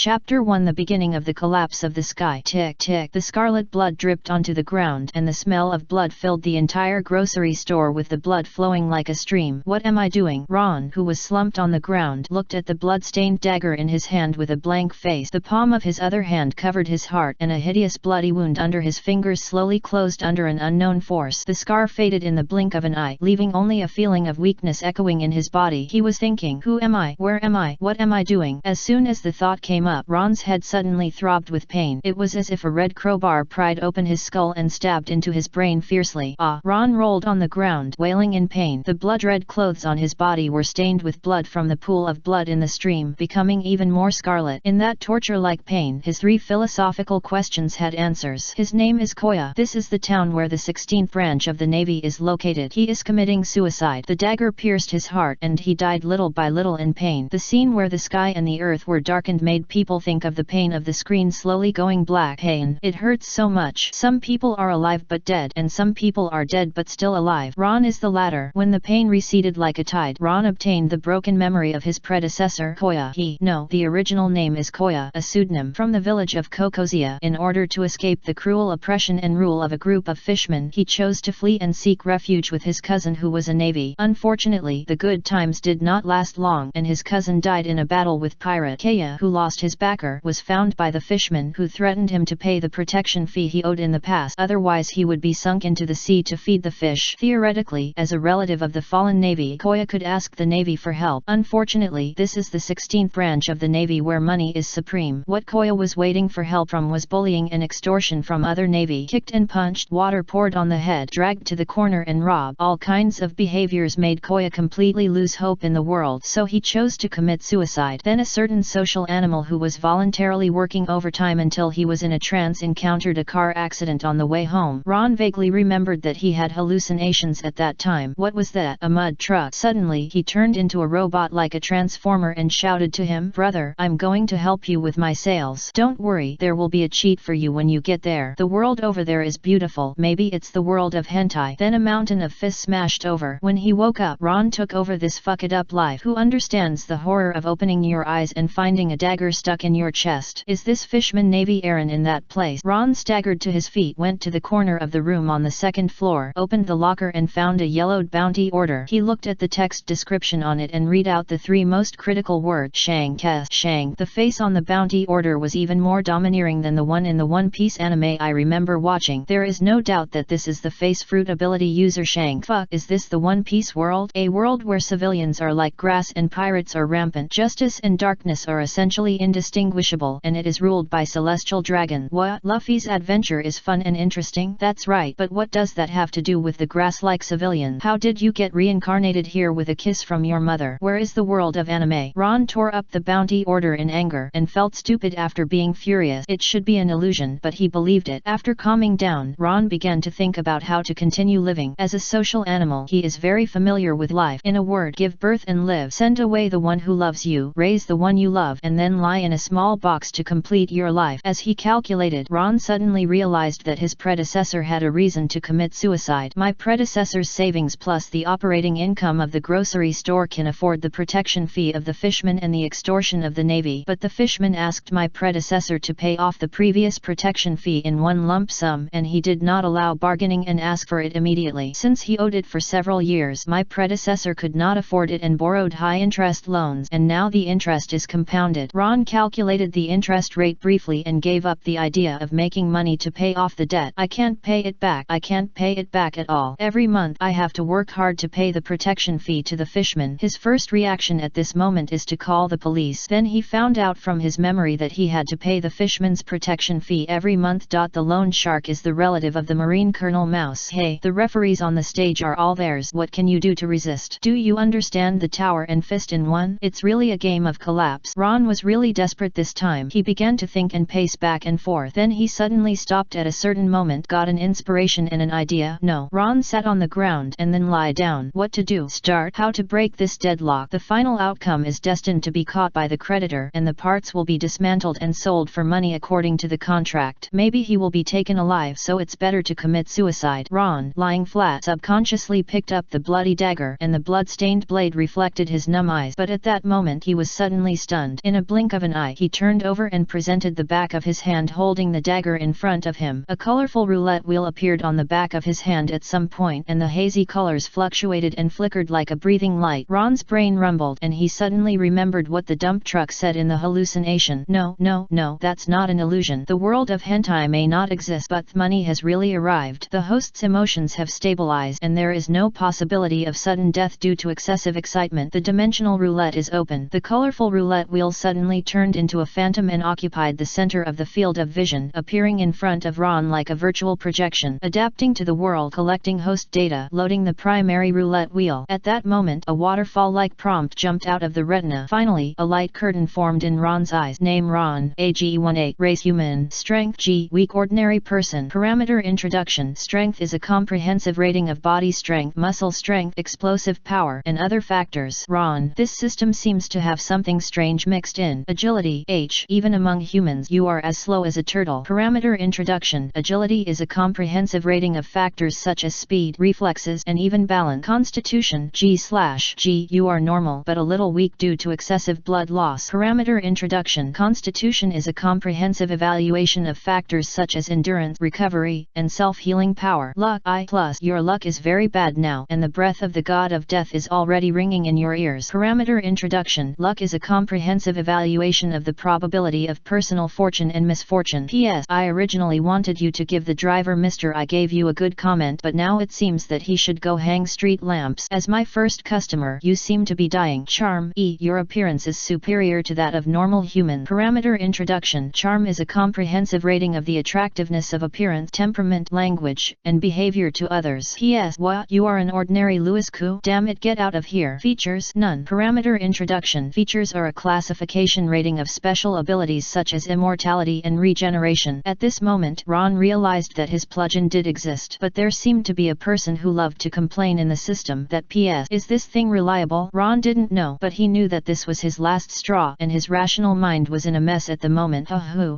Chapter 1 The beginning of the collapse of the sky. Tick tick. The scarlet blood dripped onto the ground and the smell of blood filled the entire grocery store with the blood flowing like a stream. What am I doing? Ron, who was slumped on the ground, looked at the blood-stained dagger in his hand with a blank face. The palm of his other hand covered his heart and a hideous bloody wound under his fingers slowly closed under an unknown force. The scar faded in the blink of an eye, leaving only a feeling of weakness echoing in his body. He was thinking, who am I? Where am I? What am I doing? As soon as the thought came up, Ron's head suddenly throbbed with pain. It was as if a red crowbar pried open his skull and stabbed into his brain fiercely. Ah! Ron rolled on the ground, wailing in pain. The blood-red clothes on his body were stained with blood from the pool of blood in the stream, becoming even more scarlet. In that torture-like pain, his 3 philosophical questions had answers. His name is Koya. This is the town where the 16th branch of the Navy is located. He is committing suicide. The dagger pierced his heart and he died little by little in pain. The scene where the sky and the earth were darkened made people think of the pain of the screen slowly going black. Pain. It hurts so much. Some people are alive but dead, and some people are dead but still alive. Ron is the latter. When the pain receded like a tide, Ron obtained the broken memory of his predecessor, Koya. The original name is Koya, a pseudonym from the village of Kokozia. In order to escape the cruel oppression and rule of a group of fishmen, he chose to flee and seek refuge with his cousin who was a navy. Unfortunately, the good times did not last long, and his cousin died in a battle with pirate Kaya, who lost his backer, was found by the fishmen who threatened him to pay the protection fee he owed in the past, otherwise he would be sunk into the sea to feed the fish. Theoretically, as a relative of the fallen navy, Koya could ask the navy for help. Unfortunately, this is the 16th branch of the navy where money is supreme. What Koya was waiting for help from was bullying and extortion from other navy. Kicked and punched, water poured on the head, dragged to the corner and robbed. All kinds of behaviors made Koya completely lose hope in the world, so he chose to commit suicide. Then a certain social animal who was voluntarily working overtime until he was in a trance encountered a car accident on the way home. Ron vaguely remembered that he had hallucinations at that time. What was that? A mud truck. Suddenly he turned into a robot like a transformer and shouted to him, "Brother, I'm going to help you with my sales. Don't worry, there will be a cheat for you when you get there. The world over there is beautiful. Maybe it's the world of hentai." Then a mountain of fists smashed over. When he woke up, Ron took over this fucked up life. Who understands the horror of opening your eyes and finding a dagger stuck in your chest? Is this fishman Navy Aaron in that place? Ron staggered to his feet, went to the corner of the room on the 2nd floor, opened the locker and found a yellowed bounty order. He looked at the text description on it and read out the 3 most critical words: Shang, Kes, Shang. The face on the bounty order was even more domineering than the one in the One Piece anime I remember watching. There is no doubt that this is the face fruit ability user Shang. Fuck, is this the One Piece world? A world where civilians are like grass and pirates are rampant. Justice and darkness are essentially indistinguishable, and it is ruled by celestial dragon. What? Luffy's adventure is fun and interesting? That's right, but what does that have to do with the grass-like civilian? How did you get reincarnated here with a kiss from your mother? Where is the world of anime? Ron tore up the bounty order in anger, and felt stupid after being furious. It should be an illusion, but he believed it. After calming down, Ron began to think about how to continue living. As a social animal, he is very familiar with life. In a word, give birth and live. Send away the one who loves you, raise the one you love, and then lie in a small box to complete your life. As he calculated, Ron suddenly realized that his predecessor had a reason to commit suicide. My predecessor's savings plus the operating income of the grocery store can afford the protection fee of the fishman and the extortion of the navy. But the fishman asked my predecessor to pay off the previous protection fee in one lump sum, and he did not allow bargaining and asked for it immediately. Since he owed it for several years, my predecessor could not afford it and borrowed high-interest loans, and now the interest is compounded. Ron calculated the interest rate briefly and gave up the idea of making money to pay off the debt. I can't pay it back. I can't pay it back at all. Every month I have to work hard to pay the protection fee to the fishman. His first reaction at this moment is to call the police. Then he found out from his memory that he had to pay the fishman's protection fee every month. The loan shark is the relative of the marine Colonel Mouse. Hey, the referees on the stage are all theirs. What can you do to resist? Do you understand the tower and fist in one? It's really a game of collapse. Ron was really desperate this time. He began to think and pace back and forth. Then he suddenly stopped at a certain moment, got an inspiration and an idea. No. Ron sat on the ground and then lie down. What to do? Start. How to break this deadlock. The final outcome is destined to be caught by the creditor, and the parts will be dismantled and sold for money according to the contract. Maybe he will be taken alive, so it's better to commit suicide. Ron, lying flat, subconsciously picked up the bloody dagger, and the blood-stained blade reflected his numb eyes. But at that moment he was suddenly stunned. In a blink of an an eye. He turned over and presented the back of his hand holding the dagger in front of him. A colorful roulette wheel appeared on the back of his hand at some point, and the hazy colors fluctuated and flickered like a breathing light. Ron's brain rumbled, and he suddenly remembered what the dump truck said in the hallucination. No, no, no, that's not an illusion. The world of hentai may not exist, but money has really arrived. The host's emotions have stabilized, and there is no possibility of sudden death due to excessive excitement. The dimensional roulette is open. The colorful roulette wheel suddenly turned into a phantom and occupied the center of the field of vision, appearing in front of Ron like a virtual projection, adapting to the world, collecting host data, loading the primary roulette wheel. At that moment, a waterfall-like prompt jumped out of the retina. Finally, a light curtain formed in Ron's eyes. Name Ron, age 18, race human, strength G, weak ordinary person. Parameter introduction. Strength is a comprehensive rating of body strength, muscle strength, explosive power, and other factors. Ron, this system seems to have something strange mixed in. Agility H, even among humans you are as slow as a turtle. Parameter introduction. Agility is a comprehensive rating of factors such as speed, reflexes, and even balance. Constitution G/G, you are normal but a little weak due to excessive blood loss. Parameter introduction. Constitution is a comprehensive evaluation of factors such as endurance, recovery, and self-healing power. Luck I+, your luck is very bad now, and the breath of the god of death is already ringing in your ears. Parameter introduction. Luck is a comprehensive evaluation of the probability of personal fortune and misfortune. P.S. I originally wanted you to give the driver Mr. I gave you a good comment, but now it seems that he should go hang street lamps. As my first customer, you seem to be dying. Charm E, your appearance is superior to that of normal human. Parameter introduction. Charm is a comprehensive rating of the attractiveness of appearance, temperament, language, and behavior to others. P.S. What? You are an ordinary Louis Koo? Damn it, get out of here. Features none. Parameter introduction. Features are a classification rating of special abilities such as immortality and regeneration. At this moment, Ron realized that his plugin did exist, but there seemed to be a person who loved to complain in the system that P.S. Is this thing reliable? Ron didn't know, but he knew that this was his last straw, and his rational mind was in a mess at the moment.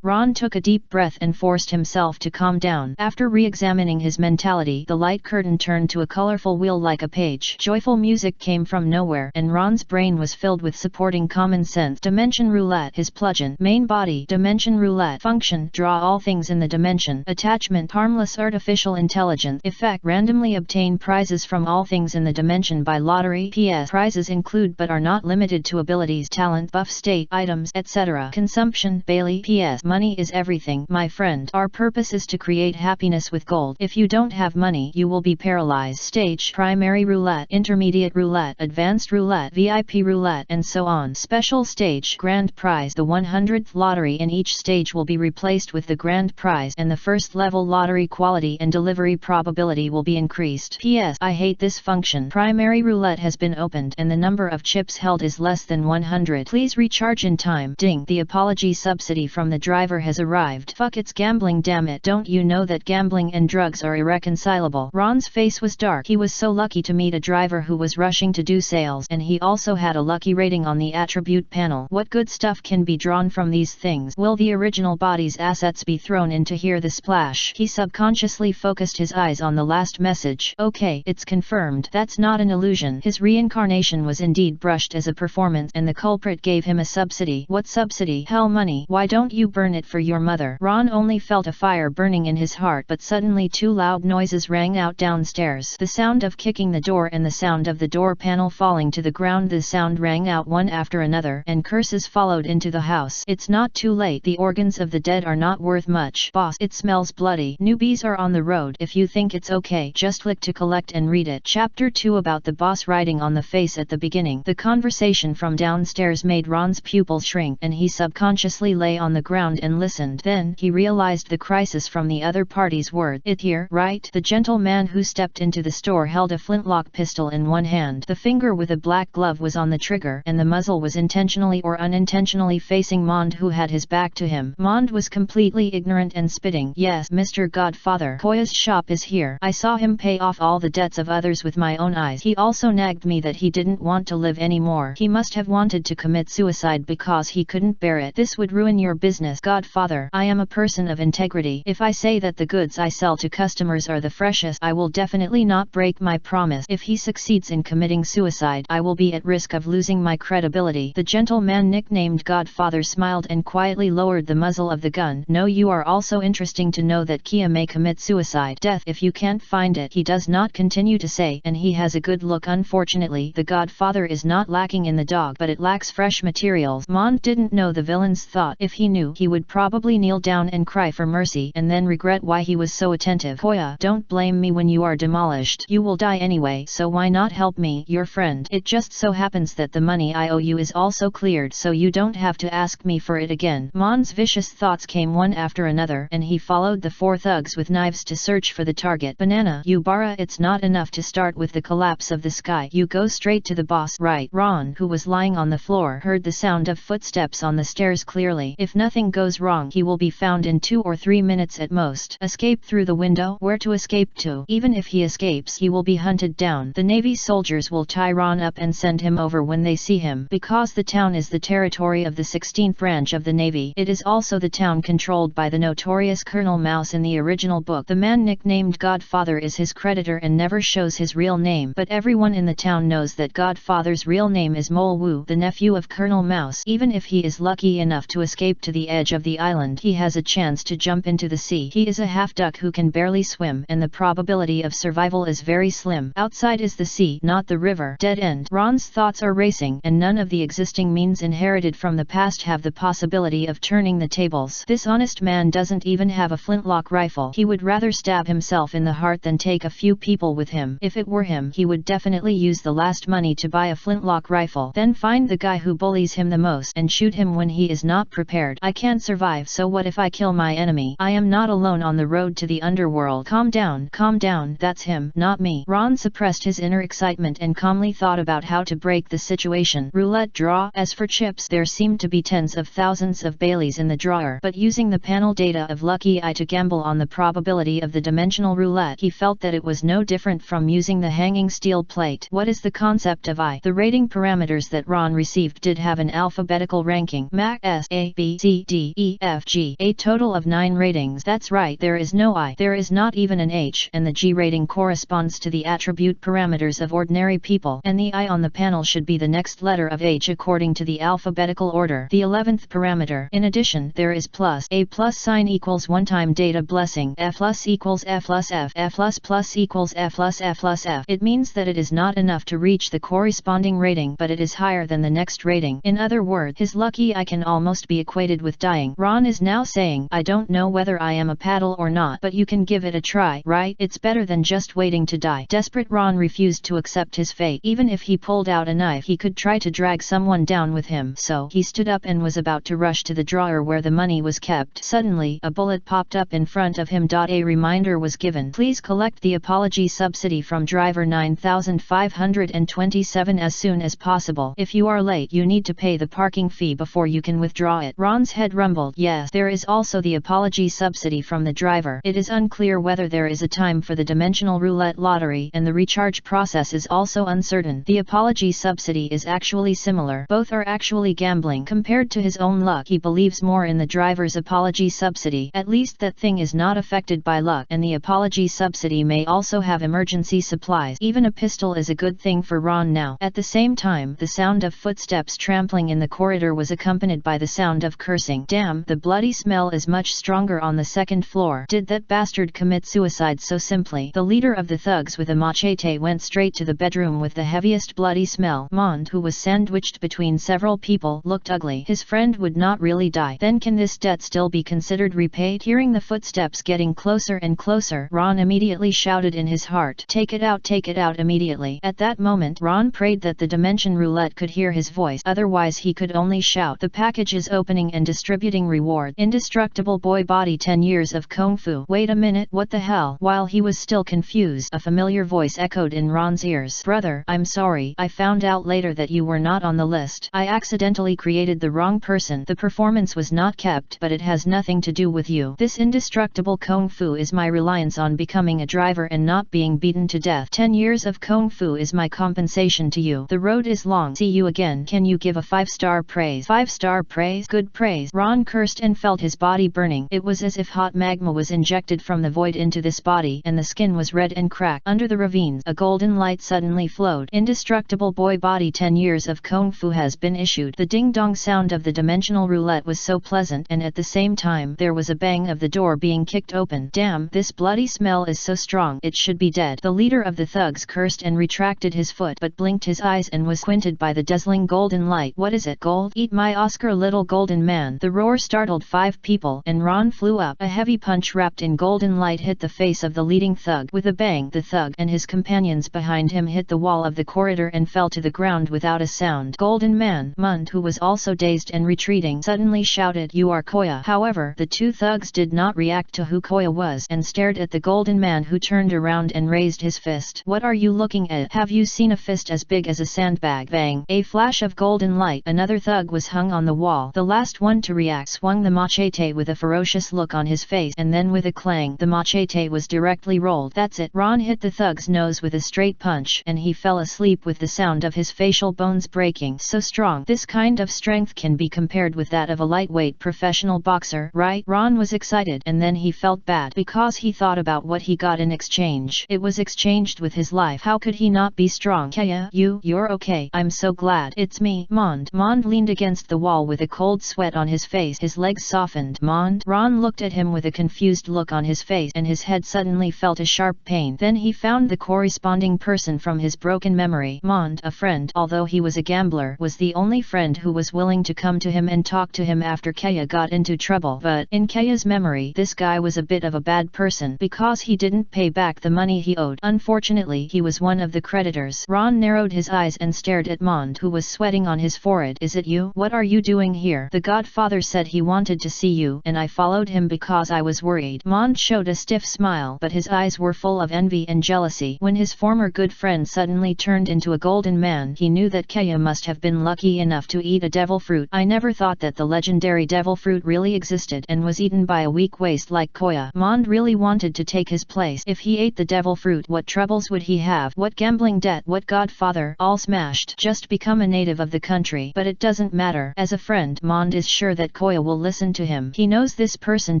Ron took a deep breath and forced himself to calm down. After re-examining his mentality, the light curtain turned to a colorful wheel like a page. Joyful music came from nowhere, and Ron's brain was filled with supporting common sense. Dimension roulette. His plugin. Main body. Dimension roulette. Function. Draw all things in the dimension. Attachment. Harmless artificial intelligence. Effect. Randomly obtain prizes from all things in the dimension by lottery. P.S. Prizes include but are not limited to abilities, talent, buff, state, items, etc. Consumption. Bailey. P.S. Money is everything, my friend. Our purpose is to create happiness with gold. If you don't have money, you will be paralyzed. Stage. Primary roulette, intermediate roulette, advanced roulette, VIP roulette, and so on. Special stage. Grand prize. The 100th lottery in each stage will be replaced with the grand prize, and the first level lottery quality and delivery probability will be increased. P.S. I hate this function. Primary roulette has been opened, and the number of chips held is less than 100. Please recharge in time. Ding. The apology subsidy from the driver has arrived. Fuck, it's gambling, damn it. Don't you know that gambling and drugs are irreconcilable? Ron's face was dark. He was so lucky to meet a driver who was rushing to do sales, and he also had a lucky rating on the attribute panel. What good stuff can be drawn from these things? Will the original body's assets be thrown into here? The splash. He subconsciously focused his eyes on the last message. Okay, it's confirmed. That's not an illusion. His reincarnation was indeed brushed as a performance, and the culprit gave him a subsidy. What subsidy? Hell, money. Why don't you burn it for your mother? Ron only felt a fire burning in his heart, but suddenly two loud noises rang out downstairs. The sound of kicking the door and the sound of the door panel falling to the ground. The sound rang out one after another, and curses followed into the house. It's not too late. The organs of the dead are not worth much. Boss, it smells bloody. Newbies are on the road. If you think it's okay, just click to collect and read it. Chapter 2. About the boss writing on the face at the beginning. The conversation from downstairs made Ron's pupils shrink, and he subconsciously lay on the ground and listened. Then, he realized the crisis from the other party's words. It here, right? The gentleman who stepped into the store held a flintlock pistol in one hand. The finger with a black glove was on the trigger, and the muzzle was intentionally or unintentionally facing Mond, who had his back to him. Mond was completely ignorant and spitting. Yes, Mr. Godfather. Koya's shop is here. I saw him pay off all the debts of others with my own eyes. He also nagged me that he didn't want to live anymore. He must have wanted to commit suicide because he couldn't bear it. This would ruin your business. Godfather, I am a person of integrity. If I say that the goods I sell to customers are the freshest, I will definitely not break my promise. If he succeeds in committing suicide, I will be at risk of losing my credibility. The gentleman nicknamed nicknamed Godfather smiled and quietly lowered the muzzle of the gun. No, you are also interesting to know that Kia may commit suicide. Death if you can't find it, he does not continue to say, and he has a good look. Unfortunately, the Godfather is not lacking in the dog, but it lacks fresh materials. Mond didn't know the villain's thought. If he knew, he would probably kneel down and cry for mercy, and then regret why he was so attentive. Koya, don't blame me when you are demolished. You will die anyway, so why not help me, your friend? It just so happens that the money I owe you is also cleared, so you don't have to ask me for it again. Mond's vicious thoughts came one after another, and he followed the four thugs with knives to search for the target. Banana, you Bara, it's not enough to start with the collapse of the sky. You go straight to the boss, right? Ron, who was lying on the floor, heard the sound of footsteps on the stairs clearly. If nothing goes wrong, he will be found in 2 or 3 minutes at most. Escape through the window? Where to escape to? Even if he escapes, he will be hunted down. The Navy soldiers will tie Ron up and send him over when they see him. Because the town is the territory of the 16th branch of the Navy, it is also the town controlled by the notorious Colonel Mouse in the original book. The man nicknamed Godfather is his creditor and never shows his real name, but everyone in the town knows that Godfather's real name is Mole Wu, the nephew of Colonel Mouse. Even if he is lucky enough to escape to the edge of the island, he has a chance to jump into the sea. He is a half-duck who can barely swim, and the probability of survival is very slim. Outside is the sea, not the river. Dead end. Ron's thoughts are racing, and none of the existing means inherited from the past have the possibility of turning the tables. This honest man doesn't even have a flintlock rifle. He would rather stab himself in the heart than take a few people with him. If it were him, he would definitely use the last money to buy a flintlock rifle, then find the guy who bullies him the most and shoot him when he is not prepared. I can't survive, so what if I kill my enemy? I am not alone on the road to the underworld. Calm down, that's him, not me. Ron suppressed his inner excitement and calmly thought about how to break the situation. Roulette draw. As for chips, there seemed to be tens of thousands of Baileys in the drawer, but using the panel data of Lucky Eye to gamble on the probability of the dimensional roulette, he felt that it was no different from using the hanging steel plate. What is the concept of I? The rating parameters that Ron received did have an alphabetical ranking. Mac S A B C D E F G, a total of 9 ratings. That's right, there is no I. There is not even an H, and the G rating corresponds to the attribute parameters of ordinary people, and the I on the panel should be the next letter of H according to the alphabetical order. The 11th parameter. In addition, there is plus. A plus sign equals one-time data blessing. F plus equals F plus F. F plus plus equals F plus F plus F. It means that it is not enough to reach the corresponding rating, but it is higher than the next rating. In other words, his lucky I can almost be equated with dying. Ron is now saying, I don't know whether I am a paddle or not, but you can give it a try, right? It's better than just waiting to die. Desperate, Ron refused to accept his fate. Even if he pulled out a knife, he could try to drag someone down with him. So he stood up and was about to rush to the drawer where the money was kept. Suddenly, a bullet popped up in front of him. A reminder was given. Please collect the apology subsidy from driver 9527 as soon as possible. If you are late, you need to pay the parking fee before you can withdraw it. Ron's head rumbled. Yes, there is also the apology subsidy from the driver. It is unclear whether there is a time for the dimensional roulette lottery, and the recharge process is also uncertain. The apology subsidy is actually similar. Both are actually gambling. Compared to his own luck, he believes more in the driver's apology subsidy. At least that thing is not affected by luck, and the apology subsidy may also have emergency supplies. Even a pistol is a good thing for Ron now. At the same time, the sound of footsteps trampling in the corridor was accompanied by the sound of cursing. Damn, the bloody smell is much stronger on the second floor. Did that bastard commit suicide so simply? The leader of the thugs with a machete went straight to the bedroom with the heaviest bloody smell. Mond, who was sandwiched between several people, looked ugly. His friend would not really die. Then can this debt still be considered repaid? Hearing the footsteps getting closer and closer, Ron immediately shouted in his heart, take it out immediately. At that moment, Ron prayed that the dimension roulette could hear his voice, otherwise he could only shout. The package is opening and distributing reward. Indestructible boy body, 10 years of kung fu. Wait a minute, what the hell? While he was still confused, a familiar voice echoed in Ron's ears. Brother, I'm sorry, I found out later that you were not on the list. I accidentally created the wrong person. The performance was not kept, but it has nothing to do with you. This indestructible kung fu is my reliance on becoming a driver and not being beaten to death. 10 years of kung fu is my compensation to you. The road is long. See you again. Can you give a 5-star praise? 5-star praise? Good praise. Ron cursed and felt his body burning. It was as if hot magma was injected from the void into this body, and the skin was red and cracked. Under the ravines, a golden light suddenly flowed. Indestructible boy body, 10 years of kung fu has been issued. The ding ding-dong sound of the dimensional roulette was so pleasant, and at the same time there was a bang of the door being kicked open. Damn, this bloody smell is so strong, it should be dead. The leader of the thugs cursed and retracted his foot, but blinked his eyes and was squinted by the dazzling golden light. What is it, gold? Eat my Oscar, little golden man. The roar startled 5 people, and Ron flew up. A heavy punch wrapped in golden light hit the face of the leading thug. With a bang, the thug and his companions behind him hit the wall of the corridor and fell to the ground without a sound. Golden man, Mund, who was also dazed and retreating, suddenly shouted, "You are Koya." However, the 2 thugs did not react to who Koya was and stared at the golden man, who turned around and raised his fist. "What are you looking at? Have you seen a fist as big as a sandbag?" Bang! A flash of golden light. Another thug was hung on the wall. The last one to react swung the machete with a ferocious look on his face, and then with a clang, the machete was directly rolled. That's it. Ron hit the thug's nose with a straight punch, and he fell asleep with the sound of his facial bones breaking. So strong. This kind of strength can be compared with that of a lightweight professional boxer, right? Ron was excited, and then he felt bad because he thought about what he got in exchange. It was exchanged with his life. How could he not be strong? Kaya, you're okay. I'm so glad. It's me, Mond. Mond leaned against the wall with a cold sweat on his face. His legs softened. Mond? Ron looked at him with a confused look on his face, and his head suddenly felt a sharp pain. Then he found the corresponding person from his broken memory. Mond, a friend, although he was a gambler, was the only friend who was willing to come to him and talk to him after Kaya got into trouble. But in Kaya's memory, this guy was a bit of a bad person because he didn't pay back the money he owed. Unfortunately, he was one of the creditors. Ron narrowed his eyes and stared at Mond, who was sweating on his forehead. "Is it you? What are you doing here? The Godfather said he wanted to see you, and I followed him because I was worried." Mond showed a stiff smile, but his eyes were full of envy and jealousy. When his former good friend suddenly turned into a golden man, he knew that Kaya must have been lucky enough to eat a devil fruit. "I never thought that the legendary devil fruit really existed and was eaten by a weak waste like Koya." Mond really wanted to take his place. If he ate the devil fruit, what troubles would he have? What gambling debt? What Godfather? All smashed. Just become a native of the country. But it doesn't matter. As a friend, Mond is sure that Koya will listen to him. He knows this person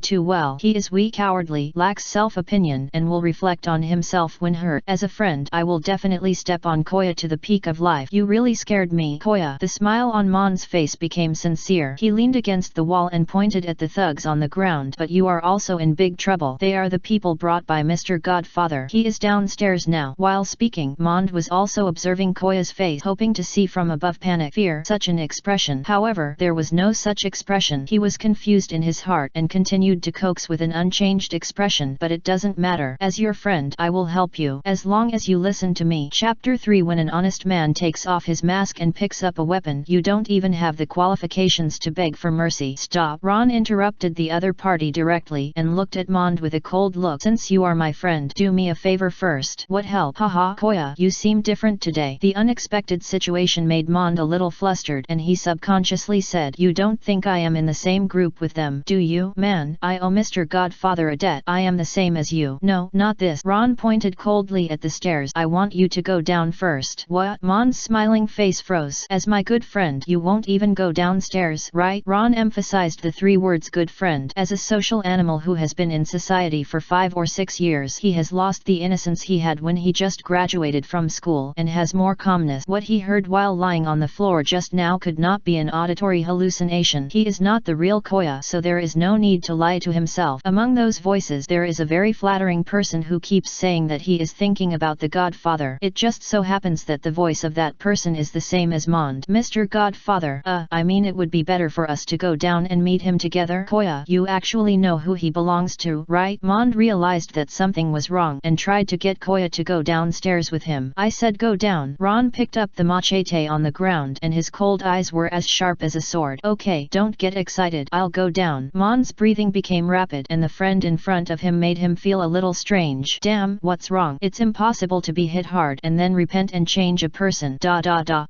too well. He is weak, cowardly, lacks self-opinion, and will reflect on himself when hurt. As a friend, I will definitely step on Koya to the peak of life. "You really scared me, Koya." The smile on Mond's face became sincere. He leaned against the wall and pointed at the thugs on the ground. "But you are also in big trouble. They are the people brought by Mr. Godfather. He is downstairs now." While speaking, Mond was also observing Koya's face, hoping to see from above panic, fear, such an expression. However, there was no such expression. He was confused in his heart and continued to coax with an unchanged expression. "But it doesn't matter. As your friend, I will help you, as long as you listen to me." Chapter 3. When an honest man takes off his mask and picks up a weapon, you don't even have the qualifications to beg for mercy. "Stop!" Ron interrupted the other party directly and looked at Mond with a cold look. "Since you are my friend, do me a favor first." "What help?" "Haha, Koya, you seem different today." The unexpected situation made Mond a little flustered, and he subconsciously said, "You don't think I am in the same group with them, do you?" "Man, I owe Mr. Godfather a debt. I am the same as you." "No, not this." Ron pointed coldly at the stairs. "I want you to go down first." "What?" Mond's smiling face froze. "As my good friend, you won't even go downstairs, right?" Ron emphasized the 3 words good friend. As a social animal who has been in society for 5 or 6 years, he has lost the innocence he had when he just graduated from school and has more calmness. What he heard while lying on the floor just now could not be an auditory hallucination. He is not the real Koya, so there is no need to lie to himself. Among those voices there is a very flattering person who keeps saying that he is thinking about the Godfather. It just so happens that the voice of that person is the same as Mond. "Mr. Godfather, I mean it would be better for us to go down and meet him together." "Koya, you actually know who he belongs to, right?" Mond realized that something was wrong and tried to get Koya to go downstairs with him. "I said go down." Ron picked up the machete on the ground and his cold eyes were as sharp as a sword. "Okay, don't get excited. I'll go down." Mond's breathing became rapid and the friend in front of him made him feel a little strange. "Damn, what's wrong? It's impossible to be hit hard and then repent and change a person.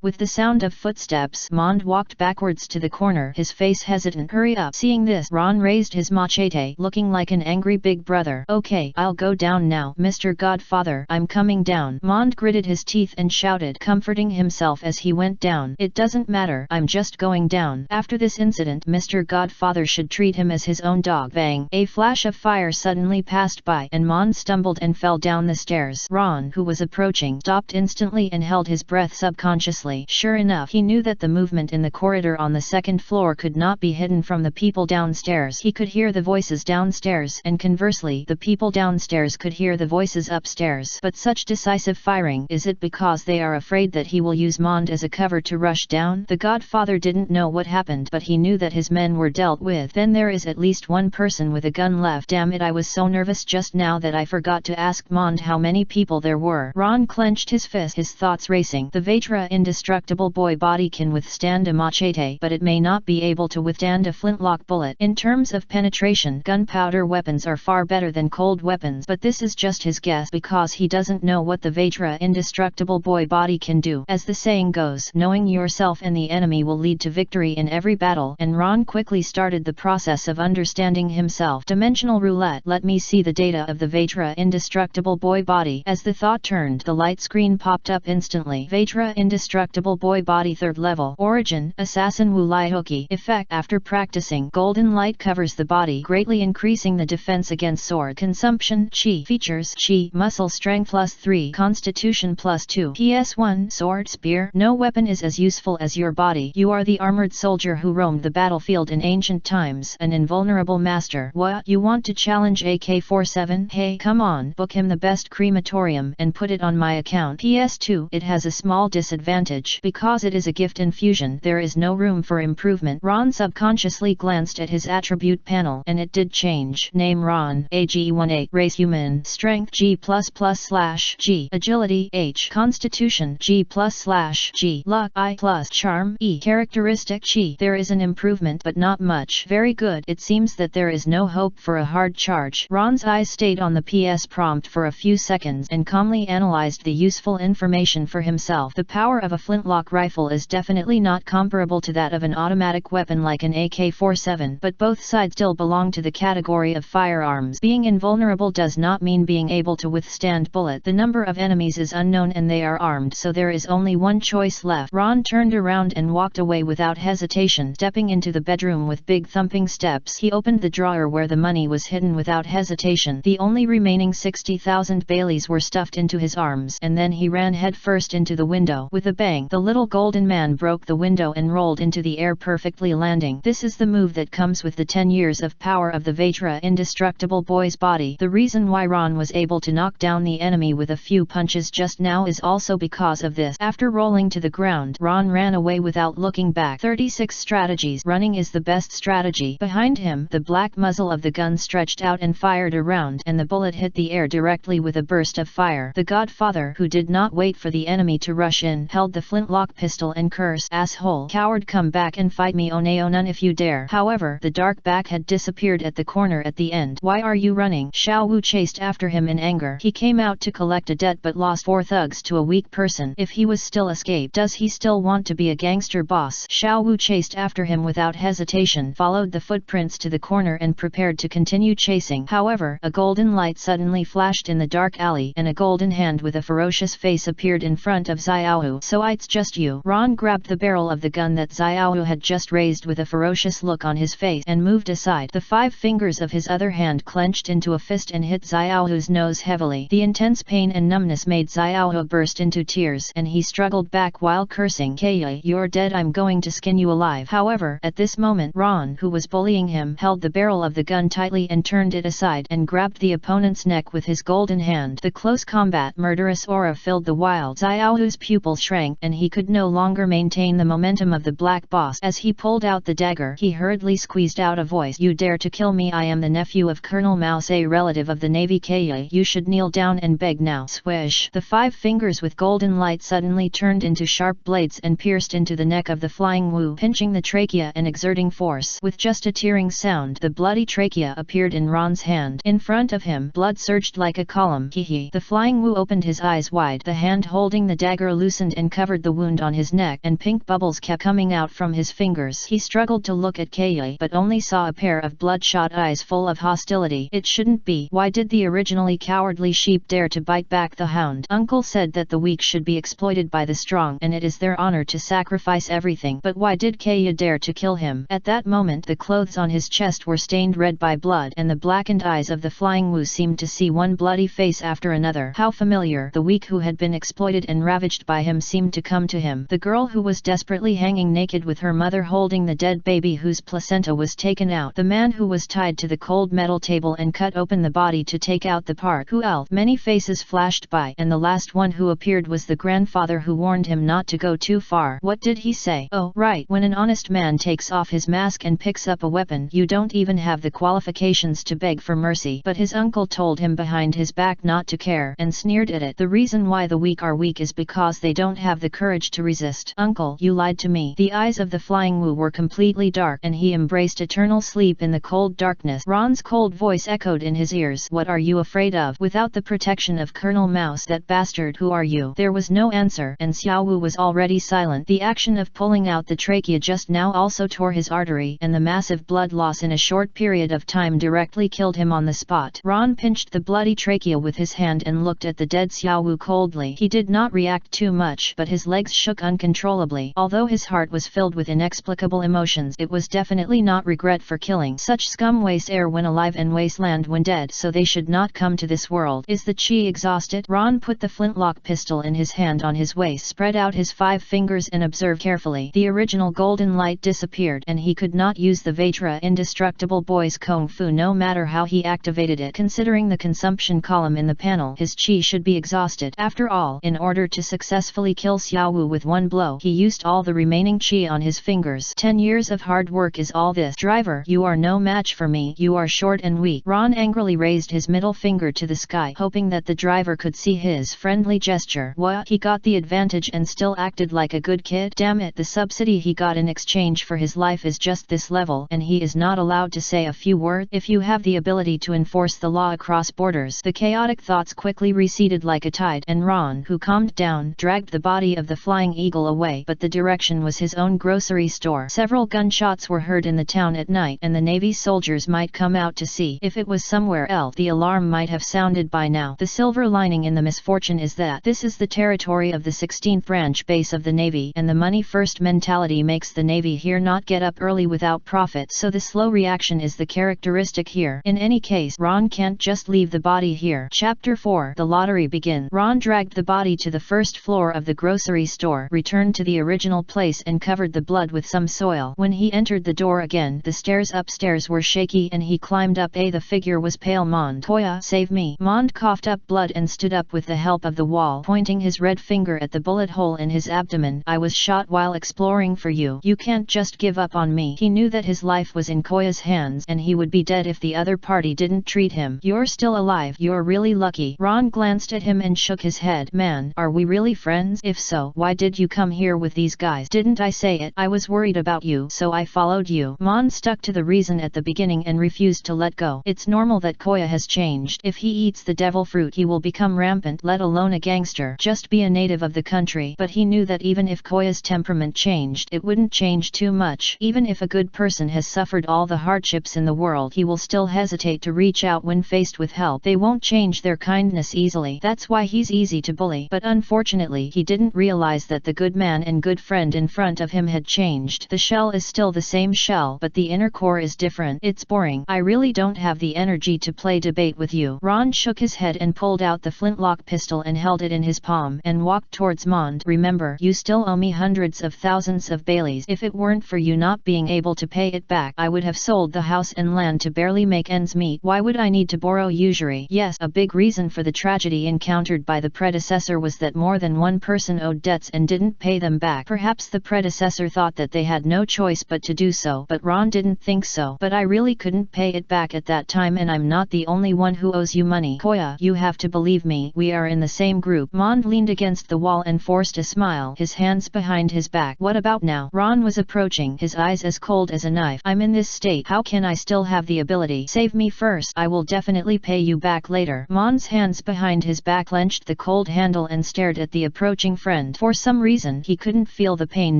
With the sound of footsteps, Mond walked backwards to the corner, his face hesitant. "Hurry up." Seeing this, Ron raised his machete, looking like an angry big brother. "Okay, I'll go down now, Mr. Godfather. I'm coming down." Mond gritted his teeth and shouted, comforting himself as he went down. "It doesn't matter, I'm just going down. After this incident, Mr. Godfather should treat him as his own dog." Bang! A flash of fire suddenly passed by, and Mond stumbled and fell down the stairs. Ron, who was approaching, stopped instantly and held his breath subconsciously. Sure enough, he knew that the movement movement in the corridor on the second floor could not be hidden from the people downstairs. He could hear the voices downstairs, and conversely, the people downstairs could hear the voices upstairs. But such decisive firing, is it because they are afraid that he will use Mond as a cover to rush down? The Godfather didn't know what happened, but he knew that his men were dealt with. Then there is at least one person with a gun left. Damn it, I was so nervous just now that I forgot to ask Mond how many people there were. Ron clenched his fist, his thoughts racing. The Vatra indestructible boy body can withstand a machete, but it may not be able to withstand a flintlock bullet. In terms of penetration, gunpowder weapons are far better than cold weapons, but this is just his guess because he doesn't know what the Vatra indestructible boy body can do. As the saying goes, knowing yourself and the enemy will lead to victory in every battle, and Ron quickly started the process of understanding himself. Dimensional roulette. Let me see the data of the Vatra indestructible boy body. As the thought turned, the light screen popped up instantly. Vatra indestructible boy body 3rd level. Origin, Assassin Wu Lai Hoki. Effect, after practicing, golden light covers the body, greatly increasing the defense against sword consumption. Chi. Features, Chi, muscle strength +3, constitution +2. PS1, sword, spear. No weapon is as useful as your body. You are the armored soldier who roamed the battlefield in ancient times, an invulnerable master. What, you want to challenge AK-47? Hey, come on, book him the best crematorium and put it on my account. PS2, it has a small disadvantage. Because it is a gift infusion, there is no room for improvement. Ron subconsciously glanced at his attribute panel, and it did change. Name Ron, age 18, race human, strength G++/G, agility H, constitution G+/G, luck I+, charm E, characteristic Chi. There is an improvement but not much. Very good. It seems that there is no hope for a hard charge. Ron's eyes stayed on the PS prompt for a few seconds and calmly analyzed the useful information for himself. The power of a flintlock rifle is definitely not comparable to that of an automatic weapon like an AK-47, but both sides still belong to the category of firearms. Being invulnerable does not mean being able to withstand bullet. The number of enemies is unknown and they are armed, so there is only one choice left. Ron turned around and walked away without hesitation. Stepping into the bedroom with big thumping steps, he opened the drawer where the money was hidden without hesitation. The only remaining 60,000 Baileys were stuffed into his arms, and then he ran headfirst into the window. With a bang, the little golden man broke the window and rolled into the air, perfectly landing. This is the move that comes with the 10 years of power of the Vatra indestructible boy's body. The reason why Ron was able to knock down the enemy with a few punches just now is also because of this. After rolling to the ground, Ron ran away without looking back. 36 strategies. Running is the best strategy. Behind him, the black muzzle of the gun stretched out and fired a round, and the bullet hit the air directly with a burst of fire. The Godfather, who did not wait for the enemy to rush in, held the flintlock pistol and cursed, "Asshole, coward, come back and fight me, none if you dare." However, the dark back had disappeared at the corner at the end. "Why are you running?" Xiao Wu chased after him in anger. He came out to collect a debt but lost 4 thugs to a weak person. If he was still escaped, does he still want to be a gangster boss? Xiao Wu chased after him without hesitation, followed the footprints to the corner and prepared to continue chasing. However, a golden light suddenly flashed in the dark alley, and a golden hand with a ferocious face appeared in front of Xiaohu. "So it's just you." Ron grabbed the barrel of the gun that Xiaohu had just raised with a ferocious look on his face and moved aside. The 5 fingers of his other hand clenched into a fist and hit Xiaohu's nose heavily. The intense pain and numbness made Xiaohu burst into tears, and he struggled back while cursing, "Kaya, you're dead, I'm going to skin you alive." However, at this moment, Ron, who was bullying him, held the barrel of the gun tightly and turned it aside and grabbed the opponent's neck with his golden hand. The close combat murderous aura filled the wild. Xiaohu's pupils shrank, and he could no longer maintain the momentum of the black boss. As he pulled out the dagger, he hurriedly squeezed out a voice, "You dare to kill me? I am the nephew of Colonel Mouse, a relative of the Navy. Kaya, you should kneel down and beg now." Swish! The 5 fingers with golden light suddenly turned into sharp blades and pierced into the neck of the flying Wu, pinching the trachea and exerting force. With just a tearing sound, the bloody trachea appeared in Ron's hand. In front of him, blood surged like a column. Hehe! The flying Wu opened his eyes wide. The hand holding the dagger loosened and covered the wound on his neck, and pink bubbles kept coming out from his fingers. He struggled to look at Kaya, but only saw a pair of bloodshot eyes full of hostility. It shouldn't be. Why did the originally cowardly sheep dare to bite back the hound? Uncle said that the weak should be exploited by the strong, and it is their honor to sacrifice everything. But why did Kaya dare to kill him? At that moment, the clothes on his chest were stained red by blood, and the blackened eyes of the flying Wu seemed to see one bloody face after another. How familiar! The weak who had been exploited and ravaged by him seemed to come to him. The girl who was desperate secretly hanging naked with her mother holding the dead baby whose placenta was taken out. The man who was tied to the cold metal table and cut open the body to take out the part. Who else? Many faces flashed by, and the last one who appeared was the grandfather who warned him not to go too far. What did he say? Oh, right, when an honest man takes off his mask and picks up a weapon, you don't even have the qualifications to beg for mercy. But his uncle told him behind his back not to care, and sneered at it. The reason why the weak are weak is because they don't have the courage to resist. Uncle, you lied to me. The eyes of the Flying Wu were completely dark, and he embraced eternal sleep in the cold darkness. Ron's cold voice echoed in his ears. What are you afraid of? Without the protection of Colonel Mouse, that bastard, who are you? There was no answer, and Xiao Wu was already silent. The action of pulling out the trachea just now also tore his artery, and the massive blood loss in a short period of time directly killed him on the spot. Ron pinched the bloody trachea with his hand and looked at the dead Xiao Wu coldly. He did not react too much, but his legs shook uncontrollably. Although his heart was filled with inexplicable emotions, it was definitely not regret for killing such scum. Waste air when alive and wasteland when dead, so they should not come to this world. Is the chi exhausted? Ron put the flintlock pistol in his hand on his waist, spread out his 5 fingers and observed carefully. The original golden light disappeared, and he could not use the Vajra indestructible boy's kung fu no matter how he activated it. Considering the consumption column in the panel, his chi should be exhausted. After all, in order to successfully kill Xiao Wu with one blow, he used all the remaining chi on his fingers. 10 years of hard work is all this. Driver, you are no match for me. You are short and weak. Ron angrily raised his middle finger to the sky, hoping that the driver could see his friendly gesture. What? He got the advantage and still acted like a good kid? Damn it, the subsidy he got in exchange for his life is just this level, and he is not allowed to say a few words. If you have the ability to enforce the law across borders. The chaotic thoughts quickly receded like a tide, and Ron, who calmed down, dragged the body of the flying eagle away, but the direction was his own grocery store. Several gunshots were heard in the town at night, and the Navy soldiers might come out to see. If it was somewhere else, the alarm might have sounded by now. The silver lining in the misfortune is that this is the territory of the 16th branch base of the Navy, and the money-first mentality makes the Navy here not get up early without profit, so the slow reaction is the characteristic here. In any case, Ron can't just leave the body here. Chapter 4. The lottery begins. Ron dragged the body to the first floor of the grocery store, returned to the original place and covered the blood with some soil. When he entered the door again, the stairs upstairs were shaky and he climbed up. The figure was pale. Mond. Toya, save me. Mond coughed up blood and stood up with the help of the wall, pointing his red finger at the bullet hole in his abdomen. I was shot while exploring for you. You can't just give up on me. He knew that his life was in Koya's hands and he would be dead if the other party didn't treat him. You're still alive. You're really lucky. Ron glanced at him and shook his head. Man, are we really friends? If so, why did you come here with these guys? Didn't I say it? I was worried about you, so I followed you. Mond stuck to the reason at the beginning and refused to let go. It's normal that Koya has changed. If he eats the devil fruit he will become rampant, let alone a gangster. Just be a native of the country. But he knew that even if Koya's temperament changed, it wouldn't change too much. Even if a good person has suffered all the hardships in the world, he will still hesitate to reach out when faced with help. They won't change their kindness easily. That's why he's easy to bully. But unfortunately he didn't realize that the good man and good friend in front of him had changed. The shell is still the same shell, but the inner core is different. It's boring. I really don't have the energy to play debate with you. Ron shook his head and pulled out the flintlock pistol and held it in his palm and walked towards Mond. Remember, you still owe me hundreds of thousands of Baileys. If it weren't for you not being able to pay it back, I would have sold the house and land to barely make ends meet. Why would I need to borrow usury? Yes, a big reason for the tragedy encountered by the predecessor was that more than one person owed debts and didn't pay them back. Perhaps the predecessor thought that they had no choice but to do so, but Ron didn't think so. But I really couldn't pay it back at that time, and I'm not the only one who owes you money. Koya, you have to believe me. We are in the same group. Mond leaned against the wall and forced a smile, his hands behind his back. What about now? Ron was approaching, his eyes as cold as a knife. I'm in this state. How can I still have the ability? Save me first. I will definitely pay you back later. Mond's hands behind his back clenched the cold handle and stared at the approaching friend. For some reason, he couldn't feel the pain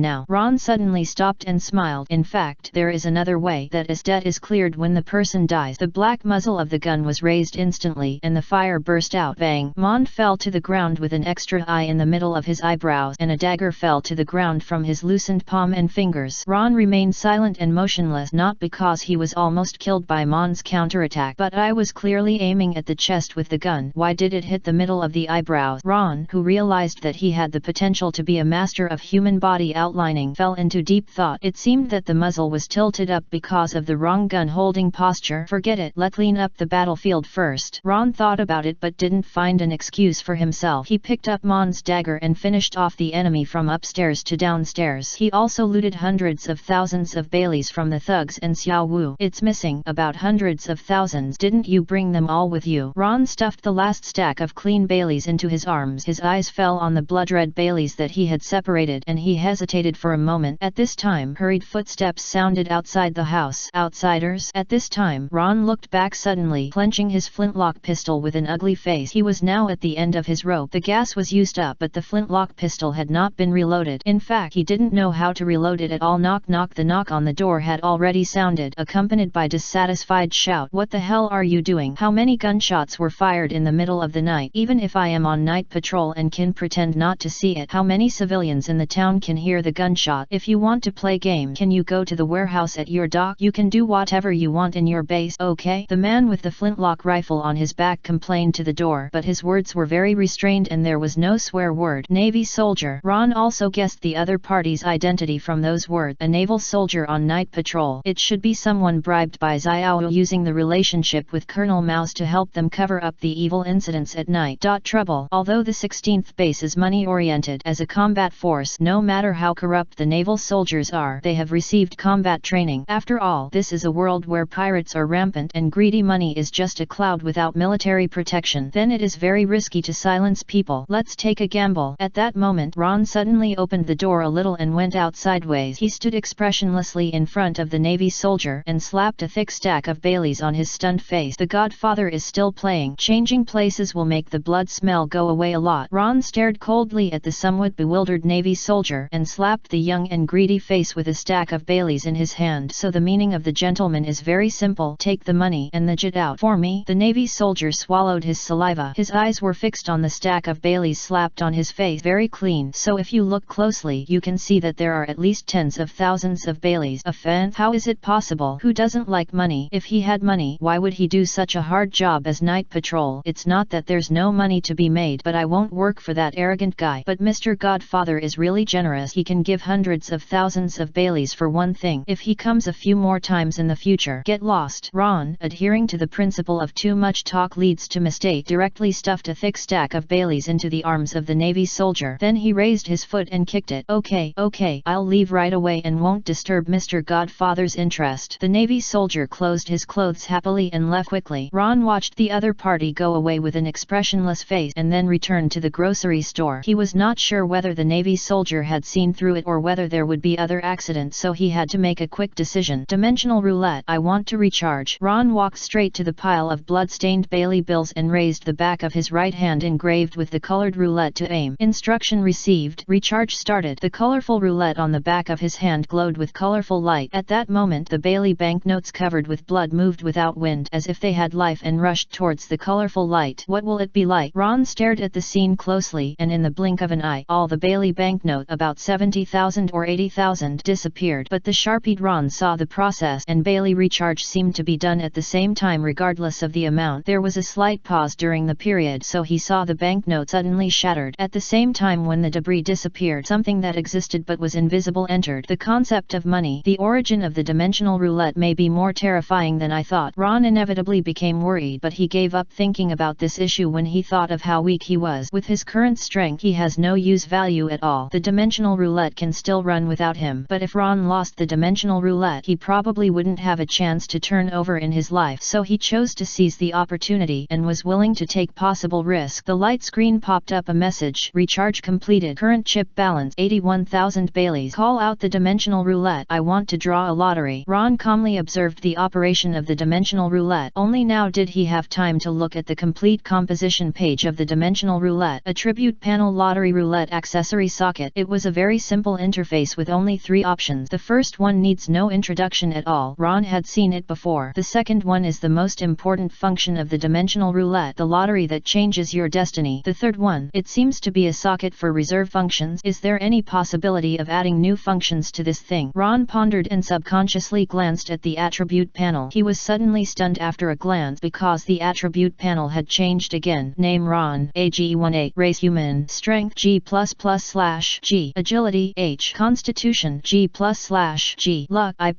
now. Ron suddenly stopped and smiled. In fact, there is another way. That is, debt is cleared when the person dies. The black muzzle of the gun was raised instantly and the fire burst out. Bang! Mond fell to the ground with an extra eye in the middle of his eyebrows, and a dagger fell to the ground from his loosened palm and fingers. Ron remained silent and motionless, not because he was almost killed by Mond's counterattack, but I was clearly aiming at the chest with the gun. Why did it hit the middle of the eyebrows? Ron, who realized that he had the potential to be a master of human body outlining fell into deep thought. It seemed that the muzzle was tilted up because of the wrong gun holding posture. Forget it, let's clean up the battlefield first. Ron thought about it but didn't find an excuse for himself. He picked up Mon's dagger and finished off the enemy from upstairs to downstairs. He also looted hundreds of thousands of Baileys from the thugs and Xiao Wu. It's missing about hundreds of thousands. Didn't you bring them all with you? Ron stuffed the last stack of clean Baileys into his arms. His eyes fell on the blood-red Baileys that he had separated and he hesitated for a moment. At this time, hurried footsteps sounded outside the house. Outsiders? At this time, Ron looked back suddenly, clenching his flintlock pistol with an ugly face. He was now at the end of his rope. The gas was used up but the flintlock pistol had not been reloaded. In fact, he didn't know how to reload it at all. Knock knock. The knock on the door had already sounded, accompanied by dissatisfied shout. What the hell are you doing? How many gunshots were fired in the middle of the night? Even if I am on night patrol and can pretend not to see it, how many civilians in the town can hear the gunshot? If you want to play game, can you go to the warehouse at your dock? You can do whatever you want in your base, okay? The man with the flintlock rifle on his back complained to the door, but his words were very restrained and there was no swear word. Navy soldier. Ron also guessed the other party's identity from those words. A naval soldier on night patrol. It should be someone bribed by Xiao using the relationship with Colonel Mouse to help them cover up the evil incidents at night. Trouble. Although the 16th base is money-oriented as a combat force, no matter how corrupt the naval soldiers are, they have received combat training. After all, this is a world where pirates are rampant and greedy money is just a cloud without military protection. Then it is very risky to silence people. Let's take a gamble. At that moment, Ron suddenly opened the door a little and went out sideways. He stood expressionlessly in front of the Navy soldier and slapped a thick stack of Baileys on his stunned face. The Godfather is still playing. Changing places will make the blood smell go away a lot. Ron stared coldly at the somewhat bewildered Navy soldier and slapped the young and greedy face with a stack of Baileys in his hand. So the meaning of the gentleman is very simple. Take the money and the jet out for me. The Navy soldier swallowed his saliva. His eyes were fixed on the stack of Baileys slapped on his face. Very clean. So if you look closely, you can see that there are at least tens of thousands of Baileys. A fan? How is it possible? Who doesn't like money? If he had money, why would he do such a hard job as night patrol? It's not that there's no money to be made, but I won't work for that arrogant guy. But Mr. Godfather is really generous. He can give hundreds of thousands of Baileys for one thing. If he comes a few more times in the future, get lost. Ron, adhering to the principle of too much talk leads to mistake, directly stuffed a thick stack of Baileys into the arms of the Navy soldier. Then he raised his foot and kicked it. Okay, I'll leave right away and won't disturb Mr. Godfather's interest. The Navy soldier closed his clothes happily and left quickly. Ron watched the other party go away with an expressionless face and then returned to the grocery store. He was not sure whether the Navy soldier had seen through it or whether there would be other accidents, so he had to make a quick decision. Dimensional roulette. I want to recharge. Ron walked straight to the pile of blood-stained Bailey bills and raised the back of his right hand engraved with the colored roulette to aim. Instruction received. Recharge started. The colorful roulette on the back of his hand glowed with colorful light. At that moment, the Bailey banknotes covered with blood moved without wind, as if they had life, and rushed towards the colorful light. What will it be like? Ron stared at the scene closely, and in the blink of an eye, all the Bailey banknote, about 70,000 or 80,000, disappeared. But the sharp-eyed Ron saw the process, and Bailey recharge seemed to be done at the same time regardless of the amount. There was a slight pause during the period, so he saw the banknote suddenly shattered. At the same time, when the debris disappeared, something that existed but was invisible entered. The concept of money. The origin of the dimensional roulette may be more terrifying than I thought. Ron inevitably became worried, but he gave up thinking about this issue when he thought of how weak he was. With his current strength, he has no use value at all. The dimensional roulette can still run without him, but if Ron lost the dimensional roulette, he probably wouldn't have a chance to turn over in his life. So he chose to seize the opportunity and was willing to take possible risk. The light screen popped up a message. Recharge completed. Current chip balance 81,000 Baileys. Call out the dimensional roulette. I want to draw a lottery. Ron calmly observed the operation of the dimensional roulette. Only now did he have time to look at the complete composition page of the dimensional roulette. Attribute panel, lottery roulette accessory socket. It was a very simple interface with only 3 options. The first one needs no introduction at all. Ron had seen it before. The second one is the most important function of the dimensional roulette, the lottery that changes your destiny. The third one, it seems to be a socket for reserve functions. Is there any possibility of adding new functions to this thing? Ron pondered and subconsciously glanced at the attribute panel. He was suddenly stunned after a glance because the attribute panel had changed again. Name Ron, age 18, race human, strength G++/G. G. Agility H. Constitution G+/G. Luck I++.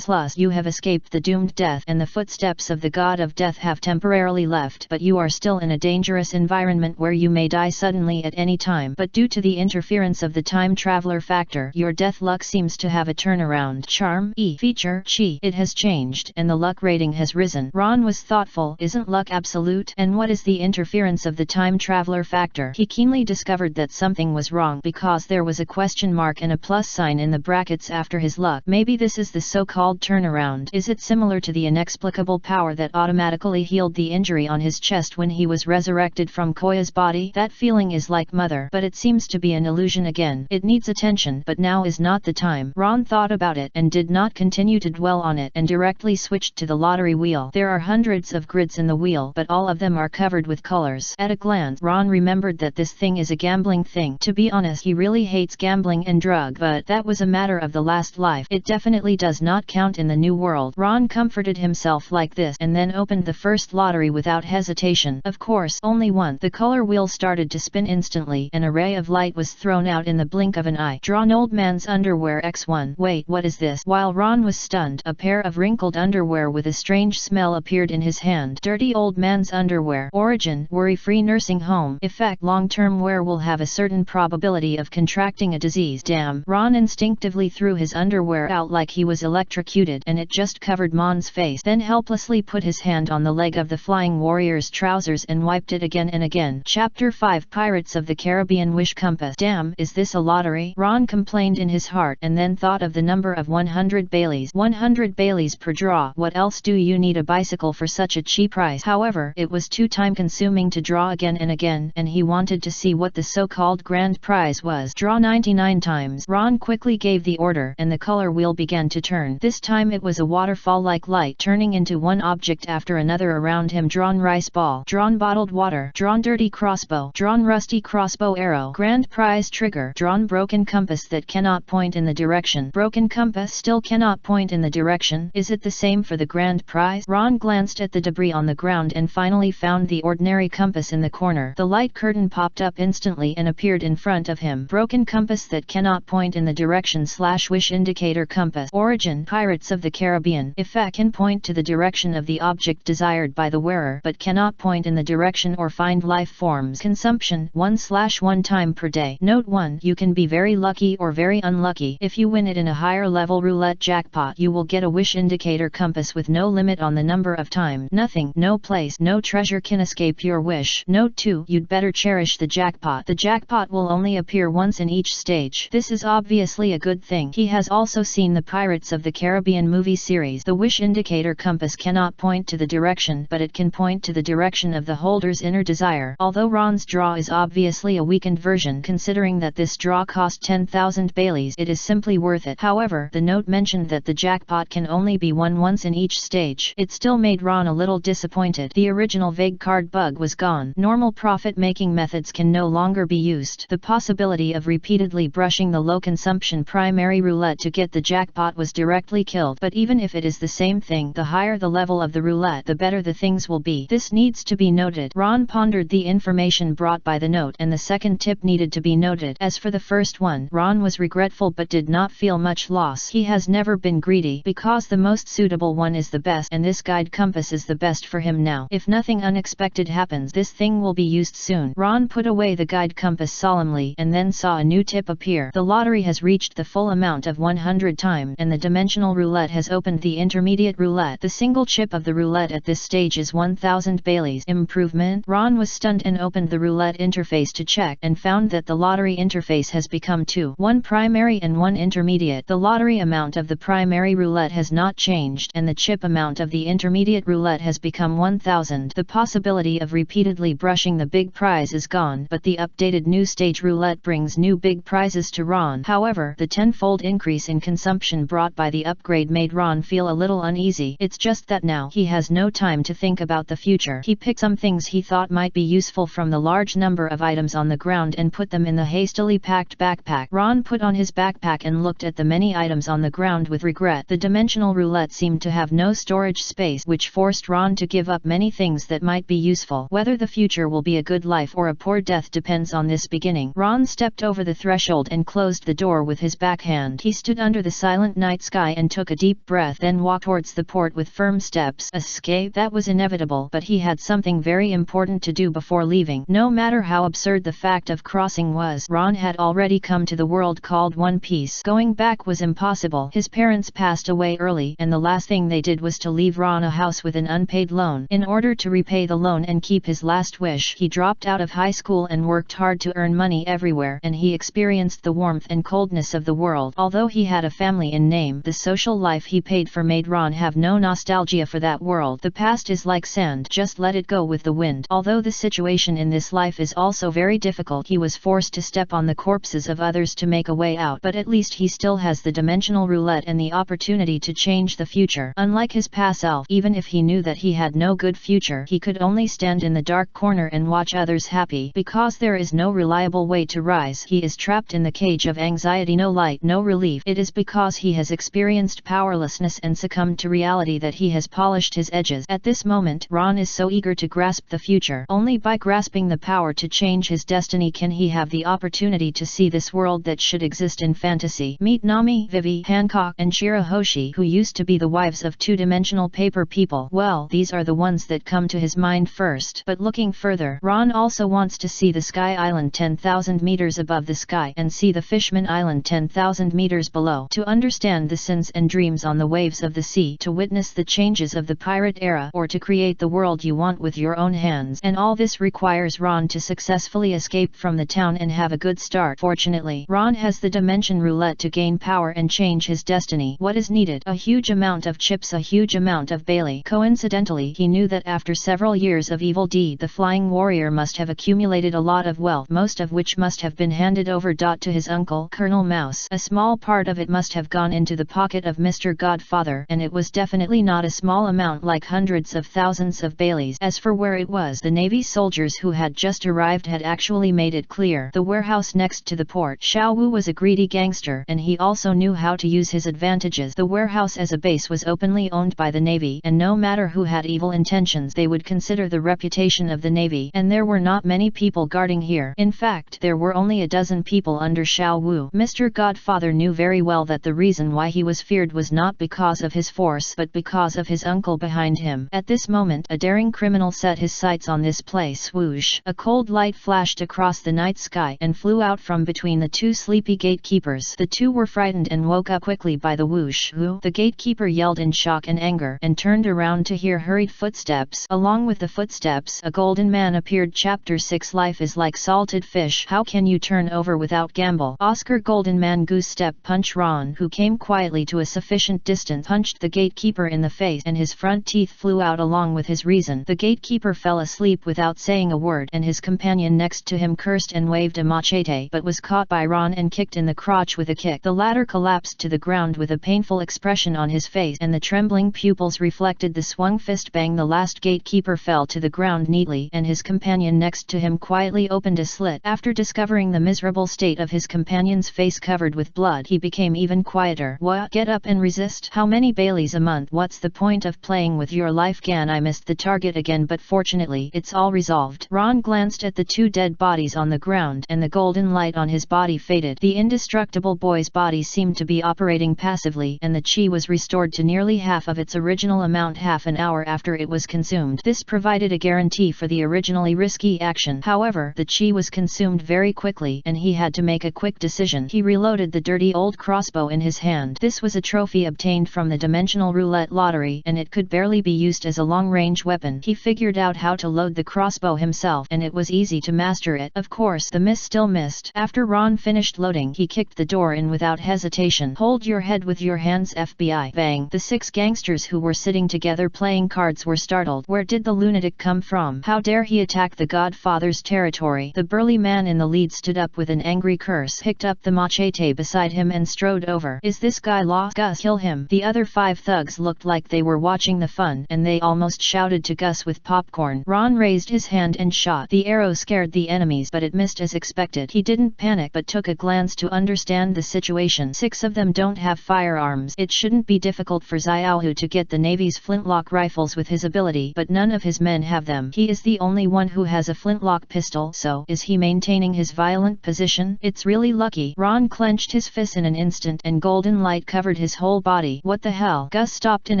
You have escaped the doomed death, and the footsteps of the god of death have temporarily left, but you are still in a dangerous environment where you may die suddenly at any time. But due to the interference of the time traveler factor, your death luck seems to have a turnaround. Charm E. Feature Chi. It has changed, and the luck rating has risen. Ron was thoughtful. Isn't luck absolute? And what is the interference of the time traveler factor? He keenly discovered that something was wrong, because there was a question mark and a plus sign in the brackets after his luck. Maybe this is the so-called turnaround. Is it similar to the inexplicable power that automatically healed the injury on his chest when he was resurrected from Koya's body? That feeling is like Mother, but it seems to be an illusion again. It needs attention, but now is not the time. Ron thought about it and did not continue to dwell on it, and directly switched to the lottery wheel. There are hundreds of grids in the wheel, but all of them are covered with colors. At a glance, Ron remembered that this thing is a gambling thing. To be honest, he really hates gambling and drug, but that was a matter of the last life. It definitely does not count in the new world. Ron comforted himself like this, and then opened the first lottery without hesitation. Of course, only one. The color wheel started to spin instantly. An array of light was thrown out in the blink of an eye. Draw an old man's underwear X1. Wait, what is this? While Ron was stunned, a pair of wrinkled underwear with a strange smell appeared in his hand. Dirty old man's underwear. Origin: worry-free nursing home. Effect: long-term wear will have a certain probability of contracting a disease. Damn. Ron instinctively threw his underwear out like he was electrocuted, and it just covered Mon's face. Then helplessly put his hand on the leg of the flying warrior's trousers and wiped it again and again. Chapter 5: Pirates of the Caribbean Wish Compass. Damn, is this a lottery? Ron complained in his heart, and then thought of the number of 100 Baileys. 100 Baileys per draw. What else do you need a bicycle for such a cheap price? However, it was too time-consuming to draw again and again, and he wanted to see what the so-called grand prize was. Draw 99 times. Ron quickly gave the order, and the color wheel began to turn. This time it was a waterfall-like light, turning into one object after another around him. Drawn rice ball. Drawn bottled water. Drawn dirty crossbow. Drawn rusty crossbow arrow. Grand prize trigger. Drawn broken compass that cannot point in the direction. Broken compass still cannot point in the direction. Is it the same for the grand prize? Ron glanced at the debris on the ground and finally found the ordinary compass in the corner. The light curtain popped up instantly and appeared in front of him. Broken compass that cannot point in the direction / wish indicator compass. Origin: Pirates of the Caribbean. Effect: can point to the direction of the object desired by the wearer, but cannot point in the direction or find life forms. Consumption: 1/1 time per day. Note 1. You can be very lucky or very unlucky. If you win it in a higher level roulette jackpot, you will get a wish indicator compass with no limit on the number of times. Nothing, no place, no treasure can escape your wish. Note 2. You'd better cherish the jackpot. The jackpot will only appear once in each stage. This is obviously a good thing. He has also seen the Pirates of the Caribbean movie series. The wish indicator compass cannot point to the direction, but it can point to the direction of the holder's inner desire. Although Ron's draw is obviously a weakened version, considering that this draw cost 10,000 Baileys, it is simply worth it. However, the note mentioned that the jackpot can only be won once in each stage. It still made Ron a little disappointed. The original vague card bug was gone. Normal profit-making methods can no longer be used. The possibility of repeatedly brushing the low-consumption primary roulette to get the jackpot was directly killed. But even if it is the same thing, the higher the level of the roulette, the better the things will be. This needs to be noted. Ron pondered the information brought by the note, and the second tip needed to be noted. As for the first one, Ron was regretful but did not feel much loss. He has never been greedy, because the most suitable one is the best, and this guide compass is the best for him now. If nothing unexpected happens, this thing will be used soon. Ron put away the guide compass solemnly, and then saw a new tip appear. The lottery has reached the full amount of 100 times, and the dimensional roulette has opened the intermediate roulette. The single chip of the roulette at this stage is 1000 Baileys. Improvement? Ron was stunned and opened the roulette interface to check, and found that the lottery interface has become two. One primary and one intermediate. The lottery amount of the primary roulette has not changed, and the chip amount of the intermediate roulette has become 1000. The possibility of repeatedly brushing the big prize is gone, but the updated new stage roulette brings new big prizes to Ron. However, the tenfold increase in consumption brought by the upgrade made Ron feel a little uneasy. It's just that now he has no time to think about the future. He picked some things he thought might be useful from the large number of items on the ground and put them in the hastily packed backpack. Ron put on his backpack and looked at the many items on the ground with regret. The dimensional roulette seemed to have no storage space, which forced Ron to give up many things that might be useful. Whether the future will be a good life or a poor death depends on this beginning. Ron stepped over the threshold and closed the door with his backhand. He stood under the silent night sky and took a deep breath, then walked towards the port with firm steps. Escape? That was inevitable, but he had something very important to do before leaving. No matter how absurd the fact of crossing was, Ron had already come to the world called One Piece. Going back was impossible. His parents passed away early, and the last thing they did was to leave Ron a house with an unpaid loan. In order to repay the loan and keep his last wish, he dropped out of high school and worked hard to earn money everywhere, and he experienced the warmth and coldness of the world. Although he had a family in name, the social life he paid for made Ron have no nostalgia for that world. The past is like sand, just let it go with the wind. Although the situation in this life is also very difficult, he was forced to step on the corpses of others to make a way out, but at least he still has the dimensional roulette and the opportunity to change the future. Unlike his past self, even if he knew that he had no good future, he could only stand in the dark corner and watch others happy. Because there is no reliable way to rise, he is trapped in the cage of anxiety, no light, no relief. It is because he has experienced powerlessness and succumbed to reality that he has polished his edges. At this moment, Ron is so eager to grasp the future. Only by grasping the power to change his destiny can he have the opportunity to see this world that should exist in fantasy. Meet Nami, Vivi, Hancock, and Shirahoshi, who used to be the wives of two-dimensional paper people. Well, these are the ones that come to his mind first. But looking further, Ron also wants to see the Sky Island 10,000 meters above the sky and see the Fishman Island 10,000 meters below, to understand the sins and dreams on the waves of the sea, to witness the changes of the pirate era, or to create the world you want with your own hands. And all this requires Ron to successfully escape from the town and have a good start. Fortunately, Ron has the dimension roulette to gain power and change his destiny. What is needed? A huge amount of chips, a huge amount of Bailey. Coincidentally, he knew that after several years of evil deed, the flying warrior must have accumulated a lot of wealth, most of which must have been handed over to his uncle, Colonel Mouse. A small part of it must have gone into the pocket of Mr. Godfather, and it was definitely not a small amount, like hundreds of thousands of Baileys. As for where it was, the Navy soldiers who had just arrived had actually made it clear. The warehouse next to the port. Xiao Wu was a greedy gangster, and he also knew how to use his advantages. The warehouse as a base was openly owned by the Navy, and no matter who had evil intentions, they would consider the reputation of the Navy, and there were not many people guarding here. In fact, there were only a dozen people under Xiao Wu. Mr. Godfather knew very well that the reason why he was feared was not because of his force, but because of his uncle behind him. At this moment, a daring criminal set his sights on this place. Whoosh! A cold light flashed across the night sky and flew out from between the two sleepy gatekeepers. The two were frightened and woke up quickly by the whoosh. Who? The gatekeeper yelled in shock and anger, and turned around to hear hurried footsteps. Along with the footsteps, a golden man appeared. Chapter 6. Life is like salted fish. How can you turn over without gamble? Oscar Golden Man goose step punch. Ron, who came quietly to a sufficient distance, punched the gatekeeper in the face, and his front teeth flew out along with his reason. The gatekeeper fell asleep without saying a word, and his companion next to him cursed and waved a machete, but was caught by Ron and kicked in the crotch with a kick. The latter collapsed to the ground with a painful expression on his face, and the trembling pupils reflected the swung fist. Bang! The last gatekeeper fell to the ground neatly, and his companion next to him quietly opened a slit. After discovering the miserable state of his companion's face covered with blood, he became even quieter. What? Get up and resist? How many Baileys a month? What's the point of playing with your life? Gan, I missed the target again, but fortunately, it's all resolved. Ron glanced at the two dead bodies on the ground, and the golden light on his body faded. The indestructible boy's body seemed to be operating passively, and the chi was restored to nearly half of its original amount half an hour after it was consumed. This provided a guarantee for the originally risky action. However, the chi was consumed very quickly, and he had to make a quick decision. He reloaded the dirty old crossbow in his hand. This was a trophy obtained from the dimensional roulette lottery, and it could barely be used as a long-range weapon. He figured out how to load the crossbow himself, and it was easy to master it. Of course, the miss still missed. After Ron finished loading, he kicked the door in without hesitation. Hold your head with your hands, FBI. Bang! The 6 gangsters who were sitting together playing cards were startled. Where did the lunatic come from? How dare he attack the Godfather's territory? The burly man in the lead stood up with an angry curse, picked up the machete beside him and strode over. Is this guy lost? Gus, kill him. The other 5 thugs looked like they were watching the fun, and they almost shouted to Gus with popcorn. Ron raised his hand and shot. The arrow scared the enemies, but it missed as expected. He didn't panic, but took a glance to understand the situation. 6 of them don't have firearms. It shouldn't be difficult for Xiaohu to get the Navy's flintlock rifles with his ability, but none of his men have them. He is the only one who has a flintlock pistol, so is he maintaining his violent position? potion? It's really lucky. Ron clenched his fist in an instant and golden light covered his whole body. What the hell? Gus stopped in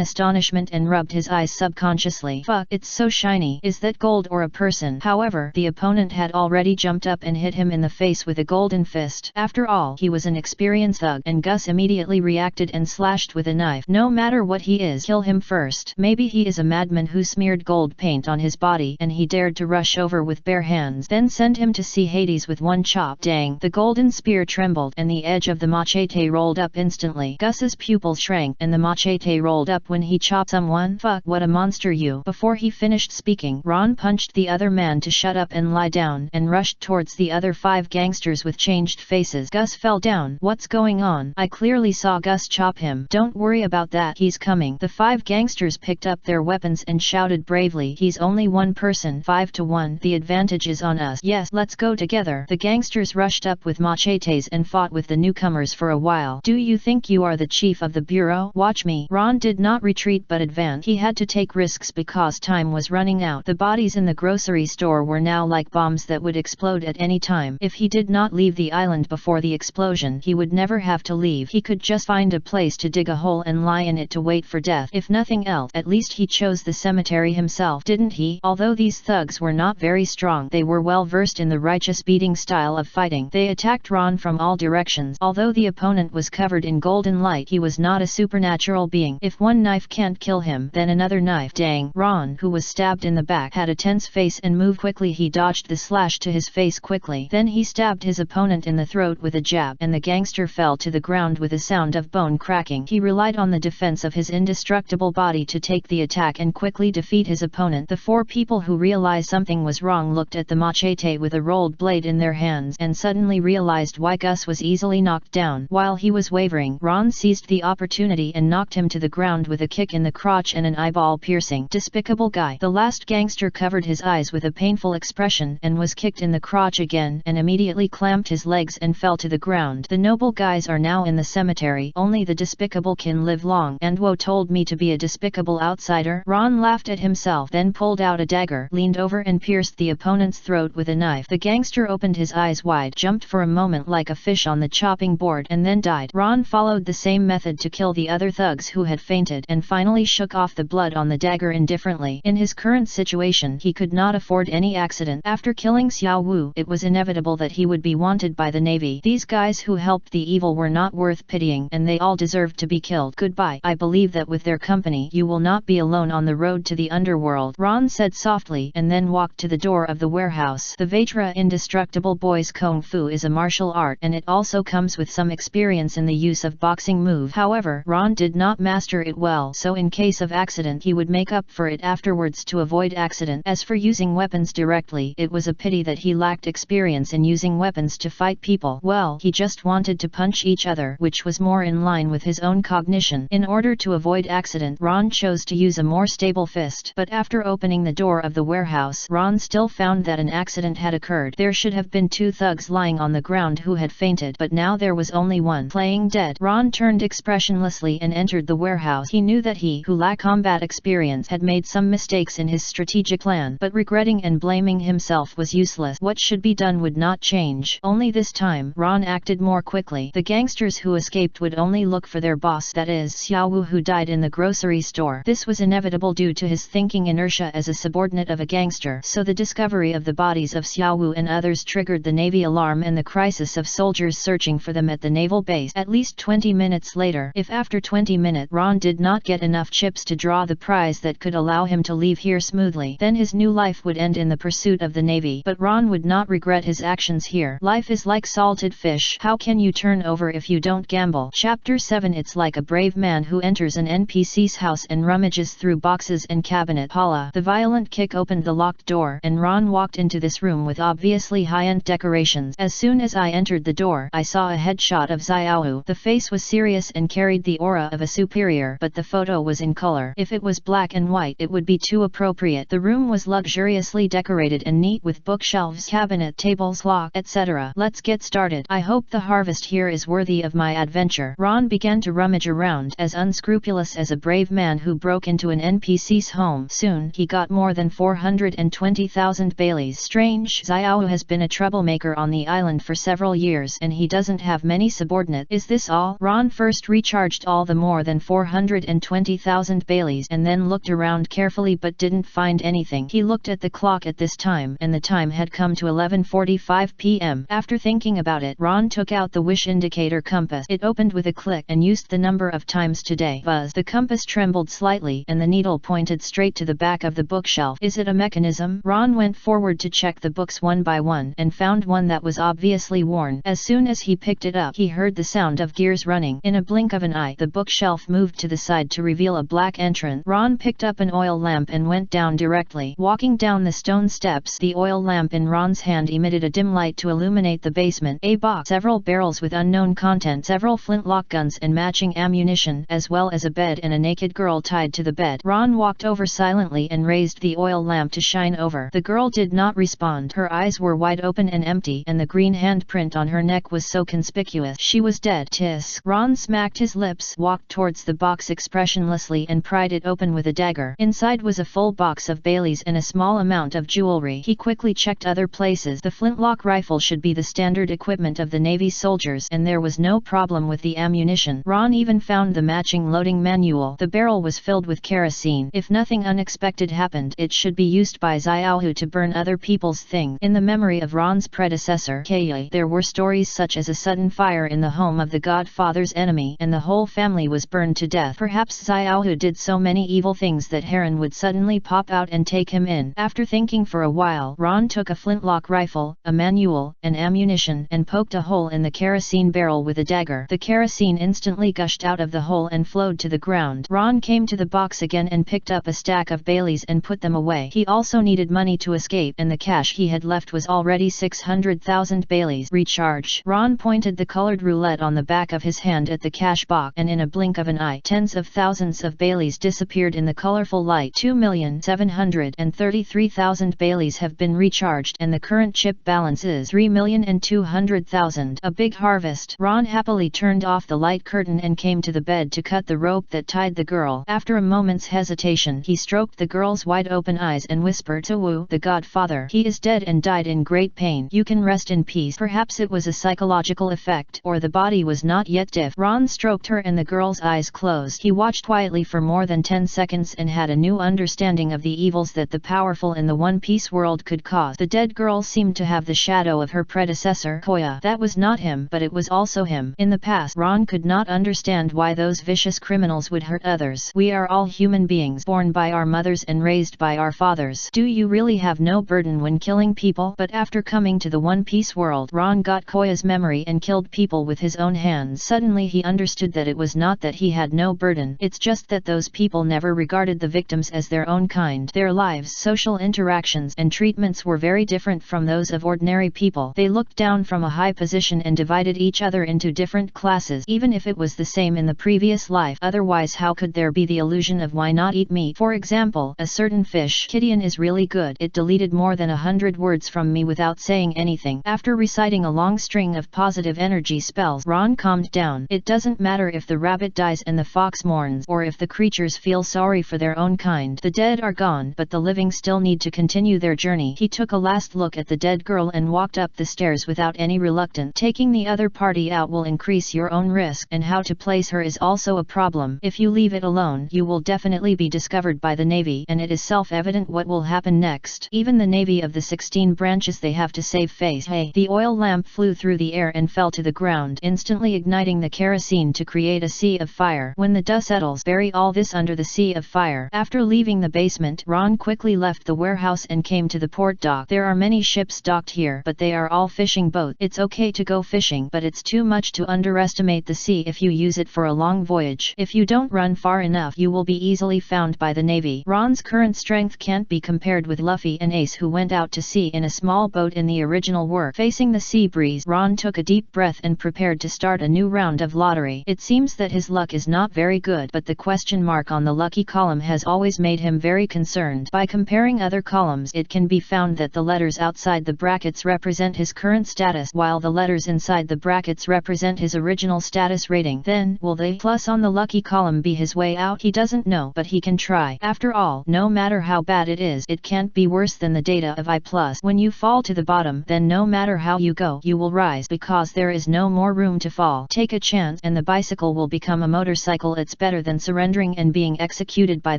astonishment and rubbed his eyes subconsciously. Fuck, it's so shiny. Is that gold or a person? However, the opponent had already jumped up and hit him in the face with a golden fist. After all, he was an experienced thug, and Gus immediately reacted and slashed with a knife. No matter what he is, kill him first. Maybe he is a madman who smeared gold paint on his body and he dared to rush over with bare hands. Then send him to see Hades with one chop. Dang. The golden spear trembled and the edge of the machete rolled up instantly. Gus's pupils shrank and the machete rolled up when he chopped someone. Fuck, what a monster you. Before he finished speaking, Ron punched the other man to shut up and lie down and rushed towards the other 5 gangsters with changed faces. Gus fell down. What's going on? I clearly saw Gus chop him. Don't worry about that, he's coming. The 5 gangsters picked up their weapons and shouted bravely, he's only one person. 5 to 1. The advantage is on us. Yes, let's go together. The gangsters rushed up with machetes and fought with the newcomers for a while. Do you think you are the chief of the bureau? Watch me. Ron did not retreat but advance. He had to take risks because time was running out. The bodies in the grocery store were now like bombs that would explode at any time. If he did not leave the island before the explosion, he would never have to leave. He could just find a place to dig a hole and lie in it to wait for death. If nothing else, at least he chose the cemetery himself, didn't he? Although these thugs were not very strong, they were well versed in the righteous beating style of fighting. They attacked Ron from all directions. Although the opponent was covered in golden light, he was not a supernatural being. If one knife can't kill him, then another knife. Dang. Ron, who was stabbed in the back, had a tense face and moved quickly. He dodged the slash to his face quickly. Then he stabbed his opponent in the throat with a jab, and the gangster fell to the ground with a sound of bone cracking. He relied on the defense of his indestructible body to take the attack and quickly defeat his opponent. The 4 people who realized something was wrong looked at the machete with a rolled blade in their hands and suddenly realized why Gus was easily knocked down. While he was wavering, Ron seized the opportunity and knocked him to the ground with a kick in the crotch and an eyeball-piercing. Despicable guy. The last gangster covered his eyes with a painful expression and was kicked in the crotch again and immediately clamped his legs and fell to the ground. The noble guys are now in the cemetery. Only the despicable can live long. And Woe told me to be a despicable outsider. Ron laughed at himself, then pulled out a dagger, leaned over and pierced the opponent's throat with a knife. The gangster opened his eyes wide, jumped for a moment like a fish on the chopping board, and then died. Ron followed the same method to kill the other thugs who had fainted, and finally shook off the blood on the dagger indifferently. In his current situation, he could not afford any accident. After killing Xiao Wu, it was inevitable that he would be wanted by the Navy. These guys who helped the evil were not worth pitying, and they all deserved to be killed. Goodbye. I believe that with their company, you will not be alone on the road to the underworld, Ron said softly, and then walked to the door of the warehouse. The Vajra Indestructible Boys Kung Fu is a martial art, and it also comes with some experience in the use of boxing move. However, Ron did not master it well, so in case of accident he would make up for it afterwards to avoid accident. As for using weapons directly, it was a pity that he lacked experience in using weapons to fight people. Well, he just wanted to punch each other, which was more in line with his own cognition. In order to avoid accident, Ron chose to use a more stable fist. But after opening the door of the warehouse, Ron still found that an accident had occurred. There should have been 2 thugs lying on the ground who had fainted, but now there was only one playing dead. Ron turned expressionlessly and entered the warehouse. He knew that he, who lacked combat experience, had made some mistakes in his strategic plan, but regretting and blaming himself was useless. What should be done would not change. Only this time, Ron acted more quickly. The gangsters who escaped would only look for their boss, that is, Xiao Wu, who died in the grocery store. This was inevitable due to his thinking inertia as a subordinate of a gangster. So the discovery of the bodies of Xiao Wu and others triggered the Navy alarm and the crisis of soldiers searching for them at the naval base. At least 20 minutes later, if after 20 minutes Ron did not get enough chips to draw the prize that could allow him to leave here smoothly, then his new life would end in the pursuit of the Navy. But Ron would not regret his actions here. Life is like salted fish. How can you turn over if you don't gamble? Chapter 7. It's like a brave man who enters an NPC's house and rummages through boxes and cabinet. Holla! The violent kick opened the locked door, and Ron walked into this room with obviously high-end decorations. As soon as I entered the door, I saw a headshot of Xiaowu. The face was serious and carried the aura of a superior, but the photo was in color. If it was black and white, it would be too appropriate. The room was luxuriously decorated and neat with bookshelves, cabinet tables, clock, etc. Let's get started. I hope the harvest here is worthy of my adventure. Ron began to rummage around, as unscrupulous as a brave man who broke into an NPC's home. Soon, he got more than 420,000 Baileys. Strange, Xiaowu has been a troublemaker on the the island for several years and he doesn't have many subordinates. Is this all? Ron first recharged all the more than 420,000 Baileys and then looked around carefully but didn't find anything. He looked at the clock at this time and the time had come to 11:45 p.m. After thinking about it, Ron took out the wish indicator compass. It opened with a click and used the number of times today. Buzz. The compass trembled slightly and the needle pointed straight to the back of the bookshelf. Is it a mechanism? Ron went forward to check the books one by one and found one that was obviously worn. As soon as he picked it up, he heard the sound of gears running. In a blink of an eye, the bookshelf moved to the side to reveal a black entrance. Ron picked up an oil lamp and went down directly. Walking down the stone steps, the oil lamp in Ron's hand emitted a dim light to illuminate the basement. A box, several barrels with unknown content, several flintlock guns and matching ammunition, as well as a bed and a naked girl tied to the bed. Ron walked over silently and raised the oil lamp to shine over. The girl did not respond. Her eyes were wide open and empty, and the green handprint on her neck was so conspicuous. She was dead. Tisk. Ron smacked his lips, walked towards the box expressionlessly and pried it open with a dagger. Inside was a full box of Baileys and a small amount of jewelry. He quickly checked other places. The flintlock rifle should be the standard equipment of the Navy soldiers, and there was no problem with the ammunition. Ron even found the matching loading manual. The barrel was filled with kerosene. If nothing unexpected happened, it should be used by Xiaohu to burn other people's things. In the memory of Ron's predecessor, Kei, there were stories such as a sudden fire in the home of the Godfather's enemy and the whole family was burned to death. Perhaps Xiaohu did so many evil things that Heron would suddenly pop out and take him in. After thinking for a while, Ron took a flintlock rifle, a manual, and ammunition and poked a hole in the kerosene barrel with a dagger. The kerosene instantly gushed out of the hole and flowed to the ground. Ron came to the box again and picked up a stack of Baileys and put them away. He also needed money to escape and the cash he had left was already 600,000 Baileys. Recharge. Ron pointed the colored roulette on the back of his hand at the cash box and in a blink of an eye, tens of thousands of Baileys disappeared in the colorful light. 2,733,000 Baileys have been recharged and the current chip balance is 3,200,000. A big harvest. Ron happily turned off the light curtain and came to the bed to cut the rope that tied the girl. After a moment's hesitation, he stroked the girl's wide open eyes and whispered to Wu, the Godfather. He is dead and died in great pain. You can rest in peace. Perhaps it was a psychological effect, or the body was not yet dead. Ron stroked her and the girl's eyes closed. He watched quietly for more than 10 seconds and had a new understanding of the evils that the powerful in the One Piece world could cause. The dead girl seemed to have the shadow of her predecessor, Koya. That was not him, but it was also him. In the past, Ron could not understand why those vicious criminals would hurt others. We are all human beings, born by our mothers and raised by our fathers. Do you really have no burden when killing people? But after coming to the One Piece world, Ron got Koya's memory and killed people with his own hands. Suddenly he understood that it was not that he had no burden, it's just that those people never regarded the victims as their own kind. Their lives, social interactions, and treatments were very different from those of ordinary people. They looked down from a high position and divided each other into different classes, even if it was the same in the previous life. Otherwise, how could there be the illusion of why not eat meat? For example, a certain fish, Kidian, is really good. It deleted more than 100 words from me without saying anything. After reciting a long string of positive energy spells, Ron calmed down. It doesn't matter if the rabbit dies and the fox mourns, or if the creatures feel sorry for their own kind. The dead are gone, but the living still need to continue their journey. He took a last look at the dead girl and walked up the stairs without any reluctance. Taking the other party out will increase your own risk, and how to place her is also a problem. If you leave it alone, you will definitely be discovered by the Navy, and it is self-evident what will happen next. Even the Navy of the 16 branches, they have to save face. Hey! The oil lamp flew through the air and fell to the ground, instantly igniting the kerosene to create a sea of fire. When the dust settles, bury all this under the sea of fire. After leaving the basement, Ron quickly left the warehouse and came to the port dock. There are many ships docked here, but they are all fishing boats. It's okay to go fishing, but it's too much to underestimate the sea if you use it for a long voyage. If you don't run far enough, you will be easily found by the Navy. Ron's current strength can't be compared with Luffy and Ace, who went out to sea in a small boat in the original work. Facing the sea breeze, Ron took a deep breath and prepared to start a new round of lottery. It seems that his luck is not very good, but the question mark on the lucky column has always made him very concerned. By comparing other columns, it can be found that the letters outside the brackets represent his current status, while the letters inside the brackets represent his original status rating. Then, will the plus on the lucky column be his way out? He doesn't know, but he can try. After all, no matter how bad it is, it can't be worse than the data of I+. When you fall to the bottom, then no matter matter how you go, you will rise because there is no more room to fall. Take a chance and the bicycle will become a motorcycle. It's better than surrendering and being executed by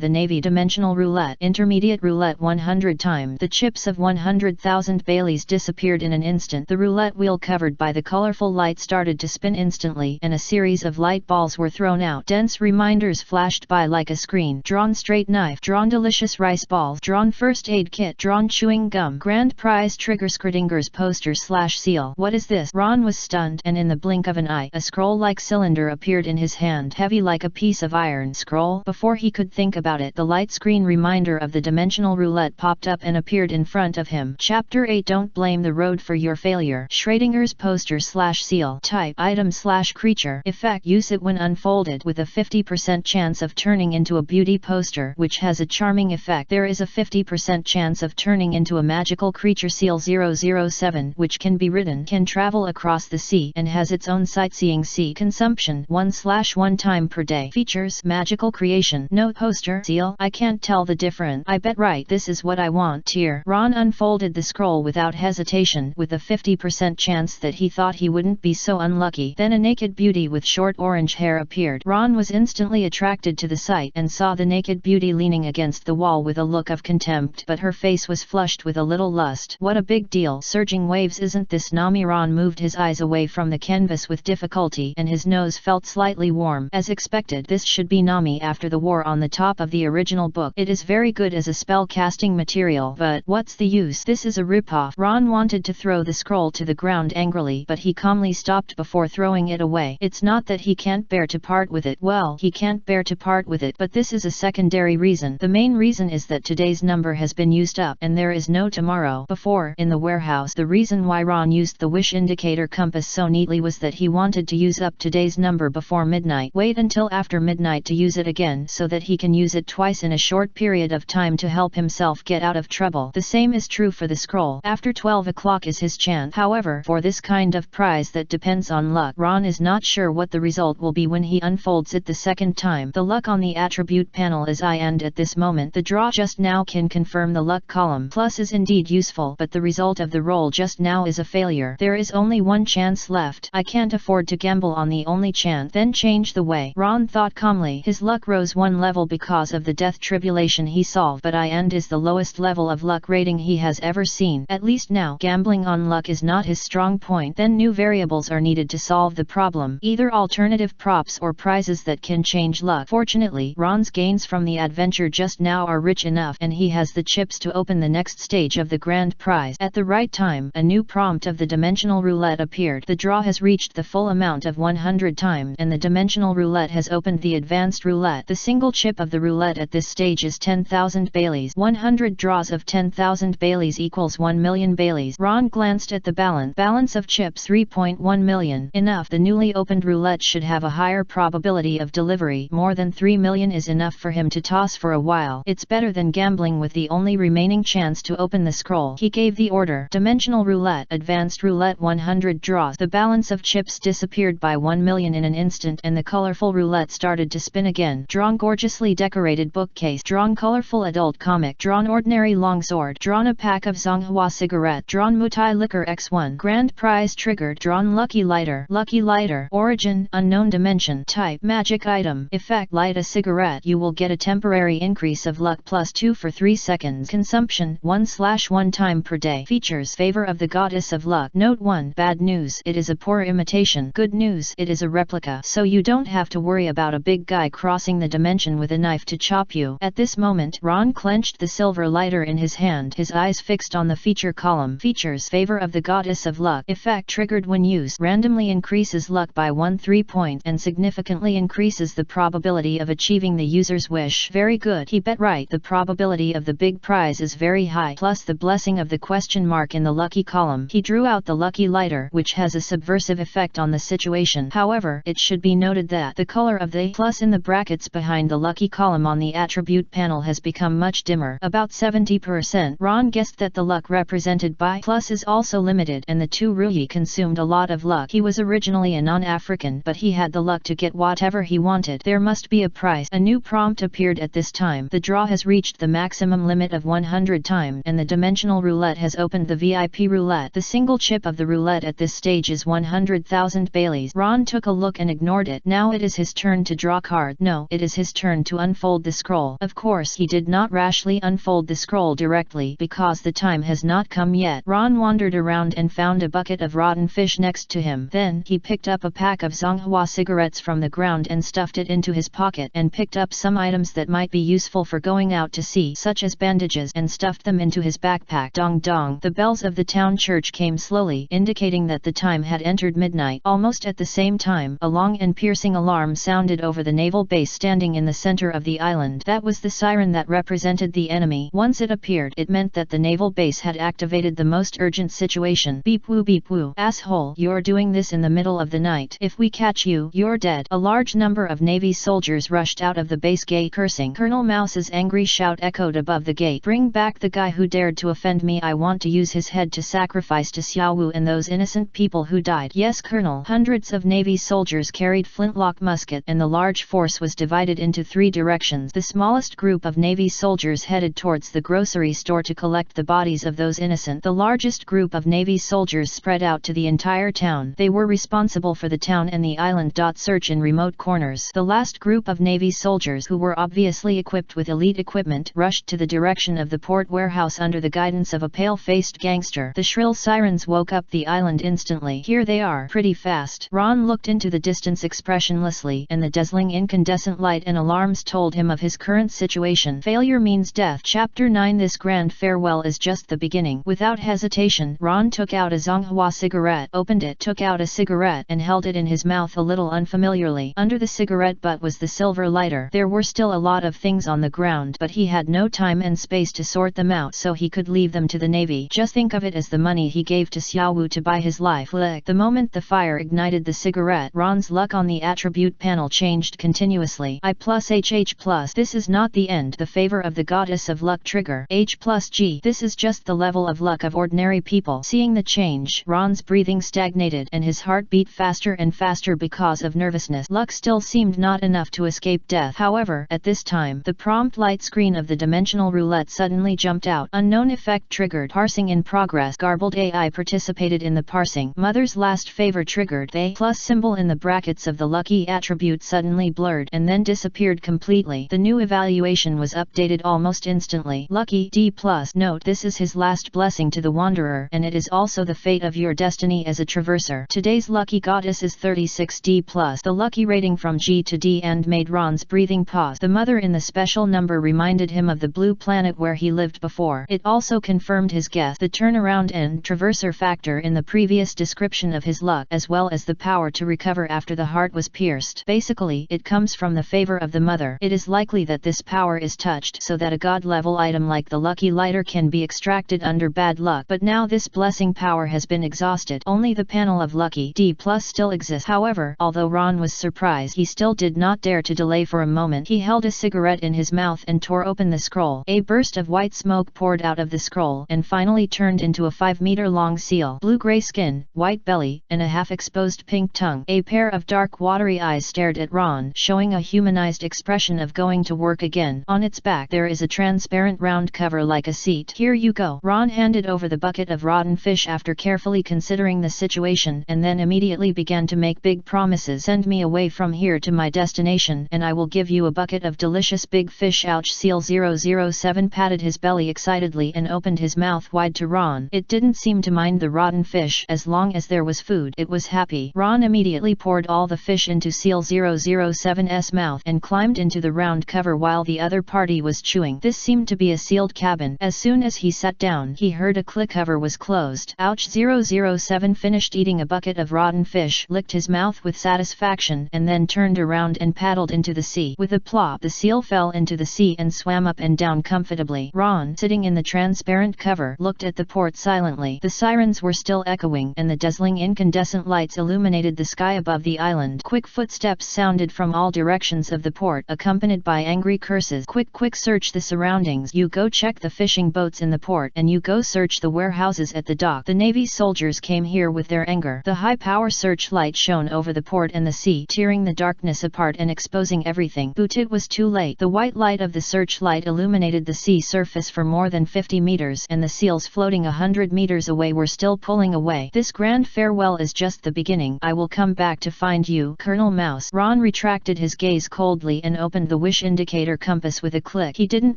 the Navy. Dimensional roulette. Intermediate roulette 100 times. The chips of 100,000 Baileys disappeared in an instant. The roulette wheel covered by the colorful light started to spin instantly and a series of light balls were thrown out. Dense reminders flashed by like a screen. Drawn straight knife. Drawn delicious rice balls. Drawn first aid kit. Drawn chewing gum. Grand prize trigger. Schrödinger's poster/seal. What is this? Ron was stunned, and in the blink of an eye, a scroll-like cylinder appeared in his hand, heavy like a piece of iron. Scroll. Before he could think about it, the light screen reminder of the dimensional roulette popped up and appeared in front of him. Chapter 8. Don't blame the road for your failure. Schrödinger's poster/seal. Type. Item/creature. Effect. Use it when unfolded with a 50% chance of turning into a beauty poster, which has a charming effect. There is a 50% chance of turning into a magical creature. Seal 007, which can be ridden, can travel across the sea, and has its own sightseeing sea. Consumption 1/1 time per day. Features. Magical creation. No poster. Seal. I can't tell the difference. I bet right this is what I want. Tier. Ron unfolded the scroll without hesitation, with a 50% chance that he thought he wouldn't be so unlucky. Then a naked beauty with short orange hair appeared. Ron was instantly attracted to the sight and saw the naked beauty leaning against the wall with a look of contempt, but her face was flushed with a little lust. What a big deal. Surging waves, isn't this Nami? Ron moved his eyes away from the canvas with difficulty and his nose felt slightly warm. As expected, this should be Nami after the war on the top of the original book. It is very good as a spell casting material, but what's the use? This is a ripoff. Ron wanted to throw the scroll to the ground angrily, but he calmly stopped before throwing it away. It's not that he can't bear to part with it. Well, he can't bear to part with it, but this is a secondary reason. The main reason is that today's number has been used up and there is no tomorrow. Before, in the warehouse, the reason why Ron used the wish indicator compass so neatly was that he wanted to use up today's number before midnight. Wait until after midnight to use it again so that he can use it twice in a short period of time to help himself get out of trouble. The same is true for the scroll. After 12 o'clock is his chance. However, for this kind of prize that depends on luck, Ron is not sure what the result will be when he unfolds it the second time. The luck on the attribute panel is I, and at this moment the draw just now can confirm the luck column. Plus is indeed useful, but the result of the roll just now is a failure. There is only one chance left. I can't afford to gamble on the only chance. Then change the way. Ron thought calmly. His luck rose one level because of the death tribulation he solved, but I end is the lowest level of luck rating he has ever seen. At least now, gambling on luck is not his strong point. Then new variables are needed to solve the problem. Either alternative props or prizes that can change luck. Fortunately, Ron's gains from the adventure just now are rich enough, and he has the chips to open the next stage of the grand prize. At the right time, a new prompt of the dimensional roulette appeared. The draw has reached the full amount of 100 times, and the dimensional roulette has opened the advanced roulette. The single chip of the roulette at this stage is 10,000 Baileys. 100 draws of 10,000 Baileys equals 1 million Baileys. Ron glanced at the balance of chips 3.1 million. Enough. The newly opened roulette should have a higher probability of delivery. More than 3 million is enough for him to toss for a while. It's better than gambling with the only remaining chance to open the scroll. He gave the order. Dimensional roulette, advanced roulette 100 draws. The balance of chips disappeared by 1 million in an instant and the colorful roulette started to spin again. Drawn gorgeously decorated bookcase. Drawn colorful adult comic. Drawn ordinary longsword. Drawn a pack of Zonghua cigarette. Drawn Mutai liquor X1. Grand prize triggered. Drawn lucky lighter. Lucky lighter. Origin, unknown dimension. Type, magic item. Effect, light a cigarette. You will get a temporary increase of luck +2 for 3 seconds. Consumption, 1/1 time per day. Features, favor of the goddess of luck. Note 1. Bad news, it is a poor imitation. Good news, it is a replica. So you don't have to worry about a big guy crossing the dimension with a knife to chop you. At this moment, Ron clenched the silver lighter in his hand, his eyes fixed on the feature column. Features, favor of the goddess of luck. Effect triggered when used. Randomly increases luck by 1/3 point and significantly increases the probability of achieving the user's wish. Very good. He bet right. The probability of the big prize is very high. Plus the blessing of the question mark in the lucky column. He drew out the lucky lighter, which has a subversive effect on the situation. However, it should be noted that the color of the plus in the brackets behind the lucky column on the attribute panel has become much dimmer, about 70%. Ron guessed that the luck represented by plus is also limited, and the two Rui consumed a lot of luck. He was originally a non-African, but he had the luck to get whatever he wanted. There must be a price. A new prompt appeared at this time. The draw has reached the maximum limit of 100 times, and the dimensional roulette has opened the VIP roulette. roulette. The single chip of the roulette at this stage is 100,000 Baileys. Ron took a look and ignored it. Now it is his turn to draw card. No, it is his turn to unfold the scroll. Of course he did not rashly unfold the scroll directly because the time has not come yet. Ron wandered around and found a bucket of rotten fish next to him. Then he picked up a pack of Zonghua cigarettes from the ground and stuffed it into his pocket, and picked up some items that might be useful for going out to sea, such as bandages, and stuffed them into his backpack. Dong dong. The bells of the town church came slowly, indicating that the time had entered midnight. Almost at the same time, a long and piercing alarm sounded over the naval base standing in the center of the island. That was the siren that represented the enemy. Once it appeared, it meant that the naval base had activated the most urgent situation. Beep woo, asshole, you're doing this in the middle of the night. If we catch you, you're dead. A large number of Navy soldiers rushed out of the base gate cursing. Colonel Mouse's angry shout echoed above the gate. Bring back the guy who dared to offend me. I want to use his head to sacrifice to Xiao Wu and those innocent people who died. Yes, Colonel. Hundreds of Navy soldiers carried flintlock musket, and the large force was divided into three directions. The smallest group of Navy soldiers headed towards the grocery store to collect the bodies of those innocent. The largest group of Navy soldiers spread out to the entire town. They were responsible for the town and the island. Search in remote corners. The last group of Navy soldiers, who were obviously equipped with elite equipment, rushed to the direction of the port warehouse under the guidance of a pale-faced gangster. The shrill sirens woke up the island instantly. Here they are. Pretty fast. Ron looked into the distance expressionlessly, and the dazzling incandescent light and alarms told him of his current situation. Failure means death. Chapter 9. This grand farewell is just the beginning. Without hesitation, Ron took out a Zonghua cigarette, opened it, took out a cigarette, and held it in his mouth a little unfamiliarly. Under the cigarette butt was the silver lighter. There were still a lot of things on the ground, but he had no time and space to sort them out so he could leave them to the Navy. Just think of it as the money he gave to Xiao Wu to buy his life. Lick. The moment the fire ignited the cigarette, Ron's luck on the attribute panel changed continuously. I plus HH plus. This is not the end. The favor of the goddess of luck trigger. H plus G. This is just the level of luck of ordinary people. Seeing the change, Ron's breathing stagnated and his heart beat faster and faster because of nervousness. Luck still seemed not enough to escape death. However, at this time, the prompt light screen of the dimensional roulette suddenly jumped out. Unknown effect triggered. Parsing in progress. Garbled AI participated in the parsing. Mother's last favor triggered. The plus symbol in the brackets of the lucky attribute suddenly blurred and then disappeared completely. The new evaluation was updated almost instantly. Lucky D plus. Note, this is his last blessing to the Wanderer, and it is also the fate of your destiny as a traverser. Today's lucky goddess is 36 D plus. The lucky rating from G to D and made Ron's breathing pause. The mother in the special number reminded him of the blue planet where he lived before. It also confirmed his guess. The turnaround and traverser factor in the previous description of his luck, as well as the power to recover after the heart was pierced. Basically, it comes from the favor of the mother. It is likely that this power is touched so that a god-level item like the lucky lighter can be extracted under bad luck. But now this blessing power has been exhausted. Only the panel of lucky D plus still exists. However, although Ron was surprised, he still did not dare to delay for a moment. He held a cigarette in his mouth and tore open the scroll. A burst of white smoke poured out of the scroll and finally turned into a 5-meter-long seal. Blue-gray skin, white belly, and a half-exposed pink tongue. A pair of dark watery eyes stared at Ron, showing a humanized expression of going to work again. On its back there is a transparent round cover like a seat. Here you go. Ron handed over the bucket of rotten fish after carefully considering the situation, and then immediately began to make big promises. Send me away from here to my destination, and I will give you a bucket of delicious big fish. Ouch. Seal 007 patted his belly excitedly and opened his mouth wide to Ron. It didn't seem to mind the rotten fish. As long as there was food, it was happy. Ron immediately poured all the fish into Seal 007's mouth and climbed into the round cover while the other party was chewing. This seemed to be a sealed cabin. As soon as he sat down, he heard a click. Cover was closed. Ouch. 007 finished eating a bucket of rotten fish, licked his mouth with satisfaction, and then turned around and paddled into the sea. With a plop, the seal fell into the sea and swam up and down comfortably. Ron, sitting in the transparent cover, looked at the port silently. The sirens were still echoing, and the dazzling incandescent lights illuminated the sky above the island. Quick footsteps sounded from all directions of the port, accompanied by angry curses. Quick, search the surroundings. You go check the fishing boats in the port, and you go search the warehouses at the dock. The Navy soldiers came here with their anger. The high-power searchlight shone over the port and the sea, tearing the darkness apart and exposing everything. But it was too late. The white light of the searchlight illuminated the sea surface for more than 50 meters, and the seals floating 100 100 meters away were still pulling away. This grand farewell is just the beginning. I will come back to find you, Colonel Mouse. Ron retracted his gaze coldly and opened the wish indicator compass with a click. He didn't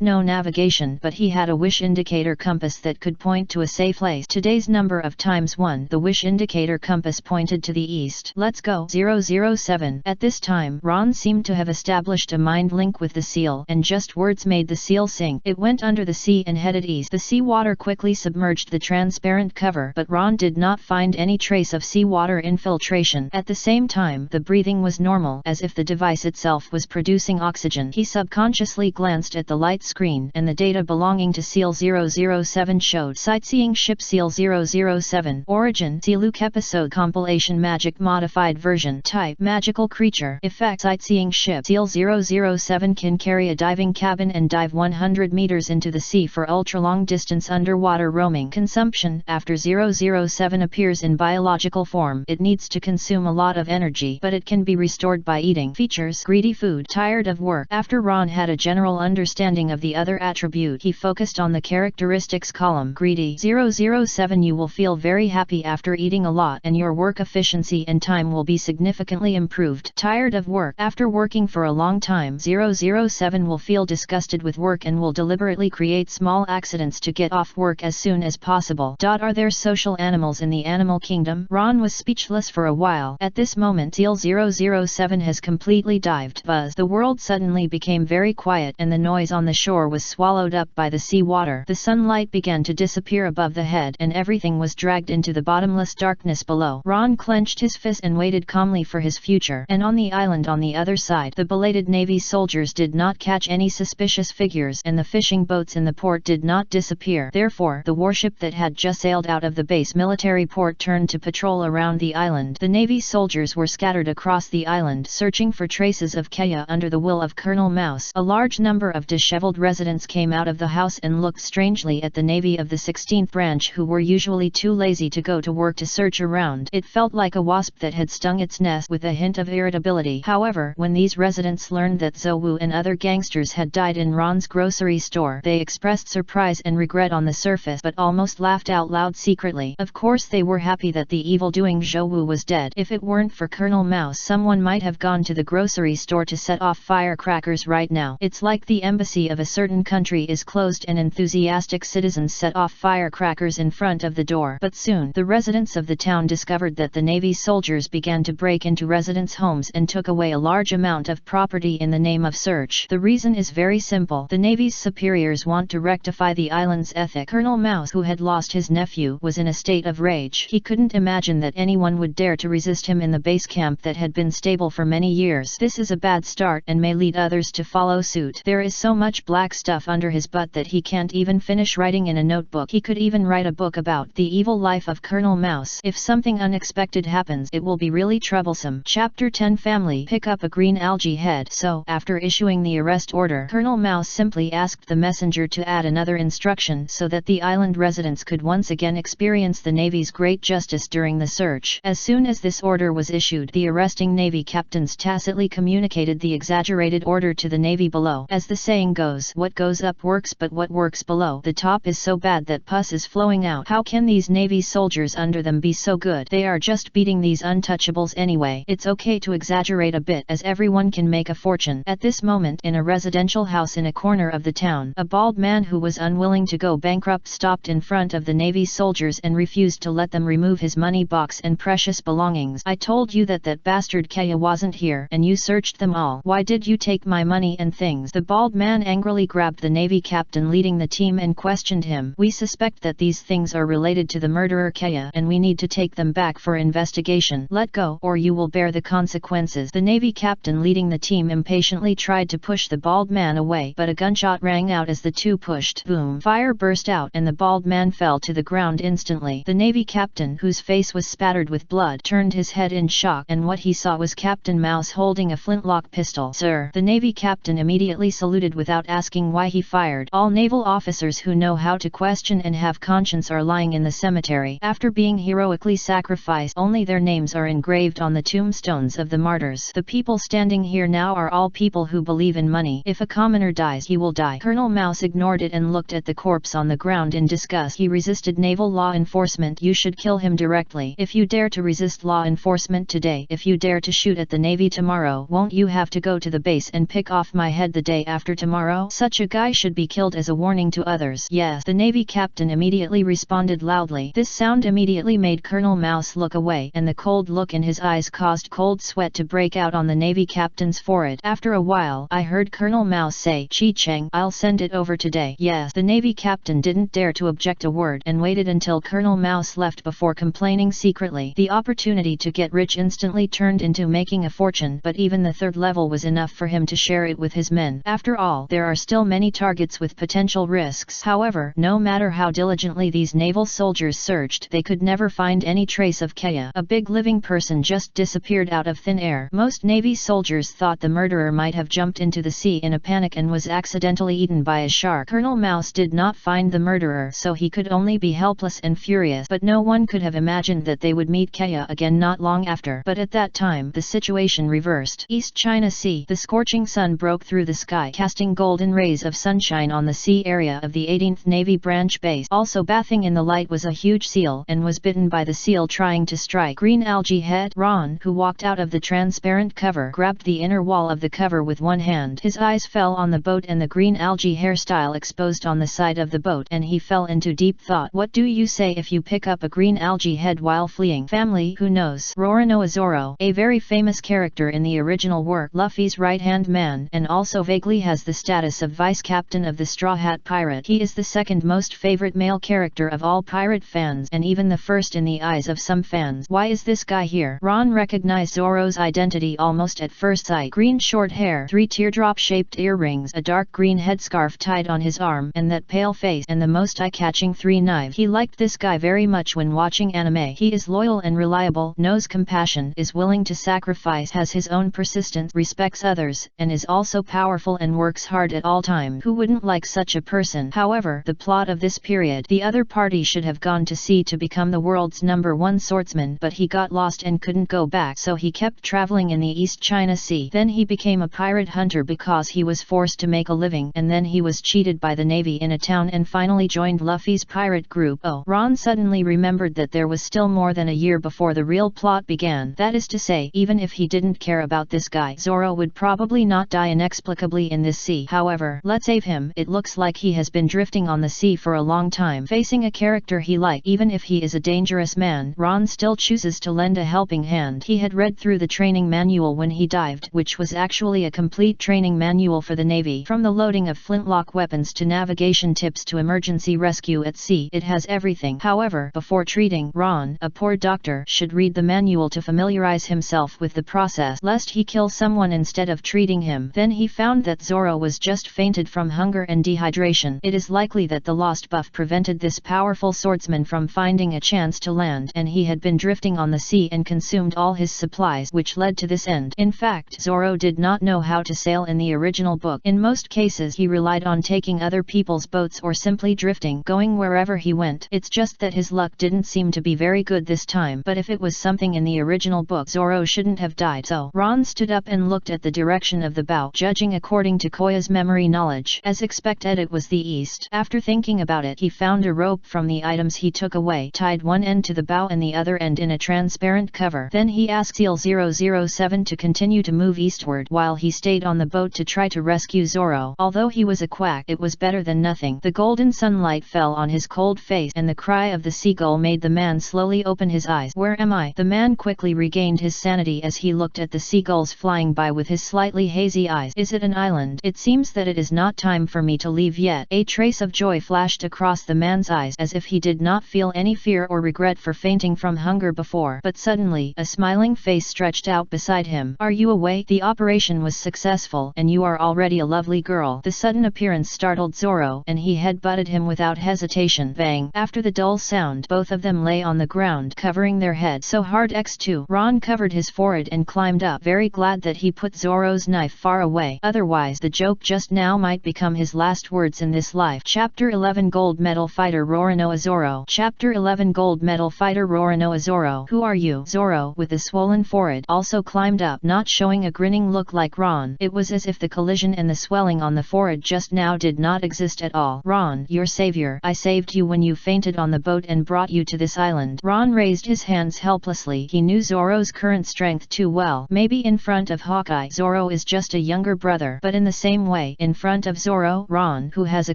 know navigation, but he had a wish indicator compass that could point to a safe place. Today's number of times 1. The wish indicator compass pointed to the east. Let's go. 007. At this time, Ron seemed to have established a mind link with the seal, and just words made the seal sink. It went under the sea and headed east. The seawater quickly submerged the transparent cover, but Ron did not find any trace of seawater infiltration. At the same time, the breathing was normal, as if the device itself was producing oxygen. He subconsciously glanced at the light screen, and the data belonging to Seal 007 showed Sightseeing Ship Seal 007, Origin, Sealook Episode Compilation Magic Modified Version, Type Magical Creature, Effect Sightseeing Ship Seal 007 can carry a diving cabin and dive 100 meters into the sea for ultra-long distance underwater roaming. Consumption. After 007 appears in biological form, it needs to consume a lot of energy, but it can be restored by eating. Features. Greedy food. Tired of work. After Ron had a general understanding of the other attribute, he focused on the characteristics column. Greedy. 007 You will feel very happy after eating a lot, and your work efficiency and time will be significantly improved. Tired of work. After working for a long time, 007 will feel disgusted with work and will deliberately create small accidents to get off work as soon as possible. Are there social animals in the animal kingdom? Ron was speechless for a while. At this moment, Seal 007 has completely dived. Buzz. The world suddenly became very quiet, and the noise on the shore was swallowed up by the sea water. The sunlight began to disappear above the head, and everything was dragged into the bottomless darkness below. Ron clenched his fist and waited calmly for his future. And on the island on the other side, the belated Navy soldiers did not catch any suspicious figures, and the fishing boats in the port did not disappear. Therefore, the warship that had just sailed out of the base military port turned to patrol around the island. The Navy soldiers were scattered across the island, searching for traces of Kaya under the will of Colonel Mouse. A large number of disheveled residents came out of the house and looked strangely at the Navy of the 16th branch, who were usually too lazy to go to work to search around. It felt like a wasp that had stung its nest, with a hint of irritability. However, when these residents learned that Zhou and other gangsters had died in Ron's grocery store, they expressed surprise and regret on the surface, but almost laughed out loud secretly. Of course they were happy that the evil-doing Zhou was dead. If it weren't for Colonel Mouse, someone might have gone to the grocery store to set off firecrackers right now. It's like the embassy of a certain country is closed and enthusiastic citizens set off firecrackers in front of the door. But soon, the residents of the town discovered that the Navy soldiers began to break into residents' homes and took away a large amount of property in the name of search. The reason is very simple. The Navy's superiors want to rectify the island's ethic. Colonel Mouse, who had lost his nephew, was in a state of rage. He couldn't imagine that anyone would dare to resist him in the base camp that had been stable for many years. This is a bad start and may lead others to follow suit. There is so much black stuff under his butt that he can't even finish writing in a notebook. He could even write a book about the evil life of Colonel Mouse. If something unexpected happens, it will be really troublesome. Chapter 10 Family. Pick up a green algae head. So, after issuing the arrest order, Colonel Mouse simply asked the messenger to add another instruction so that the island residents could once again experience the Navy's great justice during the search. As soon as this order was issued, the arresting Navy captains tacitly communicated the exaggerated order to the Navy below. As the saying goes, what goes up works, but what works below the top is so bad that pus is flowing out. How can these Navy soldiers under them be so good? They are just beating these untouchables anyway. It's okay to exaggerate a bit, as everyone can make a fortune. At this moment, in a residential house in a corner of the town, a bald man who was unwilling to go bankrupt stopped in front of the Navy soldiers and refused to let them remove his money box and precious belongings. I told you that bastard Kaya wasn't here, and you searched them all. Why did you take my money and things? The bald man angrily grabbed the Navy captain leading the team and questioned him. We suspect that these things are related to the murderer Kaya, and we need to take them back for investigation. Let go, or you will bear the consequences. The Navy captain leading the team impatiently tried to push the bald man away, but a gunshot rang out as the two pushed. Boom! Fire burst out, and the bald man fell to the ground instantly. The Navy captain, whose face was spattered with blood, turned his head in shock, and what he saw was Captain Mouse holding a flintlock pistol. Sir! The Navy captain immediately saluted without asking why he fired. All naval officers who know how to question and have conscience are lying in the cemetery. After being heroically sacrificed, only their names are engraved on the tombstones of the martyrs. The people standing here now are all people who believe in money. If a commoner dies, he will die. Colonel Mouse ignored it and looked at the corpse on the ground in disgust. He resisted naval law enforcement, you should kill him directly. If you dare to resist law enforcement today, if you dare to shoot at the Navy tomorrow, won't you have to go to the base and pick off my head the day after tomorrow? Such a guy should be killed as a warning to others. Yes, the Navy captain immediately responded loudly. This sound immediately made Colonel Mouse look away, and the cold look in his eyes caused cold sweat to break out on the Navy captain's forehead. After a while, I heard Colonel Mouse say, "Chi Cheng, I'll send it over today." Yes, the Navy captain didn't dare to object a word and waited until Colonel Mouse left before complaining secretly. The opportunity to get rich instantly turned into making a fortune, but even the third level was enough for him to share it with his men. After all, there are still many targets with potential risks. However, no matter how diligently these naval soldiers searched, they could never find any trace of Kaya. A big living person just disappeared out of thin air. Most Navy soldiers thought the murderer might have jumped into the sea in a panic and was accidentally eaten by a shark. Colonel Mouse did not find the murderer, so he could only be helpless and furious, but no one could have imagined that they would meet Kaya again not long after. But at that time, the situation reversed. East China Sea. The scorching sun broke through the sky, casting golden rays of sunshine on the sea area of the 18th Navy Branch Base. Also bathing in the light was a huge seal, and was bitten by the seal trying to strike. Green algae head. Ron, who walked out of the transparent cover, grabbed the inner wall of the cover with one hand. His eyes fell on the boat and the green algae hairstyle exposed on the side of the boat, and he fell into deep thought. What do you say if you pick up a green algae head while fleeing? Family, who knows? Roronoa Zoro, a very famous character in the original work, Luffy's right-hand man, and also vaguely has the status of vice-captain of the Straw Hat Pirate. He is the second most favorite male character of all pirate fans, and even the first in the eyes of some fans. Why is this guy here? Ron recognized Zoro's identity almost at first sight. Green short hair, 3 teardrop-shaped earrings, a dark green headscarf tied on his arm, and that pale face, and the most eye-catching 3 knives. He liked this guy very much when watching anime. He is loyal and reliable, knows compassion, is willing to sacrifice, has his own persistence, respects others, and is also powerful and works hard at all times. Who wouldn't like such a person? However, the plot of this period, the other party should have gone to sea to become the world's #1 swordsman, but he got lost and couldn't go back, so he kept traveling in the East China Sea. Then he became a pirate hunter because he was forced to make a living, and then he was cheated by the Navy in a town and finally joined Luffy's pirate group. Oh, Ron suddenly remembered that there was still more than a year before the real plot began. That is to say, even if he didn't care about this guy, Zoro would probably not die inexplicably in this sea. However, let's save him. It looks like he has been drifting on the sea for a long time, facing a character he liked. Even if he is a dangerous man, Ron still chooses to lend a helping hand. He had read through the training manual when he dived, which was actually a complete training manual for the Navy. From the loading of flintlock weapons to navigation tips to emergency rescue at sea, it has everything. However, before treating Ron, a poor doctor should read the manual to familiarize himself with the process, lest he kill someone instead of treating him. Then he found that Zoro was just fainted from hunger and dehydration. It is likely that the lost buff prevented this powerful swordsman from finding a chance to land, and he had been drifting on the sea and consumed all his supplies, which led to this end. In fact, Zoro did not know how to sail in the original book. In most cases he relied on taking other people's boats or simply drifting, going wherever he went. It's just that his luck didn't seem to be very good this time, but if it was something in the original book, Zoro shouldn't have died. So, Ron stood up and looked at the direction of the bow, judging according to Koya's memory knowledge. As expected, it was the east. After thinking about it, he found a rope from the items he took away, tied one end to the bow and the other end in a transparent cover. Then he asked Seal 007 to continue to move eastward while he stayed on the boat to try to rescue Zoro. Although he was a quack, it was better than nothing. The golden sunlight fell on his cold face, and the cry of the seagull made the man slowly open his eyes. Where am I? The man quickly regained his sanity as he looked at the seagulls flying by with his slightly hazy eyes. Is it an island? It seems that it is not time for me to leave yet. A trace of joy flashed across the man's eyes, as if he did not feel any fear or regret for fainting from hunger before. But suddenly, a smiling face stretched out beside him. Are you awake? The operation was successful, and you are already a lovely girl. The sudden appearance startled Zoro, and he head-butted him without hesitation. Bang! After the dull sound, both of them lay on the ground, covering their heads so hard. X2. Ron covered his forehead and climbed up, very glad that he put Zoro's knife far away. Otherwise, the joke just now might become his last words in this life. Chapter 11 Gold Medal Fighter Roronoa Zoro. Chapter 11 Gold Medal Fighter Roronoa Zoro. Who are you? Zoro, with a swollen forehead, also climbed up, not showing a grinning look like Ron. It was as if the collision and the swelling on the forehead just now did not exist at all. Ron, your savior. I saved helped you when you fainted on the boat and brought you to this island. Ron raised his hands helplessly. He knew Zoro's current strength too well. Maybe in front of Hawkeye, Zoro is just a younger brother, but in the same way, in front of Zoro, Ron, who has a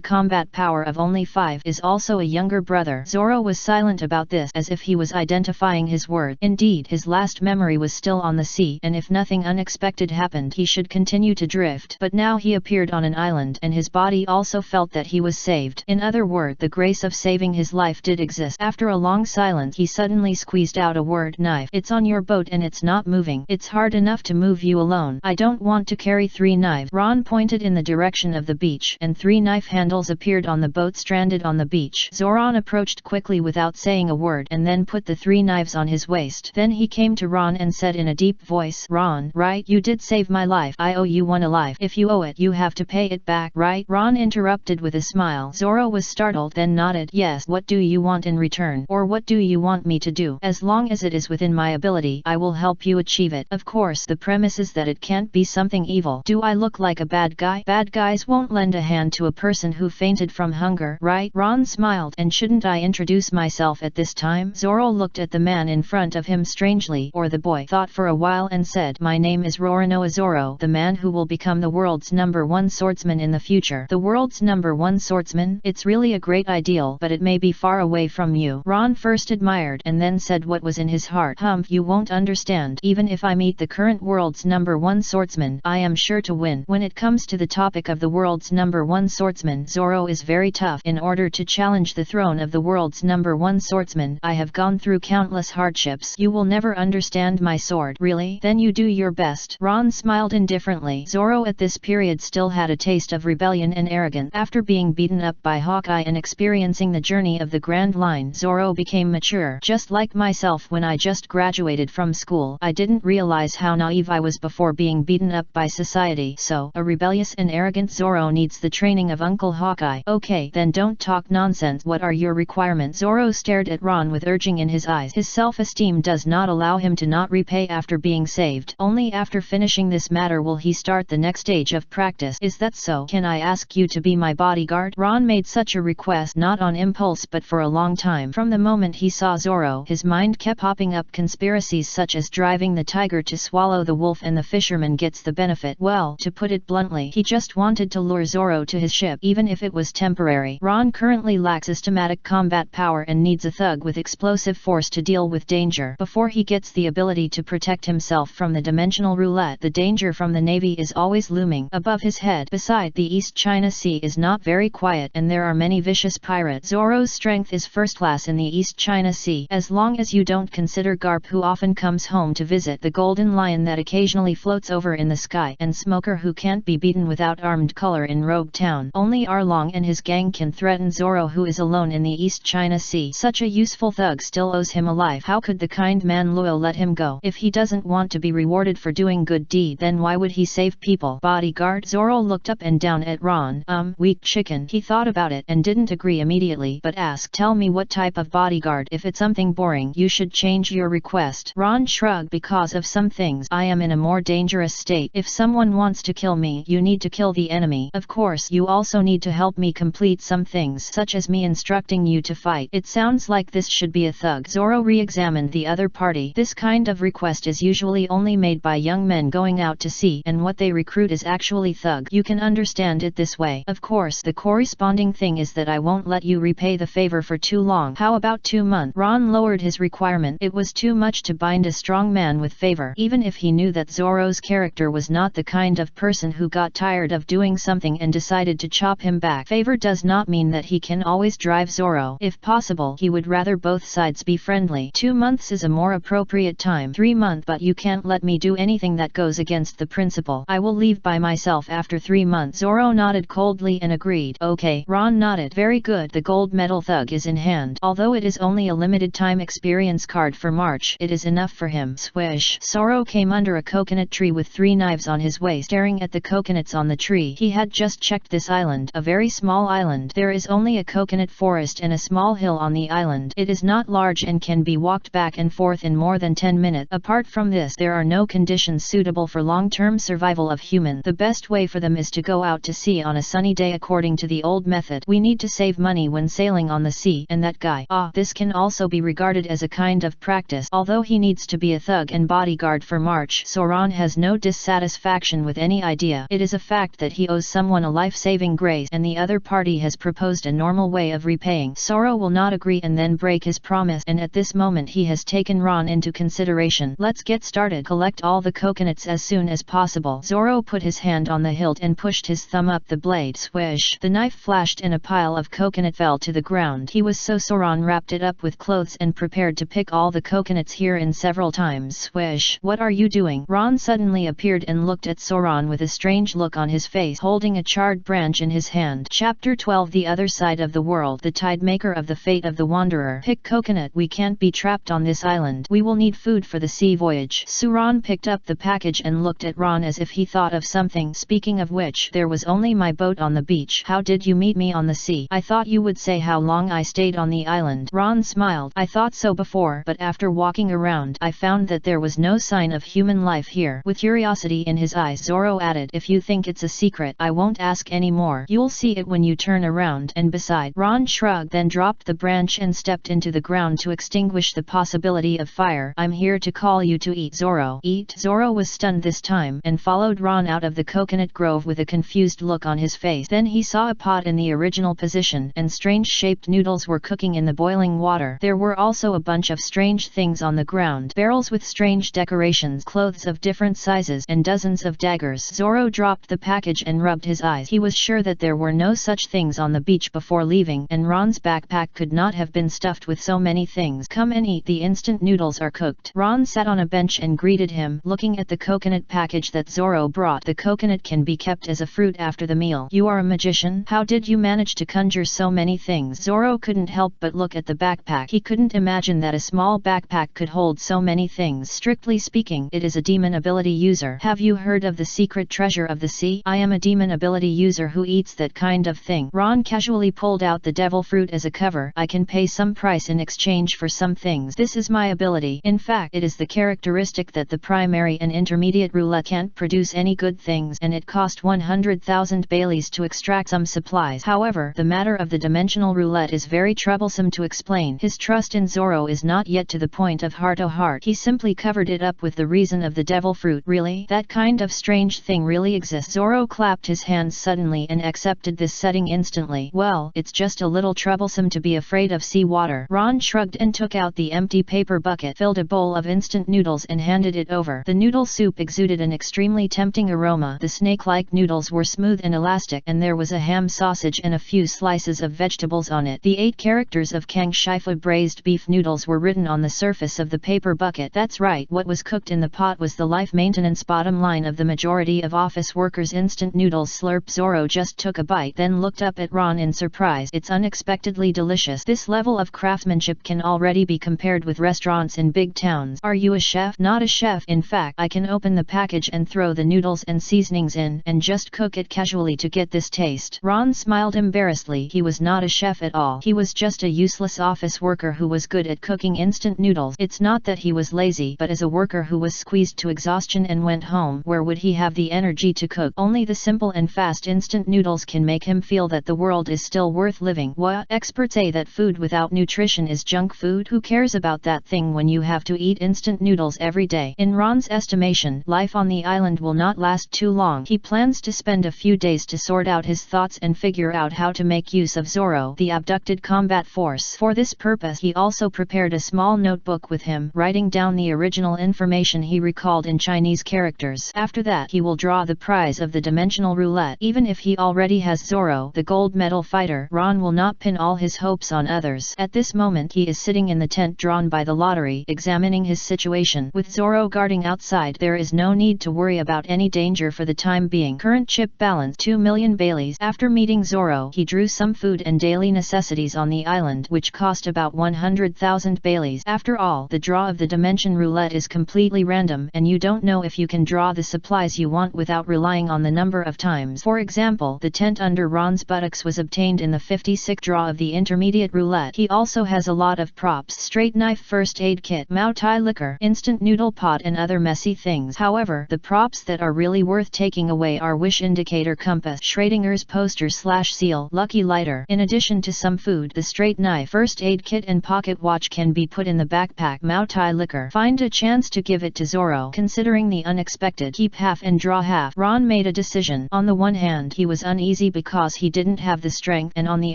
combat power of only 5, is also a younger brother. Zoro was silent about this, as if he was identifying his word. Indeed, his last memory was still on the sea, and if nothing unexpected happened, he should continue to drift. But now he appeared on an island, and his body also felt that he was saved. In other words, the grace of saving his life did exist. After a long silence, he suddenly squeezed out a word, knife. It's on your boat and it's not moving. It's hard enough to move you alone. I don't want to carry 3 knives. Ron pointed in the direction of the beach, and 3 knife handles appeared on the boat stranded on the beach. Zoran approached quickly without saying a word, and then put the 3 knives on his waist. Then he came to Ron and said in a deep voice, Ron, right? You did save my life. I owe you one alive. If you owe it, you have to pay it back, right? Ron interrupted with a smile. Zoro was startled, then nodded. Yes. What do you want in return? Or what do you want me to do? As long as it is within my ability, I will help you achieve it. Of course, the premise is that it can't be something evil. Do I look like a bad guy? Bad guys won't lend a hand to a person who fainted from hunger, right? Ron smiled. And shouldn't I introduce myself at this time? Zoro looked at the man in front of him strangely, or the boy thought for a while and said, my name is Roronoa Zoro, the man who will become the world's #1 swordsman in the future. The world's #1 swordsman? It's really a great ideal, but it may be far away from you. Ron first admired and then said what was in his heart. You won't understand. Even if I meet the current world's #1 swordsman, I am sure to win. When it comes to the topic of the world's #1 swordsman, Zoro is very tough. In order to challenge the throne of the world's #1 swordsman, I have gone through countless hardships. You will never understand my sword. Really? Then you do your best. Ron smiled indifferently. Zoro at this period still had a taste of rebellion and arrogance. After being beaten up by Hawkeye and experiencing the journey of the Grand Line, Zoro became mature. Just like myself when I just graduated from school, I didn't realize how naive I was before being beaten up by society. So, a rebellious and arrogant Zoro needs the training of Uncle Hawkeye. Okay, then don't talk nonsense. What are your requirements? Zoro stared at Ron with urging in his eyes. His self-esteem does not allow him to not repay after being saved. Only after finishing this matter will he start the next stage of practice. Is that so? Can I ask you to be my bodyguard? Ron made such a request not on impulse but for a long time. From the moment he saw Zoro, his mind kept popping up conspiracies such as driving the tiger to swallow the wolf and the fisherman gets the benefit. Well, to put it bluntly, he just wanted to lure Zoro to his ship, even if it was temporary. Ron currently lacks systematic combat power and needs a thug with explosive force to deal with danger. Before he gets the ability to protect himself from the dimensional roulette, the danger from the Navy is always looming above his head. Besides, the East China Sea is not very quiet and there are many vicious pirates. Zoro's strength is first class in the East China Sea, as long as you don't consider Garp, who often comes home to visit, the golden lion that occasionally floats over in the sky, and Smoker, who can't be beaten without armed color in Rogue Town. Only Arlong and his gang can threaten Zoro, who is alone in the East China Sea. Such a useful thug still owes him a life. How could the kind man Luo let him go? If he doesn't want to be rewarded for doing good deed, then why would he save people? Bodyguard? Zoro looked up and down at Ron. Weak chicken. He thought about it and didn't agree immediately, but asked, tell me what type of bodyguard. If it's something boring, you should change your request. Ron shrugged. Because of some things, I am in a more dangerous state. If someone wants to kill me, you need to kill the enemy. Of course, you also need to help me complete some things, such as me instructing you to fight. It sounds like this should be a thug. Zoro re-examined the other party. This kind of request is usually only made by young men going out to sea, and what they recruit is actually thug. You can understand it this way. Of course, the corresponding thing is that I won't let you repay the favor for too long. How about 2 months? Ron lowered his requirement. It was too much to bind a strong man with favor, even if he knew that Zoro's character was not the kind of person who got tired of doing something and decided to chop him back. Favor does not mean that he can always drive Zoro. If possible, he would rather both sides be friendly. 2 months is a more appropriate time. 3 months, but you can't let me do anything that goes against the principle. I will leave by myself after 3 months. Zoro nodded coldly and agreed. Okay. Ron nodded. Very good. The gold medal thug is in hand. Although it is only a limited time experience card for March, it is enough for him. Swish. Zoro came under a coconut tree with 3 knives on his waist, staring at the coconuts on the tree. He had just checked this island, a very small island. There is only a coconut forest and a small hill on the island. It is not large and can be walked back and forth in more than 10 minutes. Apart from this, there are no conditions suitable for long-term survival of human. The best way for them is to go out to sea on a sunny day according to the old method. We need to save money only when sailing on the sea, and that guy. This can also be regarded as a kind of practice. Although he needs to be a thug and bodyguard for March, Sauron has no dissatisfaction with any idea. It is a fact that he owes someone a life-saving grace, and the other party has proposed a normal way of repaying. Sauron will not agree and then break his promise, and at this moment he has taken Ron into consideration. Let's get started. Collect all the coconuts as soon as possible. Zorro put his hand on the hilt and pushed his thumb up the blade. Swish! The knife flashed and a pile of coconut fell to the ground. He was so Sauron wrapped it up with clothes and prepared to pick all the coconuts here in several times. Swish! What are you doing? Ron suddenly appeared and looked at Sauron with a strange look on his face, holding a charred branch in his hand. Chapter 12. The Other Side of the World. The Tide Maker of the Fate of the Wanderer. Pick coconut. We can't be trapped on this island. We will need food for the sea voyage. Sauron picked up the package and looked at Ron as if he thought of something. Speaking of which, there was only my boat on the beach. How did you meet me on the sea? I thought you would say how long I stayed on the island. Ron smiled. I thought so before, but after walking around, I found that there was no sign of human life here. With curiosity in his eyes, Zorro added, if you think it's a secret, I won't ask any more. You'll see it when you turn around. And beside, Ron shrugged, then dropped the branch and stepped into the ground to extinguish the possibility of fire. I'm here to call you to eat. Zorro. Eat? Zorro was stunned this time, and followed Ron out of the coconut grove with a confused look on his face. Then he saw a pot in the original position, and strange-shaped noodles were cooking in the boiling water. There were also a bunch of strange things on the ground. Barrels with strange decorations, clothes of different sizes, and dozens of daggers. Zorro dropped the package and rubbed his eyes. He was sure that there were no such things on the beach before leaving, and Ron's backpack could not have been stuffed with so many things. Come and eat. The instant noodles are cooked. Ron sat on a bench and greeted him, looking at the coconut package that Zorro brought. The coconut can be kept as a fruit after the meal. You are a magician? How did you manage to conjure so many things? Zorro couldn't help but look at the backpack. He couldn't imagine that a small backpack could hold so many things. Strictly speaking, it is a demon ability user. Have you heard of the secret treasure of the sea? I am a demon ability user who eats that kind of thing. Ron casually pulled out the devil fruit as a cover. I can pay some price in exchange for some things. This is my ability. In fact, it is the characteristic that the primary and intermediate roulette can't produce any good things, and it cost 100,000 Baileys to extract some supplies. However, the matter of the dimensional roulette is very troublesome to explain. His trust in Zorro is not yet to the point of heart-to-heart. He simply covered it up with the reason of the devil fruit. Really? That kind of strange thing really exists? Zorro clapped his hands suddenly and accepted this setting instantly. Well, it's just a little troublesome to be afraid of sea water. Ron shrugged and took out the empty paper bucket, filled a bowl of instant noodles and handed it over. The noodle soup exuded an extremely tempting aroma. The snake-like noodles were smooth and elastic, and there was a ham sausage and a few slices of vegetables on it. The 8 characters of Kang Shifa braised beef noodles were written on the surface of the paper bucket. That's right, what was cooked in the pot was the life maintenance bottom line of the majority of office workers. Instant noodles. Slurp. Zorro just took a bite, then looked up at Ron in surprise. It's unexpectedly delicious. This level of craftsmanship can already be compared with restaurants in big towns. Are you a chef? Not a chef. In fact, I can open the package and throw the noodles and seasonings in, and just cook it casually to get this taste. Ron smiled embarrassedly. He was not a chef at all. He was just a useless office worker who was good at cooking instant noodles. It's not that he was lazy, but as a worker who was squeezed to exhaustion and went home, where would he have the energy to cook? Only the simple and fast instant noodles can make him feel that the world is still worth living. What? Experts say that food without nutrition is junk food. Who cares about that thing when you have to eat instant noodles every day? In Ron's estimation, life on the island will not last too long. He plans to spend a few days to sort out his thoughts and figure out how to make use of Zorro, the abducted combat force. For this purpose, he also prepared a small notebook with him, writing down the original information he recalled in Chinese characters. After that, he will draw the prize of the dimensional roulette. Even if he already has Zorro, the gold medal fighter, Ron will not pin all his hopes on others. At this moment, he is sitting in the tent drawn by the lottery, examining his situation. With Zorro guarding outside, there is no need to worry about any danger for the time being. Current chip balance 2 million Baileys. After meeting Zorro, he drew some food and daily necessities on the island, which cost about 100,000 Baileys. After all, the draw of the dimension roulette is completely random, and you don't know if you can draw the supplies you want without relying on the number of times. For example, the tent under Ron's buttocks was obtained in the 56th draw of the intermediate roulette. He also has a lot of props: straight knife, first aid kit, Mao Tai liquor, instant noodle pot, and other messy things. However, the props that are really worth taking away are wish indicator, compass, Schrodinger's poster / seal, lucky lighter, In addition to some food, the straight knife, first aid kit and pocket watch can be put in the backpack. Moutai liquor. Find a chance to give it to Zoro. Considering the unexpected, keep half and draw half. Ron made a decision. On the one hand, he was uneasy because he didn't have the strength, and on the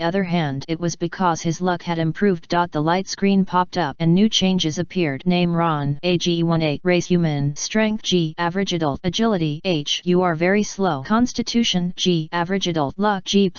other hand, it was because his luck had improved. The light screen popped up and new changes appeared. Name Ron, age 18, race human, strength G, average adult, agility H, you are very slow, constitution G, average adult, luck G++.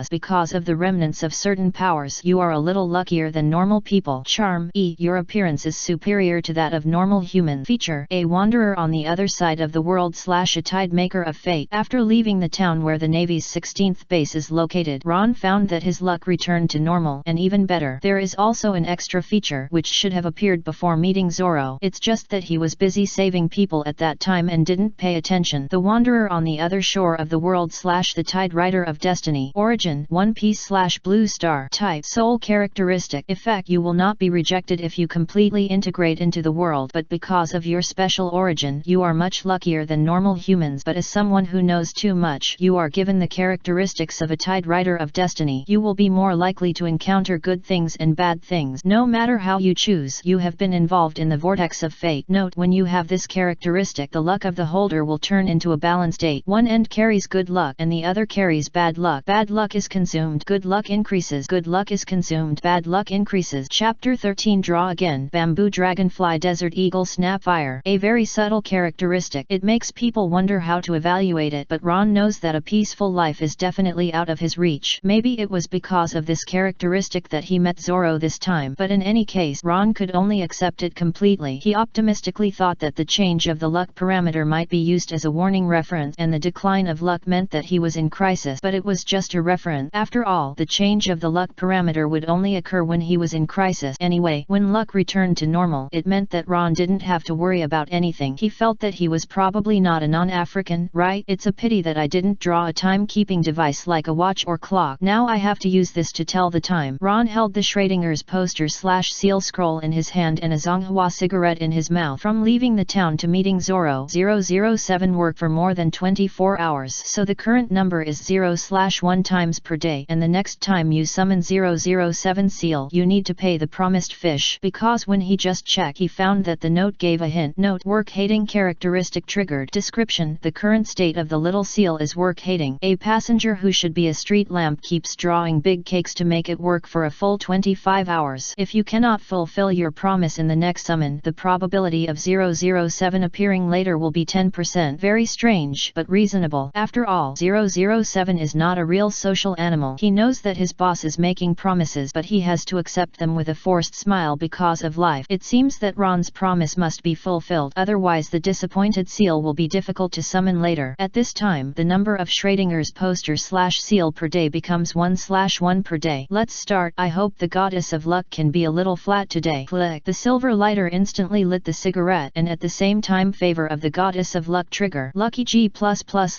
Because of the remnants of certain powers, you are a little luckier than normal people. Charm E, your appearance is superior to that of normal human. Feature A wanderer on the other side of the world / a tide maker of fate. After leaving the town where the Navy's 16th base is located, Ron found that his luck returned to normal, and even better, there is also an extra feature which should have appeared before meeting Zoro. It's just that he was busy saving people at that time and didn't pay attention. The wanderer on the other shore of the world / the tide rider of destiny. Origin One Piece / Blue Star. Type Soul characteristic. Effect You will not be rejected if you completely integrate into the world, but because of your special origin, you are much luckier than normal humans. But as someone who knows too much, you are given the characteristics of a tide rider of destiny. You will be more likely to encounter good things and bad things. No matter how you choose, you have been involved in the vortex of fate. Note, when you have this characteristic, the luck of the holder will turn into a balanced 8. One end carries good luck and the other carries bad luck. Bad luck is consumed, good luck increases. Good luck is consumed, bad luck increases. Chapter 13. Draw again. Bamboo dragonfly, desert eagle, snapfire. A very subtle characteristic. It makes people wonder how to evaluate it, but Ron knows that a peaceful life is definitely out of his reach. Maybe it was because of this characteristic that he met Zoro this time, but in any case, Ron could only accept it completely. He optimistically thought that the change of the luck parameter might be used as a warning reference, and the decline of luck meant that he was in crisis, but it was just a reference. After all, the change of the luck parameter would only occur when he was in crisis anyway. When luck returned to normal, it meant that Ron didn't have to worry about anything. He felt that he was probably not a non-African, right? It's a pity that I didn't draw a time-keeping device like a watch or clock. Now I have to use this to tell the time. Ron held the Schrodinger's poster / seal scroll in his hand and a Zonghua cigarette in his mouth. From leaving the town to meeting Zoro, 007 work for more than 24 hours. So the current number is 0/1 times per day, and the next time you summon 007 seal, you need to pay the promised fish, because when he just checked, he found that the note gave a hint. Note, work-hating characteristic triggered. Description: the current state of the little seal is work-hating. A passenger who should be a street lamp keeps drawing big cakes to make it work for a full 25 hours. If you cannot fulfill your promise in the next summon, the probability of 007 appearing later will be 10%. Very strange, but reasonable. After all, 007 is not a real social animal. He knows that his boss is making promises, but he has to accept them with a forced smile because of life. It seems that Ron's promise must be fulfilled, otherwise the disappointed seal will be difficult to summon later. At this time, the number of Schrodinger's poster / seal per day becomes 1/1 per day. Let's start. I hope the goddess of luck can be a little flat today. Click. The silver lighter instantly lit the cigarette, and at the same time favor of the goddess of luck trigger. Lucky G++,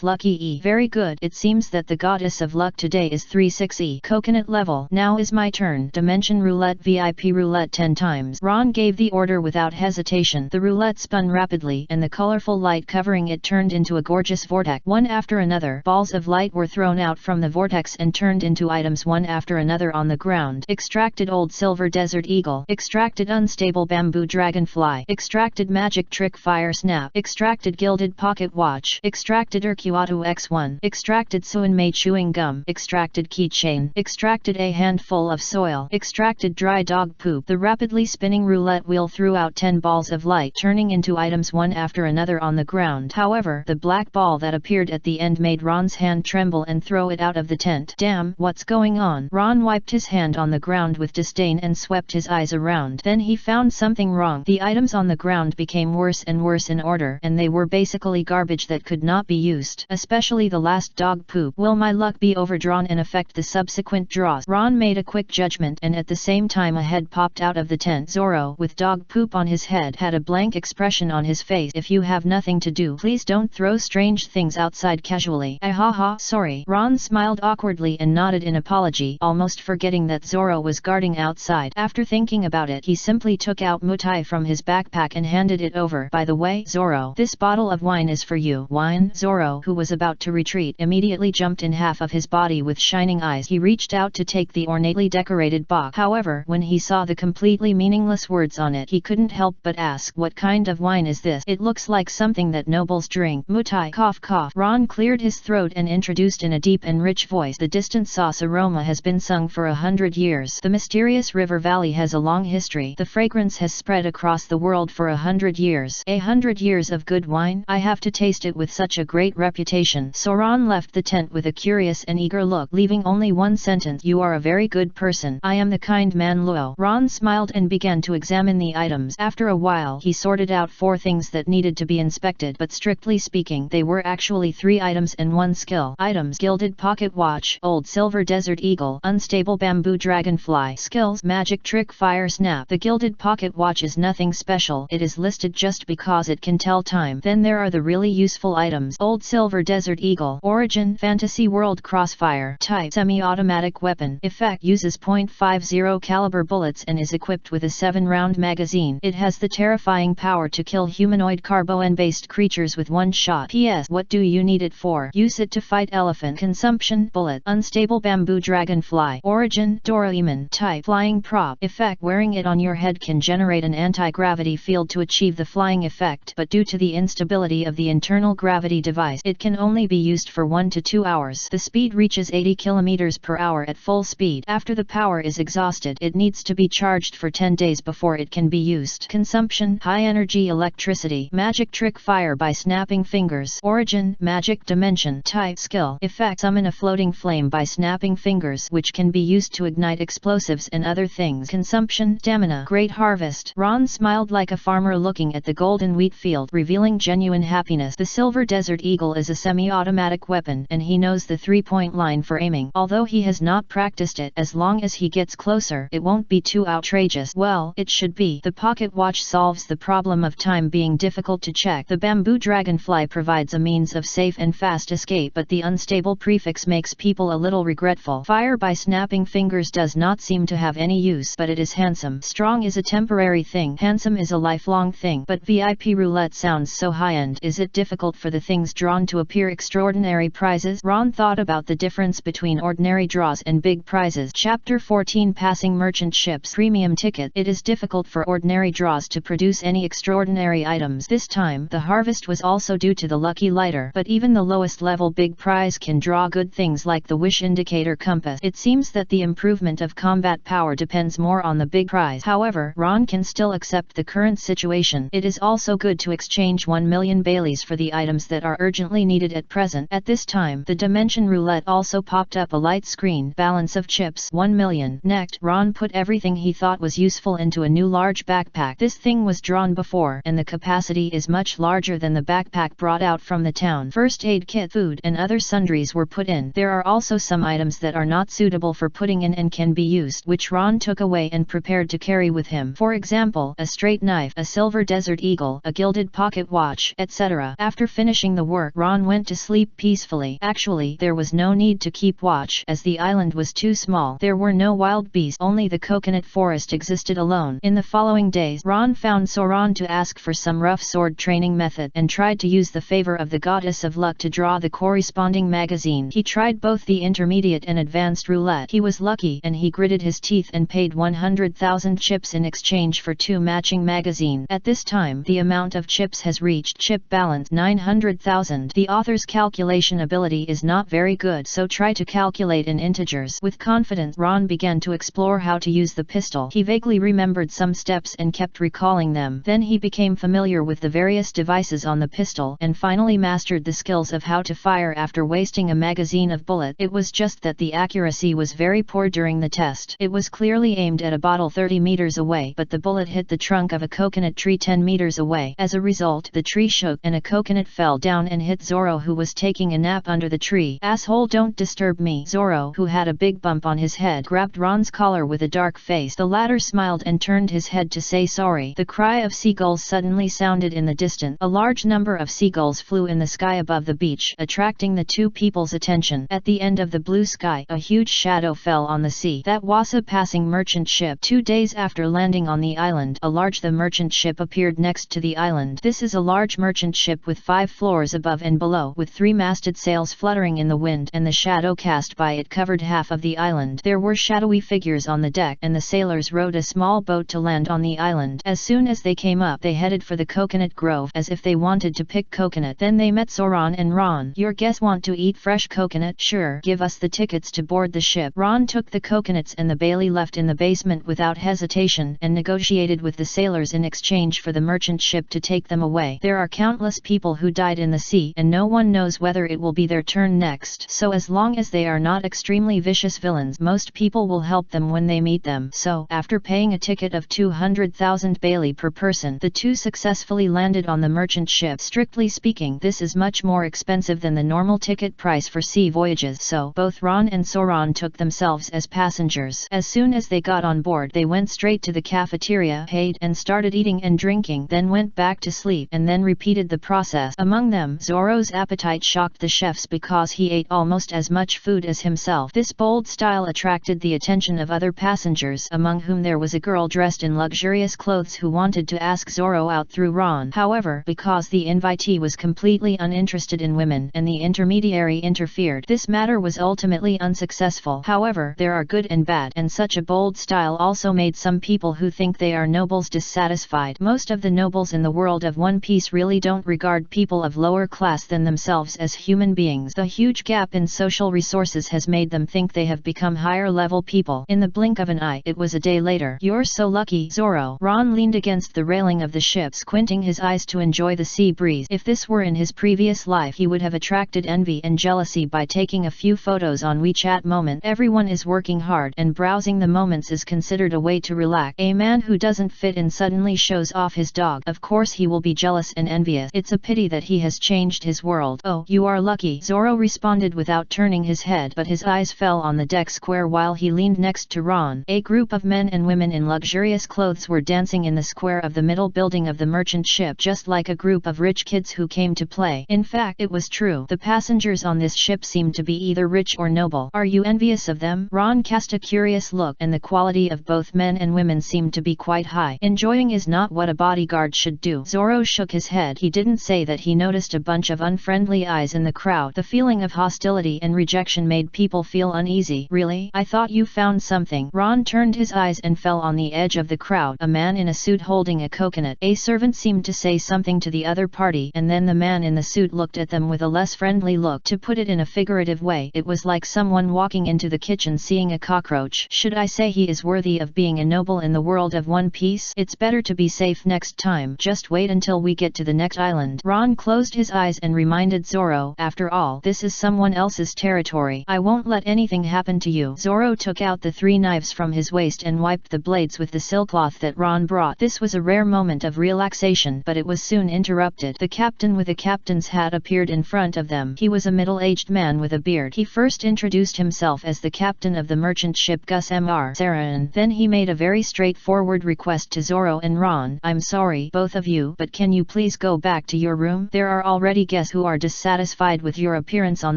lucky E. Very good. It seems that the goddess of luck today is 36E. Coconut level. Now is my turn. Dimension roulette, VIP roulette 10 times. Ron gave the order without hesitation. The roulette spun rapidly, and the colorful light covering it turned into a gorgeous vortex. One after another, balls of light were thrown out from the vortex and turned into items one after another on the ground. Extracted old silver desert eagle. Extracted unstable bamboo dragonfly. Extracted magic trick fire snap. Extracted gilded pocket watch. Extracted Urquatu X1. Extracted Suanmei chewing gum. Extracted keychain. Extracted a handful of soil. Extracted dry dog poop. The rapidly spinning roulette wheel threw out 10 balls of light, turning into items one after another on the ground. However, the black ball that appeared at the end made Ron's hand tremble and throw it out of the tent. Damn, what's going on? Ron wiped his hand on the ground with disdain and swept his eyes around. Then he found something wrong. The items on the ground became worse and worse in order, and they were basically garbage that could not be used. Especially the last dog poop. Will my luck be overdrawn and affect the subsequent draws? Ron made a quick judgment, and at the same time a head popped out of the tent. Zoro, with dog poop on his head, had a blank expression on his face. If you have nothing to do, please don't throw strange things outside casually. Haha, sorry. Ron smiled awkwardly and nodded in apology, almost forgetting that Zoro was guarding outside. After thinking about it, he simply took out Mutai from his backpack and handed it over. By the way, Zoro, this bottle of wine is for you. Wine? Zoro, who was about to retreat, immediately jumped in half of his body with shining eyes. eyes. He reached out to take the ornately decorated box. However, when he saw the completely meaningless words on it, he couldn't help but ask, "What kind of wine is this? It looks like something that nobles drink." Mutai, cough cough. Ron cleared his throat and introduced in a deep and rich voice, "The distant sauce aroma has been sung for 100 years. The mysterious river valley has a long history. The fragrance has spread across the world for 100 years. 100 years of good wine? I have to taste it with such a great reputation." So Ron left the tent with a curious and eager look, leaving only one sentence, "You are a very good person. I am the kind man Luo." Ron smiled and began to examine the items. After a while, he sorted out 4 things that needed to be inspected, but strictly speaking, they were actually 3 items and 1 skill. Items: gilded pocket watch, old silver desert eagle, unstable bamboo dragonfly. Skills: magic trick, fire snap. The gilded pocket watch is nothing special. It is listed just because it can tell time. Then there are the really useful items. Old silver desert eagle. Origin: fantasy world, crossfire. Type: semi-automatic weapon. Effect: uses .50 caliber bullets and is equipped with a 7-round magazine. It has the terrifying power to kill humanoid Carboen-based creatures with 1 shot. PS: what do you need it for? Use it to fight elephant. Consumption: bullet. Unstable bamboo dragonfly. Origin: Doraemon. Type: flying prop. Effect: wearing it on your head can generate an anti-gravity field to achieve the flying effect, but due to the instability of the internal gravity device, it can only be used for 1 to 2 hours. The speed reaches 80 km per hour at full speed. After the power is exhausted, it needs to be charged for 10 days before it can be used. Consumption: high energy electricity. Magic trick, fire by snapping fingers. Origin: magic dimension. Type: skill. Effect: summon a floating flame by snapping fingers, which can be used to ignite explosives and other things. Consumption: stamina. Great harvest. Ron smiled like a farmer looking at the golden wheat field, revealing genuine happiness. The silver desert eagle is a semi-automatic weapon, and he knows the 3-point line for aiming. Although he has not practiced it, as long as he gets closer, it won't be too outrageous. Well, it should be. The pocket watch solves the problem of time being difficult to check. The bamboo dragonfly provides a means of safe and fast escape, but the unstable prefix makes people a little regretful. Fire by snapping fingers does not seem to have any use, but it is handsome. Strong is a temporary thing. Handsome is a lifelong thing. But VIP roulette sounds so high-end. Is it difficult for the things drawn to appear extraordinary prizes? Ron thought about the difference between ordinary draws and big prizes. Chapter 14: Passing Merchant Ships. Premium ticket. It is difficult for ordinary draws to produce any extraordinary items. This time, the harvest was also due to the lucky lighter, but even the lowest level big prize can draw good things like the wish indicator compass. It seems that the improvement of combat power depends more on the big prize. However, Ron can still accept the current situation. It is also good to exchange 1 million Baileys for the items that are urgently needed at present. At this time, the Dimension Roulette also popped up a light screen. Balance of chips: 1 million. Next, Ron put everything he thought was useful into a new large backpack. This thing was drawn before, and the capacity is much larger than the backpack brought out from the town. First aid kit, food, and other sundries were put in. There are also some items that are not suitable for putting in and can be used, which Ron took away and prepared to carry with him. For example, a straight knife, a silver desert eagle, a gilded pocket watch, etc. After finishing the work, Ron went to sleep peacefully. Actually, there was no need to keep watch, as the island was too small. There were no wild beasts, only the coconut forest existed alone. In the following days, Ron found Soran to ask for some rough sword training method, and tried to use the favor of the goddess of luck to draw the corresponding magazine. He tried both the intermediate and advanced roulette. He was lucky, and he gritted his teeth and paid 100,000 chips in exchange for 2 matching magazines. At this time, the amount of chips has reached chip balance 900,000. The author's calculation ability is not very good, so try to calculate in integers. With confidence, Ron began to explore how to use the pistol. He vaguely remembered some steps and kept recalling them. Then he became familiar with the various devices on the pistol, and finally mastered the skills of how to fire after wasting a magazine of bullet. It was just that the accuracy was very poor during the test. It was clearly aimed at a bottle 30 meters away, but the bullet hit the trunk of a coconut tree 10 meters away. As a result, the tree shook and a coconut fell down and hit Zoro, who was taking a nap under the tree. "Asshole, don't disturb me." Zoro, who had a big bump on his head, grabbed Ron's collar with a dark face. The latter smiled and turned his head to say sorry. The cry of seagulls suddenly sounded in the distance. A large number of seagulls flew in the sky above the beach, attracting the two people's attention. At the end of the blue sky, a huge shadow fell on the sea. That was a passing merchant ship. 2 days after landing on the island, the merchant ship appeared next to the island. This is a large merchant ship with 5 floors above and below, with 3 masted sails fluttering in the wind, and the shadow cast by by it covered half of the island. There were shadowy figures on the deck, and the sailors rowed a small boat to land on the island. As soon as they came up, they headed for the coconut grove as if they wanted to pick coconut. Then they met Soran and Ron. Your guests want to eat fresh coconut? Sure, give us the tickets to board the ship. Ron took the coconuts and the Bailey left in the basement without hesitation and negotiated with the sailors in exchange for the merchant ship to take them away. There are countless people who died in the sea, and no one knows whether it will be their turn next. So as long as they are not extremely vicious villains, most people will help them when they meet them. So, after paying a ticket of 200,000 Bailey per person, the two successfully landed on the merchant ship. Strictly speaking, this is much more expensive than the normal ticket price for sea voyages, so both Ron and Soran took themselves as passengers. As soon as they got on board, they went straight to the cafeteria, paid, and started eating and drinking, then went back to sleep, and then repeated the process. Among them, Zoro's appetite shocked the chefs because he ate almost as much food as himself. This bold style attracted the attention of other passengers, among whom there was a girl dressed in luxurious clothes who wanted to ask Zoro out through Ron. However, because the invitee was completely uninterested in women and the intermediary interfered, this matter was ultimately unsuccessful. However, there are good and bad, and such a bold style also made some people who think they are nobles dissatisfied. Most of the nobles in the world of One Piece really don't regard people of lower class than themselves as human beings. The huge gap in social resources has made them think they have become higher level people. In the blink of an eye, it was a day later. You're so lucky, Zoro. Ron leaned against the railing of the ship, squinting his eyes to enjoy the sea breeze. If this were in his previous life, he would have attracted envy and jealousy by taking a few photos on WeChat. Moment. Everyone is working hard, and browsing the moments is considered a way to relax. A man who doesn't fit in suddenly shows off his dog. Of course he will be jealous and envious. It's a pity that he has changed his world. Oh, you are lucky, Zoro responded without turning his head, but his eyes fell on the deck square while he leaned next to Ron. A group of men and women in luxurious clothes were dancing in the square of the middle building of the merchant ship, just like a group of rich kids who came to play. In fact, it was true. The passengers on this ship seemed to be either rich or noble. Are you envious of them? Ron cast a curious look, and the quality of both men and women seemed to be quite high. Enjoying is not what a bodyguard should do. Zoro shook his head. He didn't say that he noticed a bunch of unfriendly eyes in the crowd. The feeling of hostility and rejection made people feel uneasy. Really? I thought you found something. Ron turned his eyes and fell on the edge of the crowd. A man in a suit holding a coconut. A servant seemed to say something to the other party, and then the man in the suit looked at them with a less friendly look. To put it in a figurative way, it was like someone walking into the kitchen seeing a cockroach. Should I say he is worthy of being a noble in the world of One Piece? It's better to be safe next time. Just wait until we get to the next island. Ron closed his eyes and reminded Zoro, after all, this is someone else's territory. I won't let anything happen to you. Zoro took out the 3 knives from his waist and wiped the blades with the silkcloth that Ron brought. This was a rare moment of relaxation, but it was soon interrupted. The captain with a captain's hat appeared in front of them. He was a middle-aged man with a beard. He first introduced himself as the captain of the merchant ship Gus Mr. Saran. Then he made a very straightforward request to Zoro and Ron. I'm sorry, both of you, but can you please go back to your room? There are already guests who are dissatisfied with your appearance on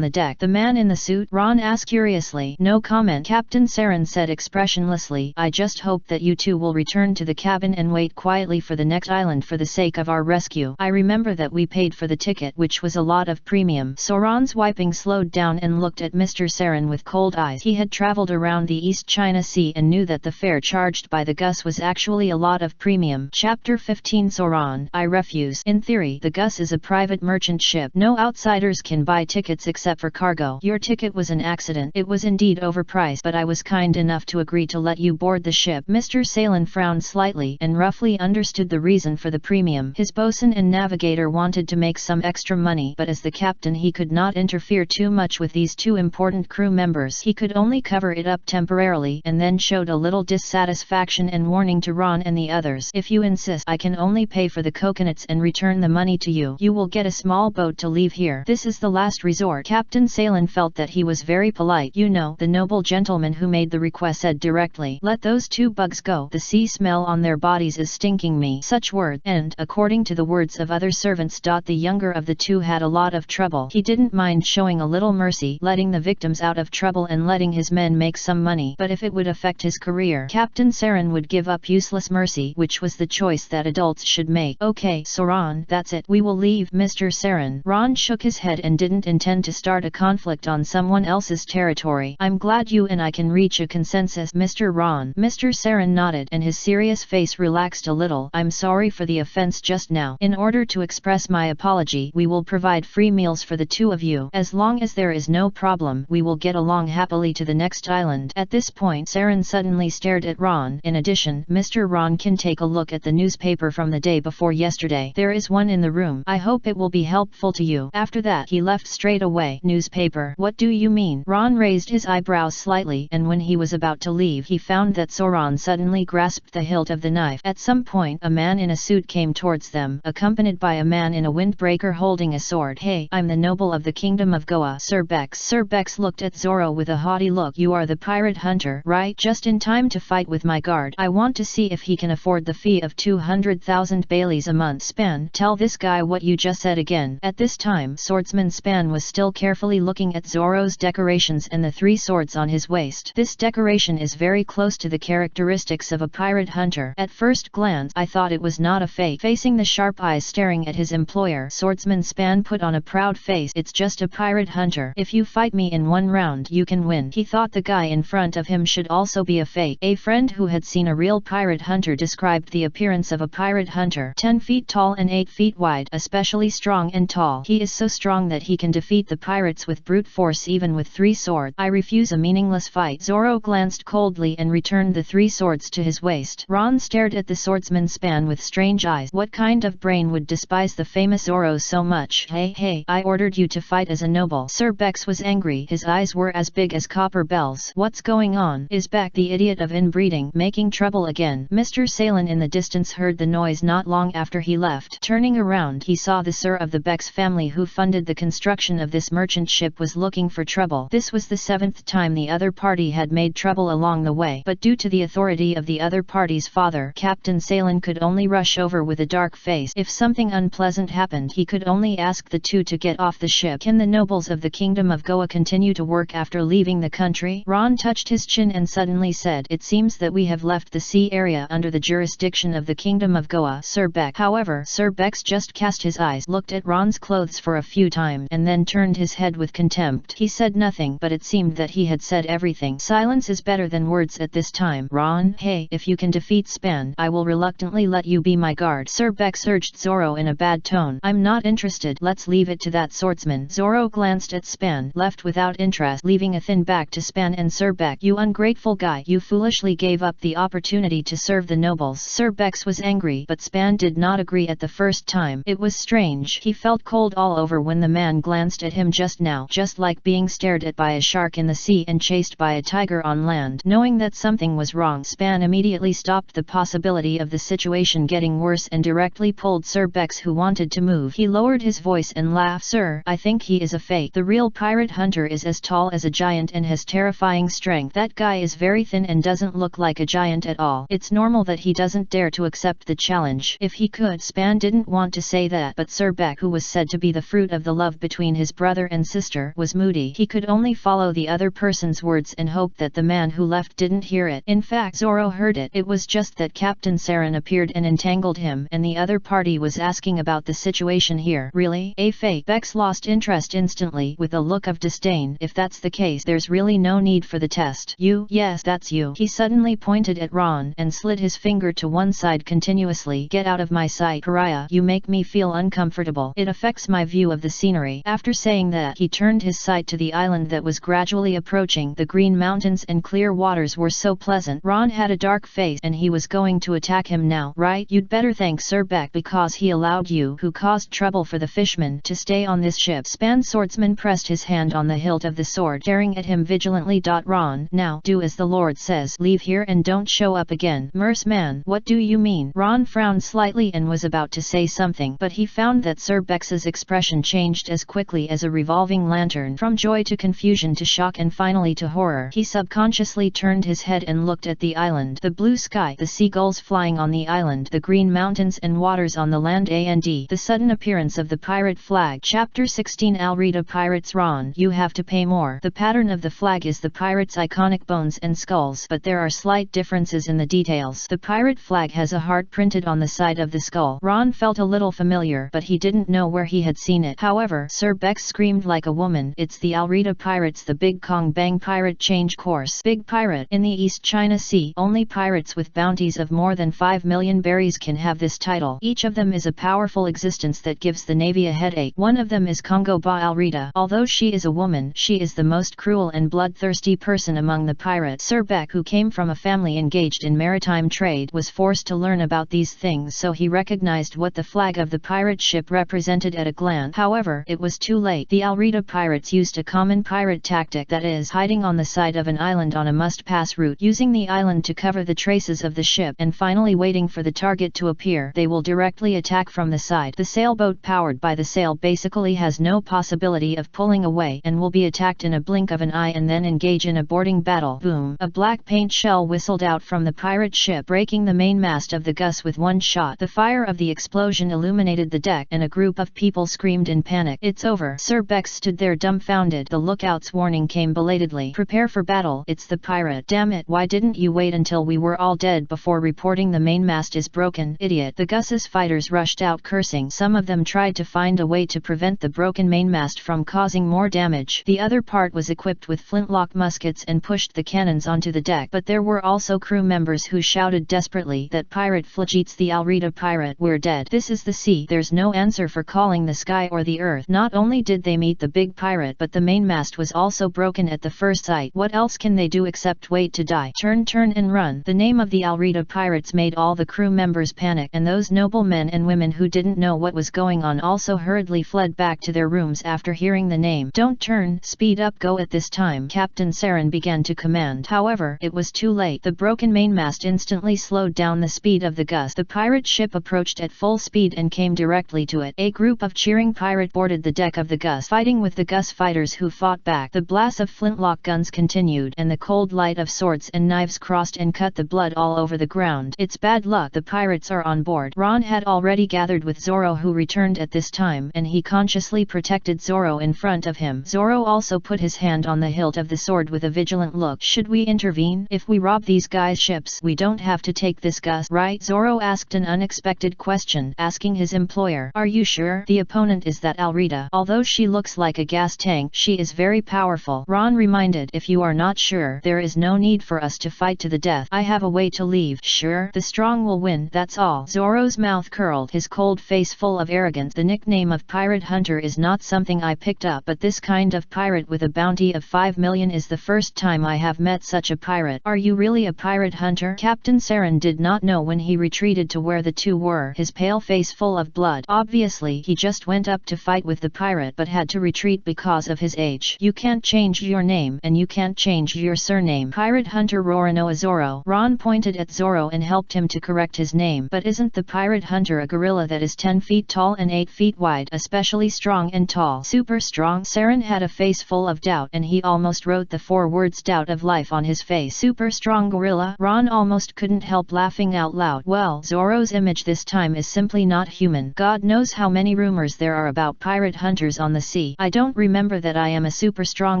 the deck. The man in the suit? Ron asked curiously. No comment, Captain Saran said expressionlessly. I just hope that you two will return to the cabin and wait quietly for the next island for the sake of our rescue. I remember that we paid for the ticket, which was a lot of premium. Soran's wiping slowed down and looked at Mr. Saran with cold eyes. He had traveled around the East China Sea and knew that the fare charged by the Gus was actually a lot of premium. Chapter 15 Soran, I refuse. In theory, the Gus is a private merchant ship. No outsiders can buy tickets except for cargo. Your ticket was an accident. It was indeed overpriced, but I was kind enough to agree to let you board the ship. Mr. Salan frowned slightly and roughly understood the reason for the premium. His bosun and navigator wanted to make some extra money, but as the captain he could not interfere too much with these two important crew members. He could only cover it up temporarily and then showed a little dissatisfaction and warning to Ron and the others. If you insist, I can only pay for the coconuts and return the money to you. You will get a small boat to leave here. This is the last resort. Captain Salan felt that he was very polite. You know, the noble gentleman who made the request said directly. Let those 2 bugs go. The sea smell on their bodies is stinking me. Such words, and according to the words of other servants, the younger of the 2 had a lot of trouble. He didn't mind showing a little mercy, letting the victims out of trouble and letting his men make some money. But if it would affect his career, Captain Saran would give up useless mercy, which was the choice that adults should make. Okay, Soran, that's it. We will leave. Mr. Saran. Ron shook his head and didn't intend to start a conflict on someone else's else's territory. I'm glad you and I can reach a consensus, Mr. Ron. Mr. Saren nodded and his serious face relaxed a little. I'm sorry for the offense just now. In order to express my apology, we will provide free meals for the two of you. As long as there is no problem, we will get along happily to the next island. At this point, Saren suddenly stared at Ron. In addition, Mr. Ron can take a look at the newspaper from the day before yesterday. There is one in the room. I hope it will be helpful to you. After that, he left straight away. Newspaper? What do you mean? Ron raised his eyebrows slightly, and when he was about to leave, he found that Sauron suddenly grasped the hilt of the knife. At some point, a man in a suit came towards them, accompanied by a man in a windbreaker holding a sword. Hey, I'm the noble of the kingdom of Goa, Sir Bex. Sir Bex looked at Zoro with a haughty look. You are the pirate hunter, right? Just in time to fight with my guard. I want to see if he can afford the fee of 200,000 Baileys a month. Span, tell this guy what you just said again. At this time, swordsman Span was still carefully looking at Zoro's decorations and the three swords on his waist. This decoration is very close to the characteristics of a pirate hunter. At first glance, I thought it was not a fake. Facing the sharp eyes staring at his employer, swordsman Span put on a proud face. It's just a pirate hunter. If you fight me in one round, you can win. He thought the guy in front of him should also be a fake. A friend who had seen a real pirate hunter described the appearance of a pirate hunter: 10 feet tall and 8 feet wide, especially strong and tall. He is so strong that he can defeat the pirates with brute force even with 3 swords. I refuse a meaningless fight. Zoro glanced coldly and returned the 3 swords to his waist. Ron stared at the swordsman Span with strange eyes. What kind of brain would despise the famous Zoro so much? Hey, I ordered you to fight as a noble. Sir Bex was angry. His eyes were as big as copper bells. What's going on? Is Beck the idiot of inbreeding making trouble again? Mr. Salen in the distance heard the noise not long after he left. Turning around, he saw the Sir of the Bex family who funded the construction of this merchant ship was looking for trouble. This was the 7th time the other party had made trouble along the way, but due to the authority of the other party's father, Captain Salen could only rush over with a dark face. If something unpleasant happened, he could only ask the two to get off the ship. Can the nobles of the kingdom of Goa continue to work after leaving the country? Ron touched his chin and suddenly said, it seems that we have left the sea area under the jurisdiction of the kingdom of Goa, Sir Beck. However, Sir Bex just cast his eyes, looked at Ron's clothes for a few times, and then turned his head with contempt. He said nothing, but it seemed that he had said everything. Silence is better than words at this time. Ron, hey, if you can defeat Span, I will reluctantly let you be my guard. Sir Bex urged Zoro in a bad tone. I'm not interested. Let's leave it to that swordsman. Zoro glanced at Span, left without interest, leaving a thin back to Span and Sir Beck. You ungrateful guy, you foolishly gave up the opportunity to serve the nobles. Sir Bex was angry, but Span did not agree at the first time. It was strange. He felt cold all over when the man glanced at him just now, just like being stared at by a shark in the sea and chased by a tiger on land. Knowing that something was wrong, Span immediately stopped the possibility of the situation getting worse and directly pulled Sir Bex, who wanted to move. He lowered his voice and laughed. Sir, I think he is a fake. The real pirate hunter is as tall as a giant and has terrifying strength. That guy is very thin and doesn't look like a giant at all. It's normal that he doesn't dare to accept the challenge. If he could. Span didn't want to say that, but Sir Beck, who was said to be the fruit of the love between his brother and sister, was moody. He could only follow the other person's words and hope that the man who left didn't hear it. In fact, Zoro heard it. It was just that Captain Saren appeared and entangled him, and the other party was asking about the situation here. Really? A fake? Bex lost interest instantly, with a look of disdain. If that's the case, there's really no need for the test. You? Yes, that's you. He suddenly pointed at Ron and slid his finger to one side continuously. Get out of my sight, pariah. You make me feel uncomfortable. It affects my view of the scenery. After saying that, he turned his sight to the island that was gradually approaching. The green mountains and clear waters were so pleasant. Ron had a dark face and he was going to attack him now. Right? You'd better thank Sir Beck because he allowed you, who caused trouble for the fishmen, to stay on this ship. Span swordsman pressed his hand on the hilt of the sword, staring at him vigilantly. Ron, now, do as the Lord says. Leave here and don't show up again. Merce man, what do you mean? Ron frowned slightly and was about to say something, but he found that Sir Bex's expression changed as quickly as a revolving lantern, from joy to confusion to shock and finally to horror. He subconsciously turned his head and looked at the island, the blue sky, the seagulls flying on the island, the green mountains and waters on the land, and the sudden appearance of the pirate flag. Chapter 16. Alrita Pirates. Ron, you have to pay more. The pattern of the flag is the pirates' iconic bones and skulls, but there are slight differences in the details. The pirate flag has a heart printed on the side of the skull. Ron felt a little familiar, but he didn't know where he had seen it. However, Sir Bex screamed like a woman. It's the Alrita Alrita pirates. The Big Kong Bang pirate change course. Big pirate. In the East China Sea, only pirates with bounties of more than 5 million berries can have this title. Each of them is a powerful existence that gives the Navy a headache. One of them is Congo Ba Alrita. Although she is a woman, she is the most cruel and bloodthirsty person among the pirates. Sir Beck, who came from a family engaged in maritime trade, was forced to learn about these things, so he recognized what the flag of the pirate ship represented at a glance. However, it was too late. The Alrita pirates used a common pirate tactic, that is, hiding on the side of an island on a must-pass route, using the island to cover the traces of the ship, and finally waiting for the target to appear. They will directly attack from the side. The sailboat powered by the sail basically has no possibility of pulling away and will be attacked in a blink of an eye and then engage in a boarding battle. Boom! A black paint shell whistled out from the pirate ship, breaking the mainmast of the Gus with one shot. The fire of the explosion illuminated the deck and a group of people screamed in panic. "It's over." Sir Beck stood there dumbfounded. The lookout's warning came belatedly. "Prepare for battle." "It's the pirate." "Damn it, why didn't you wait until we were all dead before reporting the mainmast is broken?" "Idiot." The Gus's fighters rushed out cursing. Some of them tried to find a way to prevent the broken mainmast from causing more damage. The other part was equipped with flintlock muskets and pushed the cannons onto the deck. But there were also crew members who shouted desperately that pirate fleets the Alrita pirate. "We're dead. This is the sea. There's no answer for calling the sky or the earth." Not only did they meet the big pirate, but the mainmast was also broken at the first sight. What else can they do except wait to die? Turn and run. The name of the Alrita pirates made all the crew members panic, and those noble men and women who didn't know what was going on also hurriedly fled back to their rooms after hearing the name. "Don't turn, speed up, go." At this time, Captain Saren began to command. However, it was too late. The broken mainmast instantly slowed down the speed of the Gus. The pirate ship approached at full speed and came directly to it. A group of cheering pirates boarded the deck of the Gus, fighting with the Gus fighters who fought back. The blast of flintlock guns continued, and the cold light of swords and knives crossed and cut the blood all over the ground. "It's bad luck. The pirates are on board." Ron had already gathered with Zoro, who returned at this time, and he consciously protected Zoro in front of him. Zoro also put his hand on the hilt of the sword with a vigilant look. "Should we intervene? If we rob these guys' ships, we don't have to take this Gus, right?" Zoro asked an unexpected question, asking his employer. "Are you sure? The opponent is that Alrita. Although she looks like a gas tank, she is very powerful." Ron reminded, "If you are not sure, there is no need for us to fight to the death. I have a way to leave." "Sure? The strong will win, that's all." Zoro's mouth curled, his cold face full of arrogance. "The nickname of Pirate Hunter is not something I picked up, but this kind of pirate with a bounty of 5 million is the first time I have met such a pirate." "Are you really a pirate hunter?" Captain Saren did not know when he retreated to where the two were, his pale face full of blood. Obviously he just went up to fight with the pirate but had to retreat because of his age. "You can't change your name, and you can't change your surname." "Pirate Hunter Roronoa Zoro." Ron pointed at Zoro and helped him to correct his name. "But isn't the Pirate Hunter a gorilla that is 10 feet tall and 8 feet wide, especially strong and tall?" "Super strong." Saren had a face full of doubt, and he almost wrote the 4 words "doubt of life" on his face. "Super strong gorilla?" Ron almost couldn't help laughing out loud. "Well, Zoro's image this time is simply not human. God knows how many rumors there are about pirate hunters on the sea. I don't remember that I am a super strong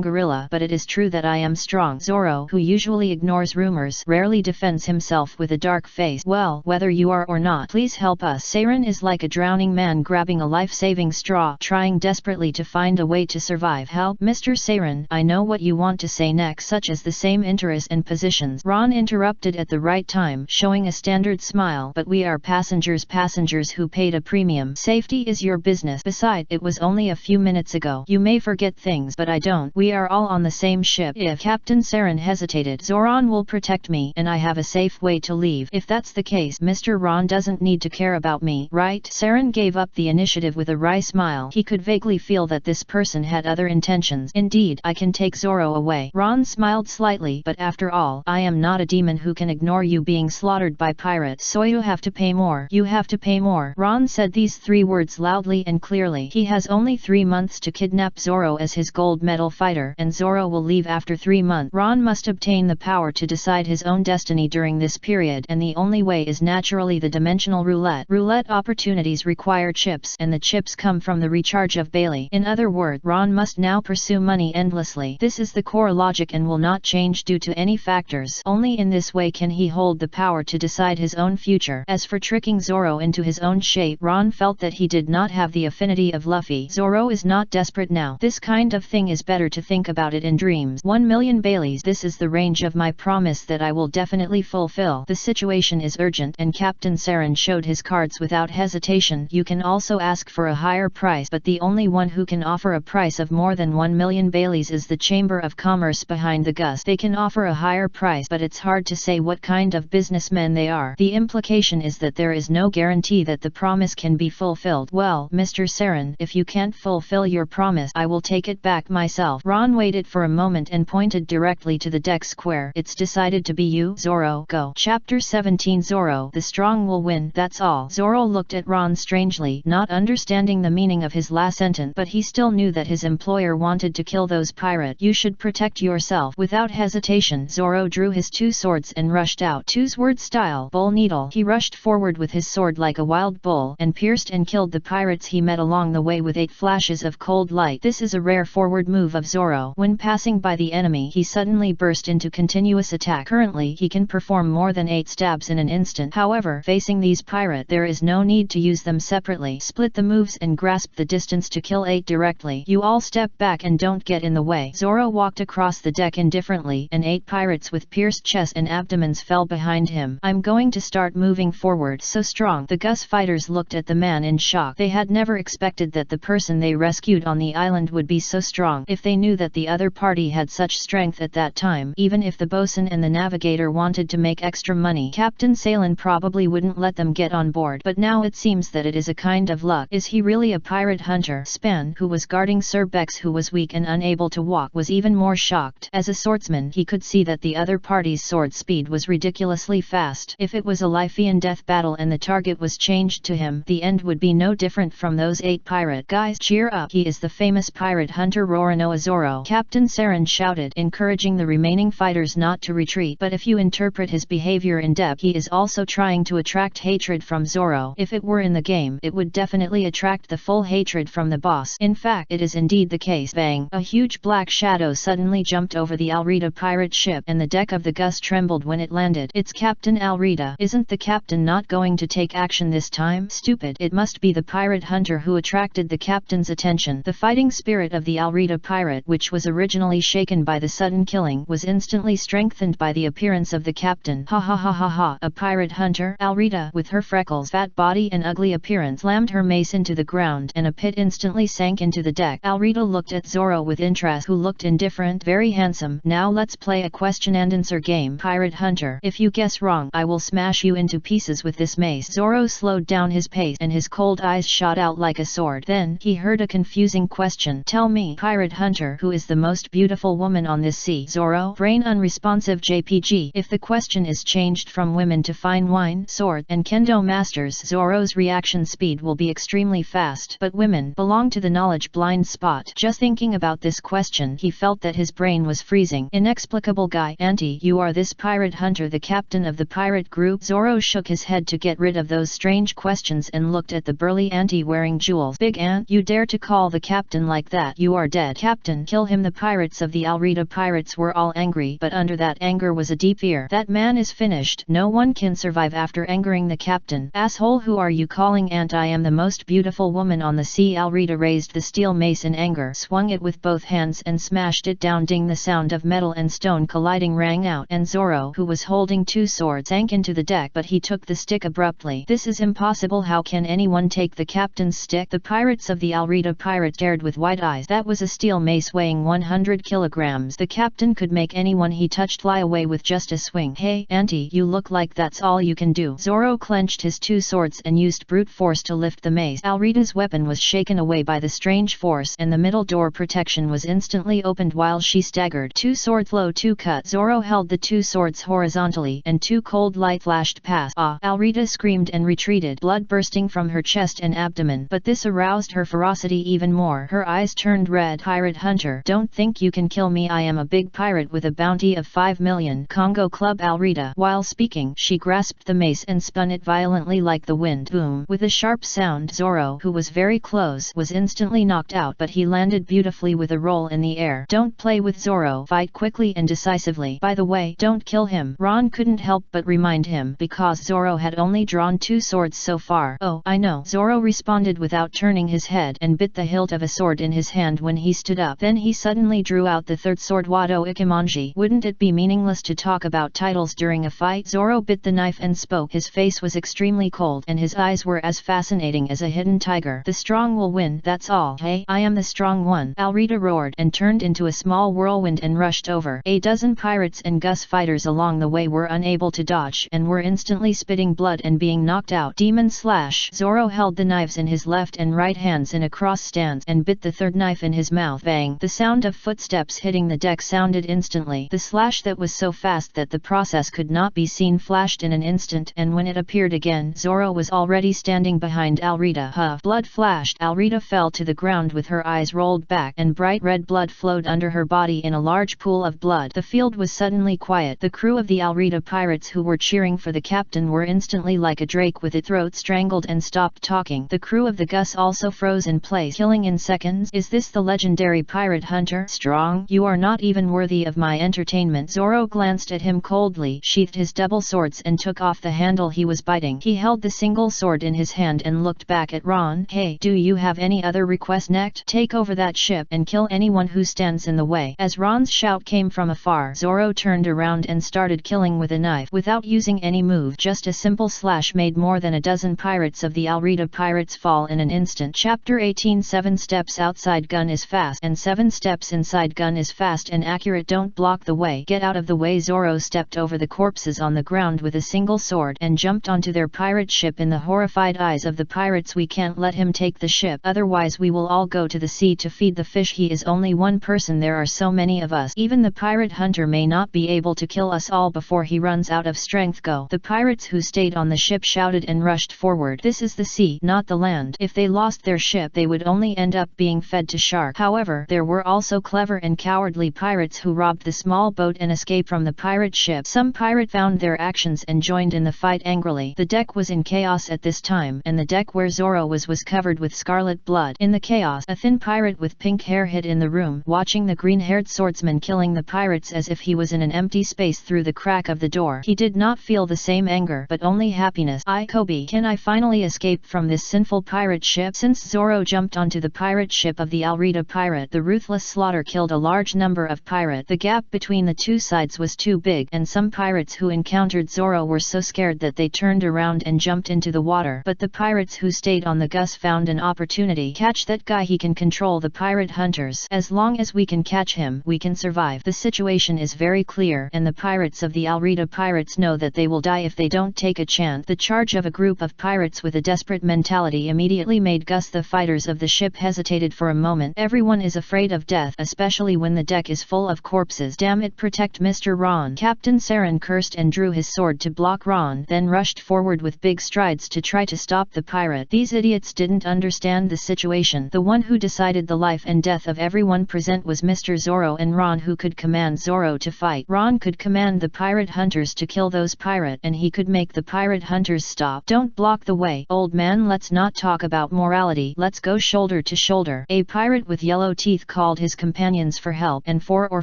gorilla, but it is true that I am strong." Zoro, who usually ignores rumors, rarely defends himself with a dark face. "Well, whether you are or not, please help us." Saren is like a drowning man grabbing a life-saving straw, trying desperately to find a way to survive. "Help, Mr. Saren, I know what you want to say next, such as the same interests and positions." Ron interrupted at the right time, showing a standard smile. "But we are passengers who paid a premium. Safety is your business. Besides, it was only a few minutes ago. You may forget things, but I don't. We are all on the same ship." "If," Captain Saren hesitated, "Zoran will protect me, and I have a safe way to leave." "If that's the case, Mr. Ron doesn't need to care about me, right?" Saren gave up the initiative with a wry smile. He could vaguely feel that this person had other intentions. "Indeed, I can take Zoro away." Ron smiled slightly. "But after all, I am not a demon who can ignore you being slaughtered by pirates. So you have to pay more. You have to pay more." Ron said these 3 words loudly and clearly. He has only 3 months to kidnap Zoro as his gold medal fighter, and Zoro will leave after 3 months. Ron must obtain the power to decide his own destiny during this period, and the only way is naturally the dimensional roulette. Roulette opportunities require chips, and the chips come from the recharge of Bailey. In other words, Ron must now pursue money endlessly. This is the core logic and will not change due to any factors. Only in this way can he hold the power to decide his own future. As for tricking Zoro into his own shape, Ron felt that he did not have the affinity of Luffy. Zoro is not desperate now. This kind of thing is better to think about it in dreams. 1,000,000 Baileys. This is the range of my promise that I will definitely fulfill. The situation is urgent and Captain Saren showed his cards without hesitation. You can also ask for a higher price, but the only one who can offer a price of more than 1,000,000 Baileys is the Chamber of Commerce behind the Gus. They can offer a higher price, but it's hard to say what kind of businessmen they are. The implication is that there is no guarantee that the promise can be fulfilled. Well, Mr. Saren, if you can't fulfill your promise, I will take it back myself. Ron waited for a moment and pointed directly to the deck square. It's decided to be you, Zoro. Go. Chapter 17. Zoro, the strong will win, that's all. Zoro looked at Ron strangely, not understanding the meaning of his last sentence, but he still knew that his employer wanted to kill those pirates. You should protect yourself. Without hesitation, Zoro drew his two swords and rushed out. Two-sword style, bull needle. He rushed forward with his sword like a wild bull, and pierced and killed the pirates he met along the way with 8 flashes of cold light. This is a rare forward move of Zoro. When passing by the enemy, he suddenly burst into continuous attack. Currently, he can perform more than 8 stabs in an instant. However, facing these pirates, there is no need to use them separately. Split the moves and grasp the distance to kill 8 directly. You all step back and don't get in the way. Zoro walked across the deck indifferently, and 8 pirates with pierced chests and abdomens fell behind him. I'm going to start moving forward. So strong. The Gus fighters looked at the man in shock. They had never expected that the person they rescued on the island would be so strong. If they knew that the other party had such strength at that time, even if the bosun and the navigator wanted to make extra money, Captain Salen probably wouldn't let them get on board. But now it seems that it is a kind of luck. Is he really a pirate hunter? Span, who was guarding Sir Bex, who was weak and unable to walk, was even more shocked. As a swordsman, he could see that the other party's sword speed was ridiculously fast. If it was a life and death battle and the target was changed to him, the end would be no different from those 8 pirate guys. Cheer up, he is the famous pirate hunter Roronoa Zoro. Captain Saren shouted, encouraging the remaining fighters not to retreat. But if you interpret his behavior in depth, he is also trying to attract hatred from Zoro. If it were in the game, it would definitely attract the full hatred from the boss. In fact, it is indeed the case. Bang! A huge black shadow suddenly jumped over the Alrita pirate ship, and the deck of the Gus trembled when it landed. It's Captain Alrita. Isn't the captain not going to take action this time? Stupid. It must be the pirate hunter who attracted the captain's attention. The fighting spirit of the Alrita pirate, which was originally shaken by the sudden killing, was instantly strengthened by the appearance of the captain. Ha ha ha ha ha. A pirate hunter? Alrita, with her freckles, fat body and ugly appearance, slammed her mace into the ground, and a pit instantly sank into the deck. Alrita looked at Zoro with interest, who looked indifferent. Very handsome. Now let's play a question and answer game. Pirate hunter, if you guess wrong, I will smash you into pieces with this mace. Zoro slowed down his pace, and his cold eyes shot out like a sword. Then, he heard a confusing question. Tell me, pirate hunter, who is the most beautiful woman on this sea? Zoro, brain unresponsive JPG. If the question is changed from women to fine wine, sword, and kendo masters, Zoro's reaction speed will be extremely fast. But women belong to the knowledge blind spot. Just thinking about this question, he felt that his brain was freezing. Inexplicable guy. Auntie, you are this pirate hunter, the captain of the pirate group? Zoro shook his head to get rid of those strange questions and looked at the burly auntie wearing jewels. Big Aunt, you dare to call the captain like that? You are dead. Captain, kill him. The pirates of the Alrita pirates were all angry, but under that anger was a deep fear. That man is finished. No one can survive after angering the captain. Asshole, who are you calling aunt? I am the most beautiful woman on the sea. Alrita raised the steel mace in anger, swung it with both hands and smashed it down. Ding! The sound of metal and stone colliding rang out, and Zoro, who was holding 2 swords, sank into the deck, but he took the stick abruptly. This is impossible. How can anyone take the captain's stick? The pirates of the Alrita pirate stared with wide eyes. That was a steel mace weighing 100 kilograms. The captain could make anyone he touched fly away with just a swing. Hey, auntie, you look like that's all you can do. Zoro clenched his 2 swords and used brute force to lift the mace. Alrita's weapon was shaken away by the strange force, and the middle door protection was instantly opened while she staggered. 2 swords low, 2 cut. Zoro held the 2 swords horizontally, and 2 cold light flashed past. Ah! Alrita screamed and retreated, blood bursting from her chest and abdomen, but this aroused her ferocity even more. Her eyes turned red. Pirate hunter, don't think you can kill me. I am a big pirate with a bounty of 5 million Congo Club. Alrita. While speaking, she grasped the mace and spun it violently like the wind. Boom! With a sharp sound, Zoro, who was very close, was instantly knocked out, but he landed beautifully with a roll in the air. Don't play with Zoro. Fight quickly and decisively. By the way, don't kill him. Ron couldn't help but remind him, because Zoro had only drawn 2 swords so far. Oh, I know. Zoro responded without turning his head, and bit the hilt of a sword in his hand when he stood up. Then he suddenly drew out the third sword Wado Ikemonji. Wouldn't it be meaningless to talk about titles during a fight? Zoro bit the knife and spoke. His face was extremely cold and his eyes were as fascinating as a hidden tiger. The strong will win, that's all. Hey, I am the strong one. Alrita roared and turned into a small whirlwind and rushed over. A dozen pirates and Gus fighters along the way were unable to dodge and were instantly spitting blood and being knocked out. Demon slash! Zoro held the knives in his left and right hands in a cross stance and bit the third knife in his mouth. Bang! The sound of footsteps hitting the deck sounded instantly. The slash that was so fast that the process could not be seen flashed in an instant, and when it appeared again, Zoro was already standing behind Alrita. Huh! Blood flashed. Alrita fell to the ground with her eyes rolled back and bright red blood flowed under her body in a large pool of blood. The field was suddenly quiet. The crew of the Alrita pirates who were cheering for the captain were instantly like a drake with its throat strangled and stopped talking. The crew of the Gus also froze in place, killing in seconds. Is this the legendary pirate hunter? Strong? You are not even worthy of my entertainment. Zoro glanced at him coldly, sheathed his double swords and took off the handle he was biting. He held the single sword in his hand and looked back at Ron. Hey, do you have any other request? Next, take over that ship and kill anyone who stands in the way. As Ron's shout came from afar, Zoro turned around and started killing with a knife without using any move. Just a simple slash made more than a dozen pirates of the Alrita pirates fall in an instant. Chapter 18. 7 steps outside gun is fast and 7 steps inside gun is fast and accurate. Don't block the way. Get out of the way. Zoro stepped over the corpses on the ground with a single sword and jumped onto their pirate ship. In the horrified eyes of the pirates, we can't let him take the ship, otherwise we will all go to the sea to feed the fish. He is only one person, there are so many of us. Even the pirate hunter may not be able to kill us all before he runs out of strength. Go! The pirates who stayed on the ship shouted and rushed forward. This is the sea, not the land. If they lost their ship, they would only end up being fed to shark. However, there were also clever and cowardly pirates who robbed the small boat and escaped from the pirate ship. Some pirate found their actions and joined in the fight angrily. The deck was in chaos at this time, and the deck where Zoro was covered with scarlet blood. In the chaos, a thin pirate with pink hair hid in the room, watching the green-haired swordsman killing the pirates as if he was in an empty space through the crack of the door. He did not feel the same anger, but only happiness. Kobe, can I finally escape from this sinful pirate ship? Since Zoro jumped onto the pirate ship of the Alrita pirate, the ruthless slaughter killed a large number of pirates. The gap between the two sides was too big, and some pirates who encountered Zoro were so scared that they turned around and jumped into the water. But the pirates who stayed on the Gus found an opportunity. Catch that guy, he can control the pirate hunters. As long as we can catch him, we can survive. The situation is very clear, and the pirates of the Alrita pirates know that they will die if they don't take a chance. The charge of a group of pirates with a desperate mentality immediately made Gus. The fighters of the ship hesitated for a moment. Everyone is afraid of death, especially when the deck is full of corpses. Damn it, protect Mr. Ron. Captain Saren cursed and drew his sword to block Ron, then rushed forward with big strides to try to stop the pirate. These idiots didn't understand the situation. The one who decided the life and death of everyone present was Mr. Zoro and Ron, who could command Zoro to fight. Ron could command the pirate hunters to kill those pirates, and he could make the pirate hunters stop. Don't block the way, old man. Let's not talk about morality. Let's go shoulder to shoulder. A pirate with yellow teeth called his companions for help, and 4 or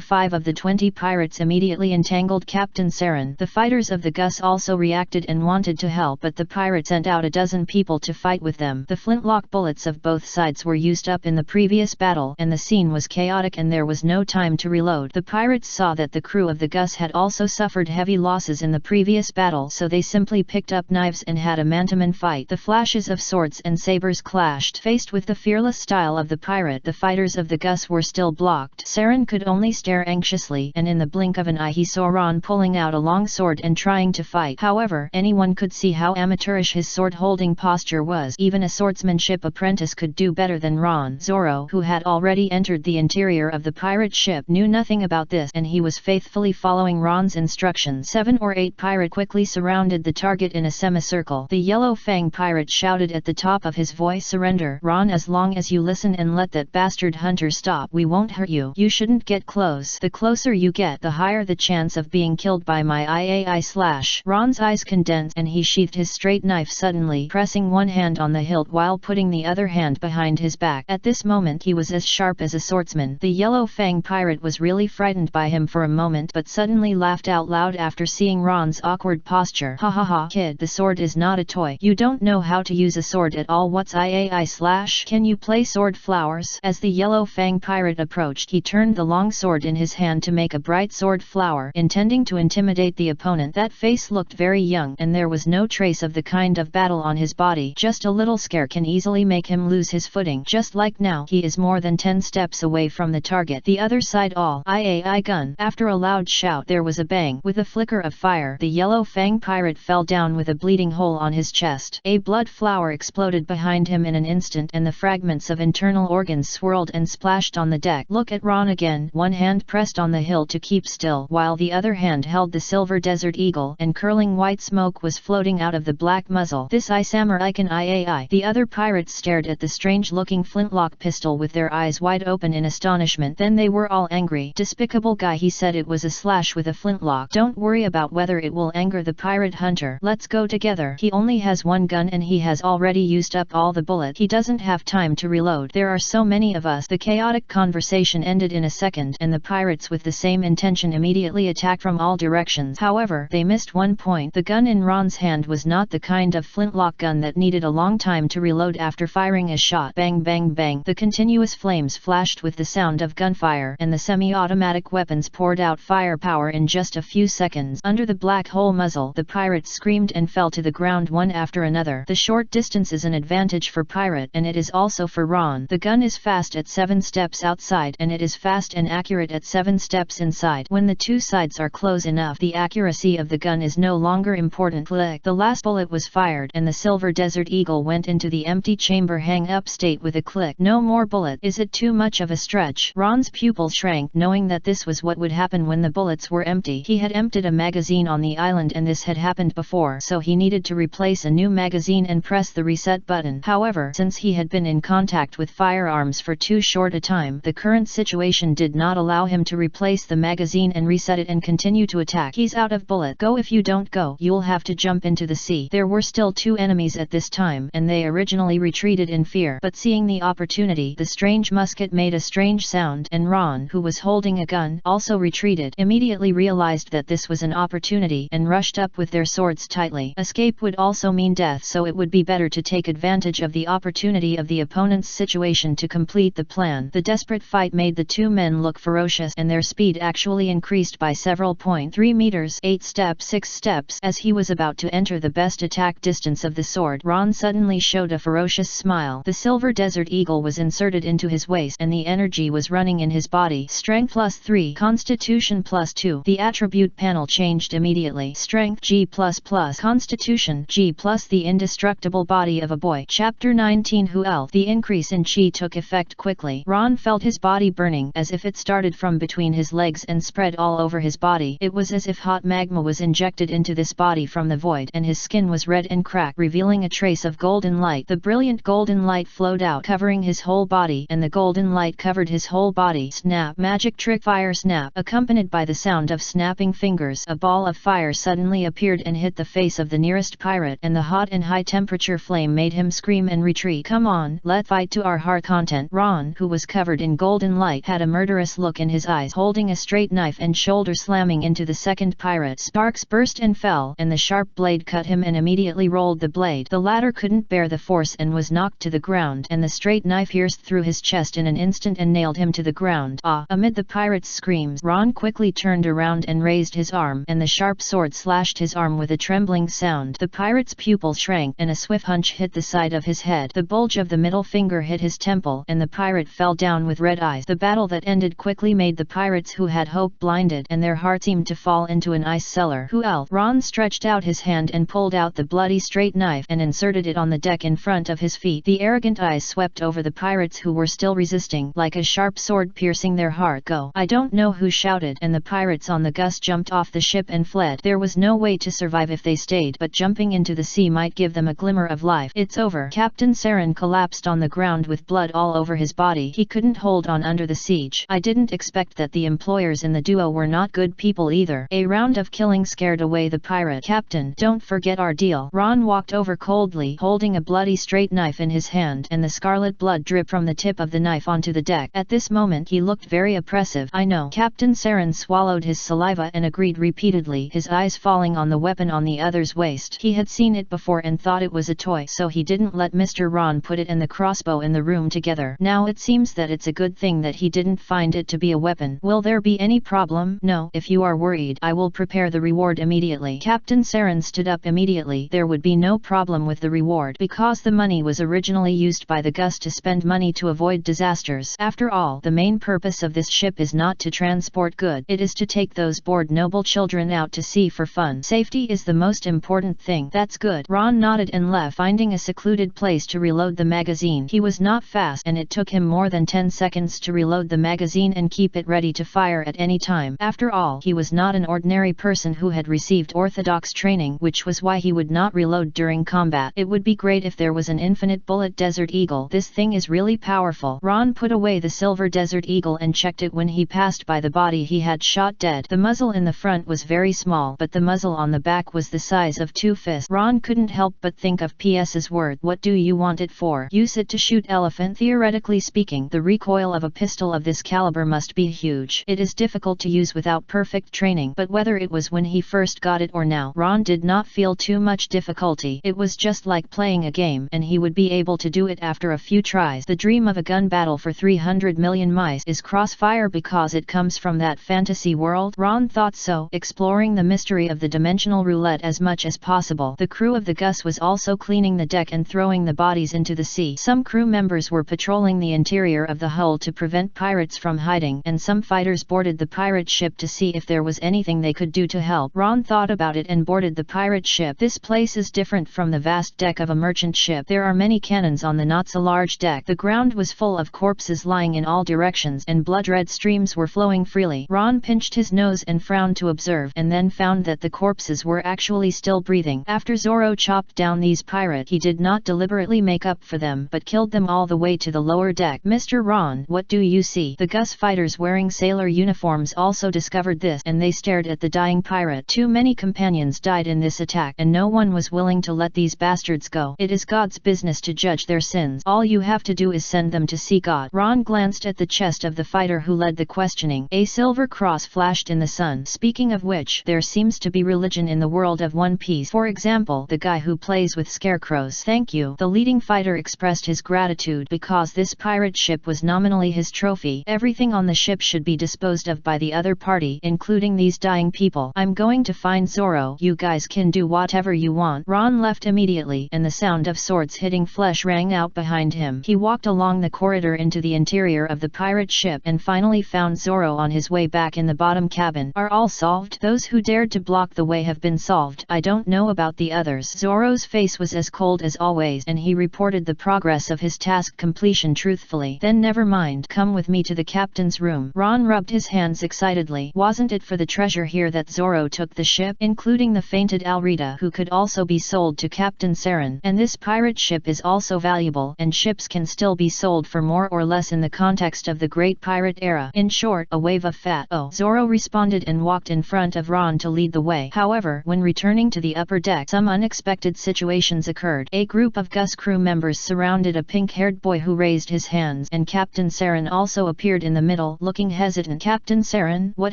5 of the 20 pirates immediately entangled Captain Saren. The fighters of the Gus also reacted and wanted to help, but the pirates sent out a dozen people to fight with them. The flintlock bullets of both sides were used up in the previous battle, and the scene was chaotic and there was no time to reload. The pirates saw that the crew of the Gus had also suffered heavy losses in the previous battle, so they simply picked up knives and had a man-to-man fight. The flashes of swords and sabers clashed. Faced with the fearless style of the pirate, the fighters of the Gus were still blocked. Saren could only stare anxiously, and in the blink of an eye he saw Ron pulling out a long sword and trying to fight. However, anyone could see how amateurish his sword-holding posture was. Even a swordsmanship apprentice could do better than Ron. Zoro, who had already entered the interior of the pirate ship, knew nothing about this, and he was faithfully following Ron's instructions. 7 or 8 pirates quickly surrounded the target in a semicircle. The Yellow Fang pirate shouted at the top of his voice, "Surrender, Ron. As long as you listen and let that bastard hunter stop, we won't hurt you. You shouldn't get close. The closer you get, the higher the chance of being killed by my IAI/." Ron's eyes condensed and he sheathed his straight knife suddenly, pressing one hand on the hilt while putting the other hand behind his back. At this moment he was as sharp as a swordsman. The Yellow Fang pirate was really frightened by him for a moment, but suddenly laughed out loud after seeing Ron's awkward posture. "Ha ha ha, kid, the sword is not a toy. You don't know how to use a sword at all. What's IAI/? Can you play sword flowers?" As the the Yellow Fang pirate approached, he turned the long sword in his hand to make a bright sword flower, intending to intimidate the opponent. That face looked very young, and there was no trace of the kind of battle on his body. Just a little scare can easily make him lose his footing. Just like now, he is more than 10 steps away from the target. The other side, all I gun. After a loud shout, there was a bang. With a flicker of fire, the Yellow Fang pirate fell down with a bleeding hole on his chest. A blood flower exploded behind him in an instant, and the fragments of internal organs swirled and splashed on the deck. Look at Ron again. One hand pressed on the hill to keep still, while the other hand held the silver desert eagle, and curling white smoke was floating out of the black muzzle. This samurai can I. The other pirates stared at the strange-looking flintlock pistol with their eyes wide open in astonishment. Then they were all angry. Despicable guy, he said. It was a slash with a flintlock. Don't worry about whether it will anger the pirate hunter. Let's go together. He only has one gun and he has already used up all the bullets. He doesn't have time to reload. There are so many of us. The chaotic conversation ended in a second, and the pirates with the same intention immediately attacked from all directions. However, they missed one point. The gun in Ron's hand was not the kind of flintlock gun that needed a long time to reload after firing a shot. Bang bang bang. The continuous flames flashed with the sound of gunfire, and the semi-automatic weapons poured out firepower in just a few seconds. Under the black hole muzzle, the pirates screamed and fell to the ground one after another. The short distance is an advantage for pirate, and it is also for Ron. The gun is fast at 7 steps outside, and it is fast and accurate at 7 steps inside. When the two sides are close enough, the accuracy of the gun is no longer important. Click. The last bullet was fired, and the silver desert eagle went into the empty chamber hang-up state with a click. No more bullet. Is it too much of a stretch? Ron's pupil shrank, knowing that this was what would happen when the bullets were empty. He had emptied a magazine on the island, and this had happened before, so he needed to replace a new magazine and press the reset button. However, since he had been in contact with firearms for too short a time, the current situation did not allow him to replace the magazine and reset it and continue to attack. He's out of bullet. Go. If you don't go, you'll have to jump into the sea. There were still 2 enemies at this time, and they originally retreated in fear, but seeing the opportunity, the strange musket made a strange sound, and Ron, who was holding a gun, also retreated. Immediately realized that this was an opportunity, and rushed up with their swords tightly. Escape would also mean death, so it would be better to take advantage of the opportunity of the opponent's situation to complete the plan. The desperate fight made the 2 men look ferocious, and their speed actually increased by several points. 3 meters, 8 steps, 6 steps. As he was about to enter the best attack distance of the sword, Ron suddenly showed a ferocious smile. The silver desert eagle was inserted into his waist, and the energy was running in his body. Strength +3, Constitution +2. The attribute panel changed immediately. Strength G++, Constitution G+. The indestructible body of a boy. Chapter 19. Who else? The increase in chi took effect quickly. Ron felt his body burning, as if it started from between his legs and spread all over his body. It was as if hot magma was injected into this body from the void, and his skin was red and cracked, revealing a trace of golden light. The brilliant golden light flowed out, covering his whole body, and the golden light covered his whole body. Snap! Magic trick! Fire snap! Accompanied by the sound of snapping fingers, a ball of fire suddenly appeared and hit the face of the nearest pirate, and the hot and high temperature flame made him scream and retreat. Come on, let's fight to our heart content. Ron, who was covered in golden light, had a murderous look in his eyes, holding a straight knife and shoulder slamming into the second pirate. Sparks burst and fell, and the sharp blade cut him and immediately rolled the blade. The latter couldn't bear the force and was knocked to the ground, and the straight knife pierced through his chest in an instant and nailed him to the ground. Amid the pirate's screams, Ron quickly turned around and raised his arm, and the sharp sword slashed his arm with a trembling sound. The pirate's pupil shrank, and a swift hunch hit the side of his head. The bulge of the middle finger hit his temple, and the pirate fell down with red eyes. The battle that ended quickly made the pirates who had hope blinded, and their heart seemed to fall into an ice cellar. Who else? Ron stretched out his hand and pulled out the bloody straight knife and inserted it on the deck in front of his feet. The arrogant eyes swept over the pirates who were still resisting, like a sharp sword piercing their heart. Go! I don't know who shouted, and the pirates on the Gus jumped off the ship and fled. There was no way to survive if they stayed, but jumping into the sea might give them a glimmer of life. It's over. Captain Saren collapsed on the ground with blood all over his body. He couldn't hold on under the siege. I didn't expect that. The employers in the duo were not good people either. A round of killing scared away the pirate. Captain, don't forget our deal. Ron walked over coldly, holding a bloody straight knife in his hand, and the scarlet blood dripped from the tip of the knife onto the deck. At this moment he looked very oppressive. I know. Captain Saren swallowed his saliva and agreed repeatedly, his eyes falling on the weapon on the other's waist. He had seen it before and thought it was a toy, so he didn't let Mr. Ron put it and the crossbow in the room together. Now Now it seems that it's a good thing that he didn't find it to be a weapon. Will there be any problem? No. If you are worried, I will prepare the reward immediately. Captain Saren stood up immediately. There would be no problem with the reward, because the money was originally used by the Gus to spend money to avoid disasters. After all, the main purpose of this ship is not to transport goods. It is to take those bored noble children out to sea for fun. Safety is the most important thing. That's good. Ron nodded and left, finding a secluded place to reload the magazine. He was not fast, and it took him more than 10 seconds to reload the magazine and keep it ready to fire at any time. After all, he was not an ordinary person who had received orthodox training, which was why he would not reload during combat. It would be great if there was an infinite bullet Desert Eagle. This thing is really powerful. Ron put away the silver Desert Eagle and checked it when he passed by the body he had shot dead. The muzzle in the front was very small, but the muzzle on the back was the size of 2 fists. Ron couldn't help but think of P.S.'s word. What do you want it for? Use it to shoot elephant. Theoretically speaking, the recoil of a pistol of this caliber must be huge. It is difficult to use without perfect training, but whether it was when he first got it or now, Ron did not feel too much difficulty. It was just like playing a game, and he would be able to do it after a few tries. The dream of a gun battle for 300 million mice is Crossfire because it comes from that fantasy world. Ron thought so, exploring the mystery of the dimensional roulette as much as possible. The crew of the Gus was also cleaning the deck and throwing the bodies into the sea. Some crew members were patrolling the interior of the hull to prevent pirates from hiding, and some fighters boarded the pirate ship to see if there was anything they could do to help. Ron thought about it and boarded the pirate ship. This place is different from the vast deck of a merchant ship. There are many cannons on the not so large deck. The ground was full of corpses lying in all directions, and blood-red streams were flowing freely. Ron pinched his nose and frowned to observe, and then found that the corpses were actually still breathing. After Zoro chopped down these pirates, he did not deliberately make up for them, but killed them all the way to the lower deck. Mr. Ron, what do you see? The Gus fighters wearing sailor uniforms also discovered this, and they stared at the dying pirate. Too many companions died in this attack, and no one was willing to let these bastards go. It is God's business to judge their sins. All you have to do is send them to see God. Ron glanced at the chest of the fighter who led the questioning. A silver cross flashed in the sun. Speaking of which, there seems to be religion in the world of One Piece. For example, the guy who plays with scarecrows. Thank you. The leading fighter expressed his gratitude because this pirate ship was nominally his trophy. Everything on the ship should be disposed of by the other party, including these dying people. I'm going to find Zoro. You guys can do whatever you want. Ron left immediately, and the sound of swords hitting flesh rang out behind him. He walked along the corridor into the interior of the pirate ship and finally found Zoro on his way back in the bottom cabin. Are all solved? Those who dared to block the way have been solved. I don't know about the others. Zoro's face was as cold as always, and he reported the progress of his task completion truthfully. Then never mind. Come with me to the captain's room. Ron rubbed his hands excitedly. Wasn't it for the treasure here that Zoro took the ship, including the fainted Alrita, who could also be sold to Captain Saren? And this pirate ship is also valuable, and ships can still be sold for more or less in the context of the Great Pirate Era. In short, a wave of fat. Oh, Zoro responded and walked in front of Ron to lead the way. However, when returning to the upper deck, some unexpected situations occurred. A group of Gus crew members surrounded a pink-haired boy who raised his hands, and Captain Saren also appeared in the middle, looking hesitant. Captain Saren, what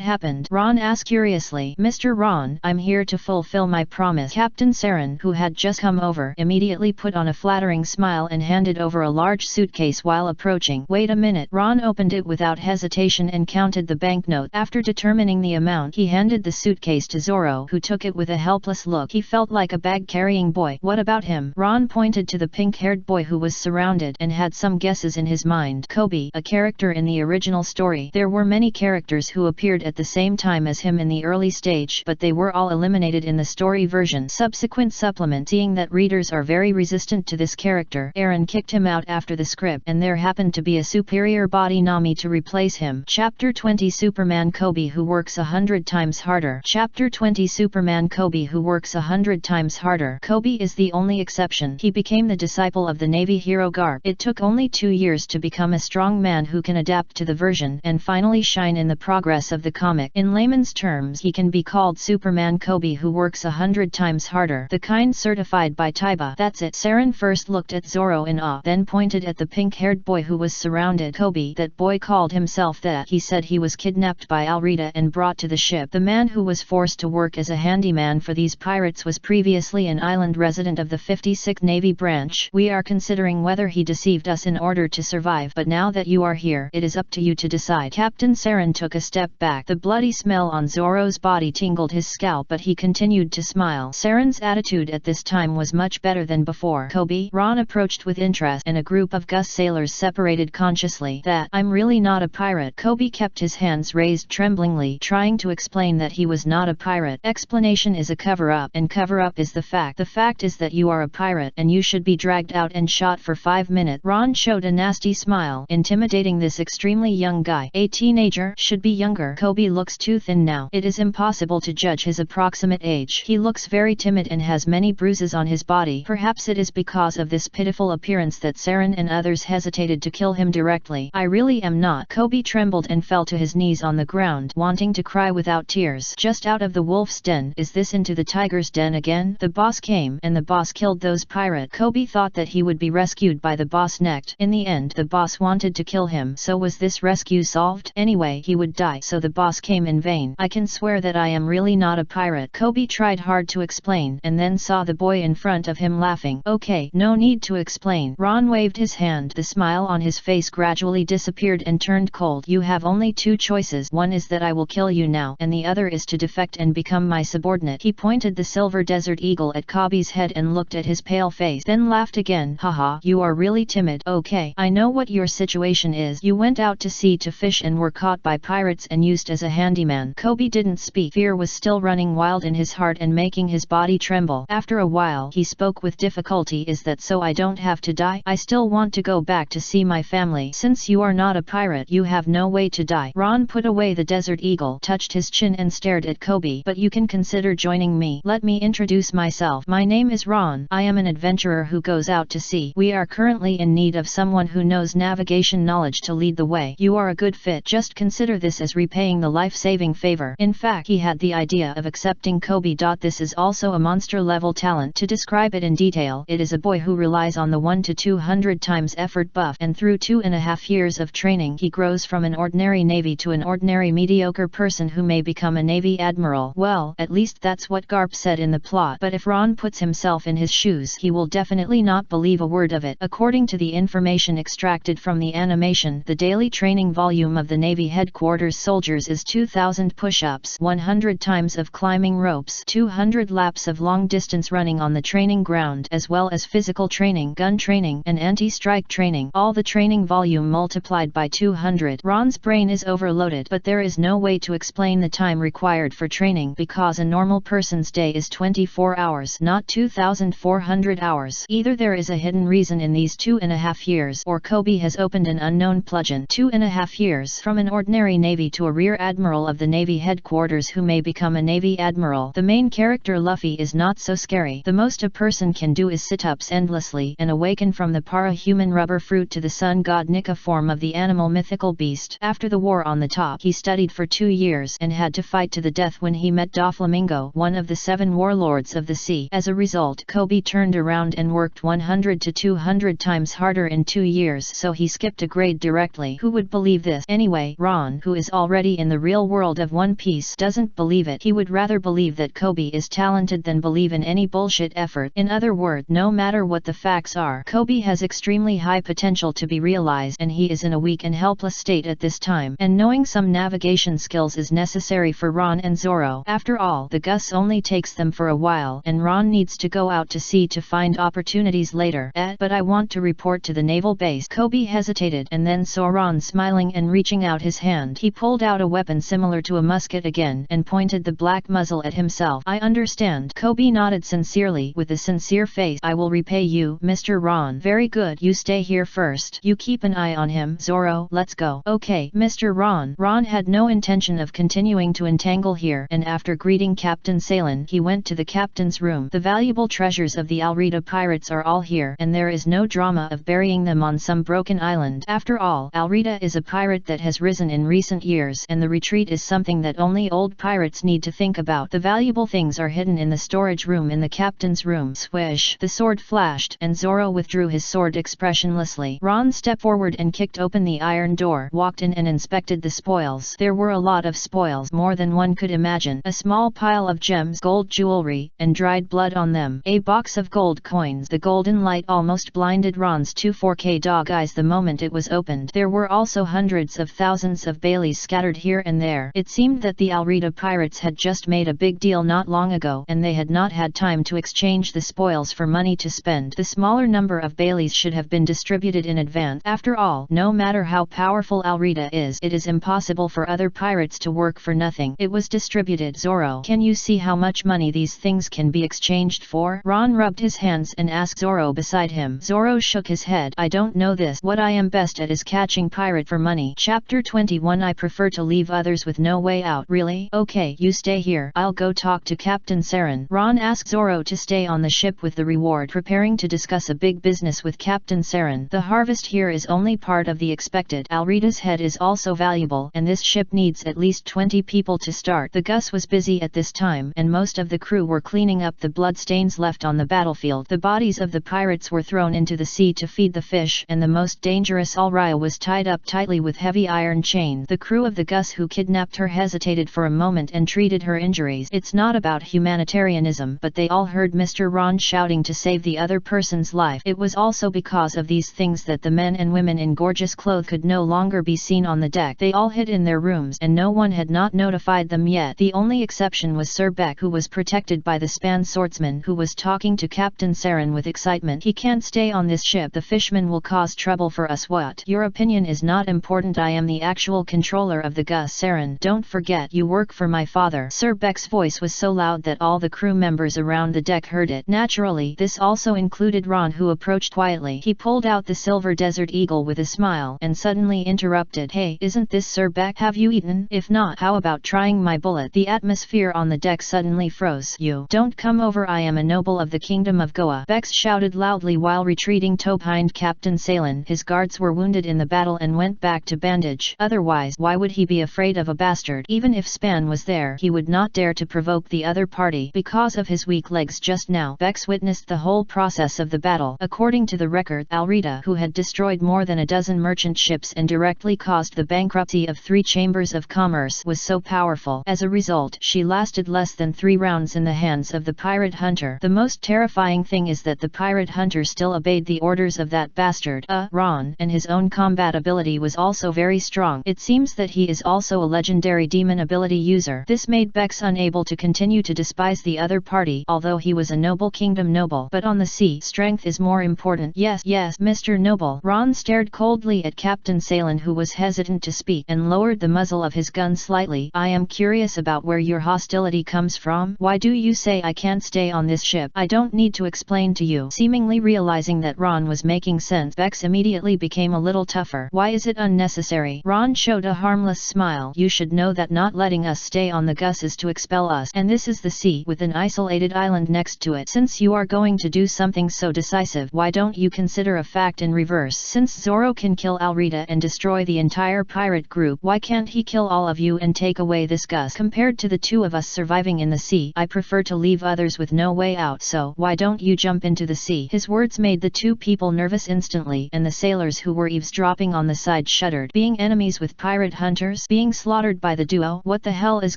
happened? Ron asked curiously. Mr. Ron, I'm here to fulfill my promise. Captain Saren, who had just come over, immediately put on a flattering smile and handed over a large suitcase while approaching. Wait a minute. Ron opened it without hesitation and counted the banknote. After determining the amount, he handed the suitcase to Zoro, who took it with a helpless look. He felt like a bag-carrying boy. What about him? Ron pointed to the pink-haired boy who was surrounded and had some guesses in his mind. Kobe, a character in the original story. There were many characters who appeared at the same time as him in the early stage, but they were all eliminated in the story version. Subsequent supplement. Seeing that readers are very resistant to this character, Aaron kicked him out after the script, and there happened to be a superior body Nami to replace him. Chapter 20 Superman Kobe who works 100 times harder. Chapter 20 Superman Kobe who works 100 times harder. Kobe is the only exception. He became the disciple of the Navy hero Garp. It took only 2 years to become a strong man who can adapt to the version and finally shine in the progress of the comic. In layman's terms, he can be called Superman Kobe who works 100 times harder. The kind certified by Taiba. That's it. Saren first looked at Zoro in awe, then pointed at the pink-haired boy who was surrounded. Kobe, that boy called himself that. He said he was kidnapped by Alrita and brought to the ship. The man who was forced to work as a handyman for these pirates was previously an island resident of the 56th Navy branch. We are considering whether he deceived us in order to survive, but now that you are here, it is up to you to decide. Captain Saren took a step back. The bloody smell on Zoro's body tingled his scalp, but he continued to smile. Saren's attitude at this time was much better than before. Kobe? Ron approached with interest, and a group of Gus sailors separated consciously. That, I'm really not a pirate. Kobe kept his hands raised tremblingly, trying to explain that he was not a pirate. Explanation is a cover-up, and cover-up is the fact. The fact is that you are a pirate, and you should be dragged out and shot for 5 minutes. Ron showed a nasty smile, intimidating this extremely young guy. A teenager, should be younger. Kobe looks too thin now. It is impossible to judge his approximate age. He looks very timid and has many bruises on his body. Perhaps it is because of this pitiful appearance that Saren and others hesitated to kill him directly. I really am not. Kobe trembled and fell to his knees on the ground, wanting to cry without tears. Just out of the wolf's den. Is this into the tiger's den again? The boss came, and the boss killed those pirates. Kobe thought that he would be rescued by the boss next. In the end, the boss wanted to kill him. So was this rescue solved? Anyway, he would die, so the boss came in vain. I can swear that I am really not a pirate. Kobe tried hard to explain, and then saw the boy in front of him laughing. Okay, no need to explain. Ron waved his hand. The smile on his face gradually disappeared and turned cold. You have only two choices. One is that I will kill you now, and the other is to defect and become my subordinate. He pointed the silver desert eagle at Kobe's head and looked at his pale face, then laughed again. Haha, you are really timid. Okay, I know what your situation is. You went out to sea to fish and were caught by pirates and used as a handyman. Kobe didn't speak. Fear was still running wild in his heart and making his body tremble. After a while, he spoke with difficulty. Is that so I don't have to die? I still want to go back to see my family. Since you are not a pirate, you have no way to die. Ron put away the desert eagle, touched his chin and stared at Kobe. But you can consider joining me. Let me introduce myself. My name is Ron. I am an adventurer who goes out to sea. We are currently in need of someone who knows navigation knowledge to lead the way. You are a good fit. Just consider this as repaying the life-saving favor. In fact, he had the idea of accepting Kobe. This is also a monster-level talent. To describe it in detail, it is a boy who relies on the 1 to 200 times effort buff, and through 2.5 years of training he grows from an ordinary navy to an ordinary mediocre person who may become a navy admiral. Well, at least that's what Garp said in the plot, but if Ron puts himself in his shoes, he will definitely not believe a word of it. According to the information extracted from the animation, the daily training volume of the Navy headquarters soldiers is 2,000 push-ups, 100 times of climbing ropes, 200 laps of long-distance running on the training ground, as well as physical training, gun training, and anti-strike training. All the training volume multiplied by 200. Ron's brain is overloaded, but there is no way to explain the time required for training because a normal person's day is 24 hours, not 2,400 hours. Either there is a hidden reason in these 2.5 years, or Kobe has opened an unknown plugin. 2.5 years. From an ordinary navy to a rear admiral of the Navy headquarters who may become a Navy admiral. The main character Luffy is not so scary. The most a person can do is sit-ups endlessly and awaken from the para-human rubber fruit to the sun god Nika form of the animal mythical beast. After the war on the top, he studied for 2 years and had to fight to the death when he met Doflamingo, one of the 7 warlords of the sea. As a result, Kobe turned around and worked 100 to 200 times harder in 2 years, so he skipped a grade directly. Who would believe this? Anyway, Ron, who is already in the real world of One Piece, doesn't believe it. He would rather believe that Kobe is talented than believe in any bullshit effort. In other words, no matter what the facts are, Kobe has extremely high potential to be realized, and he is in a weak and helpless state at this time, and knowing some navigation skills is necessary for Ron and Zoro. After all, the Gus only takes them for a while, and Ron needs to go out to sea to find opportunities later. But I want to report to the naval base. Kobe hesitated, and then saw Ron smiling and reaching out his hand. He pulled out a weapon similar to a musket again, and pointed the black muzzle at himself. I understand. Kobe nodded sincerely, with a sincere face. I will repay you, Mr. Ron. Very good. You stay here first. You keep an eye on him. Zoro, let's go. Okay, Mr. Ron. Ron had no intention of continuing to entangle here, and after greeting Captain Salen, he went to the captain's room. The valuable treasures of the Alrita pirates are all here, and there is no drama of burying them on some broken island. After all, Alrita is a pirate that has risen in recent years, and the retreat is something that only old pirates need to think about. The valuable things are hidden in the storage room in the captain's room. Swish! The sword flashed, and Zoro withdrew his sword expressionlessly. Ron stepped forward and kicked open the iron door, walked in and inspected the spoils. There were a lot of spoils, more than one could imagine. A small pile of gems, gold jewelry, and dried blood on them. A box of gold coins. The golden light almost blinded Ron's 2 4K dog eyes the moment it was opened. There were also hundreds of thousands of Baileys scattered here and there. It seemed that the Alrita pirates had just made a big deal not long ago, and they had not had time to exchange the spoils for money to spend. The smaller number of Baileys should have been distributed in advance. After all, no matter how powerful Alrita is, it is impossible for other pirates to work for nothing. It was distributed. Zoro, can you see how much money these things can be exchanged for? Ron rubbed his hands and asked Zoro beside him. Zoro shook his head. I don't know this. What I am best at is catching pirate for money. Chapter 21. I prefer to leave others with no way out. Really? Okay, you stay here. I'll go talk to Captain Saren. Ron asked Zoro to stay on the ship with the reward, preparing to discuss a big business with Captain Saren. The harvest here is only part of the expected. Alrita's head is also valuable, and this ship needs at least 20 people to start. The Gus was busy at this time, and most of the crew were cleaning up the bloodstains left on the battlefield. The bodies of the pirates were thrown into the sea to feed the fish, and the most dangerous Alrita was tied up tightly with heavy iron chains. The crew of the Gus who kidnapped her hesitated for a moment and treated her injuries. It's not about humanitarianism, but they all heard Mr. Ron shouting to save the other person's life. It was also because of these things that the men and women in gorgeous clothes could no longer be seen on the deck. They all hid in their rooms, and no one had not notified them yet. The only exception was Sir Beck, who was protected by the Span swordsman, who was talking to Captain Saren with excitement. He can't stay on this ship. The fishmen will cause trouble for us. What? Your opinion is not important. I am the actual controller of the Gus. Saren, don't forget you work for my father. Sir Beck's voice was so loud that all the crew members around the deck heard it. Naturally, this also included Ron, who approached quietly. He pulled out the silver Desert Eagle with a smile, and suddenly interrupted. Hey, isn't this Sir Beck? Have you eaten? If not, how about trying my bullet? The atmosphere on the deck suddenly froze. You don't come over. I am a noble of the Kingdom of Goa. Bex shouted loudly while retreating behind Captain Salen. His guards were wounded in the battle and went back to bandage. Otherwise, why would he be afraid of a bastard? Even if Span was there, he would not dare to provoke the other party because of his weak legs. Just now, Bex witnessed the whole process of the battle. According to the record, Alrita, who had destroyed more than a dozen merchant ships and directly caused the bankruptcy of 3 chambers of commerce, was so powerful. As a result, she lasted less than 3 rounds in the hands of the pirate hunter. The most terrifying thing is that the pirate hunter still obeyed the orders of that bastard, Ron, and his own combat ability was also very strong. It seems that he is also a legendary demon ability user. This made Bex unable to continue to despise the other party, although he was a noble kingdom noble. But on the sea, strength is more important. Yes, Mr. Noble. Ron stared coldly at Captain Salen, who was hesitant to speak, and lowered the muzzle of his gun slightly. I am curious about where your hostility comes from. Why do you say I can't stay on this ship? I don't need to explain to you. Seemingly realizing that Ron was making sense, Bex immediately became a little tougher. Why is it unnecessary? Ron showed a harmless smile. You should know that not letting us stay on the Gus is to expel us, and this is the sea with an isolated island next to it. Since you are going to do something so decisive, why don't you consider a fact in reverse? Since Zoro can kill Alrita and destroy the entire pirate group, why can't he kill all of you and take away this Gus? Compared to the 2 of us surviving in the sea, I prefer to leave others with no way out, so why don't you jump into the sea? His words made the 2 people nervous instantly, and the sailors who were eavesdropping on the side shuddered. Being enemies with pirate hunters? Being slaughtered by the duo? What the hell is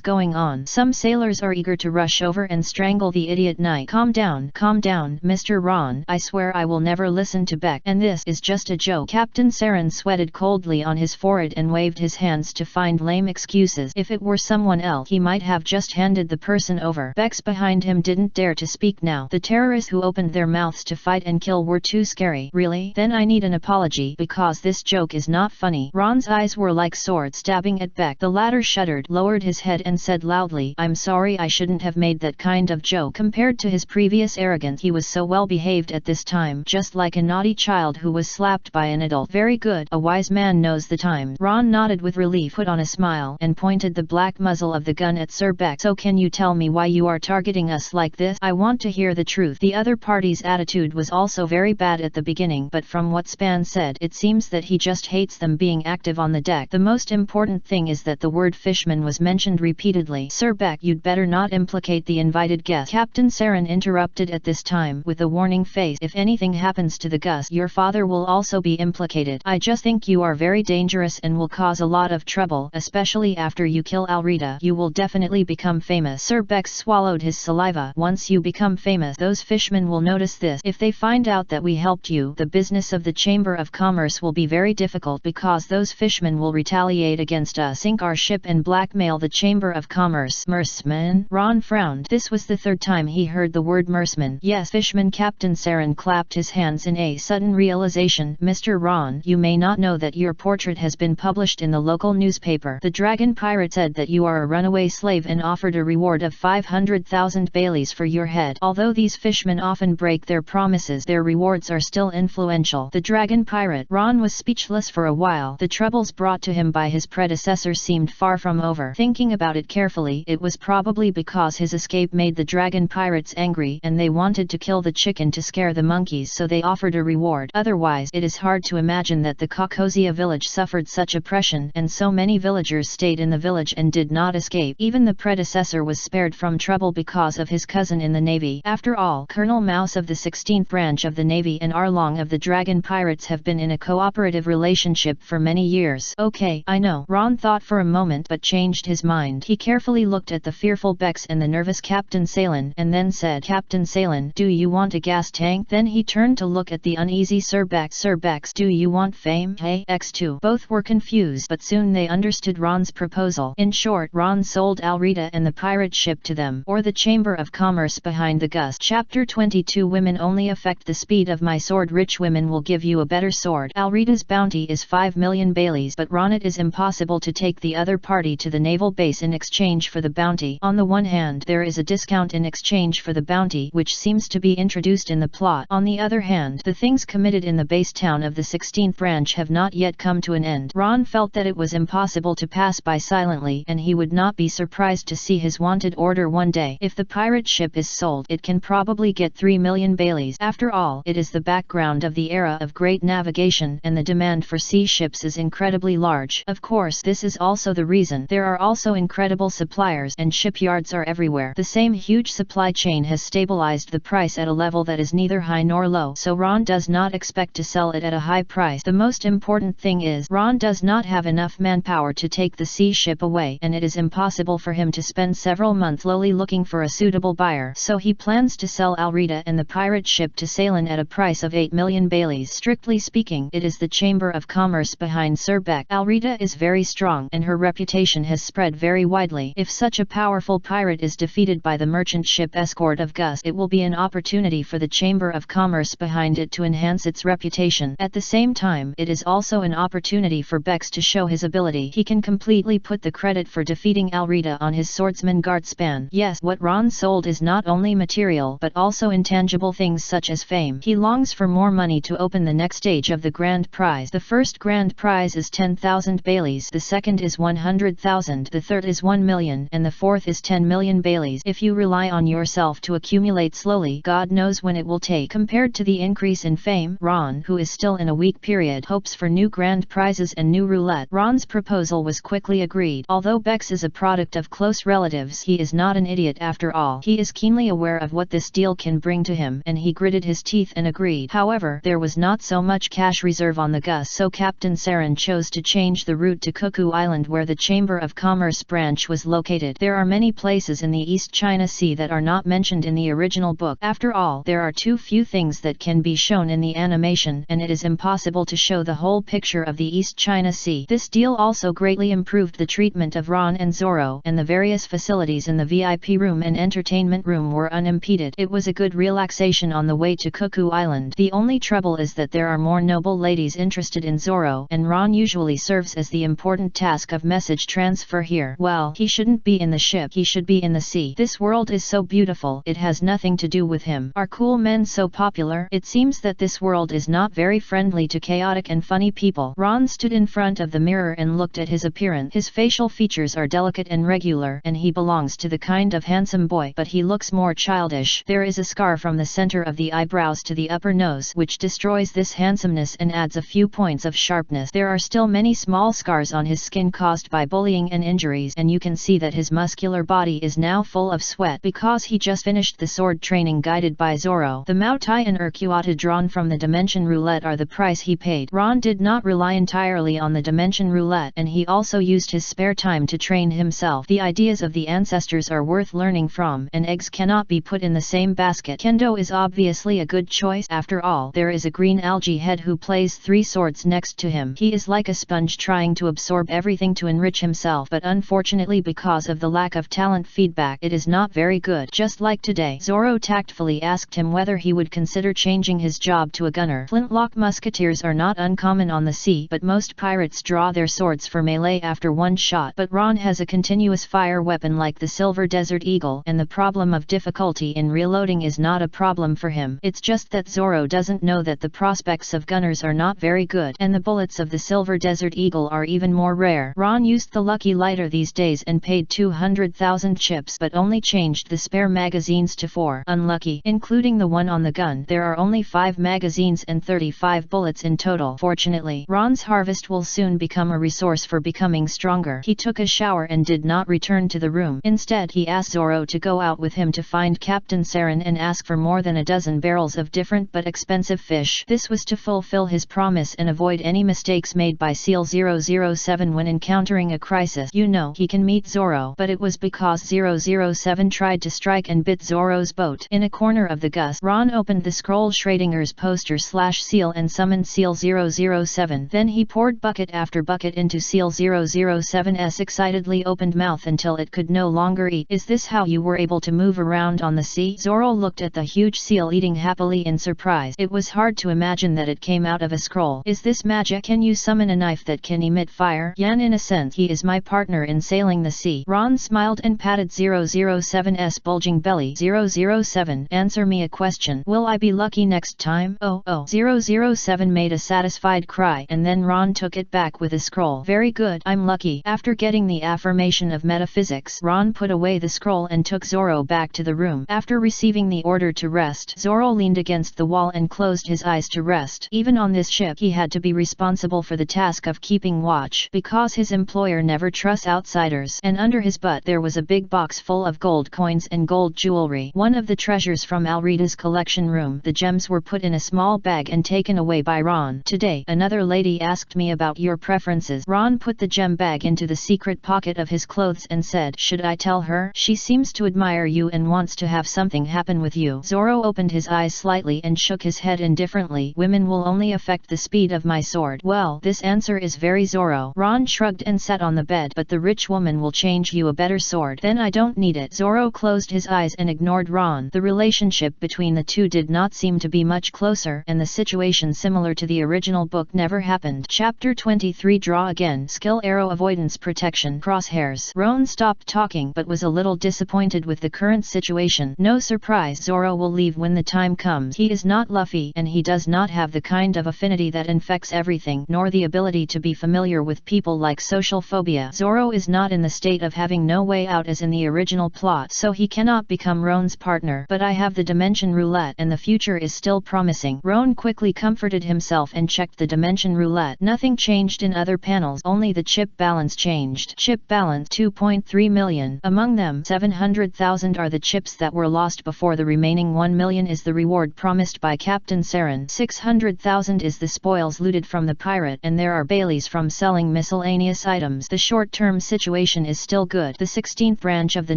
going on? Some sailors are eager to rush over and strangle the idiot knight. Calm down, Mr. Ron. I swear I will never listen to Beck, and this is just a joke. Captain Saren sweated coldly on his forehead and waved his hands to find lame excuses. If it were someone else, he might have just handed the person over. Bex behind him didn't dare to speak now. The terrorists who opened their mouths to fight and kill were too scary. Really? Then I need an apology, because this joke is not funny. Ron's eyes were like swords stabbing at Beck. The latter shuddered, lowered his head and said loudly, I'm sorry, I shouldn't have made that kind of joke. Compared to his previous arrogance, he was so well behaved at this time, just like a naughty child who was slapped by an adult. Very good, a wise man knows the time. Ron nodded with relief, put on a smile, and pointed the black muzzle of the gun at Sir Beck. So can you tell me why you are targeting us like this? I want to hear the truth. The other party's attitude was also very bad at the beginning, but from what Span said, it seems that he just hates them being active on the deck. The most important thing is that the word fishman was mentioned repeatedly. Sir Beck, you'd better not implicate the invited guest. Captain Saren interrupted at this time with a warning face. If anything happens to the Gus, your father will also be implicated. I just think you are very dangerous and will cause a lot of trouble, especially after you kill Alrita. You will definitely become famous. Sir Beck swallowed his saliva. Once you become famous, those fishmen will notice this. If they find out that we helped you, the business business of the Chamber of Commerce will be very difficult because those fishmen will retaliate against us, sink our ship and blackmail the Chamber of Commerce. Merceman? Ron frowned. This was the third time he heard the word merceman. Yes, fishman. Captain Saren clapped his hands in a sudden realization. Mr. Ron, you may not know that your portrait has been published in the local newspaper. The dragon pirate said that you are a runaway slave and offered a reward of 500,000 baileys for your head. Although these fishmen often break their promises, their rewards are still influential. The dragon pirate. Ron was speechless for a while. The troubles brought to him by his predecessor seemed far from over. Thinking about it carefully, it was probably because his escape made the dragon pirates angry and they wanted to kill the chicken to scare the monkeys, so they offered a reward. Otherwise, it is hard to imagine that the Caucosia village suffered such oppression and so many villagers stayed in the village and did not escape. Even the predecessor was spared from trouble because of his cousin in the navy. After all, Colonel Mouse of the 16th branch of the navy and Arlong of the dragon pirates have been in a cooperative relationship for many years. Okay, I know. Ron thought for a moment but changed his mind. He carefully looked at the fearful Bex and the nervous Captain Salen and then said, Captain Salen, do you want a gas tank? Then he turned to look at the uneasy Sir Bex. Sir Bex, do you want fame? Hey, X2. Both were confused, but soon they understood Ron's proposal. In short, Ron sold Alrita and the pirate ship to them, or the Chamber of Commerce behind the Gus. Chapter 22. Women only affect the speed of my sword. Rich women will give you a better sword. Alrita's bounty is 5 million baileys, but Ron, it is impossible to take the other party to the naval base in exchange for the bounty. On the one hand, there is a discount in exchange for the bounty, which seems to be introduced in the plot. On the other hand, the things committed in the base town of the 16th branch have not yet come to an end. Ron felt that it was impossible to pass by silently, and he would not be surprised to see his wanted order one day. If the pirate ship is sold, it can probably get 3 million baileys. After all, it is the background of the era of great navigation, and the demand for sea ships is incredibly large. Of course, this is also the reason there are also incredible suppliers, and shipyards are everywhere. The same huge supply chain has stabilized the price at a level that is neither high nor low, so Ron does not expect to sell it at a high price. The most important thing is, Ron does not have enough manpower to take the sea ship away, and it is impossible for him to spend several months slowly looking for a suitable buyer. So he plans to sell Alrita and the pirate ship to Salen at a price of 8 million baileys. Strictly speaking, it is the Chamber of Commerce behind Sir Beck. Alrita is very strong, and her reputation has spread very widely. If such a powerful pirate is defeated by the merchant ship escort of Gus, it will be an opportunity for the Chamber of Commerce behind it to enhance its reputation. At the same time, it is also an opportunity for Bex to show his ability. He can completely put the credit for defeating Alrita on his swordsman Gartspan. Yes, what Ron sold is not only material but also intangible things such as fame. He longs for more money to open the next stage of the grand prize. The first grand prize is 10,000 baileys, the second is 100,000, the third is 1 million, and the fourth is 10 million baileys. If you rely on yourself to accumulate slowly, God knows when it will take. Compared to the increase in fame, Ron, who is still in a weak period, hopes for new grand prizes and new roulette. Ron's proposal was quickly agreed. Although Bex is a product of close relatives, he is not an idiot after all. He is keenly aware of what this deal can bring to him, and he gritted his teeth and agreed. However, there was not so much cash reserve on the Gus, so Captain Saren chose to change the route to Cuckoo Island, where the Chamber of Commerce branch was located. There are many places in the East China Sea that are not mentioned in the original book. After all, there are too few things that can be shown in the animation, and it is impossible to show the whole picture of the East China Sea. This deal also greatly improved the treatment of Ron and Zoro, and the various facilities in the VIP room and entertainment room were unimpeded. It was a good relaxation on the way to Cuckoo Island. The only trouble is that there are more noble ladies interested in Zoro, and Ron usually serves as the important task of message transfer here. Well, he shouldn't be in the ship, he should be in the sea. This world is so beautiful, it has nothing to do with him. Are cool men so popular? It seems that this world is not very friendly to chaotic and funny people. Ron stood in front of the mirror and looked at his appearance. His facial features are delicate and regular, and he belongs to the kind of handsome boy, but he looks more childish. There is a scar from the center of the eyebrows to the upper nose, which destroys this handsomeness and adds a few points of sharpness. There are still many small scars on his skin caused by bullying and injuries, and you can see that his muscular body is now full of sweat because he just finished the sword training guided by Zoro. The Mao Tai and Urquata drawn from the Dimension Roulette are the price he paid. Ron did not rely entirely on the Dimension Roulette, and he also used his spare time to train himself. The ideas of the ancestors are worth learning from, and eggs cannot be put in the same basket. Kendo is obviously a good choice. After all, there is a green algae head who plays 3 swords next to him. He is like a sponge trying to absorb everything to enrich himself, but unfortunately because of the lack of talent feedback it is not very good. Just like today, Zoro tactfully asked him whether he would consider changing his job to a gunner. Flintlock musketeers are not uncommon on the sea, but most pirates draw their swords for melee after one shot. But Ron has a continuous fire weapon like the Silver Desert Eagle, and the problem of difficulty in reloading is not a problem for him. It's just that Zoro doesn't know that the prospects of gunners are not very good, and the bullets of the Silver Desert Eagle are even more rare. Ron used the lucky lighter these days and paid 200,000 chips, but only changed the spare magazines to 4. Unlucky. Including the one on the gun, there are only 5 magazines and 35 bullets in total. Fortunately, Ron's harvest will soon become a resource for becoming stronger. He took a shower and did not return to the room. Instead, he asked Zoro to go out with him to find Captain Saren and ask for more than a dozen barrels of different but expensive fish. This was to fulfill his promise and avoid any mistakes made by Seal 007 when encountering a crisis. You know, he can meet Zoro, but it was because 007 tried to strike and bit Zoro's boat. In a corner of the Gus, Ron opened the scroll Schrodinger's poster/seal and summoned Seal 007. Then he poured bucket after bucket into Seal 007's excitedly opened mouth until it could no longer eat. Is this how you were able to move around on the sea? Zoro looked at the huge seal eating happily in surprise. It was hard to imagine that it came out of a scroll. Is this magic? Can you summon a knife that can emit fire? Yan, in a sense, he is my partner in sailing the sea. Ron smiled and patted 007's bulging belly. 007, answer me a question. Will I be lucky next time? Oh. 007 made a satisfied cry, and then Ron took it back with a scroll. Very good, I'm lucky. After getting the affirmation of metaphysics, Ron put away the scroll and took Zoro back to the room. After receiving the order to rest, Zoro leaned against the wall and closed his eyes to rest. Even on this ship, he had to be responsible for the task of keeping watch, because his employer never trusts outsiders. And under his butt there was a big box full of gold coins and gold jewelry, one of the treasures from Alrida's collection room. The gems were put in a small bag and taken away by Ron. Today, another lady asked me about your preferences. Ron put the gem bag into the secret pocket of his clothes and said, should I tell her? She seems to admire you and wants to have something happen with you. Zoro opened his eyes slightly and shook his head indifferently. Women will only affect the speed of my sword. Well, this answer is very Zoro. Ron shrugged and sat on the bed. But the rich woman will change you a better sword. Then I don't need it. Zoro closed his eyes and ignored Ron. The relationship between the two did not seem to be much closer, and the situation similar to the original book never happened. Chapter 23. Draw again. Skill arrow avoidance protection crosshairs. Ron stopped talking but was a little disappointed with the current situation. No surprise, Zoro will leave when the time comes. He is not Luffy, and he does not have the kind of affinity that infects everything, nor the ability to be familiar with people like social phobia. Zoro is not in the state of having no way out as in the original plot, so he cannot become Ron's partner. But I have the dimension roulette and the future is still promising. Ron quickly comforted himself and checked the dimension roulette. Nothing changed in other panels, only the chip balance changed. Chip balance 2.3 million. Among them, 700,000 are the chips that were lost before. The remaining 1 million is the reward promised by Captain Saren. 600,000 is the spoils looted from the pirate, and there are Baileys from selling miscellaneous items. The short-term situation is still good. The 16th branch of the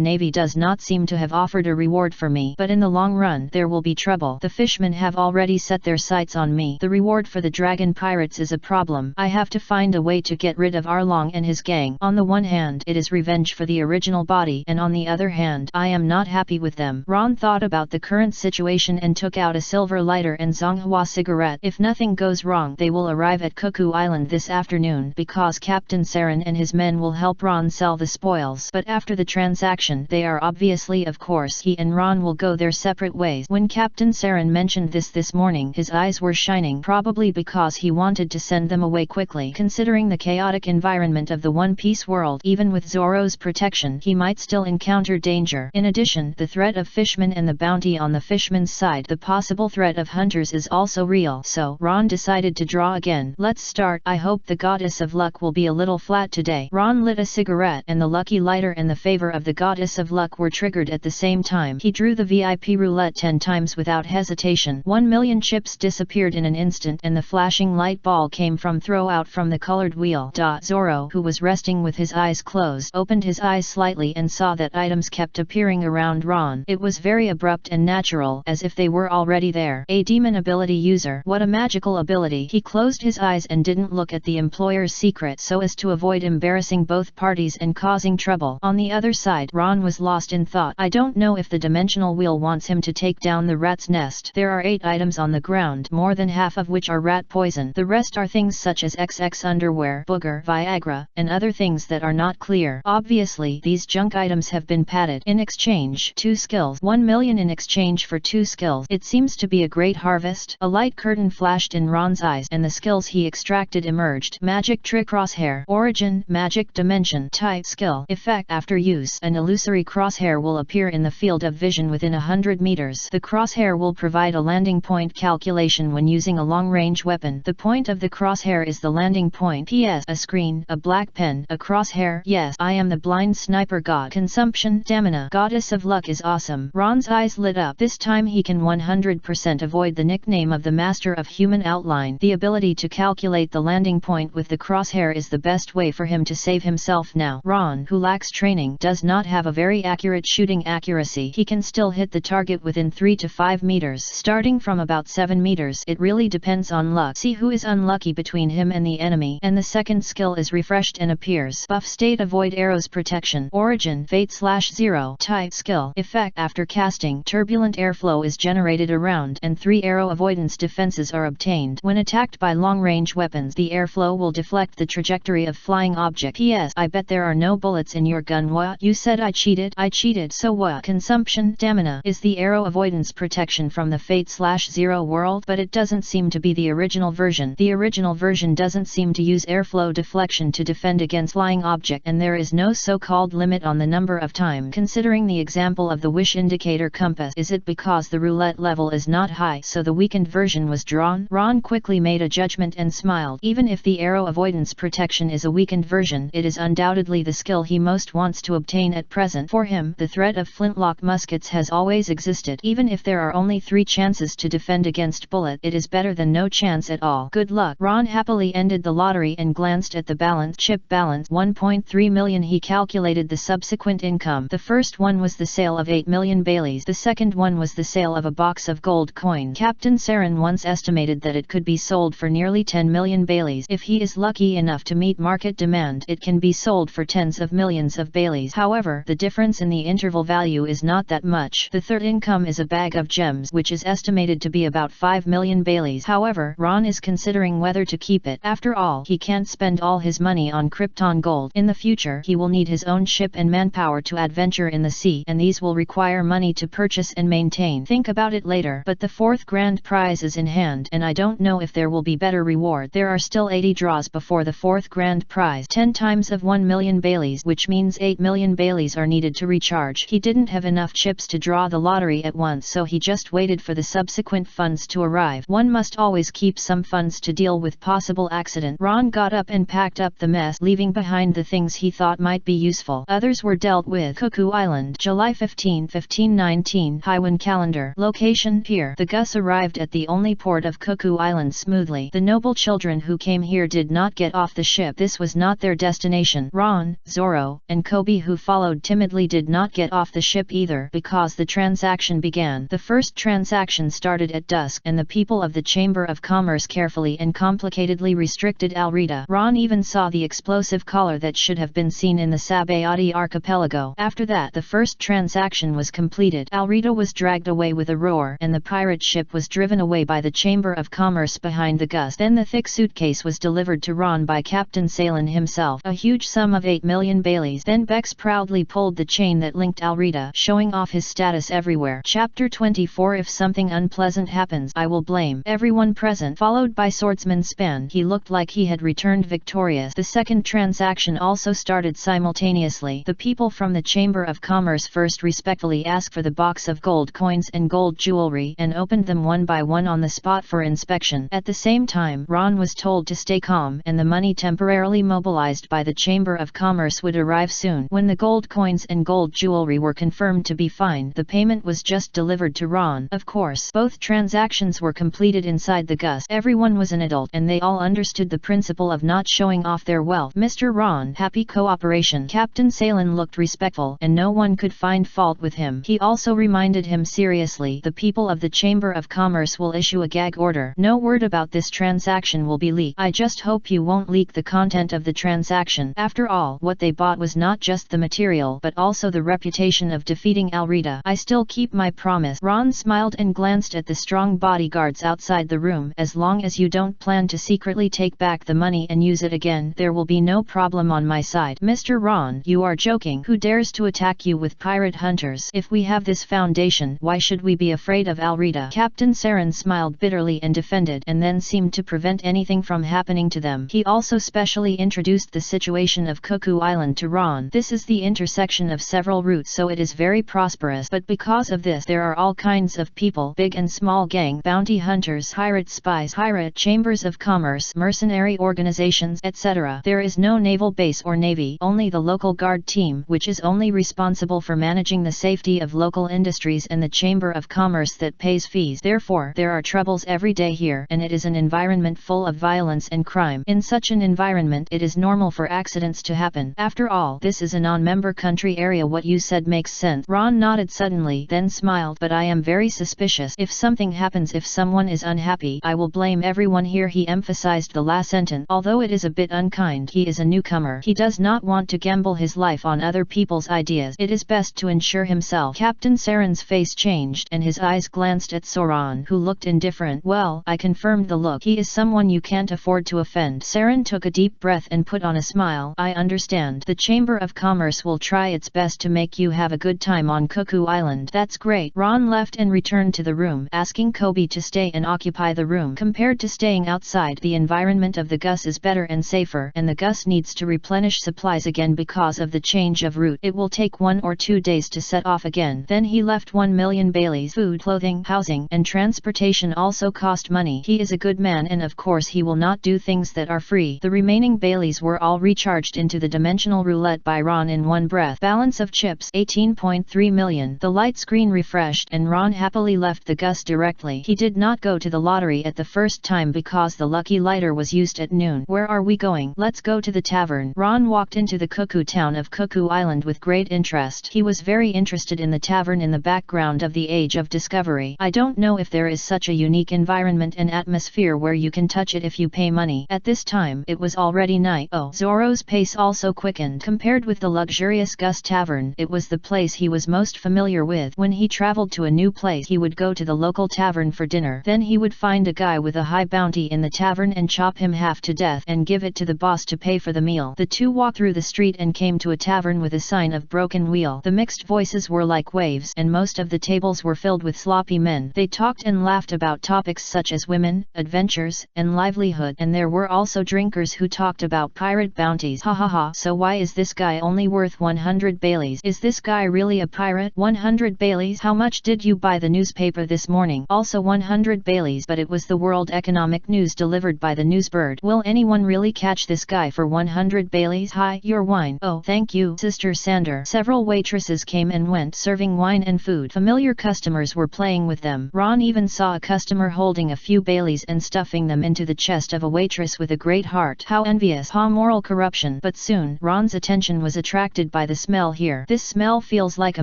Navy does not seem to have offered a reward for me, but in the long run there will be trouble. The fishmen have already set their sights on me. The reward for the dragon pirates is a problem. I have to find a way to get rid of Arlong and his gang. On the one hand, it is revenge for the original body, and on the other hand, I am not happy with them. Ron thought about the current situation and took out a silver lighter and Zonghua cigarette. If nothing goes wrong, they will arrive at Cuckoo Island this afternoon, because Captain Saren and his men will help Ron sell the spoils. But after the transaction, they are obviously, of course, he and Ron will go their separate ways. When Captain Saren mentioned this morning, his eyes were shining, probably because he wanted to send them away quickly. Considering the chaotic environment of the One Piece world, even with Zoro's protection, he might still encounter danger. In addition, the threat of fishmen and the bounty on the fishermen's side, the possible threat of hunters is also real. So, Ron decided to draw again. Let's start. I hope the goddess of luck will be a little flat today. Ron lit a cigarette, and the lucky lighter and the favor of the goddess of luck were triggered at the same time. He drew the VIP roulette 10 times without hesitation. 1 million chips disappeared in an instant, and the flashing light ball came from throw-out from the colored wheel. Zoro, who was resting with his eyes closed, opened his eyes slightly and saw that items kept appearing around Ron. It was very abrupt and natural, as if they were already there. A demon ability ability user. What a magical ability. He closed his eyes and didn't look at the employer's secret so as to avoid embarrassing both parties and causing trouble. On the other side, Ron was lost in thought. I don't know if the dimensional wheel wants him to take down the rat's nest. There are 8 items on the ground, more than half of which are rat poison. The rest are things such as XX underwear, booger, Viagra, and other things that are not clear. Obviously, these junk items have been padded. In exchange, 2 skills. 1 million in exchange for 2 skills. It seems to be a great harvest. A light curtain flashed in Ron's eyes and the skills he extracted emerged. Magic trick crosshair. Origin, magic dimension. Type, skill. Effect, after use, an illusory crosshair will appear in the field of vision within 100 meters. The crosshair will provide a landing point calculation when using a long-range weapon. The point of the crosshair is the landing point. PS, a screen, a black pen, a crosshair. Yes, I am the blind sniper god. Consumption, stamina. Goddess of luck is awesome. Ron's eyes lit up. This time he can 100% avoid the nickname of the master of human outline. The ability to calculate the landing point with the crosshair is the best way for him to save himself now. Ron, who lacks training, does not have a very accurate shooting accuracy. He can still hit the target within 3 to 5 meters. Starting from about 7 meters, it really depends on luck. See who is unlucky between him and the enemy. And the second skill is refreshed and appears. Buff state, avoid arrows protection. Origin, fate/0. Type, skill. Effect, after casting, turbulent airflow is generated around and 3 arrow avoidance defenses are obtained. When attacked by long-range weapons, the airflow will deflect the trajectory of flying object. PS, I bet there are no bullets in your gun. What? You said I cheated? I cheated, so what? Consumption, stamina, is the arrow avoidance protection from the fate/0 world, but it doesn't seem to be the original version. The original version doesn't seem to use airflow deflection to defend against flying object, and there is no so-called limit on the number of times. Considering the example of the wish indicator compass, is it because the roulette level is not high so the weakened version was drawn? Ron quickly made a judgment and smiled. Even if the arrow avoidance protection is a weakened version, it is undoubtedly the skill he most wants to obtain at present. For him, the threat of flintlock muskets has always existed. Even if there are only 3 chances to defend against bullet, it is better than no chance at all. Good luck. Ron happily ended the lottery and glanced at the balance. Chip balance, 1.3 million. He calculated the subsequent income. The first one was the sale of 8 million Baileys. The second one was the sale of a box of gold coins. Captain Saren once estimated that it could be sold for nearly 10 million Baileys. If he is lucky enough to meet market demand, it can be sold for tens of millions of Baileys. However, the difference in the interval value is not that much. The third income is a bag of gems, which is estimated to be about 5 million Baileys. However, Ron is considering whether to keep it. After all, he can't spend all his money on Krypton gold. In the future, he will need his own ship and manpower to adventure in the sea, and these will require money to purchase and maintain. Think about it later. But the 4th grand prize is in hand, and I don't know if there will be better reward. There are still 80 draws before the 4th grand prize. 10 times of 1 million Baileys, which means 8 million Baileys are needed to recharge. He didn't have enough chips to draw the lottery at once, so he just waited for the subsequent funds to arrive. One must always keep some funds to deal with possible accident. Ron got up and packed up the mess, leaving behind the things he thought might be useful. Others were dealt with. Cuckoo Island, July 15, 1519. Highwind calendar. Location, pier. The Gus arrived at the only port of Cuckoo Island smoothly. The noble children who came here did not get off the ship. This was not their destination. Ron, Zorro, and Kobe, who followed timidly, did not get off the ship either, because the transaction began. The first transaction started at dusk, and the people of the Chamber of Commerce carefully and complicatedly restricted Alrita. Ron even saw the explosive collar that should have been seen in the Sabayati archipelago. After that, the first transaction was completed. Alrita was dragged away with a roar, and the pirate ship was driven away by the Chamber of Commerce behind the Gus. Then the thick suitcase was delivered to Ron by Captain Salen himself, a huge sum of 8 million Baileys. Then Bex proudly pulled the chain that linked Alrita, showing off his status everywhere. Chapter 24. If something unpleasant happens, I will blame everyone present. Followed by Swordsman Span. He looked like he had returned victorious. The second transaction also started simultaneously. The people from the Chamber of Commerce first respectfully asked for the box of gold coins and gold jewelry, and opened them one by one on the spot for inspection. At the same time, Ron was told to stay calm, and the money temporarily mobilized by the Chamber of Commerce would arrive soon. When the gold coins and gold jewelry were confirmed to be fine, the payment was just delivered to Ron. Of course, both transactions were completed inside the Gus. Everyone was an adult, and they all understood the principle of not showing off their wealth. Mr. Ron, happy cooperation. Captain Salen looked respectful, and no one could find fault with him. He also reminded him seriously, the people of the Chamber of Commerce will issue a gag order. No word about this transaction will be leaked. I just hope you won't leak the content of the transaction. After all, what they bought was not just the material but also the reputation of defeating Alrita. I still keep my promise. Ron smiled and glanced at the strong bodyguards outside the room. As long as you don't plan to secretly take back the money and use it again, there will be no problem on my side. Mr. Ron, you are joking. Who dares to attack you with pirate hunters? If we have this foundation, why should we be afraid of Alrita? Captain Saren smiled bitterly and defended, and then seemed to prevent anything from happening to them. He also specially introduced the situation of Cuckoo Island to Ron. This is the intersection of several routes, so it is very prosperous, but because of this there are all kinds of people, big and small, gang, bounty hunters, pirate spies, pirate chambers of commerce, mercenary organizations, etc. There is no naval base or navy, only the local guard team, which is only responsible for managing the safety of local industries, and the chamber of commerce that pays fees. Therefore, there are troubles every day here, and it is an environment full of violence and crime. In such an environment, it is normal for accidents to happen. After all, this is a non-member country area. What you said makes sense. Ron nodded suddenly, then smiled. But I am very suspicious. If something happens, if someone is unhappy, I will blame everyone here. He emphasized the last sentence. Although it is a bit unkind, he is a newcomer. He does not want to gamble his life on other people's ideas. It is best to ensure himself. Captain Saren's face changed, and his eyes glanced at Soran, who looked indifferent. Well, I confirmed the look. He is someone you can't afford to offend. Saren took a deep breath and put on a smile. I understand. The Chamber of Commerce will try its best to make you have a good time on Cuckoo Island. That's great. Ron left and returned to the room, asking Kobe to stay and occupy the room. Compared to staying outside, the environment of the Gus is better and safer, and the Gus needs to replenish supplies again because of the change of route. It will take 1 or 2 days to set off again. Then he left 1 million Baileys. Food, clothing, housing, and transportation also cost money. He is a good man, and of course he will not do things that are free. The remaining Baileys were all recharged into the dimensional roulette by Ron in one breath. Balance of chips 18.3 million. The light screen refreshed, and Ron happily left the Gus directly. He did not go to the lottery at the first time because the lucky lighter was used at noon. Where are we going? Let's go to the tavern. Ron walked into the Cuckoo town of Cuckoo Island with great interest. He was very interested in the tavern in the background of the Age of Discovery. I don't know if there is such a unique environment and atmosphere where you can touch it if you pay money. At this time, it was already night. Oh, Zoro's pace also quickened. Compared with the luxurious Gus Tavern, it was the place he was most familiar with. When he traveled to a new place, he would go to the local tavern for dinner. Then he would find a guy with a high bounty in the tavern and chop him half to death and give it to the boss to pay for the meal. The two walked through the street and came to a tavern with a sign of broken wheel. The mixed voices were like waves, and most of the tables were filled with sloppy men. They talked and laughed about topics such as women, adventures, and livelihood, and there were also drinkers who talked about pirate bounties. Ha ha ha. So why is this guy only worth 100 Baileys? Is this guy really a pirate? 100 Baileys? How much did you buy the newspaper this morning? Also 100 Baileys, but it was the World Economic News delivered by the newsbird. Will anyone really catch this guy for 100 Baileys? Hi, your wine. Oh, thank you, Sister Sander. Several waitresses came and went, serving wine and food. Familiar customers were playing with them. Ron even saw a customer holding a few Baileys and stuffing them into the chest of a waitress with a great heart. How envious. Ha, moral corruption. But soon, Ron's attention was attracted by the smell here. This smell feels like a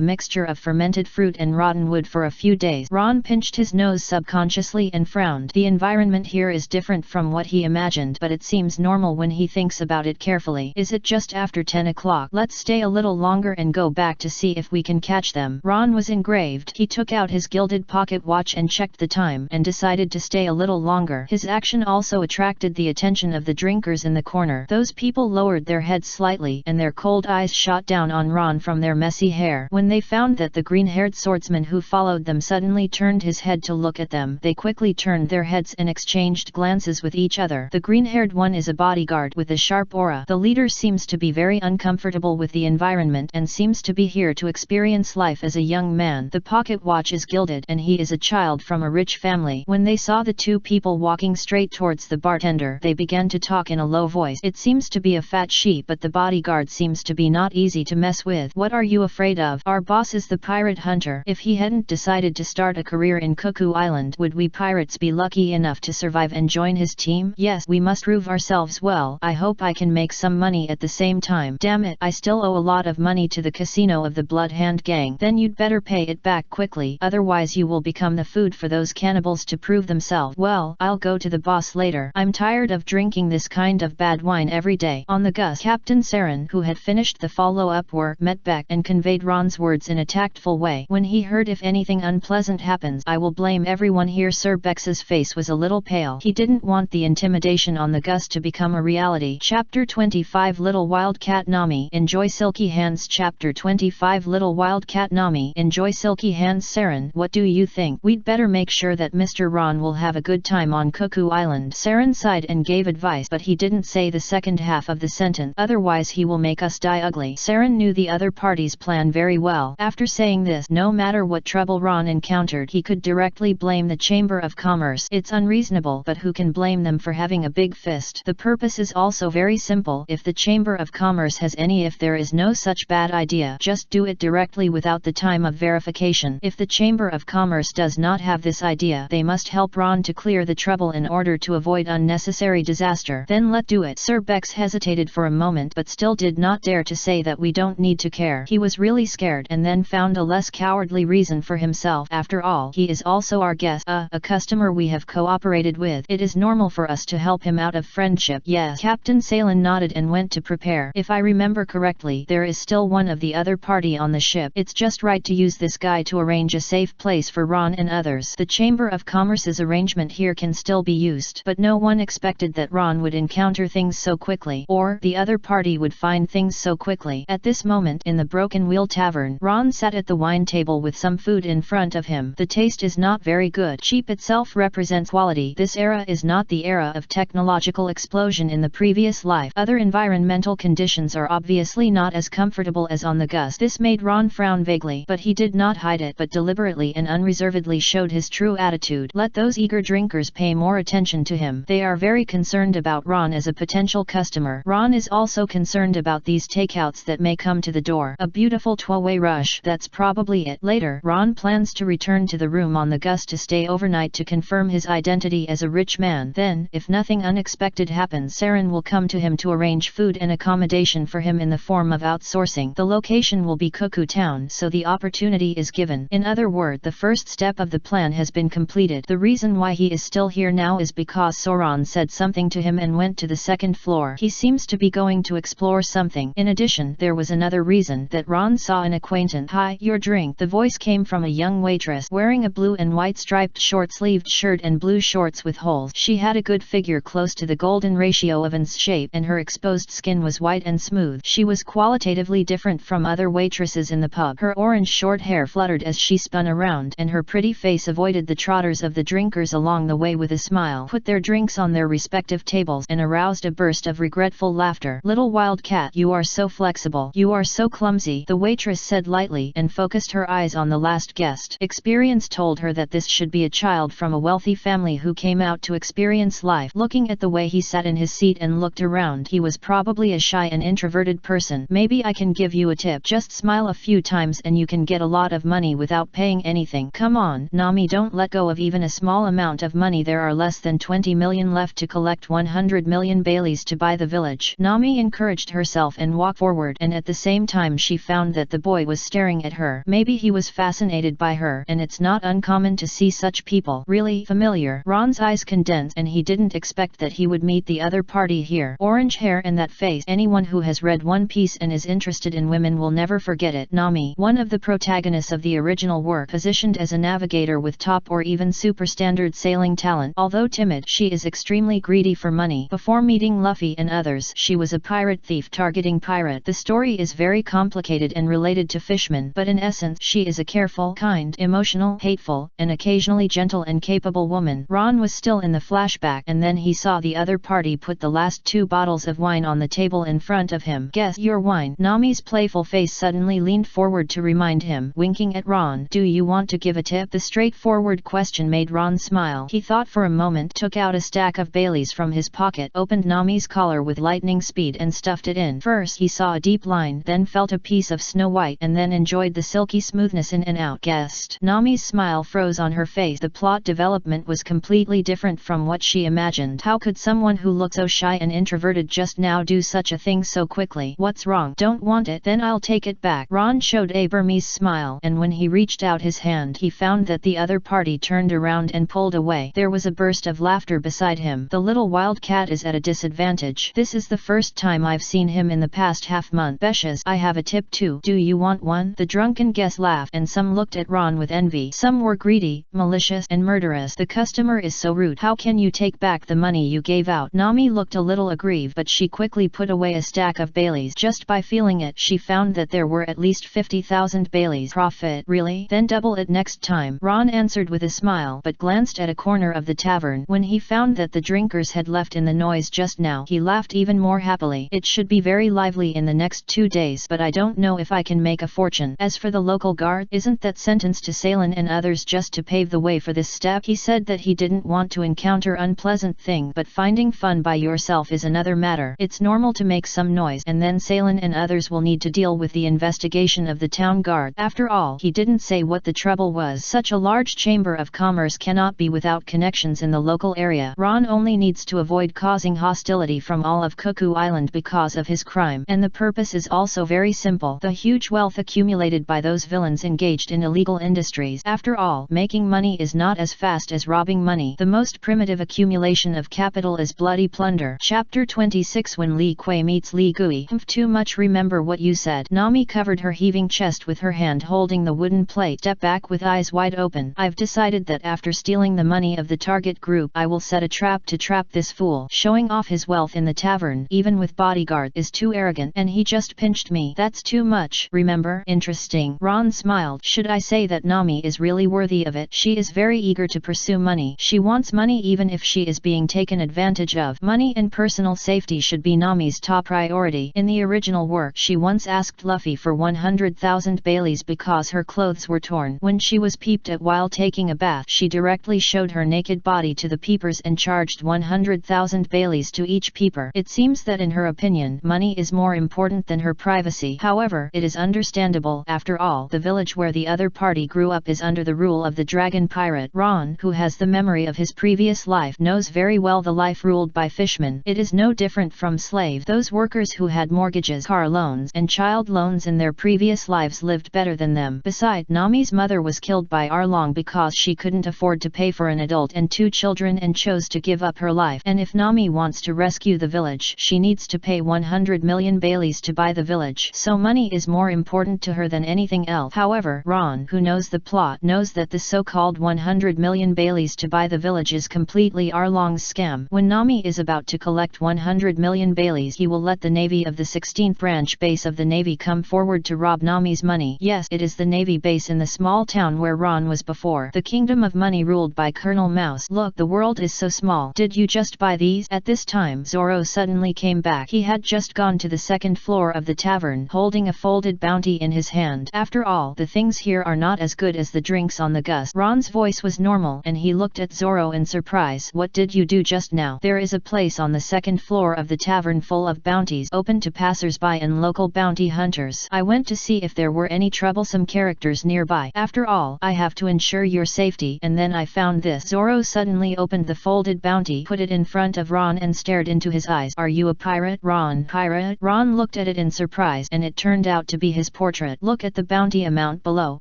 mixture of fermented fruit and rotten wood for a few days. Ron pinched his nose subconsciously and frowned. The environment here is different from what he imagined, but it seems normal when he thinks about it carefully. Is it just after 10 o'clock? Let's stay a little longer and go back to see if we can catch them. Ron was engraved. He took out his gilded pocket watch and checked the time, and decided to stay a little longer. His action also attracted the attention of the drinkers in the corner. Those people lowered their heads slightly, and their cold eyes shot down on Ron from their messy hair. When they found that the green-haired swordsman who followed them suddenly turned his head to look at them, they quickly turned their heads and exchanged glances with each other. The green-haired one is a bodyguard with a sharp aura. The leader seems to be very uncomfortable with the environment and seems to be here to experience life as a young man. The pocket watch is gilded, and he is a child from a rich family. When they saw the two people walking straight towards the bartender, they began to talk in a low voice. It seems to be a fat sheep, but the bodyguard seems to be not easy to mess with. What are you afraid of? Our boss is the pirate hunter. If he hadn't decided to start a career in Cuckoo Island, would we pirates be lucky enough to survive and join his team? Yes, we must prove ourselves well. I hope I can make some money at the same time. Damn it, I still owe a lot of money to the casino of the Blood Hand gang. Then you'd better pay it back quickly, otherwise you will become the food for those those cannibals to prove themselves. Well, I'll go to the boss later. I'm tired of drinking this kind of bad wine every day. On the bus, Captain Saren, who had finished the follow-up work, met back and conveyed Ron's words in a tactful way. When he heard, if anything unpleasant happens, I will blame everyone here. Sir Bex's face was a little pale. He didn't want the intimidation on the Gus to become a reality. Chapter 25 Little Wildcat Nami Enjoy Silky Hands. Chapter 25 Little Wildcat Nami Enjoy Silky Hands. Saren, what do you think? We'd better make sure that Mr. Ron will have a good time on Cuckoo Island. Saren sighed and gave advice, but he didn't say the second half of the sentence. Otherwise he will make us die ugly. Saren knew the other party's plan very well. After saying this, no matter what trouble Ron encountered, he could directly blame the Chamber of Commerce. It's unreasonable, but who can blame them for having a big fist? The purpose is also very simple. If the Chamber of Commerce has any, if there is no such bad idea, just do it directly without the time of verification. If the Chamber of Commerce does not have this idea, they must help Ron to clear the trouble in order to avoid unnecessary disaster. Then let do it. Sir Bex hesitated for a moment, but still did not dare to say that we don't need to care. He was really scared, and then found a less cowardly reason for himself. After all, he is also our guest, a customer we have cooperated with. It is normal for us to help him out of friendship. Yes. Captain Salen nodded and went to prepare. If I remember correctly, there is still one of the other party on the ship. It's just right to use this guy to arrange a safe place for Ron and others. The Chamber of Commerce's arrangement here can still be used, but no one expected that Ron would encounter things so quickly, or the other party would find things so quickly. At this moment, in the Broken Wheel Tavern, Ron sat at the wine table with some food in front of him. The taste is not very good. Cheap itself represents quality. This era is not the era of technological explosion in the previous life. Other environmental conditions are obviously not as comfortable as on the Gus. This made Ron frown vaguely, but he did not hide it, but deliberately and unreservedly showed his true attitude. Let those eager drinkers pay more attention to him. They are very concerned about Ron as a potential customer. Ron is also concerned about these takeouts that may come to the door. A beautiful 12-way rush. That's probably it. Later, Ron plans to return to the room on the Gus to stay overnight to confirm his identity as a rich man. Then, if nothing unexpected happens, Saren will come to him to arrange food and accommodation for him in the form of outsourcing. The location will be Cuckoo Town, so the opportunity is given. In other words, the first step of the plan has been completed. The reason why he is still here now is because Soron said something to him and went to the second floor. He seems to be going to explore something. In addition, there was another reason, that Ron saw an acquaintance. Hi, your drink. The voice came from a young waitress wearing a blue and white striped short-sleeved shirt and blue shorts with holes. She had a good figure close to the golden ratio of An's shape, and her exposed skin was white and smooth. She was qualitatively different from other waitresses in the pub. Her orange short hair fluttered as she spun around, and her pretty face avoided the trotters of the drinkers along the way with a smile. Put their drinks on their respective tables and aroused a burst of regretful laughter. Little wildcat, you are so flexible. You are so clumsy, the waitress said lightly, and focused her eyes on the last guest. Experience told her that this should be a child from a wealthy family who came out to experience life. Looking at the way he sat in his seat and looked around, he was probably a shy and introverted person. Maybe I can give you a tip. Just smile a few times and you can get a lot of money without paying anything. Come on, Nami, don't let go of even a small amount of money. There are less than 20 million left to collect 100 million Baileys to buy the village. Nami encouraged herself and walked forward, and at the same time she found that the boy was staring at her. Maybe he was fascinated by her, and it's not uncommon to see such people. Really familiar. Ron's eyes condensed, and he didn't expect that he would meet the other party here. Orange hair and that face. Anyone who has read One Piece and is interested in women will never forget it. Nami, one of the protagonists of the original work, positioned as a navigator with top or even superstandard sailing talent. Although timid, she is extremely greedy for money. Before meeting Luffy and others, she was a pirate thief targeting pirate. The story is very complicated and related to fishmen, but in essence, she is a careful, kind, emotional, hateful, and occasionally gentle and capable woman. Ron was still in the flashback, and then he saw the other party put the last 2 bottles of wine on the table in front of him. Guess your wine. Nami's playful face suddenly leaned forward to remind him, winking at Ron. Do you want to give a tip? The straightforward question made Ron smile. He thought for a moment, took out a stack of Baileys from his pocket, opened Nami's collar with lightning speed and stuffed it in. First he saw a deep line, then felt a piece of Snow White, and then enjoyed the silky smoothness in and out. Guessed. Nami's smile froze on her face. The plot development was completely different from what she imagined. How could someone who looked so shy and introverted just now do such a thing so quickly? What's wrong? Don't want it? Then I'll take it back. Ron showed a Burmese smile, and when he reached out his hand, he found that the other party turned around and pulled away. There was a burst of laughter beside him. The little wild cat is at a disadvantage. This is the first time I've seen him in the past half-month. Beshes, I have a tip too. Do you want one? The drunken guests laughed, and some looked at Ron with envy. Some were greedy, malicious, and murderous. The customer is so rude. How can you take back the money you gave out? Nami looked a little aggrieved, but she quickly put away a stack of Baileys. Just by feeling it, she found that there were at least 50,000 Baileys. Profit? Really? Then double it next time. Ron answered with a smile, but glanced at a corner of the tavern. When he found that the drinkers had left in the noise just now, he laughed even more happily. It should be very lively in the next 2 days, but I don't know if I can make a fortune. As for the local guard, isn't that sentenced to Salin and others just to pave the way for this step? He said that he didn't want to encounter unpleasant thing, but finding fun by yourself is another matter. It's normal to make some noise, and then Salin and others will need to deal with the investigation of the town guard. After all, he didn't say what the trouble was. Such a large chamber of commerce cannot be without connections in the local area. Ron only needs to avoid causing hostility from all of Cuckoo Island because of his crime, and the purpose is also very simple: the huge wealth accumulated by those villains engaged in illegal industries. After all, making money is not as fast as robbing money. The most primitive accumulation of capital is bloody plunder. Chapter 26 When Li Kui meets Li Gui. Too much. Remember what you said. Nami covered her heaving chest with her hand holding the wooden plate. Step back with eyes wide open. I've decided that after stealing the money of the target group, I will set a trap to trap this fool. Showing off his wealth in the tavern, even with bodyguard, is too arrogant, and he just pinched me. That's too much. Remember? Interesting. Ron smiled. Should I say that Nami is really worthy of it? She is very eager to pursue money. She wants money even if she is being taken advantage of. Money and personal safety should be Nami's top priority. In the original work, she once asked Luffy for 100,000 Baileys because her clothes were torn. When she was peeped at while taking a bath, she directly showed her naked body to the peepers and charged 100,000 Baileys to each peeper. It seems that in her opinion, money is more important than her privacy. However, it is understandable. After all, the village where the other party grew up is under the rule of the dragon pirate. Ron, who has the memory of his previous life, knows very well the life ruled by fishmen. It is no different from slave. Those workers who had mortgages, car loans, and child loans in their previous lives lived better than them. Besides, Nami's mother was killed by Arlong because she couldn't afford to pay for an adult and 2 children and chose to give up her life. And if Nami wants to rescue the village, she needs to pay 100 million Baileys to buy the village. So money is more important to her than anything else. However, Ron, who knows the plot, knows that the so-called 100 million Baileys to buy the village is completely Arlong's scam. When Nami is about to collect 100 million Baileys, he will let the Navy of the 16th branch base of the Navy come forward to rob Nami's money. Yes, it is the Navy base in the small town where Ron was before. The kingdom of money ruled by Colonel Mouse. Look, the world is so small. Did you just buy these? At this time, Zoro suddenly came back. He had just gone to the second floor of the tavern, holding a folded bounty in his hand. After all, the things here are not as good as the drinks on the Gus. Ron's voice was normal, and he looked at Zoro in surprise. What did you do just now? There is a place on the second floor of the tavern full of bounties, open to passers-by and local bounty hunters. I went to see if there were any troublesome characters nearby. After all, I have to ensure your safety, and then I found this. Zoro suddenly opened the folded bounty, put it in front of Ron and stared into his eyes. Are you a pirate? Ron. Pirate? Ron looked at it in surprise, and it turned out to be his portrait. Look at the bounty amount below.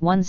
10,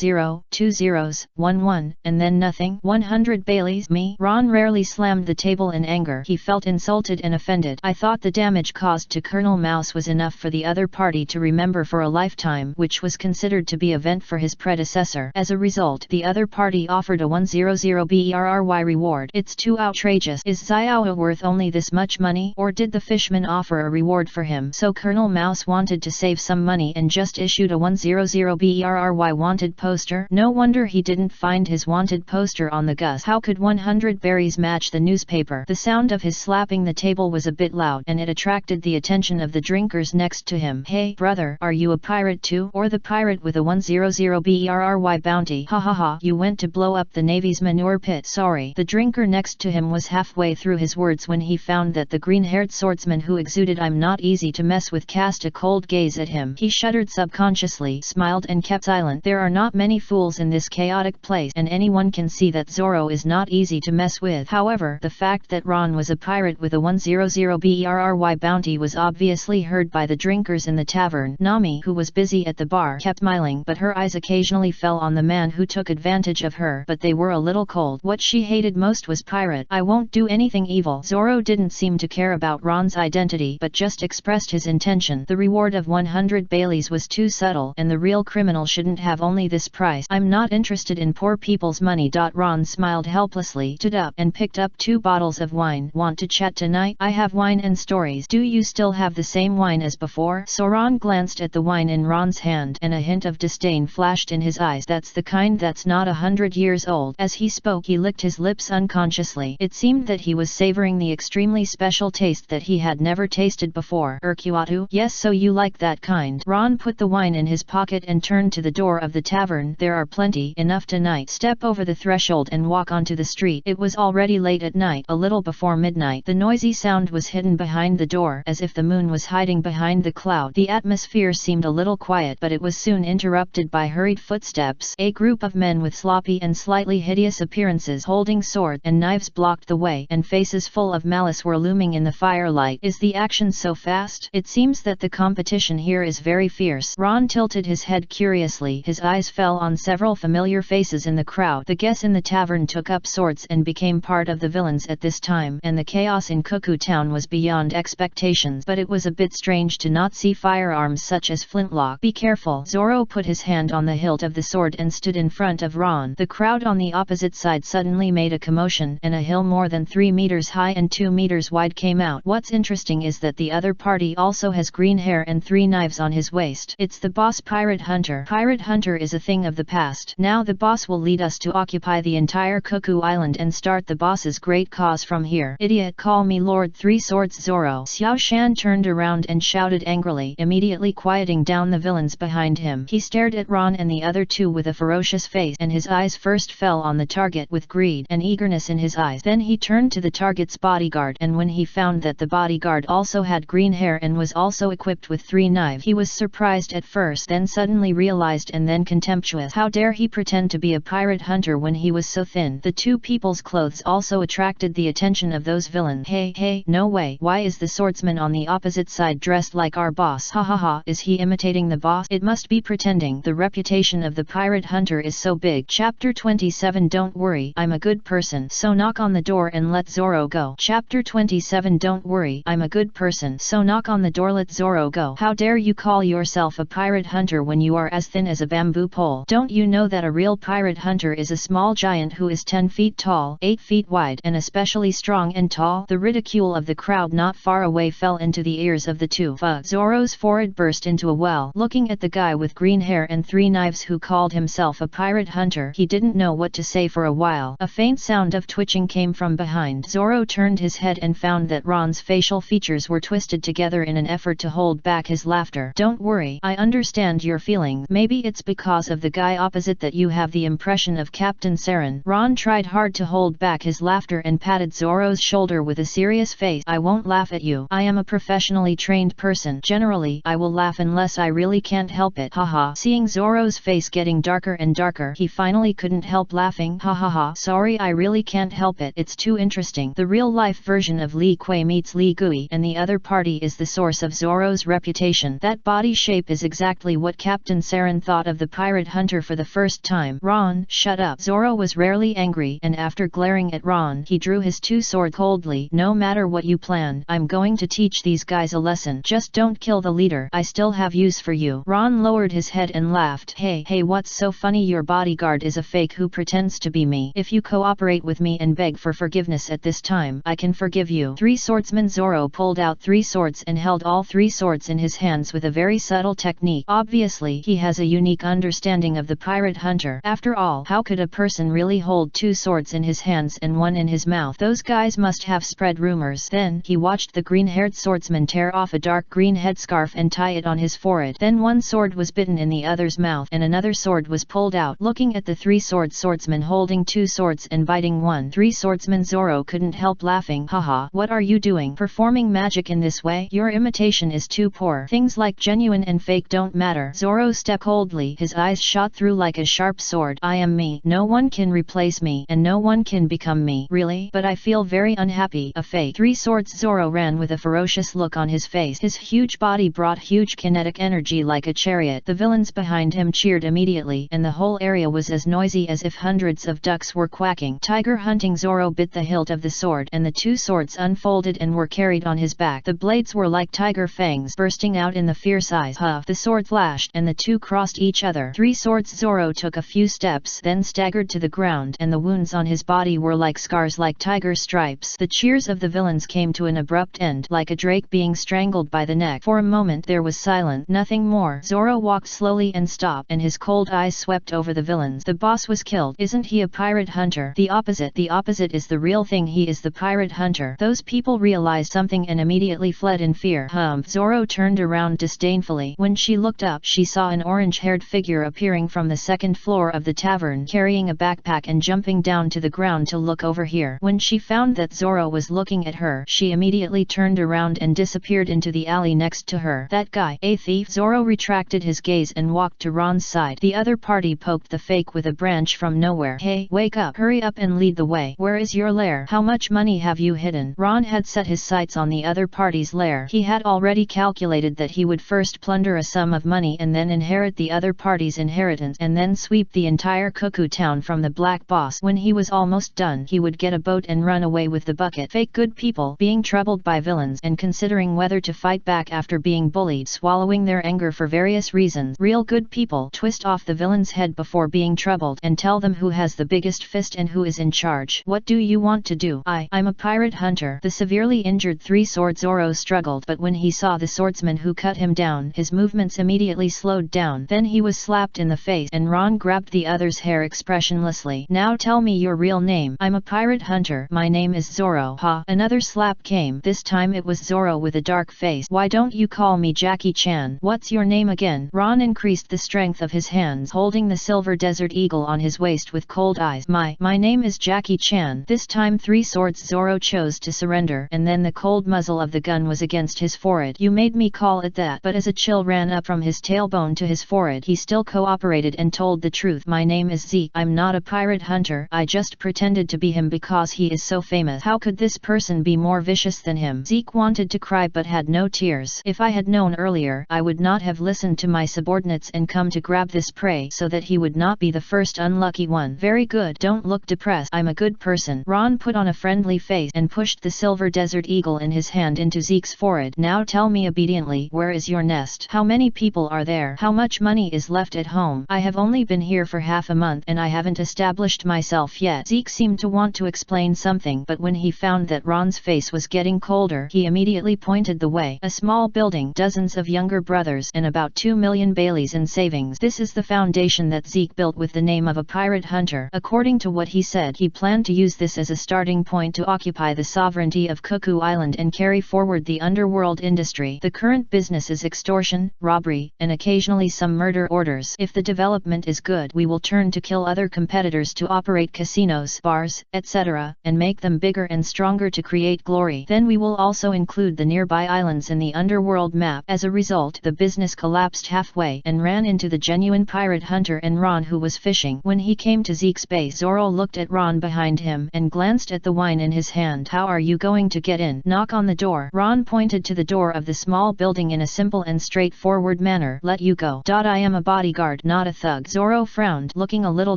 2 zeros, 11, and then nothing. 100 Baileys? Me? Ron rarely slammed the table in anger. He felt insulted and offended. I thought the damage caused to Colonel Mouse was enough for the other party to remember for a lifetime, which was considered to be a vent for his predecessor. As a result, the other party offered a 100 BRRY reward. It's too outrageous. Is Xiao worth only this much money? Or did the fishman offer a reward for him? So Colonel Mouse wanted to save some money and just issued a 100 BRRY wanted poster? No wonder he didn't find his wanted poster on the Gus. How could 100 berries match the newspaper? The sound of his slapping the table was a bit loud, and it attracted the attention of the drinkers next to him. Hey, brother, are you a pirate too? Or the pirate with a 100 BRRY bounty? Ha ha ha, you went to blow up the Navy's manure pit. Sorry. The drinker next to him was halfway through his words when he found that the green-haired swordsman who exuded "I'm not easy to mess with" cast a cold gaze at him. He shuddered subconsciously, smiled and kept silent. There are not many fools in this chaotic place, and anyone can see that Zoro is not easy to mess with. However, the fact that Ron was a pirate with a 100 BRRY bounty was obviously heard by the drinkers in the tavern. Nami, who was busy at the bar, kept smiling, but her eyes occasionally fell on the man who took advantage of of her, but they were a little cold. What she hated most was pirate. I won't do anything evil. Zoro didn't seem to care about Ron's identity, but just expressed his intention. The reward of 100 Baileys was too subtle, and the real criminal shouldn't have only this price. I'm not interested in poor people's money. Ron smiled helplessly, stood up, and picked up 2 bottles of wine. Want to chat tonight? I have wine and stories. Do you still have the same wine as before? Ron glanced at the wine in Ron's hand, and a hint of disdain flashed in his eyes. That's the kind that's not 100 years old. As he spoke, he licked his lips unconsciously. It seemed that he was savoring the extremely special taste that he had never tasted before. Urquatu? Yes, so you like that kind. Ron put the wine in his pocket and turned to the door of the tavern. There are plenty, enough tonight. Step over the threshold and walk onto the street. It was already late at night, a little before midnight. The noisy sound was hidden behind the door, as if the moon was hiding behind the cloud. The atmosphere seemed a little quiet, but it was soon interrupted by hurried footsteps. A group of men with sloppy and slightly hideous appearances, holding swords and knives, blocked the way, and faces full of malice were looming in the firelight. Is the action so fast? It seems that the competition here is very fierce. Ron tilted his head curiously. His eyes fell on several familiar faces in the crowd. The guests in the tavern took up swords and became part of the villains at this time, and the chaos in Cuckoo Town was beyond expectations. But it was a bit strange to not see firearms such as flintlock. Be careful. Zoro put his hand on the hilt of the sword and stood in front of Ron. The crowd on the opposite side suddenly made a commotion, and a hill more than 3 meters high and 2 meters wide came out. What's interesting is that the other party also has green hair and 3 knives on his waist. It's the boss, Pirate Hunter. Pirate Hunter is a thing of the past. Now the boss will lead us to occupy the entire Cuckoo Island and start the boss's great cause from here. Idiot, call me Lord Three Swords Zoro. Xiao Shan turned around and shouted angrily, immediately quieting down the villains behind him. He stared at Ron and the other 2 with a ferocious face, and his eyes first fell on the target with greed and eagerness in his eyes. Then he turned to the target's bodyguard, and when he found that the bodyguard also had green hair and was also equipped with 3 knives, he was surprised at first, then suddenly realized, and then contemptuous. How dare he pretend to be a pirate hunter when he was so thin? The 2 people's clothes also attracted the attention of those villains. Hey, no way. Why is the swordsman on the opposite side dressed like our boss? Ha ha ha. Is he imitating the boss? It must be pretending. The reputation of the pirate hunter is so big. Chapter 27. Don't worry, I'm a good person, so knock on the door and let Zoro go. Chapter 27. Don't worry, I'm a good person, so knock on the door, let Zoro go. How dare you call yourself a pirate hunter when you are as thin as a bamboo pole? Don't you know that a real pirate hunter is a small giant who is 10 feet tall, 8 feet wide, and especially strong and tall? The ridicule of the crowd not far away fell into the ears of the 2. Zoro's forehead burst into a well. Looking at the guy with green hair and 3 knives who called himself a pirate hunter, he didn't know what to say for a while. A faint sound of twitching came from behind. Zoro turned his head and found that Ron's facial features were twisted together in an effort to hold back his laughter. Don't worry, I understand your feelings. Maybe it's because of the guy opposite that you have the impression of Captain Saren. Ron tried hard to hold back his laughter and patted Zoro's shoulder with a serious face. I won't laugh at you. I am a professionally trained person. Generally, I will laugh unless I really can't help it. Haha. Seeing Zoro's face getting darker and darker, he finally couldn't help laughing. Ha ha ha. Sorry, I really can't help it. It's too interesting. The real-life version of Li Kui meets Li Gui, and the other party is the source of Zoro's reputation. That body shape is exactly what Captain Saren thought of the pirate hunter for the first time. Ron, shut up. Zoro was rarely angry, and after glaring at Ron, he drew his 2 swords coldly. No matter what you plan, I'm going to teach these guys a lesson. Just don't kill the leader. I still have use for you. Ron lowered his head and laughed. Hey, what's so funny? Your bodyguard is a fake who pretends to be me. If you cooperate with me and beg for forgiveness at this time, I can forgive you. 3 swordsmen. Zoro pulled out 3 swords and held all 3 swords in his hands with a very subtle technique. Obviously, he has a unique understanding of the pirate hunter. After all, how could a person really hold 2 swords in his hands and 1 in his mouth? Those guys must have spread rumors. Then, he watched the green-haired swordsman tear off a dark green headscarf and tie it on his forehead. Then 1 sword was bitten in the other's mouth and another sword was pulled out. Looking at the 3 swordsmen holding 2 swords and biting 1 3 swordsman, Zoro couldn't help laughing. Haha, what are you doing? Performing magic in this way? Your imitation is too poor. Things like genuine and fake don't matter. Zoro stepped coldly. His eyes shot through like a sharp sword. I am me. No one can replace me, and no one can become me. Really? But I feel very unhappy. A fake. 3 swords. Zoro ran with a ferocious look on his face. His huge body brought huge kinetic energy like a chariot. The villains behind him cheered immediately, and the whole area was as noisy noisy as if hundreds of ducks were quacking. Tiger hunting. Zoro bit the hilt of the sword and the two swords unfolded and were carried on his back. The blades were like tiger fangs bursting out in the fierce eyes. Huff! The sword flashed and the two crossed each other. Three swords. Zoro took a few steps, then staggered to the ground, and the wounds on his body were like scars like tiger stripes. The cheers of the villains came to an abrupt end, like a drake being strangled by the neck. For a moment there was silence, nothing more. Zoro walked slowly and stopped, and his cold eyes swept over the villains. The boss was killed. Isn't he a pirate hunter? The opposite is the real thing. He is the pirate hunter. Those people realized something and immediately fled in fear. Zoro turned around disdainfully. When she looked up, she saw an orange-haired figure appearing from the second floor of the tavern, carrying a backpack and jumping down to the ground to look over here. When she found that Zoro was looking at her, she immediately turned around and disappeared into the alley next to her. That guy, a thief? Zoro retracted his gaze and walked to Ron's side. The other party poked the fake with a branch from nowhere. Hey, wake up! Hurry up and lead the way. Where is your lair? How much money have you hidden? Ron had set his sights on the other party's lair. He had already calculated that he would first plunder a sum of money and then inherit the other party's inheritance and then sweep the entire Cuckoo Town from the Black Boss. When he was almost done, he would get a boat and run away with the bucket. Fake good people, being troubled by villains and considering whether to fight back after being bullied, swallowing their anger for various reasons. Real good people twist off the villain's head before being troubled and tell them who has the biggest fist and who is in charge. What do you want to do? I'm a pirate hunter. The severely injured three-sword Zoro struggled, but when he saw the swordsman who cut him down, his movements immediately slowed down. Then he was slapped in the face and Ron grabbed the other's hair expressionlessly. Now tell me your real name. I'm a pirate hunter. My name is Zoro. Ha! Another slap came. This time it was Zoro with a dark face. Why don't you call me Jackie Chan? What's your name again? Ron increased the strength of his hands, holding the silver desert eagle on his waist with cold eyes. My name is Jackie Chan. This time three swords. Zoro chose to surrender, and then the cold muzzle of the gun was against his forehead. You made me call it that. But as a chill ran up from his tailbone to his forehead, he still cooperated and told the truth. My name is Zeke. I'm not a pirate hunter. I just pretended to be him because he is so famous. How could this person be more vicious than him? Zeke wanted to cry but had no tears. If I had known earlier, I would not have listened to my subordinates and come to grab this prey so that he would not be the first unlucky one. Very good. Don't look depressed. I'm a good person. Ron put on a friendly face and pushed the silver desert eagle in his hand into Zeke's forehead. Now tell me obediently, where is your nest? How many people are there? How much money is left at home? I have only been here for half a month and I haven't established myself yet. Zeke seemed to want to explain something, but when he found that Ron's face was getting colder, he immediately pointed the way. A small building, dozens of younger brothers, and about 2 million Baileys in savings. This is the foundation that Zeke built with the name of a pirate hunter. According to what he said, he planned to use this as a starting point to occupy the sovereignty of Cuckoo Island and carry forward the underworld industry. The current business is extortion, robbery, and occasionally some murder orders. If the development is good, we will turn to kill other competitors to operate casinos, bars, etc., and make them bigger and stronger to create glory. Then we will also include the nearby islands in the underworld map. As a result, the business collapsed halfway and ran into the genuine pirate hunter and Ron, who was fishing. When he came to Zeke's base, Zoro looked at Ron behind him and glanced at the wine in his hand. How are you going to get in? Knock on the door. Ron pointed to the door of the small building in a simple and straightforward manner. Let you go. I am a bodyguard, not a thug. Zoro frowned, looking a little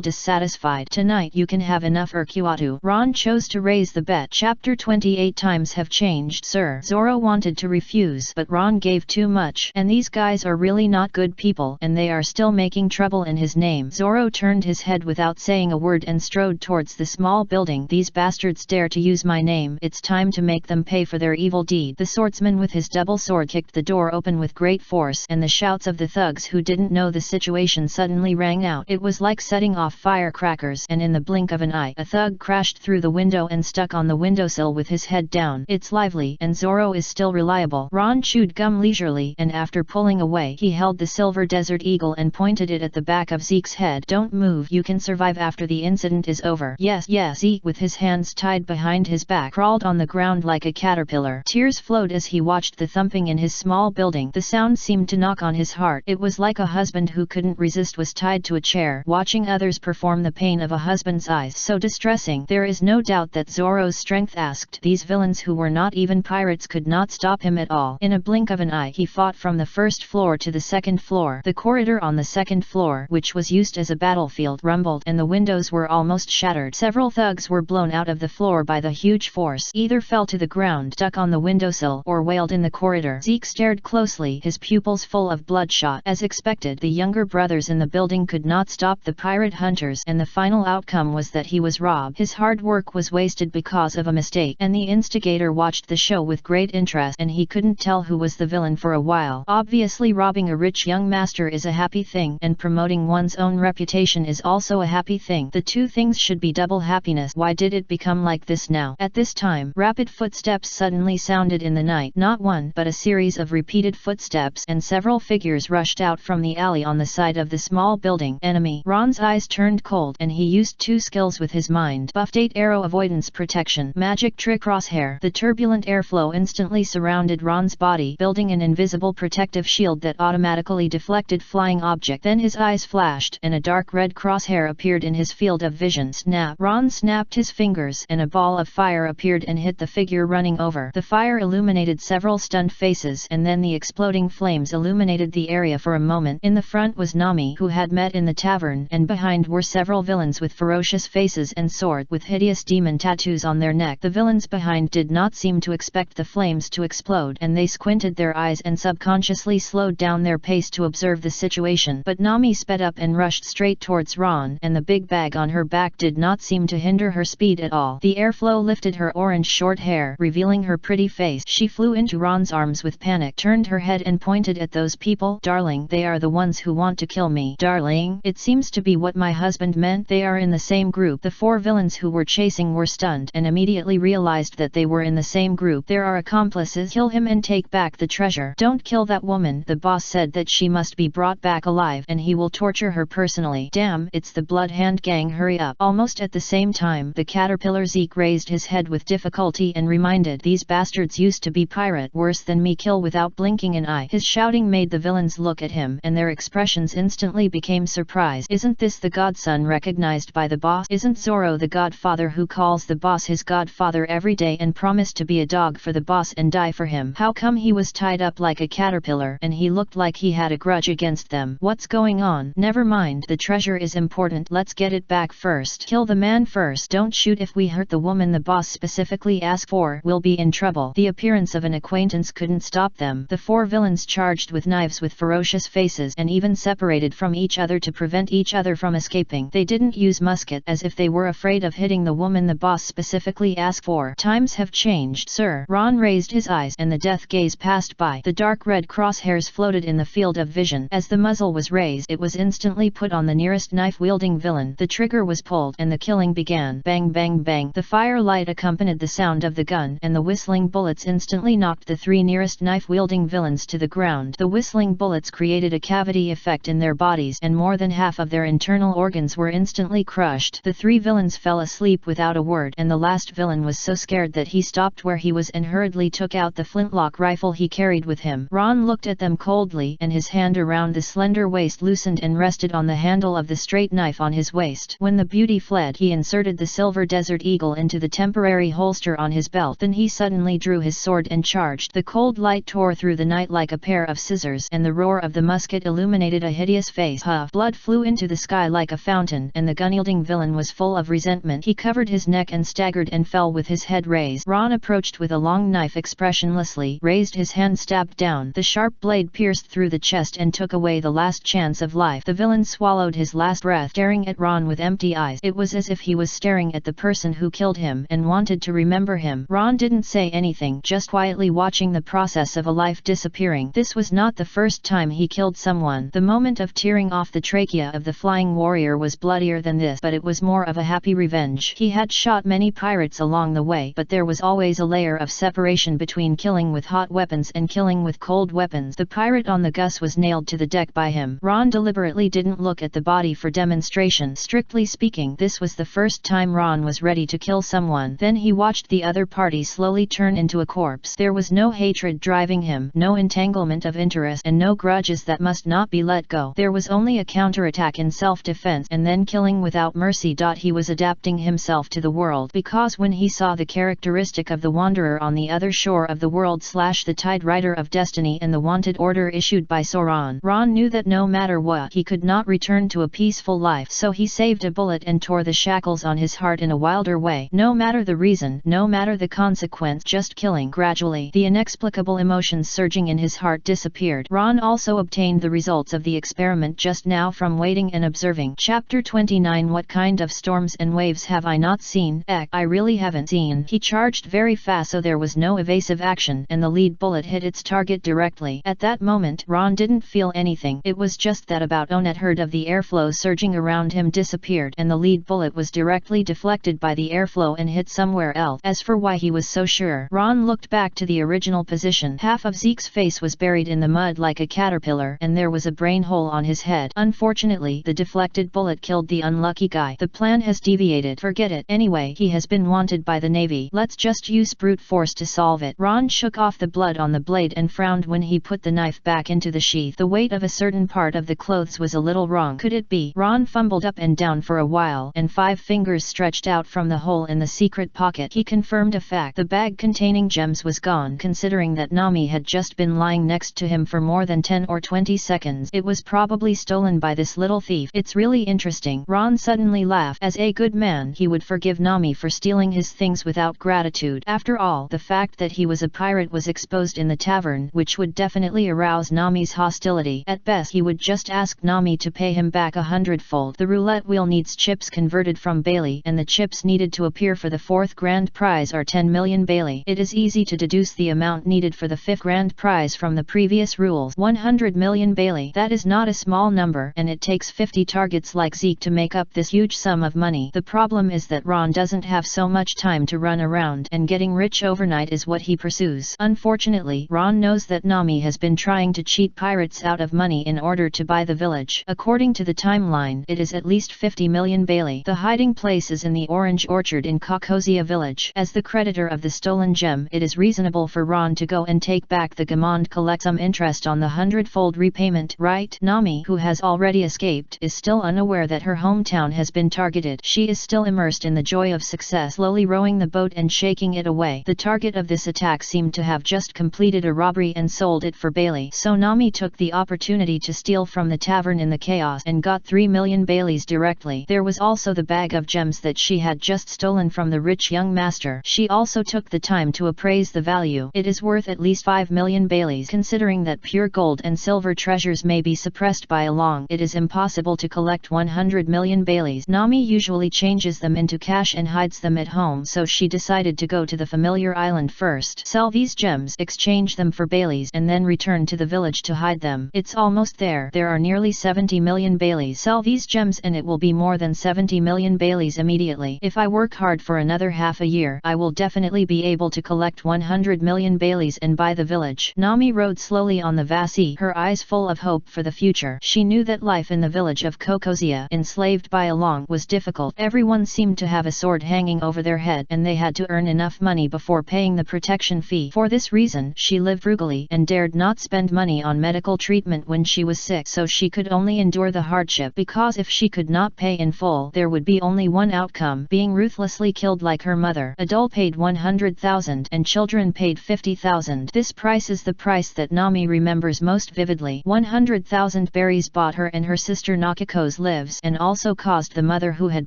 dissatisfied. Tonight you can have enough Urquatu. Ron chose to raise the bet. Chapter 28. Times have changed, sir. Zoro wanted to refuse, but Ron gave too much. And these guys are really not good people, and they are still making trouble in his name. Zoro turned his head without saying a word and strode towards the small building. These bastards dare to use my name. It's time to make them pay for their evil deed. The swordsman with his double sword kicked the door open with great force, and the shouts of the thugs who didn't know the situation suddenly rang out. It was like setting off firecrackers, and in the blink of an eye, a thug crashed through the window and stuck on the windowsill with his head down. It's lively, and Zoro is still reliable. Ron chewed gum leisurely, and after pulling away, he held the silver desert eagle and pointed it at the back of Zeke's head. Don't move. You can survive after the incident is over. Yes. Zeke, with his hands tied behind his back, crawled on the ground like a caterpillar. Tears flowed as he watched the thumping in his small building. The sound seemed to knock on his heart. It was like a husband who couldn't resist was tied to a chair, watching others perform the pain of a husband's eyes. So distressing. There is no doubt that Zoro's strength asked. These villains who were not even pirates could not stop him at all. In a blink of an eye, he fought from the first floor to the second floor. The corridor on the second floor, which was used as a battlefield, battlefield rumbled and the windows were almost shattered. Several thugs were blown out of the floor by the huge force, either fell to the ground, stuck on the windowsill, or wailed in the corridor. Zeke stared closely, his pupils full of bloodshot. As expected, the younger brothers in the building could not stop the pirate hunters, and the final outcome was that he was robbed. His hard work was wasted because of a mistake, and the instigator watched the show with great interest, and he couldn't tell who was the villain for a while. Obviously, robbing a rich young master is a happy thing, and promoting one's own reputation is also a happy thing. The two things should be double happiness. Why did it become like this now? At this time, rapid footsteps suddenly sounded in the night. Not one, but a series of repeated footsteps, and several figures rushed out from the alley on the side of the small building. Enemy. Ron's eyes turned cold, and he used two skills with his mind. Buffed 8 arrow avoidance protection. Magic trick crosshair. The turbulent airflow instantly surrounded Ron's body, building an invisible protective shield that automatically deflected flying objects. Then his eyes flashed, and a dark red crosshair appeared in his field of vision. Snap. Ron snapped his fingers, and a ball of fire appeared and hit the figure running over. The fire illuminated several stunned faces, and then the exploding flames illuminated the area for a moment. In the front was Nami, who had met in the tavern, and behind were several villains with ferocious faces and swords with hideous demon tattoos on their neck. The villains behind did not seem to expect the flames to explode, and they squinted their eyes and subconsciously slowed down their pace to observe the situation. But Nami sped up and rushed straight towards Ron, and the big bag on her back did not seem to hinder her speed at all. The airflow lifted her orange short hair, revealing her pretty face. She flew into Ron's arms with panic, turned her head and pointed at those people. Darling, they are the ones who want to kill me. Darling, it seems to be what my husband meant. They are in the same group. The four villains who were chasing were stunned, and immediately realized that they were in the same group. There are accomplices. Kill him and take back the treasure. Don't kill that woman. The boss said that she must be brought back alive, and he will torture her personally. Damn, it's the Blood Hand Gang. Hurry up. Almost at the same time, the caterpillar Zeke raised his head with difficulty and reminded, these bastards used to be pirate, worse than me. Kill without blinking an eye. His shouting made the villains look at him, and their expressions instantly became surprised. Isn't this the godson recognized by the boss? Isn't Zoro the godfather who calls the boss his godfather every day and promised to be a dog for the boss and die for him? How come he was tied up like a caterpillar, and he looked like he had a grudge against them? What's going on? Never mind, the treasure is important. Let's get it back first. Kill the man first. Don't shoot. If we hurt the woman the boss specifically asked for, we'll be in trouble. The appearance of an acquaintance couldn't stop them. The four villains charged with knives with ferocious faces, and even separated from each other to prevent each other from escaping. They didn't use musket, as if they were afraid of hitting the woman the boss specifically asked for. Times have changed, sir. Ron raised his eyes, and the death gaze passed by. The dark red crosshairs floated in the field of vision. As the muzzle was raised, it was instantly put on the nearest knife-wielding villain. The trigger was pulled, and the killing began. Bang bang bang. The firelight accompanied the sound of the gun, and the whistling bullets instantly knocked the three nearest knife-wielding villains to the ground. The whistling bullets created a cavity effect in their bodies, and more than half of their internal organs were instantly crushed. The three villains fell asleep without a word, and the last villain was so scared that he stopped where he was and hurriedly took out the flintlock rifle he carried with him. Ron looked at them coldly, and his hand around the slender waist loosened and rested on the handle of the straight knife on his waist. When the beauty fled, he inserted the silver desert eagle into the temporary holster on his belt. Then he suddenly drew his sword and charged. The cold light tore through the night like a pair of scissors, and the roar of the musket illuminated a hideous face. Huff! Blood flew into the sky like a fountain, and the gun-wielding villain was full of resentment. He covered his neck and staggered and fell with his head raised. Ron approached with a long knife expressionlessly, raised his hand, stabbed down. The sharp blade pierced through the chest and took away the last chance of life. The villain swallowed his last breath, staring at Ron with empty eyes. It was as if he was staring at the person who killed him and wanted to remember him. Ron didn't say anything, just quietly watching the process of a life disappearing. This was not the first time he killed someone. The moment of tearing off the trachea of the flying warrior was bloodier than this, but it was more of a happy revenge. He had shot many pirates along the way, but there was always a layer of separation between killing with hot weapons and killing with cold weapons. The pirate on the Gus was nailed to the deck by him. Ron deliberately didn't look at the body for demonstration. Strictly speaking, this was the first time Ron was ready to kill someone. Then he watched the other party slowly turn into a corpse. There was no hatred driving him, no entanglement of interest, and no grudges that must not be let go. There was only a counterattack in self-defense, and then killing without mercy. He was adapting himself to the world, because when he saw the characteristic of the wanderer on the other shore of the world / the Tide Rider of Destiny and the wanted order issued by Sauron, Ron knew that no matter what, he could not return to a peaceful life. So he saved a bullet and tore the shackles on his heart in a wilder way. No matter the reason, no matter the consequence, just killing. Gradually, the inexplicable emotions surging in his heart disappeared. Ron also obtained the results of the experiment just now from waiting and observing. Chapter 29. What kind of storms and waves have I not seen? I really haven't seen. He charged very fast, so there was no evasive action, and the lead bullet hit its target directly. At that moment, Ron didn't feel anything. It was just that about a heard of the airflow surging around him disappeared, and the lead bullet was directly deflected by the airflow and hit somewhere else. As for why he was so sure, Ron looked back to the original position. Half of Zeke's face was buried in the mud like a caterpillar, and there was a brain hole on his head. Unfortunately, the deflected bullet killed the unlucky guy. The plan has deviated. Forget it. Anyway, he has been wanted by the Navy. Let's just use brute force to solve it. Ron shook off the blood on the blade and frowned when he put the knife back into the sheath. The weight of a certain part of the clothes was a little wrong. Could it be? Ron fumbled up and down for a while, and 5 fingers stretched out from the hole in the secret pocket. He confirmed a fact. The bag containing gems was gone. Considering that Nami had just been lying next to him for more than 10 or 20 seconds, it was probably stolen by this little thief. It's really interesting. Ron suddenly laughed. As a good man, he would forgive Nami for stealing his things without gratitude. After all, the fact that he was a pirate was exposed in the tavern, which would definitely arouse Nami's hostility. At best, he would just ask Nami to pay him back 100-fold. The roulette wheel needs chips converted from Bailey, and the chips needed to appear for the 4th grand prize are 10 million Bailey. It is easy to deduce the amount needed for the 5th grand prize from the previous rules. 100 million Bailey. That is not a small number, and it takes 50 targets like Zeke to make up this huge sum of money. The problem is that Ron doesn't have so much time to run around, and getting rich overnight is what he pursues. Unfortunately, Ron knows that Nami has been trying to cheat pirates out of money in order to buy the village. According to the timeline, it is at least 50 million Bailey. The hiding place is in the orange orchard in Kokosia village. As the creditor of the stolen gem, it is reasonable for Ron to go and take back the gem and collect some interest on the 100-fold repayment, right? Nami, who has already escaped, is still unaware that her hometown has been targeted. She is still immersed in the joy of success, slowly rowing the boat and shaking it away. The target of this attack seemed to have just completed a robbery and sold it for Bailey. So Nami took the opportunity to steal from the tavern in the chaos and got 3 million Baileys directly. There was also the bag of gems that she had just stolen from the rich young master. She also took the time to appraise the value. It is worth at least 5 million Baileys. Considering that pure gold and silver treasures may be suppressed by a law, it is impossible to collect 100 million Baileys. Nami usually changes them into cash and hides them at home, so she decided to go to the familiar island first, sell these gems, exchange them for Baileys, and then return to the village to hide them. It's almost there. There are nearly 70 million Baileys. Sell these gems and it will be more than 70 million Baileys immediately. If I work hard for another half a year, I will definitely be able to collect 100 million Baileys and buy the village. Nami rode slowly on the Vasi, her eyes full of hope for the future. She knew that life in the village of Kokosia, enslaved by a law, was difficult. Everyone seemed to have a sword hanging over their head, and they had to earn enough money before paying the protection fee. For this reason, she lived frugally and dared not spend money on medical treatment when she was sick, so she could only endure the hardship, because if she could not pay in full, there would be only one outcome: being ruthlessly killed like her mother. Adult paid 100,000 and children paid 50,000. This price is the price that Nami remembers most vividly. 100,000 berries bought her and her sister Nakiko's lives, and also caused the mother who had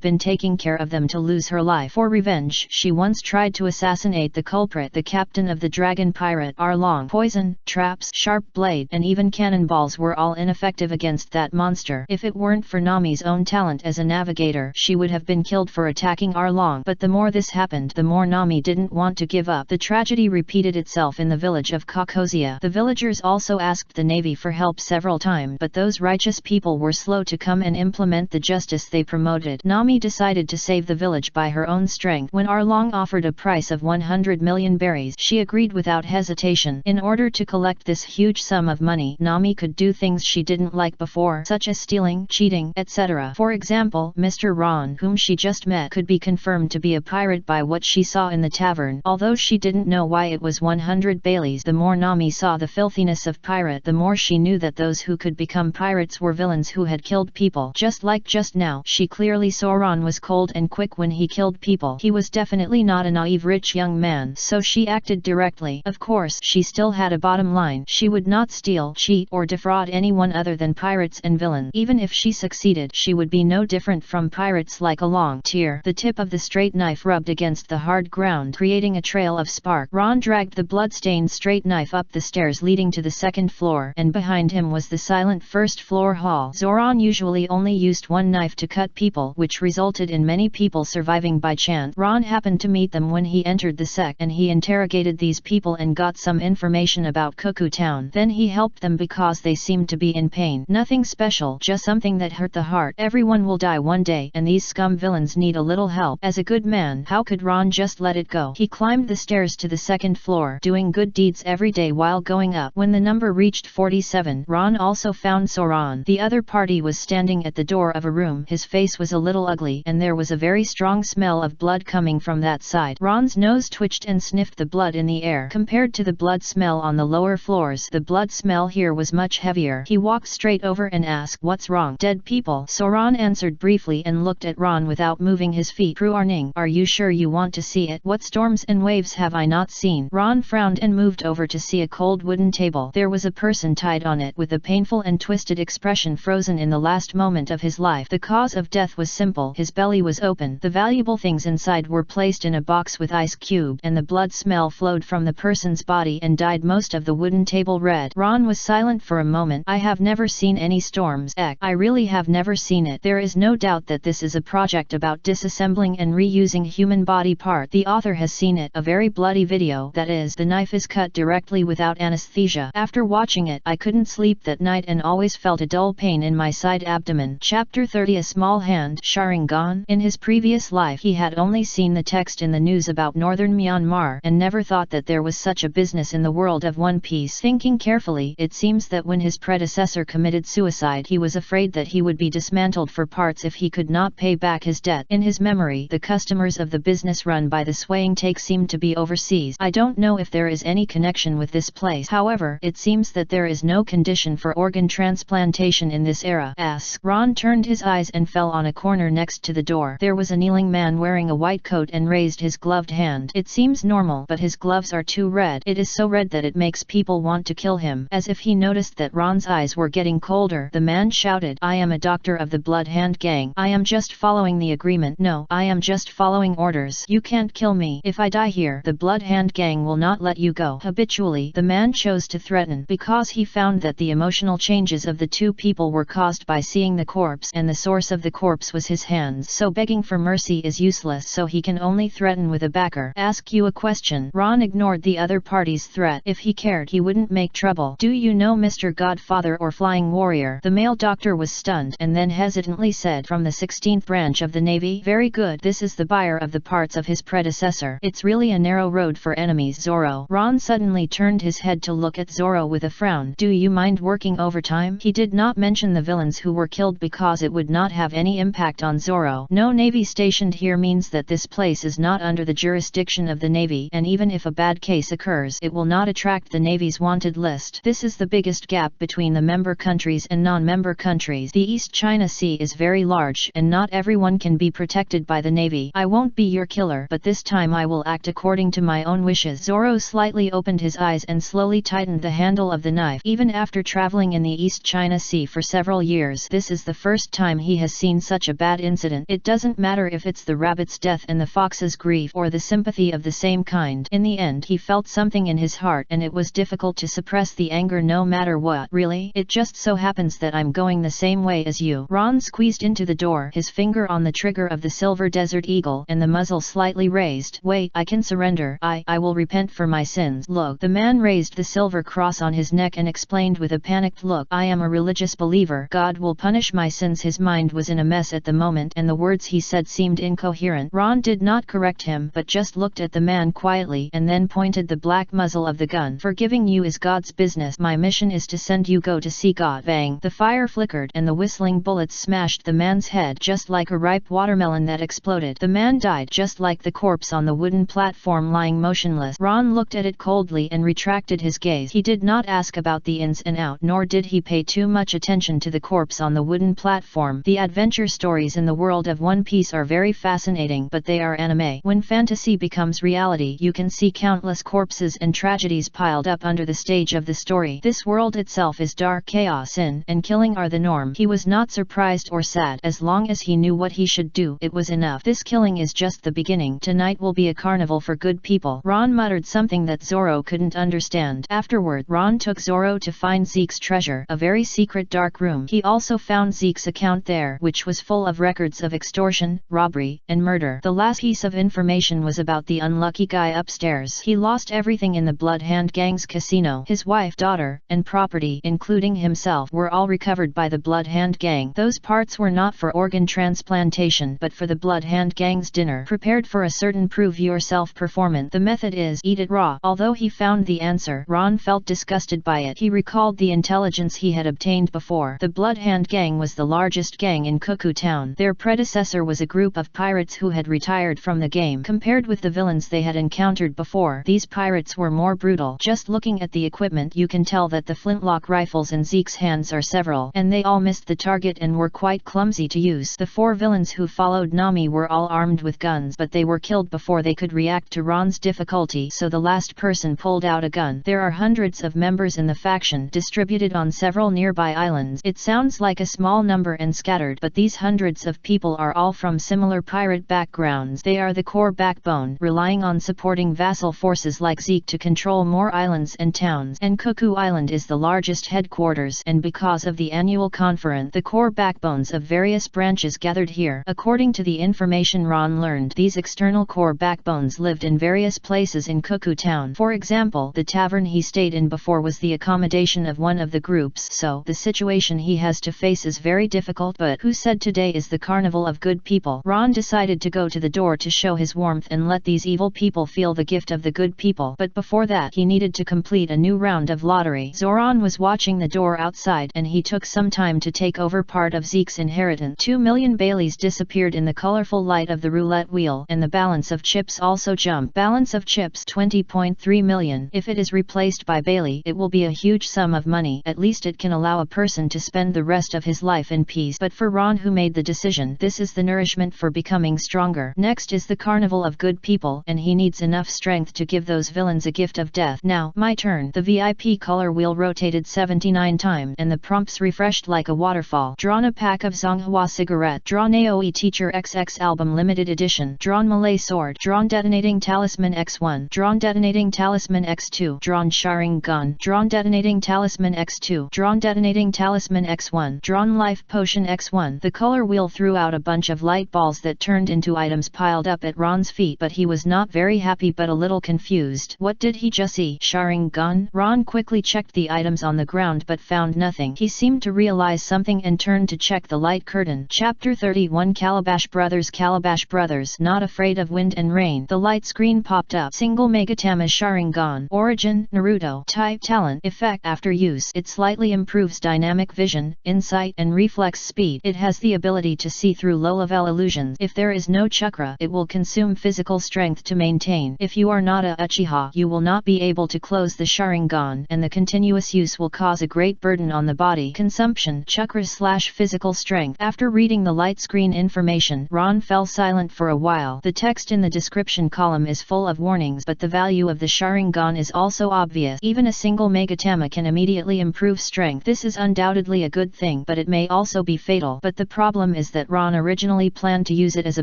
been taking care of them to lose her life. For revenge, she once tried to assassinate the culprit, the captain of the dragon pirate Arlong. Poison, traps, sharp blade, and even cannonballs were all ineffective against that monster. If it weren't for Nami's own talent as a navigator, she would have been killed for attacking Arlong. But the more this happened, the more Nami didn't want to give up. The tragedy repeated itself in the village of Kokosia. The villagers also asked the Navy for help several times, but those righteous people were slow to come and implement the justice they promoted. Nami decided to save the village by her own strength. When Arlong offered a price of 100 million berries, she agreed without hesitation. In order to collect this huge sum of money, Nami could do things she didn't like before, such as stealing, cheating, etc. For example, Mr. Ron, whom she just met, could be confirmed to be a pirate by what she saw in the tavern. Although she didn't know why it was 100 Baileys, the more Nami saw the filthiness of pirate, the more she knew that those who could become pirates were villains who had killed people. Just like just now, she clearly saw Ron was cold and quick when he killed people. He was definitely not a naive rich young man, so she acted directly. Of course, she still had a bottom line. She would not steal, cheat, or defraud anyone other than pirates and villains. Even if she succeeded, she would be no different from pirates, like a long tear. The tip of the straight knife rubbed against the hard ground, creating a trail of spark. Ron dragged the blood-stained straight knife up the stairs leading to the second floor, and behind him was the silent first-floor hall. Zoran usually only used one knife to cut people, which resulted in many people surviving by chance. Ron happened to meet them when he entered the sect, and he interrogated these people and got some information about Cuckoo Town. Then he helped them because they seemed to be in pain. Nothing special, just something that hurt the heart. Everyone will die one day, and these scum villains need a little help. As a good man, how could Ron just let it go? He climbed the stairs to the second floor, doing good deeds every day while going up. When the number reached 47, Ron also found Zoran. The other party was standing at the door of a room. His face was a little ugly, and there was a very strong smell of blood coming from that side. Ron's nose twitched and sniffed the blood in the air. Compared to the blood smell on the lower floors, the blood smell here was much heavier. He walked straight over and asked, "What's wrong?" "Dead people." Zoran answered briefly and looked at Ron without moving his feet. "Warning, are you sure you want to see it? What storms and waves have I not seen?" Ron frowned and moved over to see a cold wooden table. There was a person tied on it with a painful and twisted expression, frozen in the last moment of his life. The cause of death was simple. His belly was open. The valuable things inside were placed in a box with ice cube, and the blood smell flowed from the person's body and dyed most of the wooden table red. Ron was silent for a moment. "I have never seen any storms. I really have never seen it. There is no doubt that this is a project about disassembling and reusing human body part. The author has seen it. A very bloody video. That is, the knife is cut directly without anesthesia. After watching it, I couldn't sleep that night and always felt a dull pain in my side abdomen." Chapter 30. A small hand. Sharingan. In his previous life he had only seen the text in the news about northern Myanmar, and never thought that there was such a business in the world of One Piece. Thinking carefully, it seems that when his predecessor committed suicide, he was afraid that he would be dismantled for parts if he could not pay back his debt. In his memory, the customers of the business run by the swaying take seemed to be overseas. "I don't know if there is any connection with this place. However, it seems that there is no condition for organ transplantation in this era." Ron turned his eyes and fell on a corner next to the door. There was a kneeling man wearing a white coat and raised his gloved hand. "It seems normal, but his gloves are too red. It is so red that it makes people want to kill him." As if he noticed that Ron's eyes were getting colder, the man shouted, "I am a doctor of the Blood Hand Gang. I am just following the agreement. No, I am just following orders. You can't kill me. If I die here, the Blood Hand Gang will not let you go." Habitually, the man chose to threaten, because he found that the emotional changes of the two people were caused by seeing the corpse, and the source of the corpse was his hands. So begging for mercy is useless, so he can only threaten with a backer. "Ask you a question." Ron ignored the other party's threat. If he cared, he wouldn't make trouble. "Do you know Mr. Godfather or Flying Warrior?" The male doctor was stunned, and then hesitantly said, "From the 16th branch of the Navy." "Very good. This is the buyer of the parts of his predecessor. It's really a narrow road for enemies." Zoro. Ron suddenly turned his head to look at Zoro with a frown. "Do you mind working overtime?" He did not mention the villains who were killed because it would not have any impact on Zoro. No Navy stationed here means that this place is not under the jurisdiction of the Navy, and even if a bad case occurs, it will not attract the Navy's wanted list. This is the biggest gap between the member countries and non-member countries. The East China Sea is very large, and not everyone can be protected by the Navy. "I won't be your killer, but this time I will act according to my own wishes." Zoro slightly opened his eyes and slowly tightened the handle of the knife. Even after traveling in the East China Sea for several years, this is the first time he has seen such a bad incident. It doesn't matter if it's the rabbit's death and the fox's grief or the sympathy of the same kind. In the end, he felt something in his heart, and it was difficult to suppress the anger no matter what. "Really? It just so happens that I'm going the same way as you." Ron squeezed into the door, his finger on the trigger of the Silver Desert Eagle and the muzzle slightly raised. "Wait, I can surrender. I will repent for my sins." "Look." The man raised the silver cross on his neck and explained with a panicked look, "I am a religious believer. God will punish my sins." His mind was in a mess at the moment, and the words he said seemed incoherent. Ron did not correct him, but just looked at the man quietly and then pointed the black muzzle of the gun. "Forgiving you is God's business. My mission is to send you go to see God." Bang! The fire flickered, and the whistling bullets smashed the man's head just like a ripe watermelon that exploded. The man died just like the corpse on the wooden platform lying motionless. Ron looked at it coldly and retracted his gaze. He did not ask about the ins and out, nor did he pay too much attention to the corpse on the wooden platform. The adventure stories in the world of One Piece are very fascinating, but they are anime. When fantasy becomes reality, you can see countless corpses and tragedies piled up under the stage of the story. This world itself is dark. Chaos and killing are the norm. form. He was not surprised or sad. As long as he knew what he should do, it was enough. This killing is just the beginning. Tonight will be a carnival for good people. Ron muttered something that Zoro couldn't understand. Afterward, Ron took Zoro to find Zeke's treasure, a very secret dark room. He also found Zeke's account there, which was full of records of extortion, robbery, and murder. The last piece of information was about the unlucky guy upstairs. He lost everything in the Blood Hand Gang's casino. His wife, daughter, and property, including himself, were all recovered by the Blood Hand Gang. Those parts were not for organ transplantation, but for the Blood Hand Gang's dinner, prepared for a certain prove-yourself performance. The method is eat it raw. Although he found the answer, Ron felt disgusted by it. He recalled the intelligence he had obtained before. The Blood Hand Gang was the largest gang in Cuckoo Town. Their predecessor was a group of pirates who had retired from the game. Compared with the villains they had encountered before, these pirates were more brutal. Just looking at the equipment you can tell that the flintlock rifles in Zeke's hands are several, and they all missed the target and were quite clumsy to use. The four villains who followed Nami were all armed with guns, but they were killed before they could react to Ron's difficulty, so the last person pulled out a gun. There are hundreds of members in the faction, distributed on several nearby islands. It sounds like a small number and scattered, but these hundreds of people are all from similar pirate backgrounds. They are the core backbone, relying on supporting vassal forces like Zeke to control more islands and towns, and Cuckoo Island is the largest headquarters, and because of the annual conference, the core backbones of various branches gathered here. According to the information Ron learned, these external core backbones lived in various places in Cuckoo Town. For example, the tavern he stayed in before was the accommodation of one of the groups, so the situation he has to face is very difficult. But who said today is the carnival of good people? Ron decided to go to the door to show his warmth and let these evil people feel the gift of the good people. But before that, he needed to complete a new round of lottery. Zoran was watching the door outside, and he took some time to take over part of Zeke's inheritance. 2 million Baileys disappeared in the colorful light of the roulette wheel, and the balance of chips also jumped. Balance of chips 20.3 million. If it is replaced by Bailey, it will be a huge sum of money. At least it can allow a person to spend the rest of his life in peace. But for Ron, who made the decision, this is the nourishment for becoming stronger. Next is the carnival of good people, and he needs enough strength to give those villains a gift of death. Now, my turn. The VIP color wheel rotated 79 times, and the prompts refreshed like a waterfall. Drawn a pack of Zonghua cigarette. Drawn AOE Teacher XX album limited edition. Drawn Malay sword. Drawn detonating talisman X1. Drawn detonating talisman X2. Drawn Sharing gun. Drawn detonating talisman X2. Drawn detonating talisman X1. Drawn life potion X1. The color wheel threw out a bunch of light balls that turned into items piled up at Ron's feet, but he was not very happy but a little confused. What did he just see? Sharing gun? Ron quickly checked the items on the ground but found nothing. He seemed to realize something and turned to check the light curtain. Chapter 31 Calabash Brothers. Calabash Brothers, not afraid of wind and rain. The light screen popped up. Single Megatama Sharingan. Origin, Naruto. Type, talent. Effect, after use, it slightly improves dynamic vision, insight, and reflex speed. It has the ability to see through low-level illusions. If there is no chakra, it will consume physical strength to maintain. If you are not a Uchiha, you will not be able to close the Sharingan, and the continuous use will cause a great burden on the body. Consumption, chakra/physical strength. After reading the light screen information, Ron fell silent for a while. The text in the description column is full of warnings, but the value of the Sharingan is also obvious. Even a single Megatama can immediately improve strength. This is undoubtedly a good thing, but it may also be fatal. But the problem is that Ron originally planned to use it as a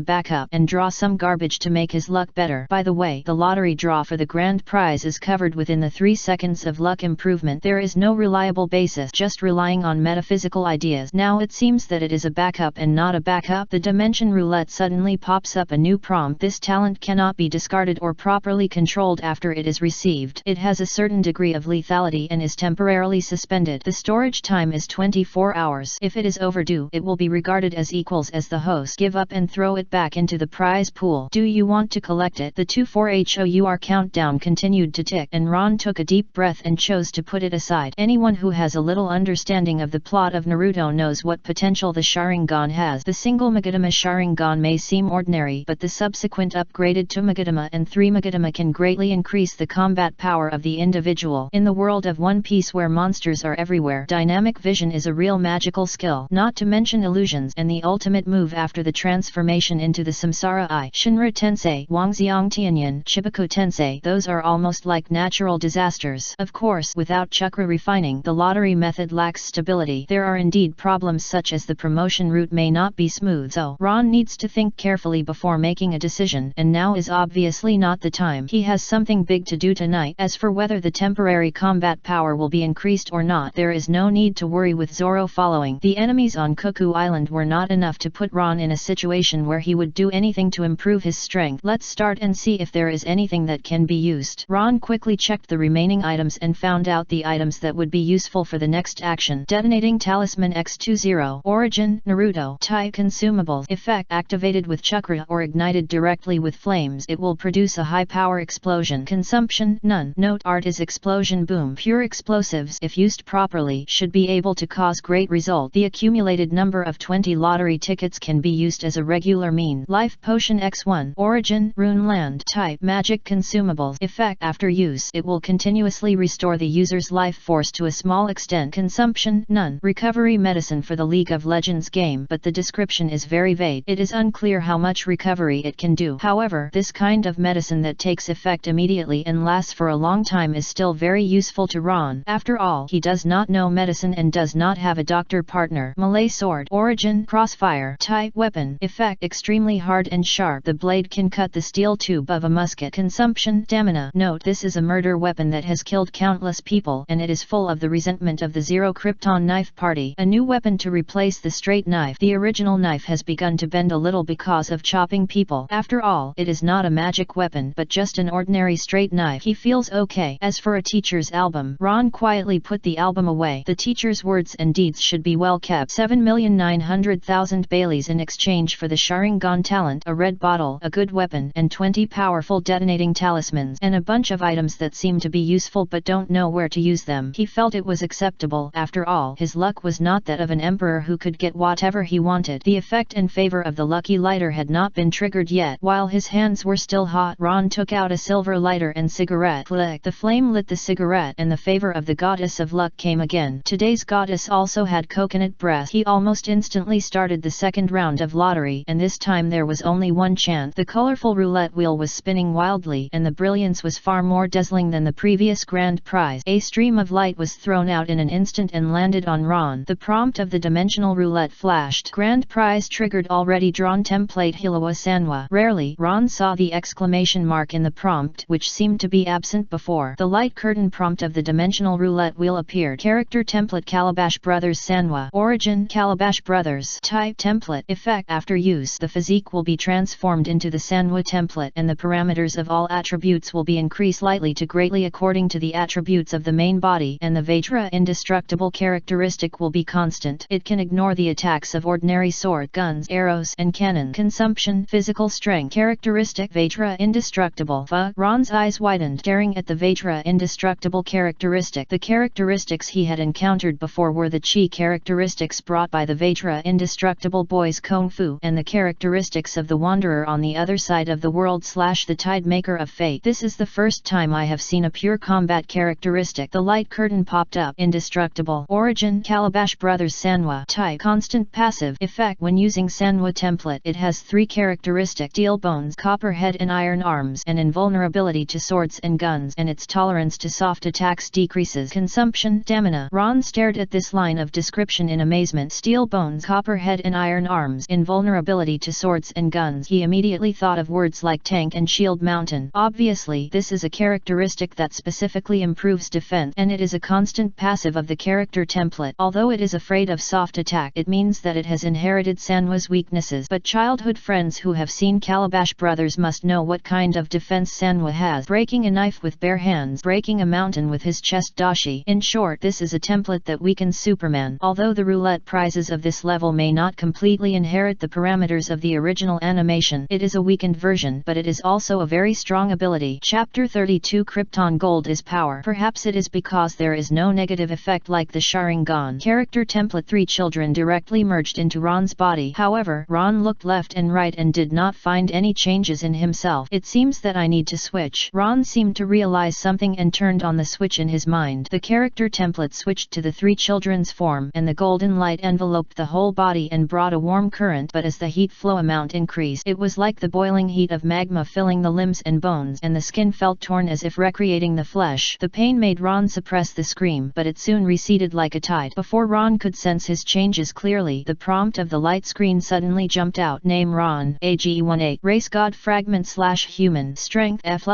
backup and draw some garbage to make his luck better. By the way, the lottery draw for the grand prize is covered within the 3 seconds of luck improvement. There is no reliable basis, just relying on metaphysical ideas. Now it seems that it is a backup and not a backup. The dimension roulette suddenly pops up a new prompt. This talent cannot be discarded or properly controlled after it is received. It has a certain degree of lethality and is temporarily suspended. The storage time is 24 hours. If it is overdue, it will be regarded as equals as the host. Give up and throw it back into the prize pool. Do you want to collect it? The 24hour countdown continued to tick, and Ron took a deep breath and chose to put it aside. Anyone who has a little understanding of the plot of Naruto knows what potential the Sharingan has. The single Megatama Sharingan may seem ordinary, but the subsequent upgraded 2 Megatama and 3 Megatama can greatly increase the combat power of the individual. In the world of One Piece, where monsters are everywhere, dynamic vision is a real magical skill, not to mention illusions, and the ultimate move after the transformation into the Samsara Eye. Shinra Tensei, Wangxiang Tianyan, Chibaku Tensei, those are almost like natural disasters. Of course, without chakra refining, the lottery method lacks stability. There are are indeed problems such as the promotion route may not be smooth, so Ron needs to think carefully before making a decision, and now is obviously not the time. He has something big to do tonight. As for whether the temporary combat power will be increased or not, there is no need to worry with Zoro following. The enemies on Cuckoo Island were not enough to put Ron in a situation where he would do anything to improve his strength. Let's start and see if there is anything that can be used. Ron quickly checked the remaining items and found out the items that would be useful for the next action. Detonating Talisman X20. Origin, Naruto. Type Consumables. Effect activated with chakra or ignited directly with flames. It will produce a high power explosion. Consumption, none. Note: art is explosion boom. Pure explosives, if used properly, should be able to cause great result. The accumulated number of 20 lottery tickets can be used as a regular mean. Life Potion X1. Origin, Rune Land. Type Magic Consumables. Effect after use, it will continuously restore the user's life force to a small extent. Consumption, none. Recovery medicine for the League of Legends game, but the description is very vague. It is unclear how much recovery it can do. However, this kind of medicine that takes effect immediately and lasts for a long time is still very useful to Ron. After all, he does not know medicine and does not have a doctor partner. Malay Sword. Origin, Crossfire. Type Weapon. Effect extremely hard and sharp. The blade can cut the steel tube of a musket. Consumption, stamina. Note: this is a murder weapon that has killed countless people, and it is full of the resentment of the Zero Krypton Knife Party. A new weapon to replace the straight knife. The original knife has begun to bend a little because of chopping people. After all, it is not a magic weapon, but just an ordinary straight knife. He feels okay. As for a teacher's album, Ron quietly put the album away. The teacher's words and deeds should be well kept. 7,900,000 Baileys in exchange for the Sharingan talent, a red bottle, a good weapon, and 20 powerful detonating talismans, and a bunch of items that seem to be useful but don't know where to use them. He felt it was acceptable. After all, his luck was not that of an emperor who could get whatever he wanted. The effect in favor of the lucky lighter had not been triggered yet. While his hands were still hot, Ron took out a silver lighter and cigarette. Click. The flame lit the cigarette, and the favor of the goddess of luck came again. Today's goddess also had coconut breath. He almost instantly started the second round of lottery, and this time there was only one chance. The colorful roulette wheel was spinning wildly, and the brilliance was far more dazzling than the previous grand prize. A stream of light was thrown out in an instant and landed on Ron. The prompt of the dimensional roulette flashed. Grand prize triggered. Already drawn template Hilawa Sanwa. Rarely, Ron saw the exclamation mark in the prompt, which seemed to be absent before. The light curtain prompt of the dimensional roulette wheel appeared. Character template Calabash Brothers Sanwa. Origin, Calabash Brothers. Type template. Effect after use, the physique will be transformed into the Sanwa template, and the parameters of all attributes will be increased slightly to greatly according to the attributes of the main body, and the Vajra indestructible characteristic will be constant. It can ignore the attacks of ordinary sword, guns, arrows, and cannon. Consumption, physical strength characteristic Vajra indestructible. Ron's eyes widened, staring at the Vajra indestructible characteristic. The characteristics he had encountered before were the chi characteristics brought by the Vajra indestructible boys Kung Fu, and the characteristics of the Wanderer on the other side of the world / the Tide Maker of Fate. This is the first time I have seen a pure combat characteristic. The light curtain popped up. Indestructible. Origin, Calabash Brothers Sanwa. Type constant passive. Effect when using Sanwa template. It has three characteristics: steel bones, copper head and iron arms, and invulnerability to swords and guns, and its tolerance to soft attacks decreases. Consumption, stamina. Ron stared at this line of description in amazement. Steel bones, copper head and iron arms, invulnerability to swords and guns. He immediately thought of words like tank and shield mountain. Obviously, this is a characteristic that specifically improves defense, and it is a constant passive of the character template. Although it is afraid of soft attack, it means that it has inherited Sanwa's weaknesses. But childhood friends who have seen Calabash Brothers must know what kind of defense Sanwa has. Breaking a knife with bare hands, breaking a mountain with his chest dashi. In short, this is a template that weakens Superman. Although the roulette prizes of this level may not completely inherit the parameters of the original animation, it is a weakened version, but it is also a very strong ability. Chapter 32 Krypton Gold is power. Perhaps it is because there is no negative effect like the Sharingan character template. 3 children directly merged into Ron's body. However, Ron looked left and right and did not find any changes in himself. It seems that I need to switch. Ron seemed to realize something and turned on the switch in his mind. The character template switched to the 3 children's form, and the golden light enveloped the whole body and brought a warm current. But as the heat flow amount increased, it was like the boiling heat of magma filling the limbs and bones, and the skin felt torn as if recreating the flesh. The pain made Ron suppress the scream, but it soon receded like a tide. Before Before Ron could sense his changes clearly, the prompt of the light screen suddenly jumped out. Name Ron, AG18, Race God Fragment / Human, Strength F++.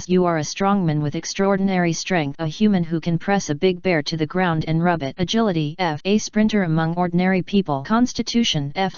You are a strongman with extraordinary strength, a human who can press a big bear to the ground and rub it. Agility F, a sprinter among ordinary people. Constitution F++,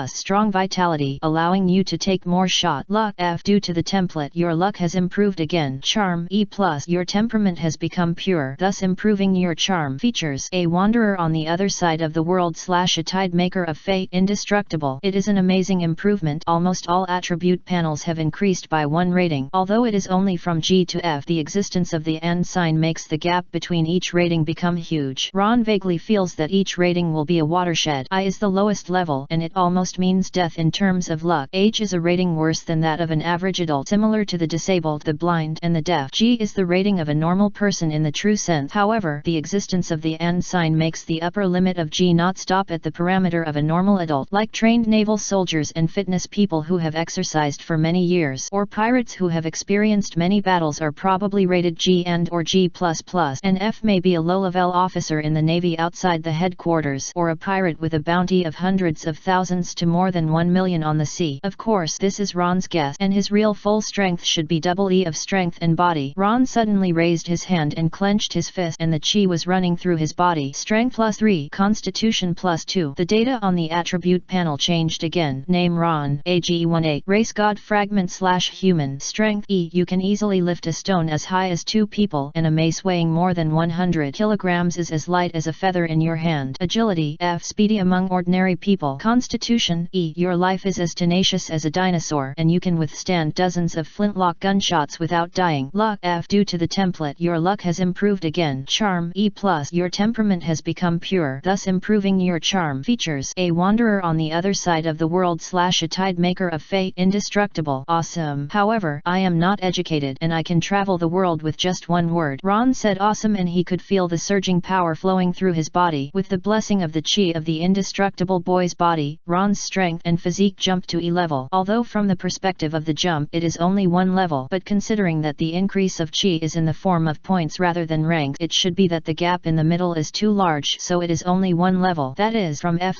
strong vitality, allowing you to take more shot. Luck F, due to the template your luck has improved again. Charm E+, your temperament has become pure, thus improving your charm. Features: a wanderer on the other side of the world / a tide maker of fate. Indestructible. It is an amazing improvement. Almost all attribute panels have increased by 1 rating. Although it is only from G to F, the existence of the and sign makes the gap between each rating become huge. Ron vaguely feels that each rating will be a watershed. I is the lowest level, and it almost means death in terms of luck. H is a rating worse than that of an average adult, similar to the disabled, the blind, and the deaf. G is the rating of a normal person in the true sense. However, the existence of the and sign makes the upper limit of G not stop at the parameter of a normal adult, like trained naval soldiers and fitness people who have exercised for many years, or pirates who have experienced many battles are probably rated G and or G++. An F may be a low-level officer in the Navy outside the headquarters, or a pirate with a bounty of hundreds of thousands to more than 1 million on the sea. Of course, this is Ron's guess, and his real full strength should be double E of strength and body. Ron suddenly raised his hand and clenched his fist, and the chi was running through his body. Strength +3, Constitution +2. The data on the attribute panel changed again. Name Ron, AG18, Race God Fragment / Human, Strength E. You can easily lift a stone as high as 2 people, and a mace weighing more than 100 kilograms is as light as a feather in your hand. Agility F, speedy among ordinary people. Constitution E, your life is as tenacious as a dinosaur, and you can withstand dozens of flintlock gunshots without dying. Luck F, due to the template your luck has improved again. Charm E+, your temperament has become pure, thus improving your charm. Features: a wanderer on the other side of the world / a tide maker of fate. Indestructible. Awesome. However, I am not educated, and I can travel the world with just 1 word. Ron said awesome, and he could feel the surging power flowing through his body. With the blessing of the chi of the indestructible boy's body, Ron's strength and physique jumped to E level. Although from the perspective of the jump it is only 1 level, but considering that the increase of chi is in the form of points rather than ranks, it should be that the gap in the middle is too large, so it is only 1 level. That is, from F++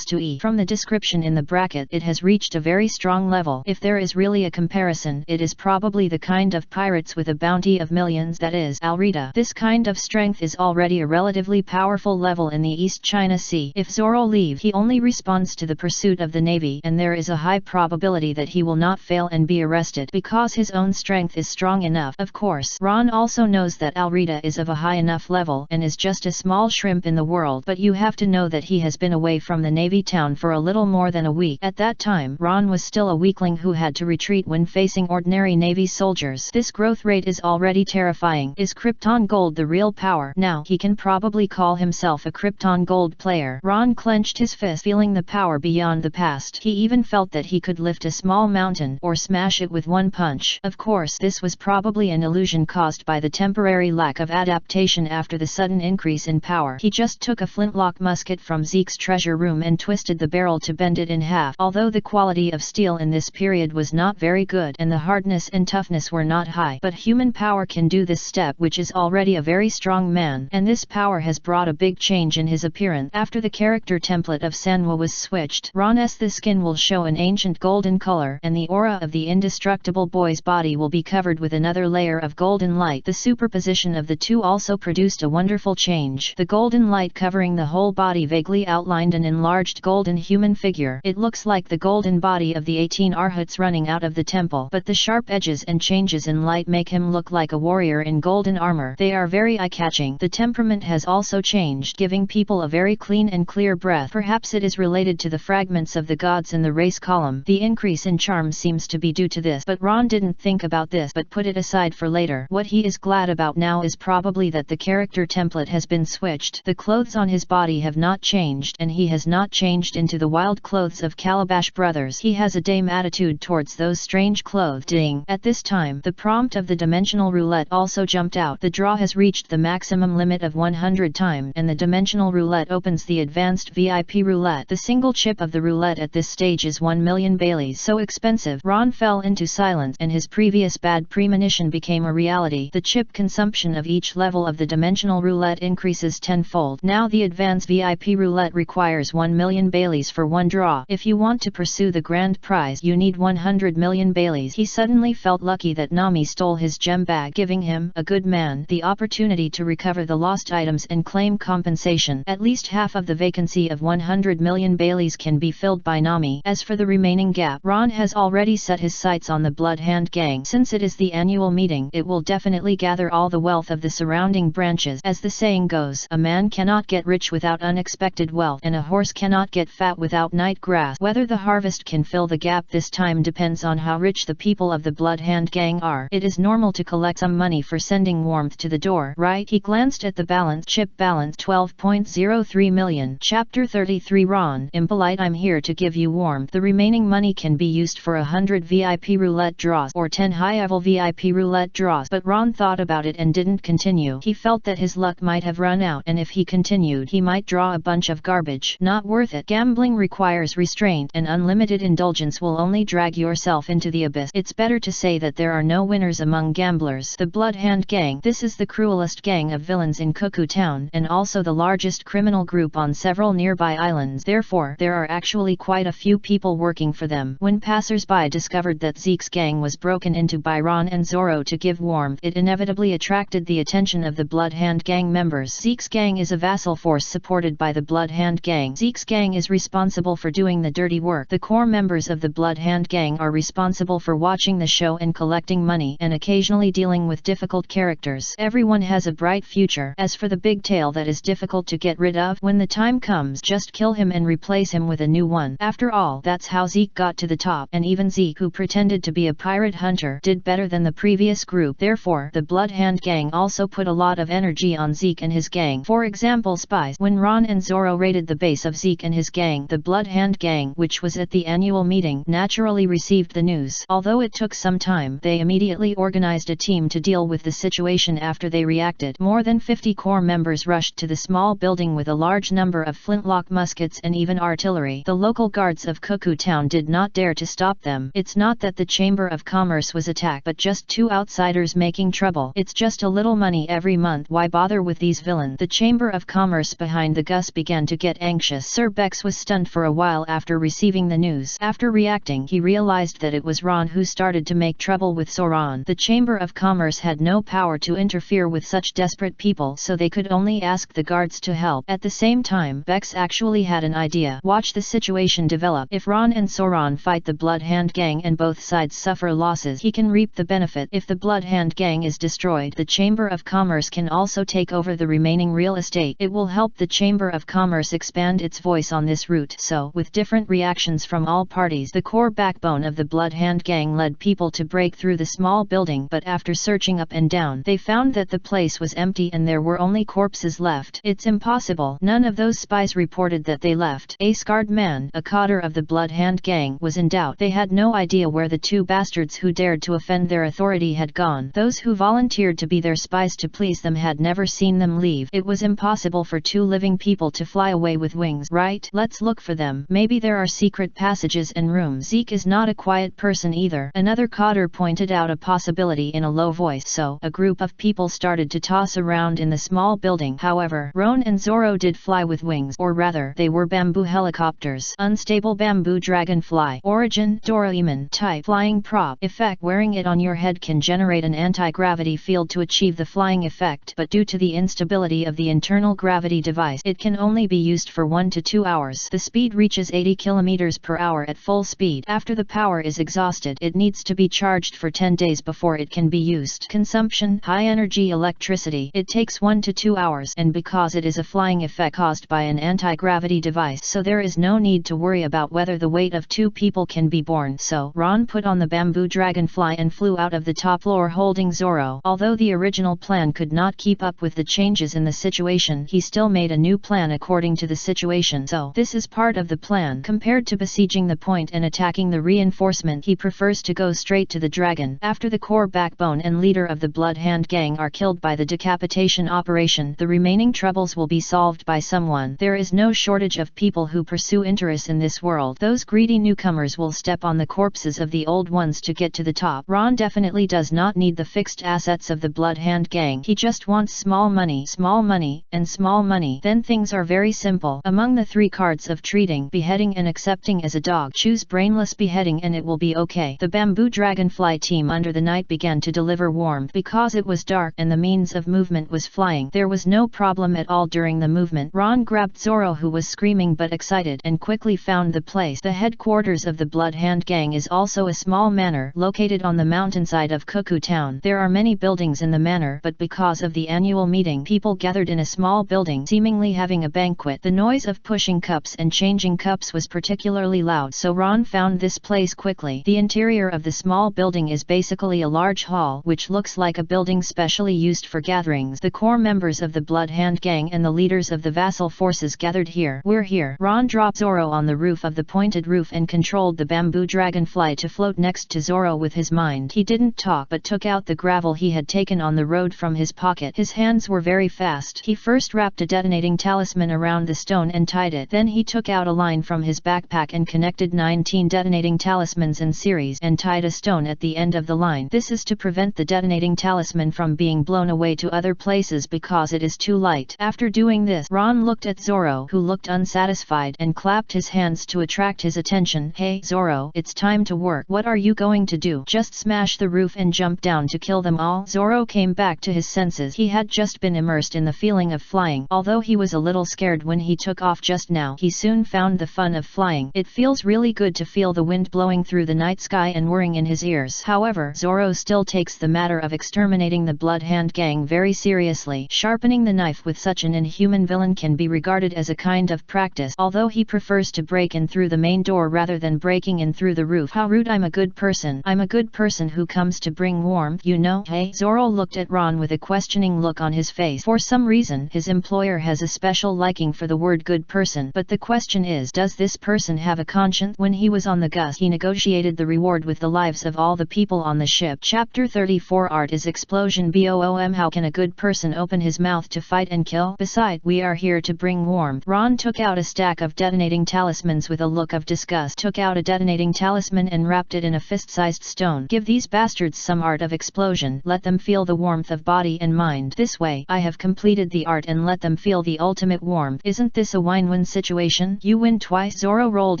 to E. From the description in the bracket, it has reached a very strong level. If there is really a comparison, it is probably the kind of pirates with a bounty of millions, that is, Alrita. This kind of strength is already a relatively powerful level in the East China Sea. If Zoro leave, he only responds to the pursuit of the Navy, and there is a high probability that he will not fail and be arrested, because his own strength is strong enough. Of course, Ron also knows that Alrita is of a high enough level, and is just a small shrimp in the world, but you have to know that he has been away from the Navy town for a little more than a week. At that time, Ron was still a weakling who had to retreat when facing ordinary Navy soldiers. This growth rate is already terrifying. Is Krypton Gold the real power? Now, he can probably call himself a Krypton Gold player. Ron clenched his fist, feeling the power beyond the past. He even felt that he could lift a small mountain, or smash it with 1 punch. Of course, this was probably an illusion caused by the temporary lack of adaptation after the sudden increase in power. He just took a flintlock musket from Zeke's treasure room and twisted the barrel to bend it in half. Although the quality of steel in this period was not very good, and the hardness and toughness were not high, but human power can do this step, which is already a very strong man, and this power has brought a big change in his appearance. After the character template of Sanwa was switched, Ron's the skin will show an ancient golden color, and the aura of the indestructible boy's body will be covered with another layer of golden light. The superposition of the two also produced a wonderful change. The golden light covering the whole body vaguely outlined an enlarged golden human figure. It looks like the golden body of the 18 Arhats running out of the temple, but the sharp edges and changes in light make him look like a warrior in golden armor. They are very eye-catching. The temperament has also changed, giving people a very clean and clear breath. Perhaps it is related to the fragments of the gods in the race column. The increase in charm seems to be due to this, but Ron didn't think about this but put it aside for later. What he is glad about now is probably that the character template has been switched. The clothes on his body have not changed, and he has not changed into the wild clothes of Calabash Brothers. He has a dame attitude towards those strange clothes. Ding! At this time, the prompt of the dimensional roulette also jumped out. The draw has reached the maximum limit of 100 times, and the dimensional roulette opens the advanced VIP roulette. The single chip of the roulette at this stage is 1 million Baileys. So expensive. Ron fell into silence, and his previous bad premonition became a reality. The chip consumption of each level of the dimensional roulette increases tenfold. sold. Now the advanced VIP roulette requires 1 million Baileys for one draw. If you want to pursue the grand prize, you need 100 million Baileys. He suddenly felt lucky that Nami stole his gem bag, giving him, a good man, the opportunity to recover the lost items and claim compensation. At least half of the vacancy of 100 million Baileys can be filled by Nami. As for the remaining gap, Ron has already set his sights on the Blood Hand Gang. Since it is the annual meeting, it will definitely gather all the wealth of the surrounding branches. As the saying goes, a man cannot get rich without unexpected wealth, and a horse cannot get fat without night grass. Whether the harvest can fill the gap this time depends on how rich the people of the Blood Hand Gang are. It is normal to collect some money for sending warmth to the door, right? He glanced at the balance. Chip balance 12.03 million. Chapter 33. Ron, impolite. I'm here to give you warmth. The remaining money can be used for 100 VIP roulette draws or 10 high-level VIP roulette draws, but Ron thought about it and didn't continue. He felt that his luck might have run out, and if he continued he might draw a bunch of garbage. Not worth it. Gambling requires restraint, and unlimited indulgence will only drag yourself into the abyss. It's better to say that there are no winners among gamblers. The Blood Hand Gang. This is the cruelest gang of villains in Cuckoo Town, and also the largest criminal group on several nearby islands. Therefore, there are actually quite a few people working for them. When passers-by discovered that Zeke's gang was broken into by Ron and Zoro to give warmth, it inevitably attracted the attention of the Blood Hand Gang members. Zeke's gang is a vassal force supported by the Blood Hand Gang. Zeke's gang is responsible for doing the dirty work. The core members of the Blood Hand Gang are responsible for watching the show and collecting money, and occasionally dealing with difficult characters. Everyone has a bright future. As for the big tail that is difficult to get rid of, when the time comes, just kill him and replace him with a new one. After all, that's how Zeke got to the top, and even Zeke, who pretended to be a pirate hunter, did better than the previous group. Therefore, the Blood Hand Gang also put a lot of energy on Zeke and his gang. For example, spies. When Ron and Zoro raided the base of Zeke and his gang, the Blood Hand Gang, which was at the annual meeting, naturally received the news. Although it took some time, they immediately organized a team to deal with the situation. After they reacted, more than 50 core members rushed to the small building with a large number of flintlock muskets and even artillery. The local guards of Cuckoo Town did not dare to stop them. It's not that the Chamber of Commerce was attacked, but just two outsiders making trouble. It's just a little money every month. Why bother with these villains? The Chamber of Commerce behind the Gus began to get anxious. Sir Bex was stunned for a while after receiving the news. After reacting, he realized that it was Ron who started to make trouble with Soron. The Chamber of Commerce had no power to interfere with such desperate people, so they could only ask the guards to help. At the same time, Bex actually had an idea. Watch the situation develop. If Ron and Soron fight the Blood Hand Gang and both sides suffer losses, he can reap the benefit. If the Blood Hand Gang is destroyed, the Chamber of Commerce can also take over the remaining real estate. It will help the Chamber of Commerce expand its voice on this route. So, with different reactions from all parties, the core backbone of the Blood Hand Gang led people to break through the small building, but after searching up and down, they found that the place was empty and there were only corpses left. It's impossible. None of those spies reported that they left. A scarred man, a cadre of the Blood Hand Gang, was in doubt. They had no idea where the two bastards who dared to offend their authority had gone. Those who volunteered to be their spies to please them had never seen them leave. It was impossible for two living people to fly away with wings, right? Let's look for them. Maybe there are secret passages and rooms. Zeke is not a quiet person either. Another cadre pointed out a possibility in a low voice, so a group of people started to toss around in the small building. However, Ron and Zoro did fly with wings, or rather, they were bamboo helicopters. Unstable bamboo dragonfly. Origin, Doraemon type flying prop. Effect. Wearing it on your head can generate an anti-gravity field to achieve the flying effect, but due to the instability of the internal gravity device, it can only be used for 1 to 2 hours. The speed reaches 80 km per hour at full speed. After the power is exhausted, it needs to be charged for 10 days before it can be used. Consumption, high energy electricity. It takes 1 to 2 hours, and because it is a flying effect caused by an anti-gravity device, so there is no need to worry about whether the weight of 2 people can be borne. So, Ron put on the bamboo dragonfly and flew out of the top floor holding Zoro. Although the original plan could not keep up with the changes in the situation, he still made a new plan according to the situation. So, this is part of the plan. Compared to besieging the point and attacking the reinforcement, he prefers to go straight to the dragon. After the core backbone and leader of the Blood Hand Gang are killed by the decapitation operation, the remaining troubles will be solved by someone. There is no shortage of people who pursue interests in this world. Those greedy newcomers will step on the corpses of the old ones to get to the top. Ron definitely does not need the fixed assets of the Blood Hand Gang. He just wants small money, and and small money. Then things are very simple. Among the 3 cards of treating, beheading and accepting as a dog, choose brainless beheading and it will be okay. The bamboo dragonfly team under the night began to deliver warmth because it was dark and the means of movement was flying. There was no problem at all during the movement. Ron grabbed Zoro, who was screaming but excited, and quickly found the place. The headquarters of the Blood Hand Gang is also a small manor located on the mountainside of Cuckoo Town. There are many buildings in the manor, but because of the annual meeting, people gathered in a small building, seemingly having a banquet. The noise of pushing cups and changing cups was particularly loud, so Ron found this place quickly. The interior of the small building is basically a large hall, which looks like a building specially used for gatherings. The core members of the Blood Hand Gang and the leaders of the vassal forces gathered here. We're here. Ron dropped Zoro on the roof of the pointed roof and controlled the bamboo dragonfly to float next to Zoro with his mind. He didn't talk but took out the gravel he had taken on the road from his pocket. His hands were very fast. He first wrapped a detonating talisman around the stone and tied it. Then he took out a line from his backpack and connected 19 detonating talismans in series and tied a stone at the end of the line. This is to prevent the detonating talisman from being blown away to other places because it is too light. After doing this, Ron looked at Zoro, who looked unsatisfied, and clapped his hands to attract his attention. Hey Zoro, it's time to work. What are you going to do? Just smash the roof and jump down to kill them all? Zoro came back to his senses. He had just been immersed in the feeling of flying. Although he was a little scared when he took off just now, he soon found the fun of flying. It feels really good to feel the wind blowing through the night sky and whirring in his ears. However, Zoro still takes the matter of exterminating the Blood Hand Gang very seriously. Sharpening the knife with such an inhuman villain can be regarded as a kind of practice, although he prefers to break in through the main door rather than breaking in through the roof. How rude. I'm a good person. I'm a good person who comes to bring warmth, you know. Hey? Zoro looked at Ron with a questioning look on his face. For some reason, his employer has a special liking for the word good person. But the question is, does this person have a conscience? When he was on the Gus, he negotiated the reward with the lives of all the people on the ship. Chapter 34 Art is Explosion. BOOM. How can a good person open his mouth to fight and kill? Besides, we are here to bring warmth. Ron took out a stack of detonating talismans with a look of disgust. Took out a detonating talisman and wrapped it in a fist-sized stone. Give these bastards some art of explosion. Let them feel the warmth of body and mind. This way, I have completed the art and let them feel the ultimate warmth. Isn't this a win-win situation? You win twice. Zoro rolled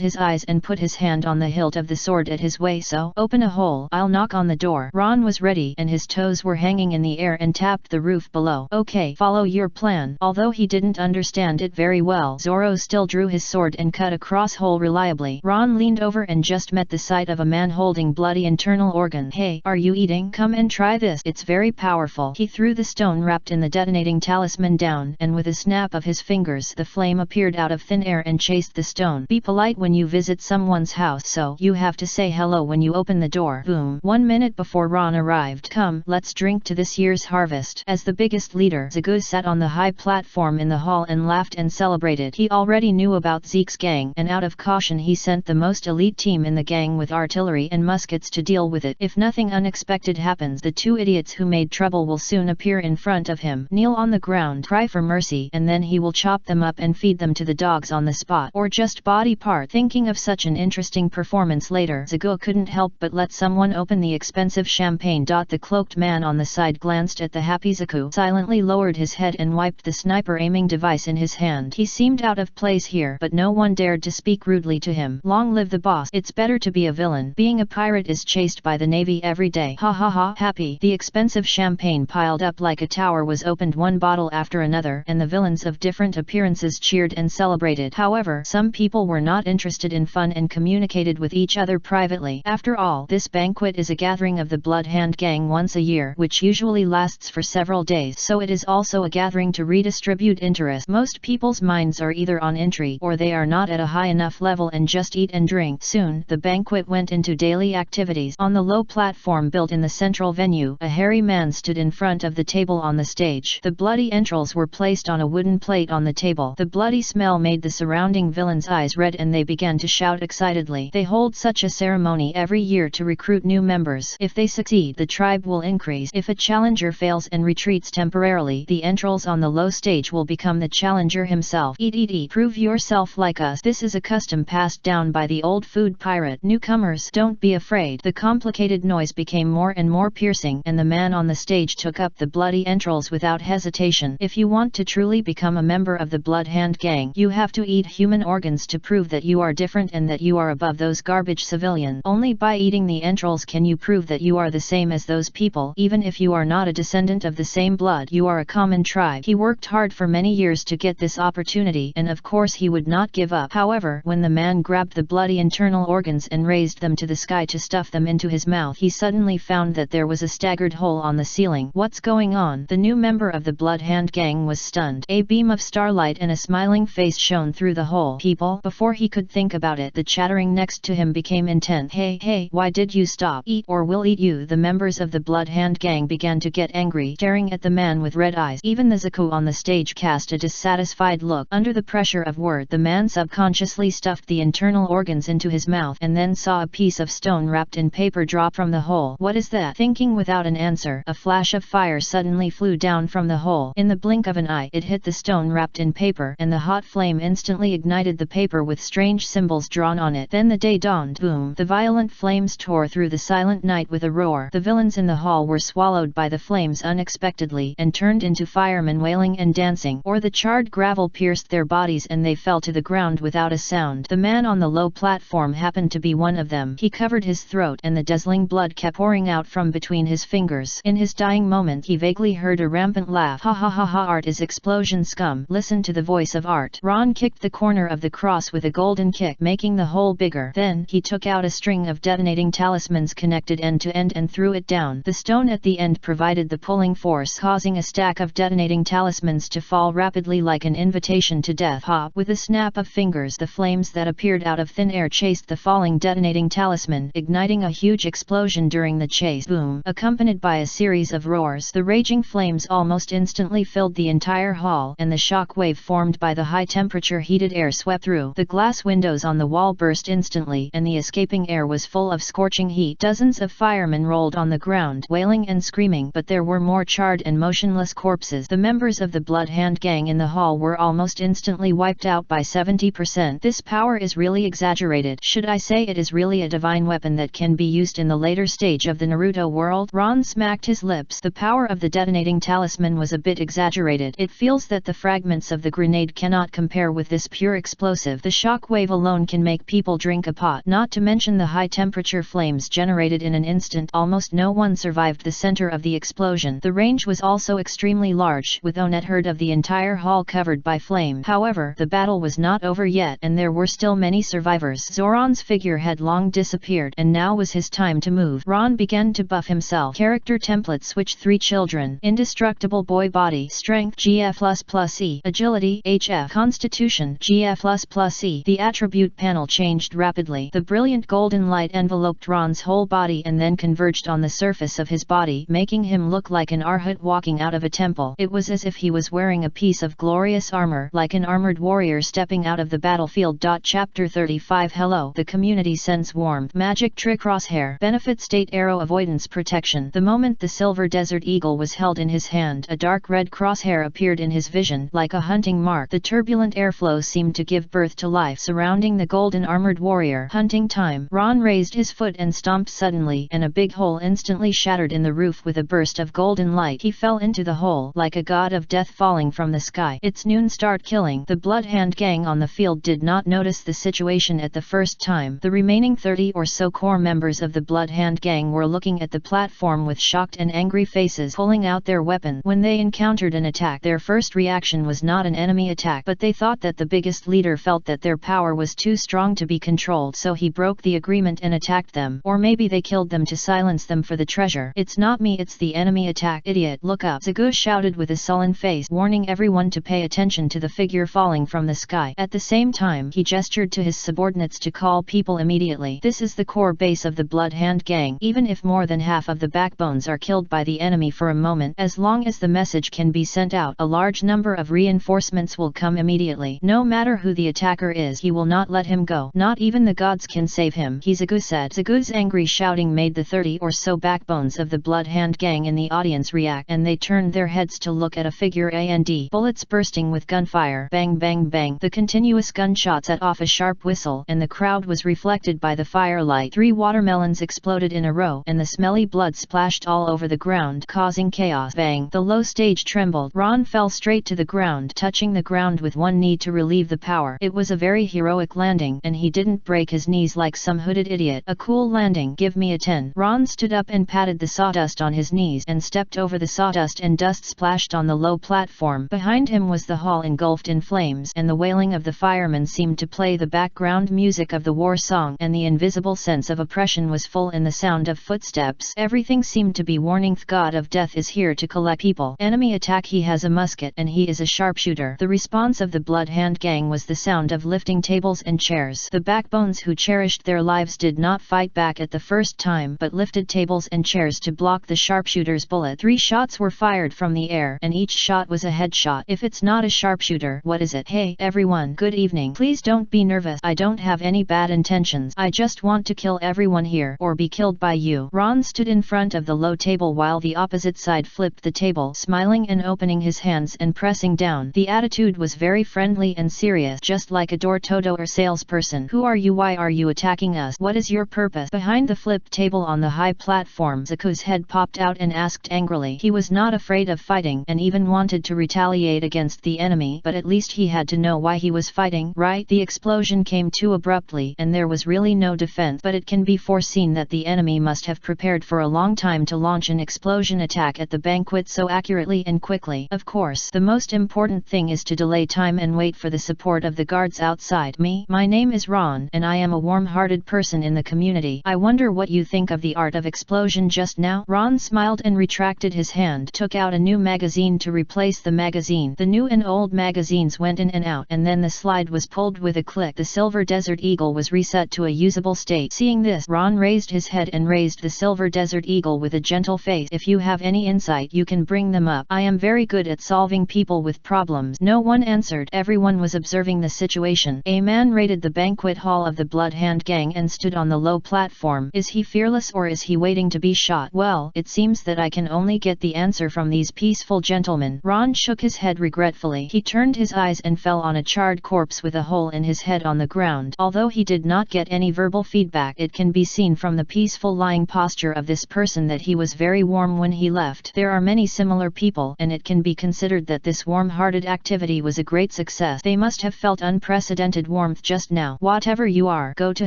his eyes and put his hand on the hilt of the sword at his waist. So, open a hole. I'll knock on the door. Ron was ready and his toes were hanging in the air and tapped the roof below. Okay, follow your plan. Although he didn't understand it very well, Zoro still drew his sword and cut a cross hole reliably. Ron leaned over and just met the sight of a man holding bloody internal organ. Hey, are you eating? Come and try this. It's very powerful. He threw the stone wrapped in the detonating talisman down, and with a snap of his fingers the flame appeared out of thin air and chased the stone. Be polite when you visit someone's house, so you have to say hello when you open the door. Boom. 1 minute before Ron arrived. Come, let's drink to this year's harvest. As the biggest leader, Zaguz sat on the high platform in the hall and laughed and celebrated. He already knew about Zeke's gang, and out of caution he sent the most elite team in the gang with artillery and muskets to deal with it. If nothing unexpected happens, the 2 idiots who made trouble will soon appear in front of him, kneel on the ground, cry for mercy, and then he will chop them up and feed them to the dogs on the spot, or just body part. Thinking of such an interesting performance later, Zaguz couldn't help but let someone open the expensive champagne. The cloaked man on the side glanced at the happy Zaguz, silently lowered his head and wiped the sniper aiming device in his hand. He seemed out of place here, but no one dared to speak rudely to him. Long live the boss. It's better to be a villain. Being a pirate is chased by the navy every day. Ha ha ha. Happy. The expensive champagne piled up like a tower was opened one bottle after another, and the villains of different appearances cheered and celebrated. However, some people were not interested in fun and communicated with each other privately. After all, this banquet is a gathering of the Blood Hand Gang once a year, which usually lasts for several days, so it is also a gathering to redistribute interest. Most people's minds are either on intrigue or they are not at a high enough level and just eat and drink. Soon, the banquet went into daily activities. On the low platform built in the central venue, a hairy man stood in front of the table on the stage. The bloody entrails were placed on a wooden plate on the table. The bloody smell made the surrounding villains' eyes red and they began to shout excitedly. They hold such a ceremony every year to recruit new members. If they succeed, the tribe will increase. If a challenger fails and retreats temporarily, the entrails on the low stage will become the challenger himself. Eat eat eat. Prove yourself like us. This is a custom passed down by the old food pirate. Newcomers, don't be afraid. The complicated noise became more and more piercing, and the man on the stage took up the bloody entrails without hesitation. If you want to truly become a member of the Bloodhound Gang, you have to eat human organs to prove that you are different and that you are above those garbage civilians. Only by eating the entrails can you prove that you are the same as those people. Even if you are not a descendant of the same blood, you are a common tribe. He worked hard for many years to get this opportunity, and of course he would not give up. However, when the man grabbed the bloody internal organs and raised them to the sky to stuff them into his mouth, he suddenly found that there was a staggered hole on the ceiling. What's going on? The new member of the Bloodhound Gang was stunned. A beam of starlight and a smiling face shone through the hole. People? Before he could think about it, the chattering next to him became intense. Hey, why did you stop? Eat or we'll eat you. The members of the Bloodhound Gang began to get angry, staring at the man with red eyes. Even the Zaku on the stage cast a dissatisfied look. Under the pressure of word, the man subconsciously stuffed the internal organs into his mouth and then saw a piece of stone wrapped in paper drop from the hole. What is that? Thinking without an answer, a flash of fire suddenly flew down from the hole. In the blink of an eye, it hit the stone wrapped in paper, and the hot flame instantly ignited the paper with strange symbols drawn on it. Then the day dawned. Boom! The violent flames tore through the silent night with a roar. The villains in the hall were swallowed by the flames unexpectedly and turned into firemen wailing and dancing, or the charred gravel pierced their bodies and they fell to the ground without a sound. The man on the low platform happened to be one of them. He covered his throat and the dazzling blood kept pouring out from between his fingers. In his dying moment he vaguely heard a rampant laugh. Ha ha ha ha! Art is explosion scum. Listen to the voice of Art. Ron kicked the corner of the cross with a golden kick, making the hole bigger. Then he took out a string of detonating talismans connected end to end and threw it down. The stone at the end provided the pulling force, causing a stack of detonating talismans to fall rapidly like an invitation to death. Pop! With a snap of fingers, the flames that appeared out of thin air chased the falling detonating talisman, igniting a huge explosion during the chase. Boom! Accompanied by a series of roars, the raging flames almost instantly filled the entire hall, and the shock wave formed by the high-temperature heated air swept through. The glass windows on the wall burst instantly, and the escaping air was full of scorching heat. Dozens of firemen rolled on the ground, wailing and screaming, but there were more charred and motionless corpses. The members of the Bloodhound Gang in the hall were almost instantly wiped out by 70%. This power is really exaggerated. Should I say it is really a divine weapon that can be used in the later stage of the Naruto world? Ron smacked his lips. The power of the detonating talisman was a bit exaggerated. It feels that the fragments of the grenade cannot compare with this pure explosive. The shock wave alone can make people drink a pot. Not to mention the high temperature flames generated in an instant. Almost no one survived the center of the explosion. The range was also extremely large, with a third of the entire hall covered by flame. However, the battle was not over yet, and there were still many survivors. Zoran's figure had long disappeared, and now was his time to move. Ron began to buff himself. Character template switch. 3 children. Indestructible boy body. Strength GF++E. Agility HF. Constitution GF++E. The attribute panel changed rapidly. The brilliant golden light enveloped Ron's whole body and then converged on the surface of his body, making him look like an arhat walking out of a temple. It was as if he was wearing a piece of glorious armor, like an armored warrior stepping out of the battlefield. Chapter 35. Hello. The community sense warmth. Magic trick crosshair. Benefit state arrow avoidance protection. The moment the silver desert eagle was held in his hand, a dark red crosshair appeared in his vision, like a hunting mark. The turbulent airflow seemed to give birth to life surrounding the golden armored warrior. Hunting time. Ron raised his foot and stomped suddenly, and a big hole instantly shattered in the roof with a burst of golden light. He fell into the hole, like a god of death falling from the sky. It's noon. Start killing. The Bloodhound Gang on the field did not notice the situation at the first time. The remaining 30 or so core members of the Bloodhound Gang were looking at the platform with shocked and angry faces, pulling out their weapons. When they encountered an attack, their first reaction was not an enemy attack, but they thought that the biggest leader felt that their power was too strong to be controlled, so he broke the agreement and attacked them. Or maybe they killed them to silence them for the treasure. It's not me, it's the enemy attack. Idiot, look up. Zagu shouted with a sullen face, warning everyone to pay attention to the figure falling from the sky. At the same time, he gestured to his subordinates to call people immediately. This is the core base of the Bloodhound Gang. Even if more than half of the backbones are killed by the enemy for a moment, as long as the message can be sent out, a large number of reinforcements will come immediately. No matter who the attacker is, he will not let him go. Not even the gods can save him, Zagu said. Zagu's angry shouting made the 30 or so backbones of the Bloodhound Gang in the audience react, and they turned their heads to look at a figure and bullets bursting with gunfire. Bang bang bang. The continuous gunshots set off a sharp whistle, and the crowd was reflected by the firelight. 3 watermelons exploded in a row, and the smelly blood splashed all over the ground, causing chaos. Bang. The low stage trembled. Ron fell straight to the ground, touching the ground with one knee to relieve the power. It was a very heroic landing, and he didn't break his knees like some hooded idiot. A cool landing. Give me a 10. Ron stood up and patted the sawdust on his knees and stepped over the sawdust, and dust splashed on the low platform. Behind him was the hall engulfed in flames, and the wailing of the firemen seemed to play the background music of the war song, and the invisible sense of oppression was full in the sound of footsteps. Everything seemed to be warning. The god of death is here to collect people. Enemy attack. He has a musket and he is a sharpshooter. The response of the Blood Hand Gang was the sound of lifting tables and chairs. The backbones who cherished their lives did not fight back at the first time, but lifted tables and chairs to block the sharpshooter's bullet. 3 shots were fired from the air, and each shot was a headshot. If it's not a sharpshooter, what is it? Hey, everyone. Good evening. Please don't be nervous. I don't have any bad intentions. I just want to kill everyone here, or be killed by you. Ron stood in front of the low table while the opposite side flipped the table, smiling and opening his hands and pressing down. The attitude was very friendly and serious, just like a door-to-door salesperson. Who are you? Why are you attacking us? What is your purpose? Behind the flipped table on the high platform, Zaku's head popped out and asked angrily. He was not afraid of fighting, and even wanted to retaliate against the enemy, but at least he had to know why he was fighting, right? The explosion came too abruptly, and there was really no defense, but it can be foreseen that the enemy must have prepared for a long time to launch an explosion attack at the banquet so accurately and quickly. Of course, the most important thing is to delay time and wait for the support of the guards outside. My name is Ron, and I am a warm-hearted person in the community. I wonder what you think of the art of explosion just now? Ron smiled and retracted his hand, took out a new magazine to replace the magazine. The new and old magazines went in and out, and then the slide was pulled with a click. The Silver Desert Eagle was reset to a usable state. Seeing this, Ron raised his head and raised the Silver Desert Eagle with a gentle face. If you have any insight, you can bring them up. I am very good at solving people with problems. No one answered. Everyone was observing the situation. A man raided the banquet hall of the Blood Hand Gang and stood on the low platform. Is he fearless, or is he waiting to be shot? Well, it seems that I can only get the answer from these peaceful gentlemen. Ron shook his head regretfully. He turned his eyes and fell on a charred corpse with a hole in his head on the ground. Although he did not get any verbal feedback, it can be seen from the peaceful lying posture of this person that he was very warm when he left. There are many similar people, and it can be considered that this warm-hearted activity was a great success. They must have felt unprecedented warmth just now. Whatever you are, go to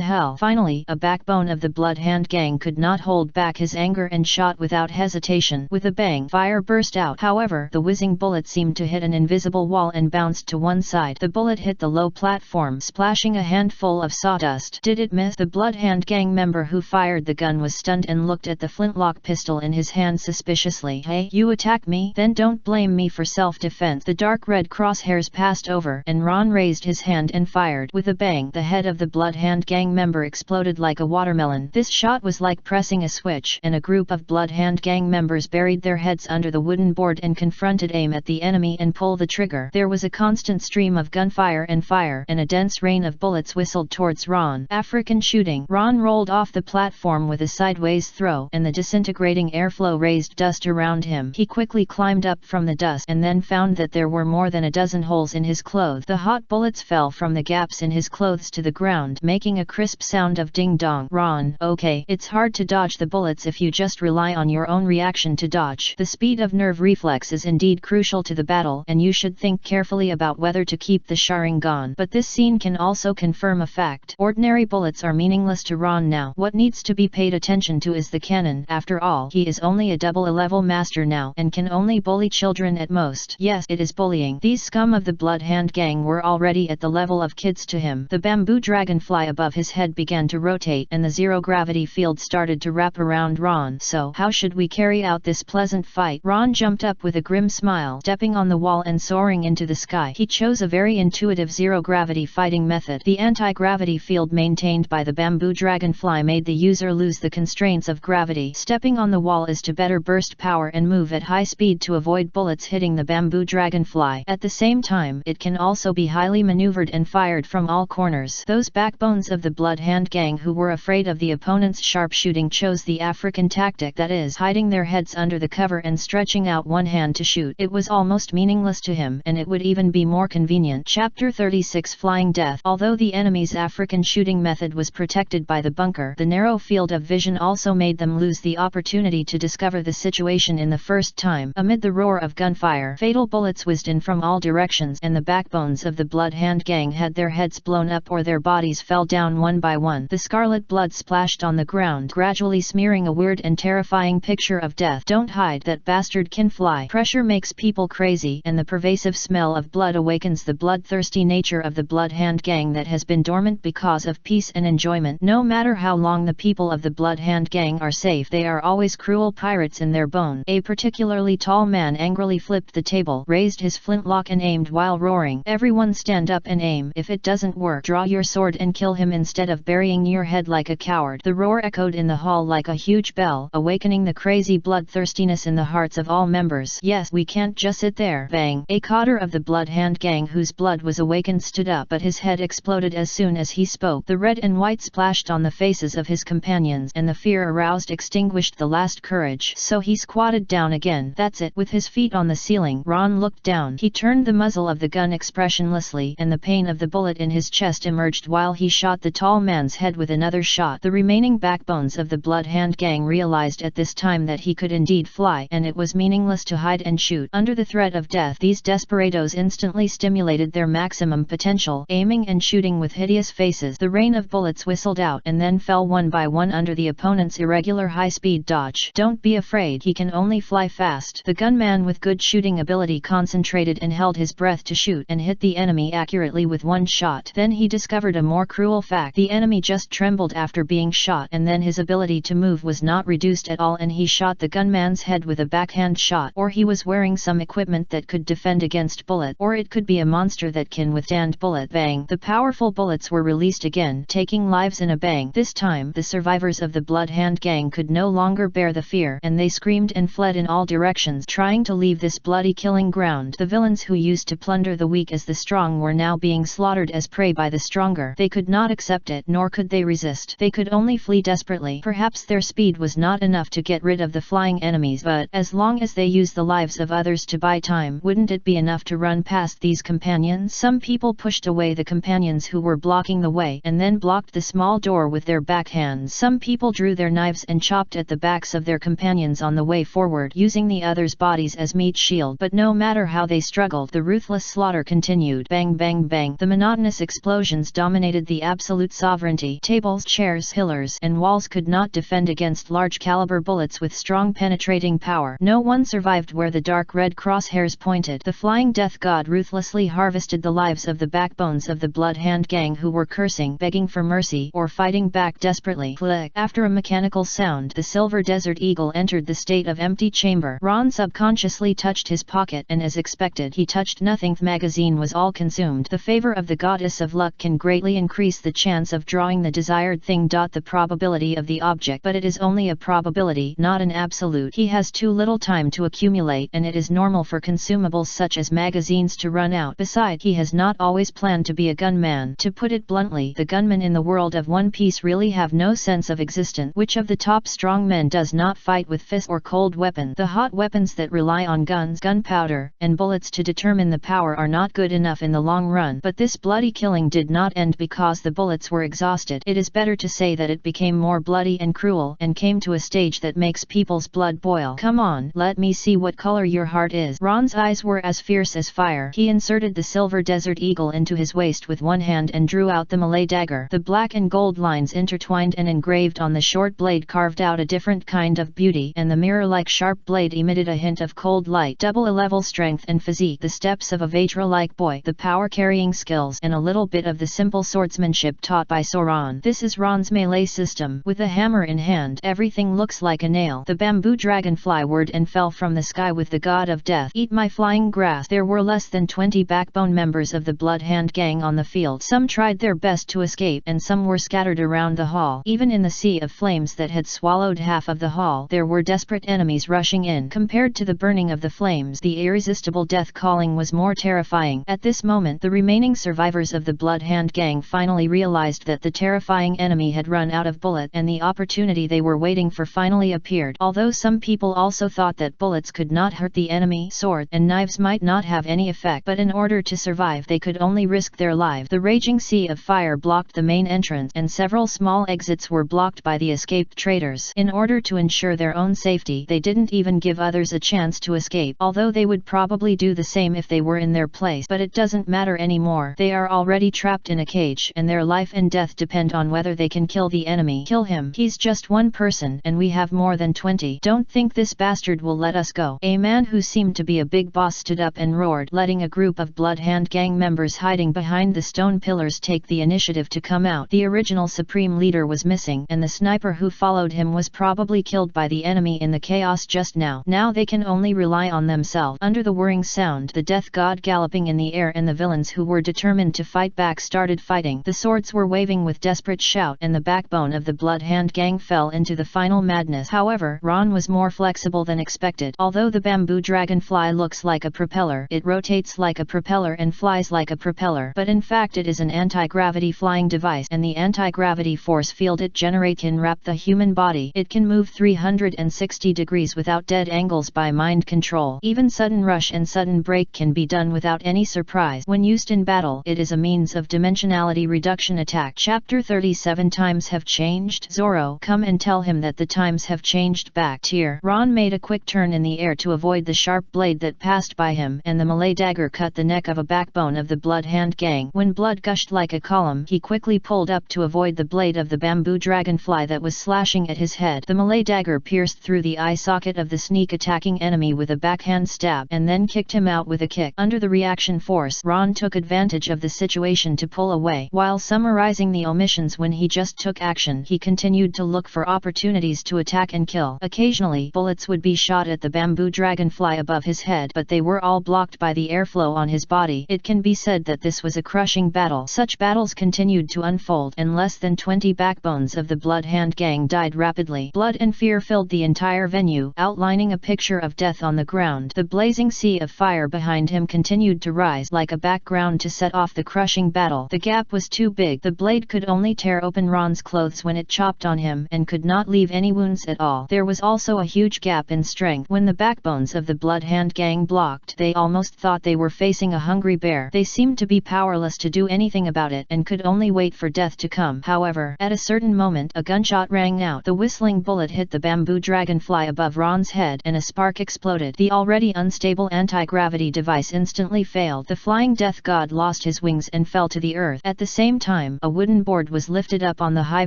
hell. Finally, a backbone of the Blood Hand Gang could not hold back his anger and shot without hesitation. With a bang, fire burst out. However, the whizzing bullet seemed to hit an invisible wall and bounced to one side. The bullet hit the low platform, splashing a handful of sawdust. Did it miss? The Blood Hand Gang member who fired the gun was stunned and looked at the flintlock pistol in his hand suspiciously. Hey, you attack me? Then don't blame me for self-defense. The dark red crosshairs passed over, and Ron raised his hand and fired. With a bang, the head of the Blood Hand Gang member exploded like a watermelon. This shot was like pressing a switch, and a group of Blood Hand Gang members buried their heads under the wooden board and confronted aim at the enemy and pull the trigger. There was a constant stream of gunfire and fire, and a dense rain of bullets whistled towards Ron. African shooting. Ron rolled off the platform with a sideways throw, and the disintegrating airflow raised dust around him. He quickly climbed up from the dust and then found that there were more than a dozen holes in his clothes. The hot bullets fell from the gaps in his clothes to the ground, making a crisp sound of ding-dong. Ron, okay, it's hard to dodge the bullets if you just rely on your own reaction to dodge. The speed of nerve reflex is indeed crucial to the battle, and you should think carefully about whether to keep the Sharingan. But this scene can also confirm a fact. Ordinary bullets are meaningless to Ron now. What needs to be paid attention to is the cannon. After all, he is only a double-level master now, and can only bully children at most. Yes, it is bullying. These scum of the Blood Hand Gang were already at the level of kids to him. The bamboo dragonfly above his head began to rotate, and the zero-gravity field started to wrap around Ron. So, how should we carry out this pleasant fight? Ron jumped up with a grim smile, stepping on the wall and soaring into the sky. He chose a very intuitive zero-gravity fighting method. The anti-gravity field maintained by the bamboo dragonfly made the user lose the constraints of gravity. Stepping on the wall is to better burst power and move at high speed to avoid bullets hitting the bamboo dragonfly. At the same time, it can also be highly maneuvered and fired from all corners. Those backbones of the Blood Hand Gang who were afraid of the opponent's sharpshooting chose the African tactic, that is, hiding their heads under the cover and stretching out one hand to shoot. It was almost meaningless to him, and it would even be more convenient. Chapter 36 Flying Death. Although the enemy's African shooting method was protected by the bunker, the narrow field of vision also made them lose the opportunity to discover the situation in the first time. Amid the roar of gunfire. Fatal bullets whizzed in from all directions, and the backbones of the Blood Hand Gang had their heads blown up or their bodies fell down one by one. The scarlet blood splashed on the ground, gradually smearing a weird and terrifying picture of death. Don't hide, that bastard can fly. Pressure makes people crazy, and the pervasive smell of blood awakens the bloodthirsty nature of the Blood Hand Gang that has been dormant because of peace and enjoyment. No matter how long the people of the Blood Hand Gang are safe, they are always cruel pirates in their bone. A particularly tall man angrily flipped the table, raised his flintlock and aimed while roaring, "Everyone stand up and aim. If it doesn't work, draw your sword and kill him instead of burying your head like a coward." The roar echoed in the hall like a huge bell, awakening the crazy bloodthirstiness in the hearts of all members. "Yes, we can't just sit there." Bang! A cotter of the Blood Hand Gang whose blood was awakened stood up, but his head exploded as soon as he spoke. The red and white splashed on the faces of his companions, and the fear aroused extinguished the last courage. So he squatted down again. "That's it." With his feet on the ceiling, Ron looked down. He turned the muzzle of the gun expressionlessly, and the pain of the bullet in his chest emerged while he shot the tall man's head with another shot. The remaining backbones of the Blood Hand Gang realized at this time that he could indeed fly, and it was meaningless to hide and shoot. Under the threat of death, these desperados instantly stimulated their maximum potential, aiming and shooting with hideous faces. The rain of bullets whistled out and then fell one by one under the opponent's irregular high-speed dodge. "Don't be afraid, he can only fly fast." The gunman with good shooting ability concentrated and held his breath to shoot and hit the enemy accurately with one shot. Then he discovered a more cruel fact. The enemy just trembled after being shot, and then his ability to move was not reduced at all, and he shot the gunman's head with a backhand shot. Or he was wearing some equipment that could defend against bullet, or it could be a monster that can withstand bullet. Bang! The powerful bullets were released again, taking lives in a bang. This time, the survivors of the Blood Hand Gang could no longer bear the fear, and they screamed and fled in all directions, trying to leave this bloody killing ground. The villains who used to plunder the weak as the strong were now being slaughtered as prey by the stronger. They could not accept it, nor could they resist. They could only flee desperately. Perhaps their speed was not enough to get rid of the flying enemies, but as long as they used the lives of others to buy time, wouldn't it be enough to run past these companions? Some people pushed away the companions who were blocking the way, and then blocked the small door with their backhands. Some people drew their knives and chopped at the backs of their companions on the way forward, using the others' bodies as meat shield. But no matter how they struggled, the ruthless slaughter continued. Bang bang bang! The monotonous explosions dominated the absolute sovereignty. Tables, chairs, pillars, and walls could not defend against large caliber bullets with strong penetrating power. No one survived where the dark red crosshairs pointed. The flying death god ruthlessly harvested the lives of the backbones of the Blood Hand Gang who were cursing, begging for mercy, or fighting back desperately. Click! After a mechanical sound, the Silver Desert Eagle entered the state of empty chamber. Ron subconsciously touched his pocket, and as expected, he touched nothing. The magazine was all consumed. The favor of the goddess of luck can greatly increase the chance of drawing the desired thing. The probability of the object, but it is only a probability, not an absolute. He has too little time to accumulate, and it is normal for consumables such as magazines to run out. Besides, he has not always planned to be a gunman. To put it bluntly, the gunmen in the world of One Piece really have no sense of existence. Which of the top strong men does not fight with fists or cold weapons? The hot weapons that rely on guns, gunpowder, and bullets to determine the power are not good enough in the long run. But this bloody killing did not end because the bullets were exhausted. It is better to say that it became more bloody and cruel, and came to a stage that makes people's blood boil. "Come on, let me see what color your heart is." Ron's eyes were as fierce as fire. He inserted the Silver Desert Eagle into his waist with one hand and drew out the Malay dagger. The black and gold lines intertwined and engraved on the short blade carved out a different kind of beauty, and the mirror-like sharp blade emitted a hint of cold light. Double a level strength and physique, the steps of a Vajra-like boy, the power-carrying skills, and a little bit of the simple swordsmanship taught by Soran. This is Ron's melee system. With a hammer in hand, everything looks like a nail. The bamboo dragonfly whirred and fell from the sky with the god of death. "Eat my flying grass." There were less than 20 backbone members of the Blood Hand Gang on the field. Some tried their best to escape, and some were scattered around the hall. Even in the sea of flames that had swallowed half of the hall, there were desperate enemies rushing in. Compared to the burning of the flames, the irresistible death calling was more terrifying. At this moment, the remaining survivors of the Blood Hand Gang finally realized that the terrifying enemy had run out of bullets, and the opportunity they were waiting for finally appeared. Although some people also thought that bullets could not hurt the enemy, swords and knives might not have any effect, but in order to survive they could only risk their lives. The raging sea of fire blocked the main entrance, and several small exits were blocked by the escaped traitors. In order to ensure their own safety, they didn't even give others a chance to escape. escape, although they would probably do the same if they were in their place, but it doesn't matter anymore. They are already trapped in a cage, and their life and death depend on whether they can kill the enemy. Kill him. He's just one person, and we have more than 20. Don't think this bastard will let us go. A man who seemed to be a big boss stood up and roared, letting a group of Bloodhound gang members hiding behind the stone pillars take the initiative to come out. The original supreme leader was missing, and the sniper who followed him was probably killed by the enemy in the chaos just now. Now they can only rely on themselves. Under the whirring sound, the death god galloping in the air, and the villains who were determined to fight back started fighting. The swords were waving with desperate shout, and the backbone of the Bloodhound gang fell into the final madness. However, Ron was more flexible than expected. Although the bamboo dragonfly looks like a propeller, it rotates like a propeller and flies like a propeller, but in fact it is an anti-gravity flying device, and the anti-gravity force field it generates can wrap the human body. It can move 360 degrees without dead angles by mind control. Even sudden rush and sudden break can be done without any surprise. When used in battle, it is a means of dimensionality reduction attack. Chapter 37. Times have changed. Zoro, come and tell him that the times have changed back. Tear. Ron made a quick turn in the air to avoid the sharp blade that passed by him, and the Malay dagger cut the neck of a backbone of the Bloodhound gang. When blood gushed like a column, he quickly pulled up to avoid the blade of the bamboo dragonfly that was slashing at his head. The Malay dagger pierced through the eye socket of the sneak attacking enemy with a backhand stab, and then kicked him out with a kick. Under the reaction force, Ron took advantage of the situation to pull away. While summarizing the omissions when he just took action, he continued to look for opportunities to attack and kill. Occasionally, bullets would be shot at the bamboo dragonfly above his head, but they were all blocked by the airflow on his body. It can be said that this was a crushing battle. Such battles continued to unfold, and less than 20 backbones of the Bloodhound gang died rapidly. Blood and fear filled the entire venue, outlining a picture of death on the ground. The blazing sea of fire behind him continued to rise like a background to set off the crushing battle. The gap was too big. The blade could only tear open Ron's clothes when it chopped on him, and could not leave any wounds at all. There was also a huge gap in strength. When the backbones of the Bloodhound gang blocked, they almost thought they were facing a hungry bear. They seemed to be powerless to do anything about it, and could only wait for death to come. However, at a certain moment, a gunshot rang out. The whistling bullet hit the bamboo dragonfly above Ron's head, and a spark exploded. The already unstable anti-gravity device instantly failed. The flying death god lost his wings and fell to the earth. At the same time, a wooden board was lifted up on the high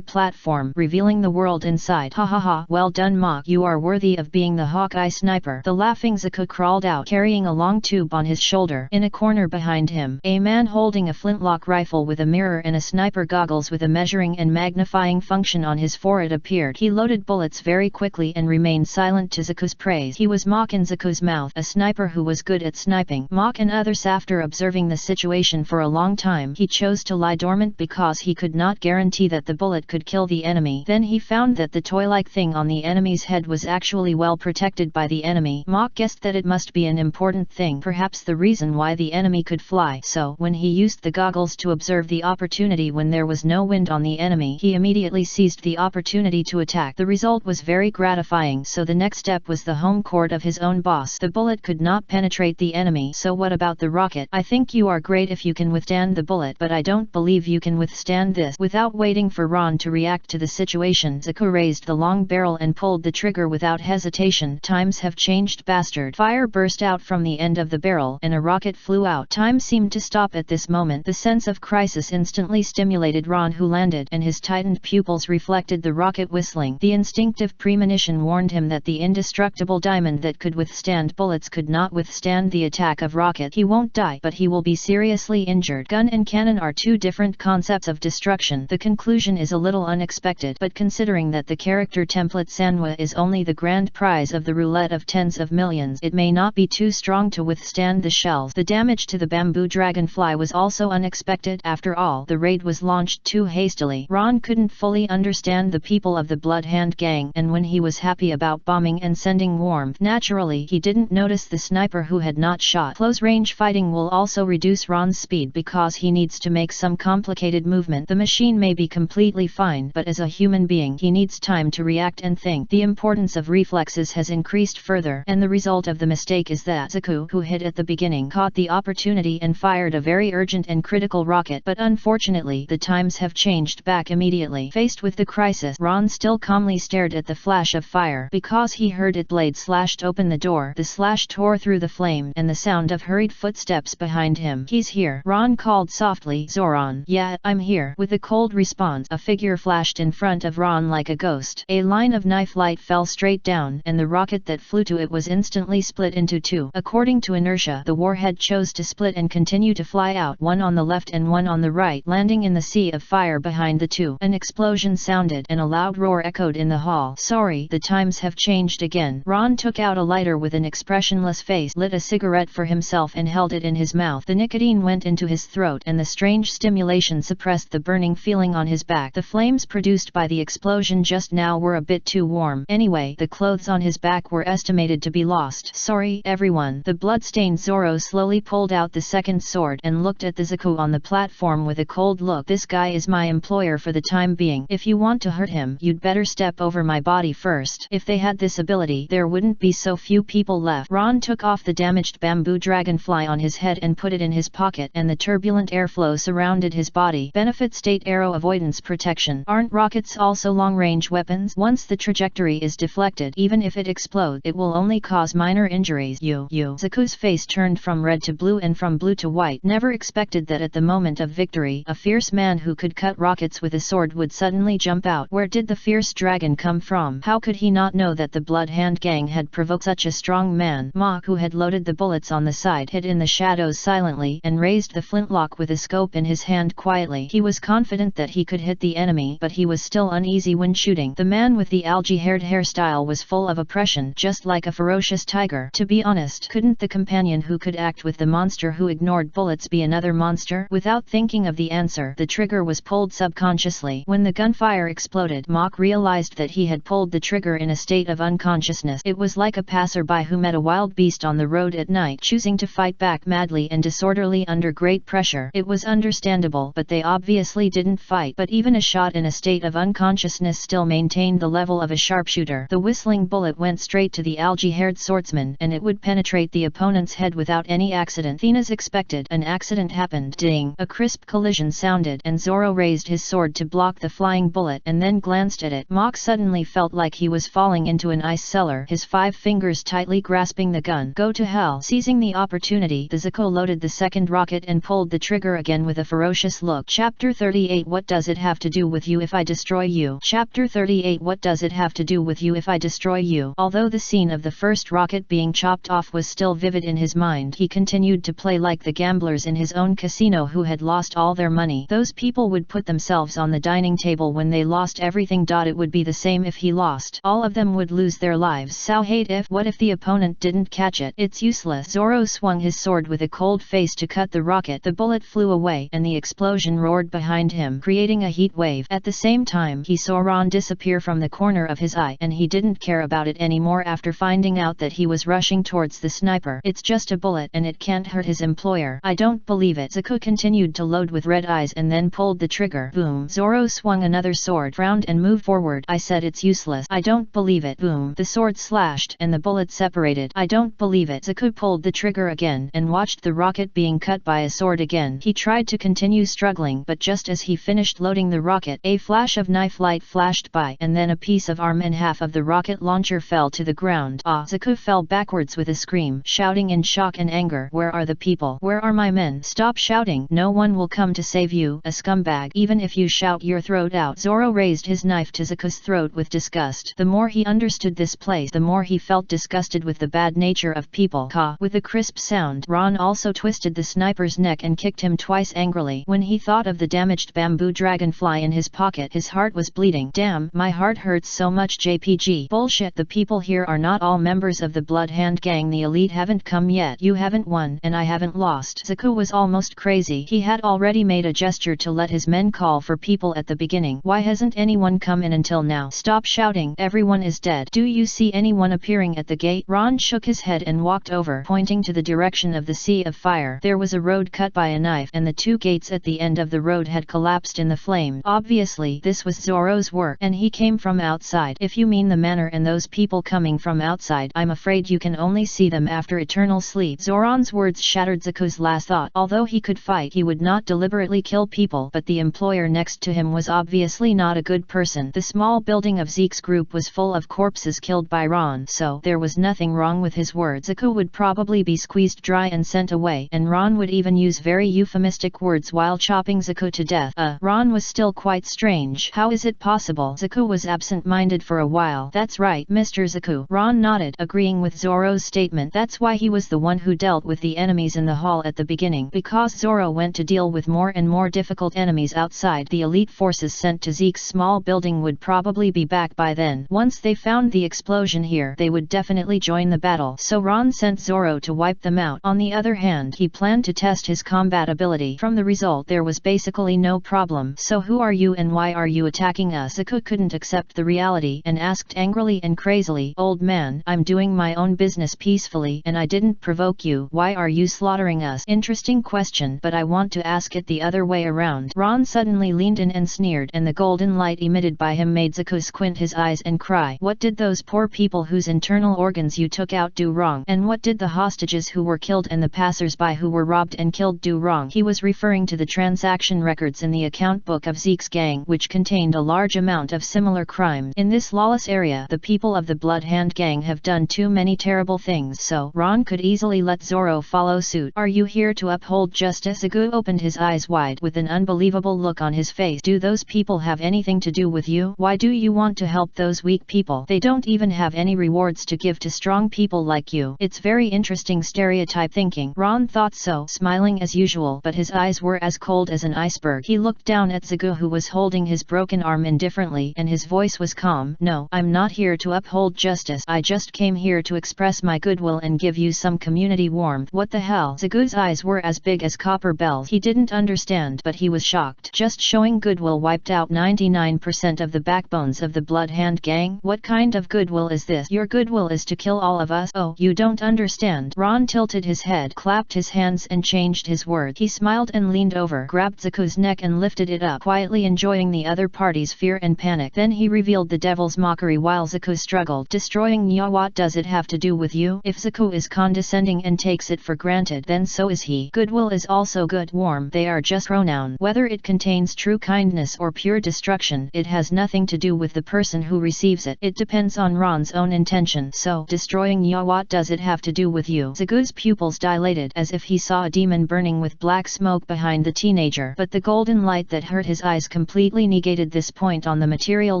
platform, revealing the world inside. Ha ha ha, well done Mach, you are worthy of being the Hawkeye sniper. The laughing Zaku crawled out, carrying a long tube on his shoulder. In a corner behind him, a man holding a flintlock rifle with a mirror and a sniper goggles with a measuring and magnifying function on his forehead appeared. He loaded bullets very quickly and remained silent to Zaku's praise. He was Mach in Zaku's mouth, a sniper who was good at sniping. Mach and others, after observing the situation for a long time, he chose to lie dormant because he could not guarantee that the bullet could kill the enemy. Then he found that the toy-like thing on the enemy's head was actually well protected by the enemy. Mach guessed that it must be an important thing, perhaps the reason why the enemy could fly. So, when he used the goggles to observe the opportunity when there was no wind on the enemy, he immediately seized the opportunity to attack. The result was very gratifying, so the next step was the home court of his own boss. The bullet could not penetrate the enemy, so what about the rocket? I think you are great if you can withstand the bullet, but I don't believe you can withstand this. Without waiting for Ron to react to the situation, Zaku raised the long barrel and pulled the trigger without hesitation. Times have changed, bastard. Fire burst out from the end of the barrel, and a rocket flew out. Time seemed to stop at this moment. The sense of crisis instantly stimulated Ron, who landed, and his tightened pupils reflected the rocket whistling. The instinctive premonition warned him that the indestructible diamond that could withstand bullets could not withstand the attack of rocket. He won't die, but he will be seriously injured. Gun and cannon are two different concepts of destruction. The conclusion is a little unexpected, but considering that the character template Sanwa is only the grand prize of the roulette of tens of millions, it may not be too strong to withstand the shells. The damage to the bamboo dragonfly was also unexpected. After all, the raid was launched too hastily. Ron couldn't fully understand the people of the Bloodhound gang, and when he was happy about bombing and sending warmth, naturally he didn't notice the sniper who had not shot. Close-range fighting will also reduce Ron's speed because he needs to make some complicated movement. The machine may be completely fine, but as a human being, he needs time to react and think. The importance of reflexes has increased further, and the result of the mistake is that Zaku, who hit at the beginning, caught the opportunity and fired a very urgent and critical rocket. But unfortunately, the times have changed back immediately. Faced with the crisis, Ron still calmly stared at the flash of fire because he heard it. Blade slashed open the door door. The slash tore through the flame and the sound of hurried footsteps behind him. "He's here," Ron called softly. "Zoran." "Yeah, I'm here." With a cold response, a figure flashed in front of Ron like a ghost. A line of knife light fell straight down, and the rocket that flew to it was instantly split into two. According to inertia, the warhead chose to split and continue to fly out, one on the left and one on the right, landing in the sea of fire behind the two. An explosion sounded, and a loud roar echoed in the hall. "Sorry, the times have changed again." Ron took out a lighter with an expressionless face, lit a cigarette for himself and held it in his mouth. The nicotine went into his throat and the strange stimulation suppressed the burning feeling on his back. The flames produced by the explosion just now were a bit too warm. Anyway, the clothes on his back were estimated to be lost. "Sorry, everyone." The blood-stained Zoro slowly pulled out the second sword and looked at the Zaku on the platform with a cold look. "This guy is my employer for the time being. If you want to hurt him, you'd better step over my body first." If they had this ability, there wouldn't be so few people left. Ron took off the damaged bamboo dragonfly on his head and put it in his pocket, and the turbulent airflow surrounded his body. Benefit: state arrow avoidance protection. Aren't rockets also long-range weapons? Once the trajectory is deflected, even if it explodes, it will only cause minor injuries. You. Zaku's face turned from red to blue and from blue to white. Never expected that at the moment of victory, a fierce man who could cut rockets with a sword would suddenly jump out. Where did the fierce dragon come from? How could he not know that the Blood Hand gang had provoked such a strong man? Ma, who had loaded the bullets on the side, hid in the shadows silently and raised the flintlock with a scope in his hand quietly. He was confident that he could hit the enemy, but he was still uneasy when shooting. The man with the algae-haired hairstyle was full of oppression, just like a ferocious tiger. To be honest, couldn't the companion who could act with the monster who ignored bullets be another monster? Without thinking of the answer, the trigger was pulled subconsciously. When the gunfire exploded, Mok realized that he had pulled the trigger in a state of unconsciousness. It was like a passerby who met a wild beast on the road at night, choosing to fight back madly and disorderly under great pressure. It was understandable, but they obviously didn't fight. But even a shot in a state of unconsciousness still maintained the level of a sharpshooter. The whistling bullet went straight to the algae-haired swordsman, and it would penetrate the opponent's head without any accident. Thena's expected. An accident happened. Ding! A crisp collision sounded, and Zoro raised his sword to block the flying bullet and then glanced at it. Mok suddenly felt like he was falling into an ice cellar, his 5 fingers tightly grasping the gun. Go to hell! Seizing the opportunity, the Zaku loaded the second rocket and pulled the trigger again with a ferocious look. Chapter 38. What does it have to do with you if I destroy you? Chapter 38. What does it have to do with you if I destroy you? Although the scene of the first rocket being chopped off was still vivid in his mind, he continued to play like the gamblers in his own casino who had lost all their money. Those people would put themselves on the dining table when they lost everything. It would be the same if he lost. All of them would lose their lives. So hate if. What if the opponent didn't catch it? It's useless. Zoro swung his sword with a cold face to cut the rocket. The bullet flew away, and the explosion roared behind him, creating a heat wave. At the same time, he saw Ron disappear from the corner of his eye, and he didn't care about it anymore after finding out that he was rushing towards the sniper. It's just a bullet, and it can't hurt his employer. I don't believe it. Zaku continued to load with red eyes and then pulled the trigger. Boom! Zoro swung another sword, frowned and moved forward. I said it's useless. I don't believe it. Boom! The sword slashed, and the bullet separated. I don't believe it. Zaku pulled the trigger again, and watched the rocket being cut by a sword again. He tried to continue struggling, but just as he finished loading the rocket, a flash of knife light flashed by, and then a piece of arm and half of the rocket launcher fell to the ground. Ah! Zaku fell backwards with a scream, shouting in shock and anger. Where are the people? Where are my men? Stop shouting. No one will come to save you, a scumbag. Even if you shout your throat out. Zoro raised his knife to Zaku's throat with disgust. The more he understood this place, the more he felt disgusted with the bad nature of people. Ka! With a crisp sound, Ron also twisted the sniper's neck and kicked him twice angrily. When he thought of the damaged bamboo dragonfly in his pocket, his heart was bleeding. Damn, my heart hurts so much. JPG. Bullshit. The people here are not all members of the Blood Hand gang. The elite haven't come yet. You haven't won, and I haven't lost. Zaku was almost crazy. He had already made a gesture to let his men call for people at the beginning. Why hasn't anyone come in until now? Stop shouting. Everyone is dead. Do you see anyone appearing at the gate? Ron shook his head and walked over, pointing to the direction of the sea of fire. There was a road cut by a knife, and the 2 gates at the end of the road had collapsed in the flame. Obviously, this was Zoro's work, and he came from outside. If you mean the manor and those people coming from outside, I'm afraid you can only see them after eternal sleep. Zoran's words shattered Zaku's last thought. Although he could fight, he would not deliberately kill people, but the employer next to him was obviously not a good person. The small building of Zeke's group was full of corpses killed by Ron, so there was nothing wrong with his words. Zuko would probably be squeezed dry and sent away, and Ron would even use very euphemistic words while chopping Zuko to death. Ron was still quite strange. How is it possible? Zuko was absent-minded for a while. That's right, Mr. Zuko. Ron nodded, agreeing with Zoro's statement. That's why he was the one who dealt with the enemies in the hall at the beginning. Because Zoro went to deal with more and more difficult enemies outside, the elite forces sent to Zeke's small building would probably be back by then. Once they found the explosion here, they would definitely join the battle. So Ron sent Zoro to wipe them out. On the other hand, he planned to test his combat ability. From the result, there was basically no problem. So who are you and why are you attacking us? Zuko couldn't accept the reality and asked angrily and crazily, Old man, I'm doing my own business peacefully and I didn't provoke you. Why are you slaughtering us? Interesting question, but I want to ask it the other way around. Ron suddenly leaned in and sneered, and the golden light emitted by him made Zuko squint his eyes and cry. What did those poor people whose internal organs you took out do wrong? And what did the hostages who were killed and the passers-by who were robbed and killed do wrong? He was referring to the transaction records in the account book of Zeke's gang, which contained a large amount of similar crimes. In this lawless area, the people of the Blood Hand gang have done too many terrible things, so Ron could easily let Zoro follow suit. Are you here to uphold justice? Zuko opened his eyes wide with an unbelievable look on his face. Do those people have anything to do with you? Why do you want to help those weak people? They don't even have any rewards to give to strong people like you. It's very interesting stereotype thinking. Ron thought so, smiling as usual, but his eyes were as cold as an iceberg. He looked down at Zuko, who was holding his broken arm indifferently, and his voice was calm. No, I'm not here to uphold justice. I just came here to express my goodwill and give you some community warmth. What the hell? Zuko's eyes were as big as copper bells. He didn't understand, but he was shocked. Just showing goodwill wiped out 99% of the backbones of the Blood Hand gang? What kind of goodwill is this? Your goodwill is to kill all of us? Oh, you don't understand. Ron tilted his head, clapped his hands and changed his word. He smiled and leaned over, grabbed Zuko's neck and lifted it up, quietly enjoying the other party's fear and panic. Then he revealed the devil's mockery while Zuko struggled. Destroying Nya, what does it have to do with you? If Zuko is condescending and takes it for granted, then so is he. Goodwill is also good, warm. They are just pronoun. Whether it contains true kindness or pure destruction, it has nothing to do with the person who receives it. It depends on Ron's own intention. So, destroying Nya, what does it have to do with you? Zuko's pupils dilated as if he saw a demon burning with black smoke behind the teenager, but the golden light that hurt his eyes completely negated this point on the material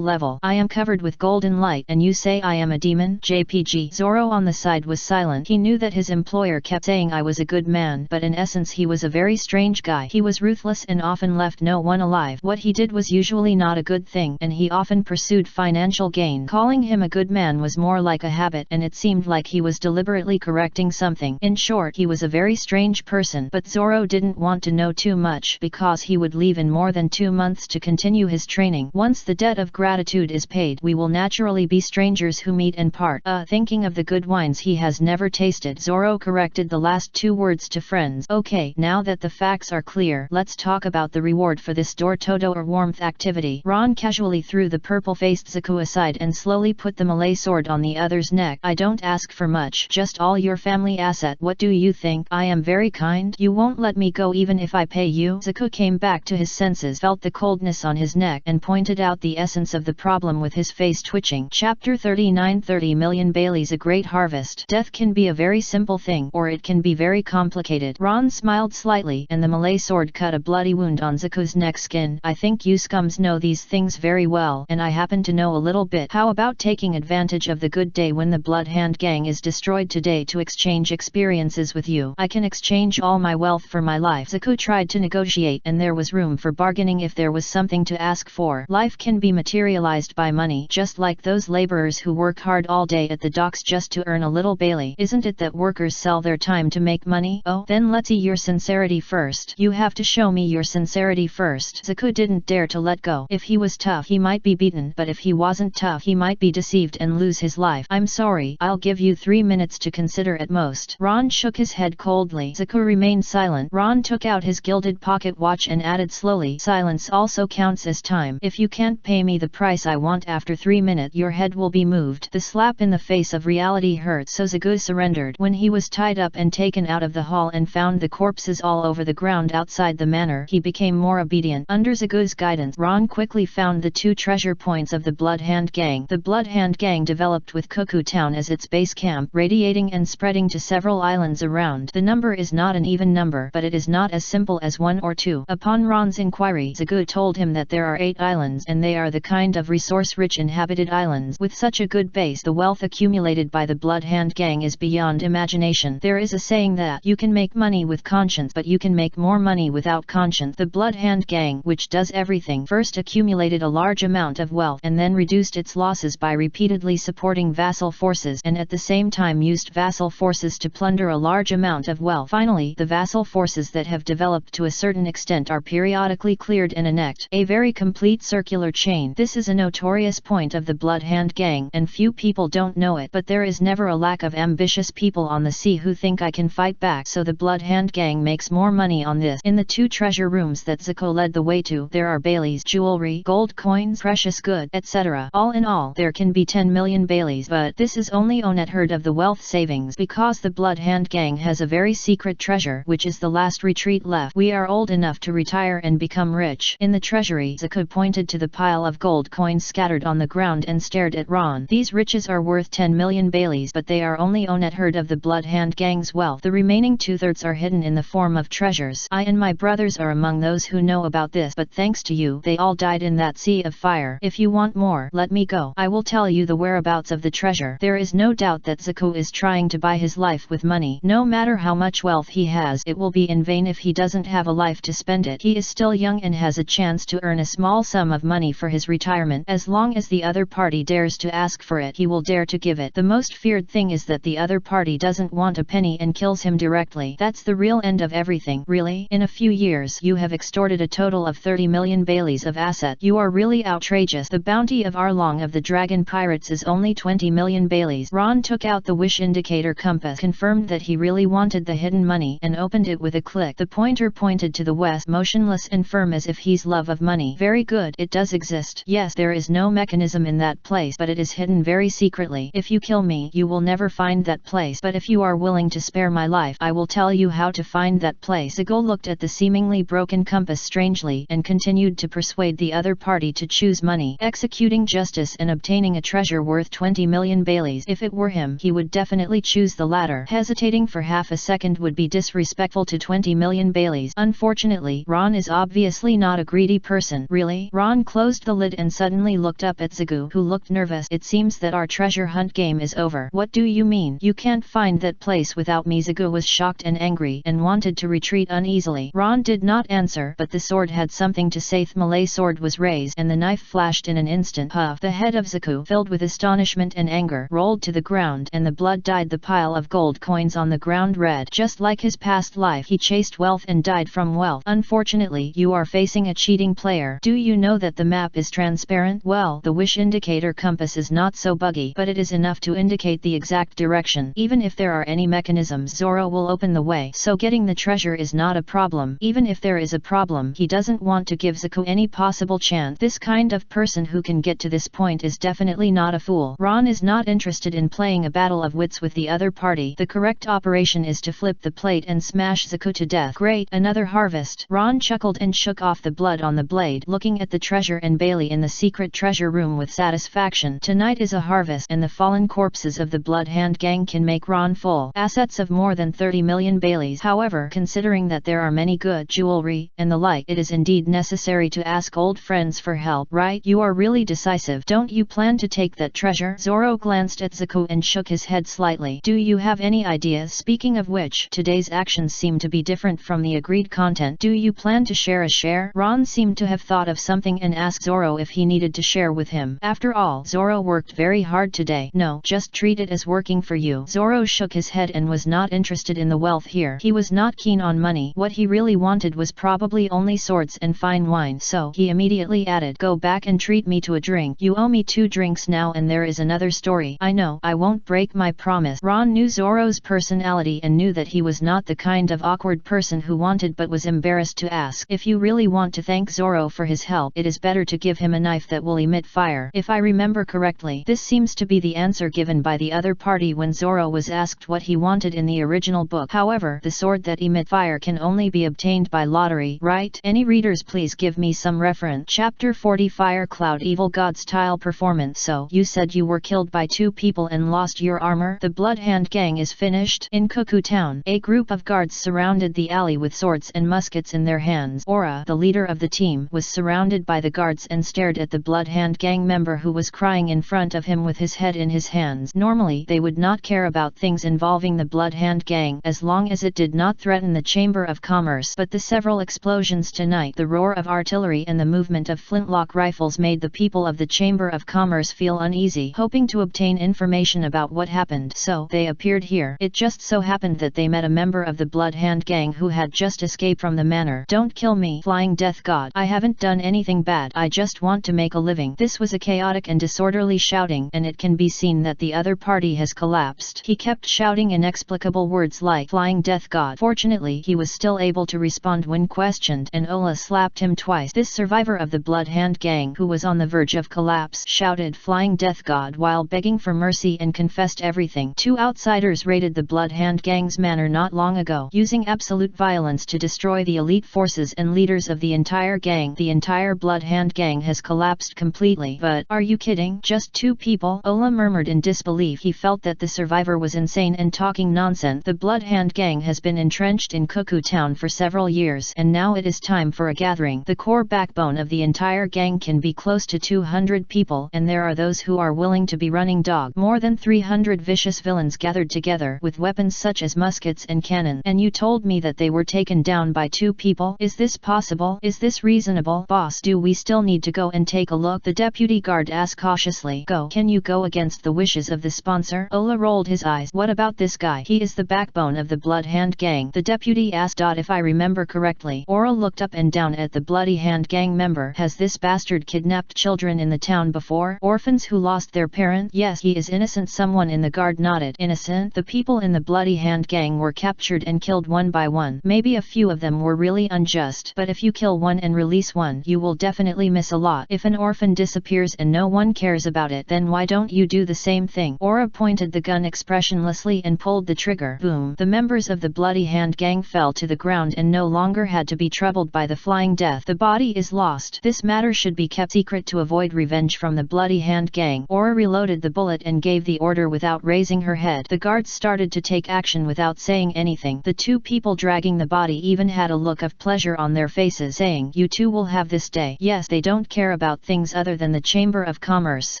level. I am covered with golden light and you say I am a demon? JPG. Zoro on the side was silent. He knew that his employer kept saying I was a good man, but in essence he was a very strange guy. He was ruthless and often left no one alive. What he did was usually not a good thing, and he often pursued financial gain. Calling him a good man was more like a habit, and it seemed like he was deliberately correcting something. In short, he was a very strange person, but Zoro didn't want to know too much because he would leave in more than 2 months to continue his training. Once the debt of gratitude is paid, we will naturally be strangers who meet and part. Thinking of the good wines he has never tasted. Zoro corrected the last 2 words to friends. Okay, now that the facts are clear, let's talk about the reward for this door todo or warmth activity. Ron casually threw the purple-faced Zuko aside and slowly put the Malay sword on the other's neck. I don't ask for much, just all your family asset. What do you think? I am very kind? You won't let me go even if I pay you? Zuko came back to his senses, felt the coldness on his neck, and pointed out the essence of the problem with his face twitching. Chapter 39. 30 million Baileys. A great harvest. Death can be a very simple thing, or it can be very complicated. Ron smiled slightly, and the Malay sword cut a bloody wound on Zuko's neck skin. I think you scums know these things very well, and I happen to know a little bit. How about taking advantage of the good day when the Blood Hand gang is destroyed today to exchange experiences with you? I can exchange all my wealth for my life. Zuko tried to negotiate, and there was room for bargaining if there was something to ask for. Life can be materialized by money, just like those laborers who work hard all day at the docks just to earn a little Bailey. Isn't it that workers sell their time to make money? Oh, then let's see your sincerity first. You have to show me your sincerity first. Zuko didn't dare to let go. If he was tough, he might be beaten, but if he wasn't tough, he might be deceived and lose his life. I'm sorry, I'll give you 3 minutes to consider at most. Ron shook his head coldly. Zuko remained silent. Ron took out his gilded pocket watch and added slowly, silence also counts as time. If you can't pay me the price I want after 3 minutes, your head will be moved. The slap in the face of reality hurt, so Zuko surrendered. When he was tied up and taken out of the hall and found the corpses all over the ground outside the manor, he became more obedient. Under Zuko's guidance, Ron quickly found the 2 treasure points of the Blood Hand gang. The Blood Hand gang developed with Cuckoo Town town as its base camp, radiating and spreading to several islands around. The number is not an even number, but it is not as simple as 1 or 2. Upon Ron's inquiry, Zagu told him that there are 8 islands, and they are the kind of resource-rich inhabited islands. With such a good base, the wealth accumulated by the Blood Hand Gang is beyond imagination. There is a saying that you can make money with conscience, but you can make more money without conscience. The Blood Hand Gang, which does everything, first accumulated a large amount of wealth and then reduced its losses by repeatedly supporting vassal forces, and at the same time used vassal forces to plunder a large amount of wealth. Finally, the vassal forces that have developed to a certain extent are periodically cleared and annexed. A very complete circular chain. This is a notorious point of the Blood Hand Gang, and few people don't know it, but there is never a lack of ambitious people on the sea who think I can fight back, so the Blood Hand Gang makes more money on this. In the 2 treasure rooms that Zuko led the way to, there are Baileys, jewelry, gold coins, precious goods, etc. All in all, there can be 10 million Baileys, but this is only a third of the wealth savings, because the Blood Hand Gang has a very secret treasure, which is the last retreat left. We are old enough to retire and become rich. In the treasury, Zuko pointed to the pile of gold coins scattered on the ground and stared at Ron. These riches are worth 10 million Baileys, but they are only a third of the Blood Hand Gang's wealth. The remaining 2/3 are hidden in the form of treasures. I and my brothers are among those who know about this, but thanks to you, they all died in that sea of fire. If you want more, let me go. I will tell you the whereabouts of the treasure. There is no doubt that Zuko is trying to buy his life with money. No matter how much wealth he has, it will be in vain if he doesn't have a life to spend it. He is still young and has a chance to earn a small sum of money for his retirement. As long as the other party dares to ask for it, he will dare to give it. The most feared thing is that the other party doesn't want a penny and kills him directly. That's the real end of everything. Really? In a few years, you have extorted a total of 30 million Baileys of asset. You are really outrageous. The bounty of Arlong of the Dragon Pirates is only 20 million Baileys. Ron took out the wish indicator compass, confirmed that he really wanted the hidden money, and opened it with a click. The pointer pointed to the west, motionless and firm as if he's love of money. Very good. It does exist. Yes, there is no mechanism in that place, but it is hidden very secretly. If you kill me, you will never find that place, but if you are willing to spare my life, I will tell you how to find that place. Zuko looked at the seemingly broken compass strangely, and continued to persuade the other party to choose money, executing justice and obtaining a treasure worth 20 million Baileys. If it were him, he would definitely choose the latter. Hesitating for half a second would be disrespectful to 20 million Baileys. Unfortunately, Ron is obviously not a greedy person. Really? Ron closed the lid and suddenly looked up at Zuko, who looked nervous. It seems that our treasure hunt game is over. What do you mean? You can't find that place without me? Zuko was shocked and angry, and wanted to retreat uneasily. Ron did not answer, but the sword had something to say. The Malay sword was raised, and the knife flashed in an instant. Puff! The head of Zuko, filled with astonishment and anger, rolled to the ground, and the blood dyed the pile of gold coins on the ground red. Just like his past life, he chased wealth and died from wealth. Unfortunately, you are facing a cheating player. Do you know that the map is transparent? Well, the wish indicator compass is not so buggy, but it is enough to indicate the exact direction. Even if there are any mechanisms, Zoro will open the way, so getting the treasure is not a problem. Even if there is a problem, he doesn't want to give Zuko any possible chance. This kind of person who can get to this point is definitely not a fool. Ron is not interested in playing a battle of wits with the other party. The correct operation is to flip the plate and smash Zuko to death. Great, another harvest. Ron chuckled and shook off the blood on the blade, looking at the treasure and Bailey in the secret treasure room with satisfaction. Tonight is a harvest, and the fallen corpses of the Blood Hand Gang can make Ron full assets of more than 30 million Baileys. However, considering that there are many good jewelry and the like, it is indeed necessary to ask old friends for help. Right? You are really decisive. Don't you plan to take that treasure? Zoro glanced at Zuko and shook his head slightly. Do you have any ideas? Speaking of which, today's actions seem to be different from the agreed content. Do you plan to share a share? Ron seemed to have thought of something and asked Zoro if he needed to share with him. After all, Zoro worked very hard today. No, just treat it as working for you. Zoro shook his head and was not interested in the wealth here. He was not keen on money. What he really wanted was probably only swords and fine wine, so he immediately added, "Go back and treat me to a drink. You owe me 2 drinks now, and there is another story." "I know, I won't break my promise." Ron knew Zoro's personality and knew that he was not the kind of awkward person who wanted but was embarrassed to ask. If you really want to thank Zoro for his help, it is better to give him a knife that will emit fire. If I remember correctly, this seems to be the answer given by the other party when Zoro was asked what he wanted in the original book. However, the sword that emit fire can only be obtained by lottery, right? Any readers please give me some reference. Chapter 40 Fire Cloud Evil God Style Performance. So, you said you were killed by 2 people and lost your armor? The Bloodhound gang is finished. In Cuckoo Town, a group of guards surrounded the alley with swords and muskets in their hands. Aura, the leader of the team, was surrounded by the guards and stared at the Bloodhound gang member who was crying in front of him with his head in his hands. Normally, they would not care about things involving the Bloodhound gang as long as it did not threaten the Chamber of Commerce. But the several explosions tonight, the roar of artillery and the movement of flintlock rifles made the people of the Chamber of Commerce feel uneasy, hoping to obtain information about what happened. So, they appeared here. It just so happened that they met a member of the Bloodhound gang who had just escaped from the manor. Don't kill me, Flying Death God. I haven't done anything bad. I just want to make a living. This was a chaotic and disorderly shouting, and it can be seen that the other party has collapsed. He kept shouting inexplicable words like Flying Death God. Fortunately, he was still able to respond when questioned, and Ola slapped him twice. This survivor of the Bloodhound gang, who was on the verge of collapse, shouted Flying Death God while begging for mercy and confessed everything. Two outsiders raided the Bloodhound gang's manor not long ago, using absolute violence to destroy the elite forces and leaders of the entire gang. The entire Bloodhound gang has collapsed completely. But, are you kidding? Just two people? Ola murmured in disbelief. He felt that the survivor was insane and talking nonsense. The Bloodhound gang has been entrenched in Cuckoo Town for several years, and now it is time for a gathering. The core backbone of the entire gang can be close to 200 people, and there are those who are willing to be running dog. More than 300 vicious villains gathered together, with weapons such as muskets and cannons. And you told me that they were taken down by two people? Is this possible? Is this reasonable? Boss, do we still need to go and take a look? The deputy guard asked cautiously. Go. Can you go against the wishes of the sponsor? Ola rolled his eyes. What about this guy? He is the backbone of the Bloodhound gang. The deputy asked. If I remember correctly. Aura looked up and down at the Bloodhound gang member. Has this bastard kidnapped children in the town before? Orphans who lost their parent? Yes, he is innocent. Someone in the guard nodded. Innocent? The people in the Bloodhound gang were captured and killed one by one. Maybe a few of them were really unjust, but if you kill one and release one, you will definitely miss a lot. If an orphan disappears and no one cares about it, then why don't you do the same thing? Aura pointed the gun expressionlessly and pulled the trigger. Boom. The members of the Bloodhound gang fell to the ground and no longer had to be troubled by the flying death. The body is lost. This matter should be kept secret to avoid revenge from the Bloodhound gang. Aura reloaded the bullet and gave the order without raising her head. The guards started to take action without saying anything. The two people dragging the body even had a look of pleasure on their faces, saying, "You two will have this day." Yes, they don't care about things other than the Chamber of Commerce.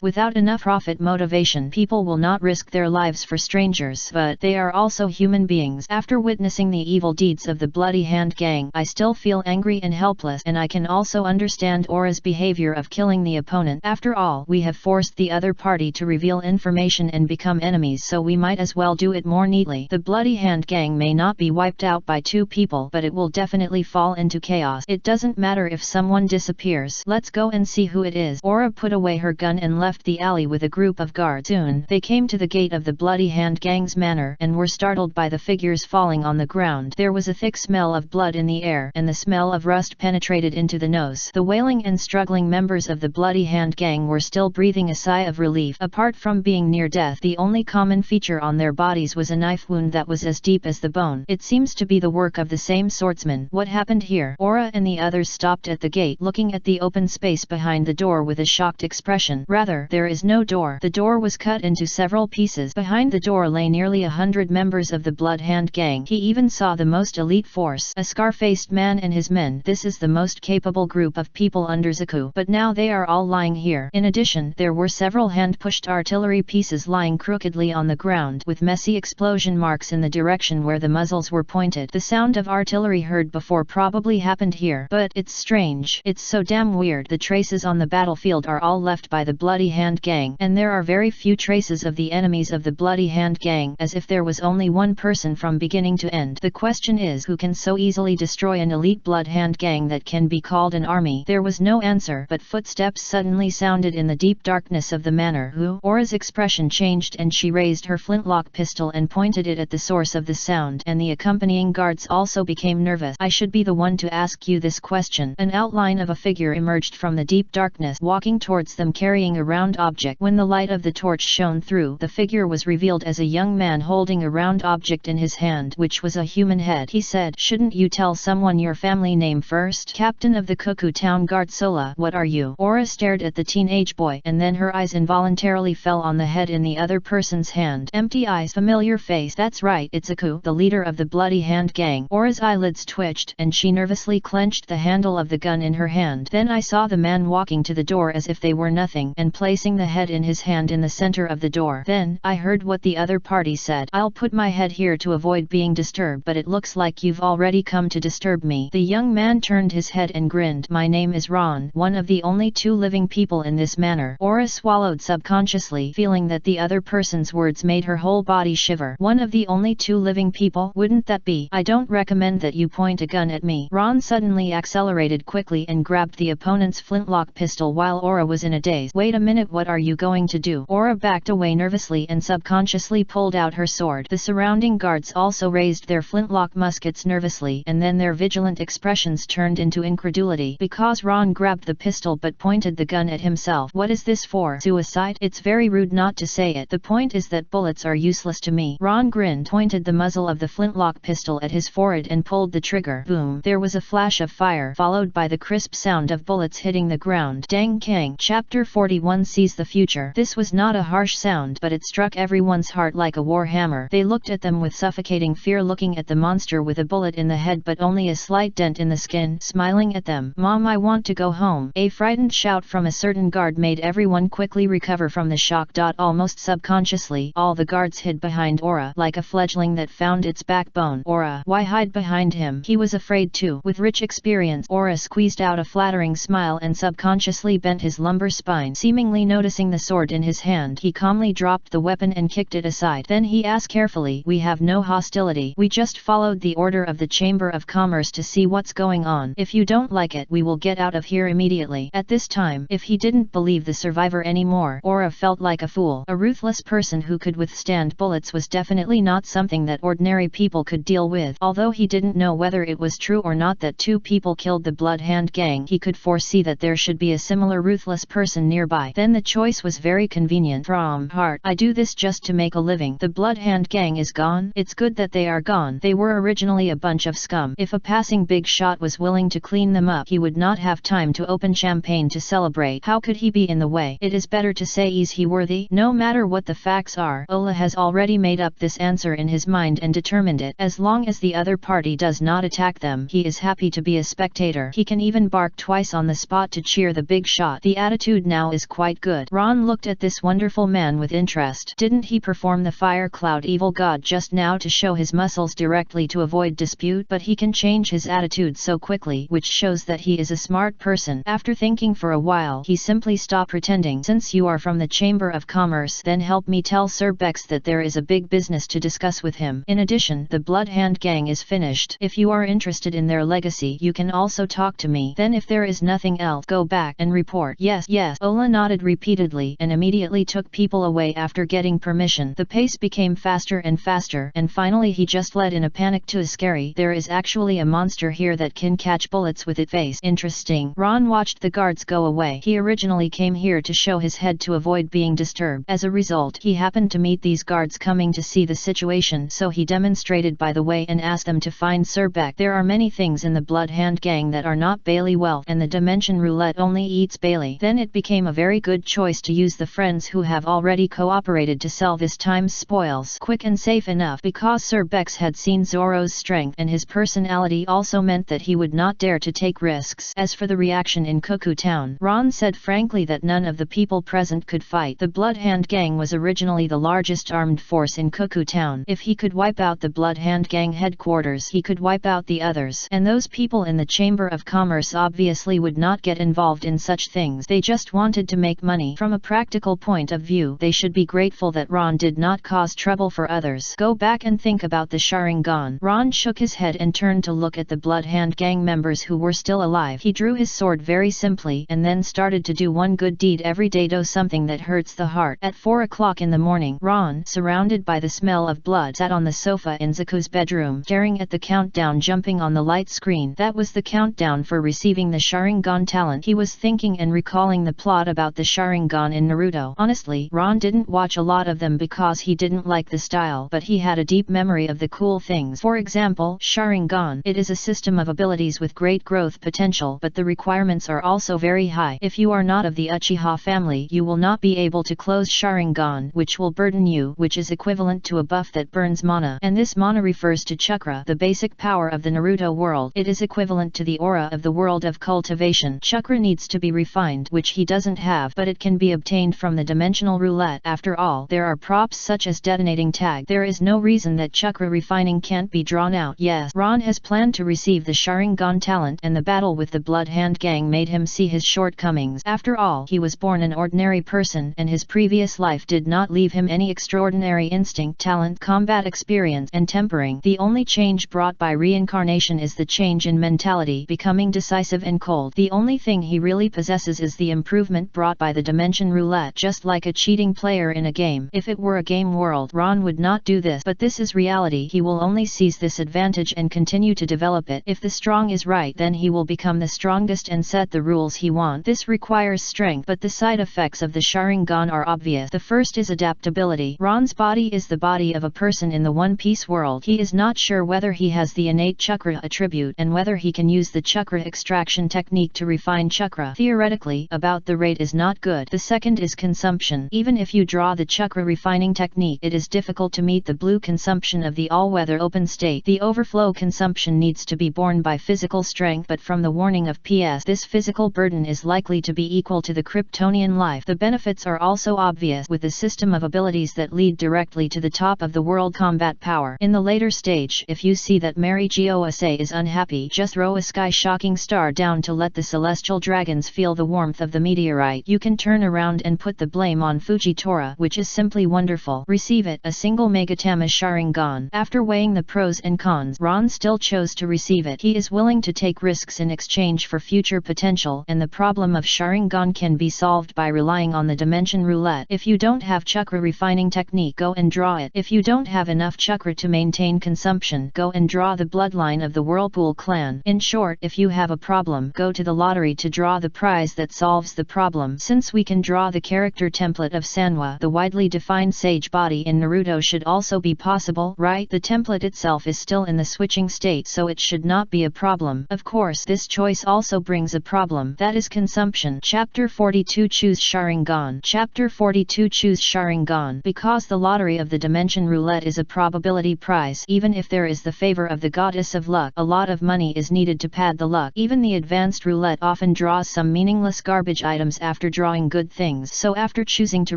Without enough profit motivation, people will not risk their lives for strangers. But they are also human beings. After witnessing the evil deeds of the Bloodhound gang, I still feel angry and helpless, and I can also understand Aura's behavior of killing the opponent. After all, we have forced the other party to reveal information and become enemies, so we might as well do it more neatly. The Bloodhound gang may not be wiped out by two people, but it will definitely fall into chaos. It doesn't matter if someone disappears. Let's go and see who it is. Aura put away her gun and left the alley with a group of guards. Soon, they came to the gate of the Bloodhound gang's manor, and were startled by the figures falling on the ground. There was a thick smell of blood in the air, and the smell of rust penetrated into the nose. The wailing and struggling members of the Bloodhound gang were still breathing a sigh of relief. Apart from being near death, the only common feature on their bodies was a knife wound that was as deep as the bone. It seems to be the work of the same swordsman. What happened here? Aura and the others stopped at the gate, looking at the open space behind the door with a shocked expression. Rather, there is no door. The door was cut into several pieces. Behind the door lay nearly 100 members of the Bloodhound gang. He even saw the most elite force, a scar-faced man and his men. This is the most capable group of people under Zaku. But now they are all lying here. In addition, there were several hand-pushed artillery pieces lying crookedly on the ground, with messy explosion marks in the direction where the muzzles were pointed. The sound of artillery heard before probably happened here. But it's strange. It's so damn weird. The traces on the battlefield are all left by the Bloodhound gang, and there are very few traces of the enemies of the Bloodhound gang, as if there was only one person from beginning to end. The question is, who can so easily destroy an elite Bloodhound gang that can be called an army? There was no answer, but footsteps suddenly sounded in the deep darkness of the manor. Who? Aura's expression changed and she raised her flintlock pistol and pointed it at the source of the sound, and the accompanying guards also became nervous. I should be the one to ask you this question. An outline of a figure emerged from the deep darkness, walking towards them carrying a round object. When the light of the torch shone through, the figure was revealed as a young man holding a round object in his hand, which was a human head. He said, "Shouldn't you tell someone your family name first?" Captain of the Cuckoo Town Guard. Sola, what are you? Aura stared at the teenage boy, and then her eyes involuntarily fell fell on the head in the other person's hand. Empty eyes, familiar face. That's right, it's Aku, the leader of the Bloody Hand gang. Aura's eyelids twitched, and she nervously clenched the handle of the gun in her hand. Then I saw the man walking to the door as if they were nothing, and placing the head in his hand in the center of the door. Then, I heard what the other party said. I'll put my head here to avoid being disturbed, but it looks like you've already come to disturb me. The young man turned his head and grinned. My name is Ron, one of the only two living people in this manor. Aura swallowed subconsciously, feeling that the other person's words made her whole body shiver. One of the only two living people? Wouldn't that be? I don't recommend that you point a gun at me. Ron suddenly accelerated quickly and grabbed the opponent's flintlock pistol while Aura was in a daze. Wait a minute, what are you going to do? Aura backed away nervously and subconsciously pulled out her sword. The surrounding guards also raised their flintlock muskets nervously, and then their vigilant expressions turned into incredulity because Ron grabbed the pistol but pointed the gun at himself. What is this for? Suicide? It's very rude not to say it. The point is that bullets are useless to me. Ron grinned, pointed the muzzle of the flintlock pistol at his forehead and pulled the trigger. Boom! There was a flash of fire, followed by the crisp sound of bullets hitting the ground. Dang Kang. Chapter 41 sees the future. This was not a harsh sound, but it struck everyone's heart like a war hammer. They looked at them with suffocating fear, looking at the monster with a bullet in the head but only a slight dent in the skin, smiling at them. Mom, I want to go home. A frightened shout from a certain guard made everyone quickly recover from the shock. Almost subconsciously, all the guards hid behind Aura, like a fledgling that found its backbone. Aura, why hide behind him? He was afraid too. With rich experience, Aura squeezed out a flattering smile and subconsciously bent his lumbar spine. Seemingly noticing the sword in his hand, he calmly dropped the weapon and kicked it aside. Then he asked carefully, we have no hostility. We just followed the order of the Chamber of Commerce to see what's going on. If you don't like it, we will get out of here immediately. At this time, if he didn't believe the survivor anymore, Aura felt like a fool. A ruthless person who could withstand bullets was definitely not something that ordinary people could deal with. Although he didn't know whether it was true or not that two people killed the Blood Hand gang, he could foresee that there should be a similar ruthless person nearby. Then the choice was very convenient. From heart, I do this just to make a living. The Blood Hand gang is gone. It's good that they are gone. They were originally a bunch of scum. If a passing big shot was willing to clean them up, he would not have time to open champagne to celebrate. How could he be in the way? It is better to say, is he worthy? No matter what the facts are, Ola has already made up this answer in his mind and determined it. As long as the other party does not attack them, he is happy to be a spectator. He can even bark twice on the spot to cheer the big shot. The attitude now is quite good. Ron looked at this wonderful man with interest. Didn't he perform the fire cloud evil god just now to show his muscles directly to avoid dispute? But he can change his attitude so quickly, which shows that he is a smart person. After thinking for a while, he simply stopped pretending. Since you are from the Chamber of Commerce, then help me tell Sir Bex that there is a big business to discuss with him. In addition, the Blood Hand gang is finished. If you are interested in their legacy, you can also talk to me. Then if there is nothing else, go back and report. Yes, yes. Ola nodded repeatedly and immediately took people away after getting permission. The pace became faster and faster, and finally he just led in a panic to a scary. There is actually a monster here that can catch bullets with its face. Interesting. Ron watched the guards go away. He originally came here to show his head to avoid being disturbed. As a result, he happened to meet these guards coming to see the situation, so he demonstrated by the way and asked them to find Sir Beck. There are many things in the Blood Hand gang that are not Bailey wealth, and the Dimension Roulette only eats Bailey. Then it became a very good choice to use the friends who have already cooperated to sell this time's spoils quick and safe enough, because Sir Bex had seen Zoro's strength and his personality also meant that he would not dare to take risks. As for the reaction in Cuckoo Town, Ron said frankly that none of the people present could fight. The Blood Hand gang was originally the largest armed force in Cuckoo Town. If he could wipe out the Blood Hand gang headquarters, he could wipe out the others. And those people in the Chamber of Commerce obviously would not get involved in such things. They just wanted to make money. From a practical point of view, they should be grateful that Ron did not cause trouble for others. Go back and think about the Sharingan. Ron shook his head and turned to look at the Blood Hand gang members who were still alive. He drew his sword very simply and then started to do one good deed every day, do something that hurts the heart. At 4 o'clock in the morning, Ron, surrounded by the smell of blood, sat on the sofa in Zaku's bedroom, staring at the countdown jumping on the light screen. That was the countdown for receiving the Sharingan talent. He was thinking and recalling the plot about the Sharingan in Naruto. Honestly, Ron didn't watch a lot of them because he didn't like the style, but he had a deep memory of the cool things. For example, Sharingan. It is a system of abilities with great growth potential, but the requirements are also very high. If you are not of the Uchiha family, you will not be able to close Sharingan, which will burden you, which is equivalent to a buff that burns mana. And this mana refers to chakra, the basic power of the Naruto world. It is equivalent to the aura of the world of cultivation. Chakra needs to be refined, which he doesn't have, but it can be obtained from the dimensional roulette. After all, there are props such as detonating tag. There is no reason that chakra refining can't be drawn out. Yes, Ron has planned to receive the Sharingan talent, and the battle with the Blood Hand Gang made him see his shortcomings. After all, he was born an ordinary person, and his previous life did not leave him any extraordinary instinct, talent, combat experience, and tempering. The only change brought by reincarnation is the change in mentality, becoming decisive and cold. The only thing he really possesses is the improvement brought by the dimension roulette, just like a cheating player in a game. If it were a game world, Ron would not do this, but this is reality. He will only seize this advantage and continue to develop it. If the strong is right, then he will become the strongest and set the rules he wants. This requires strength, but the side effects of the Sharingan are obvious. The first is adaptability. Ron's body is the body of a person in the One Piece world. He is not sure whether he has the innate chakra attribute and whether he can use the chakra extraction technique to refine chakra. Theoretically, about the rate is not good. The second is consumption. Even if you draw the chakra refining technique, it is difficult to meet the blue consumption of the all-weather open state. The overflow consumption needs to be borne by physical strength, but from the warning of PS, this physical burden is likely to be equal to the Kryptonian life. The benefits are also obvious, with the system of abilities that lead directly to the top of the world combat power. In the later stage, if you see that Mary Giose is unhappy, just throw a sky-shocking star down to let the celestial dragons feel the warmth of the meteorite. You can turn around and put the blame on Fujitora, which is simply wonderful. Receive it, a single Megatama Sharingan. After weighing the pros and cons, Ron still chose to receive it. He is willing to take risks in exchange for future potential, and the problem of Sharingan can be solved by relying on the dimension roulette. If you don't have chakra refining technique, go and draw it. If you don't have enough chakra to maintain consumption, go and draw the bloodline of the Whirlpool clan. In short, if you have a problem, go to the lottery to draw the prize that solves the problem. Since we can draw the character template of Sanwa, the widely defined sage body in Naruto should also be possible, right? The template itself is still in the switching state, so it should not be a problem. Of course, this choice also brings a problem, that is consumption. Chapter 42 Choose Sharingan. Chapter 42 Choose Sharingan. Because the lottery of the dimension roulette is a probability prize, even if there is the favor of the goddess of luck, a lot of money is needed to pad the luck. Even the advanced roulette often draws some meaningless garbage items after drawing good things. So after choosing to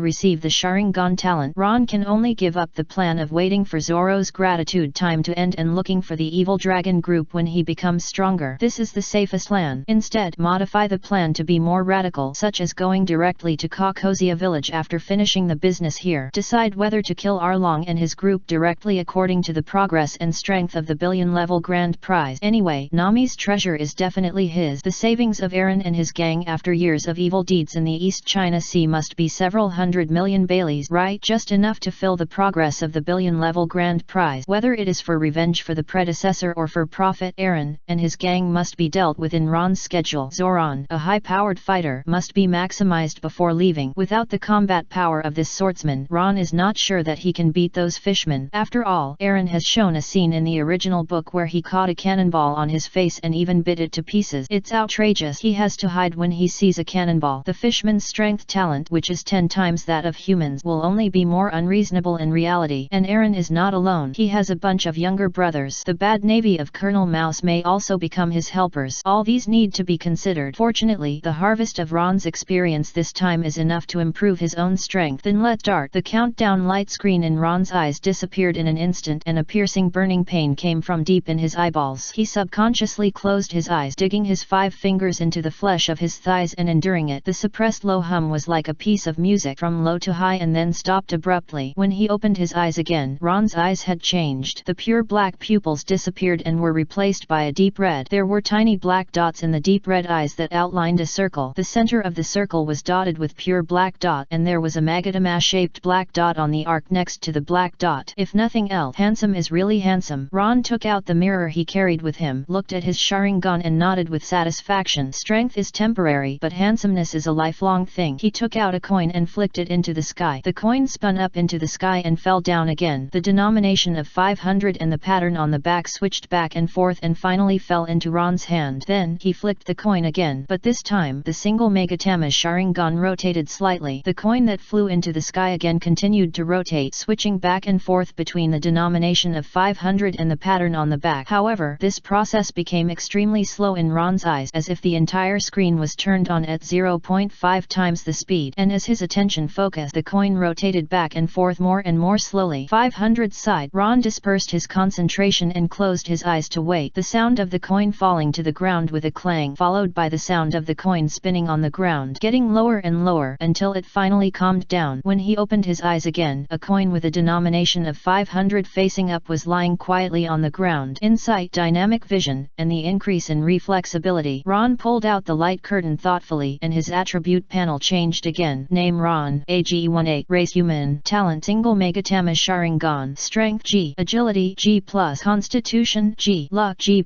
receive the Sharingan talent, Ron can only give up the plan of waiting for Zoro's gratitude time to end and looking for the evil dragon group when he becomes stronger. This is the safest plan. Instead, modify the plan to be more radical, such as going directly to Kakosia village after finishing the business here. Decide whether to kill Arlong and his group directly according to the progress and strength of the billion-level grand prize. Anyway, Nami's treasure is definitely his. The savings of Aaron and his gang after years of evil deeds in the East China Sea must be several hundred million Baileys, right? Just enough to fill the progress of the billion-level grand prize. Whether it is for revenge for the predecessor or for profit, Aaron and his gang must be dealt with in Ron's schedule. Zoran, a high-powered fighter, must be maximized before leaving. Without the combat power of this swordsman, Ron is not sure that he can beat those fishmen. After all, Aaron has shown a scene in the original book where he caught a cannonball on his face and even bit it to pieces. It's outrageous. He has to hide when he sees a cannonball. The fishman's strength talent, which is 10 times that of humans, will only be more unreasonable in reality. And Aaron is not alone. He has a bunch of younger brothers. The bad navy of Colonel Mouse may also become his helpers. All these need to be considered. Fortunately, the harvest of Ron's experience this time is enough to improve his own strength. Then let's start. The countdown light screen in Ron's eyes disappeared in an instant, and a piercing burning pain came from deep in his eyeballs. He subconsciously closed his eyes, digging his 5 fingers into the flesh of his thighs and enduring it. The suppressed low hum was like a piece of music from low to high and then stopped abruptly. When he opened his eyes again, Ron's eyes had changed. The pure black pupils disappeared and were replaced by a deep red. There were tiny black dots in the deep red eyes that outlined a circle. The center of the circle was dotted with pure black dot, and there was a magatama-shaped black dot on the arc next to the black dot. If nothing else, handsome is really handsome. Ron took out the mirror he carried with him, looked at his Sharingan and nodded with satisfaction. Strength is temporary, but handsomeness is a lifelong thing. He took out a coin and flicked it into the sky. The coin spun up into the sky and fell down again. The denomination of 500 and the pattern on the back switched back and forth and finally fell into Ron's hand. Then, he flicked the coin again, but this time, the single Megatama Sharingan rotated slightly. The coin that flew into the sky again continued to rotate, switching back and forth between the denomination of 500 and the pattern on the back. However, this process became extremely slow in Ron's eyes, as if the entire screen was turned on at 0.5 times the speed, and as his attention focused, the coin rotated back and forth more and more slowly. 500 sighed. Ron dispersed his concentration and closed his eyes to wait. The sound of the coin falling to the ground with a clang, followed by the sound of the coin spinning on the ground, getting lower and lower until it finally calmed down. When he opened his eyes again, a coin with a denomination of 500 facing up was lying quietly on the ground. Insight, dynamic vision, and the increase in reflexability. Ron pulled out the light curtain thoughtfully and his attribute panel changed again. Name Ron, age 18, race human, talent single Megatama Sharingan, strength G, agility G+, constitution G, luck G++,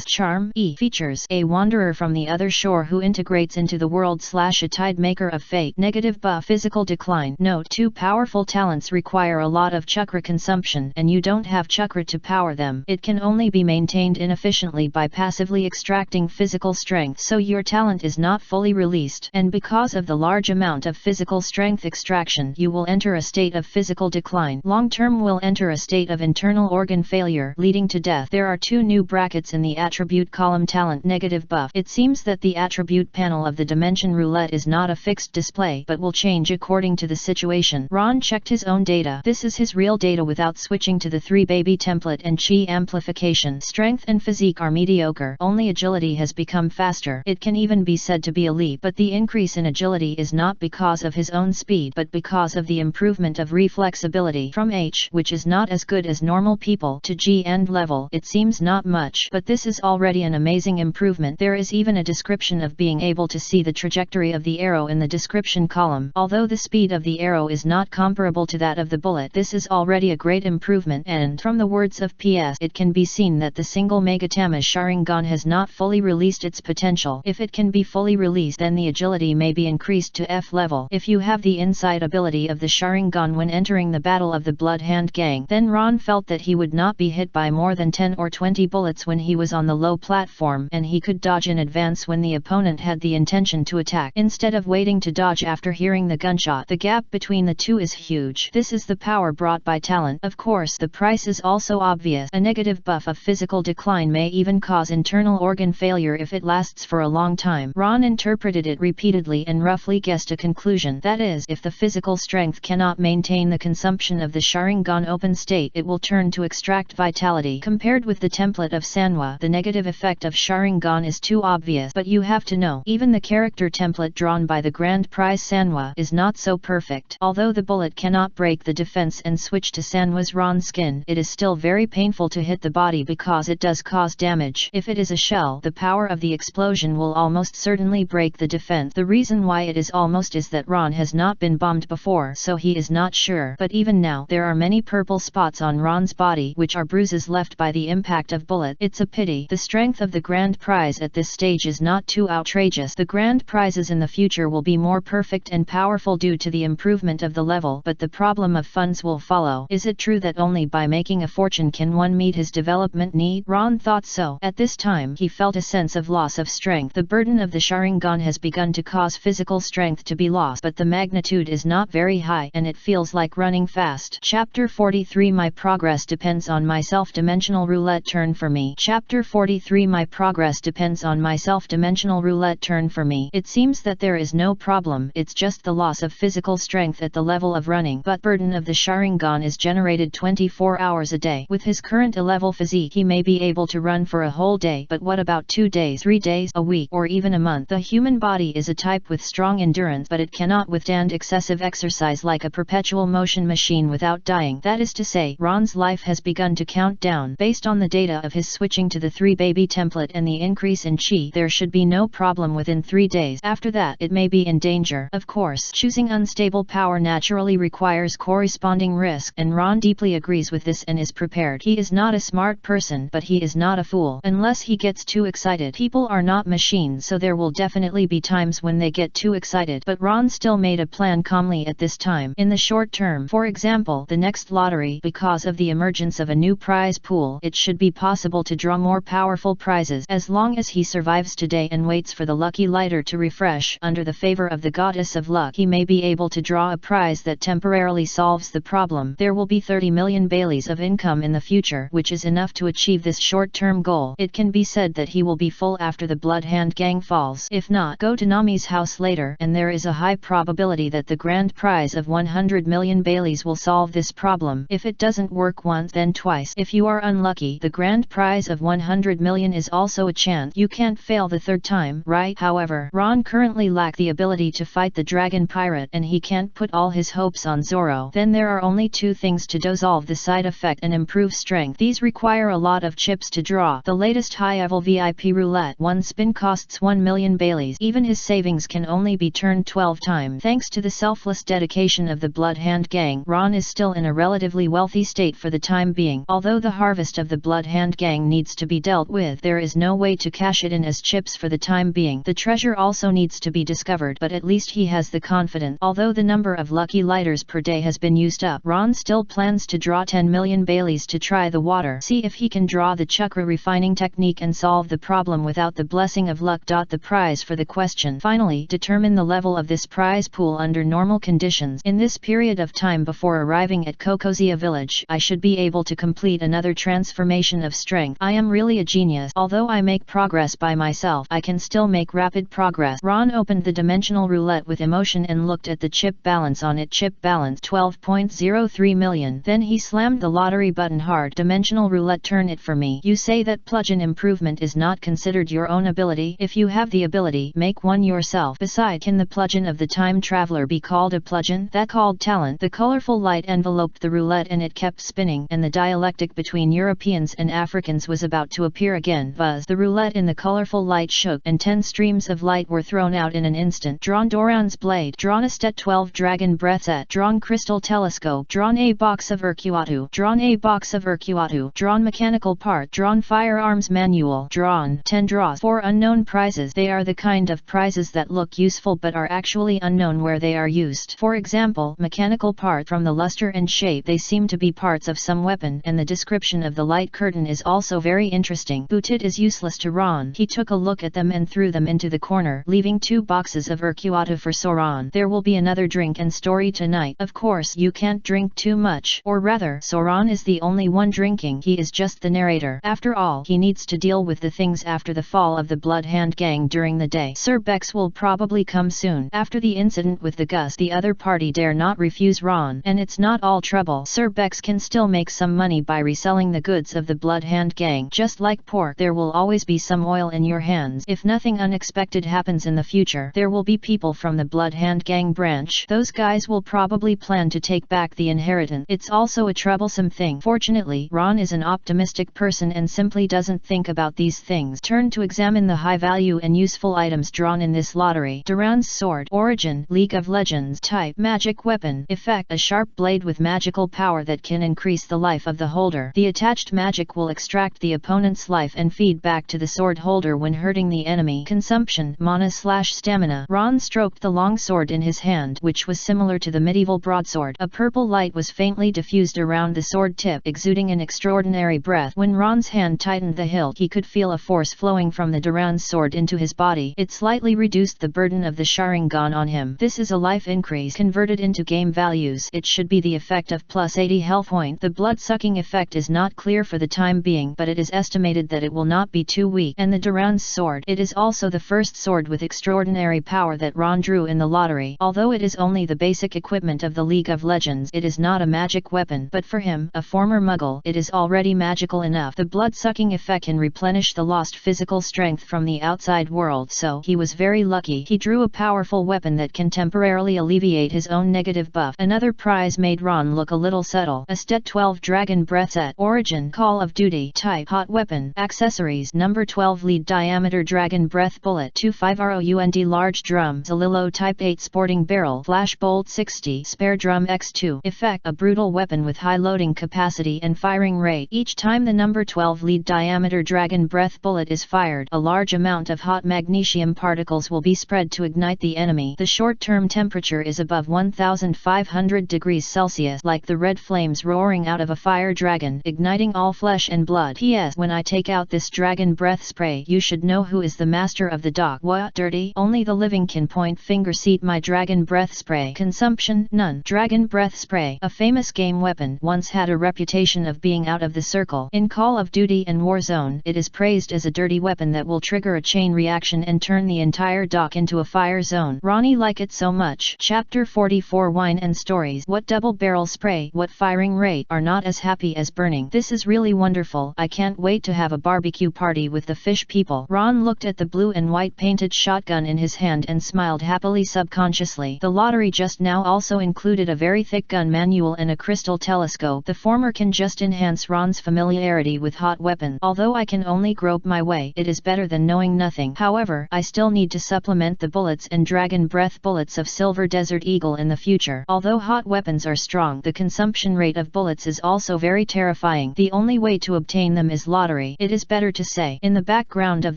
charm E. Features: a wanderer from the other shore who integrates into the world / a tide maker of fate. Negative buff, physical decline. Note: 2 powerful talents require a lot of chakra consumption and you don't have chakra to power them. It can only be maintained inefficiently by passively extracting physical strength, so your talent is not fully released, and because of the large amount of physical strength extraction you will enter a state of physical decline. Long term will enter a state of internal organ failure leading to death. There are 2 new brackets in the attribute column: talent, negative buff. It seems that the attribute panel of the dimension roulette is not a fixed display but will change according to the situation. Ron checked his own data. This is his real data without switching to the 3-baby template and chi amplification. Strength and physique are mediocre. Only agility has become faster. It can even be said to be elite, but the increase in agility is not because of his own speed but because of the improvement of reflexability. From H, which is not as good as normal people, to G end level, it seems not much, but this is already an amazing improvement. There is even a description of being able to see the trajectory of the arrow in the description column. Although the speed of the arrow is not comparable to that of the bullet, this is already a great improvement, and from the words of PS, it can be seen that the single Megatama Sharingan has not fully released its potential. If it can be fully released, then the agility may be increased to F level. If you have the inside ability of the Sharingan when entering the battle of the Blood Hand Gang, then Ron felt that he would not be hit by more than 10 or 20 bullets when he was on the low platform, and he could dodge in advance when the opponent had the intention to attack, instead of waiting to dodge after hearing the gunshot. The gap between the two is huge. This is the power brought by talent. Of course, the price is also obvious. A negative buff of physical decline may even cause internal organ failure if it lasts for a long time. Ron interpreted it repeatedly and roughly guessed a conclusion. That is, if the physical strength cannot maintain the consumption of the Sharingan open state, it will turn to extract vitality. Compared with the template of Sanwa, the negative effect of Sharingan is too obvious, but you have to know, even the character template drawn by the Grand Prize Sanwa is not so perfect. Although the bullet cannot break the defense and switch to Sanwa's Ron skin, it is still very painful to hit the body because it does cause damage. If it is a shell, the power of the explosion will almost certainly break the defense. The reason why it is almost is that Ron has not been bombed before, so he is not sure. But even now, there are many purple spots on Ron's body which are bruises left by the impact of bullet. It's a pity. The strength of the Grand Prize at this stage is not too outrageous. The Grand Prizes in the future will be more perfect and powerful due to the improvement of the level, but the problem of funds will follow. Is it true that only by making a fortune can one meet his development need? Ron thought so. At this time, he felt a sense of loss of strength. The burden of the Sharingan has begun to cause physical strength to be lost, but the magnitude is not very high and it feels like running fast. Chapter 43 My progress depends on my self-dimensional roulette turn for me. Chapter 43 My progress depends on my self-dimensional roulette turn for me. It seems that there is no problem, it's just the loss of physical strength at the level of running, but burden of the Sharingan is generated 24 hours a day. With his current level physique, he may be able to run for a whole day, but what about 2 days, 3 days, a week, or even a month? The human body is a type with strong endurance, but it cannot withstand excessive exercise like a perpetual motion machine without dying. That is to say, Ron's life has begun to count down. Based on the data of his switching to the 3-baby template and the increase in chi, there should be no problem within 3 days. After that, it may be in danger. Of course, choosing unstable power naturally requires corresponding risk, and Ron deeply agrees with this and is prepared. He is not a smart person, but he is not a fool. Unless he gets too excited. People are not machines, so there will definitely be times when they get too excited, but Ron still made a plan calmly at this time. In the short term, for example, the next lottery, because of the emergence of a new prize pool, it should be possible to draw more powerful prizes. As long as he survives today and waits for the lucky lighter to refresh, under the favor of the goddess of of luck he may be able to draw a prize that temporarily solves the problem. There will be 30 million Baileys of income in the future, which is enough to achieve this short-term goal. It can be said that he will be full after the Bloodhound Gang falls. If not, go to Nami's house later, and there is a high probability that the grand prize of 100 million Baileys will solve this problem. If it doesn't work once, then twice. If you are unlucky, the grand prize of 100 million is also a chance. You can't fail the third time, right? However, Ron currently lacks the ability to fight the dragon pirate, and he can't put all his hopes on Zoro. Then there are only two things to dissolve the side effect and improve strength. These require a lot of chips to draw. The latest high-level VIP roulette, one spin costs 1 million Baileys. Even his savings can only be turned 12 times. Thanks to the selfless dedication of the Bloodhound Gang, Ron is still in a relatively wealthy state for the time being. Although the harvest of the Bloodhound Gang needs to be dealt with, there is no way to cash it in as chips for the time being. The treasure also needs to be discovered, but at least he has the confidence. Although the number of lucky lighters per day has been used up, Ron still plans to draw 10 million Baileys to try the water. See if he can draw the chakra refining technique and solve the problem without the blessing of luck. The prize for the question. Finally, determine the level of this prize pool under normal conditions. In this period of time before arriving at Kokozia village, I should be able to complete another transformation of strength. I am really a genius. Although I make progress by myself, I can still make rapid progress. Ron opened the dimensional roulette with emotion and looked at the chip balance on it. Chip balance 12.03 million. Then he slammed the lottery button hard. Dimensional roulette, turn it for me. You say that plugin improvement is not considered your own ability. If you have the ability, make one yourself. Besides, can the plugin of the time traveler be called a plugin? That called talent. The colorful light enveloped the roulette and it kept spinning, and the dialectic between Europeans and Africans was about to appear again. Buzz. The roulette in the colorful light shook, and 10 streams of light were thrown out in an instant. Drawn Doran's blade. Drawn a stet 12 dragon breath set. Drawn crystal telescope. Drawn a box of Urquatu. Drawn a box of Urquatu. Drawn mechanical part. Drawn firearms manual. Drawn 10 draws. 4 unknown prizes. They are the kind of prizes that look useful but are actually unknown where they are used. For example, mechanical part. From the luster and shape, they seem to be parts of some weapon, and the description of the light curtain is also very interesting. Booted is useless to Ron. He took a look at them and threw them into the corner, leaving 2 boxes of Urquatu for Soron. There will be another drink and story tonight. Of course, you can't drink too much, or rather, Soron is the only one drinking. He is just the narrator. After all, he needs to deal with the things after the fall of the Bloodhound Gang during the day. Sir Bex will probably come soon. After the incident with the Gus, the other party dare not refuse Ron, and it's not all trouble. Sir Bex can still make some money by reselling the goods of the Bloodhound Gang. Just like pork, there will always be some oil in your hands. If nothing unexpected happens in the future, there will be people from the Bloodhound Gang branch. Those guys will probably plan to take back the inheritance. It's also a troublesome thing. Fortunately, Ron is an optimistic person and simply doesn't think about these things. Turn to examine the high value and useful items drawn in this lottery. Duran's sword. Origin, League of Legends. Type, magic weapon. Effect, a sharp blade with magical power that can increase the life of the holder. The attached magic will extract the opponent's life and feed back to the sword holder when hurting the enemy. Consumption, mana/stamina. Ron stroked the long sword in his hand, which was similar to the medieval broadsword. A purple light was faintly diffused around the sword tip, exuding an extraordinary breath. When Ron's hand tightened the hilt, he could feel a force flowing from the Duran's sword into his body. It slightly reduced the burden of the Sharingan on him. This is a life increase. Converted into game values, it should be the effect of plus 80 health point. The blood-sucking effect is not clear for the time being, but it is estimated that it will not be too weak. And the Duran's sword. It is also the first sword with extraordinary power that Ron drew in the lottery. Although it is only the basic equipment of the League of Legends, it is not a magic weapon, but for him, a former Muggle, it is already magical enough. The blood-sucking effect can replenish the lost physical strength from the outside world, so he was very lucky. He drew a powerful weapon that can temporarily alleviate his own negative buff. Another prize made Ron look a little subtle. A Stet 12 Dragon Breath Set. Origin, Call of Duty. Type, hot weapon. Accessories, number 12 lead diameter Dragon Breath Bullet 25 ROUND large drum. Zalillo Type 8 sporting barrel. Flash Bolt 60 spare drum X2. Effect, a brutal weapon with high loading capacity and firing rate. Each time the number 12 lead diameter Dragon Breath Bullet is fired, a large amount of hot magnesium particles will be spread to ignite the enemy. The short-term temperature is above 1500 degrees Celsius, like the red flames roaring out of a fire dragon, igniting all flesh and blood. P.S. When I take out this dragon breath spray, you should know who is the master of the dock. What, dirty? Only the living can point fingers overseat my dragon breath spray. Consumption, none. Dragon breath spray, a famous game weapon, once had a reputation of being out of the circle. In Call of Duty and Warzone, it is praised as a dirty weapon that will trigger a chain reaction and turn the entire dock into a fire zone. Ronnie liked it so much. Chapter 44 Wine and Stories. What double barrel spray, what firing rate, are not as happy as burning. This is really wonderful. I can't wait to have a barbecue party with the fish people. Ron looked at the blue and white painted shotgun in his hand and smiled happily subconsciously. The lottery just now also included a very thick gun manual and a crystal telescope. The former can just enhance Ron's familiarity with hot weapons. Although I can only grope my way, it is better than knowing nothing. However, I still need to supplement the bullets and dragon breath bullets of Silver Desert Eagle in the future. Although hot weapons are strong, the consumption rate of bullets is also very terrifying. The only way to obtain them is lottery. It is better to say. In the background of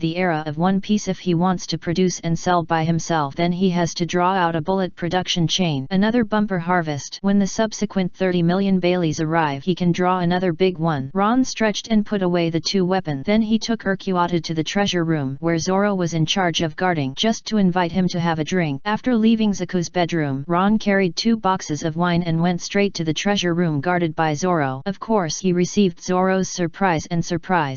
the era of One Piece, if he wants to produce and sell by himself, then he has to draw out a bullet production chain. Another bumper harvest. When the subsequent 30 million Baileys arrive, he can draw another big one. Ron stretched and put away the two weapons. Then he took Urquhart to the treasure room, where Zoro was in charge of guarding, just to invite him to have a drink. After leaving Zaku's bedroom, Ron carried 2 boxes of wine and went straight to the treasure room guarded by Zoro. Of course, he received Zoro's surprise.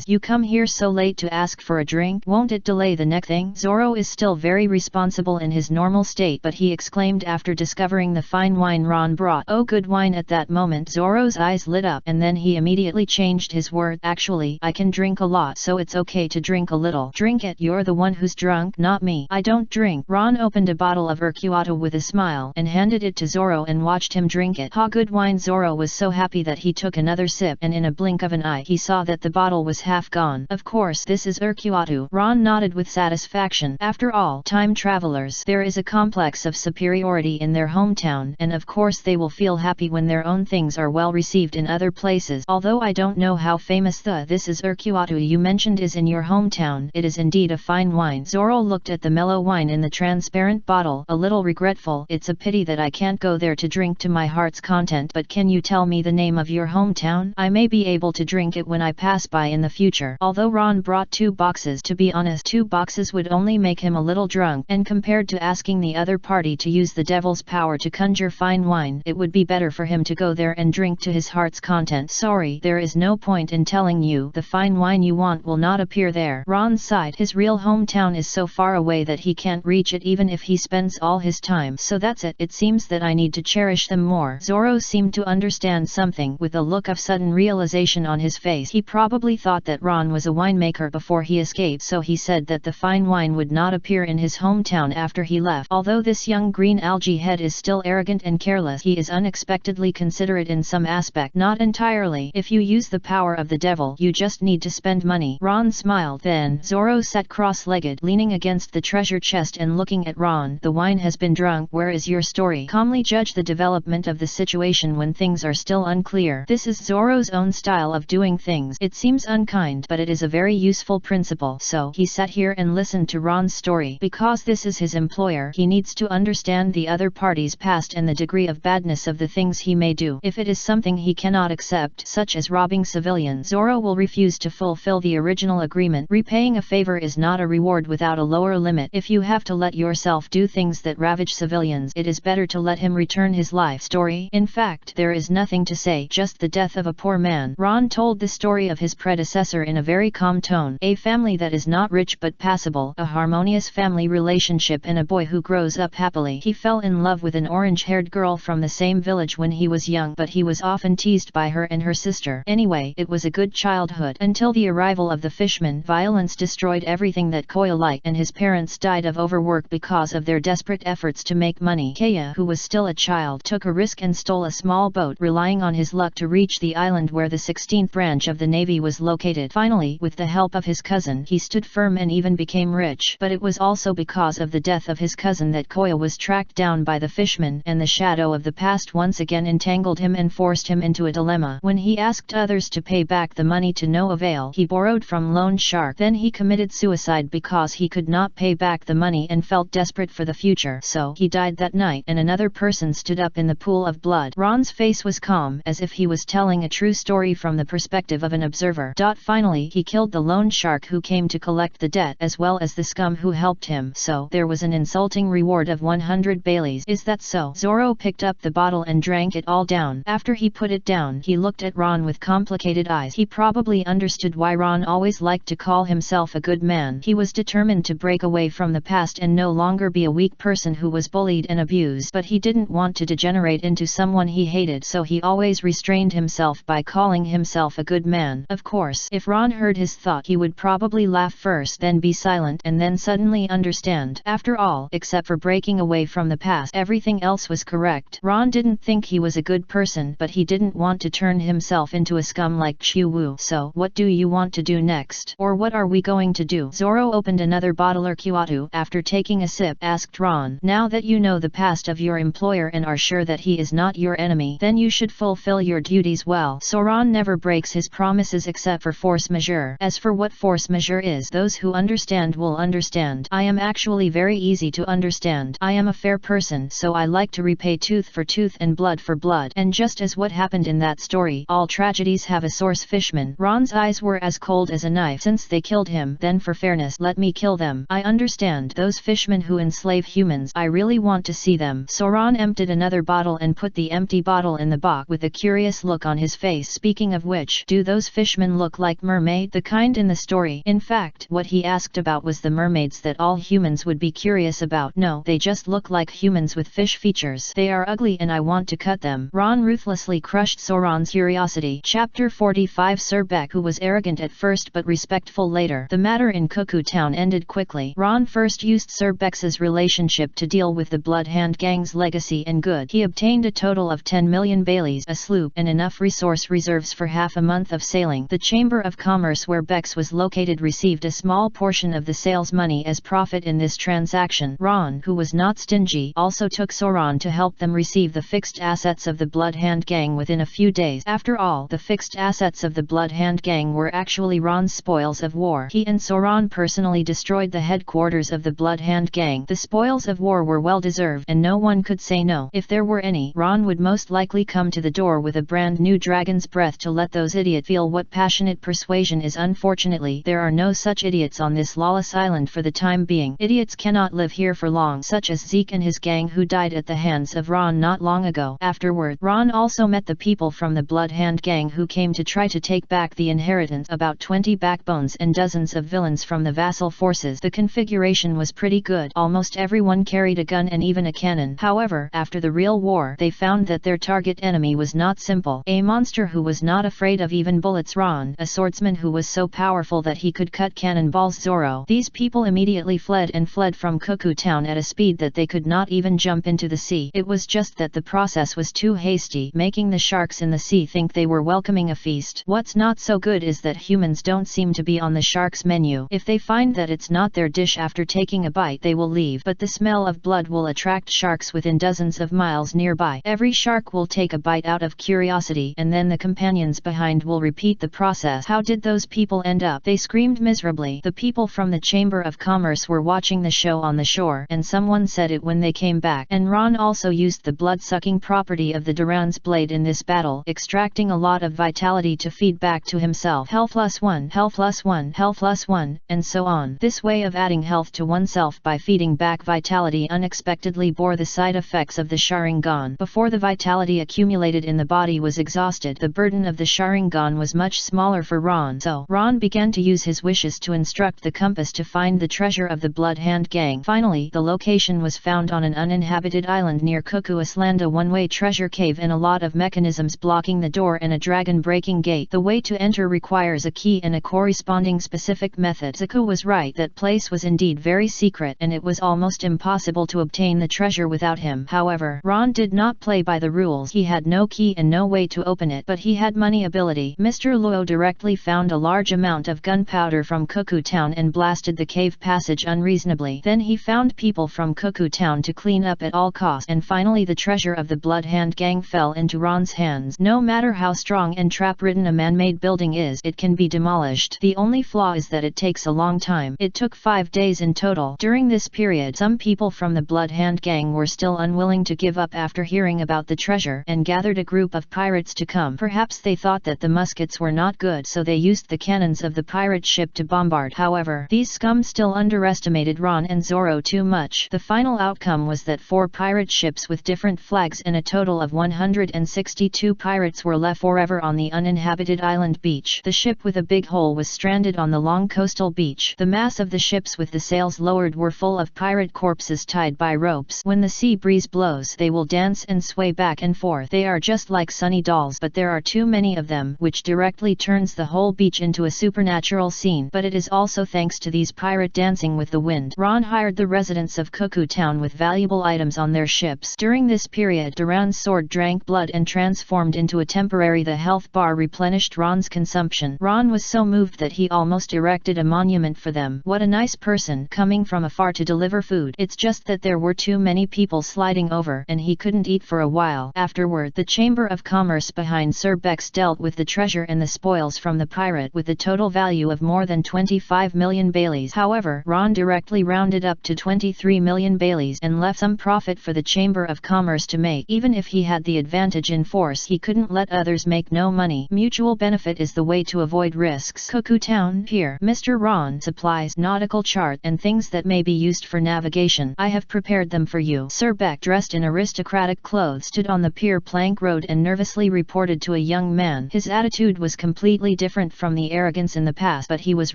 You come here so late to ask for a drink? Won't it delay the next thing? Zoro is still very responsible in his normal state, but he exclaimed after discovering the fine wine Ron brought. Oh, good wine. At that moment, Zoro's eyes lit up, and then he immediately changed his word. Actually, I can drink a lot, so it's okay to drink a little. Drink it. You're the one who's drunk, not me. I don't drink. Ron opened a bottle of Urquhart with a smile and handed it to Zoro and watched him drink it. Ha, good wine. Zoro was so happy that he took another sip, and in a blink of an eye he saw that the bottle was half gone. Of course, this is Urquhart. Ron nodded with satisfaction. After all, time travelers, there is a complex of superiority in their hometown, and of course they will feel happy when their own things are well received in other places. Although I don't know how famous the "This is Urquhart" you mentioned is in your hometown, it is indeed a fine wine. Zoro looked at the mellow wine in the transparent bottle, a little regretful. It's a pity that I can't go there to drink to my heart's content, but can you tell me the name of your hometown? I may be able to drink it when I pass by in the future. Although Ron brought 2 boxes, to be honest, 2 boxes would only make him a little drunk, and compared to asking the other party to use the devil's power to conjure fine wine, it would be better for him to go there and drink to his heart's content. Sorry, there is no point in telling you. The fine wine you want will not appear there. Ron sighed. His real hometown is so far away that he can't reach it even if he spends all his time. So that's it. It seems that I need to cherish them more. Zoro seemed to understand something, with a look of sudden realization on his face. He probably thought that Ron was a winemaker before he escaped, so he said that the fine wine would not appear in his hometown after he left. Although this young green algae head is still arrogant and careless, he is unexpectedly considerate in some aspect. Not entirely. If you use the power of the devil, you just need to spend money. Ron smiled. Then Zoro sat cross-legged, leaning against the treasure chest and looking at Ron. The wine has been drunk. Where is your story? Calmly judge the development of the situation when things are still unclear. This is Zoro's own style of doing things. It seems unkind, but it is a very useful principle. So he sat here and listened to Ron's story. Because this is his employer, he needs to understand the other party's past and the degree of badness of the things he may do. If it is something he cannot accept, such as robbing civilians, Zoro will refuse to fulfill the original agreement. Repaying a favor is not a reward without a lower limit. If you have to let yourself do things that ravage civilians, it is better to let him return his life. Story? In fact, there is nothing to say, just the death of a poor man. Ron told the story of his predecessor in a very calm tone. A family that is not rich but passable, a harmonious family relationship, and a boy who grows up happily. He fell in love with an orange-haired girl from the same village when he was young, but he was often teased by her and her sister. Anyway, it was a good childhood, until the arrival of the fishmen. Violence destroyed everything that Koya liked, and his parents died of overwork because of their desperate efforts to make money. Kaya, who was still a child, took a risk and stole a small boat, relying on his luck to reach the island where the 16th branch of the Navy was located. Finally, with the help of his cousin, he stood firm and even became rich. But it was also because of the death of his cousin that Koya was tracked down by the fishmen, and the shadow of the past once again entangled him and forced him into a dilemma. When he asked others to pay back the money to no avail, he borrowed from Loan Shark. Then he committed suicide because he could not pay back the money and felt desperate for the future. So he died that night, and another person stood up in the pool of blood. Ron's face was calm, as if he was telling a true story from the perspective of an observer. Finally, he killed the loan shark who came to collect the debt, as well as the scum who helped him. So there was an insulting promising reward of 100 baileys. Is that so? Zoro picked up the bottle and drank it all down. After he put it down, he looked at Ron with complicated eyes. He probably understood why Ron always liked to call himself a good man. He was determined to break away from the past and no longer be a weak person who was bullied and abused. But he didn't want to degenerate into someone he hated, so he always restrained himself by calling himself a good man. Of course, if Ron heard his thought, he would probably laugh first, then be silent, and then suddenly understand. After all, except for breaking away from the past, everything else was correct. Ron didn't think he was a good person, but he didn't want to turn himself into a scum like Chu Wu. So, what do you want to do next? Or what are we going to do? Zoro opened another bottle. Kiwatu, after taking a sip, asked Ron, now that you know the past of your employer and are sure that he is not your enemy, then you should fulfill your duties well. So Ron never breaks his promises except for force majeure. As for what force majeure is, those who understand will understand. I am actually very easy to understand. I am a fair person, so I like to repay tooth for tooth and blood for blood. And just as what happened in that story, all tragedies have a source. Fishman. Ron's eyes were as cold as a knife. Since they killed him, then for fairness let me kill them. I understand those fishmen who enslave humans. I really want to see them. So Ron emptied another bottle and put the empty bottle in the box with a curious look on his face. Speaking of which, do those fishmen look like mermaids? The kind in the story? In fact, what he asked about was the mermaids that all humans would be curious about. No, they just look like humans with fish features. They are ugly and I want to cut them. Ron ruthlessly crushed Soron's curiosity. Chapter 45. Sir Beck, who was arrogant at first but respectful later. The matter in Cuckoo Town ended quickly. Ron first used Sir Beck's relationship to deal with the Blood Hand Gang's legacy and good. He obtained a total of 10 million baileys, a sloop, and enough resource reserves for half a month of sailing. The Chamber of Commerce where Beck's was located received a small portion of the sales money as profit in this transaction. Ron, who was not stingy, also took Soron to help them receive the fixed assets of the Blood Hand Gang within a few days. After all, the fixed assets of the Blood Hand Gang were actually Ron's spoils of war. He and Soron personally destroyed the headquarters of the Blood Hand Gang. The spoils of war were well deserved and no one could say no. If there were any, Ron would most likely come to the door with a brand new dragon's breath to let those idiots feel what passionate persuasion is. Unfortunately, there are no such idiots on this lawless island for the time being. Idiots cannot live here for long, such as Zeke and his gang who died at the hands of Ron not long ago. Afterward, Ron also met the people from the Blood Hand Gang who came to try to take back the inheritance, about 20 backbones and dozens of villains from the vassal forces. The configuration was pretty good. Almost everyone carried a gun and even a cannon. However, after the real war, they found that their target enemy was not simple. A monster who was not afraid of even bullets. Ron, a swordsman who was so powerful that he could cut cannonballs. Zoro. These people immediately fled from Cuckoo Town at a speed that they could not even jump into the sea. It was just that the process was too hasty, making the sharks in the sea think they were welcoming a feast. What's not so good is that humans don't seem to be on the sharks' menu. If they find that it's not their dish after taking a bite, they will leave. But the smell of blood will attract sharks within dozens of miles nearby. Every shark will take a bite out of curiosity, and then the companions behind will repeat the process. How did those people end up? They screamed miserably. The people from the Chamber of Commerce were watching the show on the shore, and someone said it when they came back. And Ron also used the blood-sucking property of the Duran's blade in this battle, extracting a lot of vitality to feed back to himself. Health +1, health +1, health +1, and so on. This way of adding health to oneself by feeding back vitality unexpectedly bore the side effects of the Sharingan. Before the vitality accumulated in the body was exhausted, the burden of the Sharingan was much smaller for Ron. So, Ron began to use his wishes to instruct the compass to find the treasure of the Blood Hand Gang. Finally, the location was found on an uninhabited island near Cuckoo Island, a one-way treasure cave and a lot of mechanisms blocking the door and a dragon-breaking gate. The way to enter requires a key and a corresponding specific method. Zuko was right, that place was indeed very secret and it was almost impossible to obtain the treasure without him. However, Ron did not play by the rules. He had no key and no way to open it, but he had money ability. Mr. Luo directly found a large amount of gunpowder from Cuckoo Town and blasted the cave passage unreasonably. Then he found people from Cuckoo Town to clean up at all costs, and finally the treasure of the Blood Hand Gang fell into Ron's hands. No matter how strong and trap-ridden a man-made building is, it can be demolished. The only flaw is that it takes a long time. It took 5 days in total. During this period, some people from the Blood Hand Gang were still unwilling to give up after hearing about the treasure, and gathered a group of pirates to come. Perhaps they thought that the muskets were not good, so they used the cannons of the pirate ship to bombard. However, these scum still underestimated Ron and Zoro too much. The final outcome was that 4 pirate ships with different flags and a total of 162 pirates were left forever on the uninhabited island beach. The ship with a big hole was stranded on the long coastal beach. The mass of the ships with the sails lowered were full of pirate corpses tied by ropes. When the sea breeze blows, they will dance and sway back and forth. They are just like sunny dolls, but there are too many of them, which directly turns the whole beach into a supernatural scene. But it is also thanks to these pirate dancing with the wind. Ron hired the residents of Cuckoo Town with valuable items on their ships. During this period, Duran's sword drank blood and transformed into a temporary. The health bar replenished Ron's consumption. Ron was so moved that he almost erected a monument for them. What a nice person, coming from afar to deliver food. It's just that there were too many people sliding over, and he couldn't eat for a while. Afterward, the Chamber of Commerce behind Sir Bex dealt with the treasure and the spoils from the pirate with a total value of more than 25 million Baileys. However, Ron directly rounded up to 23 million Baileys and left some profit for the Chamber of Commerce to make. Even if he had the advantage in force, he couldn't let others make no money. Mutual benefit is the way to avoid risks. Cuckoo Town Pier. Mr. Ron supplies nautical chart and things that may be used for navigation. I have prepared them for you. Sir Beck, dressed in aristocratic clothes, stood on the pier plank road and nervously reported to a young man. His attitude was completely different from the arrogance in the past, but he was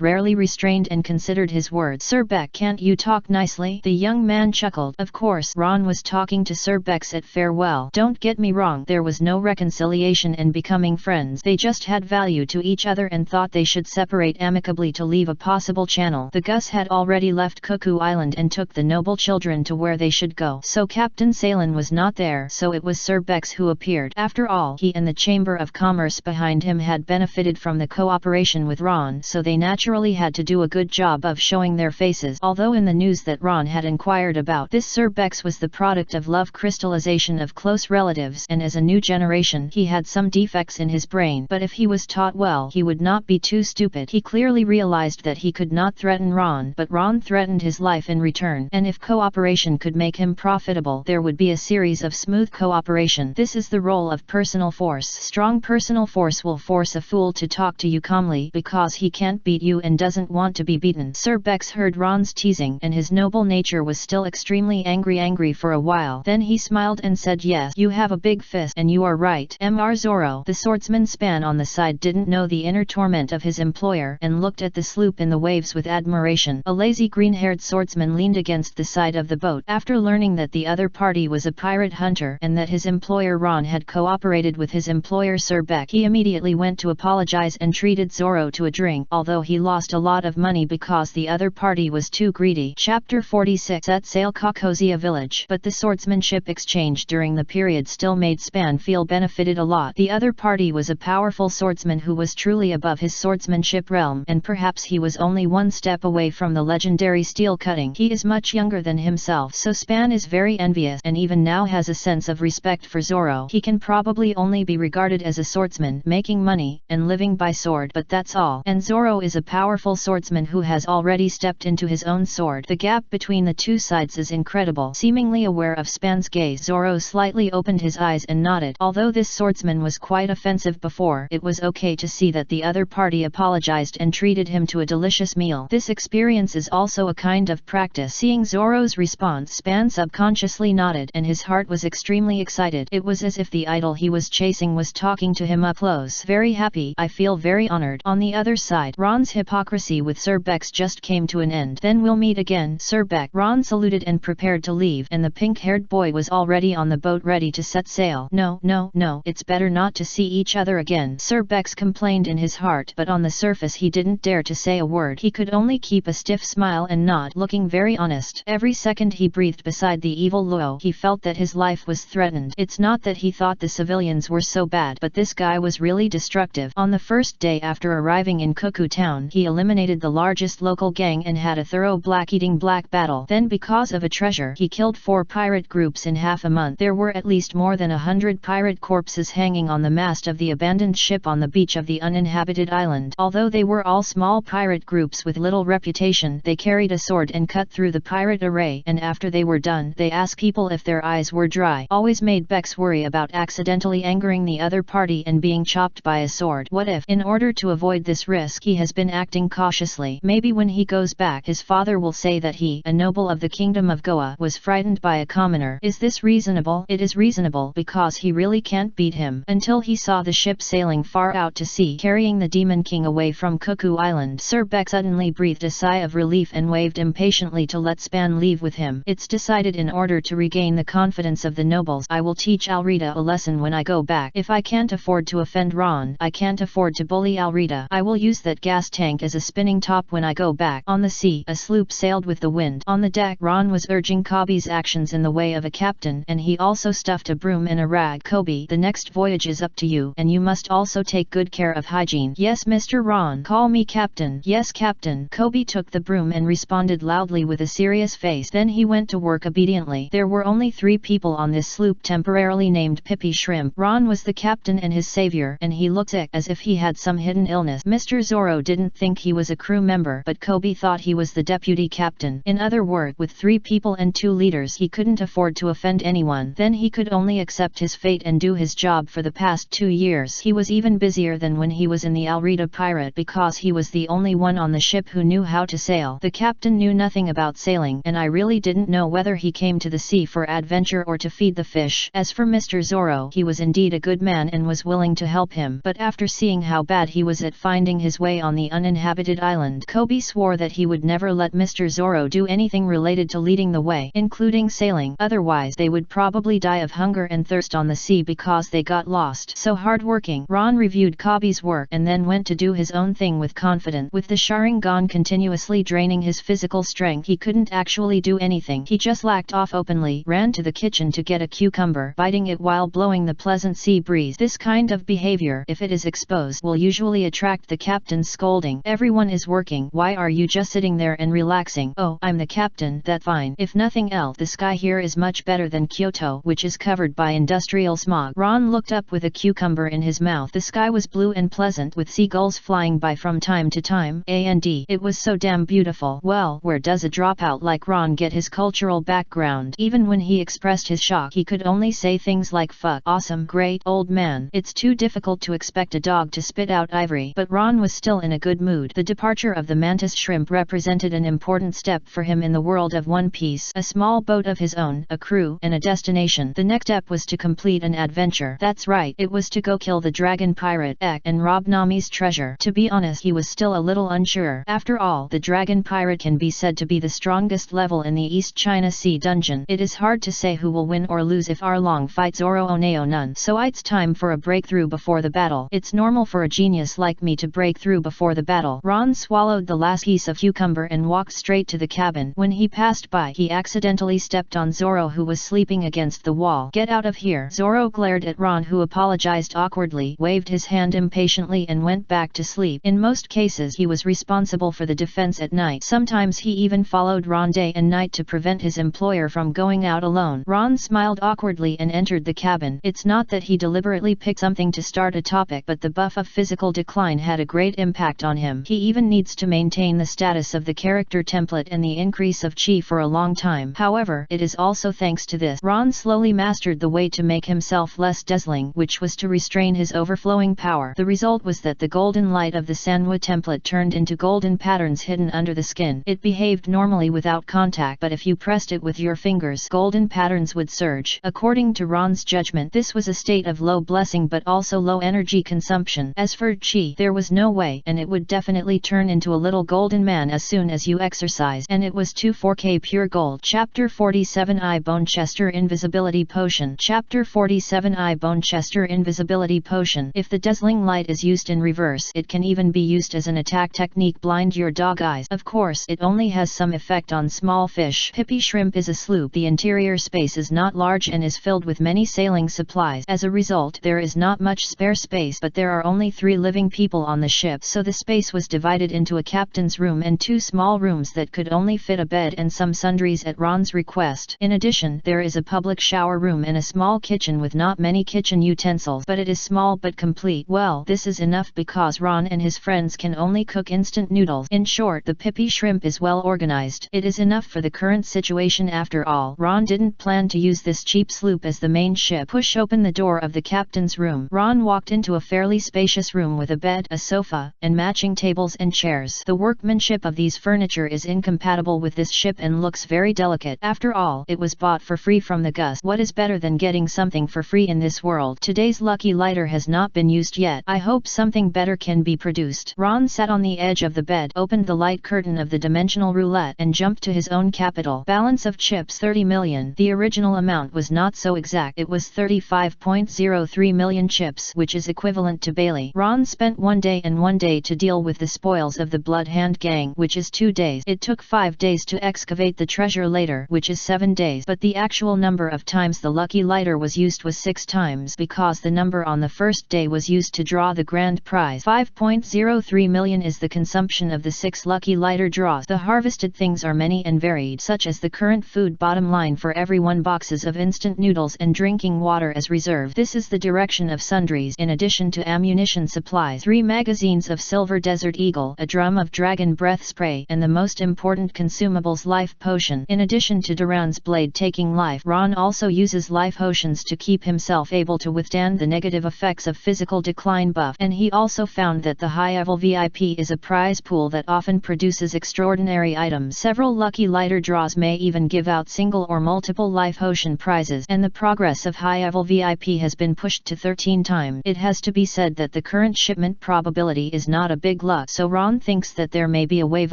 rarely restrained and considered his words. Sir Beck, can't you talk nicely? The young man chuckled. Of course, Ron was talking to Sir Bex at farewell. Don't get me wrong, there was no reconciliation and becoming friends. They just had value to each other and thought they should separate amicably to leave a possible channel. The Gus had already left Cuckoo Island and took the noble children to where they should go. So Captain Salin was not there, so it was Sir Bex who appeared. After all, he and the Chamber of Commerce behind him had benefited from the cooperation with Ron, so they naturally had to do a good job of showing their faces. Although in the news that Ron had inquired about, this Sir Bex was the product of love crystallization of close relatives, and as a new generation he had some defects in his brain, but if he was taught well he would not be too stupid. He clearly realized that he could not threaten Ron, but Ron threatened his life in return, and if cooperation could make him profitable, there would be a series of smooth cooperation. This is the role of personal force. Strong personal force will force a fool to talk to you calmly because he can't beat you and doesn't want to be beaten. Sir Bex heard Ron's teasing, and his noble nature was still extremely angry for a while. Then he smiled and said, yes, you have a big fist and you are right. Mr. Zorro. The swordsman Span on the side didn't know the inner torment of his employer and looked at the sloop in the waves with admiration. A lazy green-haired swordsman leaned against the side of the boat. After learning that the other party was a pirate hunter and that his employer Ron had cooperated with his employer Sir Beck, he immediately went to apologize and treated Zorro to a drink, although he lost a lot of money because the other party was too greedy. Chapter 46. Set sail Kokosia village. But the swordsmanship exchange during the period still made Span feel benefited a lot. The other party was a powerful swordsman who was truly above his swordsmanship realm, and perhaps he was only one step away from the legendary steel cutting. He is much younger than himself, so Span is very envious and even now has a sense of respect for Zorro. He can probably only be regarded as a swordsman, making money and living by sword, but that's all. And Zorro is a powerful swordsman who has already stepped into his own sword. The gap between the two sides is incredible. Seemingly aware of Span's gaze, Zorro slightly opened his eyes and nodded. Although this swordsman was quite offensive before, it was okay to see that the other party apologized and treated him to a delicious meal. This experience is also a kind of practice. Seeing Zorro's response, Span subconsciously nodded and his heart was extremely excited. It was as if the idol he was chasing was talking to him up close. Very happy. I feel very honored. On the other side, Ron's hypocrisy with Sir Bex just came to an end. Then we'll meet again, Sir Beck. Ron saluted and prepared to leave, and the pink-haired boy was already on the boat ready to set sail. No, it's better not to see each other again, Sir Bex complained in his heart, but on the surface he didn't dare to say a word. He could only keep a stiff smile and nod, looking very honest. Every second he breathed beside the evil Luo, he felt that his life was threatened. It's not that he thought the civilians were so bad, but this guy was really destructive. On the first day after arriving in Cuckoo Town, he eliminated the largest local gang and had a thorough black-eating black battle. Then because of a treasure, he killed 4 pirate groups in half a month. There were at least more than 100 pirate corpses hanging on the mast of the abandoned ship on the beach of the uninhabited island. Although they were all small pirate groups with little reputation, they carried a sword and cut through the pirate array, and after they were done, they asked people if their eyes were dry. Always made Bex worry about accidentally angering the other party and being chopped by a sword. What if, in order to avoid this risk, he has been acting cautiously? Maybe when he goes back his father will say that he, noble of the kingdom of Goa, was frightened by a commoner. Is this reasonable? It is reasonable, because he really can't beat him. Until he saw the ship sailing far out to sea, carrying the Demon King away from Cuckoo Island. Sir Beck suddenly breathed a sigh of relief and waved impatiently to let Span leave with him. It's decided. In order to regain the confidence of the nobles, I will teach Alrita a lesson when I go back. If I can't afford to offend Ron, I can't afford to bully Alrita. I will use that gas tank as a spinning top when I go back. On the sea, a sloop sailed with the wind. On the deck, Ron was urging Kobe's actions in the way of a captain, and he also stuffed a broom in a rag. Kobe, the next voyage is up to you, and you must also take good care of hygiene. Yes, Mr. Ron. Call me Captain. Yes, Captain. Kobe took the broom and responded loudly with a serious face. Then he went to work obediently. There were only 3 people on this sloop, temporarily named Pippi Shrimp. Ron was the captain and his savior, and he looked sick, as if he had some hidden illness. Mr. Zoro didn't think he was a crew member, but Kobe thought he was the deputy captain. In other words, with 3 people and 2 leaders, he couldn't afford to offend anyone. Then he could only accept his fate and do his job. For the past 2 years, he was even busier than when he was in the Alrita pirate, because he was the only one on the ship who knew how to sail. The captain knew nothing about sailing, and I really didn't know whether he came to the sea for adventure or to feed the fish. As for Mr. Zoro, he was indeed a good man and was willing to help him, but after seeing how bad he was at finding his way on the uninhabited island, Kobe swore that he would never let Mr. Zoro do anything related to leading the way, including sailing, otherwise they would probably die of hunger and thirst on the sea because they got lost. So hardworking. Ron reviewed Kobe's work and then went to do his own thing with confidence. With the Sharingan continuously draining his physical strength, he couldn't actually do anything. He just lacked off openly, ran to the kitchen to get a cucumber, biting it while blowing the pleasant sea breeze. This kind of behavior, if it is exposed, will usually attract the captain's scolding. Everyone is working. Why are you just sitting there and relaxing? Oh, I'm the captain. That's fine. If nothing else, the sky here is much better than Kyoto, which is covered by industrial smog. Ron looked up with a cucumber in his mouth. The sky was blue and pleasant, with seagulls flying by from time to time. It was so damn beautiful. Well, where does a dropout like Ron get his cultural background? Even when he expressed his shock, he could only say things like fuck, awesome, great, old man. It's too difficult to expect a dog to spit out ivory. But Ron was still in a good mood. The departure of the mantis shrimp represented an important step for him in the world of One Piece. A small boat of his own, a crew, and a destination. The next step was to complete an adventure. That's right, it was to go kill the dragon pirate Ek and rob Nami's treasure. To be honest, he was still a little unsure. After all, the dragon pirate can be said to be the strongest level in the East China Sea dungeon. It is hard to say who will win or lose if Arlong fights Zoro Oneo none. So it's time for a breakthrough before the battle. It's normal for a genius like me to break through before the battle. Ron swallowed the last piece of cucumber and walked straight to the cabin. When he passed by, he accidentally stepped on Zoro, who was sleeping against the wall. Get out of here. Zoro glared at Ron, who apologized awkwardly, waved his hand impatiently and went back to sleep. In most cases, he was responsible for the defense at night. Sometimes he even followed Ron day and night to prevent his employer from going out alone. Ron smiled awkwardly and entered the cabin. It's not that he deliberately picked something to start a topic, but the buff of physical decline had a great impact on him. He even needs to maintain the status of the character template and the increase of chi for a long time. However, it is also thanks to this, Ron slowly mastered the way to make himself less dazzling, which was to restrain his overflowing power. The result was that the golden light of the Sanwa template turned into golden patterns hidden under the skin. It behaved normally without contact, but if you pressed it with your fingers, golden patterns would surge. According to Ron's judgment, this was a state of low blessing but also low energy consumption. As for chi, there was no way, and it would definitely turn into a little golden man as soon as you exercise, and it was 4K pure gold. Chapter 47 I Bonechester Invisibility Potion. Chapter 47 I Bonechester Invisibility Potion. If the dazzling light is used in reverse, it can even be used as an attack technique. Blind your dog eyes. Of course, it only has some effect on small fish. Pippi Shrimp is a sloop. The interior space is not large and is filled with many sailing supplies. As a result, there is not much spare space, but there are only 3 living people on the ship, so the space was divided into a captain's room and 2 small rooms that could only fit a bed and some sundries at Ron's request. In addition, there is a public shower room and a small kitchen with not many kitchen utensils, but it is small but complete. Well, this is enough because Ron and his friends can only cook instant noodles. In short, the Pippi Shrimp is well organized. It is enough for the current situation. After all, Ron didn't plan to use this cheap sloop as the main ship. Push open the door of the captain's room. Ron walked into a fairly spacious room with a bed, a sofa, and matching tables and chairs. The workmanship of these furniture is incompatible with this ship and looks very delicate. After all, it was bought for free from the Gus. What is better than getting something for free in this world? Today's lucky lighter has not been used yet. I hope something better can be produced. Ron sat on the edge of the bed, opened the light curtain of the dimensional roulette and jumped to his own capital. Balance of chips 30 million. The original amount was not so exact. It was 35.03 million chips, which is equivalent to Bailey. Ron spent 1 day and 1 day to deal with the spoils of the Blood Hand Gang, which is 2 days. It took 5 days to excavate the treasure later, which is 7 days. But the actual number of times the lucky lighter was used was 6 times, because the number on the first day was used to draw the grand prize. 5.03 million is the consumption of the 6 lucky lighter draws. The harvested things are many and varied, such as the current food bottom line for everyone, boxes of instant noodles and drinking water as reserve. This is the direction of sundries. In addition to ammunition supplies, 3 magazines of Silver Desert Eagle, a drum of Dragon Breath spray, and the most important consumables, life potion. In addition to Duran's blade taking life, Ron also uses life potions to keep himself able to withstand the negative effects of physical decline buff. And he also found that the high-level VIP is a prize pool that often produces extraordinary items. Several lucky lighter draws may even give out single or multiple life potion prizes, and the progress of high-level VIP has been pushed to 13 times. It has to be said that the current shipment probability is not a big luck, so Ron thinks that there may be a wave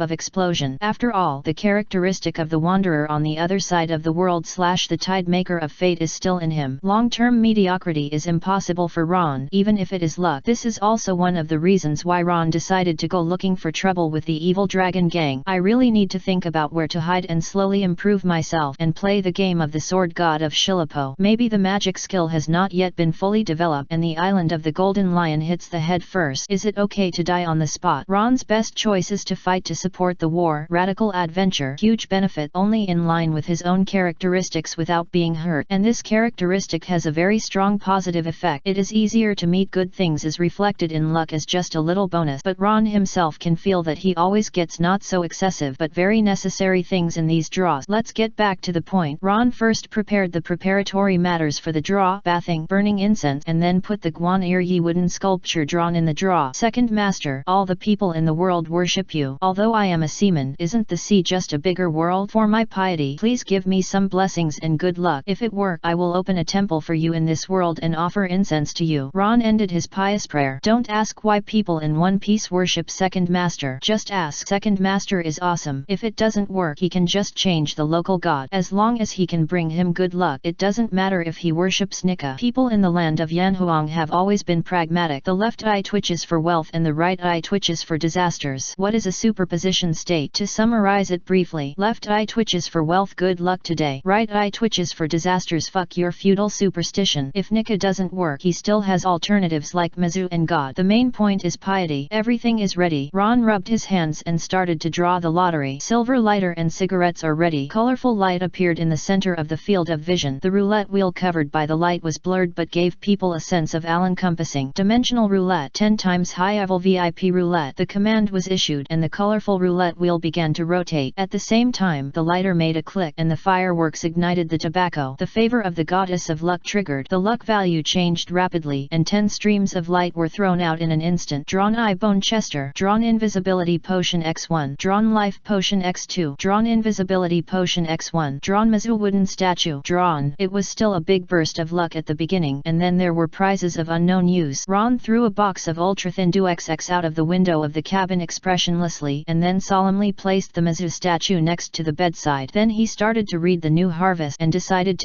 of explosion. After all, the characteristic of the wanderer on the other side of the world / the tide maker of fate is still in him. Long-term mediocrity is impossible for Ron, even if it is luck. This is also one of the reasons why Ron decided to go looking for trouble with the evil dragon gang. I really need to think about where to hide and slowly improve myself and play the game of the sword god of Shillipo. Maybe the magic skill has not yet been fully developed and the island of the Golden Lion hits the head first. Is it okay to die on the spot? Ron's best choice is to fight to support the war. Radical adventure. Huge benefit, only in line with his own characteristics without being hurt. And this characteristic has a very strong positive effect. It is easier to meet good things is reflected in luck as just a little bonus. But Ron himself can feel that he always gets not so excessive but very necessary things in these draws. Let's get back to the point. Ron first prepared the preparatory matters for the draw, bathing, burning incense, and then put the Guan Ir Yi wooden sculpture drawn in the draw. Second master, all the people in the world worship you. Although I am a seaman, isn't the sea just a bigger world? For my piety, please give me some blessings and good luck. If it work, I will open a temple for you in this world and offer incense to you. Ron ended his pious prayer. Don't ask why people in One Piece worship Second Master. Just ask. Second Master is awesome. If it doesn't work, he can just change the local god. As long as he can bring him good luck, it doesn't matter if he worships Nika. People in the land of Yanhuang have always been pragmatic. The left eye twitches for wealth and the right eye twitches for disasters. What is a superposition state? To summarize it briefly, left eye twitches for wealth, good luck today. Right eye twitches for disasters, fuck your feudal superstition. If Nika doesn't work, he still has alternatives like Mizu and God. The main point is piety. Everything is ready. Ron rubbed his hands and started to draw the lottery. Silver lighter and cigarettes are ready. Colorful light appeared in the center of the field of vision. The roulette wheel covered by the light was blurred but gave people a sense of all-encompassing. Dimensional roulette, 10 times high-level VIP roulette. The command was issued and the colorful roulette wheel began to rotate. At the same time, the lighter made a click and the fireworks ignited the tobacco. The favor of the goddess of luck triggered. The luck value changed rapidly and 10 streams of light were thrown out in an instant. Drawn eye bone Chester. Drawn invisibility potion X1. Drawn life potion X2. Drawn invisibility potion X1. Drawn Mizu wooden statue. Drawn. It was still a big burst of luck at the beginning, and then there were prizes of unknown use. Ron threw a box of ultra-thin XX out of the window of the cabin expressionlessly and then solemnly placed the Mizu statue next to the bedside. Then he started to read the new harvest and decided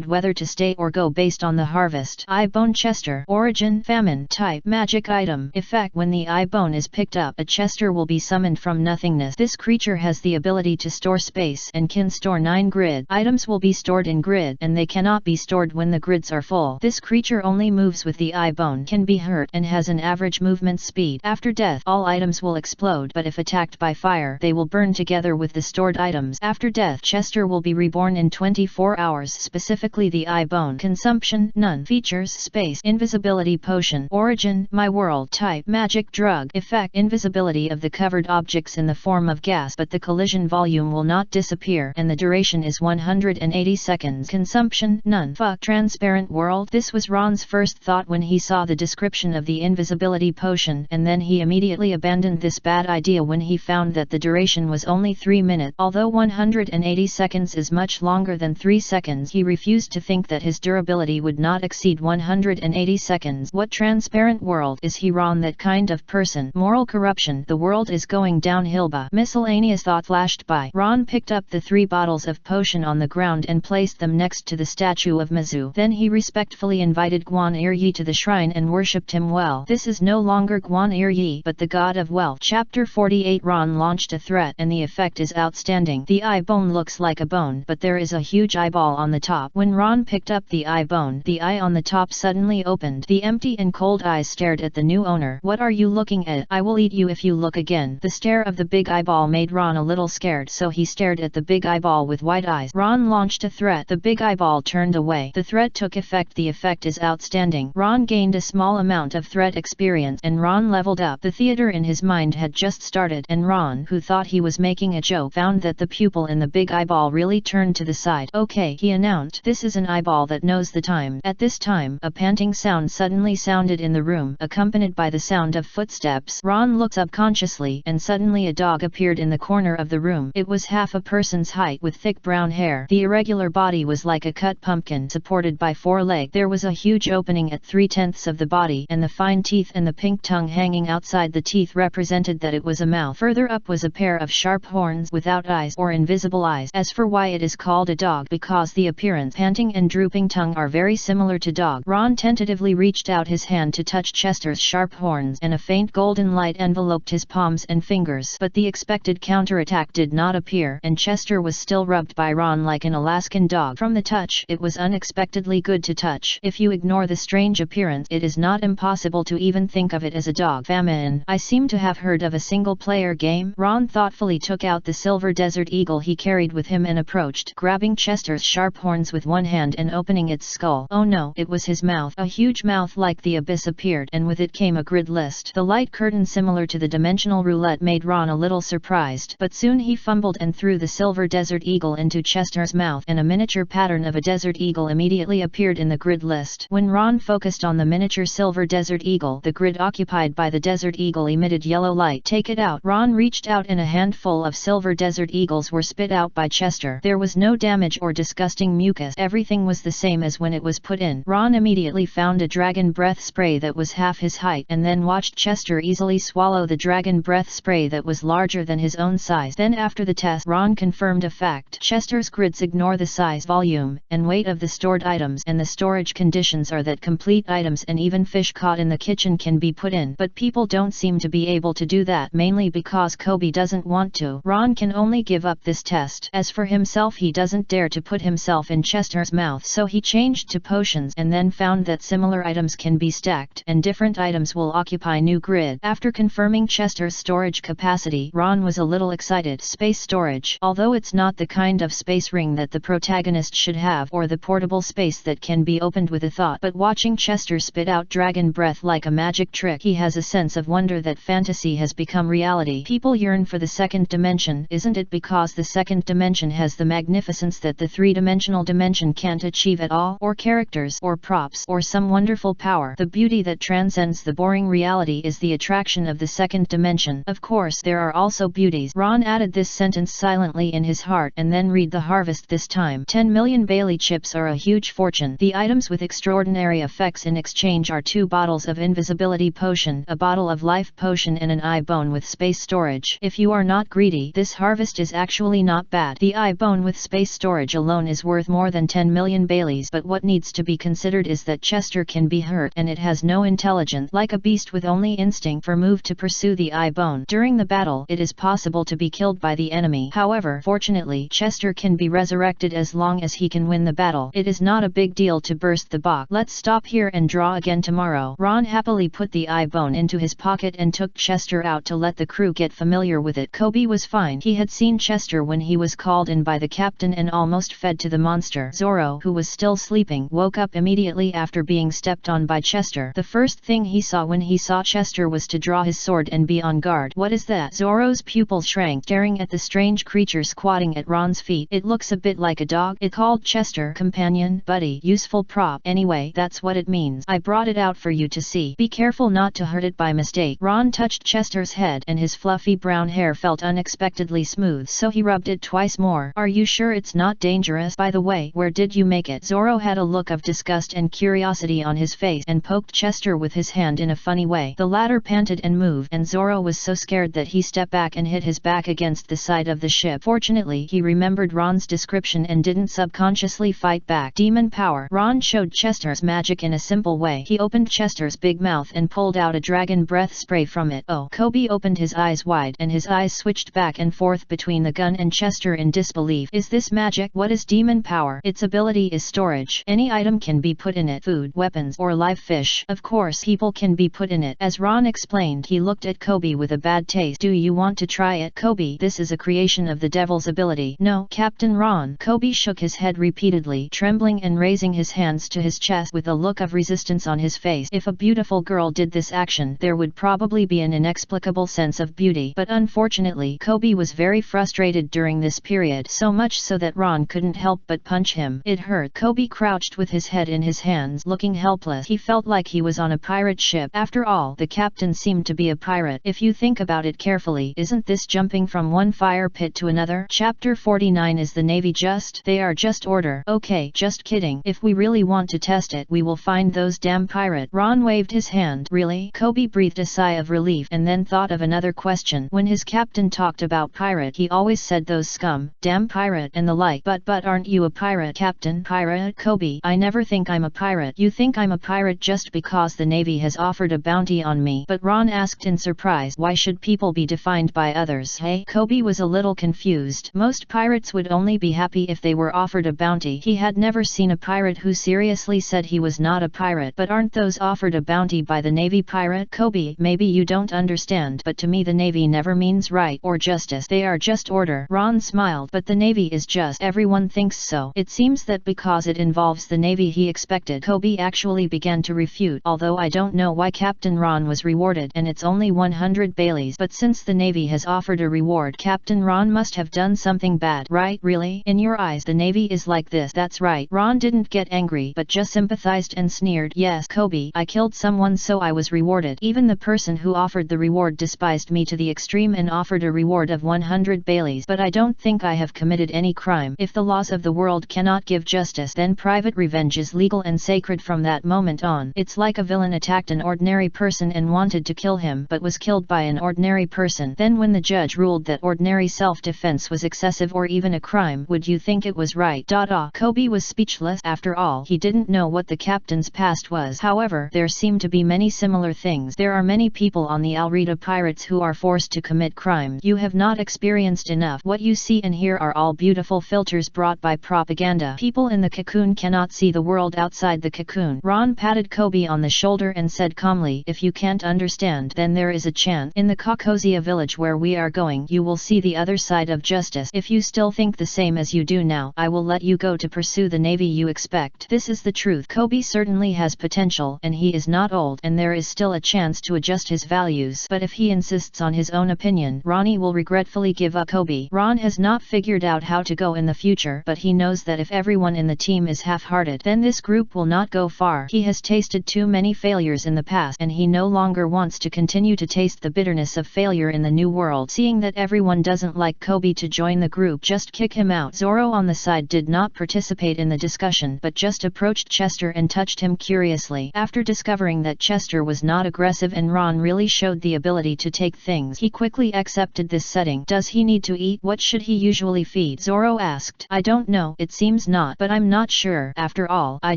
whether to stay or go based on the harvest. Eye bone Chester. Origin, famine. Type, magic item. Effect, when the eye bone is picked up, a Chester will be summoned from nothingness. This creature has the ability to store space and can store 9 grid. Items will be stored in grid and they cannot be stored when the grids are full. This creature only moves with the eye bone, can be hurt, and has an average movement speed. After death, all items will explode, but if attacked by fire, they will burn together with the stored items. After death, Chester will be reborn in 24 hours, specifically the eye bone. Consumption, none. Features, space, invisibility potion. Origin, my world. Type, magic drug. Effect, invisibility of the covered objects in the form of gas, but the collision volume will not disappear, and the duration is 180 seconds. Consumption, none. Fuck, transparent world. This was Ron's first thought when he saw the description of the invisibility potion, and then he immediately abandoned this bad idea when he found that the duration was only 3 minute. Although 180 seconds is much longer than 3 seconds, he refused to think that his durability would not exceed 180 seconds. What transparent world is he? Ron, that kind of person. Moral corruption. The world is going downhill. Miscellaneous thought flashed by. Ron picked up the 3 bottles of potion on the ground and placed them next to the statue of Mizu. Then he respectfully invited Guan Yi to the shrine and worshipped him well. This is no longer Guan Yi, but the god of wealth. Chapter 48. Ron launched a threat and the effect is outstanding. The eye bone looks like a bone, but there is a huge eyeball on the top. When Ron picked up the eye bone, the eye on the top suddenly opened. The empty and cold eyes stared at the new owner. What are you looking at? I will eat you if you look again. The stare of the big eyeball made Ron a little scared, so he stared at the big eyeball with wide eyes. Ron launched a threat. The big eyeball turned away. The threat took effect. The effect is outstanding. Ron gained a small amount of threat experience and Ron leveled up. The theater in his mind had just started and Ron, who thought he was making a joke, found that the pupil in the big eyeball really turned to the side. Okay, he announced. This is an eyeball that knows the time. At this time, a panting sound suddenly sounded in the room, accompanied by the sound of footsteps. Ron looked subconsciously and suddenly a dog appeared in the corner of the room. It was half a person's height with thick brown hair. The irregular body was like a cut pumpkin supported by 4 legs. There was a huge opening at 3/10 of the body and the fine teeth and the pink tongue hanging outside the teeth represented that it was a mouth. Further up was a pair of sharp horns without eyes or invisible eyes. As for why it is called a dog, because the appearance, panting and drooping tongue are very similar to dog. Ron tentatively reached out his hand to touch Chester's sharp horns and a faint golden light enveloped his palms and fingers. But the expected counterattack did not appear and Chester was still rubbed by Ron like an Alaskan dog. From the touch, it was unexpectedly good to touch. If you ignore the strange appearance, it is not impossible to even think of it as a dog. Famine. I seem to have heard of a single-player game. Ron thoughtfully took out the silver desert eagle he carried with him and approached, grabbing Chester's sharp horns with one hand and opening its skull. Oh no, it was his mouth. A huge mouth like the abyss appeared and with it came a grid list. The light curtain similar to the dimensional roulette made Ron a little surprised, but soon he fumbled and threw the silver desert eagle into Chester's mouth and a miniature pattern of a desert eagle immediately appeared in the grid list. When Ron focused on the miniature silver desert eagle, the grid occupied by the desert eagle emitted yellow light. Take it out. Ron reached out and a handful of silver desert eagles were spit out by Chester. There was no damage or disgusting mucus. Everything was the same as when it was put in. Ron immediately found a dragon breath spray that was half his height and then watched Chester easily swallow the dragon breath spray that was larger than his own size. Then after the test, Ron confirmed a fact. Chester's grids ignore the size, volume, and weight of the stored items, and the storage conditions are that complete items and even fish caught in the kitchen can be put in. But people don't seem to be able to do that, mainly because Kobe doesn't want to. Ron can only give up this test. As for himself, he doesn't dare to put himself in Chester's mouth, so he changed to potions and then found that similar items can be stacked and different items will occupy new grid. After confirming Chester's storage capacity, Ron was a little excited. Space storage. Although it's not the kind of space ring that the protagonist should have or the portable space that can be opened with a thought, but watching Chester spit out dragon breath like a magic trick, he has a sense of wonder that fantasy has become reality. People yearn for the second dimension. Isn't it because the second dimension has the magnificence that the three-dimensional dimension can't achieve at all? Or characters, or props, or some wonderful power. The beauty that transcends the boring reality is the attraction of the second dimension. Of course, there are also beauties. Ron added this sentence silently in his heart and then read the harvest this time. 10 million Bailey chips are a huge fortune. The items with extraordinary effects in exchange are 2 bottles of invisibility potion, a bottle of life potion and an eye bone with space storage. If you are not greedy, this harvest is actually not bad. The eye bone with space storage alone is worth more than 10 million Baileys, but what needs to be considered is that Chester can be hurt and it has no intelligence. Like a beast with only instinct for move to pursue the eye bone. During the battle, it is possible to be killed by the enemy. However, fortunately, Chester can be resurrected as long as he can win the battle. It is not a big deal to burst the box. Let's stop here and draw again tomorrow. Ron happily put the eye bone into his pocket and took Chester out to let the crew get familiar with it. Kobe was fine. He had seen Chester when he was called in by the captain and almost fed to the monster. Zoro, who was still sleeping, woke up immediately after being stepped on by Chester. The first thing he saw when he saw Chester was to draw his sword and be on guard. What is that? Zoro's pupils shrank, staring at the strange creature squatting at Ron's feet. It looks a bit like a dog. It called Chester companion, buddy, useful prop. Anyway, that's what it means. I brought it out for you to see. Be careful not to hurt it by mistake. Ron touched Chester's head and his fluffy brown hair felt unexpectedly absurdly smooth, so he rubbed it twice more. Are you sure it's not dangerous? By the way, where did you make it? Zoro had a look of disgust and curiosity on his face and poked Chester with his hand in a funny way. The latter panted and moved, and Zoro was so scared that he stepped back and hit his back against the side of the ship. Fortunately, he remembered Ron's description and didn't subconsciously fight back. Demon power. Ron showed Chester's magic in a simple way. He opened Chester's big mouth and pulled out a dragon breath spray from it. Oh! Kobe opened his eyes wide, and his eyes switched back and forth between the gun and Chester in disbelief. Is this magic? What is demon power? Its ability is storage. Any item can be put in it. Food, weapons, or live fish. Of course, people can be put in it. As Ron explained, he looked at Kobe with a bad taste. Do you want to try it? Kobe, this is a creation of the devil's ability. No, Captain Ron. Kobe shook his head repeatedly, trembling and raising his hands to his chest with a look of resistance on his face. If a beautiful girl did this action, there would probably be an inexplicable sense of beauty. But unfortunately, Kobe was very frustrated during this period, so much so that Ron couldn't help but punch him. It hurt. Kobe crouched with his head in his hands, looking helpless. He felt like he was on a pirate ship. After all, the captain seemed to be a pirate. If you think about it carefully, isn't this jumping from one fire pit to another? Chapter 49. Is the Navy just? They are just order. Okay, just kidding. If we really want to test it, we will find those damn pirate. Ron waved his hand. Really? Kobe breathed a sigh of relief and then thought of another question. When his captain talked about pirate, he always said those scum, damn pirate and the like. But aren't you a pirate, Captain? Pirate? Kobe, I never think I'm a pirate. You think I'm a pirate just because the Navy has offered a bounty on me? But Ron asked in surprise, why should people be defined by others? Hey? Kobe was a little confused. Most pirates would only be happy if they were offered a bounty. He had never seen a pirate who seriously said he was not a pirate. But aren't those offered a bounty by the Navy pirate? Kobe, maybe you don't understand, but to me the Navy never means right or justice. They are just order. Ron smiled. But the Navy is just. Everyone thinks so. It seems that because it involves the Navy, he expected. Kobe actually began to refute. Although I don't know why Captain Ron was rewarded, and it's only 100 Baileys. But since the Navy has offered a reward, Captain Ron must have done something bad. Right? Really? In your eyes the Navy is like this? That's right. Ron didn't get angry, but just sympathized and sneered. Yes, Kobe, I killed someone so I was rewarded. Even the person who offered the reward despised me to the extreme and offered a reward of 100 Baileys. But I don't think I have committed any crime. If the laws of the world cannot give justice, then private revenge is legal and sacred from that moment on. It's like a villain attacked an ordinary person and wanted to kill him but was killed by an ordinary person. Then when the judge ruled that ordinary self-defense was excessive or even a crime, would you think it was right? Kobe was speechless. After all, he didn't know what the captain's past was. However, there seemed to be many similar things. There are many people on the Alreda pirates who are forced to commit crimes. You have not experienced enough. What you see and hear are all beautiful filters brought by propaganda. People in the cocoon cannot see the world outside the cocoon. Ron patted Kobe on the shoulder and said calmly, if you can't understand, then there is a chance. In the Caucasia village where we are going, you will see the other side of justice. If you still think the same as you do now, I will let you go to pursue the Navy you expect. This is the truth. Kobe certainly has potential, and he is not old, and there is still a chance to adjust his values. But if he insists on his own opinion, Ronnie will regretfully give up. Kobe. Ron has not figured out how to go in the future, but he knows that if everyone in the team is half-hearted, then this group will not go far. He has tasted too many failures in the past, and he no longer wants to continue to taste the bitterness of failure in the new world. Seeing that everyone doesn't like Kobe to join the group, just kick him out. Zoro on the side did not participate in the discussion, but just approached Chester and touched him curiously. After discovering that Chester was not aggressive and Ron really showed the ability to take things, he quickly accepted this setting. Does he need to eat? What should he usually feed? Zoro asked. I don't know. It seems not, but I'm not sure. After all, I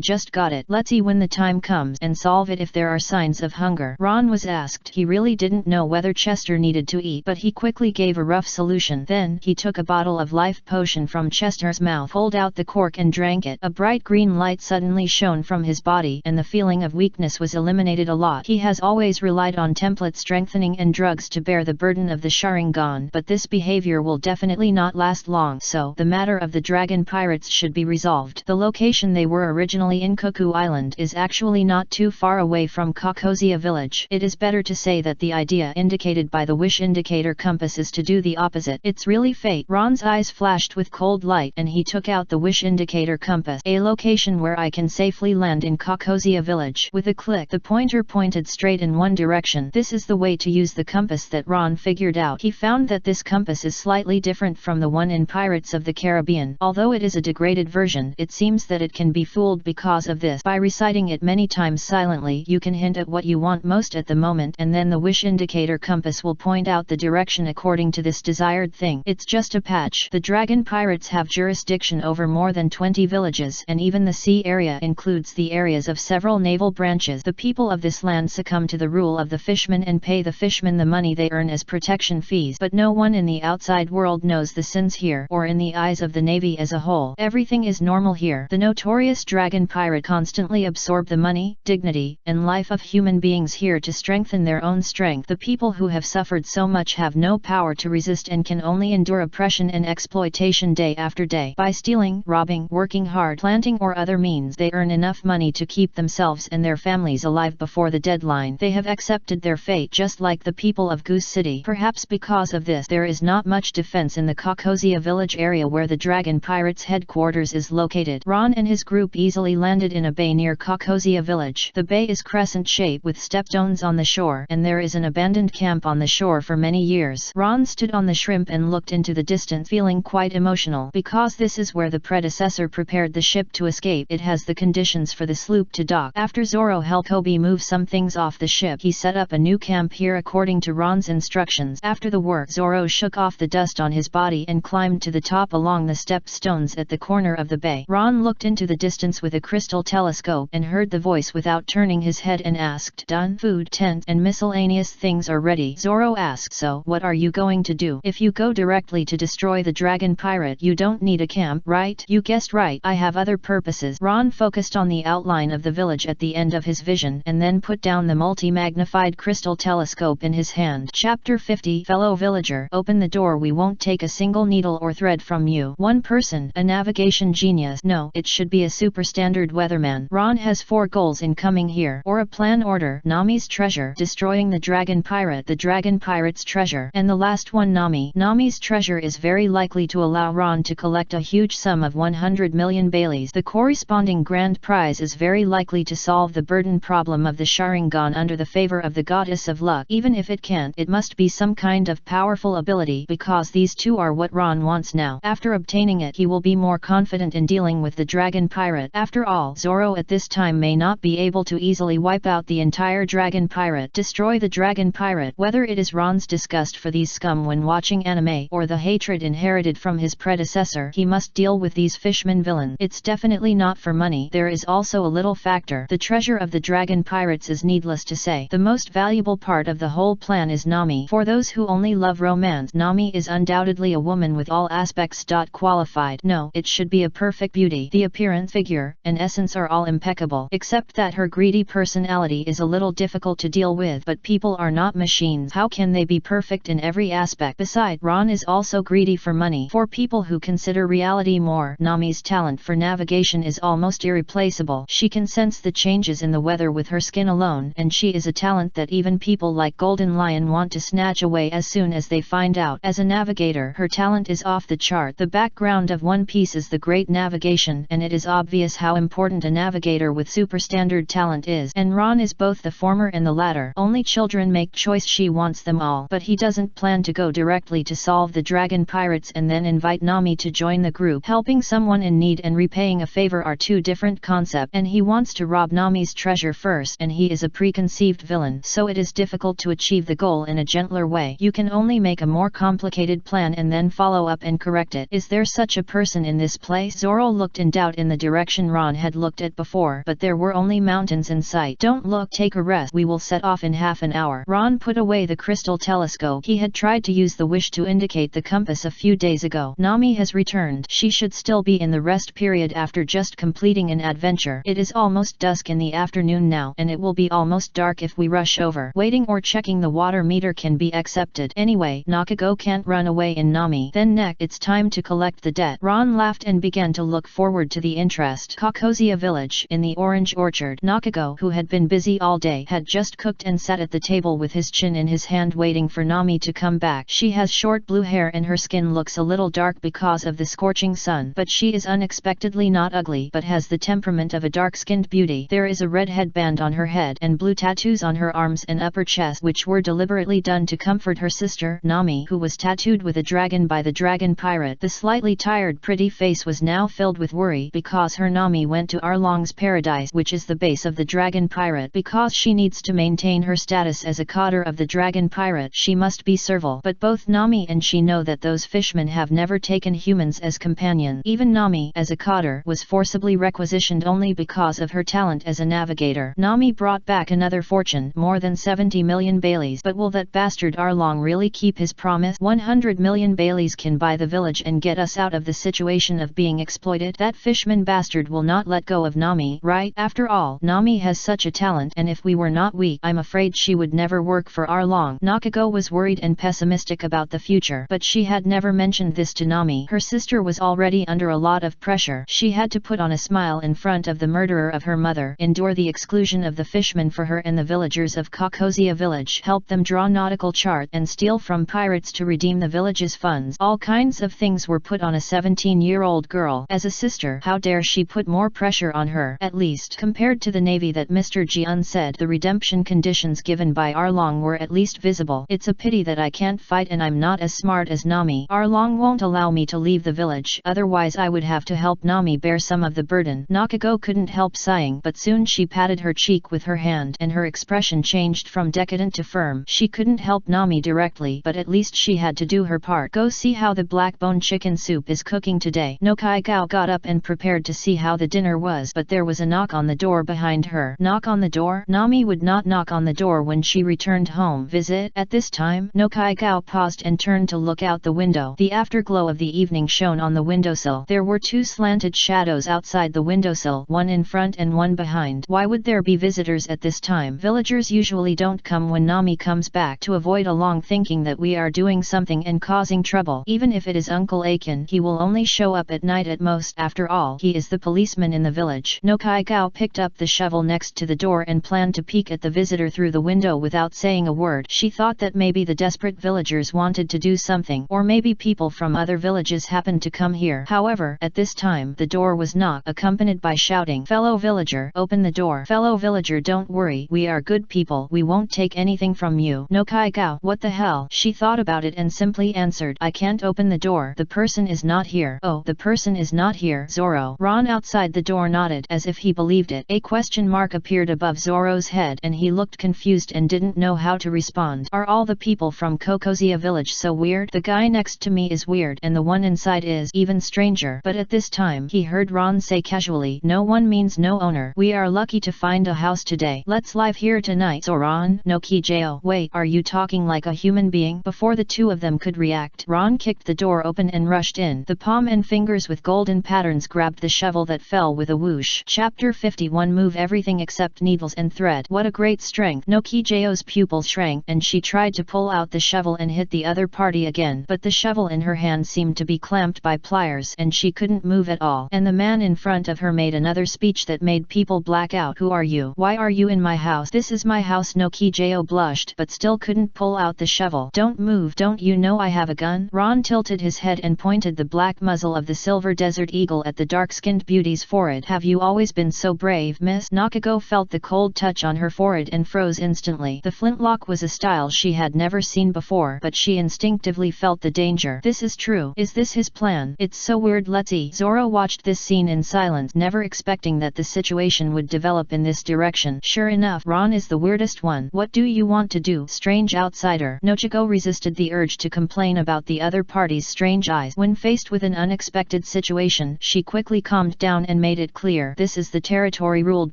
just got it. Let's see when the time comes and solve it if there are signs of hunger. Ron was asked. He really didn't know whether Chester needed to eat, but he quickly gave a rough solution. Then, he took a bottle of life potion from Chester's mouth, pulled out the cork and drank it. A bright green light suddenly shone from his body, and the feeling of weakness was eliminated a lot. He has always relied on template strengthening and drugs to bear the burden of the Sharingan, but this behavior will definitely not last long, so the matter of the dragon pirates should be resolved. The location they were originally in, Cuckoo Island, is actually not too far away from Caucasia village. It is better to say that the idea indicated by the wish indicator compass is to do the opposite. It's really fate. Ron's eyes flashed with cold light, and he took out the wish indicator compass. A location where I can safely land in Caucasia village. With a click, the pointer pointed straight in one direction. This is the way to use the compass that Ron figured out. He found that this compass is slightly different from the one in Pirates of the Caribbean. Although it is a degraded version, it seems that it can be fooled because of this. By reciting it many times silently, you can hint at what you want most at the moment, and then the wish indicator compass will point out the direction according to this desired thing. It's just a patch. The dragon pirates have jurisdiction over more than 20 villages, and even the sea area includes the areas of several naval branches. The people of this land succumb to the rule of the fishmen and pay the fishmen the money they earn as protection fees, but no one in the outside world knows the sins here, or in the eyes of the navy as a whole. Everything is normal here. The notorious dragon pirate constantly absorb the money, dignity, and life of human beings here to strengthen their own strength. The people who have suffered so much have no power to resist and can only endure oppression and exploitation day after day. By stealing, robbing, working hard, planting or other means, they earn enough money to keep themselves and their families alive before the deadline. They have accepted their fate just like the people of Goose City. Perhaps because of this, there is not much defense in the Caucosia village area where the dragon pirates headquarters is located. Ron and his group easily landed in a bay near Caucosia village. The bay is crescent-shaped with stepstones on the shore, and there is an abandoned camp on the shore for many years. Ron stood on the shrimp and looked into the distance, feeling quite emotional, because this is where the predecessor prepared the ship to escape. It has the conditions for the sloop to dock. After Zoro helped Kobe move some things off the ship, he set up a new camp here according to Ron's instructions. After the work, Zoro shook off the dust on his body and climbed to the top along the step stones at the corner of the bay. Ron looked into the distance with a crystal telescope and heard the voice without turning his head and asked, "Done? Food, tent, and miscellaneous things are ready." Zoro asked, "So, what are you going to do? If you go directly to destroy the dragon pirate, you don't need a camp, right?" "You guessed right. I have other purposes." Ron focused on the outline of the village at the end of his vision and then put down the multi-magnified crystal telescope in his hand. Chapter 50. Fellow villager, open the door. We won't take a single needle or thread from you. One person, a navigation genius. No, it should be a super standard weatherman. Ron has 4 goals in coming here. Or a plan order, Nami's treasure, destroying the dragon pirate, the dragon pirate's treasure, and the last one, Nami's treasure is very likely to allow Ron to collect a huge sum of 100 million Baileys. The corresponding grand prize is very likely to solve the burden problem of the Sharingan under the favor of the goddess of luck. Even if it can't, it must be some kind of powerful ability, because these two are what Ron wants now. After obtaining it, he will be more confident in dealing with the dragon pirate. After all, Zoro at this time may not be able to easily wipe out the entire dragon pirate. Destroy the dragon pirate. Whether it is Ron's disgust for these scum when watching anime, or the hatred inherited from his predecessor, he must deal with these fishmen villains. It's definitely not for money. There is also a little factor. The treasure of the dragon pirates is needless to say. The most valuable part of the whole plan is Nami. For those who only love romance, Nami is undoubtedly a woman with all aspects qualified. No, it should be a perfect beauty. The appearance, figure, and essence are all impeccable, except that her greedy personality is a little difficult to deal with. But people are not machines. How can they be perfect in every aspect? Besides, Ron is also greedy for money. For people who consider reality more, Nami's talent for navigation is almost irreplaceable. She can sense the changes in the weather with her skin alone, and she is a talent that even people like Golden Lion want to snatch away as soon as they find out. As a navigator, her talent is off the chart. The background of One Piece is the great navigation, and it is obvious how important a navigator with superstandard talent is. And Ron is both the former and the latter. Only children make choice. She wants them all. But he doesn't plan to go directly to solve the dragon pirates and then invite Nami to join the group. Helping someone in need and repaying a favor are two different concepts, and he wants to rob Nami's treasure first, and he is a preconceived villain, so it is difficult to achieve the goal in a gentler way. You can only make a more complicated plan and then follow up and correct it. Is there such a person in this place? Zoro looked in doubt in the direction Ron had looked at before, but there were only mountains in sight. Don't look, take a rest. We will set off in half an hour. Ron put away the crystal telescope. He had tried to use the wish to indicate the compass a few days ago. Nami has returned. She should still be in the rest period after just completing an adventure. It is almost dusk in the afternoon now, and it will be almost dark if we rush over. Waiting or checking the water meter can be accepted. Anyway, Nakago can't run away in Nami. Then next, it's time to collect the debt. Ron laughed and began to look forward to the interest. Caucosia village. In the orange orchard, Nakago, who had been busy all day, had just cooked and sat at the table with his chin in his hand waiting for Nami to come back. She has short blue hair and her skin looks a little dark because of the scorching sun, but she is unexpectedly not ugly but has the temperament of a dark-skinned beauty. There is a red headband on her head and blue tattoos on her arms and upper chest, which were deliberately done to comfort her sister, Nami. Nami, who was tattooed with a dragon by the dragon pirate. The slightly tired pretty face was now filled with worry because her Nami went to Arlong's paradise, which is the base of the dragon pirate. Because she needs to maintain her status as a cotter of the dragon pirate, she must be servile. But both Nami and she know that those fishmen have never taken humans as companions. Even Nami, as a cotter, was forcibly requisitioned only because of her talent as a navigator. Nami brought back another fortune, more than 70 million Baileys. But will that bastard Arlong really keep his promise? 100 million Baileys can buy the village and get us out of the situation of being exploited. That fishman bastard will not let go of Nami, right? After all, Nami has such a talent, and if we were not weak, I'm afraid she would never work for Arlong. Nakago was worried and pessimistic about the future, but she had never mentioned this to Nami. Her sister was already under a lot of pressure. She had to put on a smile in front of the murderer of her mother, endure the exclusion of the fishmen for her and the villagers of Kokosia village, help them draw nautical chart, and steal from pirates to redeem the village's funds. All kinds of things were put on a 17-year-old girl. As a sister, how dare she put more pressure on her? At least, compared to the navy that Mr. Jian said, the redemption conditions given by Arlong were at least visible. It's a pity that I can't fight and I'm not as smart as Nami. Arlong won't allow me to leave the village, otherwise I would have to help Nami bear some of the burden. Nakago couldn't help sighing, but soon she patted her cheek with her hand, and her expression changed from decadent to firm. She couldn't help Nami directly, but at least she had to do her part. Go see how the black-bone chicken soup is cooking today. Nokaigao got up and prepared to see how the dinner was, but there was a knock on the door behind her. Knock on the door? Nami would not knock on the door when she returned home. Visit? At this time, Nokaigao paused and turned to look out the window. The afterglow of the evening shone on the windowsill. There were two slanted shadows outside the windowsill, one in front and one behind. Why would there be visitors at this time? Villagers usually don't come when Nami comes back. To avoid Along thinking that we are doing something and causing trouble. Even if it is Uncle Aiken, he will only show up at night at most. After all, he is the policeman in the village. Nokaigao picked up the shovel next to the door and planned to peek at the visitor through the window without saying a word. She thought that maybe the desperate villagers wanted to do something, or maybe people from other villages happened to come here. However, at this time, the door was knocked, accompanied by shouting, "Fellow villager, open the door." "Fellow villager, don't worry, we are good people, we won't take anything from you." Nokaigao, what the hell? She thought about it and simply answered, "I can't open the door, the person is not here." "Oh, the person is not here." Zoro. Ron outside the door nodded, as if he believed it. A question mark appeared above Zoro's head, and he looked confused and didn't know how to respond. "Are all the people from Kokosia village so weird? The guy next to me is weird, and the one inside is even stranger." But at this time, he heard Ron say casually, "No one means no owner. We are lucky to find a house today. Let's live here tonight." Zoran, no Kijao. Wait, are you talking like a human being? Before the two of them could react, Ron kicked the door open and rushed in. The palm and fingers with golden patterns grabbed the shovel that fell with a whoosh. Chapter 51. Move everything except needles and thread. What a great strength. No Kijao's pupils shrank, and she tried to pull out the shovel and hit the other party again, but the shovel in her hand seemed to be clamped by pliers, and she couldn't move at all. And the man in front of her made another speech that made people black out. "Who are you? Why are you in my house?" "This is my house." No Kijao blushed, but still couldn't pull out the shovel. "Don't move. Don't you know I have a gun?" Ron tilted his head and pointed the black muzzle of the silver desert eagle at the dark-skinned beauty's forehead. "Have you always been so brave, miss?" Nakago felt the cold touch on her forehead and froze instantly. The flintlock was a style she had never seen before, but she instinctively felt the danger. This is true. Is this his plan? It's so weird. Let's see. Zoro watched this scene in silence, never expecting that the situation would develop in this direction. Sure enough, Ron is the weirdest one. "What do you want to do, strange outsider?" Nochigo resisted the urge to complain about the other party's strange eyes. When faced with an unexpected situation, she quickly calmed down and made it clear, "This is the territory ruled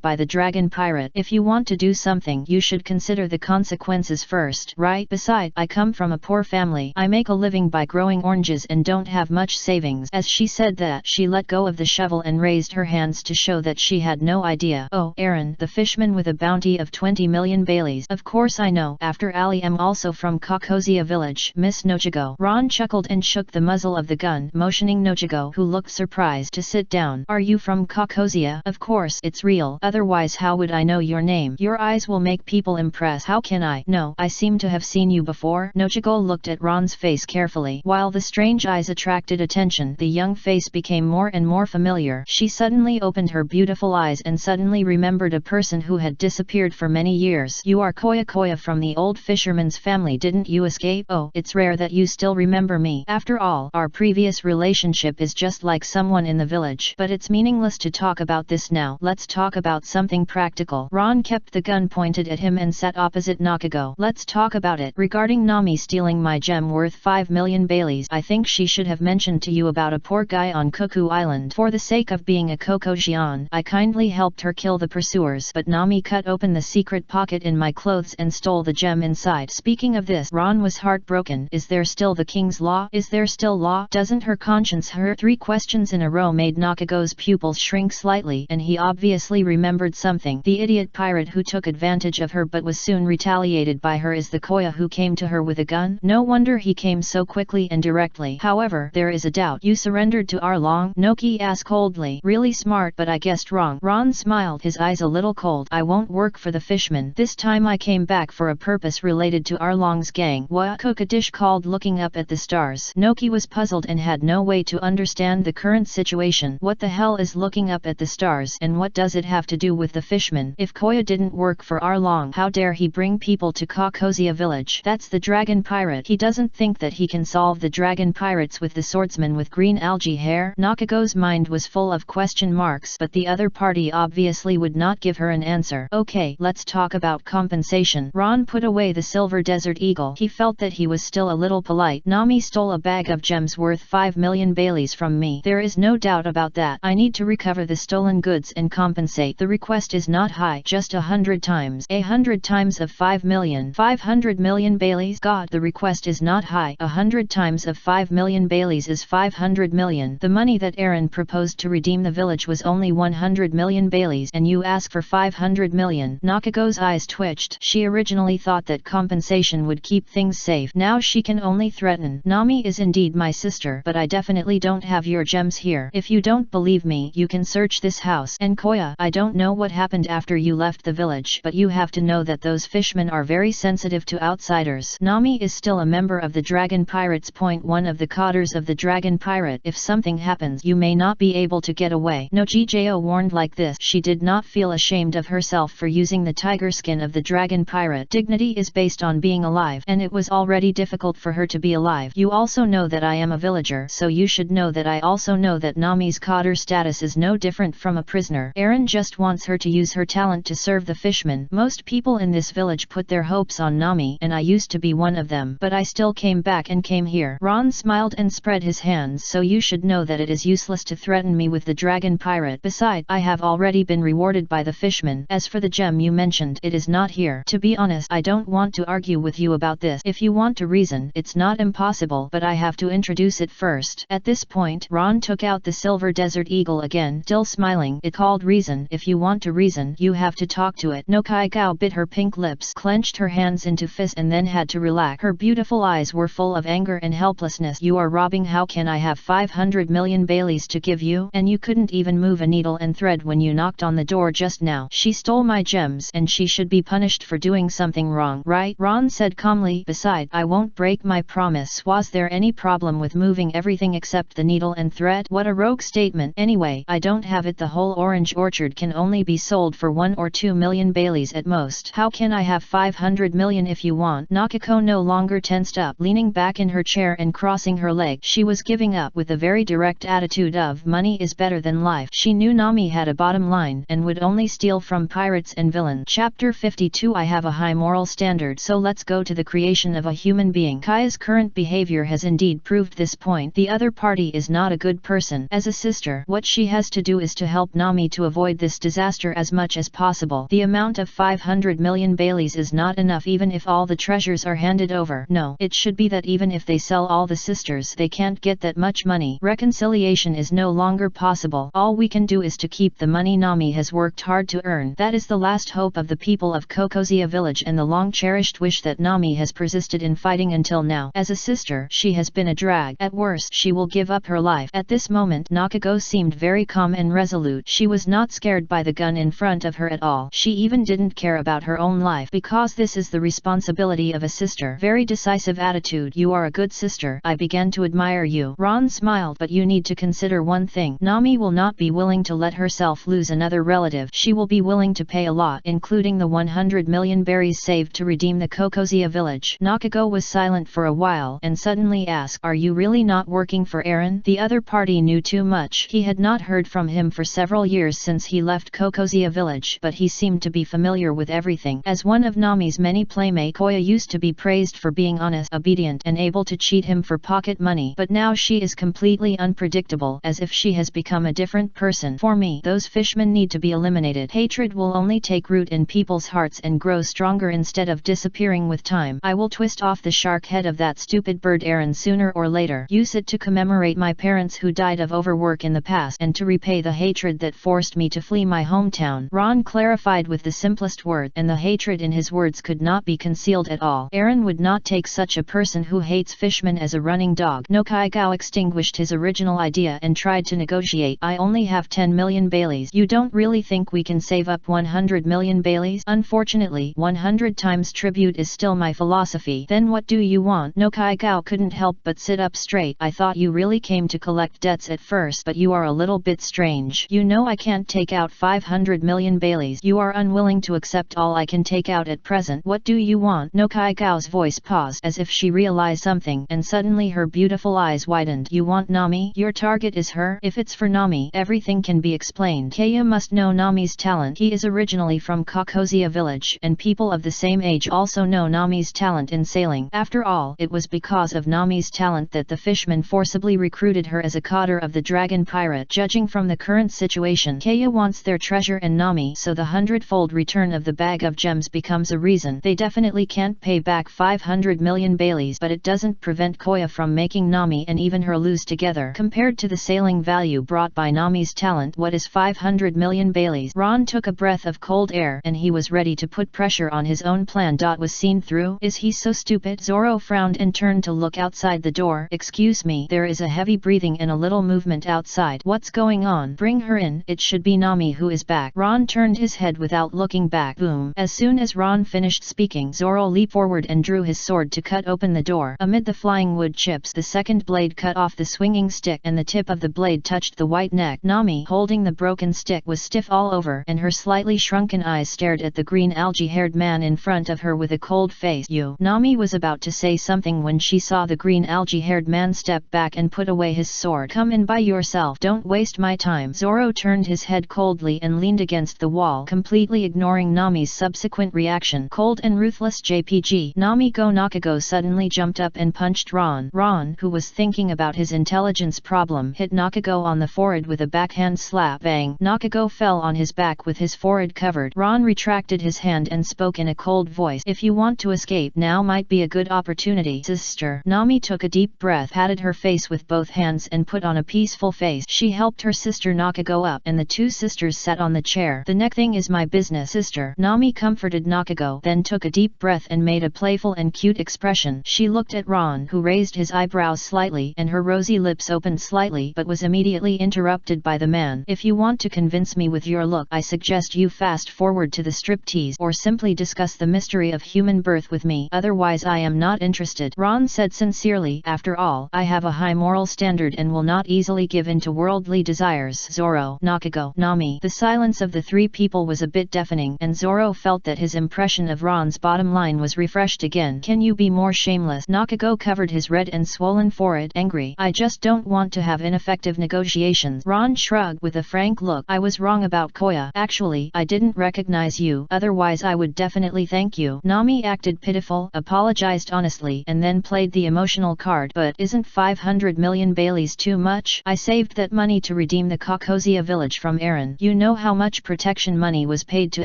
by the dragon pirate. If you want to do something, you should consider the consequences first, right? Besides, I come from a poor family. I make a living by growing oranges and don't have much savings." As she said that, she let go of the shovel and raised her hands to show that she had no idea. "Oh, Aaron, the fishman with a bounty of 20 million Baileys. Of course I know. After Ali, I'm also from Kokosia village, Miss Nochigo." Ron chuckled and shook the muzzle of the gun, motioning Nochigo, who looked surprised, to sit down. "Are you from Kokosia?" "Of course, it's real. Otherwise how would I know your name? Your eyes will make people impress." "How can I know? I seem to have seen you before." Nochigo looked at Ron's face carefully. While the strange eyes attracted attention, the young face became more and more familiar. She suddenly opened her beautiful eyes and suddenly remembered a person who had disappeared for many years. "You are Koya Koya from the old fisherman's family. Didn't you escape?" Oh, it's rare that you still remember me. After all, our previous relationship is just like someone in the village. But it's meaningless to talk about this now. Let's talk about something practical. Ron kept the gun pointed at him and sat opposite Nakago. Let's talk about it. Regarding Nami stealing my gem worth 5 million Baileys, I think she should have mentioned to you about a poor guy on Cuckoo Island. For the sake of being a Kokojian, I kindly helped her kill the pursuers, but Nami cut open the secret pocket in my clothes and stole the gem inside. Speaking of this, Ron was heartbroken. Is there still the king's law? Is there still law? Doesn't her conscience hurt? 3 questions in a row made Nakago's pupils shrink slightly, and he obviously remembered something. The idiot pirate who took advantage of her but was soon retaliated by her is the Koya who came to her with a gun. No wonder he came so quickly and directly. However, there is a doubt. You surrendered to Arlong? Noki asked coldly. Really smart, but I guessed wrong. Ron smiled, his eyes a little cold. I won't work for the fishmen. This time I came back for a purpose related to Arlong's gang. What? Kokadish called, looking up at the stars. Noki was puzzled and had no way to understand the current situation. What the hell is looking up at the stars, and what does it have to do with the fishmen? If Koya didn't work for Arlong, how dare he bring people to Kokozia village? That's the dragon pirate. He doesn't think that he can solve the dragon pirates with the swordsman with green algae hair? Nakago's mind was full of question marks, but the other party obviously would not give her an answer. Okay, let's talk about compensation. Ron put away the silver desert eagle. He felt that he was still a little polite. Nami stole a bag of gems worth 5 million Baileys from me. There is no doubt about that. I need to recover the stolen goods and compensate. The request is not high, just 100 times. 100 times of 5 million. 500 million Baileys? God, the request is not high. 100 times of 5 million Baileys is 500 million. The money that Aaron proposed to redeem the village was only 100 million Baileys, and you ask for 500 million. Nakago's eyes twitched. She originally thought that compensation would keep things safe. Now she can only threaten. Nami is indeed my sister, but I definitely don't have your gems here. If you don't believe me, you can search this house. And Koya, I don't know what happened after you left the village, but you have to know that those fishmen are very sensitive to outsiders. Nami is still a member of the Dragon Pirates. One of the cotters of the Dragon Pirate. If something happens, you may not be able to get away. No, Gjo warned like this. She did not feel ashamed of herself for using the tiger skin of the Dragon Pirate. Dignity is based on being alive, and it was already difficult for her to be alive. You also know that I am a villager, so you should know that I also know that Nami's cotter status is no different from a prisoner. Aaron just wants her to use her talent to serve the fishmen. Most people in this village put their hopes on Nami, and I used to be one of them, but I still came back and came here. Ron smiled and spread his hands. So you should know that it is useless to threaten me with the Dragon Pirate. Besides, I have already been rewarded by the fishmen. As for the gem you mentioned, it is not here. To be honest, I don't want to argue with you about this. If you want to reason, it's not impossible, but I have to introduce it first. At this point, Ron took out the silver desert eagle again, still smiling. It called reason. If you want to reason, you have to talk to it. Nokai Gao bit her pink lips, clenched her hands into fists, and then had to relax. Her beautiful eyes were full of anger and helplessness. You are robbing. How can I have 500 million Baileys to give you? And you couldn't even move a needle and thread when you knocked on the door just now. She stole my gems, and she should be punished for doing something wrong, right? Ron said calmly. Besides, I won't break my promise. Was there any problem with moving everything except the needle and thread? What a rogue statement. Anyway, I don't have it. The whole orange orchard can only be sold for 1 or 2 million Baileys at most. How can I have 500 million if you want? Nakako no longer tensed up, leaning back in her chair and crossing her leg. She was giving up with a very direct attitude of money is better than life. She knew Nami had a bottom line and would only steal from pirates and villains. Chapter 52. I have a high moral standard, so let's go to the creation of a human being. Kaya's current behavior has indeed proved this point. The other party is not a good person. As a sister, what she has to do is to help Nami to avoid this disaster as much as possible. The amount of 500 million Baileys is not enough even if all the treasures are handed over. No, it should be that even if they sell all the sisters, they can't get that much money. Reconciliation is no longer possible. All we can do is to keep the money Nami has worked hard to earn. That is the last hope of the people of Kokozia village and the long-cherished wish that Nami has persisted in fighting until now. As a sister, she has been a drag. At worst, she will give up her life. At this moment, Nakago seemed very calm and resolute. She was not scared by the gun in front of her at all. She even didn't care about her own life, because this is the responsibility of a sister. Very decisive attitude. You are a good sister. I began to admire you. Ron smiled. But you need to consider one thing. Nami will not be willing to let herself lose another relative. She will be willing to pay a lot, including the 100 million berries saved to redeem the Kokozia village. Nakago Nakako was silent for a while and suddenly asked, "Are you really not working for Eren?" The other party knew too much. He had not heard from him for several years since he left Kokozia village, but he seemed to be familiar with everything. As one of Nami's many playmates, Koya used to be praised for being honest, obedient, and able to cheat him for pocket money, but now she is completely unpredictable, as if she has become a different person. For me, those fishmen need to be eliminated. Hatred will only take root in people's hearts and grow stronger instead of disappearing with time. I will twist off the shark head of that stupid bird Eren sooner or later. Use it to commemorate my parents who died of overwork in the past and to repay the hatred that forced me to flee my hometown. Ron clarified with the simplest word, and the hatred in his words could not be concealed at all. Eren would not take such a person who hates fishmen as a running dog. No, Kaigao extinguished his original idea and tried to negotiate. I only have 10 million Baileys. You don't really think we can save up 100 million Baileys? Unfortunately, 100 times tribute is still my philosophy. Then what do you want? No, Kaigao couldn't help but sit up straight. I thought you really came to collect debts at first, but you are a little bit strange. You know I can't take out 500 million Baileys. You are unwilling to accept all I can take out at present. What do you want? No, Kaigao's voice paused as if she realized something, and suddenly her beautiful eyes widened. You want Nami? Your target is her? If it's for Nami, everything can be explained. Kaya must know Nami's talent. He is originally from Kokozia village, and people of the same age also know Nami's talent in sailing. After all, it was because of Nami's talent that the fishmen forcibly recruited her as a cotter of the dragon pirate. Judging from the current situation, Kaya wants their treasure and Nami, so the 100-fold return of the bag of gems becomes a reason. They definitely can't pay back 500 million Baileys, but it doesn't prevent Koya from making Nami and even her lose together. Compared to the sailing value brought by Nami's talent, what is 500 million Baileys? Ron took a breath of cold air, and he was ready to put pressure on his own plan. Was seen through? Is he so stupid? Zoro frowned and turned to look outside the door. Excuse me, there is a heavy breathing and a little movement outside. What's going on? Bring her in. It should be Nami who is back. Ron turned his head without looking back. Boom. As soon as Ron finished speaking, Zoro leaped forward and drew his sword to cut open the door. Amid the flying wood chips, the second blade cut off the swinging stick and the tip of the blade touched the white neck. Nami, holding the broken stick, was stiff all over, and her slightly shrunken eyes stared at the green algae-haired man in front of her with a cold face. You. Nami was about to say something when she saw the green algae-haired man step back and put away his sword. Come in by yourself. Don't waste my time. Zoro turned his head coldly and leaned against the wall, completely ignoring Nami's subsequent reaction. Cold and ruthless JPG. Nami-go Nakago suddenly jumped up and punched Ron. Ron, who was thinking about his intelligence problem, hit Nakago on the forehead with a backhand slap. Bang! Nakago fell on his back with his forehead covered. Ron retracted his hand and spoke in a cold voice. If you want to escape, now might be a good opportunity. Sister. Nami took a deep breath, patted her face with both hands and put on a peaceful face. She helped her sister Nakago up, and the two sisters sat on the chair. The next thing is my business, sister. Nami comforted Nakago, then took a deep breath and made a playful and cute expression. She looked at Ron, who raised his eyebrows slightly and her rosy lips opened slightly, but was immediately interrupted by the man. If you want to convince me with your look, I suggest you fast forward to the striptease, or simply discuss the mystery of human birth with me. Otherwise I am not interested. Ron said sincerely, after all, I have a high moral standard and will not easily give in to worldly desires. Zoro, Nakago, Nami. The silence of the three people was a bit deafening, and Zoro felt that his impression of Ron's bottom line was refreshed again. Can you be more shameless? Nakago covered his red and swollen forehead. Angry. I just don't want to have ineffective negotiations. Ron shrugged with a frank look. I was wrong about Koya. Actually, I didn't recognize you, otherwise I would definitely thank you. Nami acted pitiful, apologized honestly, and then played the emotional card. But isn't 500 million Baileys too much? I saved that money to redeem the Kokozia village from Eren. You know how much protection money was paid to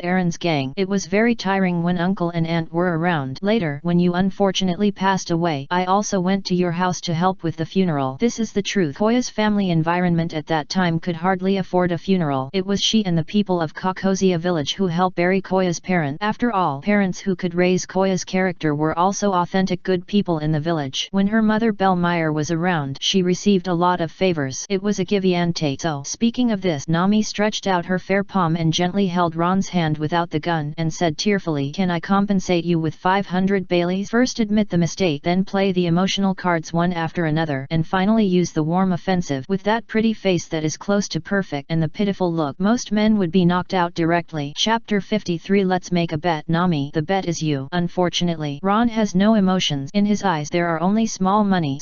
Eren's gang. It was very tiring when uncle and aunt were around. Later, when you unfortunately passed away, I also went to your house to help with the funeral. This is the truth. Koya's family environment at that time could hardly afford a funeral. It was she and the people of Kokozia village who helped bury Koya's parent. After all, parents who could raise Koya's character were also authentic good people in the village. When her mother Bellmeyer was around, she received a lot of favors. It was a give and take. So, speaking of this, Nami stretched out her fair palm and gently held Ron's hand without the gun, and said tearfully, can I compensate you with 500 Baileys? First admit the mistake, then play the emotional cards one after another, and finally use the warm offensive. With that pretty face that is close to perfect and the pitiful look, most men would be knocked out directly. Chapter 53. Let's make a bet. Nami, the bet is you. Unfortunately, Ron has no emotions. In his eyes there are only small money,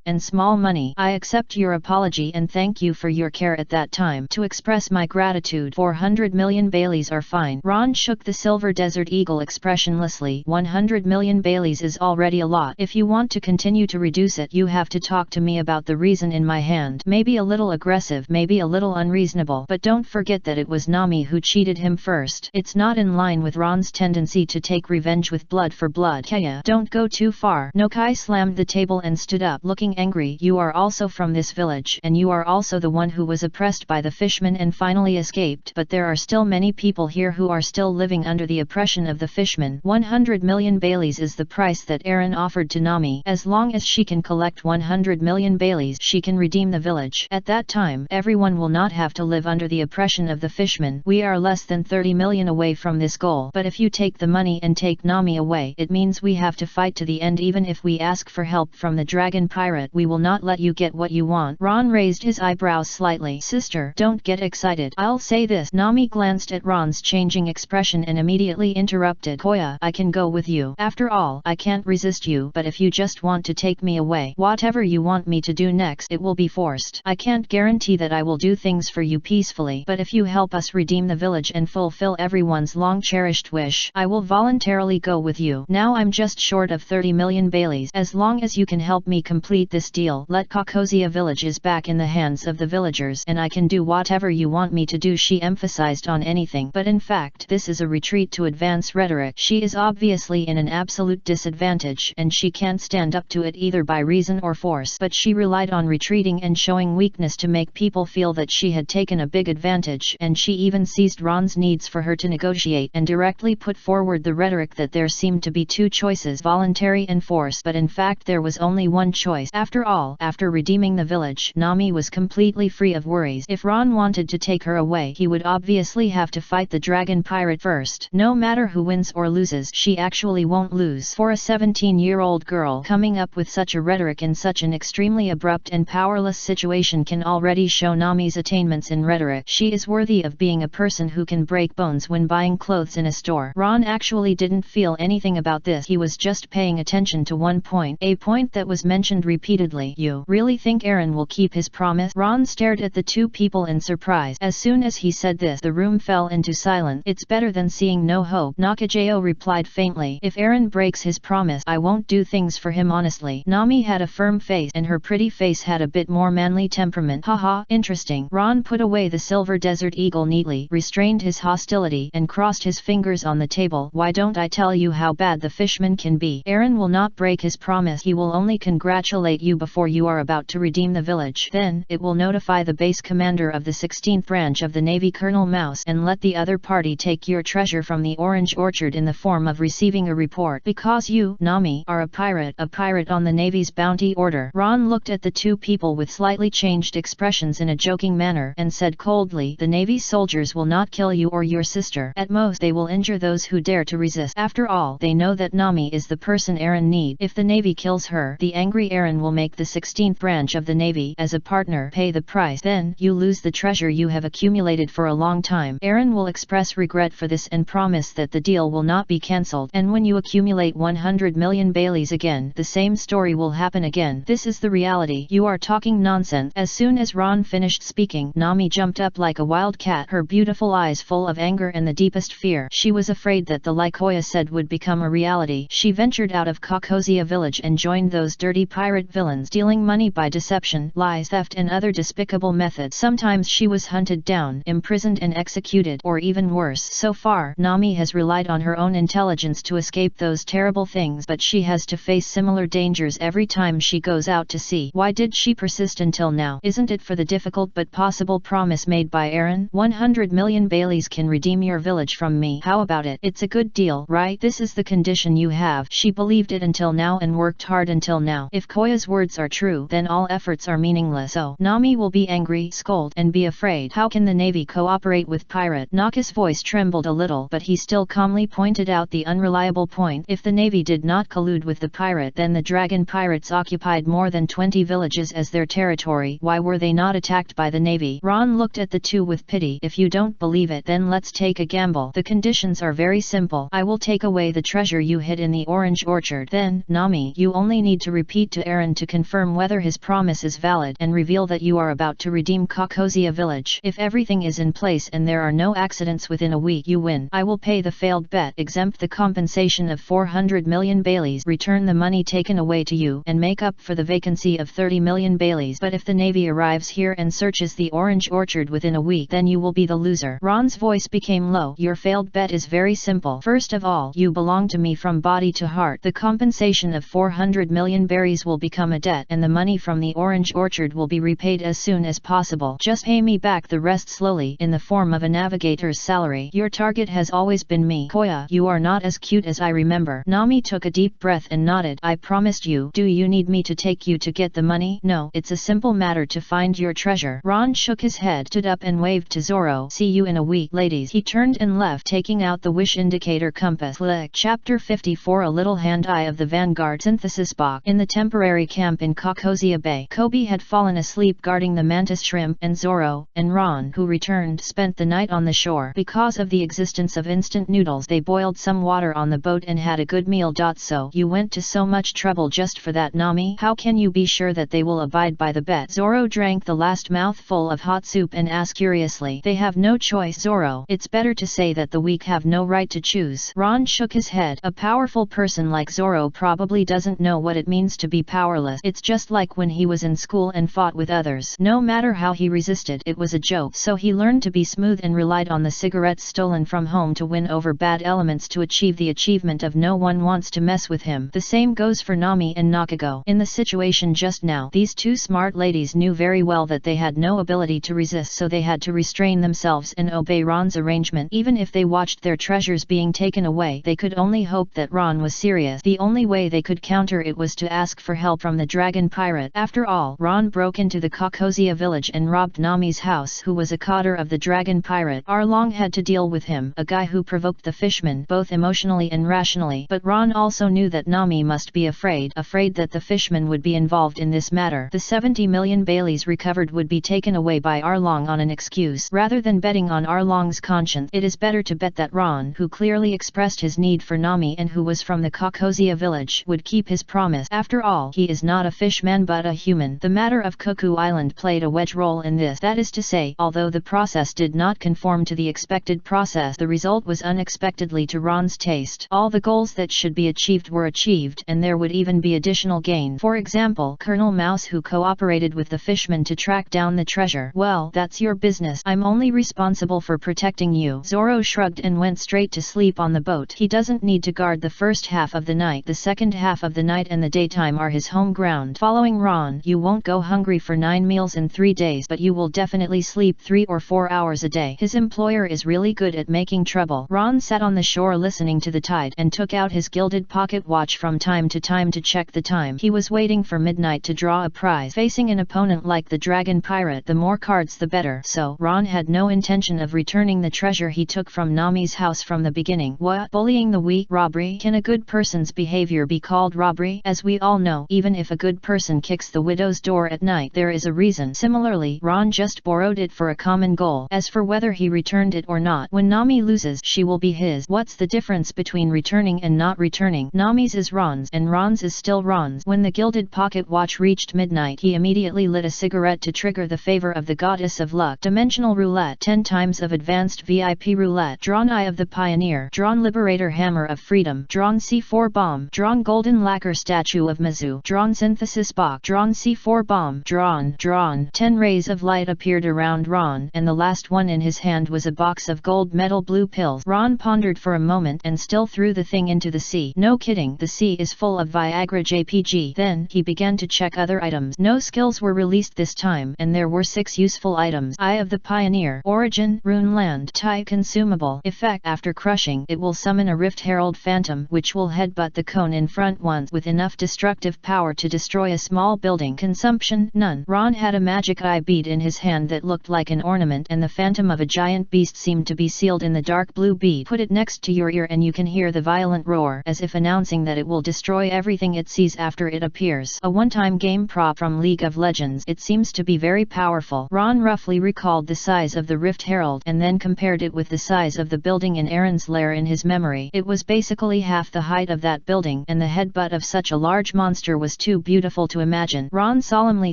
and small money. I accept your apology and thank you for your care at that time. To express my gratitude, 400 million Baileys are fine. Ron shook the silver desert eagle expressionlessly. 100 million Baileys is already a lot. If you want to continue to reduce it, you have to talk to me about the reason in my hand. Maybe a little aggressive, maybe a little unreasonable, but don't forget that it was Nami who cheated him first. It's not in line with Ron's tendency to take revenge with blood for blood. Kaya, don't go too far. Nokai slammed the table and stood up, looking angry. You are also from this village, and you are also the one who was oppressed by the fishmen and finally escaped. But there are still many people here who are still living under the oppression of the fishmen. 100 million Baileys is the price that Aaron offered to Nami. As long as she can collect 100 million Baileys, she can redeem the village. At that time, everyone will not have to live under the oppression of the fishmen. We are less than 30 million away from this goal. But if you take the money and take Nami away, it means we have to fight to the end. Even if we ask for help from the dragon pirate, we will not let you get what you want. Ron raised his eyebrows slightly. Sister, don't get excited. I'll say this. Nami glanced at Ron's changing expression and immediately interrupted. Koya, I can go with you. After all, I can't resist you, but if you just want to take me away, whatever you want me to do next, it will be forced. I can't guarantee that I will do things for you peacefully, but if you help us redeem the village and fulfill everyone's long-cherished wish, I will voluntarily go with you. Now I'm just short of 30 million Baileys. As long as you can help me complete this deal, let Caucosia village is back in the hands of the villagers, and I can do whatever you want me to do. She emphasized on anything, but in fact this is a retreat to advance rhetoric. She is obviously in an absolute disadvantage, and she can't stand up to it either by reason or force, but she relied on retreating and showing weakness to make people feel that she had taken a big advantage, and she even seized Ron's needs for her to negotiate and directly put forward the rhetoric that there seemed to be two choices, voluntary and force, but in fact there was only one choice. After all, after redeeming the village, Nami was completely free of worries. If Ron wanted to take her away, he would obviously have to fight the dragon pirate first. No matter who wins or loses, she actually won't lose. For a 17-year-old girl, coming up with such a rhetoric in such an extremely abrupt and powerless situation can already show Nami's attainments in rhetoric. She is worthy of being a person who can break bones when buying clothes in a store. Ron actually didn't feel anything about this. He was just paying attention to one point, a point that was mentioned repeatedly. You really think Aaron will keep his promise? Ron stared at the two people in surprise. As soon as he said this, the room fell into silence. It's better than seeing no hope, Nakajayo replied faintly. If Aaron breaks his promise, I won't do things for him honestly. Nami had a firm face, and her pretty face had a bit more manly temperament. Haha, interesting. Ron put away the silver desert eagle neatly, restrained his hostility, and crossed his fingers on the table. Why don't I tell you how bad the fishman can be? Aaron will not break his promise. He will only congratulate you before you are about to redeem the village. Then, it will notify the base commander of the 16th branch of the Navy, Colonel Mouse, and let the other party take your treasure from the orange orchard in the form of receiving a report. Because you, Nami, are a pirate on the Navy's bounty order. Ron looked at the two people with slightly changed expressions in a joking manner, and said coldly, the Navy soldiers will not kill you or your sister. At most they will injure those who dare to resist. After all, they know that Nami is the person Aaron needs. If the Navy kills her, the angry Aaron will make the 16th branch of the Navy, as a partner, pay the price. Then, you lose the treasure you have accumulated for a long time. Aaron will express regret for this and promise that the deal will not be cancelled. And when you accumulate 100 million Baileys again, the same story will happen again. This is the reality. You are talking nonsense. As soon as Ron finished speaking, Nami jumped up like a wild cat, her beautiful eyes full of anger and the deepest fear. She was afraid that the Lycoya said would become a reality. She ventured out of Caucosia village and joined those dirty pirate villains, stealing money by deception, lies, theft and other despicable methods. Sometimes she was hunted down, imprisoned and executed, or even worse. So far, Nami has relied on her own intelligence to escape those terrible things, but she has to face similar dangers every time she goes out to sea. Why did she persist until now? Isn't it for the difficult but possible promise made by Aaron? 100 million Baileys can redeem your village from me. How about it? It's a good deal, right? This is the condition you have. She believed it until now and worked hard until now. If Koya's words are true, then all efforts are meaningless. So, Nami will be angry, scold, and be afraid. How can the Navy cooperate with pirate? Naka's voice trembled a little, but he still calmly pointed out the unreliable point. If the Navy did not collude with the pirate, then the dragon pirates occupied more than 20 villages as their territory. Why were they not attacked by the Navy? Ron looked at the two with pity. If you don't believe it, then let's take a gamble. The conditions are very simple. I will take away the treasure you hid in the orange orchard. Then, Nami, you only need to repeat to Eren to confirm whether his promise is valid and reveal that you are about to redeem Kokosia village. If everything is in place and there are no accidents within a week, you win. I will pay the failed bet, exempt the compensation of 400 million Baileys, return the money taken away to you, and make up for the vacancy of 30 million Baileys. But if the Navy arrives here and searches the orange orchard within a week, then you will be the loser. Ron's voice became low. Your failed bet is very simple. First of all, you belong to me from body to heart. The compensation of 400 million berries will become a debt, and the money from the orange orchard will be repaid as soon as possible. Just pay me back the rest slowly, in the form of a navigator's salary. Your target has always been me. Koya, you are not as cute as I remember. Nami took a deep breath and nodded. I promised you. Do you need me to take you to get the money? No, it's a simple matter to find your treasure. Ron shook his head, stood up and waved to Zoro. See you in a week, ladies. He turned and left, taking out the wish indicator compass. Chapter 54. A Little Hand-Eye of the Vanguard. Synthesis box. In the temporary camp in Kokosia Bay, Kobe had fallen asleep guarding the mantis shrimp, and Zoro and Ron, who returned, spent the night on the shore. Because of the existence of instant noodles, they boiled some water on the boat and had a good meal. So you went to so much trouble just for that, Nami? How can you be sure that they will abide by the bet? Zoro drank the last mouthful of hot soup and asked curiously. They have no choice, Zoro. It's better to say that the weak have no right to choose. Ron shook his head. A powerful person like Zoro probably doesn't know what it means to be powerless. It's just like when he was in school and fought with others. No matter how he resisted, it was a joke. So he learned to be smooth and relied on the cigarettes stolen from home to win over bad elements, to achieve the achievement of no one wants to mess with him. The same goes for Nami and Nakago. In the situation just now, these two smart ladies knew very well that they had no ability to resist, so they had to restrain themselves and obey Ron's arrangement. Even if they watched their treasures being taken away, they could only hope that Ron was serious. The only way they could counter it was to ask for help from the dragon pirate. After all, Ron broke into the Kokosia village and robbed Nami's house, who was a cotter of the dragon pirate. Arlong had to deal with him, a guy who provoked the fishmen both emotionally and rationally. But Ron also knew that Nami must be afraid that the fishmen would be involved in this matter. The 70 million Baileys recovered would be taken away by Arlong on an excuse. Rather than betting on Arlong's conscience, it is better to bet that Ron, who clearly expressed his need for Nami and who was from the Kokosia village, would keep his promise. After all, he is not a fishman but a human. The matter of Cuckoo Island played a wedge role in this. That is to say, although the process did not conform to the expected process, the result was unexpectedly to Ron's taste. All the goals that should be achieved were achieved, and there would even be additional gain. For example, Colonel Mouse, who cooperated with the fishmen to track down the treasure. Well, that's your business. I'm only responsible for protecting you. Zoro shrugged and went straight to sleep on the boat. He doesn't need to guard the first half of the night. The second half of the night and the daytime are his home ground. Following Ron, you won't go hungry for 9 meals in 3 days, but you will definitely sleep 3 or 4 hours a day. His employer is really good at making trouble. Ron sat on the shore listening to the tide and took out his gilded pocket watch from time to time to check the time. He was waiting for midnight to draw a prize. Facing an opponent like the dragon pirate, the more cards the better. So, Ron had no intention of returning the treasure he took from Nami's house from the beginning. What? Bullying the weak? Robbery? Can a good person's behavior be called robbery? As we all know, even if a good person kicks the widow's door at night, there is a reason. Similarly, Ron just borrowed it for a common goal. As for whether he returned it or not, when Nami loses, she will be his. What's the difference between returning and not returning? Nami's is Ron's, and Ron's is still Ron's. When the gilded pocket watch reached midnight, he immediately lit a cigarette to trigger the favor of the goddess of luck. Dimensional roulette. 10 times of advanced VIP roulette. Drawn Eye of the Pioneer. Drawn Liberator Hammer of Freedom. Drawn C4 Bomb. Drawn Golden Lacquer Statue of Mizu. Drawn Synthesis Box. Drawn C4 Bomb. Drawn. 10 rays of light appeared around Ron, and the last one in his hand was a box of gold metal blue pills. Ron pondered for a moment and still threw the thing into the sea. No kidding, the sea is full of Viagra JPG. Then, he began to check other items. No skills were released this time, and there were 6 useful items. Eye of the Pioneer. Origin, Rune Land. Type consumable. Effect. After crushing, it will summon a Rift Herald Phantom, which will headbutt the cone in front once with enough destructive power to destroy a small building. Consumption, none. Ron had a magic eye bead in his hand that looked like an ornament, and the phantom of a giant beast seemed to be sealed in the dark blue bead. Put it next to your ear and you can hear the violent roar, as if announcing that it will destroy everything it sees after it appears. A one-time game prop from League of Legends. It seems to be very powerful. Ron roughly recalled the size of the Rift Herald and then compared it with the size of the building in Eren's lair in his memory. It was basically barely half the height of that building, and the headbutt of such a large monster was too beautiful to imagine. Ron solemnly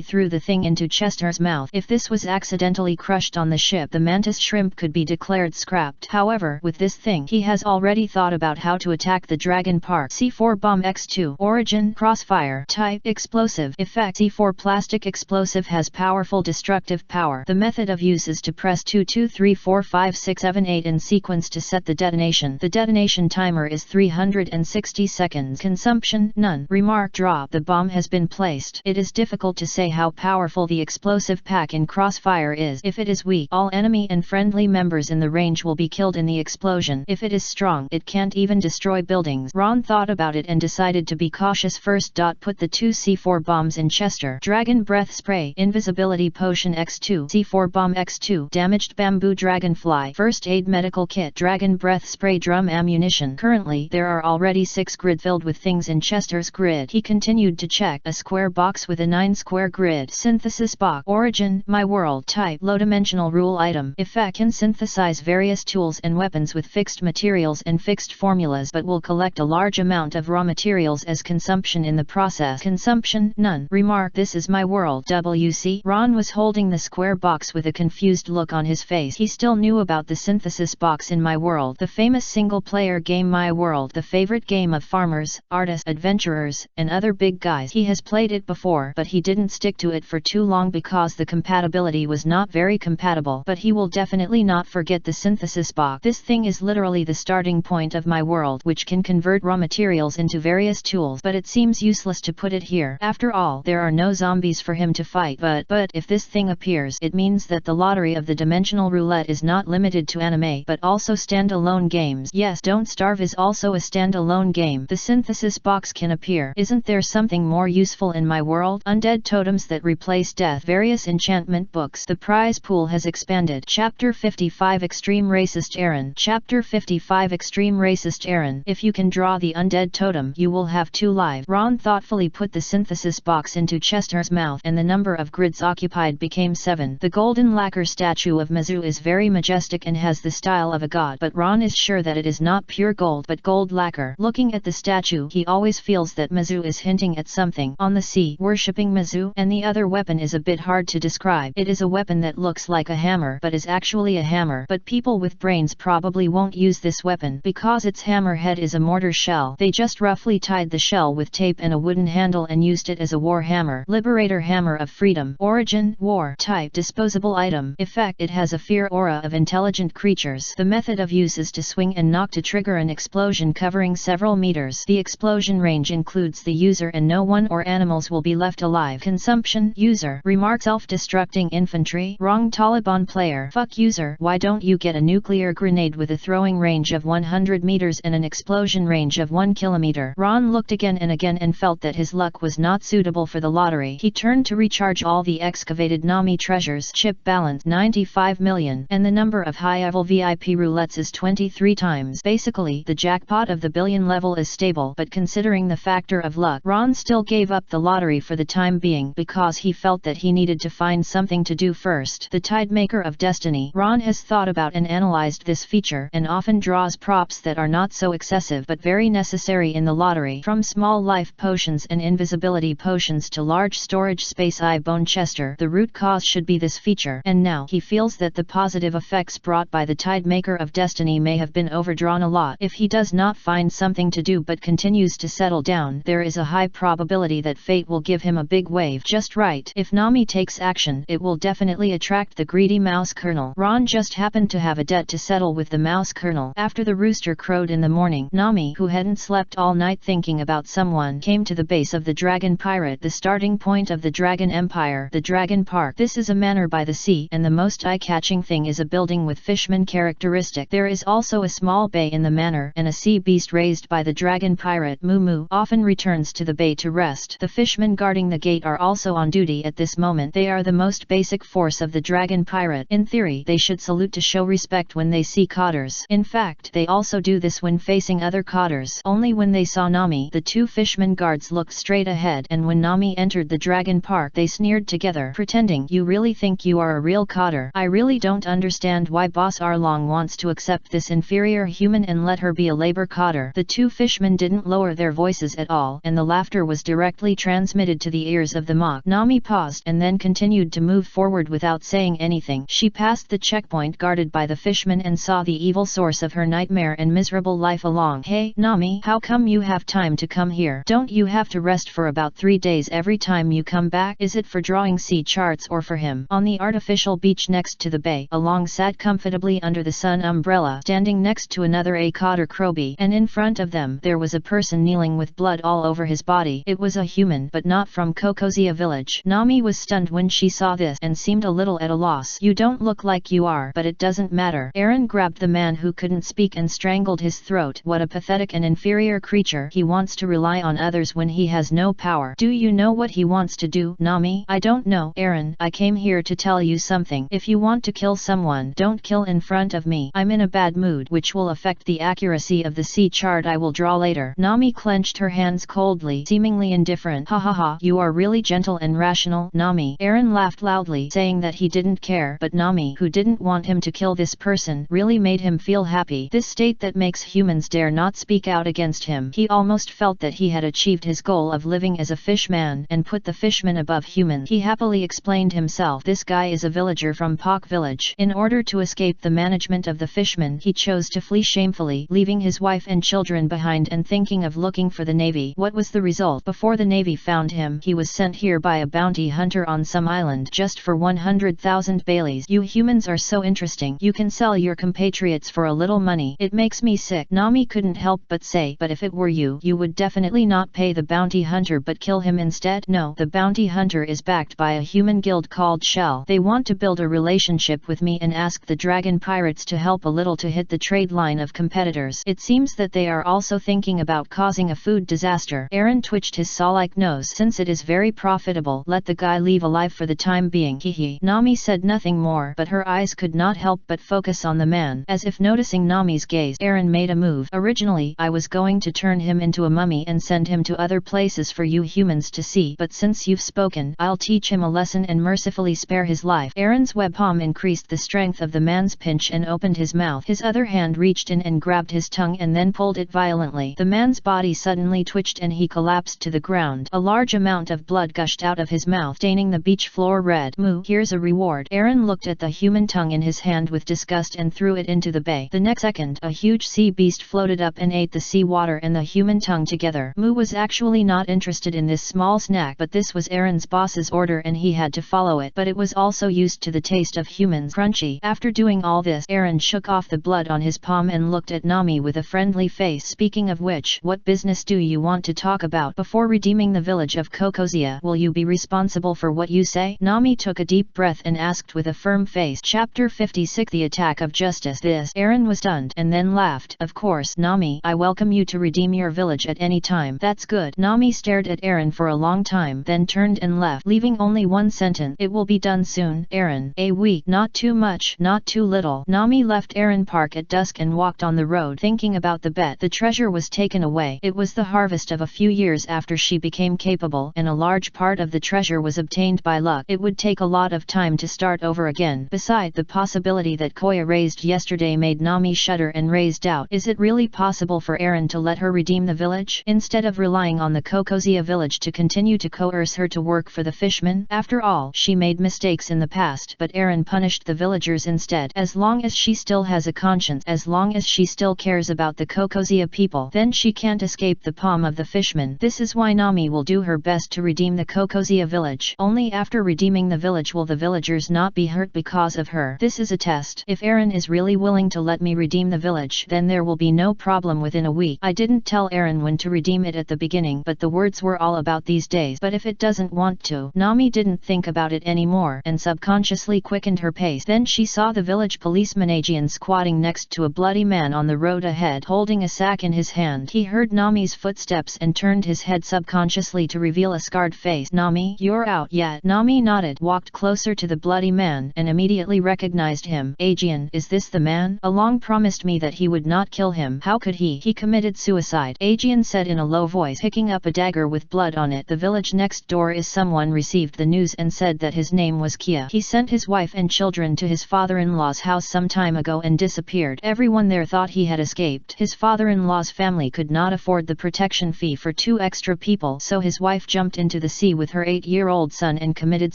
threw the thing into Chester's mouth. If this was accidentally crushed on the ship, the mantis shrimp could be declared scrapped. However, with this thing, he has already thought about how to attack the Dragon Park. C4 Bomb X2. Origin: Crossfire. Type: Explosive. Effect: C4 Plastic Explosive has powerful destructive power. The method of use is to press 2 2 3 4 5 6 7 8 in sequence to set the detonation. The detonation timer is 360 seconds. Consumption: none. Remark: Drop. The bomb has been placed. It is difficult to say how powerful the explosive pack in Crossfire is. If it is weak, all enemy and friendly members in the range will be killed in the explosion. If it is strong, it can't even destroy buildings. Ron thought about it and decided to be cautious first. Put the 2 C4 bombs in Chester. Dragon Breath Spray. Invisibility Potion X2. C4 Bomb X2. Damaged Bamboo Dragonfly. First Aid Medical Kit. Dragon Breath Spray. Drum Ammunition. Currently, there are already 6 grid filled with things in Chester's grid. He continued to check. A square box with a 9 square grid. Synthesis Box. Origin: My World. Type: Low-dimensional rule item. Effect: Can synthesize various tools and weapons with fixed materials and fixed formulas, but will collect a large amount of raw materials as consumption in the process. Consumption: none. Remark: This is my world. WC. Ron was holding the square box with a confused look on his face. He still knew about the synthesis box in My World, the famous single-player game My World, the favorite game of farmers, artists, adventurers, and other big guys. He has played it before, but he didn't stick to it for too long because the compatibility was not very compatible. But he will definitely not forget the synthesis box. This thing is literally the starting point of My World, which can convert raw materials into various tools, but it seems useless to put it here. After all, there are no zombies for him to fight. But if this thing appears, it means that the lottery of the dimensional roulette is not limited to anime, but also stand-alone games. Yes, Don't Starve is also a stand-alone game. The synthesis box can appear. Isn't there something more useful in My World? Undead totems that replace death. Various enchantment books. The prize pool has expanded. Chapter 55 Extreme Racist Errand. Chapter 55 Extreme Racist Errand. If you can draw the undead totem, you will have 2 lives. Ron thoughtfully put the synthesis box into Chester's mouth, and the number of grids occupied became 7. The golden lacquer statue of Mizu is very majestic and has the style of a god, but Ron is sure that it is not pure gold but gold lacquer. Looking at the statue, he always feels that Mizu is hinting at something. On the sea, worshipping Mizu, and the other weapon is a bit hard to describe. It is a weapon that looks like a hammer but is actually a hammer, but people with brains probably won't use this weapon because its hammer head is a mortar shell. They just roughly tied the shell with tape and a wooden handle and used it as a war hammer. Liberator Hammer of Freedom. Origin: War. Type: Disposable item. Effect: It has a fear aura of intelligent creatures. The method of use is to swing and knock to trigger an explosion covering several meters. The explosion range includes the user and no one or animals will be left alive. Consumption: User. Remark: Self-destructing infantry. Wrong. Taliban player. Fuck user. Why don't you get a nuclear grenade with a throwing range of 100 meters and an explosion range of 1 kilometer? Ron looked again and felt that his luck was not suitable for the lottery. He turned to recharge all the excavated Nami treasures. Chip balance 95 million, and the number of high-level VIP roulettes is 23 times. Basically, the jackpot of the billion level is stable, but considering the factor of luck, Ron still gave up the lottery for the time being because he felt that he needed to find something to do first. The Tidemaker of Destiny. Ron has thought about and analyzed this feature and often draws props that are not so excessive but very necessary in the lottery. From small life potions and invisibility potions to large storage space bone Chester, the root cause should be this feature, and now he feels that the positive effects brought by the Tidemaker of Destiny may have been overdrawn a lot. If he does not find something to do but continues to settle down, there is a high probability that fate will give him a big wave just right. If Nami takes action, it will definitely attract the greedy mouse colonel. Ron just happened to have a debt to settle with the mouse colonel. After the rooster crowed in the morning, Nami, who hadn't slept all night thinking about someone, came to the base of the Dragon Pirate, the starting point of the Dragon Empire, the Dragon Park. This is a manor by the sea, and the most eye-catching thing is a building with fishman characteristic. There is also a small bay in the manor, and a sea beast raised by the Dragon Pirate, Moo, often returns to the bay to rest. The fishmen guarding the gate are also on duty at this moment. They are the most basic force of the Dragon Pirate. In theory, they should salute to show respect when they see cotters. In fact, they also do this when facing other cotters. Only when they saw Nami, the 2 fishmen guards looked straight ahead, and when Nami entered the Dragon Park, they sneered together, pretending, "You really think you are a real cotter? I really don't understand why Boss Arlong wants to accept this inferior human and let her be a labor cotter. The two fishermen didn't lower their voices at all, and the laughter was directly transmitted to the ears of the mock. Nami paused and then continued to move forward without saying anything. She passed the checkpoint guarded by the fishermen and saw the evil source of her nightmare and miserable life along. Hey, Nami, how come you have time to come here? Don't you have to rest for about 3 days every time you come back? Is it for drawing sea charts or for him? On the artificial beach next to the bay, Along sat comfortably under the sun umbrella, standing next to another cotter Krobi, and in front of them there was a person kneeling with blood all over his body. It was a human, but not from Kokozia village. Nami was stunned when she saw this and seemed a little at a loss. You don't look like you are, but it doesn't matter. Aaron grabbed the man who couldn't speak and strangled his throat. What a pathetic and inferior creature. He wants to rely on others when he has no power. Do you know what he wants to do, Nami? I don't know. Aaron, I came here to tell you something. If you want to kill someone, don't kill in front of me. I'm in a bad mood, which will affect the accuracy of the sea chart I will draw later. Nami clenched her hands coldly, seemingly indifferent. Ha ha ha, you are really gentle and rational, Nami. Aaron laughed loudly, saying that he didn't care, but Nami, who didn't want him to kill this person, really made him feel happy. This state that makes humans dare not speak out against him. He almost felt that he had achieved his goal of living as a fishman and put the fishmen above humans. He happily explained himself. This guy is a villager from Pak village. In order to escape the management of the fishmen, he chose to flee shamefully, leaving his wife and children behind and thinking of looking for the navy. What was the result? Before the navy found him, he was sent here by a bounty hunter on some island just for 100,000 baileys. You humans are so interesting. You can sell your compatriots for a little money. It makes me sick. Nami couldn't help but say, but if it were you, you would definitely not pay the bounty hunter but kill him instead. No, the bounty hunter is backed by a human guild called Shell. They want to build a relationship with me and ask the dragon pirates to help a little to hit the trade line of competitors. It seems that they are also thinking about causing a food disaster. Aaron twitched his saw-like nose. Since it is very profitable, let the guy leave alive for the time being. Hehe. Nami said nothing more, but her eyes could not help but focus on the man. As if noticing Nami's gaze, Aaron made a move. Originally, I was going to turn him into a mummy and send him to other places for you humans to see, but since you've spoken, I'll teach him a lesson and mercifully spare his life. Aaron's web palm increased the strength of the man's pinch and opened his mouth. His other hand reached in and grabbed his tongue and then pulled it violently. The man's body suddenly twitched and he collapsed to the ground. A large amount of blood gushed out of his mouth, staining the beach floor red. Moo, here's a reward. Aaron looked at the human tongue in his hand with disgust and threw it into the bay. The next second, a huge sea beast floated up and ate the sea water and the human tongue together. Moo was actually not interested in this small snack, but this was Aaron's boss's order and he had to follow it. But it was also used to the taste of humans. Crunchy. After doing all this, Aaron shook off the blood on his palm and looked at Nami with a friendly face. Speaking of which, what business do you want to talk about? Before redeeming the village of Kokozia, will you be responsible for what you say? Nami took a deep breath and asked with a firm face. Chapter 56, The Attack of Justice. This. Aaron was stunned and then laughed. Of course, Nami, I welcome you to redeem your village at any time. That's good. Nami stared at Aaron for a long time, then turned and left, leaving only one sentence. It will be done soon. Aaron, a week. Not too much, not too little. Nami left Aaron Park at dusk and walked on the road, thinking about the bet. The treasure was taken away. It was the harvest of a few years after she became capable, and a large part of the treasure was obtained by luck. It would take a lot of time to start over again. Besides, the possibility that Koya raised yesterday made Nami shudder and raise doubt. Is it really possible for Aaron to let her redeem the village, instead of relying on the Kokozia village to continue to coerce her to work for the fishmen? After all, she made mistakes in the past, but Aaron punished the villagers instead. As long as she still has a conscience, as long as she still cares about the Kokozia people, then she can't escape the palm of the fishmen. This is why Nami will do her best to redeem the Kokozia village. Only after redeeming the village will the villagers not be hurt because of her. This is a test. If Aaron is really willing to let me redeem the village, then there will be no problem within a week. I didn't tell Aaron when to redeem it at the beginning, but the words were all about these days. But if it doesn't want to? Nami didn't think about it anymore and subconsciously quickened her pace. Then she saw the village policeman Aegean squatting next to a bloody man on the road ahead, holding a sack in his hand. He heard Nami's footsteps and turned his head subconsciously to reveal a scarred face. Nami, you're out yet? Nami nodded, walked closer to the bloody man, and immediately recognized him. Aegean, is this the man? Along promised me that he would not kill him. How could he? He committed suicide, Aegean said in a low voice, picking up a dagger with blood on it. The village next door is someone received the news and said that his name was Kia. He sent his wife and children to his father-in-law's house some time ago and disappeared. Everyone there thought he had escaped. His father-in-law's family could not afford the protection fee for 2 extra people, so his wife jumped into the sea with her 8-year-old son and committed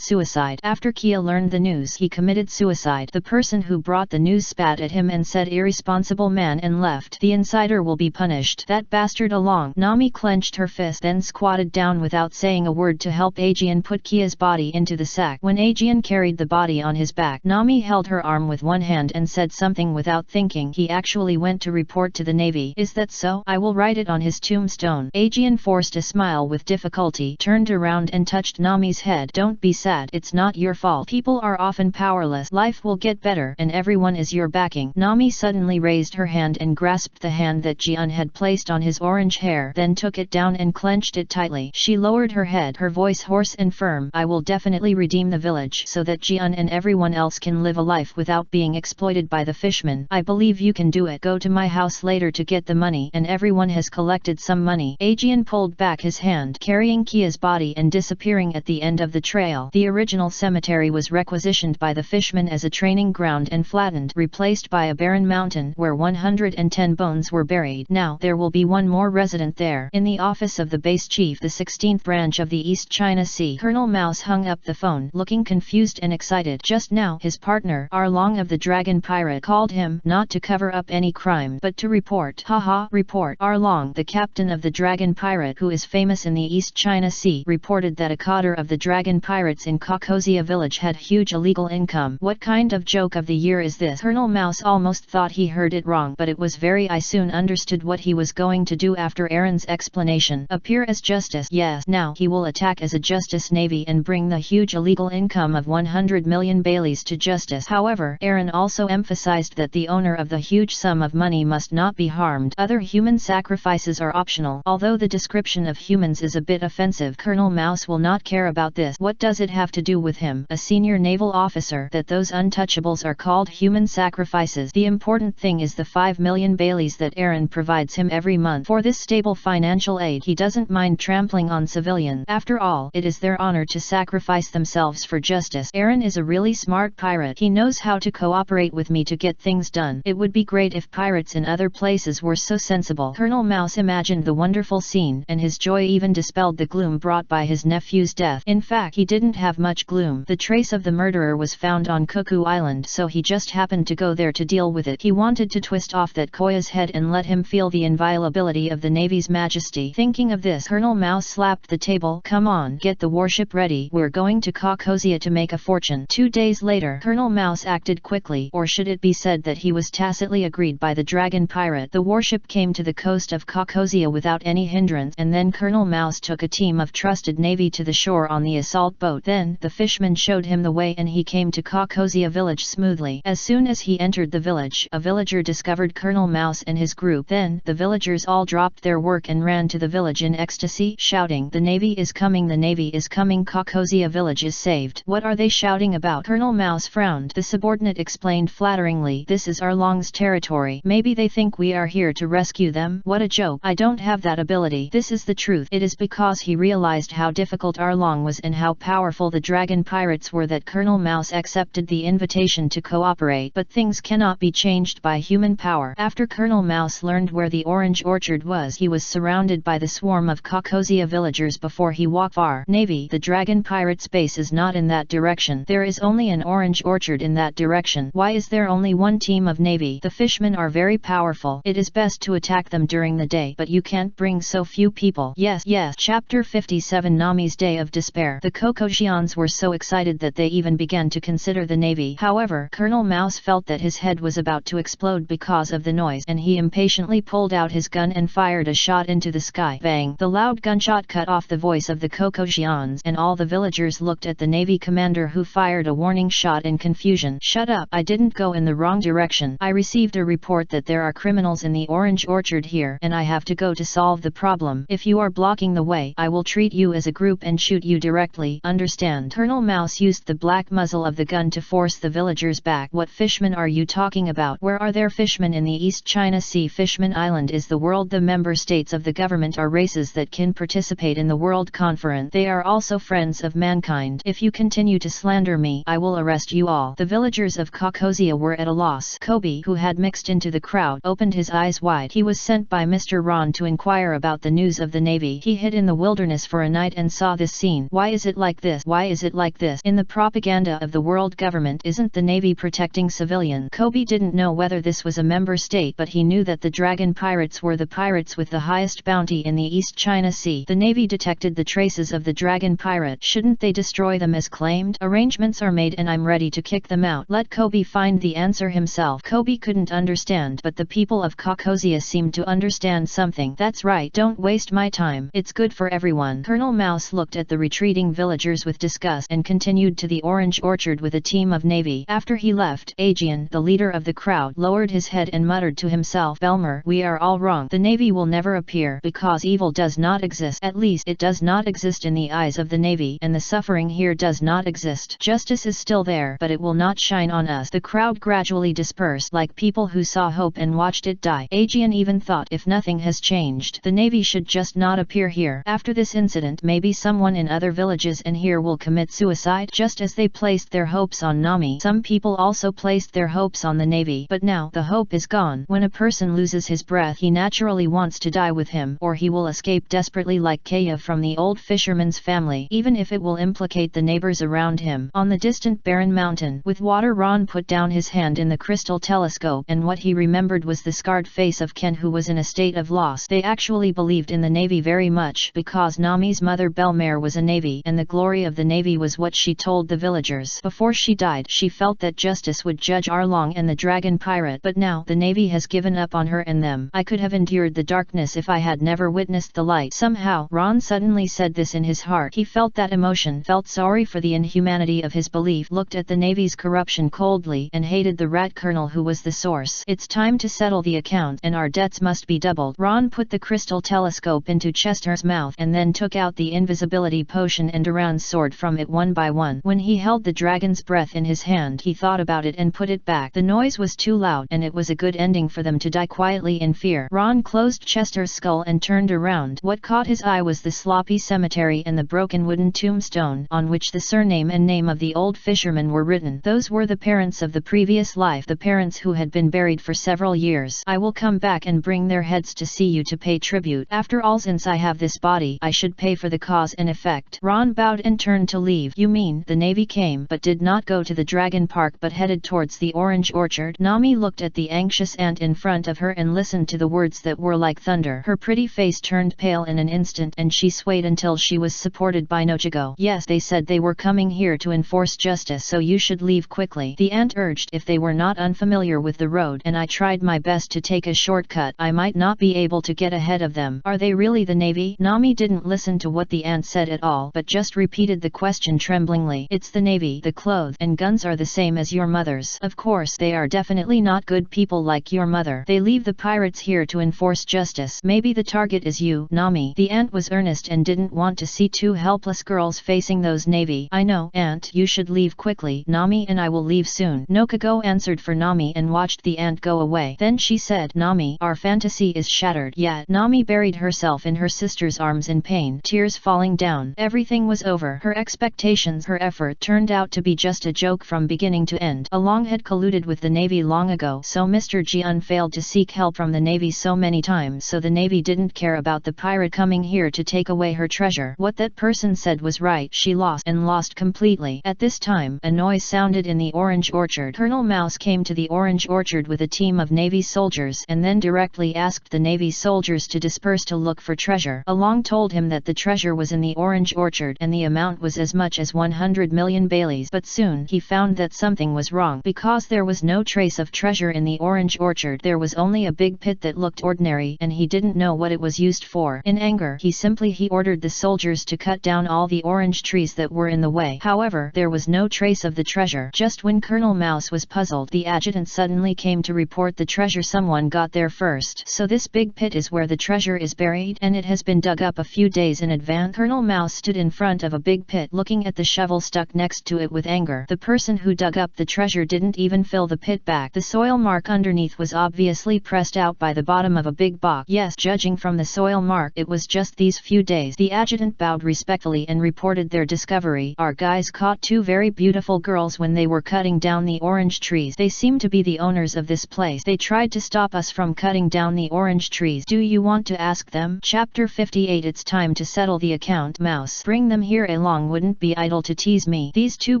suicide. After Kia learned the news, he committed suicide. The person who brought the news spat at him and said, "Irresponsible man," and left. "The insider will be punished. That bastard along." Nami clenched her fist, then squatted down without saying a word to help Aegean put Kia's body into the sack. When Aegean carried the body on his back, Nami held her arm with one hand and said something without thinking. "He actually went to report to the Navy. Is that so? I will write it on his tombstone." Aegean forced a smile with difficulty, turned around and touched Nami's head. "Don't be sad. It's not your fault. People are often powerless. Life will get better, and everyone is your backing." Nami suddenly raised her hand and grasped the hand that Jian had placed on his orange hair, then took it down and clenched it tightly. She lowered her head, her voice hoarse and firm. "I will definitely redeem the village so that Jian and everyone else can live a life without being exploited by the fishmen. I believe you can do it. Go to my house later to get the money, and everyone has collected some money." Aegean pulled back his hand, carrying Kia's body and disappearing at the end of the trail. The original cemetery was requisitioned by the fishmen as a training ground and flattened, replaced by a barren mountain where 110 bones were buried. Now there will be one more resident there. In the office of the base chief, the 16th branch of the East China Sea, Colonel Mouse hung up the phone, looking confused and excited. Just now, his partner, Arlong of the Dragon Pirate, called him, not to cover up any crime, but to report. Haha, report. Arlong, the captain of the Dragon Pirate who is famous in the East China Sea, reported that a cadre of the Dragon Pirates in Caucosia village had huge illegal income. What kind of joke of the year is this? Colonel Mouse almost thought he heard it wrong, but it was I soon understood what he was going to do after Aaron's explanation. Appear as justice. Yes, now he will attack as a justice navy and bring the huge illegal income of 100 million Baileys to justice. However, Aaron also emphasized that the owner of the huge sum of money must not be harmed. Other human sacrifices are optional. Although the description of humans is a bit offensive, Colonel Mouse will not care about this. What does it have to do with him, a senior naval officer, that those untouchables are called human sacrifices? The important thing is the 5 million Baileys that Aaron provides him every month. For this stable financial aid, he doesn't mind trampling on civilians. After all, it is their honor to sacrifice themselves for justice. Aaron is a really smart pirate. He knows how to cooperate with me to get things done. It would be great if pirates in other places were so sensible. Colonel Mouse imagined the wonderful scene, and his joy even dispelled the gloom brought by his nephew's death. In fact, he didn't have much gloom. The trace of the murderer was found on Cuckoo Island, so he just happened to go there to deal with it. He wanted to twist off that Koya's head and let him feel the inviolability of the Navy's majesty. Thinking of this, Colonel Mouse slapped the table. "Come on, get the warship ready. We're going to Caucosia to make a fortune." 2 days later, Colonel Mouse acted quickly, or should it be said that he was tacitly agreed by the Dragon Pirate. The warship came to the coast of Caucosia without any hindrance, and then Colonel Mouse took a team of trusted Navy to the shore on the assault boat. Then, the fisherman showed him the way and he came to Caucosia village smoothly. As soon as he entered the village, a villager discovered Colonel Mouse and his group. Then, the villagers all dropped their work and ran to the village in ecstasy, shouting, "The Navy is coming! The Navy is coming! Caucosia village is saved!" "What are they shouting about?" Colonel Mouse frowned. The subordinate explained flatteringly, "This is Arlong's territory. Maybe they think we are here to rescue them." "What a joke! I don't have that ability." "This is the truth." It is because he realized how difficult Arlong was and how powerful the Dragon Pirates were that Colonel Mouse accepted the invitation to cooperate. But things cannot be changed by human power. After Colonel Mouse learned where the orange orchard was, he was surrounded by the swarm of Caucosia villagers before he walked far. "Navy, the Dragon Pirate's base is not in that direction. There is only an orange orchard in that direction. Why is there only one team of Navy? The fishmen are very powerful. It is best to attack them during the day, but you can't bring so few people." Yes. Chapter 57 Nami's Day of Despair. The Caucasians were so excited that they even began to consider the Navy. However, Colonel Mouse felt that his head was about to explode because of the noise, and he impatiently pulled out his gun and fired a shot into the sky. Bang! The loud gunshot cut off the voice of the Caucasians, and all the villagers looked at the Navy commander, who fired a warning shot in confusion. "Shut up! I didn't go in the wrong direction. I received a report that there are criminals in the orange orchard here, and I have to go to solve the problem. If you are blocking the way, I will treat you as a group and shoot you directly. Understand?" Colonel Mouse used the black muzzle of the gun to force the villagers back. "What fishmen are you talking about? Where are there fishmen in the East China Sea? Fishman Island is the world. The member states of the government are races that can participate in the World Conference. They are also friends of mankind. If you continue to slander me, I will arrest you all." The villagers of Caucosia were at a loss. Kobe, who had mixed into the crowd, opened opened his eyes wide. He was sent by Mr. Ron to inquire about the news of the Navy. He hid in the wilderness for a night and saw this scene. Why is it like this? Why is it like this? In the propaganda of the world government, isn't the Navy protecting civilians? Kobe didn't know whether this was a member state, but he knew that the dragon pirates were the pirates with the highest bounty in the East China Sea. The Navy detected the traces of the dragon pirate. Shouldn't they destroy them as claimed? Arrangements are made and I'm ready to kick them out. Let Kobe find the answer himself. Kobe couldn't understand, but the people of Caucasia seemed to understand something. That's right, don't waste my time. It's good for everyone. Colonel Mouse looked at the retreating villagers with disgust and continued to the orange orchard with a team of Navy. After he left, Aegeon, the leader of the crowd, lowered his head and muttered to himself, Belmer, we are all wrong. The Navy will never appear because evil does not exist. At least it does not exist in the eyes of the Navy, and the suffering here does not exist. Justice is still there, but it will not shine on us. The crowd gradually dispersed like people who saw hope and watched it die. Aegeon even thought, if nothing has changed, the Navy should just not appear here. After this incident, maybe someone in other villages and here will commit suicide. Just as they placed their hopes on Nami, some people also placed their hopes on the Navy. But now, the hope is gone. When a person loses his breath, he naturally wants to die with him, or he will escape desperately like Kaya from the old fisherman's family, even if it will implicate the neighbors around him. On the distant barren mountain, with water, Ron put down his hand in the crystal telescope, and what he remembered was the scarred face of Ken, who was in a state of loss. They actually believed in the Navy very much, because Nami's mother Belmare was a Navy, and the glory of the Navy was what she told the villagers. Before she died, she felt that justice would judge Arlong and the dragon pirate, but now, the Navy has given up on her and them. I could have endured the darkness if I had never witnessed the light. Somehow, Ron suddenly said this in his heart. He felt that emotion, felt sorry for the inhumanity of his belief, looked at the Navy's corruption coldly, and hated the rat colonel who was the source. It's time to settle the account, and our debts must be doubled. Ron put the crystal telescope into Chester's mouth and then took out the invisibility potion and Duran's sword from it one by one. When he held the dragon's breath in his hand, he thought about it and put it back. The noise was too loud, and it was a good ending for them to die quietly in fear. Ron closed Chester's skull and turned around. What caught his eye was the sloppy cemetery and the broken wooden tombstone, on which the surname and name of the old fisherman were written. Those were the parents of the previous life, the parents who had been buried for several years. I will come back and bring their heads to see you to pay tribute. After all, since I have this body, I should pay for the cause and effect. Ron bowed and turned to leave. You mean, the Navy came but did not go to the Dragon Park but headed towards the orange orchard? Nami looked at the anxious ant in front of her and listened to the words that were like thunder. Her pretty face turned pale in an instant and she swayed until she was supported by Nochigo. Yes, they said they were coming here to enforce justice, so you should leave quickly, the ant urged. If they were not unfamiliar with the road and I tried my best to take a shortcut, I might not be able to get ahead of them. Are they really the Navy? Nami didn't listen to what the ant said at all, but just repeated the question tremblingly. It's the Navy. The clothes and guns are the same as your mother's. Of course, they are definitely not good people like your mother. They leave the pirates here to enforce justice. Maybe the target is you, Nami. The ant was earnest and didn't want to see two helpless girls facing those Navy. I know, Ant, you should leave quickly. Nami and I will leave soon. Nochigo answered for Nami and watched the ant go away. Then she said, Nami, our fantasy is shattered. Yeah. Nami buried herself in her sister's arms in pain, tears falling down. Everything was over. Her expectations, her effort turned out to be just a joke from beginning to end. Along had colluded with the Navy long ago, so Mr. Jian failed to seek help from the Navy so many times, so the Navy didn't care about the pirate coming here to take away her treasure. What that person said was right. She lost, and lost completely. At this time, a noise sounded in the orange orchard. Colonel Mouse came to the orange orchard with a team of Navy soldiers and then directly asked the Navy soldiers to disperse to look for treasure. Along told him that the treasure was in the orange orchard and the amount was as much as 100 million Baileys, but soon he found that something was wrong, because there was no trace of treasure in the orange orchard. There was only a big pit that looked ordinary and he didn't know what it was used for. In anger, he ordered the soldiers to cut down all the orange trees that were in the way. However, there was no trace of the treasure. Just when Colonel Mouse was puzzled, the adjutant suddenly came to report the treasure. Someone got there first. So this big pit is where the treasure is buried, and it has been dug up a few days in advance. Colonel Mouse stood in front of a big pit, looking at the shovel stuck next to it with anger. The person who dug up the treasure didn't even fill the pit back. The soil mark underneath was obviously pressed out by the bottom of a big box. Yes, judging from the soil mark, it was just these few days. The adjutant bowed respectfully and reported their discovery. Our guys caught two very beautiful girls when they were cutting down the orange trees. They seem to be the owners of this place. They tried to to stop us from cutting down the orange trees? Do you want to ask them? Chapter 58. It's time to settle the account. Mouse, bring them here along. Wouldn't be idle to tease me. These two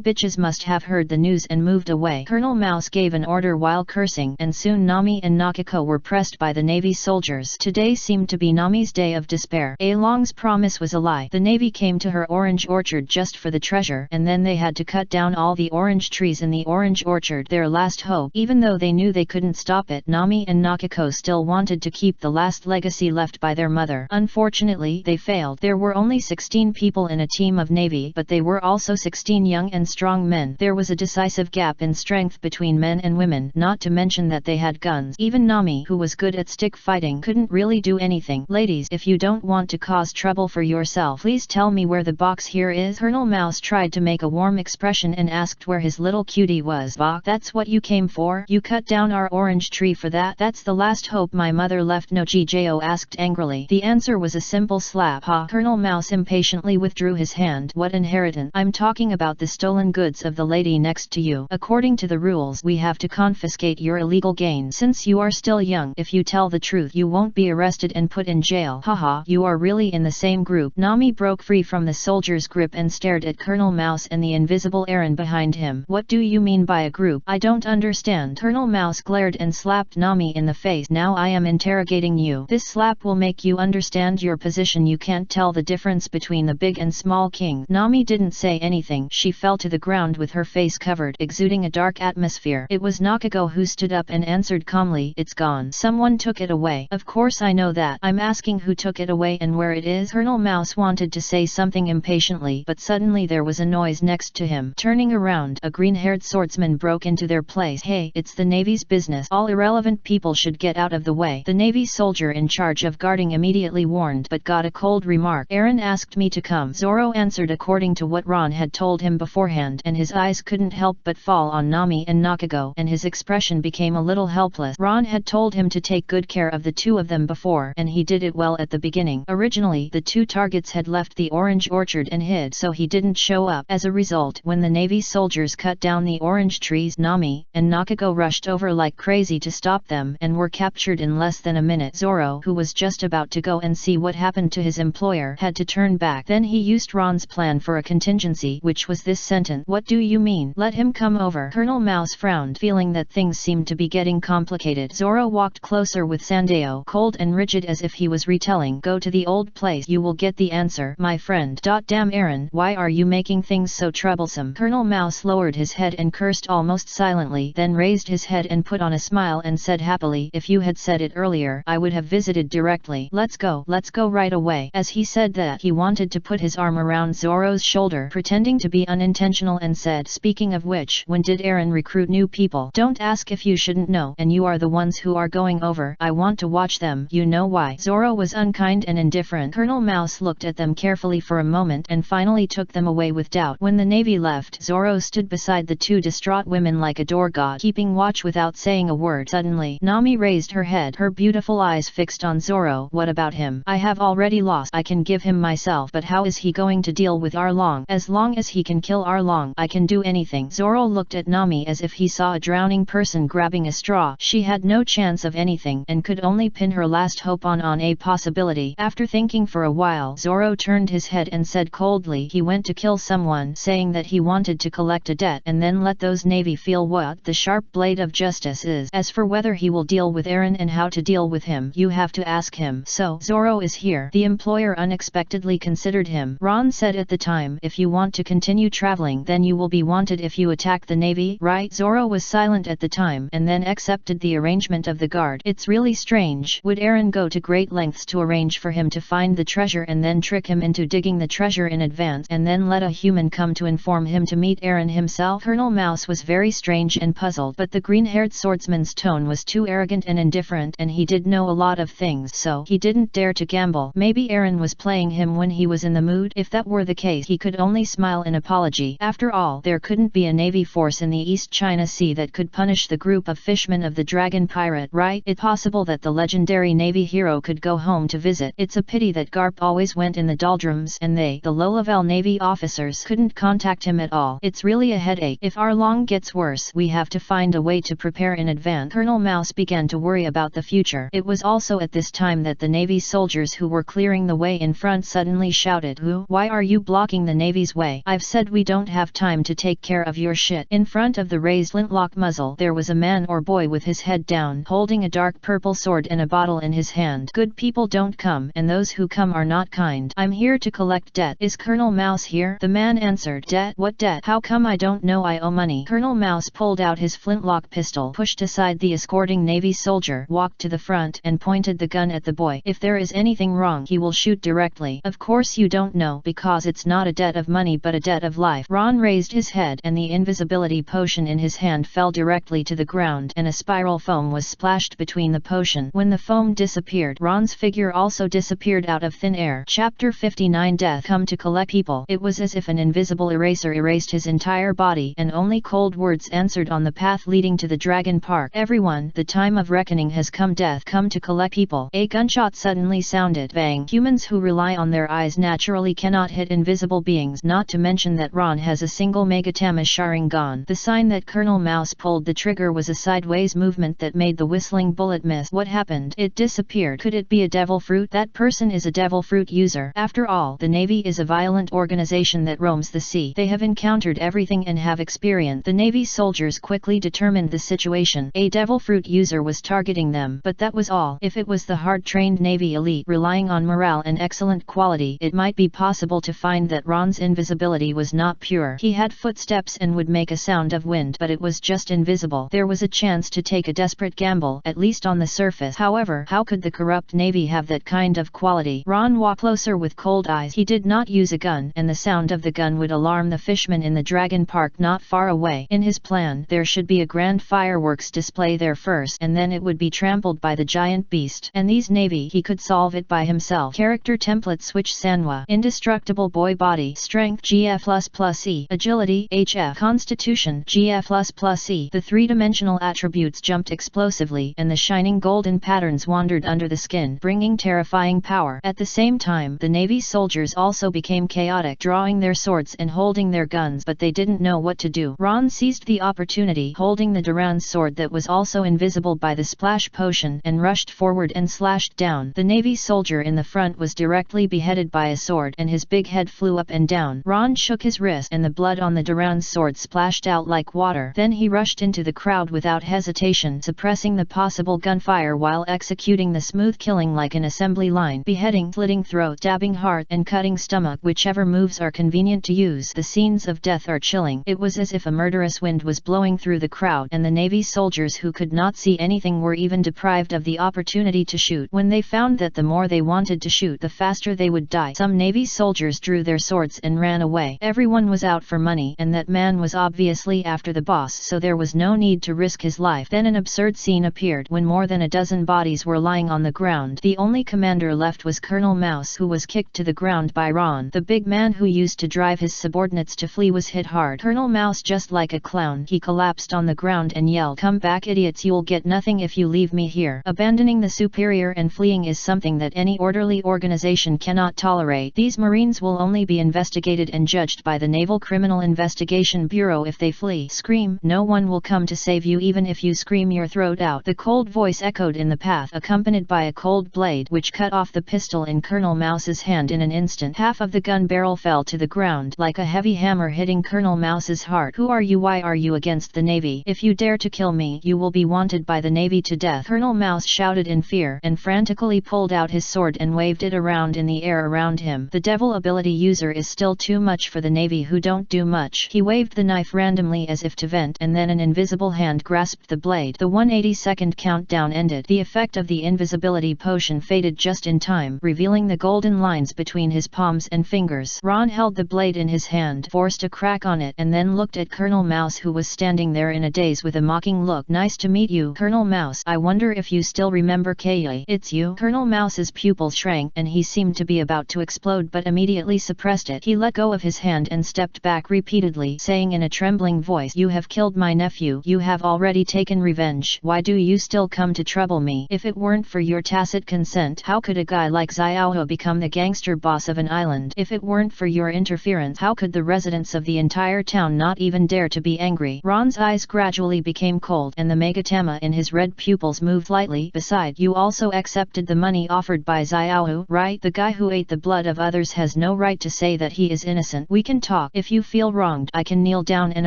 bitches must have heard the news and moved away. Colonel Mouse gave an order while cursing, and soon Nami and Nakako were pressed by the Navy soldiers. Today seemed to be Nami's day of despair. Along's promise was a lie. The Navy came to her orange orchard just for the treasure, and then they had to cut down all the orange trees in the orange orchard, their last hope. Even though they knew they couldn't stop it, Nami and Nakako still wanted to keep the last legacy left by their mother. Unfortunately, they failed. There were only 16 people in a team of Navy, but they were also 16 young and strong men. There was a decisive gap in strength between men and women, not to mention that they had guns. Even Nami, who was good at stick fighting, couldn't really do anything. Ladies, if you don't want to cause trouble for yourself, please tell me where the box here is. Colonel Mouse tried to make a warm expression and asked where his little cutie was. Bah, that's what you came for? You cut down our orange tree for that? That's the last hope my mother left. No, Gjo asked angrily. The answer was a simple slap. Ha! Colonel Mouse impatiently withdrew his hand. What inheritance? I'm talking about the stolen goods of the lady next to you. According to the rules, we have to confiscate your illegal gains. Since you are still young, if you tell the truth, you won't be arrested and put in jail. Haha, you are really in the same group. Nami broke free from the soldier's grip and stared at Colonel Mouse and the invisible Aaron behind him. What do you mean by a group? I don't understand. Colonel Mouse glared and slapped Nami in the face. Now I am interrogating you. This slap will make you understand your position. You can't tell the difference between the big and small king. Nami didn't say anything. She fell to the ground with her face covered, exuding a dark atmosphere. It was Nakako who stood up and answered calmly, it's gone. Someone took it away. Of course I know that. I'm asking who took it away and where it is. Colonel Mouse wanted to say something impatiently, but suddenly there was a noise next to him. Turning around, a green-haired swordsman broke into their place. Hey, it's the Navy's business. All irrelevant people should get out of the way. The Navy soldier in charge of guarding immediately warned, but got a cold remark. Aaron asked me to come. Zoro answered according to what Ron had told him beforehand, and his eyes couldn't help but fall on Nami and Nakako, and his expression became a little helpless. Ron had told him to take good care of the two of them before, and he did it well at the beginning. Originally, the two targets had left the orange orchard and hid, so he didn't show up. As a result, when the Navy soldiers cut down the orange trees, Nami and Nakako rushed over like crazy to stop them and were captured in less than a minute. Zoro, who was just about to go and see what happened to his employer, had to turn back. Then he used Ron's plan for a contingency, which was this sentence. What do you mean? Let him come over. Colonel Mouse frowned, feeling that things seemed to be getting complicated. Zoro walked closer with Sandeo, cold and rigid as if he was retelling, go to the old place. You will get the answer, my friend. Damn Aaron, why are you making things so troublesome? Colonel Mouse lowered his head and cursed almost silently, then raised his head and put on a smile and said happily, if you had said it earlier, I would have visited directly. Let's go right away. As he said that, he wanted to put his arm around Zoro's shoulder, pretending to be unintentional, and said, speaking of which, when did Aaron recruit new people? Don't ask if you shouldn't know, and you are the ones who are going over. I want to watch them. You know why? Zoro was unkind and indifferent. Colonel Mouse looked at them carefully for a moment and finally took them away with doubt. When the Navy left, Zoro stood beside the two distraught women like a door god, keeping watch without saying a word. Suddenly, Nami raised her head, her beautiful eyes fixed on Zoro. What about him? I have already lost. I can give him myself, but how is he going to deal with Arlong? As long as he can kill Arlong, I can do anything. Zoro looked at Nami as if he saw a drowning person grabbing a straw. She had no chance of anything and could only pin her last hope on a possibility. After thinking for a while, Zoro turned his head and said coldly he went to kill someone, saying that he wanted to collect a debt and then let those Navy feel what the sharp blade of justice is. As for whether he will deal with Aaron and how to deal with him, you have to ask him. So, Zoro is here. The employer unexpectedly considered him. Ron said at the time, if you want to continue traveling, then you will be wanted if you attack the Navy, right? Zoro was silent at the time and then accepted the arrangement of the guard. It's really strange. Would Aaron go to great lengths to arrange for him to find the treasure and then trick him into digging the treasure in advance and then let a human come to inform him to meet Aaron himself? Colonel Mouse was very strange and puzzled, but the green-haired swordsman's tone was too arrogant and indifferent, and he did know a lot of things, so he didn't dare to gamble. Maybe Aaron was playing him when he was in the mood. If that were the case, he could only smile in apology. After all, there couldn't be a Navy force in the East China Sea that could punish the group of fishermen of the Dragon Pirate, right? It's possible that the legendary Navy hero could go home to visit. It's a pity that Garp always went in the doldrums and they, the low-level Navy officers, couldn't contact him at all. It's really a headache. If Arlong gets worse, we have to find a way to prepare in advance. Colonel Mouse began to worry about the future. It was also at this time that the Navy soldiers who were clearing the way in front suddenly shouted, "Who? Why are you blocking the Navy's way? I've said we don't have time to take care of your shit." In front of the raised flintlock muzzle there was a man or boy with his head down, holding a dark purple sword and a bottle in his hand. "Good people don't come, and those who come are not kind. I'm here to collect debt. Is Colonel Mouse here?" The man answered, "Debt? What debt? How come I don't know I owe money?" Colonel Mouse pulled out his flintlock pistol, pushed aside the escorting Navy soldier, walked to the front and pointed the gun at the boy. "If there is anything wrong, he will shoot directly." "Of course you don't know, because it's not a debt of money but a debt of life." Ron raised his head and the invisibility potion in his hand fell directly to the ground and a spiral foam was splashed between the potion. When the foam disappeared, Ron's figure also disappeared out of thin air. Chapter 59 Death Come to Collect People. It was as if an invisible eraser erased his entire body and only cold words answered on the path leading to the Dragon Park. "Everyone, the time of reckoning has come. Death come to collect people." A gunshot suddenly sounded. Bang! Humans who rely on their eyes naturally cannot hit invisible beings, not to mention that Ron has a single Megatama Sharingan. The sign that Colonel Mouse pulled the trigger was a sideways movement that made the whistling bullet miss. What happened? It disappeared. Could it be a devil fruit? That person is a devil fruit user. After all, the Navy is a violent organization that roams the sea. They have encountered everything and have experience. The Navy soldiers quickly determined the situation. A devil fruit user was targeting them, but that was all. If it was the hard-trained Navy elite relying on morale and excellent quality, it might be possible to find that Ron's invisibility was not pure. He had footsteps and would make a sound of wind, but it was just invisible. There was a chance to take a desperate gamble, at least on the surface. However, how could the corrupt Navy have that kind of quality? Ron walked closer with cold eyes. He did not use a gun, and the sound of the gun would alarm the fishermen in the Dragon Park not far away. In his plan, there should be a grand fireworks display there first, and then it would be trampled by the giant beast. And these Navy, he could solve it by himself. Character template switch. Sanwa, indestructible boy. Body strength GF++E, agility HF, constitution GF++E. The three-dimensional attributes jumped explosively, and the shining golden patterns wandered under the skin, bringing terrifying power. At the same time, the Navy soldiers also became chaotic, drawing their swords and holding their guns, but they didn't know what to do. Ron seized the opportunity, holding the Duran's sword that was also invisible by the splash potion, and rushed forward and slashed down. The Navy soldier in the front was directly beheaded by a sword, and his big head flew up and down. Ron shook his wrist, and the blood on the Duran's sword splashed out like water. Then he rushed into the crowd without hesitation, suppressing the possible gunfire while executing the smooth killing like an assembly line. Beheading, slitting throat, stabbing heart, and cutting stomach, whichever moves are convenient to use. The scenes of death are chilling. It was as if a murderous wind was blowing through the crowd, and the Navy soldiers who could not see anything were even deprived of the opportunity to shoot. When they found that the more they wanted to shoot, the faster they would die, some Navy soldiers drew their swords and ran away. Everyone was out for money, and that man was obviously after the boss, so there was no need to risk his life. Then an absurd scene appeared. When more than a dozen bodies were lying on the ground, the only commander left was Colonel Mouse, who was kicked to the ground by Ron. The big man who used to drive his subordinates to flee was hit hard. Colonel Mouse, just like a clown, he collapsed on the ground and yelled, "Come back, idiots, you'll get nothing if you leave me here." Abandoning the superior and fleeing is something that any orderly organization cannot tolerate. These Marines will only be investigated and judged by the Naval Criminal Investigation Bureau if they flee. Scream, no one will come to save you even if you scream your throat out. The cold voice echoed in the path, accompanied by a cold blade which cut off the pistol in Colonel Mouse's hand in an instant. Half of the gun barrel fell to the ground like a heavy hammer hitting Colonel Mouse's heart. "Who are you? Why are you against the Navy? If you dare to kill me, you will be wanted by the Navy to death." Colonel Mouse shouted in fear and frantically pulled out his sword and waved it around in the air around him. The devil ability user is still too much for the Navy, who don't do much. He waved the knife randomly as if to vent, and then an invisible hand grasped the blade. The 180-second countdown ended. The effect of the invisibility potion faded just in time, revealing the golden lines between his palms and fingers. Ron held the blade in his hand, forced a crack on it, and then looked at Colonel Mouse, who was standing there in a daze with a mocking look. "Nice to meet you, Colonel Mouse. I wonder if you still remember Kay." "It's you?" Colonel Mouse's pupils shrank, and he seemed to be about to explode but immediately suppressed it. He let go of his hand and stepped back repeatedly, saying in a trembling voice, "You have killed my nephew. You have already taken revenge. Why do you still come to trouble me? If it weren't for your tacit consent, how could a guy like Xiaohe become the gangster boss of an island? If it weren't for your interference, how could the residents of the entire town not even dare to be angry?" Ron's eyes gradually became cold, and the Megatama gamma in his red pupils moved lightly. Beside, you also accepted the money offered by Xiaohu, right? The guy who ate the blood of others has no right to say that he is innocent. We can talk. If you feel wronged, I can kneel down and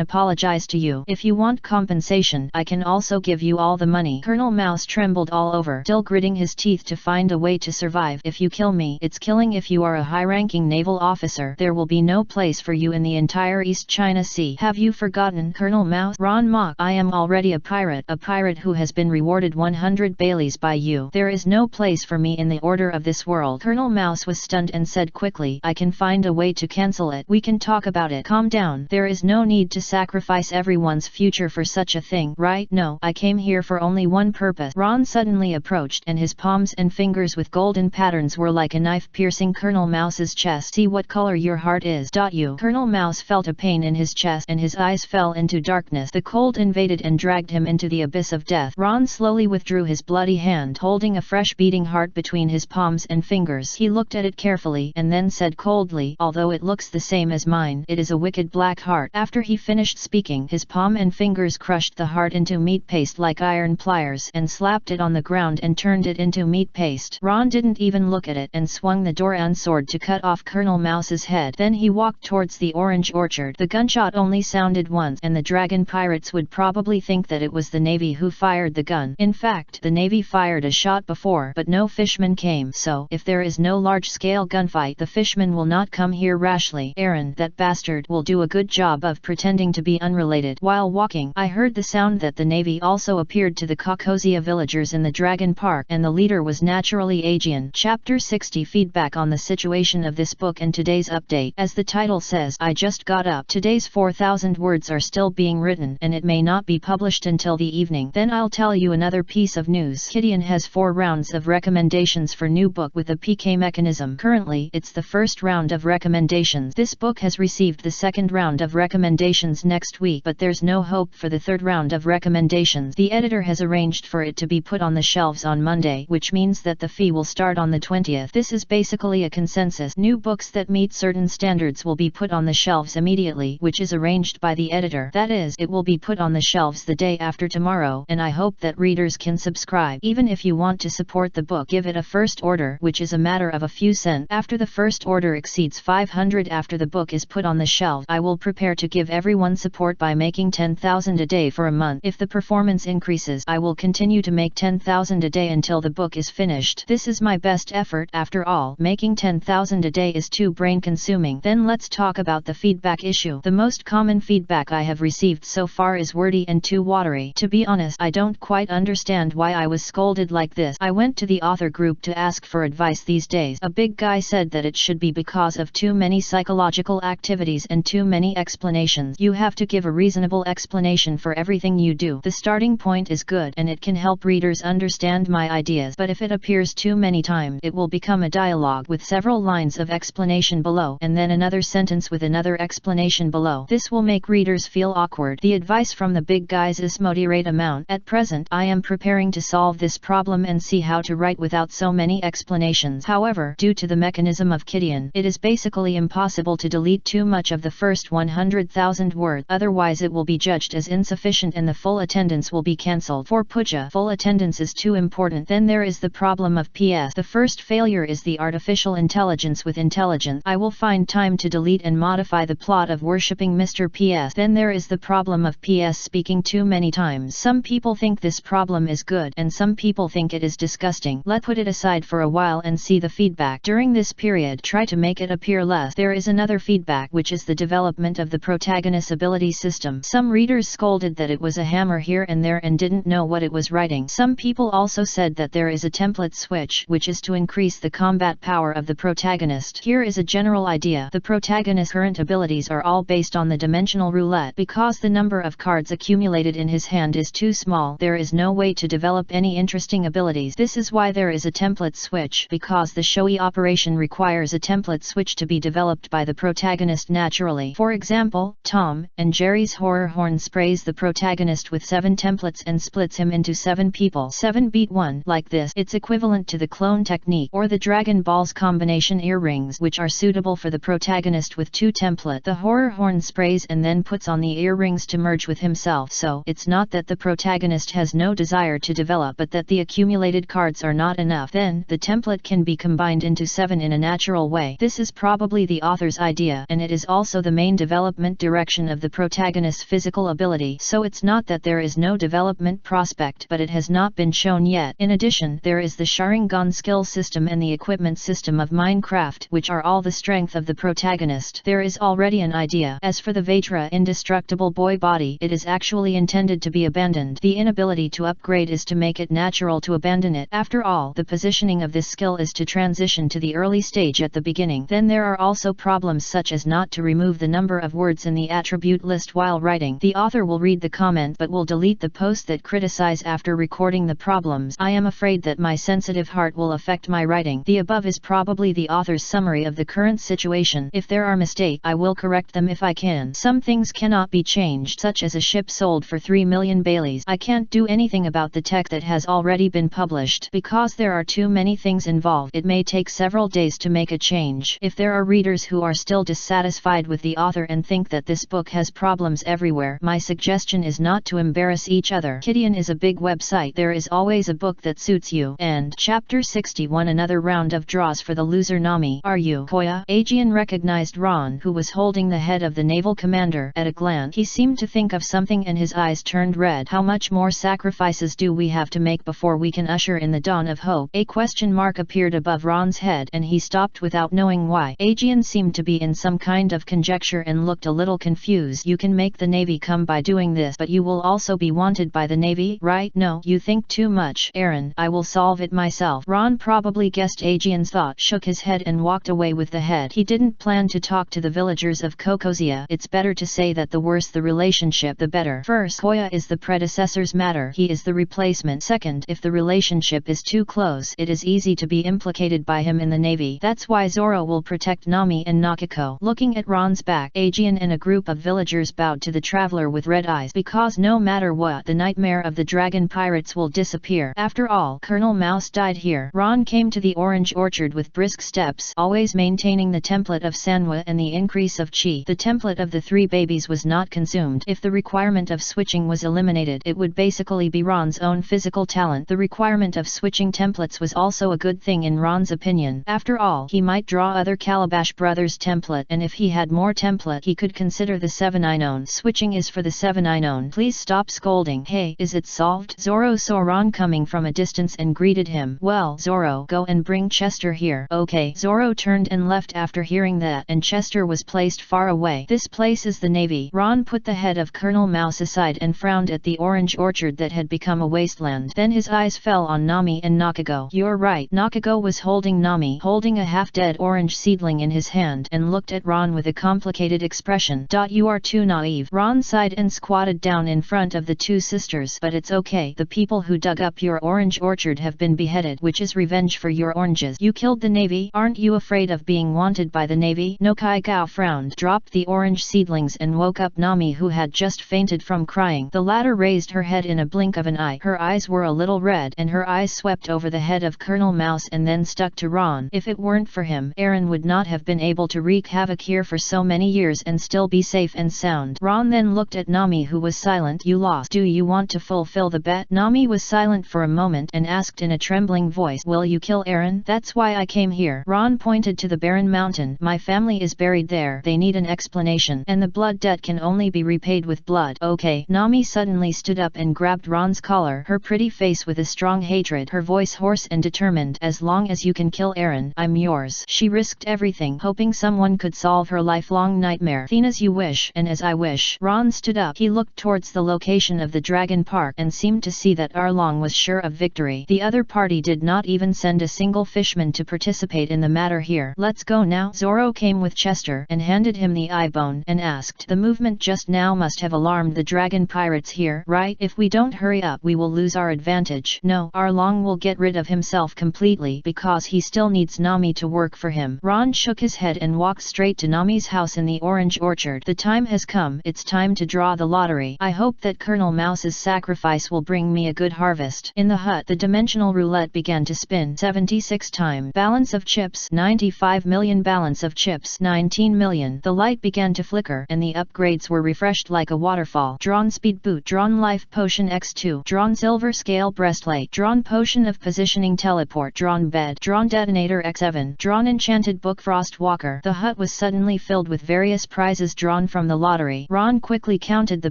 apologize to you. If you want compensation, I can also give you all the money. Colonel Mouse trembled all over, still gritting his teeth to find a way to survive. If you kill me, it's killing. If you are a high-ranking naval officer, there will be no place for you in the entire East China Sea. Have you forgotten, Colonel Mouse? Ron mocked. I am already a pirate who has been rewarded 100 Baileys by you. There is no place for me in the order of this world. Colonel Mouse was stunned and said quickly, I can find a way to cancel it. We can talk about it. Calm down. There is no need to sacrifice everyone's future for such a thing, right? No, I came here for only one purpose. Ron suddenly approached, and his palms and fingers with golden patterns were like a knife piercing Colonel Mouse's chest. See what color your heart is. You. Colonel Mouse felt a pain in his chest and his eyes fell into darkness. The cold invaded and dragged him into the abyss of death. Ron slowly withdrew his bloody hand, holding a fresh beating heart between his palms and fingers. He looked at it carefully and then said coldly, although it looks the same as mine, it is a wicked black heart. After he finished speaking, his palm and fingers crushed the heart into meat paste like iron pliers and slapped it on the ground and turned it into meat paste. Ron didn't even look at it and swung the Doran sword to cut off Colonel Mouse's head. Then he walked towards the orange orchard. The gunshot only sounded once, and the dragon pirates would probably think that it was the Navy who fired the gun. In fact, the Navy fired a shot before, but no fishermen came. So, if there is no large-scale gunfight, the fishermen will not come here rashly. Aaron, that bastard, will do a good job of pretending to be unrelated. While walking, I heard the sound that the Navy also appeared to the Caucosia villagers in the Dragon Park, and the leader was naturally Aegean. Chapter 60 Feedback on the situation of this book and today's update. As the title says, I just got up. Today's 4,000 words are still being written, and it may not be published until the evening. Then I'll tell you another piece of news. Gideon has 4 rounds of recommendations for new book with a PK mechanism. Currently, it's the first round of recommendations. This book has received the second round of recommendations next week, but there's no hope for the third round of recommendations. The editor has arranged for it to be put on the shelves on Monday, which means that the fee will start on the 20th. This is basically a consensus. New books that meet certain standards will be put on the shelves immediately, which is arranged by the editor. That is, it will be put on the shelves the day after tomorrow, and I hope that readers can subscribe. Even if you want to support the book, give it a first order, which is a matter of a few cents. After the first order exceeds 500 after the book is put on the shelf, I will prepare to give everyone support by making 10,000 a day for a month. If the performance increases, I will continue to make 10,000 a day until the book is finished. This is my best effort. After all, making 10,000 a day is too brain-consuming. Then let's talk about the feedback issue. The most common feedback I have received so far is wordy and too watery. To be honest, I don't quite understand why I was scolded like this. I went to the author group to ask for advice these days. A big guy said that it should be because of too many psychological activities and too many explanations. You have to give a reasonable explanation for everything you do. The starting point is good and it can help readers understand my ideas, but if it appears too many times, it will become a dialogue with several lines of explanation below and then another sentence with another explanation below. This will make readers feel awkward. The advice from the big guys is moderate amount. At present, I am preparing to solve this problem and see how to write without so many explanations. However, due to the mechanism of Gideon, it is basically impossible to delete too much of the first 100,000 words, otherwise it will be judged as insufficient and the full attendance will be cancelled. For Puja, full attendance is too important. Then there is the problem of PS. The first failure is the artificial intelligence with intelligence. I will find time to delete and modify the plot of worshipping Mr. PS. Then there is the problem of PS speaking too many times. Some people think this problem is good and some people think it is disgusting. Let's put it aside for a while and see the feedback. During this period, try to make it appear less. There is another feedback, which is the development of the protagonist's ability system. Some readers scolded that it was a hammer here and there and didn't know what it was writing. Some people also said that there is a template switch, which is to increase the combat power of the protagonist. Here is a general idea. The protagonist's current abilities are all based on the dimensional roulette. Because the number of cards accumulated in his hand is too small, there is no way to develop any interesting abilities. This is why there is a template switch, because the showy operation requires a template switch to be developed by the protagonist naturally. For example, Tom and Jerry's horror horn sprays the protagonist with 7 templates and splits him into 7 people. 7 beat 1. Like this, it's equivalent to the clone technique, or the Dragon Ball's combination earrings, which are suitable for the protagonist with 2 templates. The horror horn sprays and then puts on the earrings to merge with himself, so it's not that the protagonist protagonist has no desire to develop but that the accumulated cards are not enough. Then, the template can be combined into 7 in a natural way. This is probably the author's idea, and it is also the main development direction of the protagonist's physical ability. So it's not that there is no development prospect, but it has not been shown yet. In addition, there is the Sharingan skill system and the equipment system of Minecraft, which are all the strength of the protagonist. There is already an idea. As for the Vajra indestructible boy body, it is actually intended to be abandoned. The inability to upgrade is to make it natural to abandon it. After all, the positioning of this skill is to transition to the early stage at the beginning. Then there are also problems such as not to remove the number of words in the attribute list while writing. The author will read the comment but will delete the post that criticize after recording the problems. I am afraid that my sensitive heart will affect my writing. The above is probably the author's summary of the current situation. If there are mistakes, I will correct them if I can. Some things cannot be changed, such as a ship sold for 3 million Baileys. I can't do anything about the text that has already been published, because there are too many things involved. It may take several days to make a change. If there are readers who are still dissatisfied with the author and think that this book has problems everywhere, my suggestion is not to embarrass each other. Kidian is a big website. There is always a book that suits you. And Chapter 61. Another round of draws for the loser. Nami, are you Koya? Aegean recognized Ron, who was holding the head of the naval commander. At a glance, he seemed to think of something and his eyes turned red. How much more sacrifices do we have to make before we can usher in the dawn of hope? A question mark appeared above Ron's head and he stopped without knowing why. Aegean seemed to be in some kind of conjecture and looked a little confused. You can make the Navy come by doing this, but you will also be wanted by the Navy, right? No, you think too much. Aaron, I will solve it myself. Ron probably guessed Aegean's thought, shook his head and walked away with the head. He didn't plan to talk to the villagers of Kokosia. It's better to say that the worse the relationship the better. First, Koya is the predecessor's matter. He is the replacement. Second, if the relationship is too close, it is easy to be implicated by him in the Navy. That's why Zoro will protect Nami and Nakiko. Looking at Ron's back, Aegean and a group of villagers bowed to the traveler with red eyes, because no matter what, the nightmare of the dragon pirates will disappear. After all, Colonel Mouse died here. Ron came to the orange orchard with brisk steps, always maintaining the template of Sanwa and the increase of chi. The template of the 3 babies was not consumed. If the requirement of switching was eliminated, it would basically be Ron's own physical talent. The requirement of switching templates was also a good thing in Ron's opinion. After all, he might draw other Calabash Brothers template, and if he had more template he could consider the 7 I known. Switching is for the 7 I known. Please stop scolding. Hey, is it solved? Zoro saw Ron coming from a distance and greeted him. Well, Zoro, go and bring Chester here. Okay. Zoro turned and left after hearing that, and Chester was placed far away. This place is the Navy. Ron put the head of Colonel Mouse aside and frowned at the orange orchard that had become a wasteland. Then his eyes fell on Nami and Nakiko. You're right. Nakiko was holding Nami, holding a half-dead orange seedling in his hand, and looked at Ron with a complicated expression. You are too naive. Ron sighed and squatted down in front of the 2 sisters. But it's okay. The people who dug up your orange orchard have been beheaded, which is revenge for your oranges. You killed the Navy. Aren't you afraid of being wanted by the Navy? No. Kai Gao frowned, dropped the orange seedlings and woke up Nami, who had just fainted from crying. The latter raised her head in a blink of an eye. Her eyes were a little red, and her eyes swept over the head of Colonel Mouse and then stuck to Ron. If it weren't for him, Aaron would not have been able to wreak havoc here for so many years and still be safe and sound. Ron then looked at Nami, who was silent. You lost. Do you want to fulfill the bet? Nami was silent for a moment and asked in a trembling voice, will you kill Aaron? That's why I came here. Ron pointed to the barren mountain. My family is buried there. They need an explanation, and the blood debt can only be repaid with blood. Okay. Nami suddenly stood up and grabbed Ron's collar, her pretty face with a strong hatred, her voice hoarse and determined. As long as you can kill Aaron, I'm yours. She risked everything, hoping someone could solve her lifelong nightmare. Then as you wish, and as I wish. Ron stood up. He looked towards the location of the Dragon Park and seemed to see that Arlong was sure of victory. The other party did not even send a single fishman to participate in the matter here. Let's go now. Zoro came with Chester and handed him the eye bone and asked, the movement just now must have alarmed the dragon pirates here, right? If we don't hurry up we will lose our advantage. No, Arlong will get rid of himself completely because he still needs Nami to work for him. Ron shook his head and walked straight to Nami's house in the orange orchard. The time has come. It's time to draw the lottery. I hope that Colonel Mouse's sacrifice will bring me a good harvest. In the hut, the dimensional roulette began to spin 76 times. Balance of chips 95 million. Balance of chips 19 million. The light began to flicker and the upgrades were refreshed like a waterfall. Drawn speed boot. Drawn life potion x2. Drawn silver scale breastplate. Drawn potion of positioning teleport. Drawn bed. Drawn detonator x7. Drawn enchanted book Frostwalker. The hut was suddenly filled with various prizes drawn from the lottery. Ron quickly counted the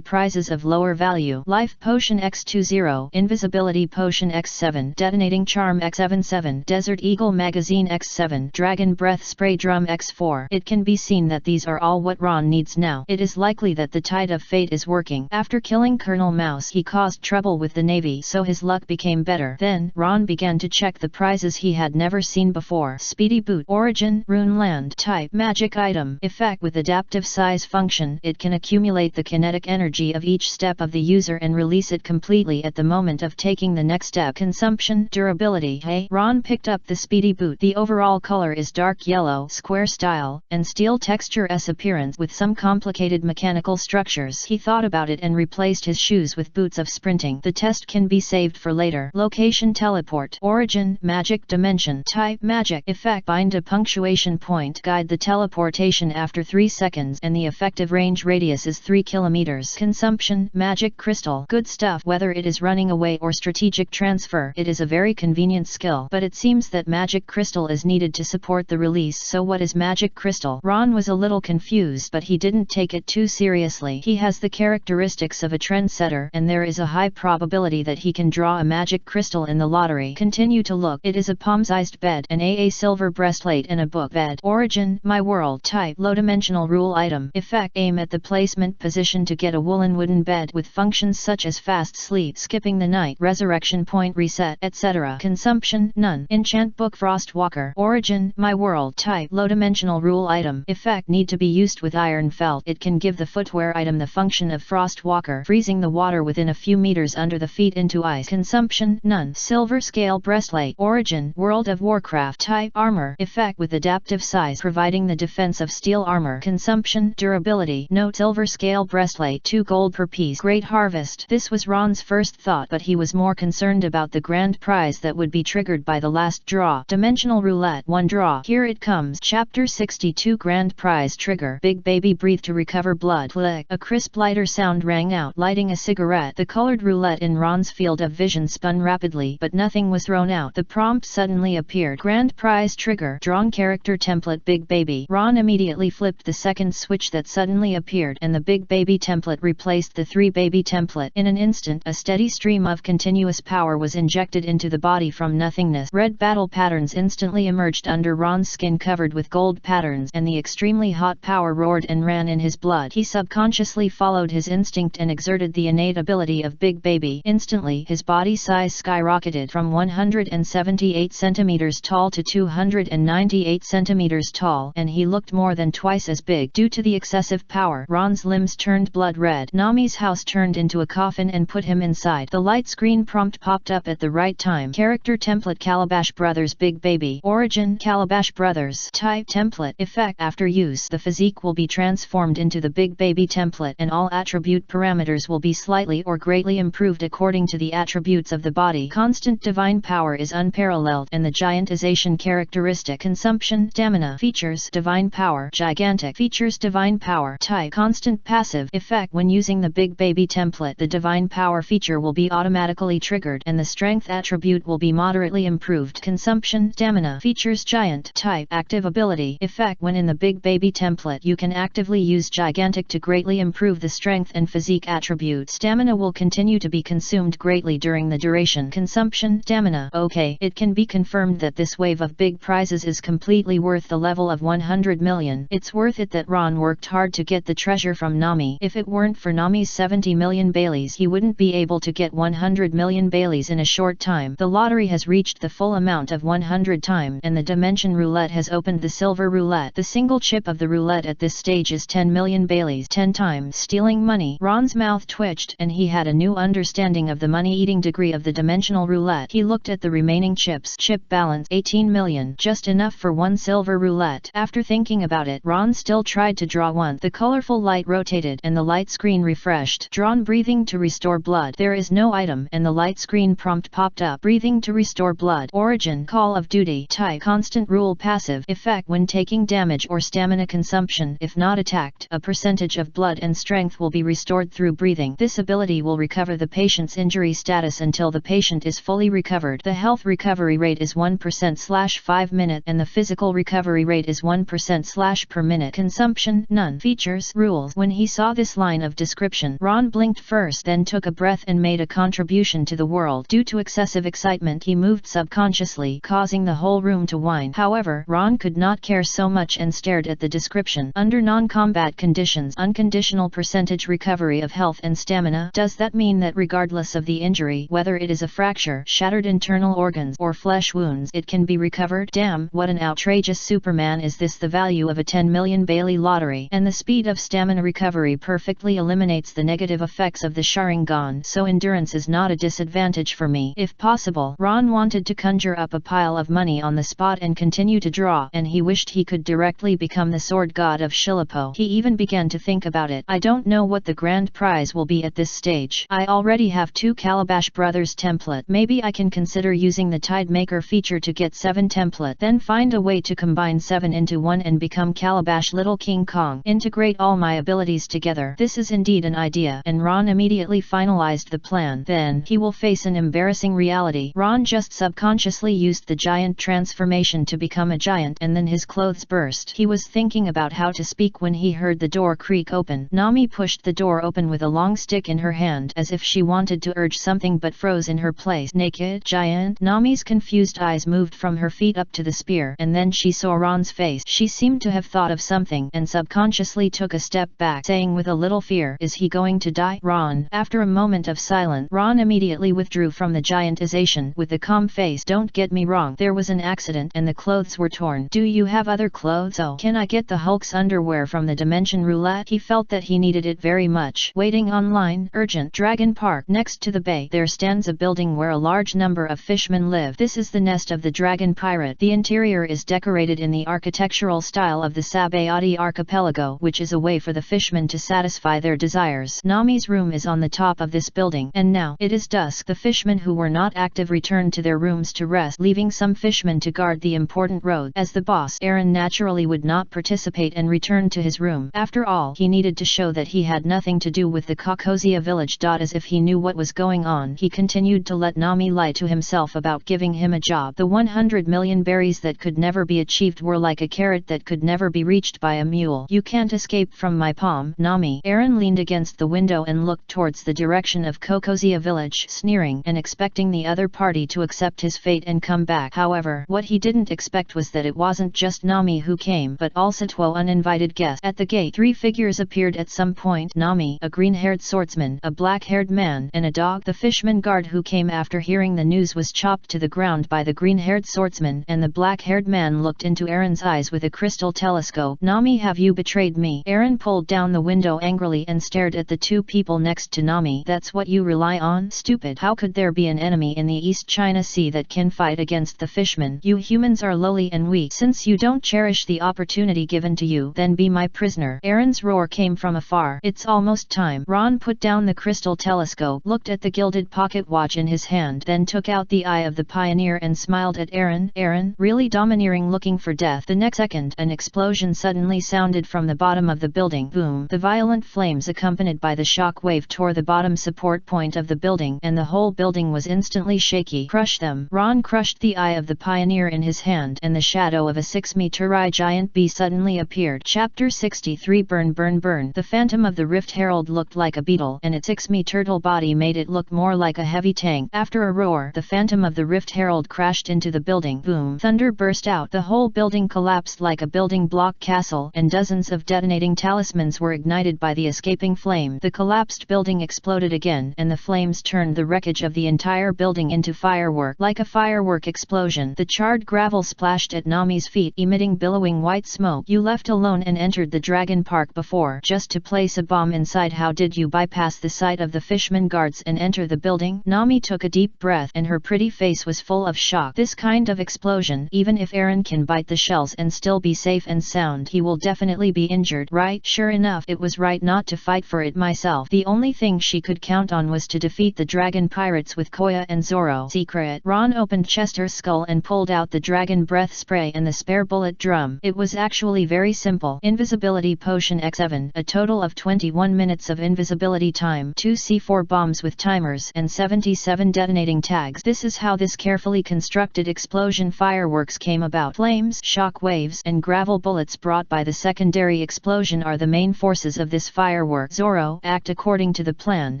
prizes of lower value. Life potion x20. Invisibility potion x7. Detonating charm x77. Desert eagle magazine x7. Dragon breath spray drum x4. It can be seen that these are all what Ron needs now. It is likely that the tide of fate is working. After killing Colonel Mouse, he caused trouble with the Navy, so his luck became better. Then, Ron began to check the prizes he had never seen before. Speedy boot. Origin, Rune Land. Type, magic item. Effect with adaptive size function. It can accumulate the kinetic energy of each step of the user and release it completely at the moment of taking the next step. Consumption, durability. Hey, Ron picked up the speedy boot. The overall color is dark yellow, square style, and steel texture s appearance with some complicated mechanical structures. He thought about it and replaced his shoes with boots of sprinting. The test can be saved for later. Location teleport. Origin, magic dimension. Type, magic. Effect, bind a punctuation point. Guide the teleportation after 3 seconds and the effective range radius is 3 kilometers. Consumption, magic crystal. Good stuff. Whether it is running away or strategic transfer, it is a very convenient skill, but it seems that magic crystal is needed to support the release. So what is magic crystal? Ron was a little confused, but he didn't take it too seriously. He has the characteristics of a trendsetter, and there is a high probability that he can draw a magic crystal in the lottery. Continue to look. It is a palm-sized bed, an AA silver breastplate and a book bed. Origin, my world. Type, low-dimensional rule item. Effect, aim at the placement position to get a woolen wooden bed with functions such as fast sleep, skipping the night, resurrection point reset, etc. Consumption, none. Enchant book Frostwalker. Origin, my world. Type, low-dimensional rule item. Effect, need to be used with iron felt. It can give the footwear item the function of Frostwalker, freezing the water within a few meters under the feet into ice. Consumption, none. Silver scale breastplate. Origin, World of Warcraft. Type, armor. Effect, with adaptive size, providing the defense of steel armor. Consumption, durability. Note, silver scale breastplate, 2 gold per piece. Great harvest. This was Ron's first thought, but he was more concerned about the grand prize that would be triggered by the last draw. Dimensional roulette, 1 draw. Here it comes. Chapter 62. Grand prize trigger. Big baby breathe to recover blood. Click. A crisp lighter sound rang out. Lighting a cigarette. The colored roulette in Ron's field of vision spun rapidly, but nothing was thrown out. The prompt suddenly appeared. Grand prize trigger. Drawn character template Big Baby. Ron immediately flipped the second switch that suddenly appeared, and the Big Baby template replaced the 3 Baby template. In an instant, a steady stream of continuous power was injected into the body from nothingness. Red battle patterns instantly emerged under Ron's skin covered with gold patterns, and the extremely hot power roared and ran in his blood. He subconsciously followed his instinct and exerted the innate ability of Big Baby. Instantly, his body size skyrocketed from 178 centimeters tall to 298 centimeters tall, and he looked more than twice as big. Due to the excessive power, Ron's limbs turned blood red. Nami's house turned into a coffin and put him inside. The light screen prompt popped up at the right time. Character template Calabash Brothers Big Baby. Origin, Calabash Brothers. Type, template. Effect, after use, the physique will be transformed into the Big Baby template, and all attribute parameters will be slightly or greatly improved according to the attributes of the body. Constant divine power is unparalleled, and the giantization characteristic. Consumption, stamina. Features, divine power. Gigantic. Features, divine power. Type, constant passive. Effect, when using the Big Baby template, the divine power feature will be automatically triggered, and the strength attribute will be moderately improved. Consumption, stamina. Features, giant. Type, active ability. Effect, when in the Big Baby template, you can actively use gigantic to greatly improve the strength and physique attribute. Stamina will continue to be consumed greatly during the duration. Consumption, stamina. Okay, it can be confirmed that this wave of big prizes is completely worth the level of 100 million. It's worth it that Ron worked hard to get the treasure from Nami. If it weren't for Nami's 70 million Baileys, he wouldn't be able to get 100 million Baileys in a short time. The lottery has reached the full amount of 100 times, and the dimension roulette has opened the silver roulette. The single chip of the roulette at this stage is 10 million Baileys. 10 times. Stealing money. Ron's mouth twitched, and he had a new understanding of the money-eating degree of the dimensional roulette. He looked at the remaining chips. Chip balance 18 million. Just enough for 1 silver roulette. After thinking about it, Ron still tried to draw one. The colorful light rotated, and the light screen refreshed. Drawn breathing to restore blood. There is no item, and the light screen prompt popped up. Breathing to restore blood. Origin, Call of Duty. Type, constant rule passive. Effect, when taking damage or stamina consumption, if not attacked, a percentage of blood and strength will be restored through breathing. This invisibility will recover the patient's injury status until the patient is fully recovered. The health recovery rate is 1%/5 minute and the physical recovery rate is 1%/per minute. Consumption, none. Features, rules. When he saw this line of description, Ron blinked first, then took a breath and made a contribution to the world. Due to excessive excitement, he moved subconsciously, causing the whole room to whine. However, Ron could not care so much and stared at the description. Under non-combat conditions, unconditional percentage recovery of health and stamina. Does that mean that regardless of the injury, whether it is a fracture, shattered internal organs, or flesh wounds, it can be recovered? Damn, what an outrageous Superman is this! The value of a 10 million Bailey lottery, and the speed of stamina recovery perfectly eliminates the negative effects of the Sharingan, so endurance is not a disadvantage for me. If possible, Ron wanted to conjure up a pile of money on the spot and continue to draw, and he wished he could directly become the sword god of Shilpo. He even began to think about it. I don't know what the grand prize will be at this stage. I already have 2 Calabash Brothers template. Maybe I can consider using the Tide Maker feature to get 7 template, then find a way to combine 7 into 1 and become Calabash Little King Kong. Integrate all my abilities together. This is indeed an idea, and Ron immediately finalized the plan. Then, he will face an embarrassing reality. Ron just subconsciously used the giant transformation to become a giant, and then his clothes burst. He was thinking about how to speak when he heard the door creak open. Nami pushed the door open with a long stick in her hand, as if she wanted to urge something but froze in her place. Naked giant? Nami's confused eyes moved from her feet up to the spear, and then she saw Ron's face. She seemed to have thought of something, and subconsciously took a step back, saying with a little fear, "Is he going to die?" Ron. After a moment of silence, Ron immediately withdrew from the giantization with a calm face. Don't get me wrong, there was an accident and the clothes were torn. Do you have other clothes? Oh, can I get the Hulk's underwear from the Dimension Roulette? He felt that he needed it very much. Waiting online, urgent. Dragon Park. Next to the bay, there stands a building where a large number of fishmen live. This is the nest of the dragon pirate. The interior is decorated in the architectural style of the Sabayati archipelago, which is a way for the fishmen to satisfy their desires. Nami's room is on the top of this building, and now it is dusk. The fishmen who were not active returned to their rooms to rest, leaving some fishmen to guard the important road. As the boss, Aaron naturally would not participate and returned to his room. After all, he needed to show that he had nothing to do with the Kokozia village. As if he knew what was going on, he continued to let Nami lie to himself about giving him a job. The 100 million berries that could never be achieved were like a carrot that could never be reached by a mule. You can't escape from my palm, Nami. Aaron leaned against the window and looked towards the direction of Kokozia village, sneering and expecting the other party to accept his fate and come back. However, what he didn't expect was that it wasn't just Nami who came, but also 2 uninvited guests. At the gate, 3 figures appeared at some point. Nami, a green-haired swordsman, a black-haired man, and a dog. The fishman guard who came after hearing the news was chopped to the ground by the green-haired swordsman, and the black-haired man looked into Aaron's eyes with a crystal telescope. Nami, have you betrayed me? Aaron pulled down the window angrily and stared at the 2 people next to Nami. That's what you rely on? Stupid. How could there be an enemy in the East China Sea that can fight against the fishmen? You humans are lowly and weak. Since you don't cherish the opportunity given to you, then be my prisoner. Aaron's roar came from afar. It's almost time. Ron put down the crystal telescope, looked at the gilded pocket watch in his hand, then took out the eye of the pioneer and smiled at Aaron. Aaron, really domineering, looking for death. The next second, an explosion suddenly sounded from the bottom of the building. Boom! The violent flames accompanied by the shock wave tore the bottom support point of the building, and the whole building was instantly shaky. Crush them! Ron crushed the eye of the pioneer in his hand, and the shadow of a 6-meter-high giant bee suddenly appeared. Chapter 63. Burn, burn, burn. The Phantom of the Rift Herald looked like a beetle, and its 6-meter body made it look more like a heavy tank. After a roar, the Phantom of the Rift Herald crashed into the building. Boom! Thunder burst out. The whole building collapsed like a building block castle, and dozens of detonating talismans were ignited by the escaping flame. The collapsed building exploded again, and the flames turned the wreckage of the entire building into firework. Like a firework explosion, the charred gravel splashed at Nami's feet, emitting billowing white smoke. You left alone and entered the Dragon Park before just to place a bomb inside. How did you bypass the sight of the fishman guards and enter the building? Nami took a deep breath, and her pretty face was full of shock. This kind of explosion, even if Aaron can bite the shells and still be safe and sound, he will definitely be injured, right? Sure enough, it was right not to fight for it myself. The only thing she could count on was to defeat the dragon pirates with Koya and Zoro. Secret. Ron opened Chester's skull and pulled out the dragon breath spray and the spare bullet drum. It was actually very simple. Invisibility potion X7, a total of 21 minutes of invisibility time, 2 C4 bombs with timers and 77 detonating tags. This is how this carefully constructed explosion fireworks came about. Flames, shock waves, and gravel bullets brought by the secondary explosion are the main forces of this firework. Zoro, act according to the plan.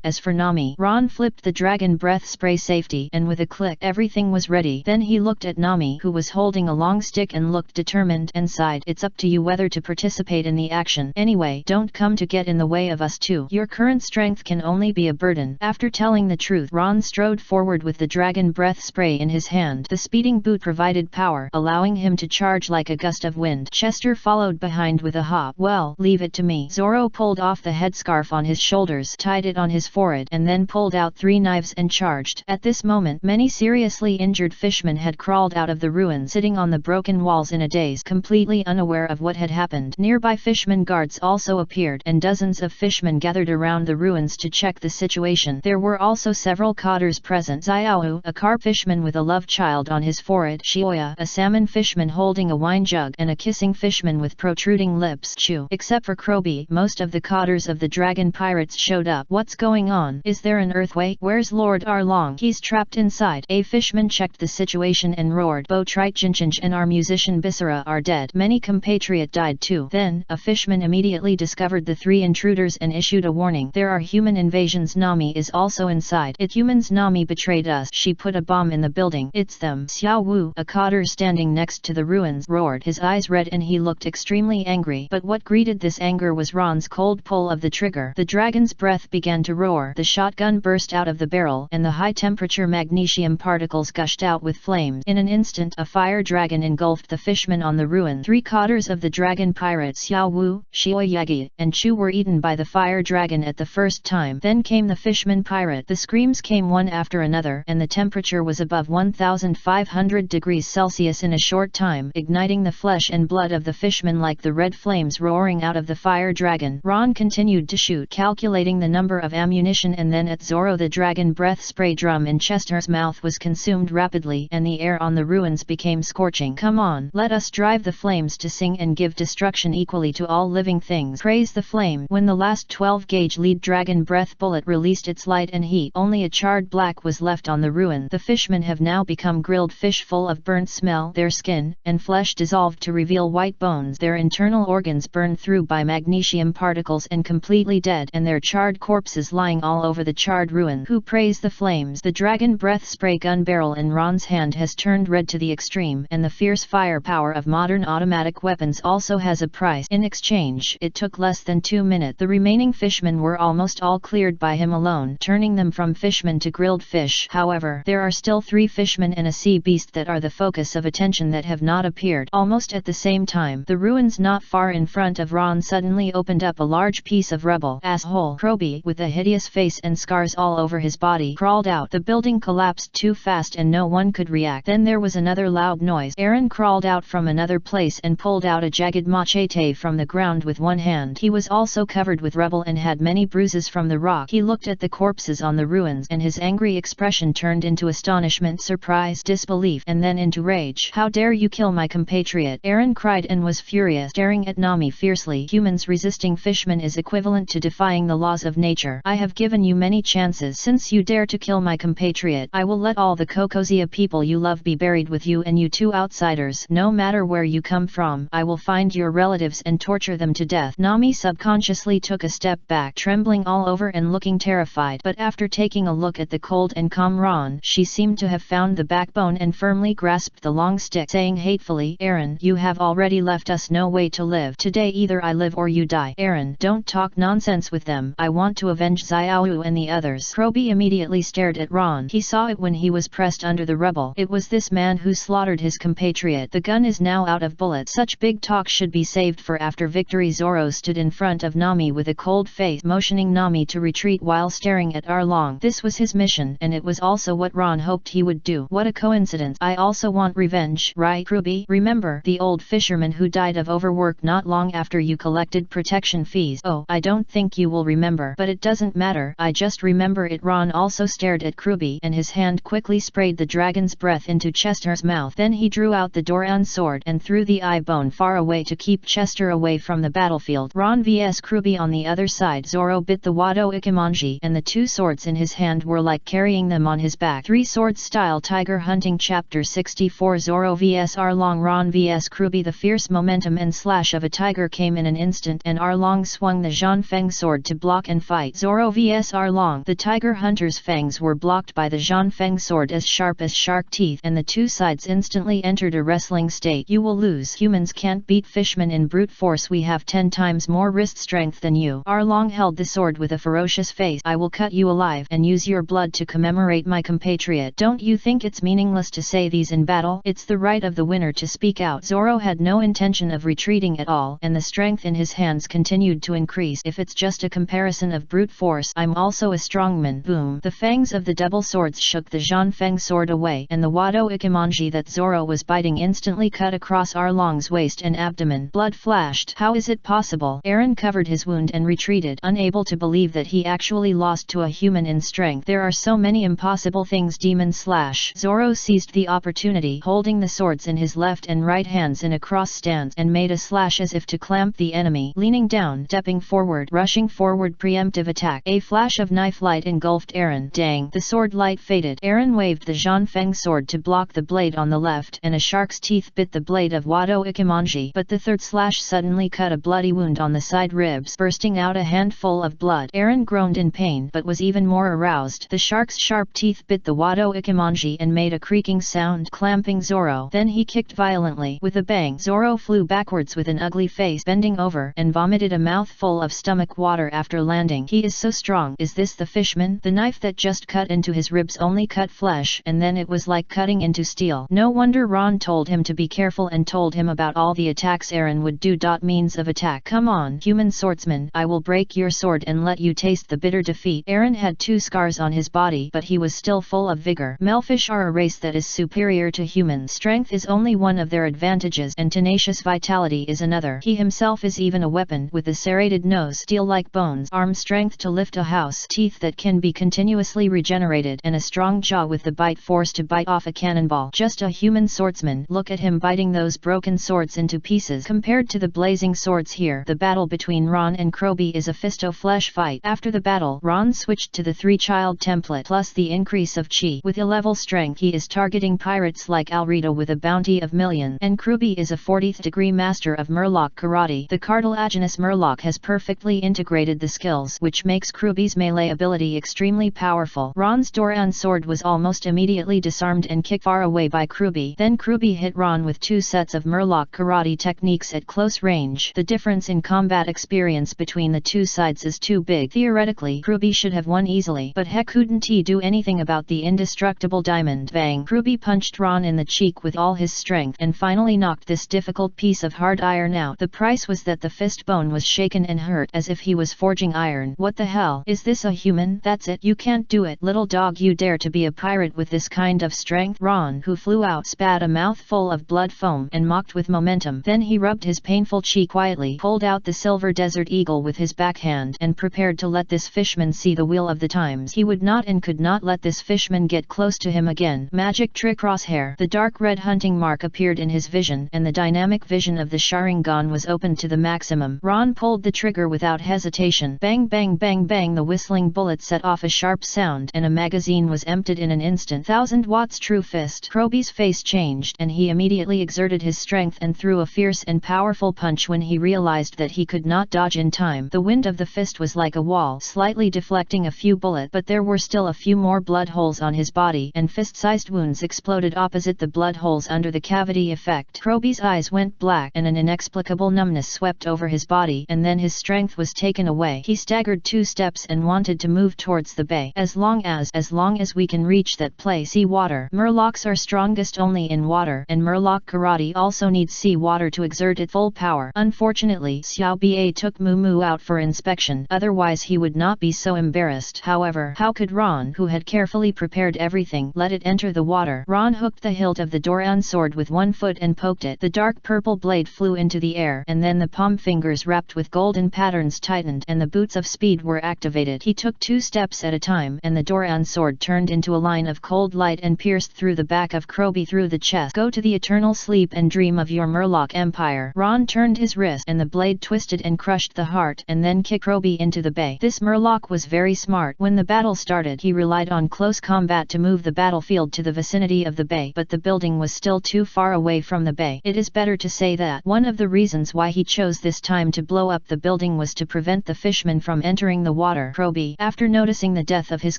As for Nami, Ron flipped the dragon breath spray safety, and with a click everything was ready. Then he looked at Nami, who was holding a long stick, and looked determined, and sighed. It's up to you whether to participate in the action. Anyway, don't come to get in the way of us too. Your current strength can only be a burden. After telling the truth, Ron strode forward with the dragon breath spray in his hand. The speeding boot provided power, allowing him to charge like a gust of wind. Chester followed behind with a hop. Well, leave it to me. Zoro pulled off the headscarf on his shoulders, tied it on his forehead, and then pulled out 3 knives and charged. At this moment, many seriously injured fishmen had crawled out of the ruins, sitting on the broken walls in a daze, completely unaware of what had happened. Nearby fishermen guards also appeared, and dozens of fishmen gathered around the ruins to check the situation. There were also several cotters present. Xiaohu, a carp fisherman with a love child on his forehead, Shioya, a salmon fisherman holding a wine jug, and a kissing fisherman with protruding lips. Chu. Except for Krobi, most of the cotters of the dragon pirates showed up. What's going on? Is there an earthquake? Where's Lord Arlong? He's trapped inside. A fisherman checked the situation and roared, Bo Trite Jinchinch and our musician Bisara are dead. Many compatriot died too. Then, a fisherman immediately discovered the 3 intruders and issued a warning. There are human invasions. Nami is also inside. It humans. Nami betrayed us. She put a bomb in the building. It's them. Xiao Wu, a cotter standing next to the ruins, roared, his eyes red, and he looked extremely angry. But what greeted this anger was Ron's cold pull of the trigger. The dragon's breath began to roar. The shotgun burst out of the barrel, and the high-temperature magnesium particles gushed out with flames. In an instant, a fire dragon engulfed the fishmen on the ruin. 3 cotters of the dragon pirates, Xiao Wu, Shioyagi, and Chu, were eaten by the fire dragon at the first time. Then came the fishman pirate. The screams came one after another, and the temperature was above 1,500 degrees Celsius in a short time, igniting the flesh and blood of the fishmen like the red flames roaring out of the fire dragon. Ron continued to shoot, calculating the number of ammunition, and then at Zoro the dragon breath spray drum in Chester's mouth was consumed rapidly, and the air on the ruins became scorching. Come on, let us drive the flames to sing and give destruction equally to all living things. Praise the flame. When the last 12-gauge lead dragon breath bullet released its light and heat, only a charred black was left on the ruin. The fishmen have now become grilled fish full of burnt smell, their skin and flesh dissolved to reveal white bones, their internal organs burned through by magnesium particles and completely dead, and their charred corpses lying all over the charred ruin. Who praise the flames? The dragon breath spray gun barrel in Ron's hand has turned red to the extreme, and the fierce firepower of modern automatic weapons also has a price. In exchange, it took less than 2 minutes. The remaining fishmen were almost all cleared by him alone, turning them from fishmen to grilled fish. However, there are still 3 fishmen and a sea beast that are the focus of attention that have not appeared. Almost at the same time, the ruins not far in front of Ron suddenly opened up. A large piece of rubble asshole Krobi, with a hideous face and scars all over his body, crawled out. The building collapsed too fast and no one could react. Then there was another loud noise. Aaron crawled out from another place and pulled out a jagged machete from the ground with one hand. He was also covered with rubble and had many bruises from the rock. He looked at the corpses on the ruins, and his angry expression turned into astonishment, surprise, disbelief, and then into rage. How dare you kill my compatriot? Aaron cried and was furious, staring at Nami fiercely. Humans resisting fishmen is equivalent to defying the laws of nature. I have given you many chances. Since you dare to kill my compatriot, I will let all the Kokozia people you love be buried with you, and you 2 outsiders, no matter where you come from, I will find your relatives and torture them to death. Nami subconsciously took a step back, trembling all over and looking terrified. But after taking a look at the cold and calm Ron, she seemed to have found the backbone and firmly grasped the long stick, saying hatefully, Aaron, you have already left us no way to live. Today either I live or you die. Aaron, don't talk nonsense with them. I want to avenge Xiaoyu and the others. Krobi immediately stared at Ron. He saw it when he was pressed under the rubble. It was this man who slaughtered his compatriot. The gun is now out of bullets. Such big talk should be saved for after victory. Zoro stood in front of Nami with a cold face, motioning Nami to retreat while staring at Arlong. This was his mission, and it was also what Ron hoped he would do. What a coincidence. I also want revenge, right, Krobi? Remember the old fisherman who died of overwork not long after you collected protection fees? Oh, I don't think you will remember, but it doesn't matter. I just remember it. Ron also stared at Krobi, and his hand quickly sprayed the dragon's breath into Chester's mouth. Then he drew out the Doran sword and threw the eye bone far away to keep Chester away from the battlefield. Ron vs Krobi on the other side. Zoro bit the Wado Ikemonji, and the two swords in his hand were like carrying them on his back. 3 Swords Style Tiger Hunting Chapter 64 Zoro vs Arlong. Ron vs Kruby. The fierce momentum and slash of a tiger came in an instant, and Arlong swung the Zhanfeng sword to block and fight. Zoro vs Arlong. The tiger hunter's fangs were blocked by the Zhanfeng sword as sharp as shark teeth, and the two sides instantly entered a wrestling state. You will lose. Humans can't beat fishmen in brute force. We have 10 times more wrist strength than you. Arlong held the sword with a ferocious face. I will cut you alive and use your blood to commemorate my compatriot. Don't you think it's meaningless to say these in battle? It's the right of the winner to speak out. Zoro had no intention of retreating at all, and the strength in his hands continued to increase. If it's just a comparison of brute force, I'm also a strongman. Boom! The fangs of the double swords shook the Zhanfeng sword away, and the Wado Ikemonji that Zoro was biting instantly cut across Arlong's waist and abdomen. Blood flashed. How is it possible? Aaron covered his wound and retreated, unable to believe that he actually lost to a human in strength. There are so many impossible things. Demon slash. Zoro seized the opportunity, holding the swords in his left and right hands in a cross stance, and made a slash as if to clamp the enemy. Leaning down, stepping forward, rushing forward, preemptive attack. A flash of knife light engulfed Aaron. Dang! The sword light faded. Aaron waved the Zhanfeng sword to block the blade on the left, and a shark's teeth bit the blade of Wado Ikemonji. But the third slash suddenly cut a bloody wound on the side ribs, bursting out a handful of blood. Aaron groaned in pain, but was even more aroused. The shark's sharp teeth bit the Wado Ikemonji and made a creaking sound, clamping Zoro. Then he kicked violently. With a bang, Zoro flew backwards with an ugly face, bending over, and vomited a mouthful of stomach water after landing. He is so strong. Is this the fishman? The knife that just cut into his ribs only cut flesh, and then it was like cutting into steel. No wonder Ron told him to be careful and told him about all the attacks Aaron would do. Means of attack. Come on, human swordsman, I will break your sword and let you taste the bitter defeat. Aaron had 2 scars on his body, but he was still full of vigor. Melfish are a race that is superior to humans. Strength is only one of their advantages, and tenacious vitality is another. He himself is even a weapon, with a serrated nose, steel-like bones, arm strength to lift a house, teeth that can be continuously regenerated, and a strong jaw with the bite force to bite off a cannonball. Just a human swordsman. Look at him biting those broken swords into pieces. Compared to the blazing swords here, the battle between Ron and Kruby is a fist-o-flesh fight. After the battle, Ron switched to the 3-child template plus the increase of chi. With a level strength, he is targeting pirates like Alrito with a bounty of millions, and Kruby is a 40th degree master of Murloc karate. The cartilaginous Murloc has perfectly integrated the skills, which makes Kruby's melee ability extremely powerful. Ron's Doran sword was almost immediately disarmed and kicked far away by Kruby. Then Kruby hit Ron with 2 sets of Murloc karate techniques at close range. The difference in combat experience between the two sides is too big. Theoretically, Kruby should have won easily, but heck, couldn't he do anything about the indestructible diamond? Bang! Kruby punched Ron in the cheek with all his strength and finally knocked this difficult piece of hard iron out. The price was that the fist bone was shaken and hurt as if he was forging iron. What the hell? Is this a human? That's it. You can't do it, little dog. You dare to be a pirate with this kind of strength? Ron, who flew out, spat a mouthful of blood foam and mocked with momentum. Then he rubbed his painful cheek quietly, pulled out the silver desert eagle with his backhand, and prepared to let this fishman see the wheel of the times. He would not and could not let this fishman get close to him again. Magic trick. Crosshair. The dark red hunting mark appeared in his vision, and the dynamic vision of the Sharingan was opened to the maximum. Ron pulled the trigger without hesitation. Bang bang bang bang. The whistling bullet set off a sharp sound, and a magazine was emptied in an instant. 1000 watts true fist. Kruby's face changed, and he immediately exerted his strength and threw a fierce and powerful punch when he realized that he could not dodge in time. The wind of the fist was like a wall, slightly deflecting a few bullets, but there were still a few more blood holes on his body, and fist-sized wounds exploded opposite the blood holes under the cavity effect. Kruby's eyes went black, and an inexplicable numbness swept over his body, and then his strength was taken away. He staggered 2 steps and wanted to move towards the bay. As long as we can reach that place. Sea water. Murlocs are strongest only in water, and Murloc karate also needs sea water to exert its full power. Unfortunately, Xiao Ba took Moo Moo out for inspection, otherwise he would not be so embarrassed. However, how could Ron, who had carefully prepared everything, let it enter the water? Ron hooked the hilt of the Doran sword with 1 foot and poked it. The dark purple blade flew into the air, and then the palm fingers wrapped with golden patterns tightened, and the boots of speed were activated. He took 2 steps at a time, and the Doran sword turned into a line of cold light and pierced through the back of Kruby through the chest. Go to the eternal sleep and dream of your Murloc empire. Ron turned his wrist, and the blade twisted and crushed the heart, and then kicked Kruby into into the bay. This Murloc was very smart. When the battle started, he relied on close combat to move the battlefield to the vicinity of the bay, but the building was still too far away from the bay. It is better to say that one of the reasons why he chose this time to blow up the building was to prevent the fishmen from entering the water. Proby. After noticing the death of his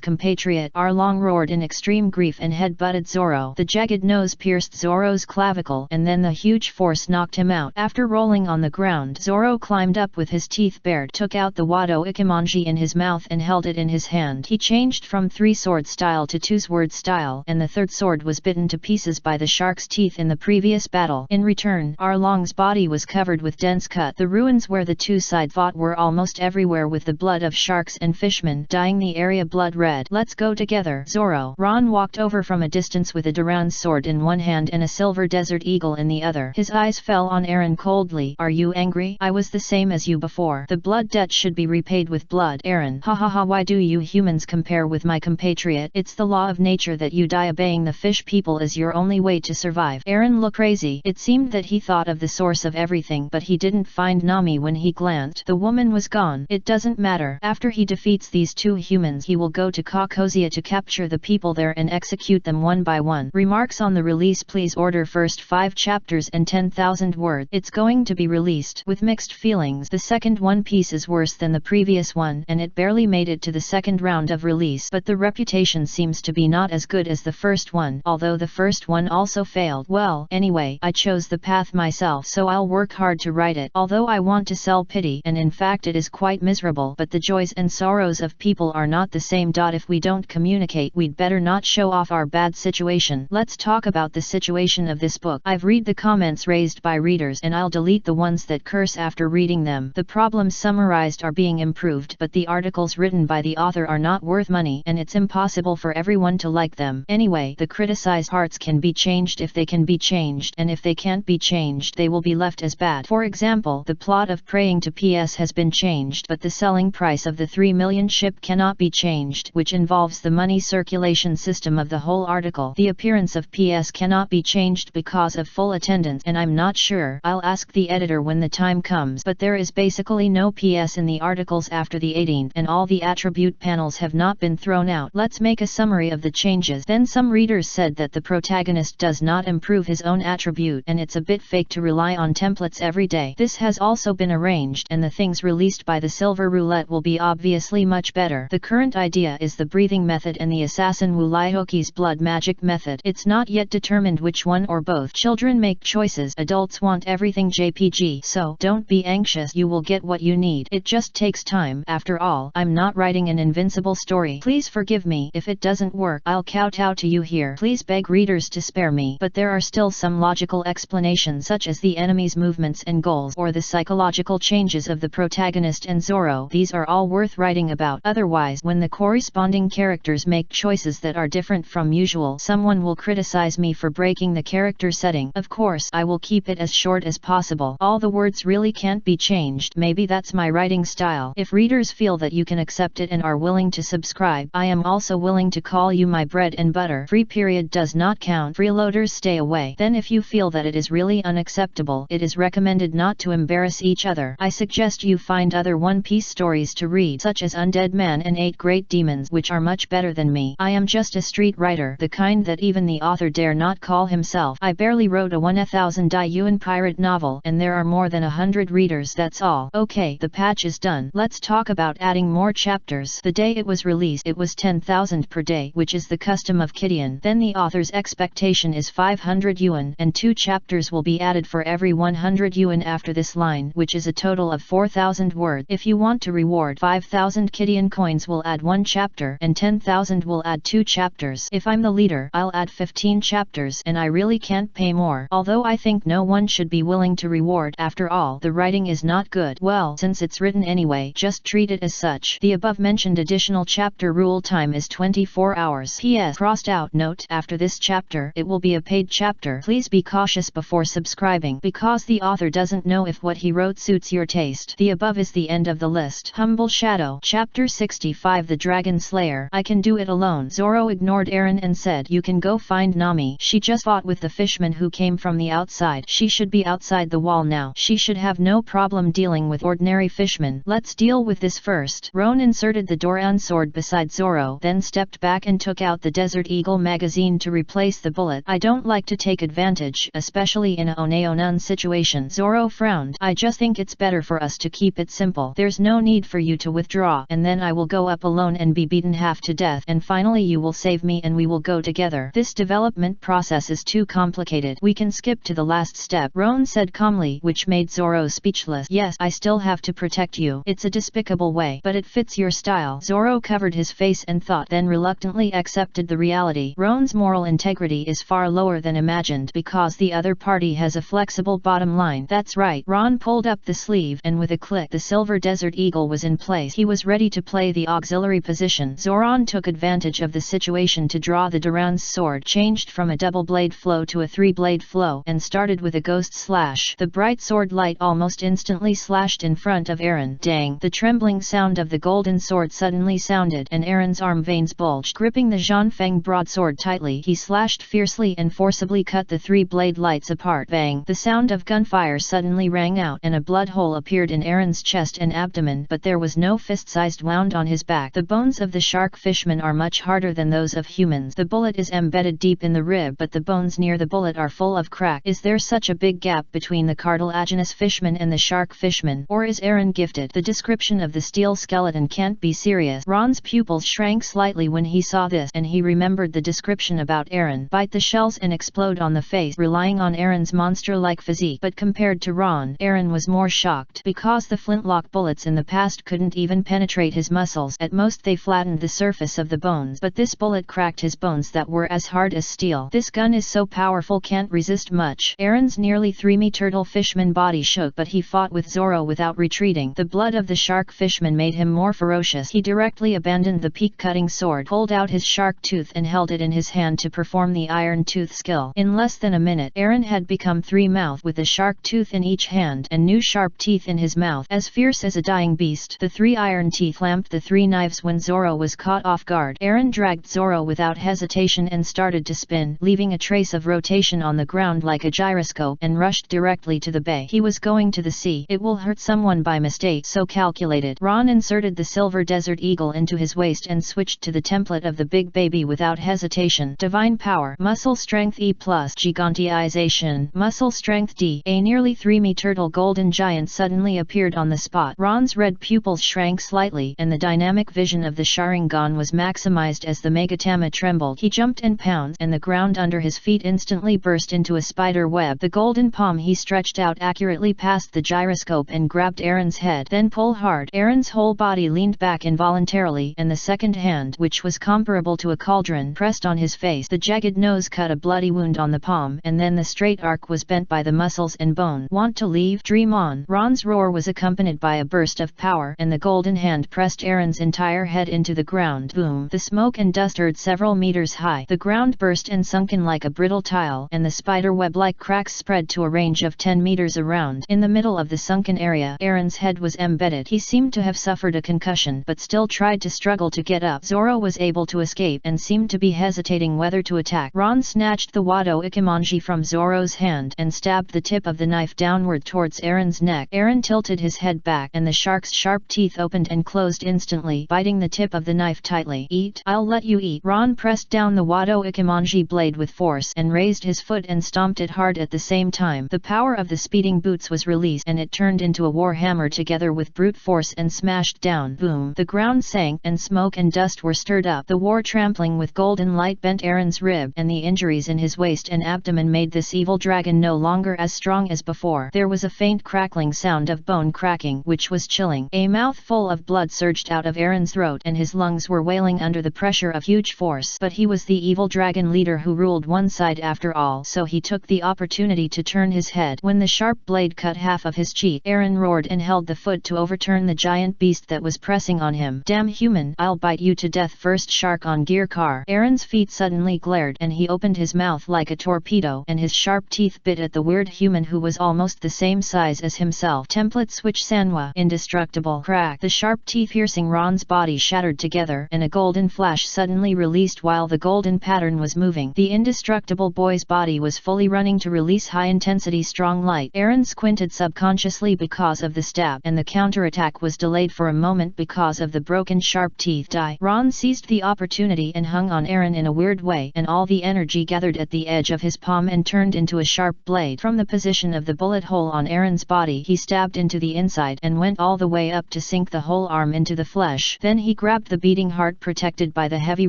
compatriot, Arlong roared in extreme grief and head-butted Zoro. The jagged nose pierced Zoro's clavicle, and then the huge force knocked him out. After rolling on the ground, Zoro climbed up with his teeth bared, took out the Wado Ikimonji in his mouth and held it in his hand. He changed from 3-sword style to 2-sword style, and the third sword was bitten to pieces by the shark's teeth in the previous battle. In return, Arlong's body was covered with dense cut. The ruins where the two sides fought were almost everywhere with the blood of sharks and fishmen, dyeing the area blood red. Let's go together, Zoro. Ron walked over from a distance with a Duran's sword in one hand and a silver desert eagle in the other. His eyes fell on Eren coldly. Are you angry? I was the same as you before. The blood debt should be repaid with blood. Eren. Ha ha ha, why do you humans compare with my compatriot? It's the law of nature that you die. Obeying the fish people is your only way to survive. Eren looked crazy. It seemed that he thought of the source of everything, but he didn't find Nami when he glanced. The woman was gone. It doesn't matter. After he defeats these two humans, he will go to Caucasia to capture the people there and execute them one by one. Remarks on the release. Please order first 5 chapters and 10,000 words. It's going to be released with mixed feelings. The second One Piece is worse than the previous one, and it barely made it to the second round of release, but the reputation seems to be not as good as the first one, although the first one also failed. Well, anyway, I chose the path myself, so I'll work hard to write it. Although I want to sell pity, and in fact it is quite miserable, but the joys and sorrows of people are not the same. If we don't communicate, we'd better not show off our bad situation. Let's talk about the situation of this book. I've read the comments raised by readers, and I'll delete the ones that curse after reading them. The problems summarized are being improved, but the articles written by the author are not worth money, and it's impossible for everyone to like them. Anyway, the criticized parts can be changed if they can be changed, and if they can't be changed, they will be left as bad. For example, the plot of Praying to PS has been changed, but the selling price of the 3 million ship cannot be changed, which involves the money circulation system of the whole article. The appearance of PS cannot be changed because of full attendance, and I'm not sure. I'll ask the editor when the time comes, but there is basically no PS in the articles after the 18th, and all the attribute panels have not been thrown out. Let's make a summary of the changes. Then some readers said that the protagonist does not improve his own attribute, and it's a bit fake to rely on templates every day. This has also been arranged, and the things released by the Silver Roulette will be obviously much better. The current idea is the breathing method and the assassin Wu Laihoki's blood magic method. It's not yet determined which one or both. Children make choices. Adults want everything JPG, so don't be anxious, you will get what you need. It just takes time. After all, I'm not writing an invincible story. Please forgive me if it doesn't work. I'll kowtow to you here. Please beg readers to spare me. But there are still some logical explanations, such as the enemy's movements and goals, or the psychological changes of the protagonist and Zoro. These are all worth writing about. Otherwise, when the corresponding characters make choices that are different from usual, someone will criticize me for breaking the character setting. Of course, I will keep it as short as possible. All the words really can't be changed. Maybe that's my writing style. If readers feel that you can accept it and are willing to subscribe, I am also willing to call you my bread and butter. Free period does not count. Freeloaders stay away. Then if you feel that it is really unacceptable, it is recommended not to embarrass each other. I suggest you find other One Piece stories to read, such as Undead Man and 8 Great Demons, which are much better than me. I am just a street writer, the kind that even the author dare not call himself. I barely wrote a 1000 yuan pirate novel, and there are more than 100 readers. That's all. Okay, the patch is done. Let's talk about adding more chapters. The day it was released, it was 10,000 per day, which is the custom of Kidian. Then the author's expectation is 500 yuan, and 2 chapters will be added for every 100 yuan after this line, which is a total of 4,000 words. If you want to reward 5,000 Kidian coins, will add 1 chapter, and 10,000 will add 2 chapters. If I'm the leader, I'll add 15 chapters, and I really can't pay more. Although I think no one should be willing to reward. After all, the writing is not good. Well, since it's written anyway, just treat it as such. The above mentioned additional chapter rule time is 24 hours. PS crossed out note: after this chapter, it will be a paid chapter. Please be cautious before subscribing, because the author doesn't know if what he wrote suits your taste. The above is the end of the list. Humble Shadow. Chapter 65, The Dragon Slayer. I can do it alone. Zoro ignored Eren and said, you can go find Nami. She just fought with the fishmen who came from the outside. She should be outside the wall now. She should have no problem dealing with ordinary fishmen. Let's deal with this first. Ron inserted the Doran sword beside Zoro, then stepped back and took out the Desert Eagle magazine to replace the bullet. I don't like to take advantage, especially in a Oneonon situation. Zoro frowned. I just think it's better for us to keep it simple. There's no need for you to withdraw, and then I will go up alone and be beaten half to death, and finally you will save me and we will go together. This development process is too complicated. We can skip to the last step, Ron said calmly, which made Zoro speechless. Yes, I still have to protect you. It's a despicable way, but it fits your style. Zoro covered his face and thought, then reluctantly accepted the reality. Ron's moral integrity is far lower than imagined because the other party has a flexible bottom line. That's right. Ron pulled up the sleeve and with a click the silver Desert Eagle was in place. He was ready to play the auxiliary position. Zoran took advantage of the situation to draw the Doran's sword, changed from a double blade flow to a three blade flow, and started with a ghost slash. The bright sword light almost instantly slashed in front of Eren. Dang! The trembling sound of the golden sword suddenly sounded and Eren's arm veins bulged. Gripping the Zhanfeng broadsword tightly, he slashed fiercely and forcibly cut the three blade lights apart. Bang! The sound of gunfire suddenly rang out and a blood hole appeared in Eren's chest and abdomen, but there was no fist-sized wound on his back. The bones of the shark fishman are much harder than those of humans. The bullet is embedded deep in the rib, but the bones near the bullet are full of crack. Is there such a big gap between the cartilaginous fishman and the shark fishman, or is Eren gifted? The description of the steel skeleton can't be serious. Ron's pupils shrank slightly when he saw this, and he remembered the description about Eren. Bite the shells and explode on the face, relying on Eren's monster-like physique. But compared to Ron, Eren was more shocked, because the flintlock bullets in the past couldn't even penetrate his muscles. At most they flattened the surface of the bones, but this bullet cracked his bones that were as hard as steel. This gun is so powerful, can't resist much. Eren's nearly 3-meter turtle fishman body shook, but he fought with Zoro without retreating. The blood of the shark fishman made him more ferocious. He directly abandoned the peak-cutting sword, pulled out his shark tooth and held it in his hand to perform the iron tooth skill. In less than a minute, Eren had become three-mouthed with a shark tooth in each hand and new sharp teeth in his mouth. As fierce as a dying beast, the three iron teeth clamped the three knives when Zoro was caught off guard. Eren dragged Zoro without hesitation and started to spin, leaving a trace of rotation on the ground like a gyroscope, and rushed directly to the bay. He was going to the sea. It will hurt someone by mistake, so calculated. Ron inserted the silver Desert Eagle into his waist and switched to the template of the big baby without hesitation. Divine power. Muscle strength E+. Gigantization. Muscle strength D. A nearly 3-meter turtle golden giant suddenly appeared on the spot. Ron's red pupils shrank slightly, and the dynamic vision of the Sharingan was maximized as the Megatama trembled. He jumped and pounced, and the ground under his feet instantly burst into a spider web. The golden palm he stretched out accurately past the gyroscope and grabbed Eren's head. Then pull hard. Eren's whole body leaned back involuntarily, and the second hand, which was comparable to a cauldron, pressed on his face. The jagged nose cut a bloody wound on the palm, and then the straight arc was bent by the muscles and bone. Want to leave? Dream on. Ron's roar was accompanied by a burst of power, and the golden hand pressed Eren's entire head into the ground. Boom! The smoke and dust stirred several meters high. The ground burst and sunken like a brittle tile, and the spider web-like cracks spread to a range of 10 meters around. In the middle of the sunken area, Eren's head was embedded. He seemed to have suffered a concussion, but still tried to struggle to get up. Zoro was able to escape and seemed to be hesitating whether to attack. Ron snatched the Wado Ikemonji from Zoro's hand and stabbed the tip of the knife downward towards Eren's neck. Eren tilted his head back, and the shark's sharp teeth opened and closed instantly, biting the tip of the knife tightly. Eat! I'll let you eat! Ron pressed down the Wado Ikemonji blade with force and raised his foot and stomped it hard at the same time. The power of the speeding boots was released, and it turned into a war hammer together with brute force and smashed down. Boom! The ground sank, and smoke and dust were stirred up. The war trampling with golden light bent Eren's rib, and the injuries in his waist and abdomen made this evil dragon no longer as strong as before. There was a faint crackling sound of bone cracking, which was chilling. A mouthful of blood surged out of Eren's throat, and his lungs were wailing under the pressure of huge force. But he was the evil dragon leader who ruled one side after all, so he took the opportunity to turn his head. When the sharp blade cut half of his cheek, Eren roared and held the foot to overturn the giant beast that was pressing on him. Damn human, I'll bite you to death first. Shark on gear car. Eren's feet suddenly glared, and he opened his mouth like a torpedo, and his sharp teeth bit at the weird human who was almost the same size as himself. Template switch Sanwa. Indestructible. Crack. The sharp teeth piercing Ron's body shattered together, and a golden flash suddenly released while the golden pattern was moving. The indestructible boy's body was fully running to release high-intensity strong light. Eren squinted subconsciously because of the stab and the counter counterattack was delayed for a moment because of the broken sharp teeth die. Ron seized the opportunity and hung on Aaron in a weird way, and all the energy gathered at the edge of his palm and turned into a sharp blade. From the position of the bullet hole on Aaron's body, he stabbed into the inside and went all the way up to sink the whole arm into the flesh. Then he grabbed the beating heart protected by the heavy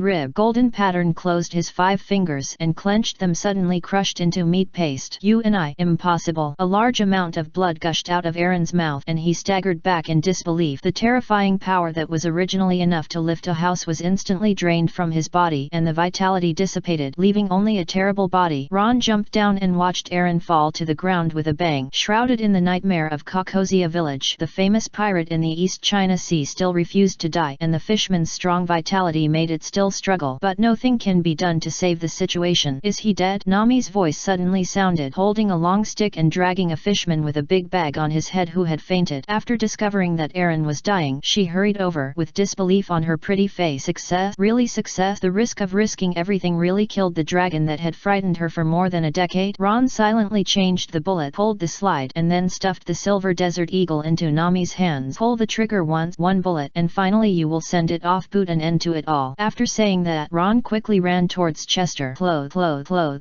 rib. Golden pattern closed his 5 fingers and clenched them, suddenly crushed into meat paste. You and I. Impossible. A large amount of blood gushed out of Aaron's mouth and he staggered back in disbelief. The terrifying power that was originally enough to lift a house was instantly drained from his body and the vitality dissipated, leaving only a terrible body. Ron jumped down and watched Aaron fall to the ground with a bang. Shrouded in the nightmare of Kokozia village, the famous pirate in the East China Sea still refused to die, and the fishman's strong vitality made it still struggle. But nothing can be done to save the situation. Is he dead? Nami's voice suddenly sounded, holding a long stick and dragging a fishman with a big bag on his head who had fainted. After discovering that Aaron was dying, she hurried over, with disbelief on her pretty face. Success? Really success? The risk of risking everything really killed the dragon that had frightened her for more than a decade? Ron silently changed the bullet, pulled the slide, and then stuffed the silver desert eagle into Nami's hands. Pull the trigger once, 1 bullet, and finally you will send it off. Put an end to it all. After saying that, Ron quickly ran towards Chester. Close.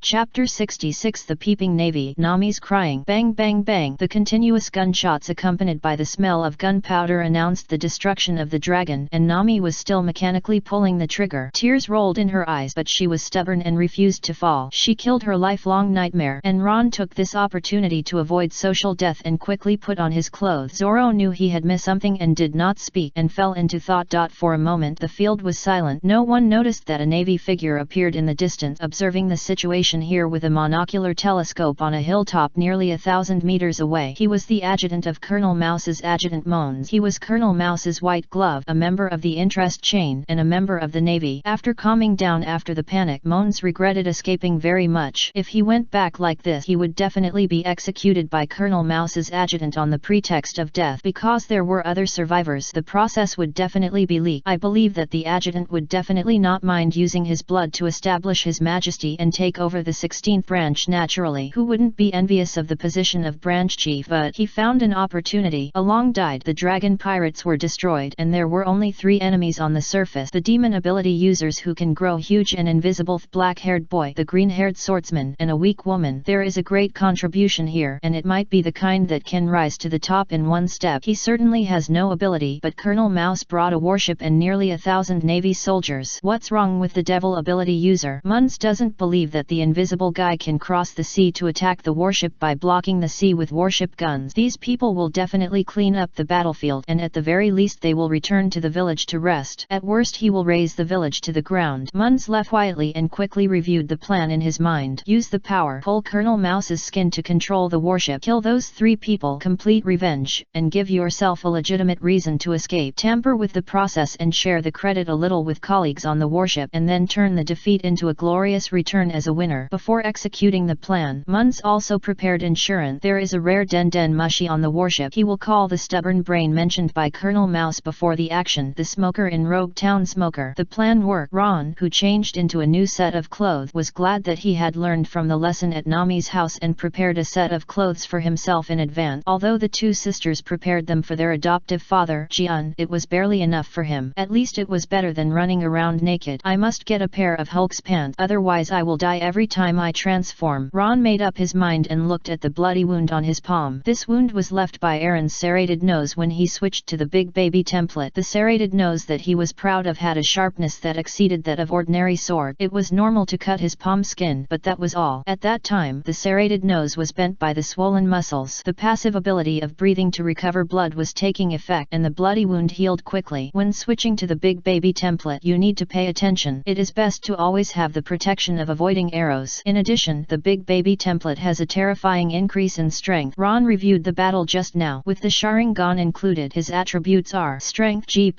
Chapter 66. The Peeping Navy. Nami's crying. Bang bang bang. The continuous gunshots accompanied by the smell of gunpowder announced the destruction of the dragon, and Nami was still mechanically pulling the trigger. Tears rolled in her eyes, but she was stubborn and refused to fall. She killed her lifelong nightmare, and Ron took this opportunity to avoid social death and quickly put on his clothes. Zoro knew he had missed something and did not speak, and fell into thought. For a moment the field was silent. No one noticed that a navy figure appeared in the distance, observing the situation here with a monocular telescope on a hilltop nearly 1,000 meters away. He was the adjutant of Colonel Mouse's adjutant Mons. He was Colonel Mouse's white glove, a member of the interest chain, and a member of the Navy. After calming down after the panic, Mons regretted escaping very much. If he went back like this, he would definitely be executed by Colonel Mouse's adjutant on the pretext of death. Because there were other survivors, the process would definitely be leaked. I believe that the adjutant would definitely not mind using his blood to establish his majesty and take over the 16th branch naturally. Who wouldn't be envious of the position of branch chief? But he found an opportunity. Along died. The dragon pirates were destroyed, and there were only 3 enemies on the surface. The demon ability users who can grow huge and invisible, the black-haired boy, the green-haired swordsman, and a weak woman. There is a great contribution here, and it might be the kind that can rise to the top in one step. He certainly has no ability, but Colonel Mouse brought a warship and nearly 1,000 Navy soldiers. What's wrong with the devil ability user? Mons doesn't believe that the invisible guy can cross the sea to attack the warship by blocking the sea with warship guns. These people will definitely clean up the battlefield, and at the very least they will return to the village to rest. At worst he will raise the village to the ground. Mons left quietly and quickly reviewed the plan in his mind. Use the power. Pull Colonel Mouse's skin to control the warship. Kill those 3 people. Complete revenge, and give yourself a legitimate reason to escape. Tamper with the process and share the credit a little with colleagues on the warship, and then turn the defeat into a glorious return as a winner. Before executing the plan, Mons also prepared insurance. There is a rare Den Mushi on the warship. He will call the stubborn brain mentioned by Colonel Mouse before the action, the smoker in Rogue Town Smoker. The plan worked. Ron, who changed into a new set of clothes, was glad that he had learned from the lesson at Nami's house and prepared a set of clothes for himself in advance. Although the 2 sisters prepared them for their adoptive father, Jian, it was barely enough for him. At least it was better than running around naked. I must get a pair of Hulk's pants, otherwise I will die every time I transform. Ron made up his mind and looked at the bloody wound on his palm. This wound was left by Aaron's serrated nose when he switched to the big baby template. The serrated nose that he was proud of had a sharpness that exceeded that of ordinary sword. It was normal to cut his palm skin, but that was all. At that time, the serrated nose was bent by the swollen muscles. The passive ability of breathing to recover blood was taking effect, and the bloody wound healed quickly. When switching to the big baby template, you need to pay attention. It is best to always have the protection of avoiding arrows. In addition, the big baby template has a terrifying increase in strength. Ron reviewed the battle just now. With the Sharingan included, his attributes are Strength G++,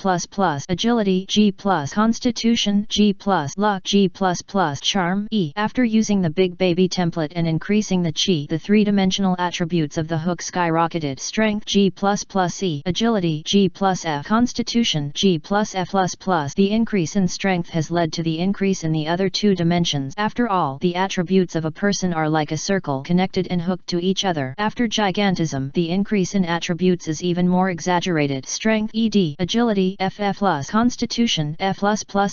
Agility G+, Constitution G+, Luck G++, Charm E. After using the big baby template and increasing the Chi, the 3-dimensional attributes of the hook skyrocketed. Strength G++ E, Agility G+, F, Constitution G+, F++. The increase in strength has led to the increase in the other 2 dimensions. After all, the attributes of a person are like a circle, connected and hooked to each other. After gigantism, the increase in attributes is even even more exaggerated. Strength ED, agility FF+, constitution F++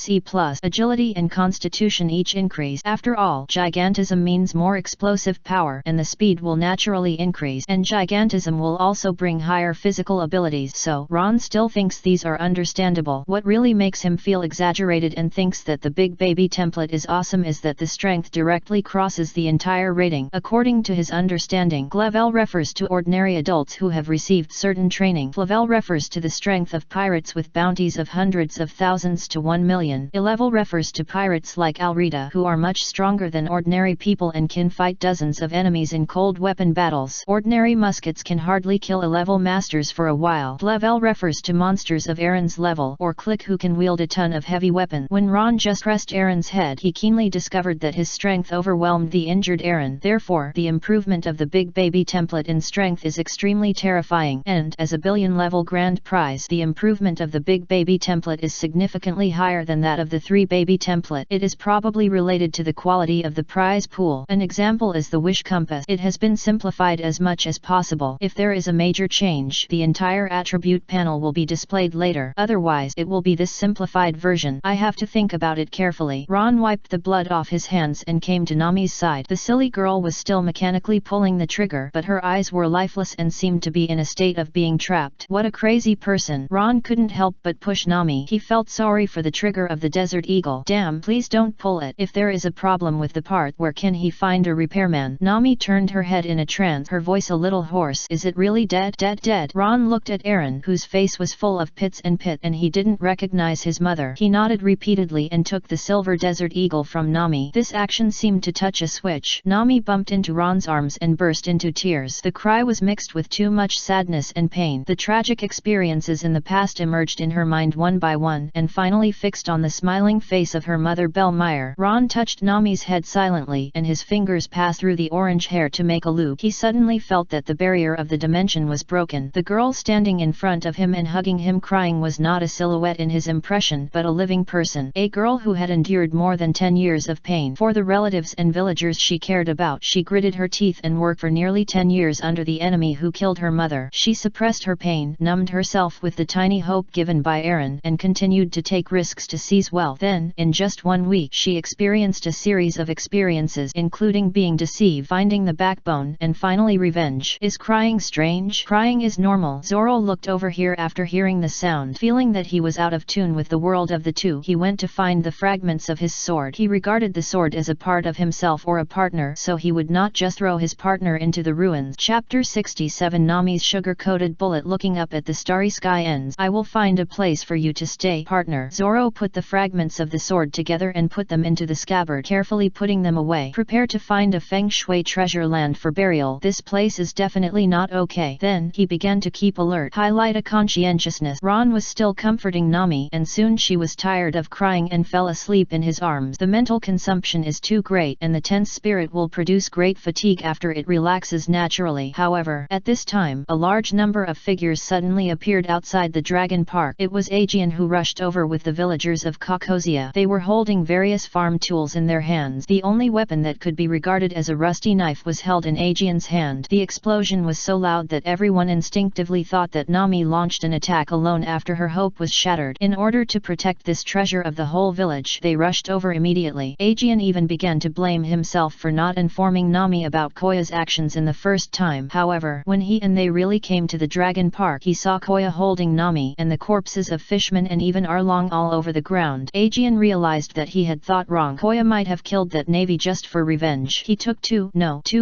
E+, agility and constitution each increase. After all, gigantism means more explosive power, and the speed will naturally increase, and gigantism will also bring higher physical abilities. So, Ron still thinks these are understandable. What really makes him feel exaggerated and thinks that the big baby template is awesome is that the strength directly crosses the entire rating. According to his understanding, level refers to ordinary adults who have received certain training. Level refers to the strength of pirates with bounties of hundreds of thousands to 1 million. Level refers to pirates like Alrita who are much stronger than ordinary people and can fight dozens of enemies in cold weapon battles. Ordinary muskets can hardly kill a level masters for a while. Level refers to monsters of Aaron's level or clique who can wield a ton of heavy weapon. When Ron just pressed Aaron's head, he keenly discovered that his strength overwhelmed the injured Aaron. Therefore, the improvement of the big baby template in strength is extremely terrifying, and as a billion level grand prize, the improvement of the big baby template is significantly higher than that of the 3 baby template. It is probably related to the quality of the prize pool. An example is the wish compass. It has been simplified as much as possible. If there is a major change, the entire attribute panel will be displayed later. Otherwise, it will be this simplified version. I have to think about it carefully. Ron wiped the blood off his hands and came to Nami's side. The silly girl was still mechanically pulling the trigger, but her eyes were lifeless and seemed to be in a state of being trapped. What a crazy person. Ron couldn't help but push Nami. He felt sorry for the trigger of the Desert Eagle. Damn, please don't pull it. If there is a problem with the part, where can he find a repairman? Nami turned her head in a trance, her voice a little hoarse. Is it really dead? Dead. Ron looked at Aaron, whose face was full of pits and pit, and he didn't recognize his mother. He nodded repeatedly and took the silver Desert Eagle from Nami. This action seemed to touch a switch. Nami bumped into Ron's arms and burst into tears. The cry was mixed with too much sadness and pain. The tragic experiences in the past emerged in her mind one by one, and finally fixed on the smiling face of her mother Bellmeyer. Ron touched Nami's head silently, and his fingers passed through the orange hair to make a loop. He suddenly felt that the barrier of the dimension was broken. The girl standing in front of him and hugging him crying was not a silhouette in his impression, but a living person. A girl who had endured more than 10 years of pain. For the relatives and villagers she cared about, she gritted her teeth and worked for nearly 10 years under the enemy who killed her mother. She suppressed her pain, numbed herself with the tiny hope given by Aaron, and continued to take risks to seize wealth. Then, in just 1 week, she experienced a series of experiences, including being deceived, finding the backbone, and finally revenge. Is crying strange? Crying is normal. Zoro looked over here after hearing the sound. Feeling that he was out of tune with the world of the two, he went to find the fragments of his sword. He regarded the sword as a part of himself or a partner, so he would not just throw his partner into the ruins. Chapter 67 Nami's sugar-coated bullet looking up at the starry sky ends. I will find a place for you to stay, partner. Zoro put the fragments of the sword together and put them into the scabbard, carefully putting them away. Prepare to find a feng shui treasure land for burial. This place is definitely not okay. Then, he began to keep alert. Highlight a conscientiousness. Ron was still comforting Nami, and soon she was tired of crying and fell asleep in his arms. The mental consumption is too great, and the tense spirit will produce great fatigue after it relaxes naturally. However, at this time, a large number of figures suddenly appeared outside the Dragon Park. It was Aegean who rushed over with the villagers of Caucosia. They were holding various farm tools in their hands. The only weapon that could be regarded as a rusty knife was held in Aegean's hand. The explosion was so loud that everyone instinctively thought that Nami launched an attack alone after her hope was shattered. In order to protect this treasure of the whole village, they rushed over immediately. Aegean even began to blame himself for not informing Nami about Koya's actions in the first time. However, when he and they really came to the Dragon Park, he saw Koya holding Nami and the corpses of fishmen and even Arlong all over the ground. Aegean realized that he had thought wrong. Koya might have killed that navy just for revenge. He took two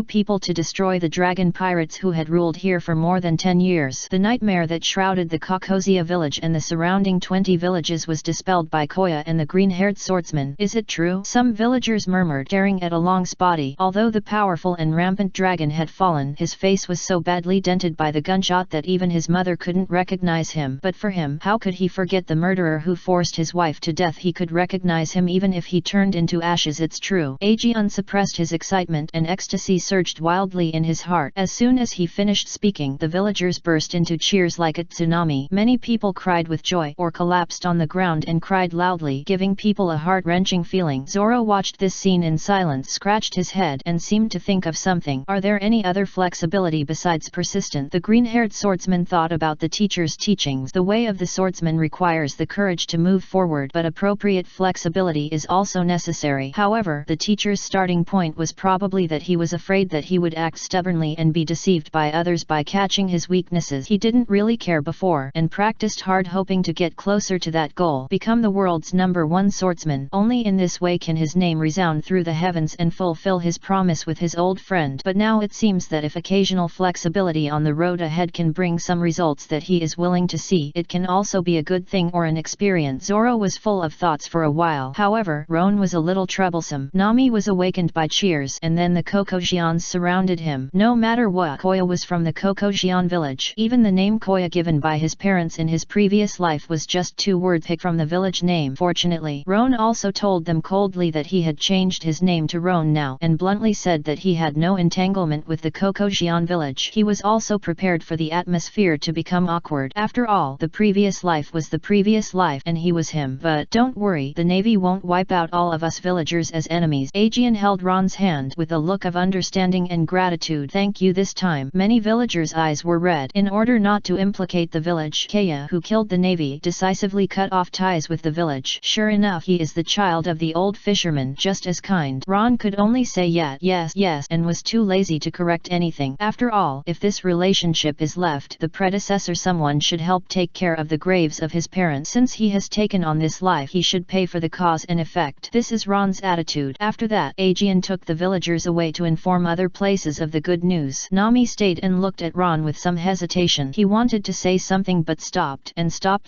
people to destroy the dragon pirates who had ruled here for more than 10 years. The nightmare that shrouded the Caucosia village and the surrounding 20 villages was dispelled by Koya and the green-haired swordsman. Is it true? Some villagers murmured, staring at Along's body. Although the powerful and rampant dragon had fallen, his face was so badly dented by the gunshot that even his mother couldn't recognize him. But for him, how could he forget the murderer who forced his wife to death? He could recognize him even if he turned into ashes. It's true. Aegean suppressed his excitement, and ecstasy surged wildly in his heart. As soon as he finished speaking, the villagers burst into cheers like a tsunami. Many people cried with joy or collapsed on the ground and cried loudly, giving people a heart-wrenching feeling. Zoro watched this scene in silence, scratched his head, and seemed to think of something. Are there any other flexibility besides persistent? The green-haired swordsman swordsman thought about the teacher's teachings. The way of the swordsman requires the courage to move forward, but appropriate flexibility is also necessary. However, the teacher's starting point was probably that he was afraid that he would act stubbornly and be deceived by others by catching his weaknesses. He didn't really care before, and practiced hard hoping to get closer to that goal, become the world's #1 swordsman. Only in this way can his name resound through the heavens and fulfill his promise with his old friend. But now it seems that if occasional flexibility on the road ahead can bring some results that he is willing to see, it can also be a good thing or an experience. Zoro was full of thoughts for a while. However, Roan was a little troublesome. Nami was awakened by cheers, and then the Kokojians surrounded him. No matter what, Koya was from the Kokojian village. Even the name Koya given by his parents in his previous life was just 2 words picked from the village name. Fortunately, Roan also told them coldly that he had changed his name to Roan now, and bluntly said that he had no entanglement with the Kokojian village. He was also prepared for the atmosphere to become awkward. After all, the previous life was the previous life, and he was him. But don't worry, the navy won't wipe out all of us villagers as enemies. Aegean held Ron's hand with a look of understanding and gratitude. Thank you. This time, many villagers' eyes were red. In order not to implicate the village, Kaya, who killed the navy, decisively cut off ties with the village. Sure enough, he is the child of the old fisherman, just as kind. Ron could only say yes, and was too lazy to correct anything. After all, if this relationship is left, the predecessor, someone should help take care of the graves of his parents. Since he has taken on this life, he should pay for the cause and effect. This is Ron's attitude. After that, Aegean took the villagers away to inform other places of the good news. Nami stayed and looked at Ron with some hesitation. He wanted to say something but stopped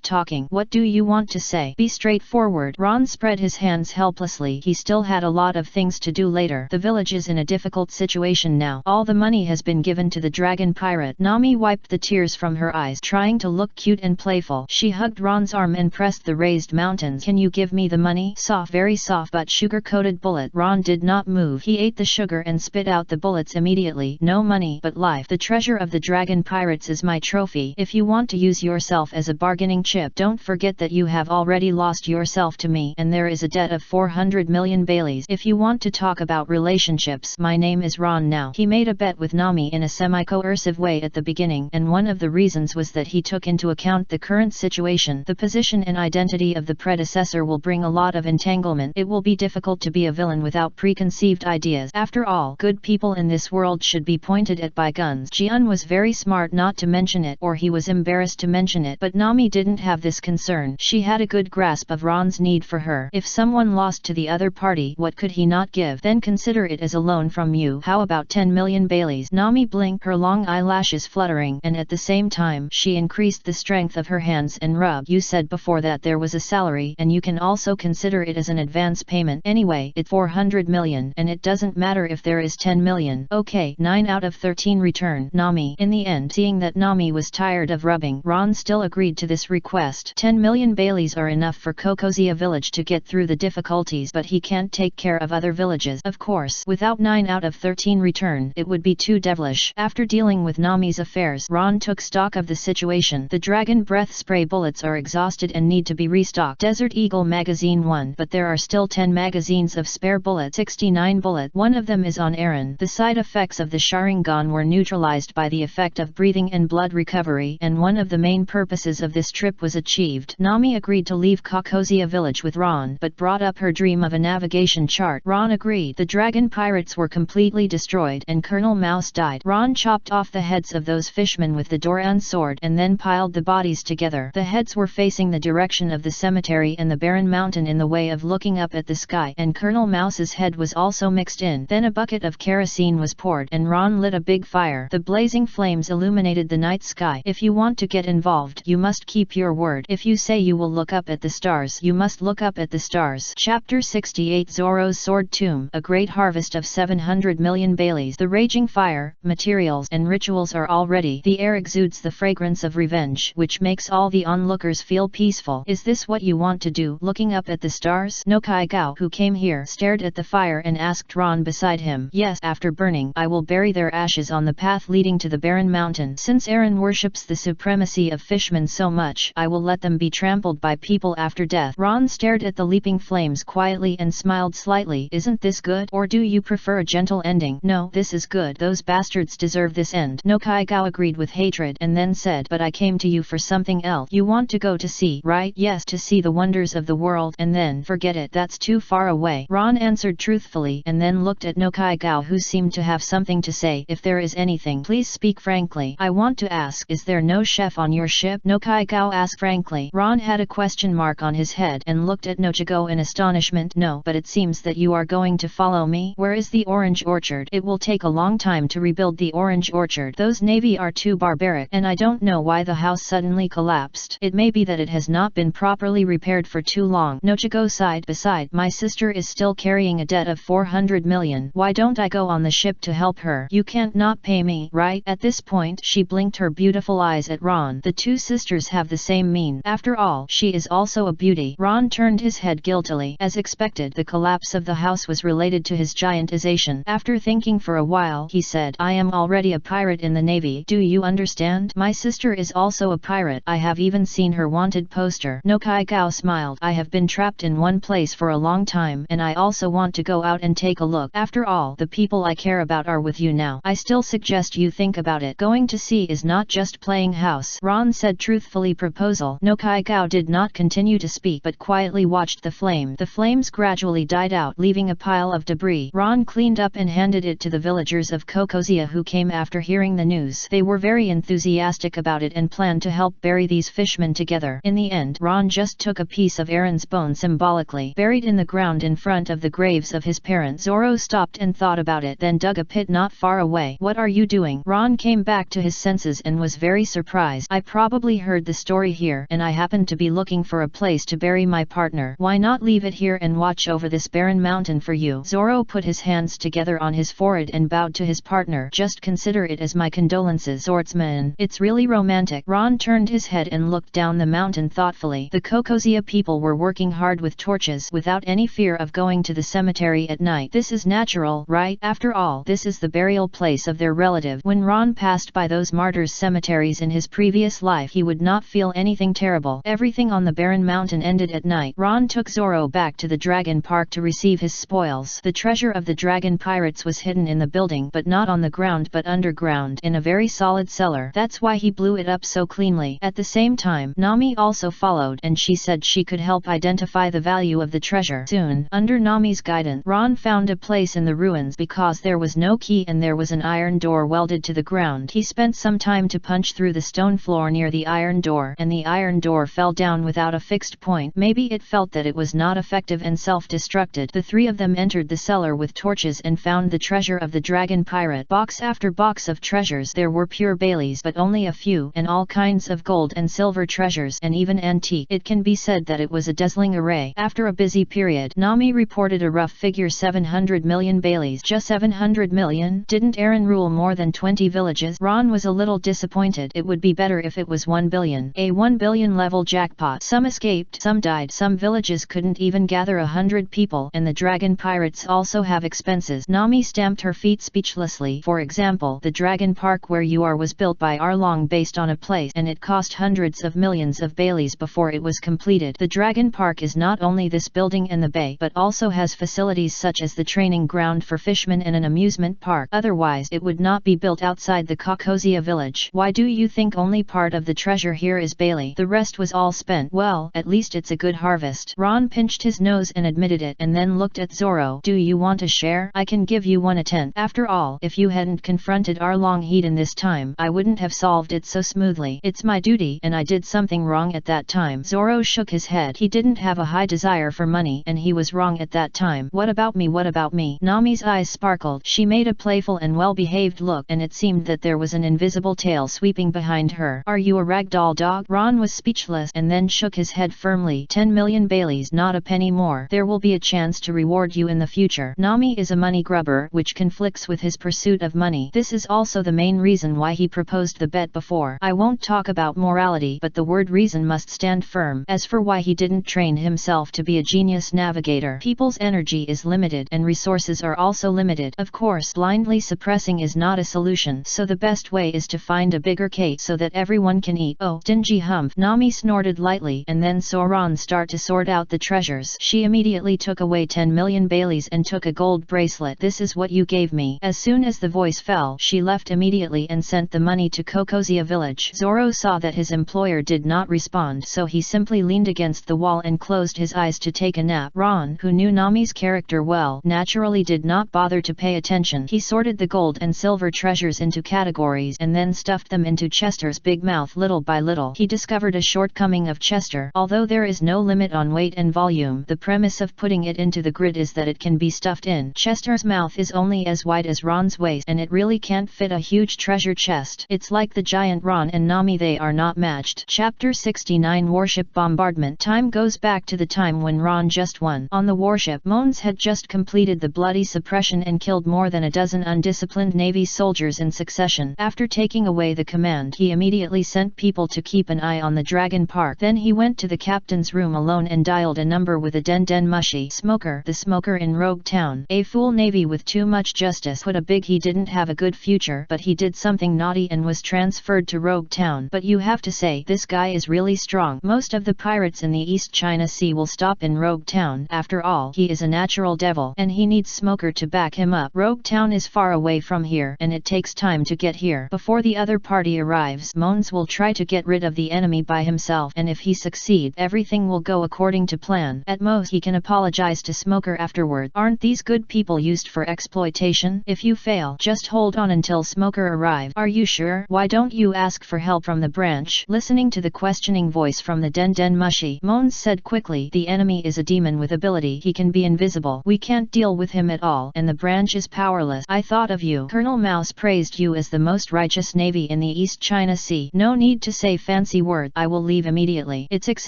talking. What do you want to say? Be straightforward. Ron spread his hands helplessly. He still had a lot of things to do later. The village is in a difficult situation now. All the money has been given to the dragon pirate. Nami wiped the tears from her eyes, trying to look cute and playful. She hugged Ron's arm and pressed the raised mountains. Can you give me the money? Soft, very soft but sugar-coated bullet. Ron did not move. He ate the sugar and spit out the bullets immediately. No money, but life. The treasure of the dragon pirates is my trophy. If you want to use yourself as a bargaining chip, don't forget that you have already lost yourself to me, and there is a debt of 400 million Baileys. If you want to talk about relationships, my name is Ron now. He made a bet with Nami in a semi-coercive way at the beginning, and one of the reasons was that he took into account the current situation. The position and identity of the predecessor will bring a lot of entanglement. It will be difficult to be a villain without preconceived ideas. After all, good people in this world should be pointed at by guns. Jian was very smart not to mention it, or he was embarrassed to mention it, but Nami didn't have this concern. She had a good grasp of Ron's need for her. If someone lost to the other party, what could he not give? Then consider it as a loan from you. How about 10 million Baileys? Nami blinked, her long eyelashes fluttering, and at the same time, she increased the strength of her hands and rubbed. You said before that there was a salary, and you can also consider it as an advance payment. Anyway, it's 400 million, and it doesn't matter if there is 10 million. Okay, 9 out of 13 returned Nami. In the end, seeing that Nami was tired of rubbing, Ron still agreed to this request. 10 million Baileys are enough for Kokozia village to get through the difficulties, but he can't take care of other villages. Of course, without 9 out of 13 returned, it would be too devilish. After dealing with Nami's affairs, Ron took stock of the situation. The dragon breath spray bullets are exhausted and need to be restocked. Desert Eagle magazine 1, but there are still 10 magazines of spare bullets. 69 bullet. One of them is on Aaron. The side effects of the Sharingan were neutralized by the effect of breathing and blood recovery, and one of the main purposes of this trip was achieved. Nami agreed to leave Kokozia village with Ron, but brought up her dream of a navigation chart. Ron agreed. The dragon pirates were completely destroyed, and Colonel Mouse died. Ron chopped off the heads of those fishmen with the Doran sword, and then piled the bodies together. The heads were facing the direction of the cemetery and the barren mountain in the way of looking up at the sky, and Colonel Mouse's head was also mixed in. Then a bucket of kerosene was poured, and Ron lit a big fire. The blazing flames illuminated the night sky. If you want to get involved, you must keep your word. If you say you will look up at the stars, you must look up at the stars. Chapter 68 Zoro's Sword Tomb. A great harvest of 700 million Baileys. The raging fire, materials and rituals are all ready. The air exudes the fragrance of revenge, which makes all the onlookers feel peaceful. Is this what you want to do, looking up at the stars? Nokai Gao, who came here, stared at the fire and asked Ron beside him. Yes, after burning, I will bury their ashes on the path leading to the barren mountain. Since Aaron worships the supremacy of fishmen so much, I will let them be trampled by people after death. Ron stared at the leaping flames quietly and smiled slightly. Isn't this good? Or do you prefer a gentle ending? No, this is good. Those bastards deserve this end. Nokai Gao agreed with hatred and then said, but I came to you for something else. You want to go to sea, right? Yes, to see the wonders of the world, and then forget it, that's too far away. Ron answered truthfully and then looked at No Kai Gao, who seemed to have something to say. If there is anything, please speak frankly. I want to ask, is there no chef on your ship? No Kai Gao asked frankly. Ron had a question mark on his head and looked at No Chigo in astonishment. No, but it seems that you are going to follow me. Where is the orange orchard? It will take a long time to rebuild the orange orchard. Those Navy are too barbaric, and I don't know why the house suddenly collapsed. It may be that it has not been properly repaired for too long. No Chigo sighed. Beside, my sister is still carrying a debt of 400 million. Why don't I go on the ship to help her? You can't not pay me, right? At this point, she blinked her beautiful eyes at Ron. The two sisters have the same mean. After all, she is also a beauty. Ron turned his head guiltily. As expected, the collapse of the house was related to his giantization. After thinking for a while, he said, I am already a pirate in the Navy. Do you understand? My sister is also a pirate. I have even seen her wanted poster. No Kai Gao smiled. I have been trapped in one place for a long time, and I also want to go out and take a look. After all, the people I care about are with you now. I still suggest you think about it. Going to sea is not just playing house, Ron said truthfully. Proposal. No Kai Gao did not continue to speak but quietly watched the flame. The flames gradually died out, leaving a pile of debris. Ron cleaned up and handed it to the villagers of Kokozia who came after hearing the news. They were very enthusiastic about it and planned to help bury these fishmen together. In the end, Ron just took a piece of Aaron's bone symbolically buried in the ground in front of the graves of his parents. Zoro stopped and thought about it, then dug a pit not far away. What are you doing? Ron came back to his senses and was very surprised. I probably heard the story here, and I happened to be looking for a place to bury my partner. Why not leave it here and watch over this barren mountain for you? Zoro put his hands together on his forehead and bowed to his partner. Just consider it as my condolences, swordsman. It's really romantic. Ron turned his head and looked down the mountain thoughtfully. The Kokozia people were working hard with torches without any fear of going to the cemetery at night. This is natural, right? After all, this is the burial place of their relative. When Ron passed by those martyrs' cemeteries in his previous life, he would not feel anything terrible. Everything on the barren mountain ended at night. Ron took Zoro back to the Dragon Park to receive his spoils. The treasure of the Dragon Pirates was hidden in the building, but not on the ground but underground in a very solid cellar. That's why he blew it up so cleanly. At the same time, Nami also followed, and she said she could help identify the value of the treasure. Soon, under Nami's guidance, Ron found a place in the ruins because there was no key and there was an iron door welded to the ground. He spent some time to punch through the stone floor near the iron door, and the iron door fell down without a fixed point. Maybe it felt that it was not effective and self-destructed. The three of them entered the cellar with torches and found the treasure of the Dragon Pirate. Box after box of treasures. There were pure Baileys, but only a few, and all kinds of gold and silver treasures, and even antique. It can be said that it was a dazzling array. After a busy period, Nami reported a rough figure: 700 million Baileys. Just 700 million? Didn't Aaron rule more than 20 villages? Ron was a little disappointed. It would be better if it was 1 billion. A 1 billion level jackpot. Some escaped, some died, some villages couldn't even gather 100 people, and the Dragon Pirates also have expenses. Nami stamped her feet speechlessly. For example, the Dragon Park where you are was built by Arlong based on a place, and it cost hundreds of millions of Baileys before it was completed. The Dragon Park is not only this building and the bay, but also has facilities such as the training ground for fishermen and an amusement park. Otherwise, it would not be built outside the Kokozia village. Why do you think only part of the treasure here is Bailey? The rest was all spent. Well, at least it's a good harvest. Ron pinched his nose and admitted it, and then looked at Zoro. Do you want a share? I can give you 1/10. After all, if you hadn't confronted Arlong Heedon this time, I wouldn't have solved it so smoothly. It's my duty, and I did something wrong at that time. Zoro shook his head. He didn't have a high desire for money, and he was wrong at that time. What about me? What about me? Nami's eyes sparkled. She made a playful and well-behaved look, and it seemed that there was an invisible tail sweeping behind her. Are you a ragdoll dog? Ron was speechless and then shook his head firmly. 10 million Baileys, not a penny more. There will be a chance to reward you in the future. Nami is a money grubber, which conflicts with his pursuit of money. This is also the main reason why he proposed the bet before. I won't talk about morality, but the word reason must stand firm. As for why he didn't train himself to be a genius navigator, people's energy is limited and resources are also limited. Of course, blindly suppressing is not a solution, so the best way is to find a bigger cake so that everyone can eat. Oh, stingy humph. Nami snorted lightly and then saw Ron start to sort out the treasures. She immediately took away 10 million Baileys and took a gold bracelet. This is what you gave me. As soon as the voice fell, she left immediately and sent the money to Kokozia village. Zoro saw that his employer did not respond, so he simply leaned against the wall and closed his eyes to take a nap. Ron, who knew Nami's character well, naturally did not bother to pay attention. He sorted the gold and silver treasures into categories and then stuffed them into Chester's big mouth little by little. He discovered a shortcoming of Chester. Although there is no limit on weight and volume, the premise of putting it into the grid is that it can be stuffed in. Chester's mouth is only as wide as Ron's waist, and it really can't fit a huge treasure chest. It's like the giant Ron and Nami, they are not matched. Chapter 69 Warship Bombardment. Time goes back to the time when Ron just won. On the warship, Mons had just completed the bloody suppression and killed more than a dozen undisciplined Navy soldiers in succession. After taking away the command, he immediately sent people to keep an eye on the Dragon Park. Then he went to the captain's room alone and dialed a number with a Den Mushy Smoker, the smoker in Rogue Town. A fool Navy with too much justice. Put a big he didn't have a good future, but he did something naughty and was transferred to Rogue Town. But you have to say, this guy is really strong. Most of the pirates in the East China Sea will stop in Rogue Town. After all, he is a natural devil, and he needs Smoker to back him up. Rogue Town is far away from here, and it takes time to get here. Before the other party arrives, Mons will try to get rid of the enemy by himself, and if he succeeds, everything will go according to plan. At most, he can apologize to Smoker afterward. Aren't these good people used for exploitation? If you fail, just hold on until Smoker arrives. Are you sure? Why don't you ask for help from the branch? Listening to the questioning voice from the Den Mushy, Mons said quickly, the enemy is a demon with ability. He can be invisible. We can't deal with him at all, and the branch is powerless. I thought of you. Colonel Mouse praised you as the most righteous navy in the East China Sea. No need to say fancy words. I will leave immediately. It's 6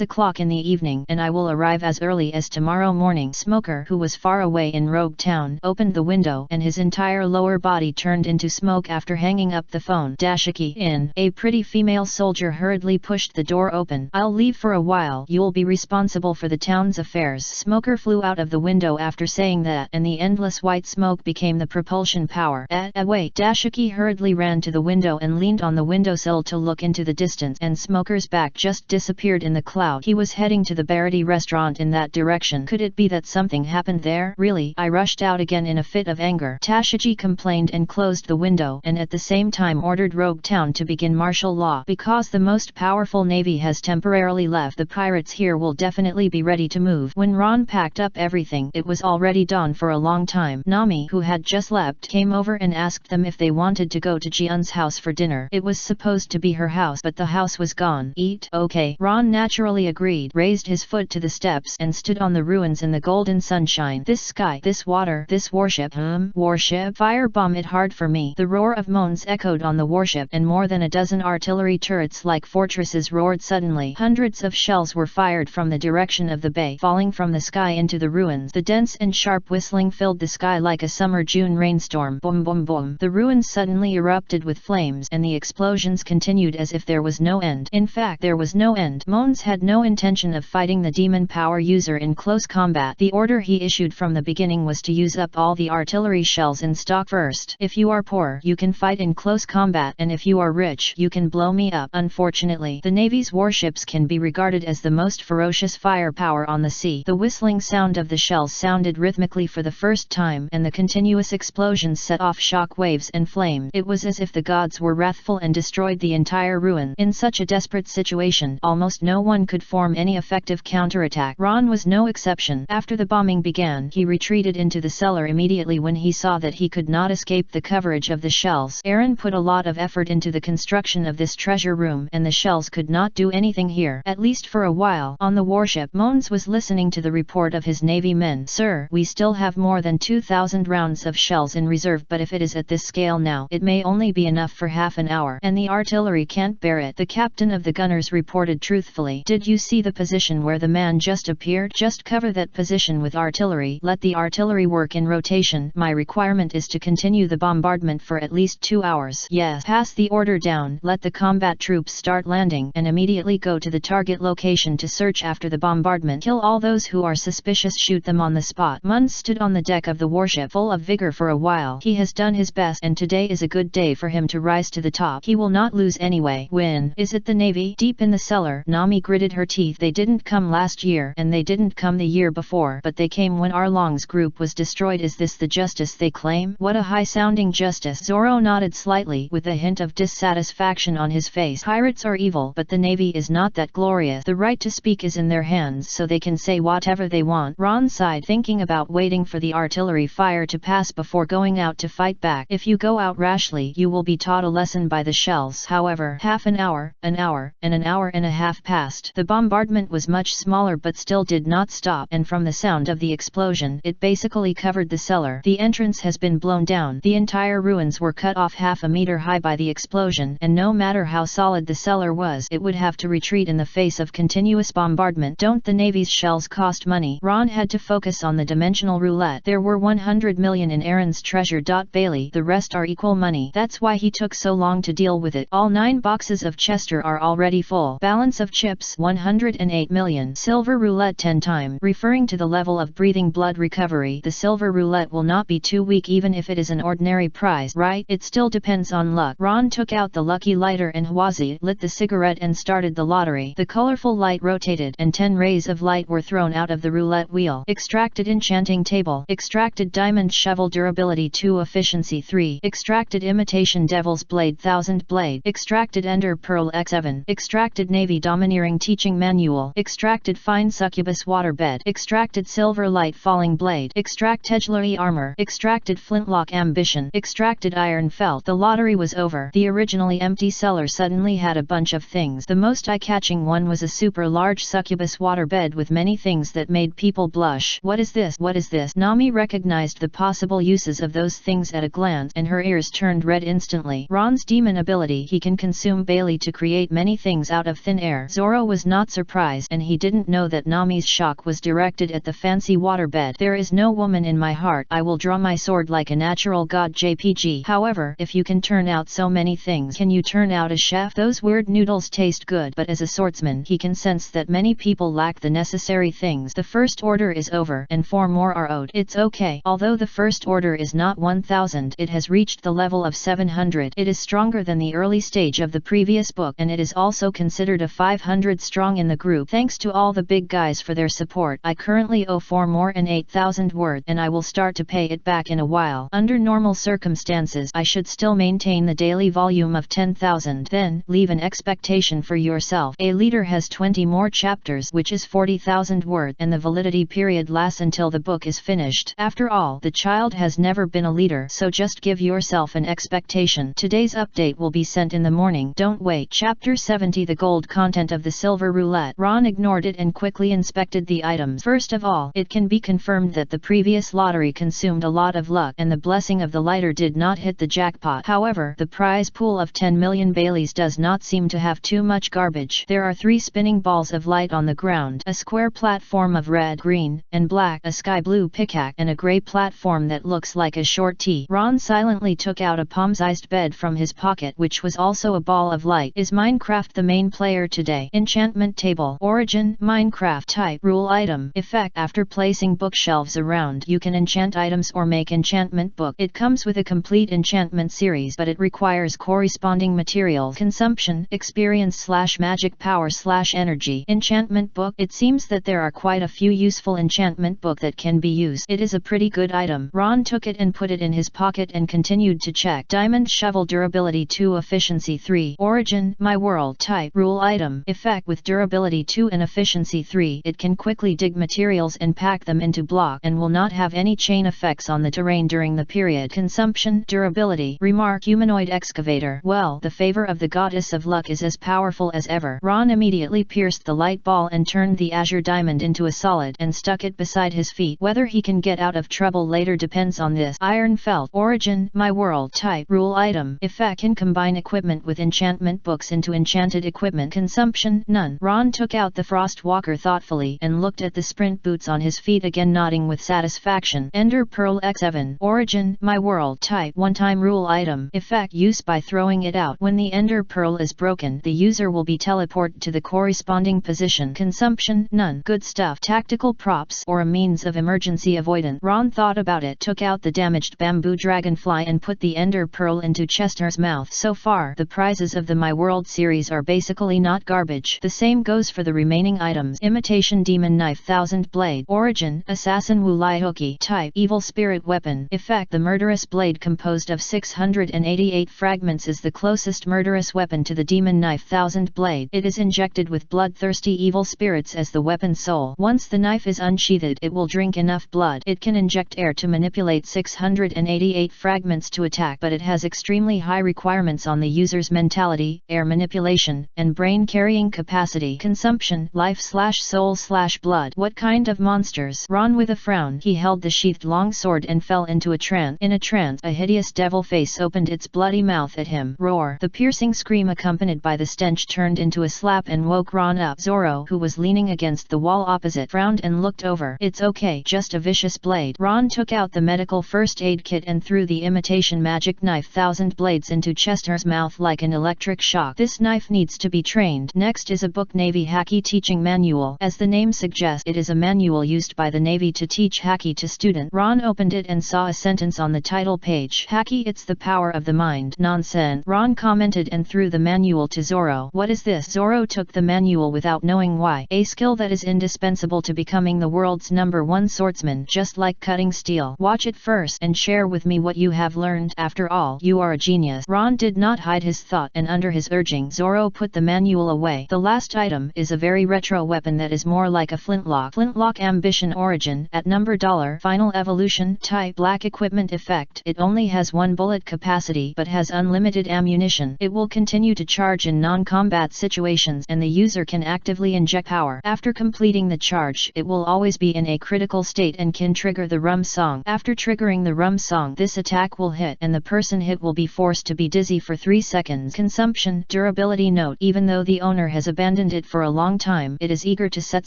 o'clock in the evening, and I will arrive as early as tomorrow morning. Smoker, who was far away in Rogue Town, opened the window, and his entire lower body turned into smoke after hanging up the phone. Dashiki in. A pretty female soldier hurriedly pushed the door open. I'll leave for a while. You'll be responsible for the town's affairs. Smoker flew out of the window after saying that, and the endless white smoke became the propulsion power. Wait. Dashiki hurriedly ran to the window and leaned on the windowsill to look into the distance, and Smoker's back just disappeared in the cloud. He was heading to the Barity restaurant in that direction. Could it be that something happened there? Really? I rushed out again in a fit of anger. Tashigi complained and closed the window, and at the same time ordered Rogue Town to begin martial law. Because the most powerful navy has temporarily left, the pirates here will definitely be ready to move. When Ron packed up everything, it was already dawn for a long time. Nami, who had just left, came over and asked them if they wanted to go to Jiun's house for dinner. It was supposed to be her house, but the house was gone. Eat? Okay. Ron naturally agreed, raised his foot to the steps, and stood on the ruins in the golden sunshine. This sky, this water, this warship. Warship? Firebomb it hard for me. The roar of Mons echoed on the warship, and more than a dozen artillery turrets like fortresses roared suddenly. Hundreds of shells were fired from the direction of the bay, falling from the sky into the ruins. The dense and sharp whistling filled the sky like a summer June rainstorm. Boom boom boom. The ruins suddenly erupted with flames, and the explosions continued as if there was no end. In fact, there was no end. Mons had no intention of fighting the demon power user in close combat. The order he issued from the beginning was to use up all the artillery shells in stock first. If you are poor, you can fight in close combat, and if you are rich, you can blow me up. Unfortunately, the Navy's warships can be regarded as the most ferocious firepower on the sea. The whistling sound of the shells sounded rhythmically for the first time, and the continuous explosions set off shock waves and flames. It was as if the gods were wrathful and destroyed the entire ruin. In such a desperate situation, almost no one could form any effective counterattack. Ron was no exception. After the bombing began, he retreated into the cellar immediately when he saw that he could not escape the coverage of the shells. Aaron put a lot of effort into the construction of this treasure room, and the shells could not do anything here, at least for a while. On the warship, Mons was listening to the report of his Navy men. Sir, we still have more than 2,000 rounds of shells in reserve, but if it is at this scale now, it may only be enough for half an hour, and the artillery can't bear it. The captain of the gunners reported truthfully. Did you see the position where the man just appeared? Just cover that position with artillery. Let the artillery work in rotation. My requirement is to continue the bombardment for at least 2 hours. Yes. Pass the order down. Let the combat troops start landing, and immediately go to the target location to search after the bombardment. Kill all those who are suspicious. Shoot them on the spot. Mons stood on the deck of the warship full of vigor for a while. He has done his best, and today is a good day for him to rise to the top. He will not lose anyway. Win. Is it the Navy? Deep in the cellar, Nami gritted her teeth. They didn't come last year, and they didn't come the year before, but they came when Arlong's group was destroyed. Is this the justice they claim? What a high-sounding justice. Zoro nodded slightly. With the hint of dissatisfaction on his face. Pirates are evil, but the Navy is not that glorious. The right to speak is in their hands, so they can say whatever they want. Ron sighed, thinking about waiting for the artillery fire to pass before going out to fight back. If you go out rashly, you will be taught a lesson by the shells. However, half an hour, and an hour and a half passed. The bombardment was much smaller but still did not stop, and from the sound of the explosion, it basically covered the cellar. The entrance has been blown down. The entire ruins were cut off half a meter high by the explosion, and no matter how solid the cellar was, it would have to retreat in the face of continuous bombardment. Don't the Navy's shells cost money? Ron had to focus on the dimensional roulette. There were 100 million in Aaron's treasure. Bailey, the rest are equal money. That's why he took so long to deal with it. All 9 boxes of Chester are already full. Balance of chips 108 million. Silver roulette 10 times. Referring to the level of breathing blood recovery, the silver roulette will not be too weak even if it is an ordinary prize, right? It still depends on luck. Ron took out the lucky lighter and Hwazi lit the cigarette and started the lottery. The colorful light rotated and 10 rays of light were thrown out of the roulette wheel. Extracted enchanting table. Extracted diamond shovel durability 2 efficiency 3. Extracted imitation devil's blade 1000 blade. Extracted ender pearl x7. Extracted navy domineering teaching manual. Extracted fine succubus waterbed. Extracted silver light falling blade. Extract Tejlari armor. Extracted flintlock ambition. Extracted iron felt. The lottery was over. The originally empty cellar suddenly had a bunch of things. The most eye-catching one was a super large succubus waterbed with many things that made people blush. What is this? What is this? Nami recognized the possible uses of those things at a glance, and her ears turned red instantly. Ron's demon ability, he can consume Bailey to create many things out of thin air. Zoro was not surprised, and he didn't know that Nami's shock was directed at the fancy waterbed. There is no woman in my heart. I will draw my sword like a natural god. JPG. However, if you can turn out so many things, can you turn out a chef? Those weird noodles taste good, but as a swordsman, he can sense that many people lack the necessary things. The first order is over, and 4 more are owed. It's okay. Although the first order is not 1000, it has reached the level of 700. It is stronger than the early stage of the previous book, and it is also considered a 500 strong in the group. Thanks to all the big guys for their support. I currently owe 4 more and 8,000 worth, and I will start to pay it back in a while. Under normal circumstances, I should still maintain the daily volume of 10,000. Then, leave an expectation for yourself. A leader has 20 more chapters, which is 40,000 worth, and the validity period lasts until the book is finished. After all, the child has never been a leader, so just give yourself an expectation. Today's update will be sent in the morning. Don't wait. Chapter 70. The gold content of the silver roulette. Ron ignored it and quickly inspected the items. First of all, it can be confirmed that the previous lottery consumed a lot of luck, and the blessing of the lighter did not hit the jackpot. However, the prize pool of 10 million Baileys does not seem to have too much garbage. There are 3 spinning balls of light on the ground, a square platform of red, green, and black, a sky blue pickaxe, and a gray platform that looks like a short T. Ron silently took out a palm-sized bed from his pocket, which was also a ball of light. Is Minecraft the main player today? Enchantment table. Origin, Minecraft. Type, rule item. Effect, after placing bookshelves around, you can enchant items or make enchantment book. It comes with a complete enchantment series, but it requires corresponding materials. Consumption, experience / magic power / energy. Enchantment book. It seems that there are quite a few useful enchantment book that can be used. It is a pretty good item. Ron took it and put it in his pocket and continued to check. Diamond shovel durability 2 efficiency 3. Origin, my world. Type, rule item. Effect, with durability 2 and efficiency 3, it can quickly dig materials and pack them into block, and will not have any chain effects on the terrain during the period. Consumption, durability. Remark, humanoid excavator. Well, the favor of the goddess of luck is as powerful as ever. Ron immediately pierced the light ball and turned the azure diamond into a solid and stuck it beside his feet. Whether he can get out of trouble later depends on this. Iron felt. Origin, my world. Type, rule item. Effect, can combine equipment with enchantment books into enchanted equipment. Consumption, none. Ron took out the frost walker thoughtfully and looked at the sprint boots on his feet again, nodding with satisfaction. Ender pearl x7. Origin, my world. Type, one-time rule item. Effect, use by throwing it out. When the ender pearl is broken, the user will be teleported to the corresponding position. Consumption, none. Good stuff. Tactical props, or a means of emergency avoidance. Ron thought about it, took out the damaged bamboo dragonfly and put the ender pearl into Chester's mouth. So far, the prizes of the My World series are basically not garbage. The same goes for the remaining items. Imitation demon knife 1000 blade. Origin, assassin Wulai Hookie. Type, evil spirit weapon. Effect, the murderous blade composed of 688 188 fragments is the closest murderous weapon to the demon knife Thousand Blade. It is injected with bloodthirsty evil spirits as the weapon's soul. Once the knife is unsheathed, it will drink enough blood. It can inject air to manipulate 688 fragments to attack, but it has extremely high requirements on the user's mentality, air manipulation, and brain carrying capacity. Consumption: life/soul/blood. What kind of monsters? Ron with a frown. He held the sheathed long sword and fell into a trance. In a trance, a hideous devil face opened its bloody mouth at him. Roar! The piercing scream accompanied by the stench turned into a slap and woke Ron up. Zoro, who was leaning against the wall opposite, frowned and looked over. It's okay, just a vicious blade. Ron took out the medical first aid kit and threw the imitation magic knife Thousand Blades into Chester's mouth like an electric shock. This knife needs to be trained. Next is a book, Navy Haki Teaching Manual. As the name suggests, it is a manual used by the Navy to teach Haki to students. Ron opened it and saw a sentence on the title page. Haki, it's the power of the mind. Nonsense, Ron commented and threw the manual to Zoro. What is this? Zoro took the manual without knowing why. A skill that is indispensable to becoming the world's #1 swordsman, just like cutting steel. Watch it first and share with me what you have learned. After all, you are a genius. Ron did not hide his thought, and under his urging, Zoro put the manual away. The last item is a very retro weapon that is more like a flintlock. Flintlock ambition origin at $. Final evolution type black equipment effect. It only has 1 bullet capacity but has unlimited ammunition. It will continue to charge in non-combat situations and the user can actively inject power. After completing the charge, it will always be in a critical state and can trigger the rum song. After triggering the rum song, this attack will hit and the person hit will be forced to be dizzy for 3 seconds. Consumption: durability note. Even though the owner has abandoned it for a long time, it is eager to set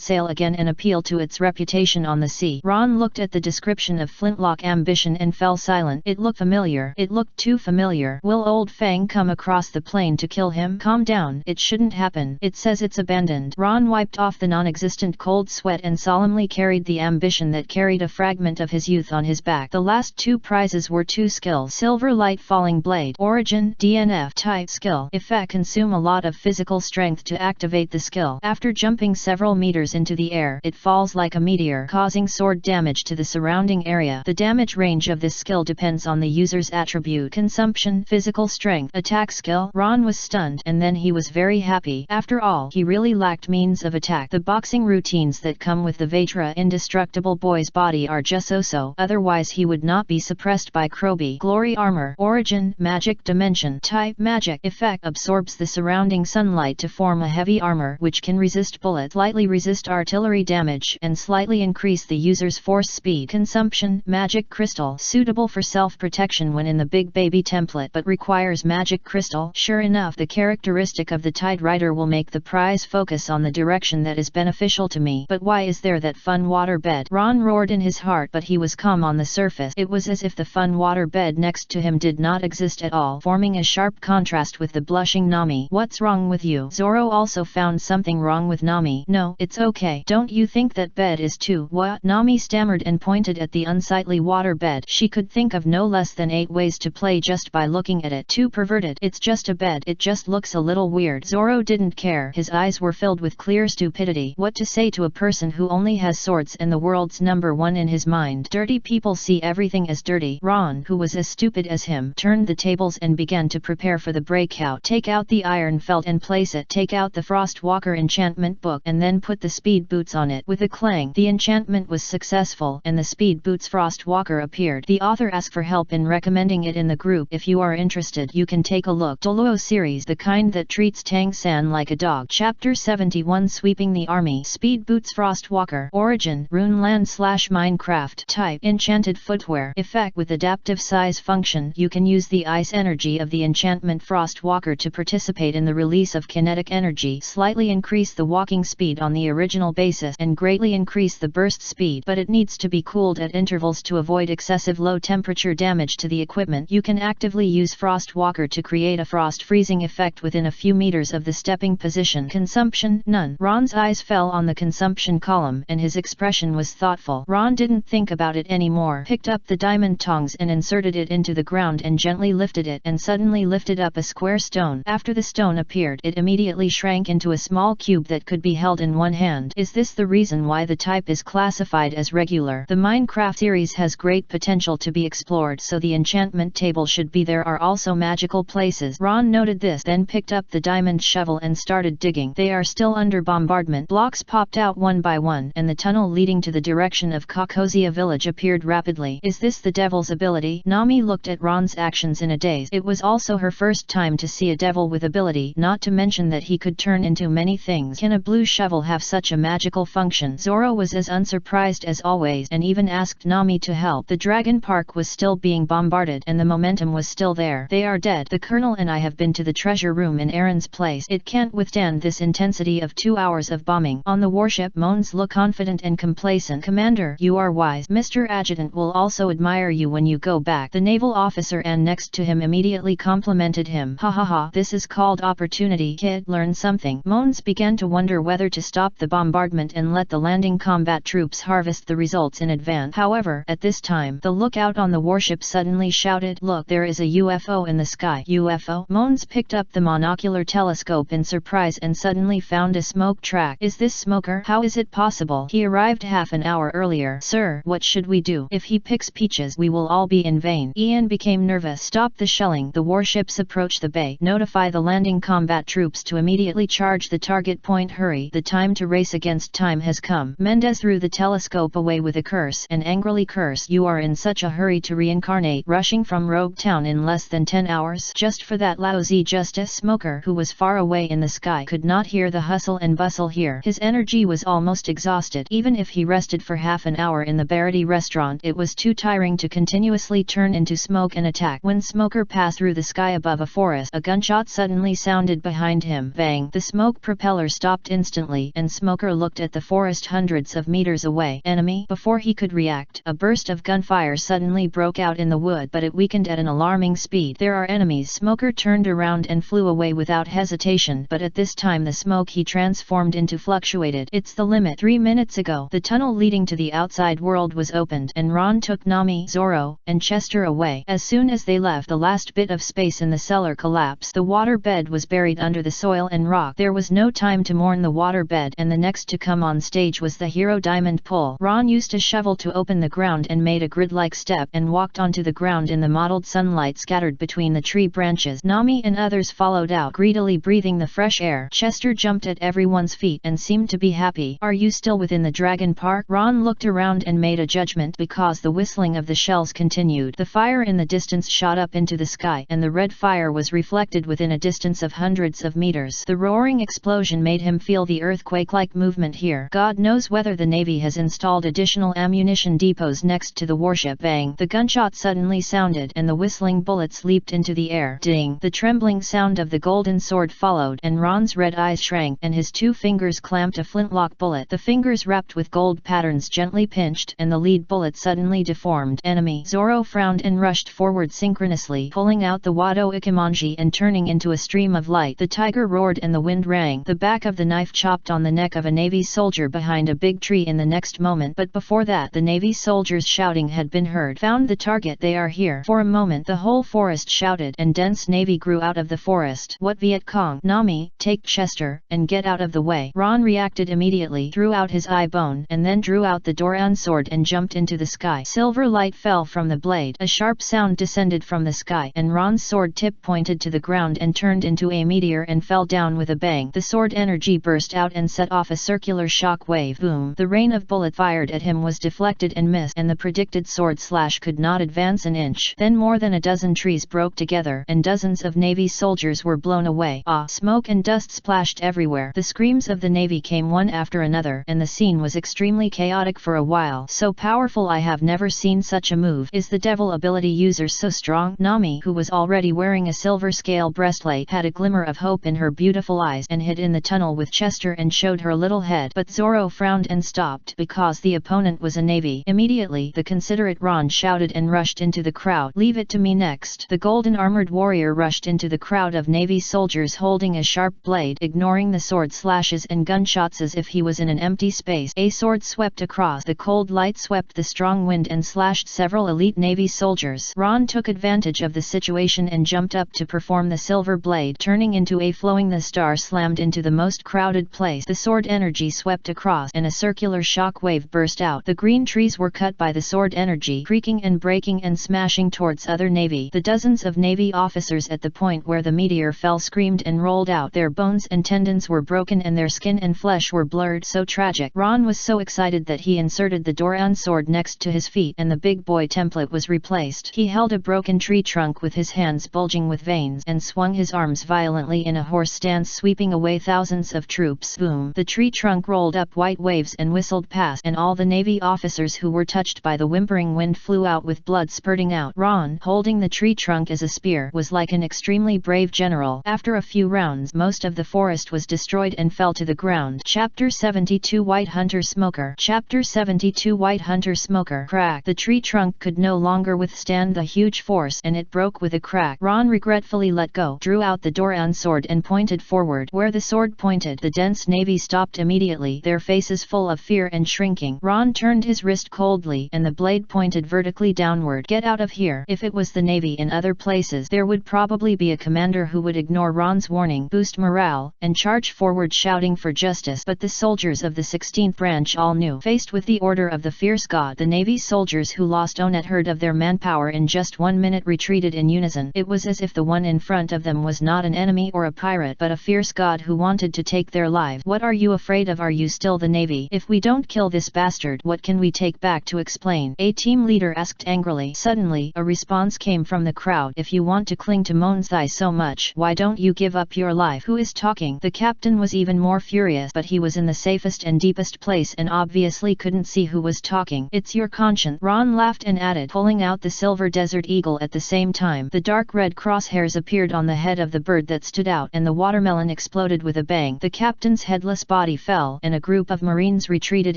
sail again and appeal to its reputation on the sea. Ron looked at the description of Flintlock ambition and fell silent. It looked familiar. It looked too familiar. Will Old Fang come across the plane to kill him? Calm down. It shouldn't happen. It says it's abandoned. Ron wiped off the non-existent cold sweat and solemnly carried the ambition that carried a fragment of his youth on his back. The last 2 prizes were 2 skills. Silver Light Falling Blade. Origin: DNF. Type: skill. Effect: consume a lot of physical strength to activate the skill. After jumping several meters into the air, it falls like a meteor, causing sword damage to the surrounding area. The damage range of this skill depends on the user's attribute. Consumption: physical strength. Attack skill. Ron was stunned, and then he was very happy. After all, he really lacked means of attack. The boxing routines that come with the Vatra indestructible boy's body are just so, otherwise he would not be suppressed by Kroby. Glory armor. Origin: magic dimension. Type: magic. Effect: absorbs the surrounding sunlight to form a heavy armor which can resist bullets, slightly resist artillery damage, and slightly increase the user's force speed. Consumption: magic crystal. Suitable for self-protection when in the Big Baby template, but requires magic crystal. Sure enough, the characteristic of the Tide Rider will make the prize focus on the direction that is beneficial to me. But why is there that fun water bed? Ron roared in his heart, but he was calm on the surface. It was as if the fun water bed next to him did not exist at all, forming a sharp contrast with the blushing Nami. What's wrong with you? Zoro also found something wrong with Nami. No, it's okay. Don't you think that bed is too? What? Nami stammered and pointed at the unsightly water bed. She could think of no less than 8 ways to play just by looking at it. Too perverted. It's just a bed. It just looks a little weird. Zoro didn't care. His eyes were filled with clear stupidity. What to say to a person who only has swords and the world's #1 in his mind? Dirty people see everything as dirty. Ron, who was as stupid as him, turned the tables and began to prepare for the breakout. Take out the iron felt and place it. Take out the Frostwalker enchantment book and then put the speed boots on it. With a clang, the enchantment was successful and the speed boots Frostwalker appeared. The author asked for help in recommending it in the group. If you are interested, you can take a look. Doluo series, the kind that treats Tang-san like a dog. Chapter 71, Sweeping the Army. Speed boots Frostwalker. Origin: Runeland/Minecraft. Type: enchanted footwear. Effect: with adaptive size function, you can use the ice energy of the enchantment Frostwalker to participate in the release of kinetic energy, slightly increase the walking speed on the original basis, and greatly increase the burst speed, but it needs to be cooled at intervals to avoid excessive low temperature damage to the equipment. You can actively use Frostwalker to create a frost freezing effect within a few meters of the stepping position. Consumption: none. Ron's eyes fell on the consumption column and his expression was thoughtful. Ron didn't think about it anymore. Picked up the diamond tongs and inserted it into the ground and gently lifted it, and suddenly lifted up a square stone. After the stone appeared, it immediately shrank into a small cube that could be held in one hand. Is this the reason why the type is classified as regular? The Minecraft series has great potential to be explored, so the enchantment table should be there there are also magical places. Ron noted this, then picked up the diamond shovel and started digging. They are still under bombardment. Blocks popped out one by one, and the tunnel leading to the direction of Kakozia village appeared rapidly. Is this the devil's ability? Nami looked at Ron's actions in a daze. It was also her first time to see a devil with ability, not to mention that he could turn into many things. Can a blue shovel have such a magical function? Zoro was as unsurprised as always and even asked Nami to help. The Dragon Park was still being bombarded and the momentum was still there. They are dead. The Colonel and I have been to the treasure room in Aaron's place. It can't withstand this intensity of 2 hours of bombing. On the warship, Mons looked confident and complacent. Commander, you are wise. Mr. Adjutant will also admire you when you go back. The naval officer and next to him immediately complimented him. Ha ha ha, this is called opportunity. Kid, learn something. Mons began to wonder whether to stop the bombardment and let the landing combat troops harvest the results in advance. However, at this time, the lookout on the warship suddenly shouted, "Look, there is a UFO in the sky." UFO? Mons picked up the monocular telescope in surprise and suddenly found a smoke track. Is this Smoker? How is it possible? He arrived half an hour earlier. Sir, what should we do? If he picks Peaches, we will all be in vain. Ian became nervous. Stop the shelling. The warships approach the bay. Notify the landing combat troops to immediately charge the target point. Hurry. The time to race against time has come. Mendez threw the telescope away with a curse and angrily cursed. You are in such a hurry to reincarnate, rushing from Rogue Town in less than 10 hours? Just for that lousy justice? Smoker, who was far away in the sky, could not hear the hustle and bustle here. His energy was almost exhausted. Even if he rested for half an hour in the Barity restaurant, it was too tiring to continuously turn into smoke and attack. When Smoker passed through the sky above a forest, a gunshot suddenly sounded behind him. Bang! The smoke propeller stopped instantly, and Smoker looked at the forest hundreds of meters away. Enemy? Before he could react, a burst of gunfire suddenly broke out in the wood, but it weakened at an alarming speed. There are enemies. Smoker turned around and flew away without hesitation, but at this time the smoke he transformed into fluctuated. It's the limit. 3 minutes ago, the tunnel leading to the outside world was opened, and Ron took Nami, Zoro, and Chester away. As soon as they left, the last bit of space in the cellar collapsed. The water bed was buried under the soil and rock. There was no time to mourn the water bed, and the next to come on stage was the hero Diamond Pull. Ron used a shovel to open the ground and made a grid-like step and walked onto the ground in the mottled sunlight scattered between the tree branches. Nami and others followed out, greedily breathing the fresh air. Chester jumped at everyone's feet and seemed to be happy. Are you still within the Dragon Park? Ron looked around and made a judgment because the whistling of the shells continued. The fire in the distance shot up into the sky, and the red fire was reflected within a distance of hundreds of meters. The roaring explosion made him feel the earthquake-like movement here. God knows whether the Navy has installed additional ammunition depots next to the warship. Bang! The gunshot suddenly sounded, and the whistling bullets leaped into the air. Ding! The trembling sound of the golden sword followed, and Ron's red eyes shrank, and his 2 fingers clamped a flintlock bullet. The fingers wrapped with gold patterns gently pinched, and the lead bullet suddenly deformed. Enemy! Zoro frowned and rushed forward synchronously, pulling out the Wado Ikemonji and turning into a stream of light. The tiger roared and the wind rang. The back of the knife chopped on the neck of a Navy soldier behind a big tree in the next moment, but before that the Navy soldiers' shouting had been heard. Found the target, they are here. For a moment the whole forest shouted, and dense Navy grew out of the forest. What Viet Cong? Nami, take Chester, and get out of the way. Ron reacted immediately, threw out his eye bone, and then drew out the Doran sword and jumped into the sky. Silver light fell from the blade. A sharp sound descended from the sky, and Ron's sword tip pointed to the ground and turned into a meteor and fell down with a bang. The sword energy burst out and set off a circular shock wave. Boom! The rain of bullet fired at him was deflected and missed, and the predicted sword slash could not advance an inch. Then more than a dozen trees broke together, and dozens of Navy soldiers were blown away. Smoke and dust splashed everywhere. The screams of the Navy came one after another, and the scene was extremely chaotic for a while. So powerful, I have never seen such a move. Is the devil ability user so strong? Nami, who was already wearing a silver scale breastplate, had a glimmer of hope in her beautiful eyes and hid in the tunnel with Chester and showed her little head. But Zoro frowned and stopped because the opponent was a Navy. Immediately, the considerate Ron shouted and rushed into the crowd. Leave it to me next. The golden armored warrior rushed into the crowd of Navy soldiers holding a sharp blade, ignoring the sword slashes and gunshots as if he was in an empty space. A sword swept across. The cold light swept the strong wind and slashed several elite Navy soldiers. Ron took advantage of the situation and jumped up to perform the silver blade, turning into a flowing. The star slammed into the most crowded place. The sword energy swept across, and a circular shock wave burst out. The green trees were cut by the sword energy, creaking and breaking and smashing towards other Navy The dozens of Navy officers at the point where the meteor fell screamed and rolled out. Their bones and tendons were broken and their skin and flesh were blurred. So tragic. Ron was so excited that he inserted the Doran sword next to his feet and the big boy template was replaced. He held a broken tree trunk with his hands bulging with veins and swung his arms violently in a horse stance, sweeping away thousands of troops. Boom! The tree trunk rolled up white waves and whistled past, and all the Navy officers who were touched by the whimpering wind flew out with blood spurting out. Ron, holding the tree trunk as a spear, was like an extremely brave general. After a few rounds, most of the forest was destroyed and fell to the ground. Chapter 72 White Hunter Smoker. Chapter 72 White Hunter Smoker. Crack! The tree trunk could no longer withstand the huge force and it broke with a crack. Ron regretfully let go, drew out the Doran sword and pointed forward. Where the sword pointed, the dense Navy stopped immediately, their faces full of fear and shrinking. Ron turned his wrist coldly and the blade pointed vertically downward. Get out of here! If it was the Navy in other places, there would probably be a commander who would ignore Ron's warning, boost morale, and charge forward shouting for justice. But the soldiers of the 16th branch all knew. Faced with the order of the fierce god, the Navy soldiers who lost on a third of their manpower in just 1 minute retreated in unison. It was as if the one in front of them was not an enemy or a pirate but a fierce god who wanted to take their lives. What are you afraid of? Are you still the Navy? If we don't kill this bastard, what can we take back to explain? A team leader asked angrily. Suddenly, a response came from the crowd. If you want to cling to Monsai so much, why don't you give up your life? Who is talking? The captain was even more furious, but he was in the safest and deepest place and obviously couldn't see who was talking. It's your conscience. Ron laughed and added, pulling out the silver desert eagle. At the same time, the dark red crosshairs appeared on the head of the bird that stood out and the watermelon exploded with a bang. The captain's headless body fell and a group of Marines retreated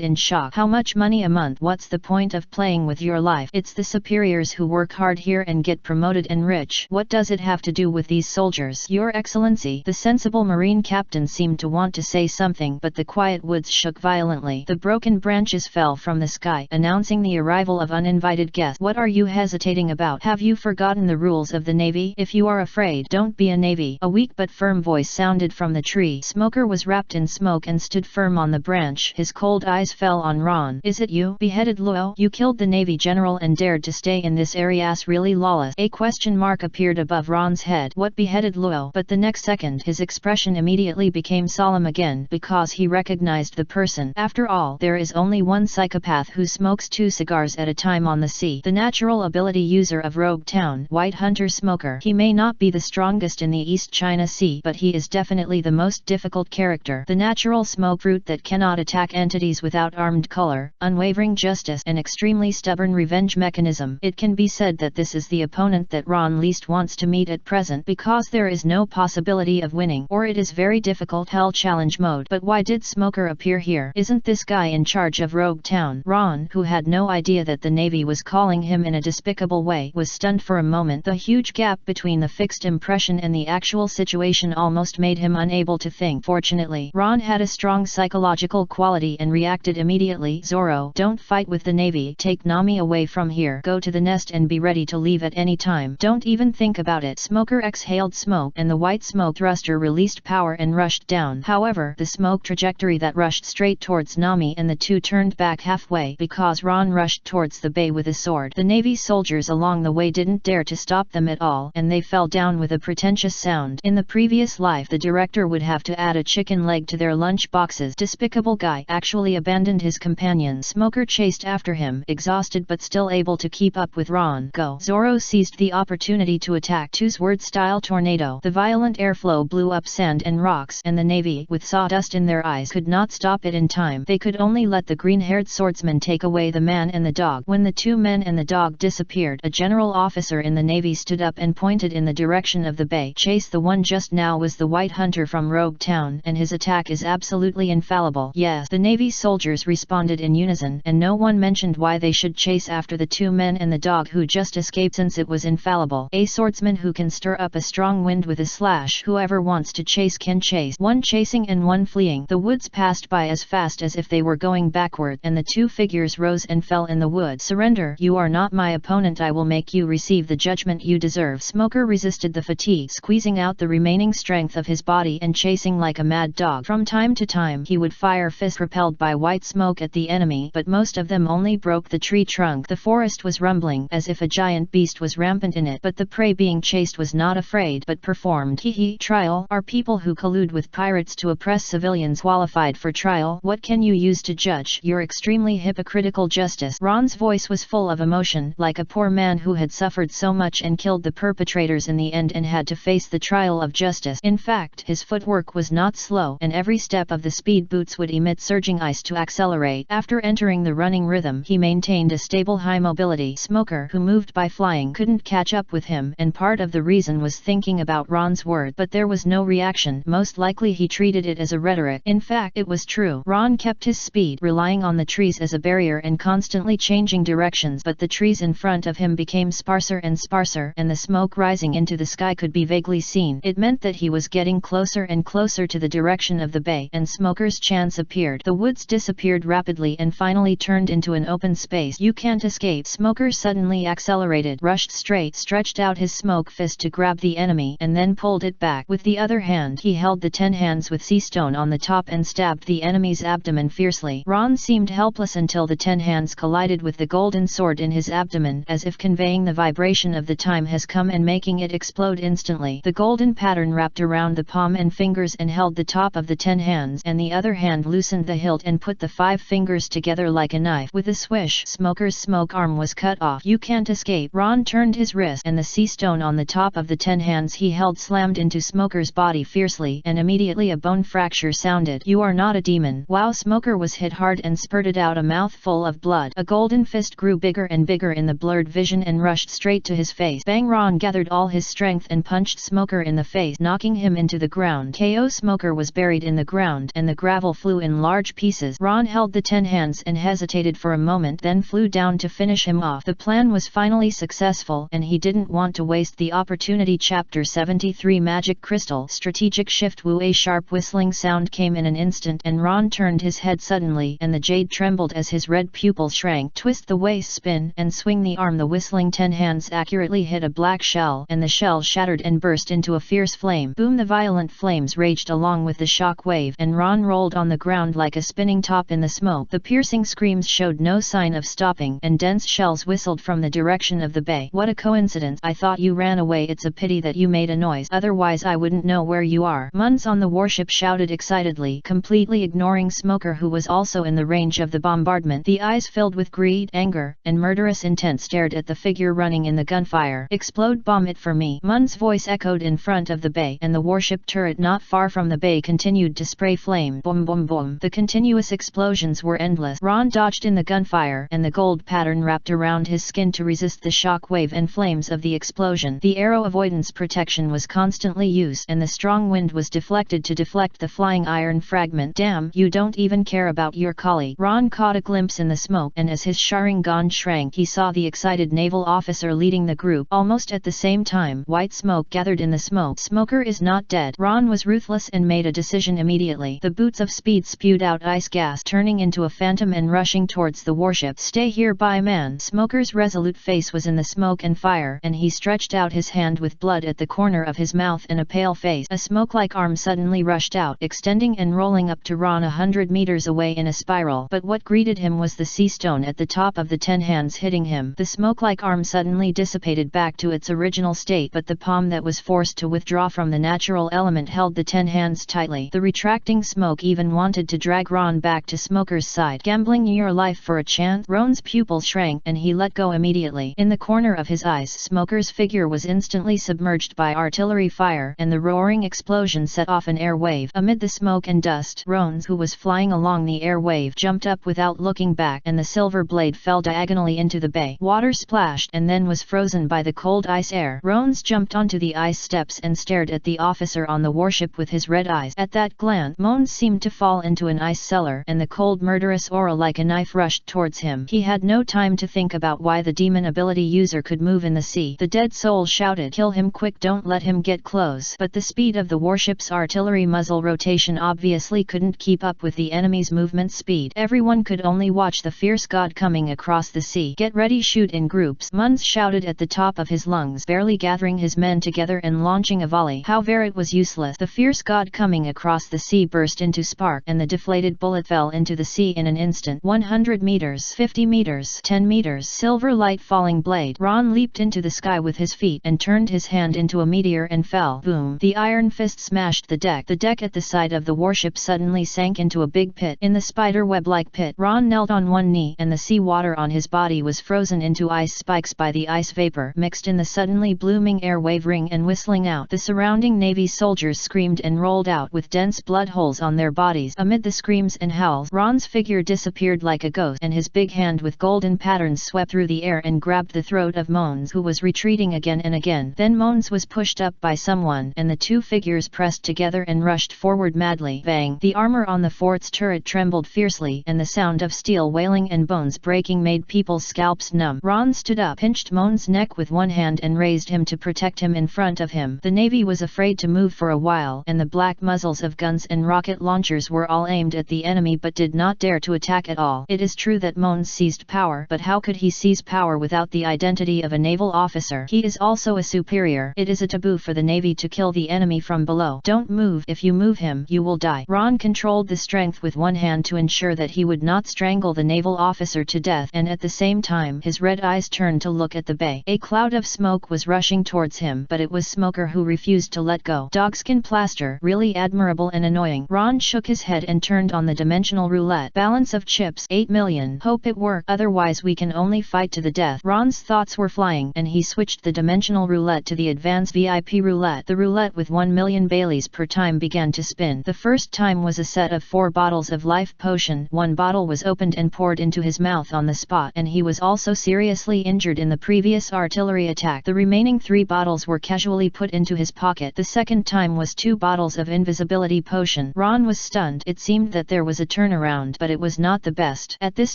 in shock. How much money a month? What's the point of playing with your life? It's the superiors who work hard here and get promoted and rich. What does it have to do with these soldiers? Your Excellency, the sensible Marine captain seemed to want to say something, but the quiet woods shook violently. The broken branches fell from the sky, announcing the arrival of uninvited guests. What are you hesitating about? Have you forgotten the rules of the Navy? If you are afraid, don't be a Navy. A weak but firm voice sounded from the tree. Smoker was wrapped in smoke and stood firm on the branch. His cold eyes fell on Ron. Is it you? Beheaded Luo? You killed the Navy general and dared to stay in this area? Really lawless? A question mark appeared above Ron's head. What beheaded Luo? But the next second his expression immediately became solemn again, because he recognized the person. After all, there is only one psychopath who smokes 2 cigars at a time on the sea. The natural ability user of Rogue Town, White Hunter Smoker. He may not be the strongest in the East China Sea, but he is definitely the most difficult character. The natural smoke fruit that cannot attack entities without armed color, unwavering justice, and extremely stubborn revenge mechanism. It can be said that this is the opponent that Ron least wants to meet at present, because there is no possibility of winning, or it is very difficult. Hell challenge mode. But why did Smoker appear here? Isn't this guy in charge of Rogue Town? Ron, who had no idea that the Navy was calling him in a despicable way, was stunned for a moment. The huge gap between the fixed impression and the actual situation almost made him unable to think. Fortunately, Ron had a strong psychological quality and reacted immediately. Zoro, don't fight with the Navy. Take Nami away from here. Go to the nest and be ready to leave at any time. Don't even think about it. Smoker exhaled smoke and the white smoke thruster released power and rushed down. However, the smoke trajectory that rushed straight towards Nami and the two turned back halfway because Ron rushed towards the bay with a sword. The Navy soldiers along the way didn't dare to stop them at all, and they fell down with a pretentious sound. In the previous life, the director would have to add a chicken leg to their lunch boxes. Despicable guy actually abandoned his companions. Smoker chased after him, exhausted but still able to keep up with Ron. Go! Zoro seized the opportunity to attack. Two-sword-style tornado. The violent airflow blew up sand and rocks, and the Navy, with sawdust in their eyes, could not stop it in time. They could only let the green-haired swordsman take away the man and the dog. When the 2 men and the dog disappeared, a general officer in the Navy stood up and pointed in the direction of the bay. Chase. The one just now was the White Hunter from Rogue Town, and his attack is absolutely infallible. Yes, the Navy soldiers responded in unison, and no one mentioned why they should chase after the 2 men and the dog who just escaped, since it was infallible. A swordsman who can stir up a strong wind with a slash. Whoever wants to chase can chase. One chasing and one fleeing. The woods passed by as fast as if they were going backward, and the 2 figures rose and fell in the wood. Surrender. You are not my opponent. I will make you receive the judgment you deserve. Smoker resisted the fatigue, squeezing out the remaining strength of his body and chasing like a mad dog. From time to time he would fire fists propelled by white smoke at the enemy, but most of them only broke the tree trunk. The forest was rumbling as if a giant beast was was rampant in it, but the prey being chased was not afraid but performed. Trial are people who collude with pirates to oppress civilians qualified for trial. What can you use to judge your extremely hypocritical justice? Ron's voice was full of emotion, like a poor man who had suffered so much and killed the perpetrators in the end and had to face the trial of justice. In fact, his footwork was not slow, and every step of the speed boots would emit surging ice to accelerate. After entering the running rhythm, he maintained a stable high mobility. Smoker, who moved by flying, couldn't catch up with him, and part of the reason was thinking about Ron's word, but there was no reaction. Most likely he treated it as a rhetoric. In fact, it was true. Ron kept his speed, relying on the trees as a barrier and constantly changing directions, but the trees in front of him became sparser and sparser, and the smoke rising into the sky could be vaguely seen. It meant that he was getting closer and closer to the direction of the bay, and Smoker's chance appeared. The woods disappeared rapidly and finally turned into an open space. You can't escape. Smoker suddenly accelerated, rushed straight, stretched out his smoke fist to grab the enemy, and then pulled it back. With the other hand, he held the 10 hands with sea stone on the top and stabbed the enemy's abdomen fiercely. Ron seemed helpless until the 10 hands collided with the golden sword in his abdomen, as if conveying the vibration of the time has come and making it explode instantly. The golden pattern wrapped around the palm and fingers and held the top of the 10 hands, and the other hand loosened the hilt and put the 5 fingers together like a knife. With a swish, Smoker's smoke arm was cut off. You can't escape. Ron turned his wrist, and the sea stone on the top of the 10 hands he held slammed into Smoker's body fiercely, and immediately a bone fracture sounded. You are not a demon. Wow! Smoker was hit hard and spurted out a mouthful of blood. A golden fist grew bigger and bigger in the blurred vision and rushed straight to his face. Bang! Ron gathered all his strength and punched Smoker in the face, knocking him into the ground. KO. Smoker was buried in the ground, and the gravel flew in large pieces. Ron held the 10 hands and hesitated for a moment, then flew down to finish him off. The plan was finally successful, and he didn't want to waste the opportunity. Chapter 73 Magic Crystal Strategic Shift. Woo! A sharp whistling sound came in an instant, and Ron turned his head suddenly, and the jade trembled as his red pupil shrank. Twist the waist, spin, and swing the arm. The whistling 10 hands accurately hit a black shell, and the shell shattered and burst into a fierce flame. Boom! The violent flames raged along with the shock wave, and Ron rolled on the ground like a spinning top in the smoke. The piercing screams showed no sign of stopping, and dense shells whistled from the direction of the bay. What a coincidence! I thought you ran away. It's a pity that you made a noise, otherwise I wouldn't know where you are. Muns on the warship shouted excitedly, completely ignoring Smoker, who was also in the range of the bombardment. The eyes filled with greed, anger, and murderous intent stared at the figure running in the gunfire. Explode! Bomb it for me! Mun's voice echoed in front of the bay, and the warship turret not far from the bay continued to spray flame. Boom boom boom! The continuous explosions were endless. Ron dodged in the gunfire, and the gold pattern wrapped around his skin to resist the shock wave and flames of the explosion. The arrow avoidance protection was constantly used, and the strong wind was deflected to deflect the flying iron fragment. Damn, you don't even care about your colleague. Ron caught a glimpse in the smoke, and as his Sharingan shrank, he saw the excited naval officer leading the group. Almost at the same time, white smoke gathered in the smoke. Smoker is not dead. Ron was ruthless and made a decision immediately. The boots of speed spewed out ice gas, turning into a phantom and rushing towards the warship. Stay here, by man! Smoker's resolute face was in the smoke and fire, and he stretched out his hand with blood at the corner of his mouth and a pale face. A smoke-like arm suddenly rushed out, extending and rolling up to Ron 100 meters away in a spiral. But what greeted him was the sea stone at the top of the 10 hands hitting him. The smoke-like arm suddenly dissipated back to its original state, but the palm that was forced to withdraw from the natural element held the 10 hands tightly. The retracting smoke even wanted to drag Ron back to Smoker's side. Gambling your life for a chance? Ron's pupil shrank, and he let go immediately. In the corner of his eyes, Smoker's figure was instantly submerged by artillery fire, and the roaring explosion set off an air wave. Amid the smoke and dust, Ron, who was flying along the air wave, jumped up without looking back, and the silver blade fell diagonally into the bay. Water splashed and then was frozen by the cold ice air. Ron's jumped onto the ice steps and stared at the officer on the warship with his red eyes. At that glance, Mons seemed to fall into an ice cellar, and the cold murderous aura like a knife rushed towards him. He had no time to think about why the demon ability user could move in the sea. The dead soul shouted, "Kill him quick, don't let him get close." But the speed of the warship's artillery muzzle rotation obviously couldn't keep up with the enemy's movement speed. Everyone could only watch the fierce god coming across the sea. "Get ready, shoot in groups," Mons shouted at the top of his lungs, barely gathering his men together and launching a volley. However, it was useless. The fierce god coming across the sea burst into spark, and the deflated bullet fell into the sea in an instant. 100 meters, 50 meters, 10 meters. Silver light falling blade. Ron Ron leaped into the sky with his feet and turned his hand into a meteor and fell. Boom! The iron fist smashed the deck. The deck at the side of the warship suddenly sank into a big pit. In the spider-web-like pit, Ron knelt on one knee, and the sea water on his body was frozen into ice spikes by the ice vapor mixed in the suddenly blooming air, wavering and whistling out. The surrounding Navy soldiers screamed and rolled out with dense blood holes on their bodies. Amid the screams and howls, Ron's figure disappeared like a ghost, and his big hand with golden patterns swept through the air and grabbed the throat of Mons, who was retreating again and again. Then Mons was pushed up by someone, and the two figures pressed together and rushed forward madly. Bang! The armor on the fort's turret trembled fiercely, and the sound of steel wailing and bones breaking made people's scalps numb. Ron stood up, pinched Mons' neck with one hand and raised him to protect him in front of him. The Navy was afraid to move for a while, and the black muzzles of guns and rocket launchers were all aimed at the enemy but did not dare to attack at all. It is true that Mons seized power, but how could he seize power without the identity of a naval officer? He is also a superior. It is a taboo for the Navy to kill the enemy from below. Don't move. If you move him, you will die. Ron controlled the strength with one hand to ensure that he would not strangle the naval officer to death, and at the same time his red eyes turned to look at the bay. A cloud of smoke was rushing towards him, but it was Smoker who refused to let go. Dogskin plaster, really admirable and annoying. Ron shook his head and turned on the dimensional roulette. Balance of chips, 8 million. Hope it work, otherwise we can only fight to the death. Ron's thoughts were flying, and he switched the dimensional roulette to the advanced VIP roulette. The roulette with 1 million Baileys per time began to spin. The first time was a set of 4 bottles of life potion. One bottle was opened and poured into his mouth on the spot, and he was also seriously injured in the previous artillery attack. The remaining 3 bottles were casually put into his pocket. The second time was 2 bottles of invisibility potion. Ron was stunned. It seemed that there was a turnaround, but it was not the best. At this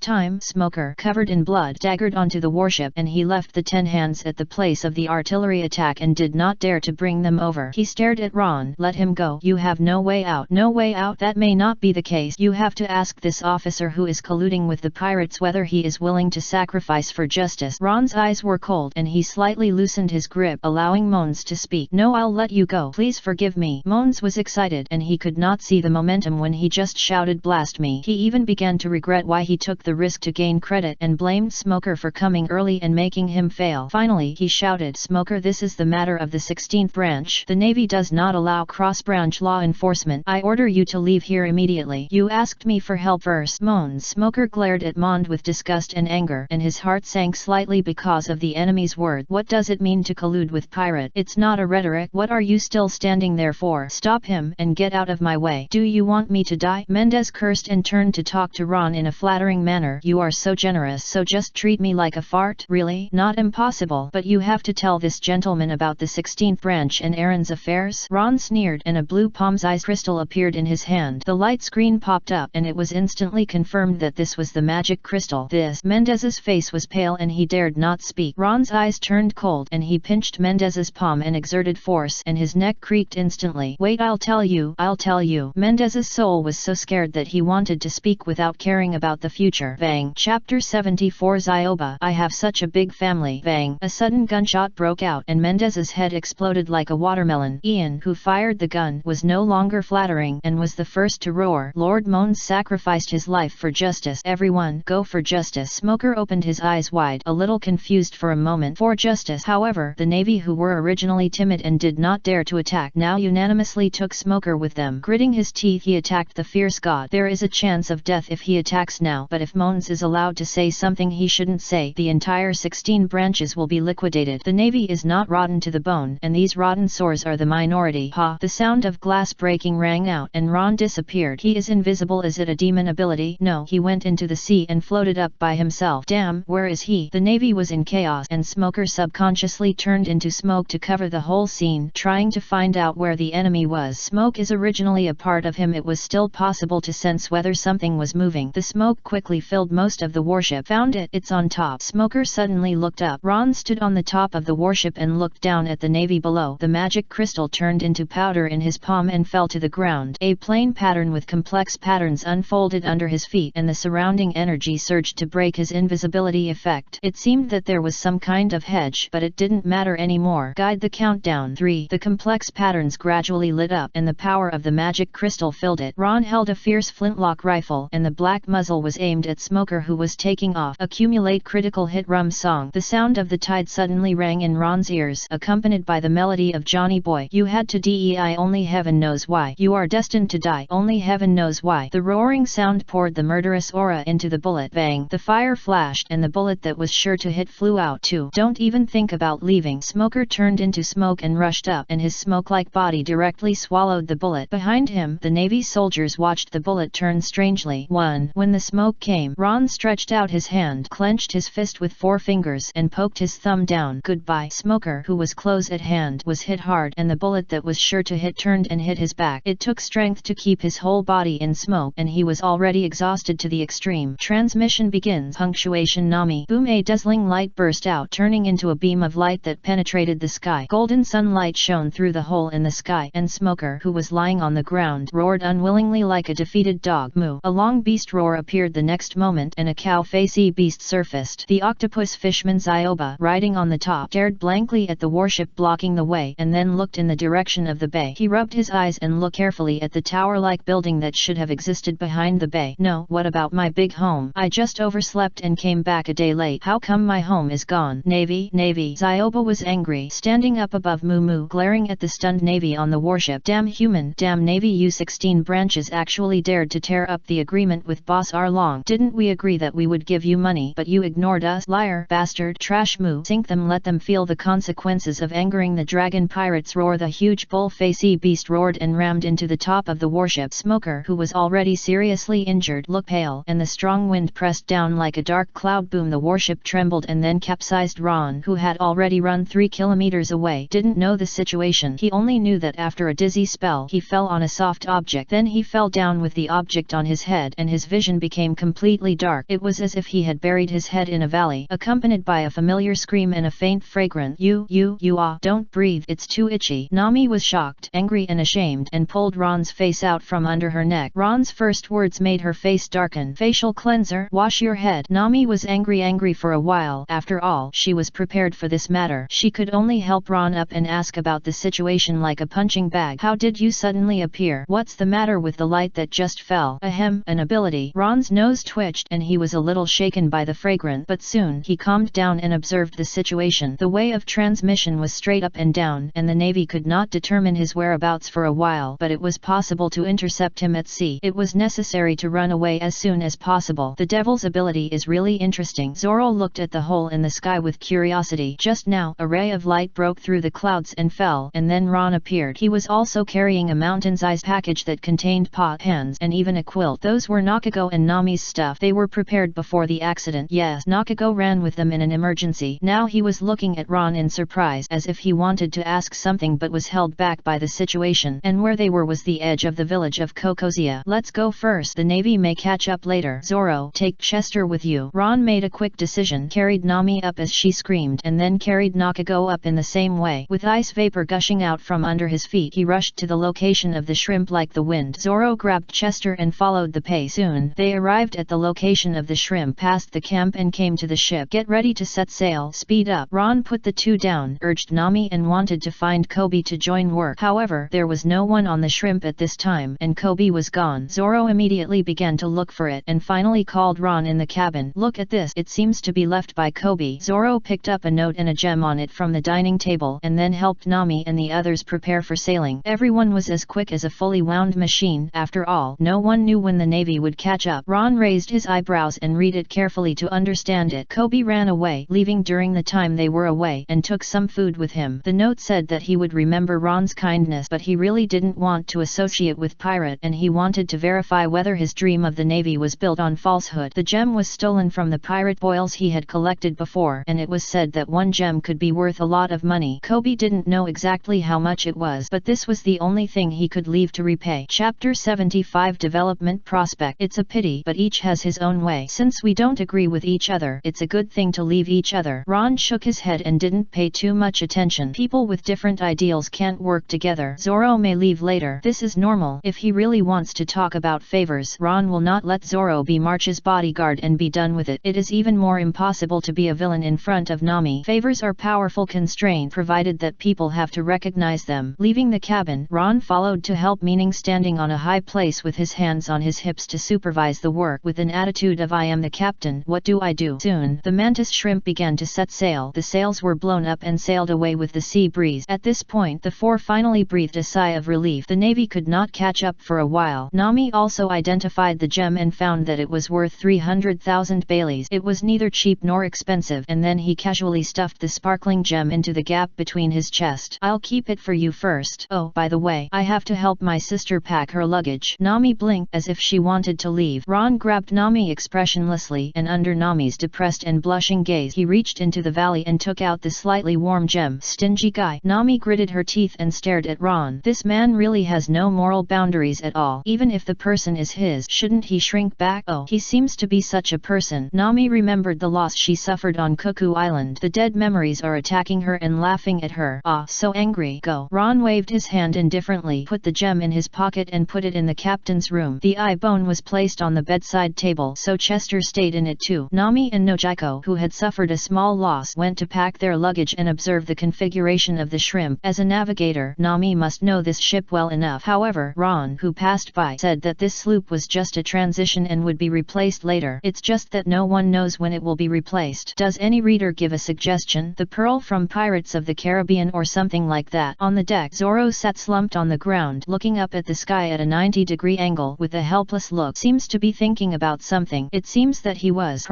time, Smoker, covered in blood, daggered onto the warship, and he left the 10 hands at the place of the artillery attack and did not dare to bring them over. He stared at Ron. Let him go. You have no way out. No way out? That may not be the case. You have to ask this officer who is colluding with the pirates whether he is willing to sacrifice for justice. Ron's eyes were cold, and he slightly loosened his grip, allowing Mons to speak. No, I'll let you go. Please forgive me. Mons was excited, and he could not see the momentum when he just shouted, blast me. He even began to regret why he took the risk to gain credit, and blamed Smoker for coming early and making him fail. Finally, he shouted, Smoker, this is the matter of the 16th branch. The Navy does not allow cross-branch law enforcement. I order you to leave here immediately. You asked me for help first. Mons. Smoker glared at Mond with disgust and anger, and his heart sank slightly because of the enemy's word. What does it mean to collude with pirate? It's not a rhetoric. What are you still standing there for? Stop him, and get out of my way. Do you want me to die? Mendez cursed and turned to talk to Ron in a flattering manner. You are so generous, so just treat me like a fart? Really? Not impossible, but you have to tell this gentleman about the 16th branch and Aaron's affairs? Ron sneered, and a blue palm's eyes crystal appeared in his hand. The light screen popped up, and it was instantly confirmed that this was the magic crystal. Mendez's face was pale and he dared not speak. Ron's eyes turned cold, and he pinched Mendez's palm and exerted force, and his neck creaked instantly. Wait, I'll tell you. I'll tell you. Mendez's soul was so scared that he wanted to speak without caring about the future. Bang. Chapter 74 Zioba. I have such a big family. Bang. A sudden gunshot broke out, and Mendez's head exploded like a watermelon. Ian, who fired the gun, was no longer flattering, and was the first to roar. Lord Mons sacrificed his life for justice. Everyone, go for justice. Smoker opened his eyes wide, a little confused for a moment. For justice. However, the Navy, who were originally timid and did not dare to attack, now unanimously took Smoker with them. Gritting his teeth, he attacked the fierce god. There is a chance of death if he attacks now, but if Mons is allowed to say something he shouldn't say, the entire 16 branches will be liquidated. The Navy is not rotten to the bone, and these rotten sores are the minority. Ha! The sound of glass breaking rang out, and Ron disappeared. He is invisible. Is it a demon ability? No, he went into the sea and floated up by himself. Damn, where is he? The Navy was in chaos, and Smoker subconsciously turned into smoke to cover the whole scene, trying to find out where the enemy was. Smoke is originally a part of him. It was still possible to sense whether something was moving. The smoke quickly filled most of the warship. Found it. It's on top. Smoker suddenly looked up. Ron stood on the top of the warship and looked down at the Navy below. The magic crystal turned into powder in his palm and fell to the ground. A plain pattern with complex patterns unfolded under his feet, and the surrounding energy surged to break his invisibility effect. It seemed that there was some kind of hedge, but it didn't matter anymore. Guide the countdown. 3. The complex patterns gradually lit up, and the power of the magic crystal filled it. Ron held a fierce flintlock rifle, and the black muzzle was aimed at Smoker, who was taking off. Accumulate critical hit. Rum song. The sound sound of the tide suddenly rang in Ron's ears, accompanied by the melody of Johnny Boy. You had to die, only heaven knows why. You are destined to die, only heaven knows why. The roaring sound poured the murderous aura into the bullet. Bang! The fire flashed and the bullet that was sure to hit flew out too. Don't even think about leaving. Smoker turned into smoke and rushed up, and his smoke-like body directly swallowed the bullet. Behind him, the Navy soldiers watched the bullet turn strangely. When the smoke came, Ron stretched out his hand, clenched his fist with 4 fingers, and poked his thumb down. Goodbye. Smoker, who was close at hand, was hit hard, and the bullet that was sure to hit turned and hit his back. It took strength to keep his whole body in smoke, and he was already exhausted to the extreme. Transmission begins. Punctuation. Nami. Boom! A dazzling light burst out, turning into a beam of light that penetrated the sky. Golden sunlight shone through the hole in the sky, and Smoker, who was lying on the ground, roared unwillingly like a defeated dog. Moo! A long beast roar appeared the next moment, and a cow-facey beast surfaced. The octopus fishman Zioba, riding on the top, stared blankly at the warship blocking the way, and then looked in the direction of the bay. He rubbed his eyes and looked carefully at the tower-like building that should have existed behind the bay. No, what about my big home? I just overslept and came back a day late. How come my home is gone? Navy. Zioba was angry, standing up above Moo Moo, glaring at the stunned Navy on the warship. Damn human, damn Navy. You 16 branches actually dared to tear up the agreement with Boss Arlong. Didn't we agree that we would give you money, but you ignored us? Liar, bastard, trash. Moo. Sink them, let them feel the consequences of angering the dragon pirates. Roar! The huge bull-facey beast roared and rammed into the top of the warship. Smoker, who was already seriously injured, looked pale, and the strong wind pressed down like a dark cloud. Boom! The warship trembled and then capsized. Ron, who had already run 3 kilometers away, didn't know the situation. He only knew that after a dizzy spell, he fell on a soft object. Then he fell down with the object on his head, and his vision became completely dark. It was as if he had buried his head in a valley, accompanied by a familiar scream and a faint fragrance. Don't breathe, it's too itchy. Nami was shocked, angry and ashamed, and pulled Ron's face out from under her neck. Ron's first words made her face darken. Facial cleanser? Wash your head. Nami was angry for a while. After all, she was prepared for this matter. She could only help Ron up and ask about the situation like a punching bag. How did you suddenly appear? What's the matter with the light that just fell? Ahem, an ability. Ron's nose twitched and he was a little shaken by the fragrance, but soon he calmed down and observed the situation. The way of transmission was straight up and down, and the Navy could not determine his whereabouts for a while, but it was possible to intercept him at sea. It was necessary to run away as soon as possible. The devil's ability is really interesting. Zoro looked at the hole in the sky with curiosity. Just now, a ray of light broke through the clouds and fell, and then Ron appeared. He was also carrying a mountain-sized package that contained pot pans and even a quilt. Those were Nakago and Nami's stuff. They were prepared before the accident. Yes, Nakago ran with them in an emergency. Now he was looking at Ron in surprise, as if he wanted to ask something but was held back by the situation. And where they were was the edge of the village of Kokozia. Let's go first. The Navy may catch up later. Zoro, take Chester with you. Ron made a quick decision, carried Nami up as she screamed, and then carried Nakago up in the same way. With ice vapor gushing out from under his feet, he rushed to the location of the shrimp like the wind. Zoro grabbed Chester and followed the pace. Soon, they arrived at the location of the shrimp, passed the camp and came to the ship. Get ready to set sail. Speed up. Ron put the 2 down, urged Nami, and wanted to find Kobe to join work. However, there was no one on the shrimp at this time, and Kobe was gone. Zoro immediately began to look for it, and finally called Ron in the cabin. Look at this. It seems to be left by Kobe. Zoro picked up a note and a gem on it from the dining table, and then helped Nami and the others prepare for sailing. Everyone was as quick as a fully wound machine. After all, no one knew when the Navy would catch up. Ron raised his eyebrows and read it carefully to understand it. Kobe ran away, leaving during the time they were away, and took some food with him. The note said that he would remember Ron's kindness, but he really didn't want to associate with pirate, and he wanted to verify whether his dream of the Navy was built on falsehood. The gem was stolen from the pirate boils he had collected before, and it was said that 1 gem could be worth a lot of money. Kobe didn't know exactly how much it was, but this was the only thing he could leave to repay. Chapter 75 Development Prospect. It's a pity, but each has his own way. Since we don't agree with each other, it's a good thing to leave each other. Ron shook his head and didn't pay too much attention. People with different ideals can't work together. Zoro may leave later. This is normal. If he really wants to talk about favors, Ron will not let Zoro be March's bodyguard and be done with it. It is even more impossible to be a villain in front of Nami. Favors are powerful constraint provided that people have to recognize them. Leaving the cabin, Ron followed to help, meaning standing on a high place with his hands on his hips to supervise the work with an attitude of I am the captain, what do I do? Soon, the mantis shrimp began to set sail. The sails were blown up and sailed away with the sea breeze. At this point the four finally breathed a sigh of relief. The navy could not catch up for a while. Nami also identified the gem and found that it was worth 300,000 baileys. It was neither cheap nor expensive, and then he casually stuffed the sparkling gem into the gap between his chest. I'll keep it for you first. Oh, by the way, I have to help my sister pack her luggage. Nami blinked as if she wanted to leave. Ron grabbed Nami expressionlessly, and under Nami's depressed and blushing gaze he reached into the valley and took out the slightly warm gem. Stingy guy. Nami gritted her teeth and stared at Ron. This man really has no moral boundaries at all. Even if the person is his, shouldn't he shrink back? Oh, he seems to be such a person. Nami remembered the loss she suffered on Cuckoo Island. The dead memories are attacking her and laughing at her. Ah, so angry. Go. Ron waved his hand indifferently, put the gem in his pocket and put it in the captain's room. The eye bone was placed on the bedside table, so Chester stayed in it too. Nami and Nojiko, who had suffered a small loss, went to pack their luggage and observe the configuration of the shrimp. As a navigator, Nami must know this ship well enough. However, Ron, who passed by, said that this sloop was just a transition and would be replaced later. It's just that no one knows when it will be replaced. Does any reader give a suggestion? The Pearl from Pirates of the Caribbean or something like that. On the deck, Zoro sat slumped on the ground, looking up at the sky at a 90-degree angle with a helpless look. Seems to be thinking about something. It seems that he was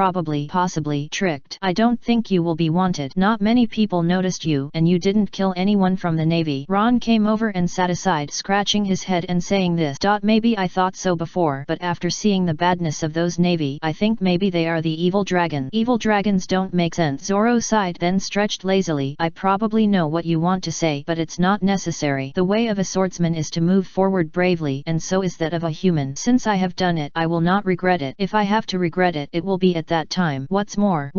possibly tricked. I don't think you will be wanted. Not many people noticed you, and you didn't kill anyone from the Navy. Ron came over and sat aside, scratching his head and saying this. Maybe I thought so before, but after seeing the badness of those Navy, I think maybe they are the evil dragon. Evil dragons don't make sense. Zoro sighed, then stretched lazily. I probably know what you want to say, but it's not necessary. The way of a swordsman is to move forward bravely, and so is that of a human. Since I have done it, I will not regret it. If I have to regret it, it will be at that time. What's more?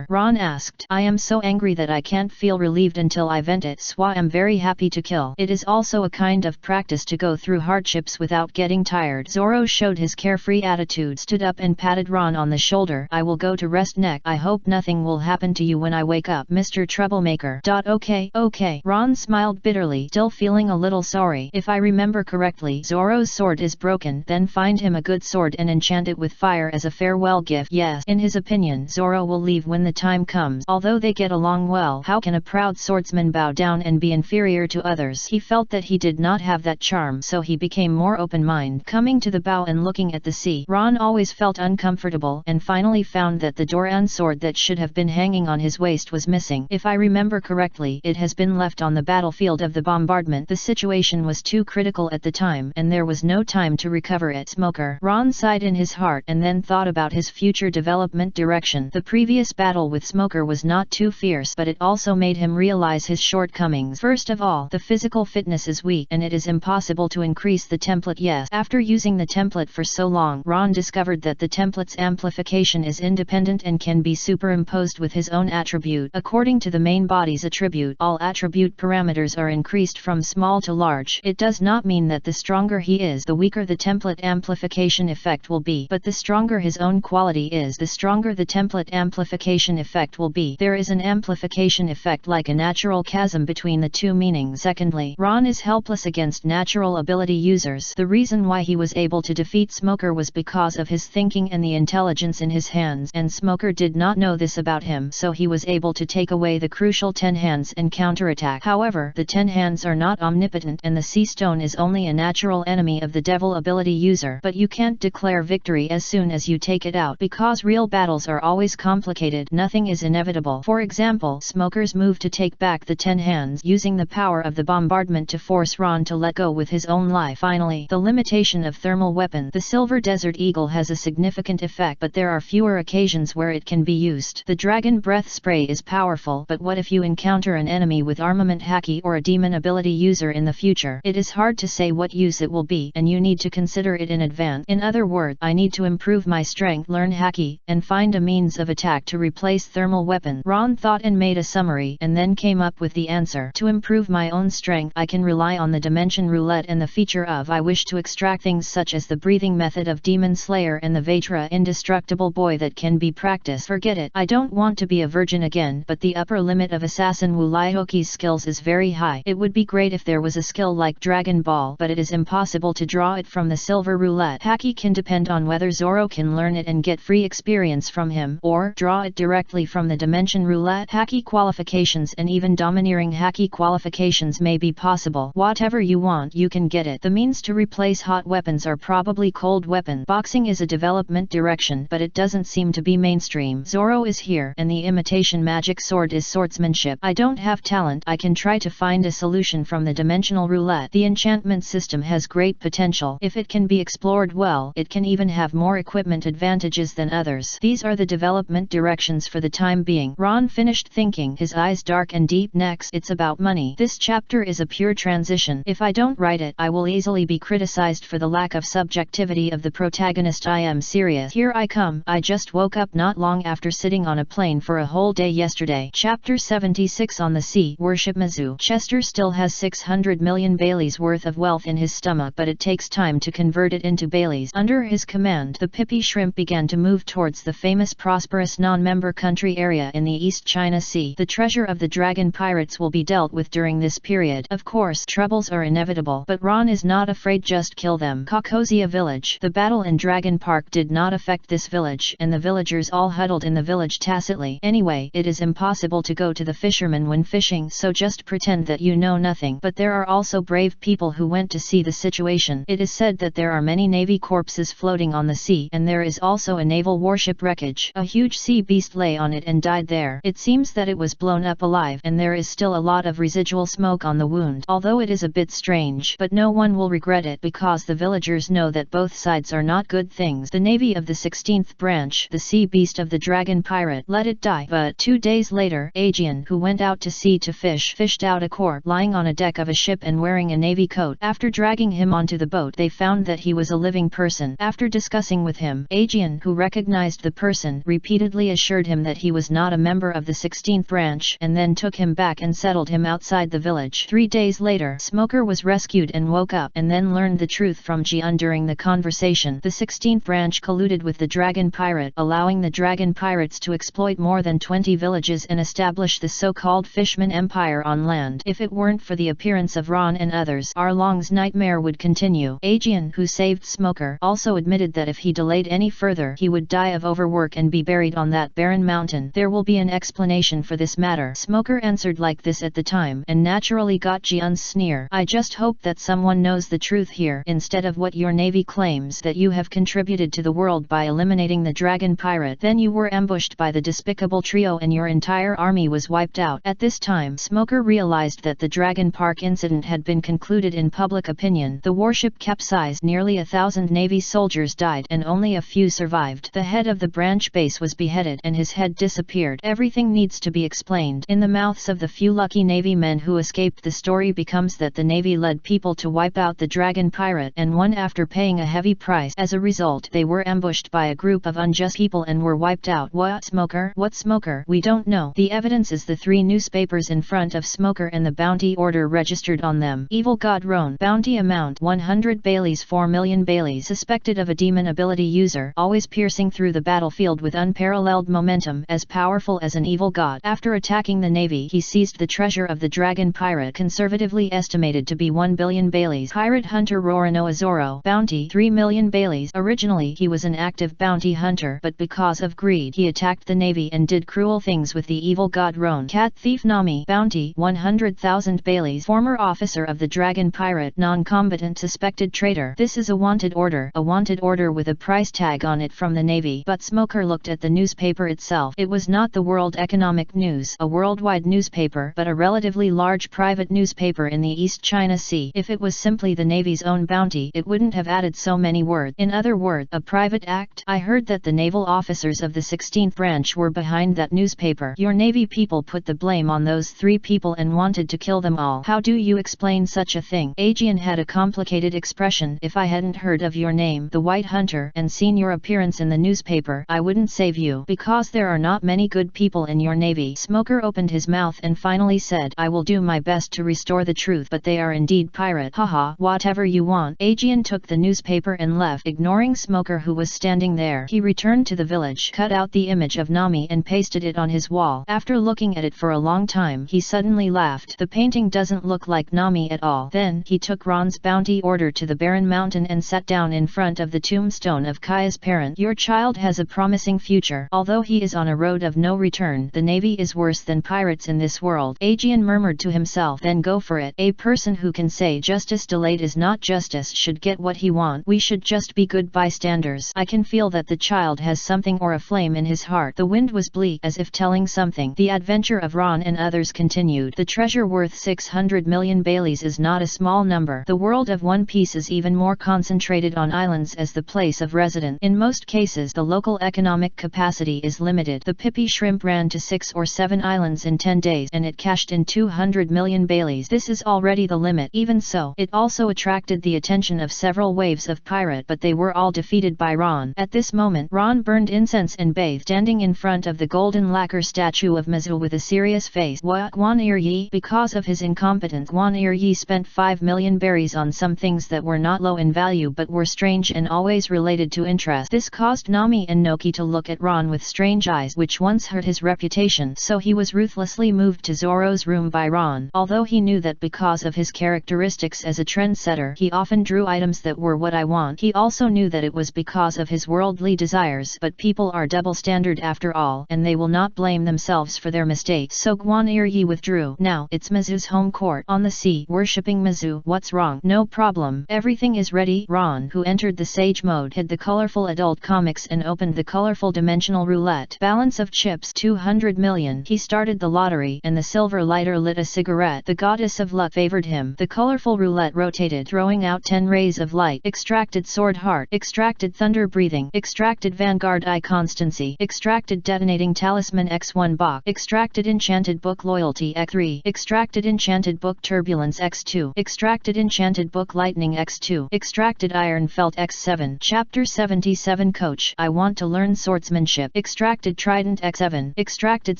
Ron asked. I am so angry that I can't feel relieved until I vent it. So I am very happy to kill. It is also a kind of practice to go through hardships without getting tired. Zoro showed his carefree attitude, stood up and patted Ron on the shoulder. I will go to rest neck. I hope nothing will happen to you when I wake up, Mr. Troublemaker. Okay. Ron smiled bitterly, still feeling a little sorry. If I remember correctly, Zoro's sword is broken. Then find him a good sword and enchant it with fire as a farewell gift. Yes, in his opinion, Zoro will leave when the time comes. Although they get along well, how can a proud swordsman bow down and be inferior to others? He felt that he did not have that charm, so he became more open-minded. Coming to the bow and looking at the sea, Ron always felt uncomfortable and finally found that the Doran sword that should have been hanging on his waist was missing. If I remember correctly, it has been left on the battlefield of the bombardment. The situation was too critical at the time, and there was no time to recover it. Smoker. Ron sighed in his heart and then thought about his future development direction. The previous battle with Smoker was not too fierce, but it also made him realize his shortcomings. First of all, the physical fitness is weak, and it is impossible to increase the template. Yes, after using the template for so long, Ron discovered that the template's amplification is independent and can be superimposed with his own attribute. According to the main body's attribute, all attribute parameters are increased from small to large. It does not mean that the stronger he is, the weaker the template amplification effect will be, but the stronger his own quality is, the stronger the template amplification effect will be. There is an amplification effect like a natural chasm between the two meanings. Secondly, Ron is helpless against natural ability users. The reason why he was able to defeat Smoker was because of his thinking and the intelligence in his hands, and Smoker did not know this about him, so he was able to take away the crucial 10 hands and counterattack. However, the 10 hands are not omnipotent, and the sea stone is only a natural enemy of the devil ability user. But you can't declare victory as soon as you take it out, because real battles are always complicated. Nothing is inevitable. For example, Smoker's move to take back the 10 hands using the power of the bombardment to force Ron to let go with his own life. Finally, the limitation of thermal weapon. The Silver Desert Eagle has a significant effect, but there are fewer occasions where it can be used. The Dragon Breath Spray is powerful, but what if you encounter an enemy with armament haki or a demon ability user in the future? It is hard to say what use it will be, and you need to consider it in advance. In other words, I need to improve my strength, learn haki, and find a means of attack to replace thermal weapon. Ron thought and made a summary, and then came up with the answer. To improve my own strength, I can rely on the dimension roulette and the feature of I wish to extract things such as the breathing method of Demon Slayer and the Vatra indestructible boy that can be practiced. Forget it. I don't want to be a virgin again, but the upper limit of Assassin Wu Laihoki's skills is very high. It would be great if there was a skill like Dragon Ball, but it is impossible to draw it from the silver roulette. Haki can depend on whether Zoro can learn it and get free experience from him, or draw it directly directly from the dimension roulette. Hacky qualifications and even domineering hacky qualifications may be possible. Whatever you want you can get it. The means to replace hot weapons are probably cold weapons. Boxing is a development direction, but it doesn't seem to be mainstream. Zoro is here, and the imitation magic sword is swordsmanship. I don't have talent. I can try to find a solution from the dimensional roulette. The enchantment system has great potential. If it can be explored well, it can even have more equipment advantages than others. These are the development directions for the time being. Ron finished thinking, his eyes dark and deep. Next, it's about money. This chapter is a pure transition. If I don't write it, I will easily be criticized for the lack of subjectivity of the protagonist. I am serious. Here I come. I just woke up not long after sitting on a plane for a whole day yesterday. Chapter 76 On the Sea. Worship Mizu. Chester still has 600 million Baileys worth of wealth in his stomach, but it takes time to convert it into Baileys. Under his command, the Pippi shrimp began to move towards the famous prosperous non-member country area in the East China Sea. The treasure of the dragon pirates will be dealt with during this period. Of course, troubles are inevitable, but Ron is not afraid. Just kill them. Kakosia Village. The battle in Dragon Park did not affect this village, and the villagers all huddled in the village tacitly. Anyway, it is impossible to go to the fishermen when fishing, so just pretend that you know nothing. But there are also brave people who went to see the situation. It is said that there are many navy corpses floating on the sea, and there is also a naval warship wreckage. A huge sea beast lay on it and died there. It seems that it was blown up alive, and there is still a lot of residual smoke on the wound. Although it is a bit strange, but no one will regret it because the villagers know that both sides are not good things. The navy of the 16th branch, the sea beast of the dragon pirate, let it die. But 2 days later, Aegeon, who went out to sea to fish, fished out a corpse lying on a deck of a ship and wearing a navy coat. After dragging him onto the boat, they found that he was a living person. After discussing with him, Aegeon, who recognized the person, repeatedly assured him that he was not a member of the 16th branch, and then took him back and settled him outside the village. 3 days later, Smoker was rescued and woke up, and then learned the truth from Jian during the conversation. The 16th branch colluded with the dragon pirate, allowing the dragon pirates to exploit more than 20 villages and establish the so-called Fishman Empire on land. If it weren't for the appearance of Ron and others, Arlong's nightmare would continue. Aegeon, who saved Smoker, also admitted that if he delayed any further, he would die of overwork and be buried on that barren mountain. There will be an explanation for this matter. Smoker answered like this at the time, and naturally got Jian's sneer. I just hope that someone knows the truth here, instead of what your navy claims, that you have contributed to the world by eliminating the dragon pirate. Then you were ambushed by the despicable trio and your entire army was wiped out. At this time, Smoker realized that the Dragon Park incident had been concluded in public opinion. The warship capsized, nearly 1,000 Navy soldiers died, and only a few survived. The head of the branch base was beheaded, and his head disappeared. Everything needs to be explained. In the mouths of the few lucky Navy men who escaped, the story becomes that the Navy led people to wipe out the dragon pirate, and won after paying a heavy price. As a result, they were ambushed by a group of unjust people and were wiped out. What Smoker? What Smoker? We don't know. The evidence is the 3 newspapers in front of Smoker and the bounty order registered on them. Evil God Roan. Bounty amount 100 Baileys. 4 million Baileys. Suspected of a demon ability user, always piercing through the battlefield with unparalleled momentum, as powerful as an evil god. After attacking the navy, he seized the treasure of the dragon pirate, conservatively estimated to be 1 billion Baileys. Pirate hunter Rorano Azoro. Bounty 3 million Baileys. Originally he was an active bounty hunter, but because of greed he attacked the navy and did cruel things with the evil god Roan. Cat thief Nami. Bounty 100,000 Baileys. Former officer of the dragon pirate, non-combatant suspected traitor. This is a wanted order with a price tag on it from the navy. But Smoker looked at the newspaper itself. It was not the World Economic News, a worldwide newspaper, but a relatively large private newspaper in the East China Sea. If it was simply the navy's own bounty, it wouldn't have added so many words. In other words, a private act. I heard that the naval officers of the 16th branch were behind that newspaper. Your navy people put the blame on those 3 people and wanted to kill them all. How do you explain such a thing? Aegeon had a complicated expression. If I hadn't heard of your name, the White Hunter, and seen your appearance in the newspaper, I wouldn't save you, because there are not many good people in your navy. Smoker opened his mouth and finally said, I will do my best to restore the truth, but they are indeed pirate. Haha, whatever you want. Aegeon took the newspaper and left, ignoring Smoker, who was standing there. He returned to the village, cut out the image of Nami and pasted it on his wall. After looking at it for a long time, he suddenly laughed. The painting doesn't look like Nami at all. Then he took Ron's bounty order to the barren mountain and sat down in front of the tombstone of Kaya's parent. Your child has a promising future. Although he Navy is on a road of no return. The Navy is worse than pirates in this world. Aegeon murmured to himself. Then go for it. A person who can say justice delayed is not justice should get what he wants. We should just be good bystanders. I can feel that the child has something or a flame in his heart. The wind was bleak as if telling something. The adventure of Ron and others continued. The treasure worth 600 million Baileys is not a small number. The world of One Piece is even more concentrated on islands as the place of residence. In most cases the local economic capacity is limited. The Pippi shrimp ran to 6 or 7 islands in 10 days and it cashed in 200 million Baileys. This is already the limit. Even so, it also attracted the attention of several waves of pirate, but they were all defeated by Ron. At this moment Ron burned incense and bathed, standing in front of the golden lacquer statue of Mizu with a serious face. What? Guan Yi? Because of his incompetence, Guan Yi spent 5 million berries on some things that were not low in value but were strange and always related to interest. This caused Nami and Noki to look at Ron with strange eyes, which once hurt his reputation, so he was ruthlessly moved to Zoro's room by Ron. Although he knew that because of his characteristics as a trendsetter he often drew items that were what I want, he also knew that it was because of his worldly desires. But people are double standard after all, and they will not blame themselves for their mistakes. So Guan Yi withdrew. Now it's Mizu's home court on the sea. Worshipping Mizu. What's wrong? No problem. Everything is ready. Ron, who entered the sage mode, hid the colorful adult comics and opened the colorful dimensional roulette. Balance of chips 200 million. He started the lottery and the silver lighter lit a cigarette. The goddess of luck favored him. The colorful roulette rotated, throwing out 10 rays of light. Extracted sword heart. Extracted thunder breathing. Extracted vanguard eye constancy. Extracted detonating talisman X1 box. Extracted enchanted book loyalty X3. Extracted enchanted book turbulence X2. Extracted enchanted book lightning X2. Extracted iron felt X7. Chapter 77 Coach, I want to learn swordsmanship. Extracted trident X7. Extracted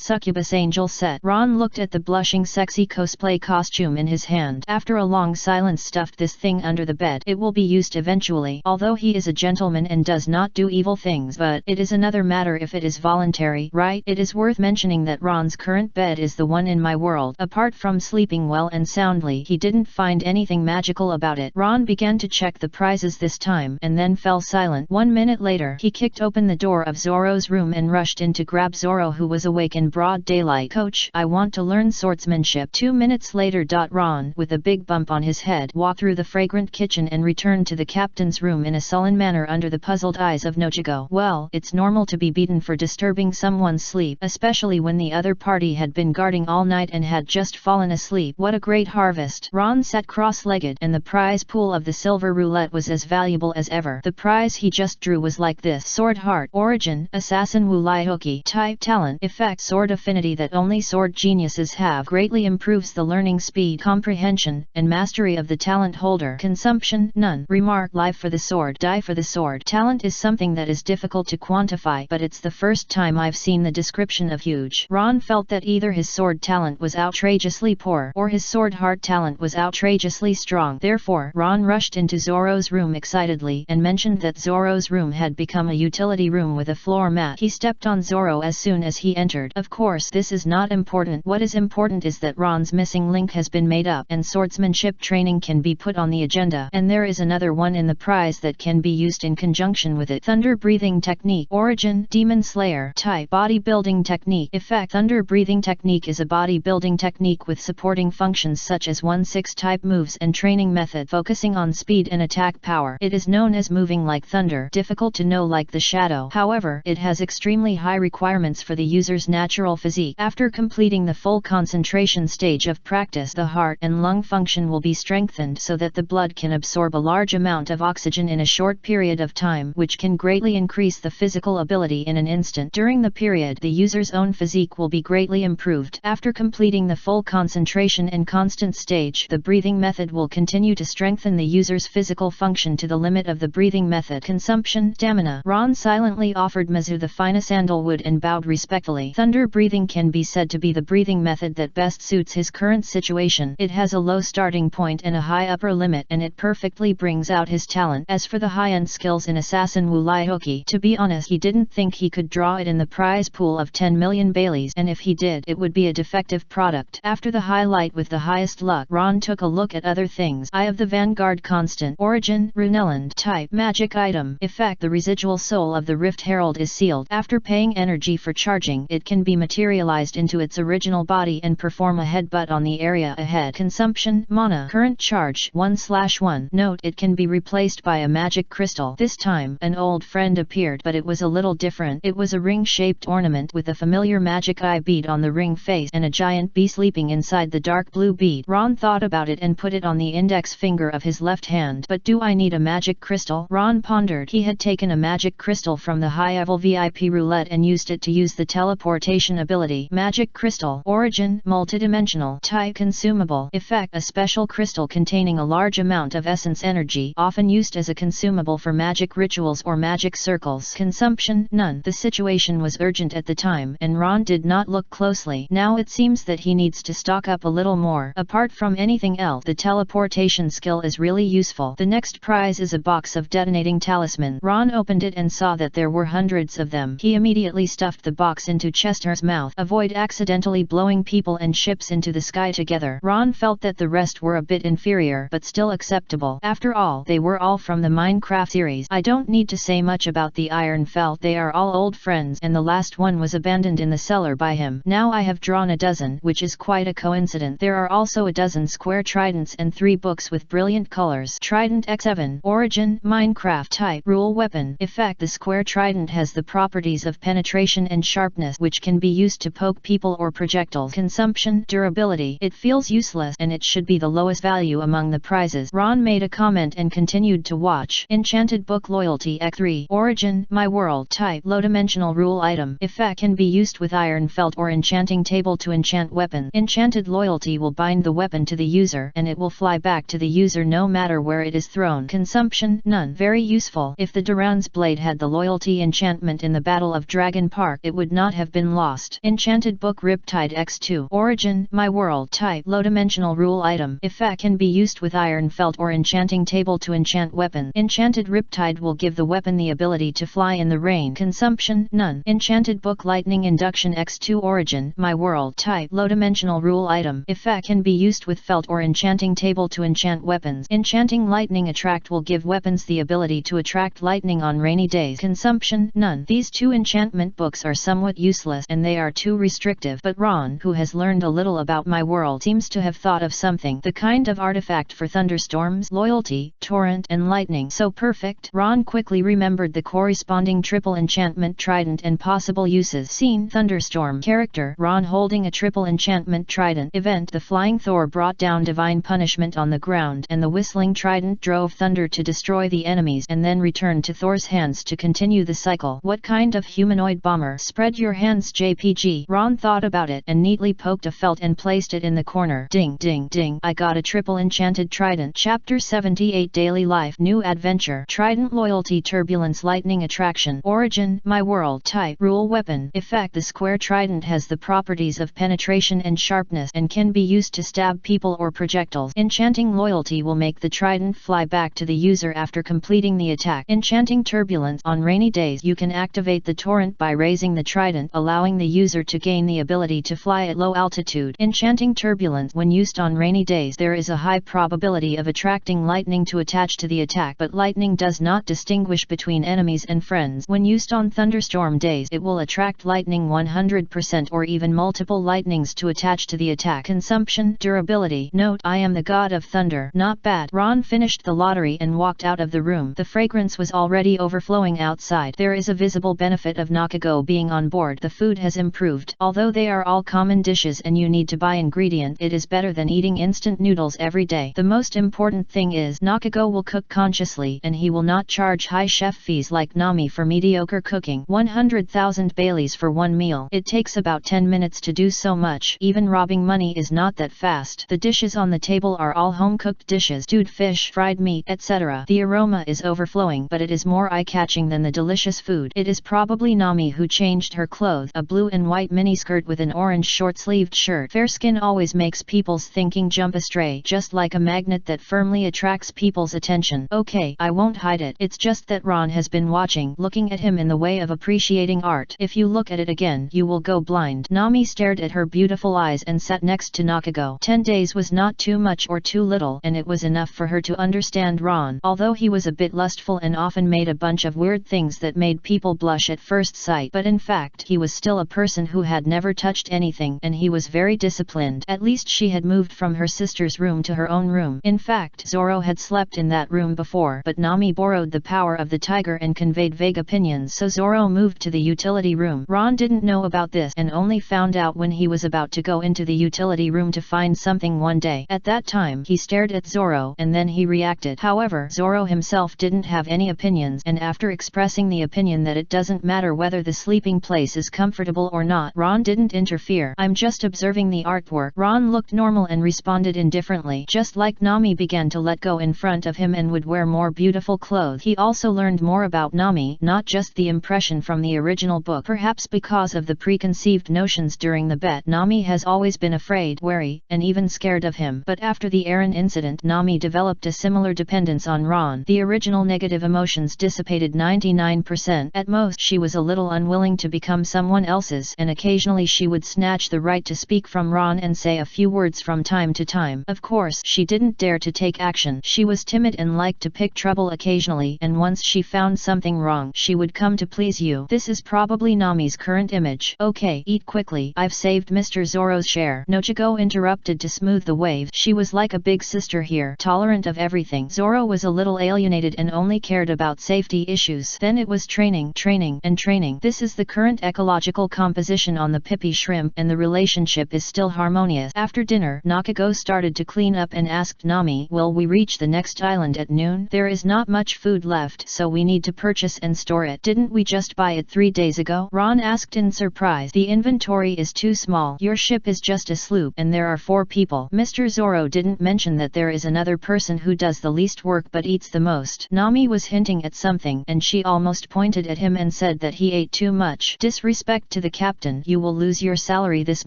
succubus angel set. Ron looked at the blushing sexy cosplay costume in his hand. After a long silence, stuffed this thing under the bed. It will be used eventually. Although he is a gentleman and does not do evil things, but it is another matter if it is voluntary, right? It is worth mentioning that Ron's current bed is the one in my world. Apart from sleeping well and soundly, he didn't find anything magical about it. Ron began to check the prizes this time and then fell silent. 1 minute later, he kicked open the door of Zoro's room and rushed in to grab Zoro, who was awake in broad daylight. Coach, I want to learn swordsmanship. 2 minutes later. Ron, with a big bump on his head, walked through the fragrant kitchen and returned to the captain's room in a sullen manner under the puzzled eyes of Nojigo. Well, it's normal to be beaten for disturbing someone's sleep, especially when the other party had been guarding all night and had just fallen asleep. What a great harvest. Ron sat cross-legged, and the prize pool of the silver roulette was as valuable as ever. The prize he just drew was like this: sword heart, origin, assassin Wulai Hoki, type, talent, effect, sword affinity that only sword geniuses have, greatly improves the learning speed, comprehension, and mastery of the talent holder. Consumption, none. Remark, life for the sword, die for the sword. Talent is something that is difficult to quantify, but it's the first time I've seen the description of huge. Ron felt that either his sword talent was outrageously poor, or his sword heart talent was outrageously strong. Therefore, Ron rushed into Zoro's room excitedly and mentioned that Zoro's room had become a utility room with a floor mat. He stepped on Zoro as soon as he entered. Of course, this is not important. What is important is that Ron's missing link has been made up, and swordsmanship training can be put on the agenda. And there is another one in the prize that can be used in conjunction with it. Thunder breathing technique. Origin, demon slayer. Type, bodybuilding technique. Effect, thunder breathing technique is a bodybuilding technique with supporting functions such as 1/6 type moves and training method focusing on speed and attack power. It is known as moving like thunder, difficult to know like the shadow. However, it has extremely high requirements for the user's natural physique. After completing the full concentration stage of practice, the heart and lung function will be strengthened so that the blood can absorb a large amount of oxygen in a short period of time, which can greatly increase the physical ability in an instant. During the period, the user's own physique will be greatly improved. After completing the full concentration and constant stage, the breathing method will continue to strengthen the user's physical function to the limit of the breathing method. Consumption, stamina. Ron silently offered Mizu the finest sandalwood and bowed respectfully. Thunder breathing can be said to be the breathing method that best suits his current situation. It has a low starting point and a high upper limit, and it perfectly brings out his talent. As for the high-end skills in Assassin Wulai Hoki, to be honest, he didn't think he could draw it in the prize pool of 10 million Baileys, and if he did, it would be a defective product. After the highlight with the highest luck, Ron took a look at other things. Eye of the Vanguard constant. Origin, Runeland. Type, magic item. Effect, the residual soul of the Rift Herald is sealed. After paying energy for charging, it can be materialized into its original body and perform a headbutt on the area ahead. Consumption: mana. Current charge 1/1. Note: it can be replaced by a magic crystal. This time, an old friend appeared, but it was a little different. It was a ring-shaped ornament with a familiar magic eye bead on the ring face and a giant bee sleeping inside the dark blue bead. Ron thought about it and put it on the index finger of his left hand. But do I need a magic crystal? Ron pondered. He had taken a magic crystal from the high-level VIP roulette and used it to use the teleportation ability. Magic crystal. Origin: multidimensional. Type: consumable. Effect: a special crystal containing a large amount of essence energy, often used as a consumable for magic rituals or magic circles. Consumption: none. The situation was urgent at the time, and Ron did not look closely. Now it seems that he needs to stock up a little more. Apart from anything else, the teleportation skill is really useful. The next prize is a box of detonating talisman. Ron opened it and saw that there were hundreds of them. He immediately stuffed the box into Chester's mouth. Avoid accidentally blowing people and ships into the sky together. Ron felt that the rest were a bit inferior, but still acceptable. After all, they were all from the Minecraft series. I don't need to say much about the Iron Felt. They are all old friends, and the last one was abandoned in the cellar by him. Now I have drawn a dozen, which is quite a coincidence. There are also a dozen square tridents and 3 books with brilliant colors. Trident X7. Origin: Minecraft. Type: rule weapon. Effect: the square trident has the properties of penetration and sharpness, which can be used to poke people or projectiles. Consumption: durability. It feels useless, and it should be the lowest value among the prizes. Ron made a comment and continued to watch. Enchanted book. Loyalty X3. Origin: my world. Type: low-dimensional rule item. Effect: can be used with iron felt or enchanting table to enchant weapon. Enchanted loyalty will bind the weapon to the user, and it will fly back to the user no matter where it is thrown. Consumption: none. Very useful. If the Duran's blade had the loyalty enchantment in the Battle of Dragon Park, it would not have been lost. Enchanted book. Riptide X2. Origin: my world. Type: low-dimensional rule item. Effect: can be used with iron felt or enchanting table to enchant weapon. Enchanted Riptide will give the weapon the ability to fly in the rain. Consumption: none. Enchanted book. Lightning Induction X2. Origin: my world. Type: low-dimensional rule item. Effect: can be used with felt or enchanting table to enchant weapons. Enchanting Lightning Attract will give weapons the ability to attract lightning on rainy days. Consumption: none. These 2 enchantment books are somewhat useless, and they are too restrictive, but Ron, who has learned a little about my world, seems to have thought of something. The kind of artifact for thunderstorms, loyalty, torrent, and lightning. So perfect. Ron quickly remembered the corresponding triple enchantment trident and possible uses. Scene: thunderstorm. Character: Ron holding a triple enchantment trident. Event: the flying Thor brought down divine punishment on the ground, and the whistling trident drove thunder to destroy the enemies and then returned to Thor's hands to continue the cycle. What kind of humanoid bomber? Spread your hands JPG. Ron thought about it and neatly poked a felt and placed it in the corner. Ding ding ding. I got a triple enchanted trident. Chapter 78. Daily Life. New Adventure. Trident Loyalty Turbulence Lightning Attraction. Origin: my world. Type: rule weapon. Effect: the square trident has the properties of penetration and sharpness and can be used to stab people or projectiles. Enchanting Loyalty will make the trident fly back to the user after completing the attack. Enchanting Turbulence. On rainy days you can activate the torrent by raising the trident, allowing the user to gain the ability to fly at low altitude. Enchanting Turbulence. When used on rainy days, there is a high probability of attracting lightning to attach to the attack, but lightning does not distinguish between enemies and friends. When used on thunderstorm days, it will attract lightning 100% or even multiple lightnings to attach to the attack. Consumption: durability. Note: I am the god of thunder. Not bad. Ron finished the lottery and walked out of the room. The fragrance was already overflowing outside. There is a visible benefit of Nakago being on board. The food has improved. Although they are all common dishes and you need to buy ingredient, it is better than eating instant noodles every day. The most important thing is Nakago will cook consciously, and he will not charge high chef fees like Nami for mediocre cooking. 100,000 Baileys for one meal. It takes about 10 minutes to do so much. Even robbing money is not that fast. The dishes on the table are all home-cooked dishes. Stewed fish, fried meat, etc. The aroma is overflowing, but it is more eye-catching than the delicious food. It is probably Nami who changed her clothes. A blue and white miniskirt with an orange short-sleeved shirt. Fair skin always makes people's thinking jump astray, just like a magnet that firmly attracts people's attention. Okay, I won't hide it. It's just that Ron has been watching, looking at him in the way of appreciating art. If you look at it again, you will go blind. Nami stared at her beautiful eyes and sat next to Nakago. 10 days was not too much or too little, and it was enough for her to understand Ron. Although he was a bit lustful and often made a bunch of weird things that made people blush at first first sight, but in fact he was still a person who had never touched anything, and he was very disciplined. At least she had moved from her sister's room to her own room. In fact, Zoro had slept in that room before, but Nami borrowed the power of the tiger and conveyed vague opinions, so Zoro moved to the utility room. Ron didn't know about this and only found out when he was about to go into the utility room to find something one day. At that time, he stared at Zoro and then he reacted. However, Zoro himself didn't have any opinions, and after expressing the opinion that it doesn't matter whether the sleeping place is comfortable or not, Ron didn't interfere. I'm just observing the artwork. Ron looked normal and responded indifferently. Just like Nami began to let go in front of him and would wear more beautiful clothes. He also learned more about Nami, not just the impression from the original book. Perhaps because of the preconceived notions during the bet, Nami has always been afraid, wary, and even scared of him. But after the Eren incident, Nami developed a similar dependence on Ron. The original negative emotions dissipated 99%. At most, she was a little unwilling to become someone else's, and occasionally she would snatch the right to speak from Ron and say a few words from time to time. Of course, she didn't dare to take action. She was timid and liked to pick trouble occasionally, and once she found something wrong, she would come to please you. This is probably Nami's current image. Okay, eat quickly. I've saved Mr. Zoro's share. Nochigo interrupted to smooth the waves. She was like a big sister here, tolerant of everything. Zoro was a little alienated and only cared about safety issues. Then it was training, training, and training. This is the current ecological composition on the Pippi shrimp, and the relationship is still harmonious. After dinner, Nochigo started to clean up and asked Nami, "Will we reach the next island at noon? There is not much food left, so we need to purchase and store it. Didn't we just buy it 3 days ago?" Ron asked in surprise. "The inventory is too small. Your ship is just a sloop, and there are 4 people. Mr. Zoro didn't mention that there is another person who does the least work but eats the most." Nami was hinting at something, and she almost pointed at him and said that he ate too much. "Disrespect to the captain. You will lose your salary this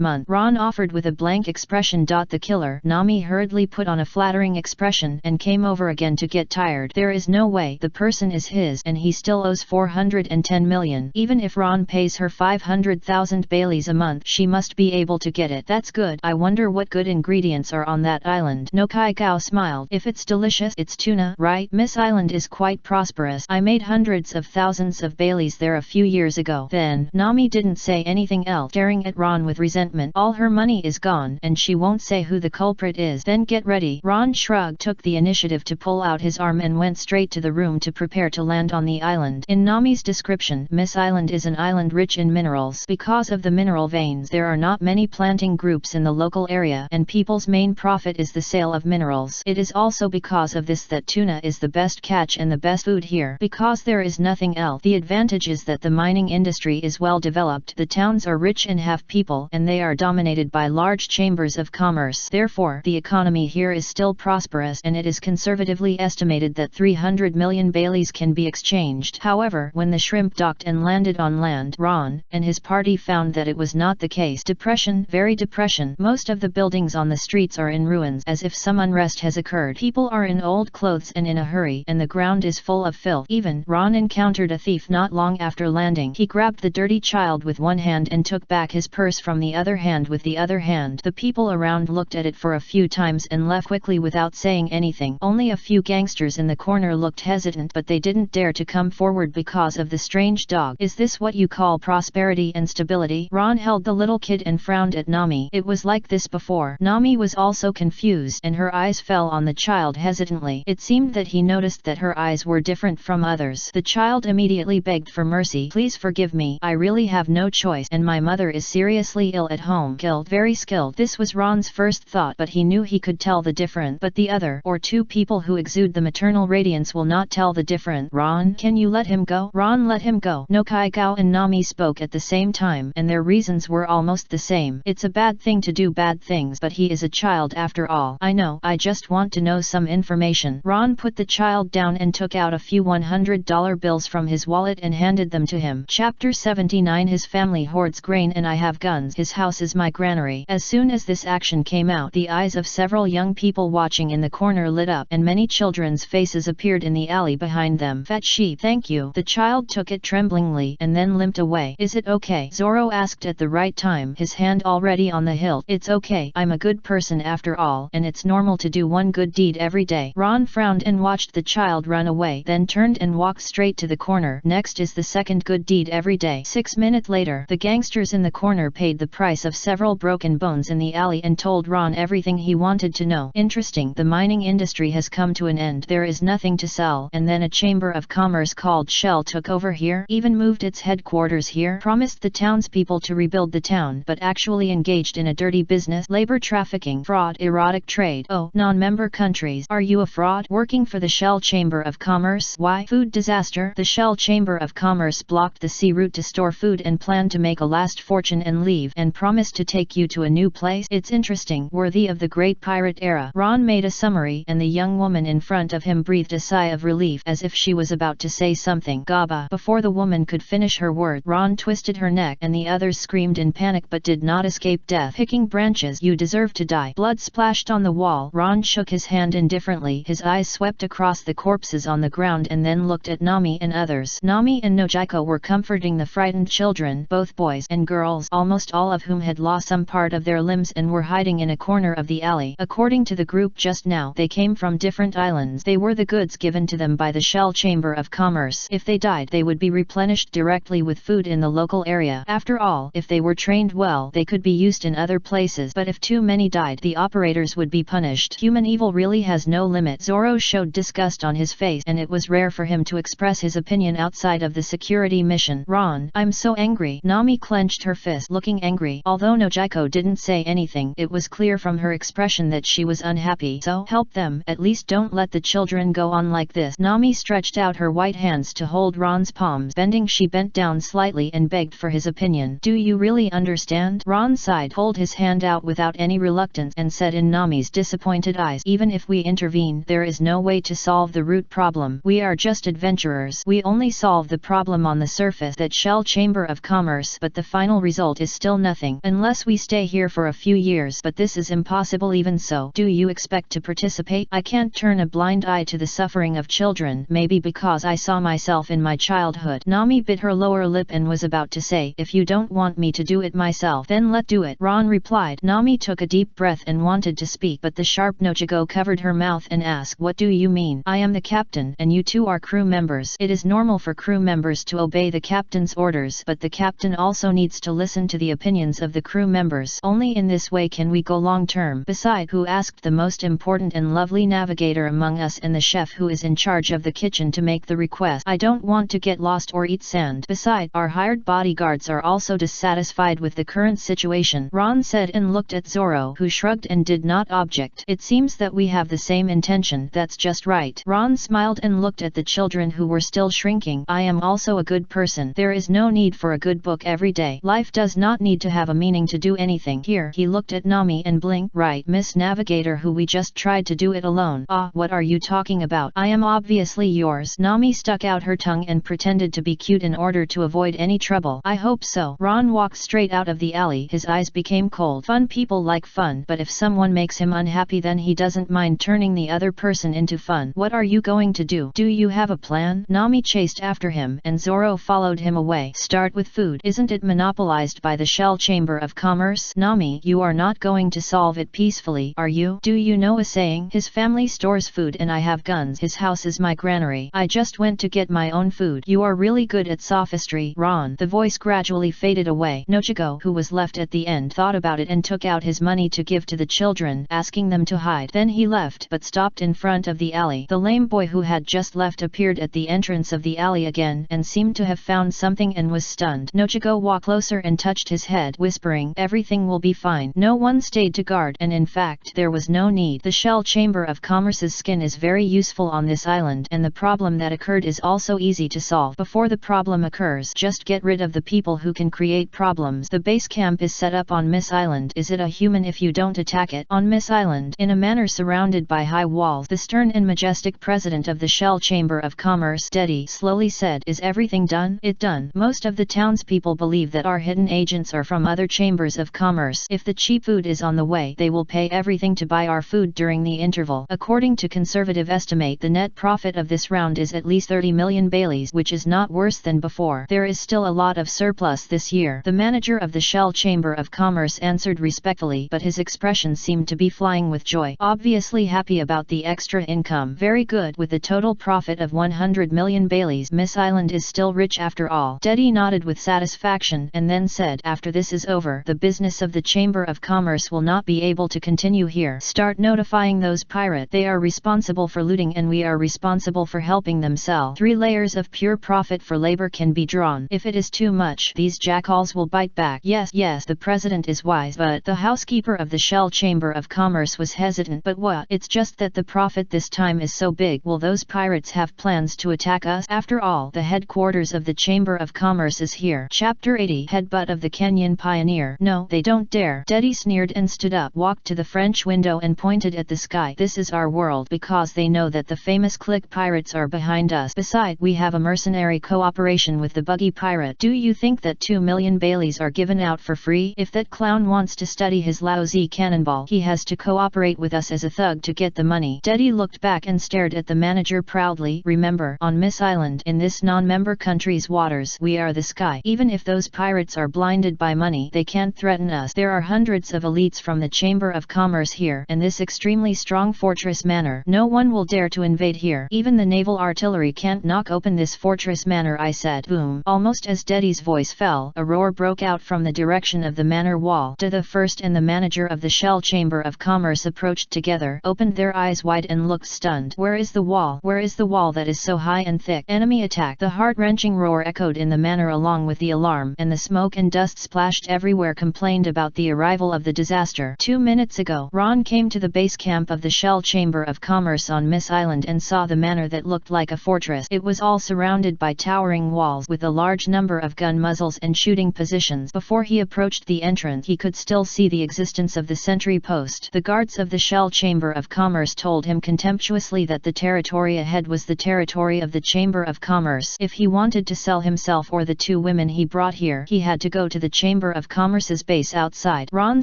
month," Ron offered with a blank expression. The killer. Nami hurriedly put on a flattering expression and came over again to get tired. "There is no way. The person is his, and he still owes 410 million. Even if Ron pays her 500,000 Baileys a month, she must be able to get it." "That's good. I wonder what good ingredients are on that island." Nochigo smiled. "If it's delicious, it's tuna, right? Miss Island is quite prosperous. I made hundreds of thousands of Baileys there a few years ago." Then, Nami didn't say anything else, staring at Ron with resentment. "All her money is gone, and she won't say who the culprit is." "Then get ready." Ron shrugged, took the initiative to pull out his arm and went straight to the room to prepare to land on the island. In Nami's description, Miss Island is an island rich in minerals. Because of the mineral veins, there are not many planting groups in the local area, and people's main profit is the sale of minerals. It is also because of this that tuna is the best catch and the best food here. Because there is nothing else. The advantage is that the mining industry is well developed, the towns are rich and have people, and they are dominated by large chambers of commerce. Therefore, the economy here is still prosperous, and it is conservatively estimated that 300 million Baileys can be exchanged. However, when the shrimp docked and landed on land, Ron and his party found that it was not the case. Depression, very depression. Most of the buildings on the streets are in ruins, as if some unrest has occurred. People are in old clothes and in a hurry, and the ground is full of filth. Even, Ron encountered a thief not long after landing. He grabbed the dirty child with one hand and took back his purse from the other hand with the other hand. The people around looked at it for a few times and left quickly without saying anything. Only a few gangsters in the corner looked hesitant, but they didn't dare to come forward because of the strange dog. "Is this what you call prosperity and stability?" Ron held the little kid and frowned at Nami. "It was like this before." Nami was also confused, and her eyes fell on the child hesitantly. It seemed that he noticed that her eyes were different from others. The child immediately begged for mercy. "Please forgive me. I really have no choice, and my mother is seriously ill at home." "Skilled, very skilled." This was Ron's first thought, but he knew he could tell the difference. But the other, or 2 people who exude the maternal radiance will not tell the difference. "Ron, can you let him go?" Ron let him go. Nochigo and Nami spoke at the same time, and their reasons were almost the same. "It's a bad thing to do bad things, but he is a child after all." "I know, I just want to know some information." Ron put the child down and took out a few $100 bills from his wallet and handed them to him. Chapter 79. His family hoards grain and I have guns. His house is my granary. As soon as this action came out, the eyes of several young people watching in the corner lit up, and many children's faces appeared in the alley behind them. "Fat sheep, thank you." The child took it tremblingly and then limped away. "Is it okay?" Zoro asked at the right time, his hand already on the hilt. "It's okay. I'm a good person after all, and it's normal to do one good deed every day." Ron frowned and watched the child run away, then turned and walked straight to the corner. "Next is the second good deed every day. 6 minutes later, the gangsters in the corner paid the price of several broken bones in the alley and told Ron everything he wanted to know. Interesting, the mining industry has come to an end. There is nothing to sell. And then a chamber of commerce called Shell took over here, even moved its headquarters here, promised the townspeople to rebuild the town, but actually engaged in a dirty business, labor trafficking, fraud, erotic trade. Oh, non-member countries, are you a fraud? Working for the Shell Chamber of Commerce? Why? Food disaster. The Shell Chamber of Commerce blocked the sea route to store food and planned to make a last fortune and leave, and promised to take you to a new place. It's interesting, worthy of the great pirate era. Ron made a summary, and the young woman in front of him breathed a sigh of relief as if she was about to say something. Gaba. Before the woman could finish her word, Ron twisted her neck and the others screamed in panic but did not escape death. Picking branches, you deserve to die. Blood splashed on the wall. Ron shook his hand indifferently. His eyes swept across the corpses on the ground and then looked at Nami and others. Nami and Nojiko were comforting the frightened children, both boys and girls, almost all of whom had lost some part of their limbs and were hiding in a corner of the alley. According to the group just now, they came from different islands. They were the goods given to them by the Shell Chamber of Commerce. If they died, they would be replenished directly with food in the local area. After all, if they were trained well, they could be used in other places. But if too many died, the operators would be punished. Human evil really has no limit. Zoro showed disgust on his face, and it was rare for him to express his opinion outside of the security mission. Ron, I'm so angry. Nami clenched her fist, looking angry. Although Nojiko didn't say anything, it was clear from her expression that she was unhappy. So, help them. At least don't let the children go on like this. Nami stretched out her white hands to hold Ron's palms. Bending, she bent down slightly and begged for his opinion. Do you really understand? Ron sighed, pulled his hand out without any reluctance, and said in Nami's disappointed eyes, even if we intervene, there is no way to solve the root problem. We are just adventurers. We only solve the problem on the surface, that Shell Chamber of Commerce, but the final result is still nothing, unless we stay here for a few years. But this is impossible even so. Do you expect to participate? I can't turn a blind eye to the suffering of children, maybe because I saw myself in my childhood. Nami bit her lower lip and was about to say, if you don't want me to do it myself, then let do it. Ron replied. Nami took a deep breath and wanted to speak, but the sharp Nojiko covered her mouth and asked, what do you mean? I am the captain, and you two are crew members. It is normal for crew members to obey the captain's orders, but the captain also needs to listen to the opinions of the crew members. Only in this way can we go long term. Beside, who asked the most important and lovely navigator among us and the chef who is in charge of the kitchen to make the request? I don't want to get lost or eat sand. Beside, our hired bodyguards are also dissatisfied with the current situation, Ron said and looked at Zoro, who shrugged and did not object. It seems that we have the same intention. That's just right. Ron smiled and looked at the children who were still shrinking. I am also a good person. There is no need for a good book every day. Life does not need to have a meaning to do anything. Here, he looked at Nami and blinked. Right, Miss Navigator, who we just tried to do it alone. Ah, what are you talking about? I am obviously yours. Nami stuck out her tongue and pretended to be cute in order to avoid any trouble. I hope so. Ron walked straight out of the alley. His eyes became cold. Fun people like fun, but if someone makes him unhappy, then he doesn't mind turning the other person into fun. What are you going to do? Do you have a plan? Nami chased after him, and Zoro followed him away. Start with food. Isn't it monopolized by the Shell Chamber of Commerce? Nami, you are not going to solve it peacefully, are you? Do you know a saying? His family stores food and I have guns. His house is my granary. I just went to get my own food. You are really good at sophistry, Ron. The voice gradually faded away. Nojiko, who was left at the end, thought about it and took out his money to give to the children, asking them to hide. Then he left, but stopped in front of the alley. The lame boy who had just left appeared at the entrance of the alley again, and seemed to have found something and was stunned. Nojiko walked closer and touched his head, whispering, everything will be fine. No one stayed to guard, and in fact, there was no need. The Shell Chamber of Commerce's skin is very useful on this island, and the problem that occurred is also easy to solve. Before the problem occurs, just get rid of the people who can create problems. The base camp is set up on Miss Island. Is it a human if you don't attack it? On Miss Island, in a manner surrounded by high walls, the stern and majestic president of the Shell Chamber of Commerce, Dedi, slowly said, is everything done? It done. Most of the townspeople believe that our hidden agents are from other chambers of commerce. If the cheap food is on the way, they will pay everything to buy our food during the interval. According to conservative estimate, the net profit of this round is at least 30 million Baileys, which is not worse than before. There is still a lot of surplus this year. The manager of the Shell Chamber of Commerce answered respectfully, but his expression seemed to be flying with joy, obviously happy about the extra income. Very good. With a total profit of 100 million Baileys, Miss Island is still rich after all. Teddy nodded with satisfaction and then said, after this is over, the business of the Chamber of Commerce will not be able to continue here. Start notifying those pirates. They are responsible for looting and we are responsible for helping them sell. 3 layers of pure profit for labor can be drawn. If it is too much, these jackals will bite back. Yes, the president is wise, but the housekeeper of the Shell Chamber of Commerce was hesitant. But what? It's just that the profit this time is so big. Will those pirates have plans to attack us? After all, the headquarters of the Chamber of Commerce is here. Chapter 80. Headbutt of the Kenyan Pioneer. No, they don't dare. Teddy sneered and stood up, walked to the French window and pointed at the sky. This is our world, because they know that the famous clique pirates are behind us. Besides, we have a mercenary cooperation with the buggy pirate. Do you think that 2 million Baileys are given out for free? If that clown wants to study his lousy cannonball, he has to cooperate with us as a thug to get the money. Teddy looked back and stared at the manager proudly. Remember, on Miss Island, in this non-member country's waters, we are the sky. Even if those pirates are blinded by money, they can't threaten us. There are hundreds of elites from the Chamber of Commerce here, and this extremely strong fortress manor. No one will dare to invade here. Even the naval artillery can't knock open this fortress manor, I said. Boom. Almost as Teddy's voice fell, a roar broke out from the direction of the manor wall. The first and the manager of the Shell Chamber of Commerce approached together, opened their eyes wide and looked stunned. Where is the wall? Where is the wall that is so high and thick? Enemy attack. The heart-wrenching roar echoed in the manor along with the alarm, and the smoke and dust splashed everywhere complained about the arrival of the disaster. 2 minutes ago, Ron came to the base camp of the Shell Chamber of Commerce on Miss Island and saw the manor that looked like a fortress. It was all surrounded by towering walls with a large number of gun muzzles and shooting positions. Before he approached the entrance, he could still see the existence of the sentry post. The guards of the Shell Chamber of Commerce told him contemptuously that the territory ahead was the territory of the Chamber of Commerce. If he wanted to sell himself or the 2 women he brought here, he had to go to the Chamber of Commerce's base outside. Ron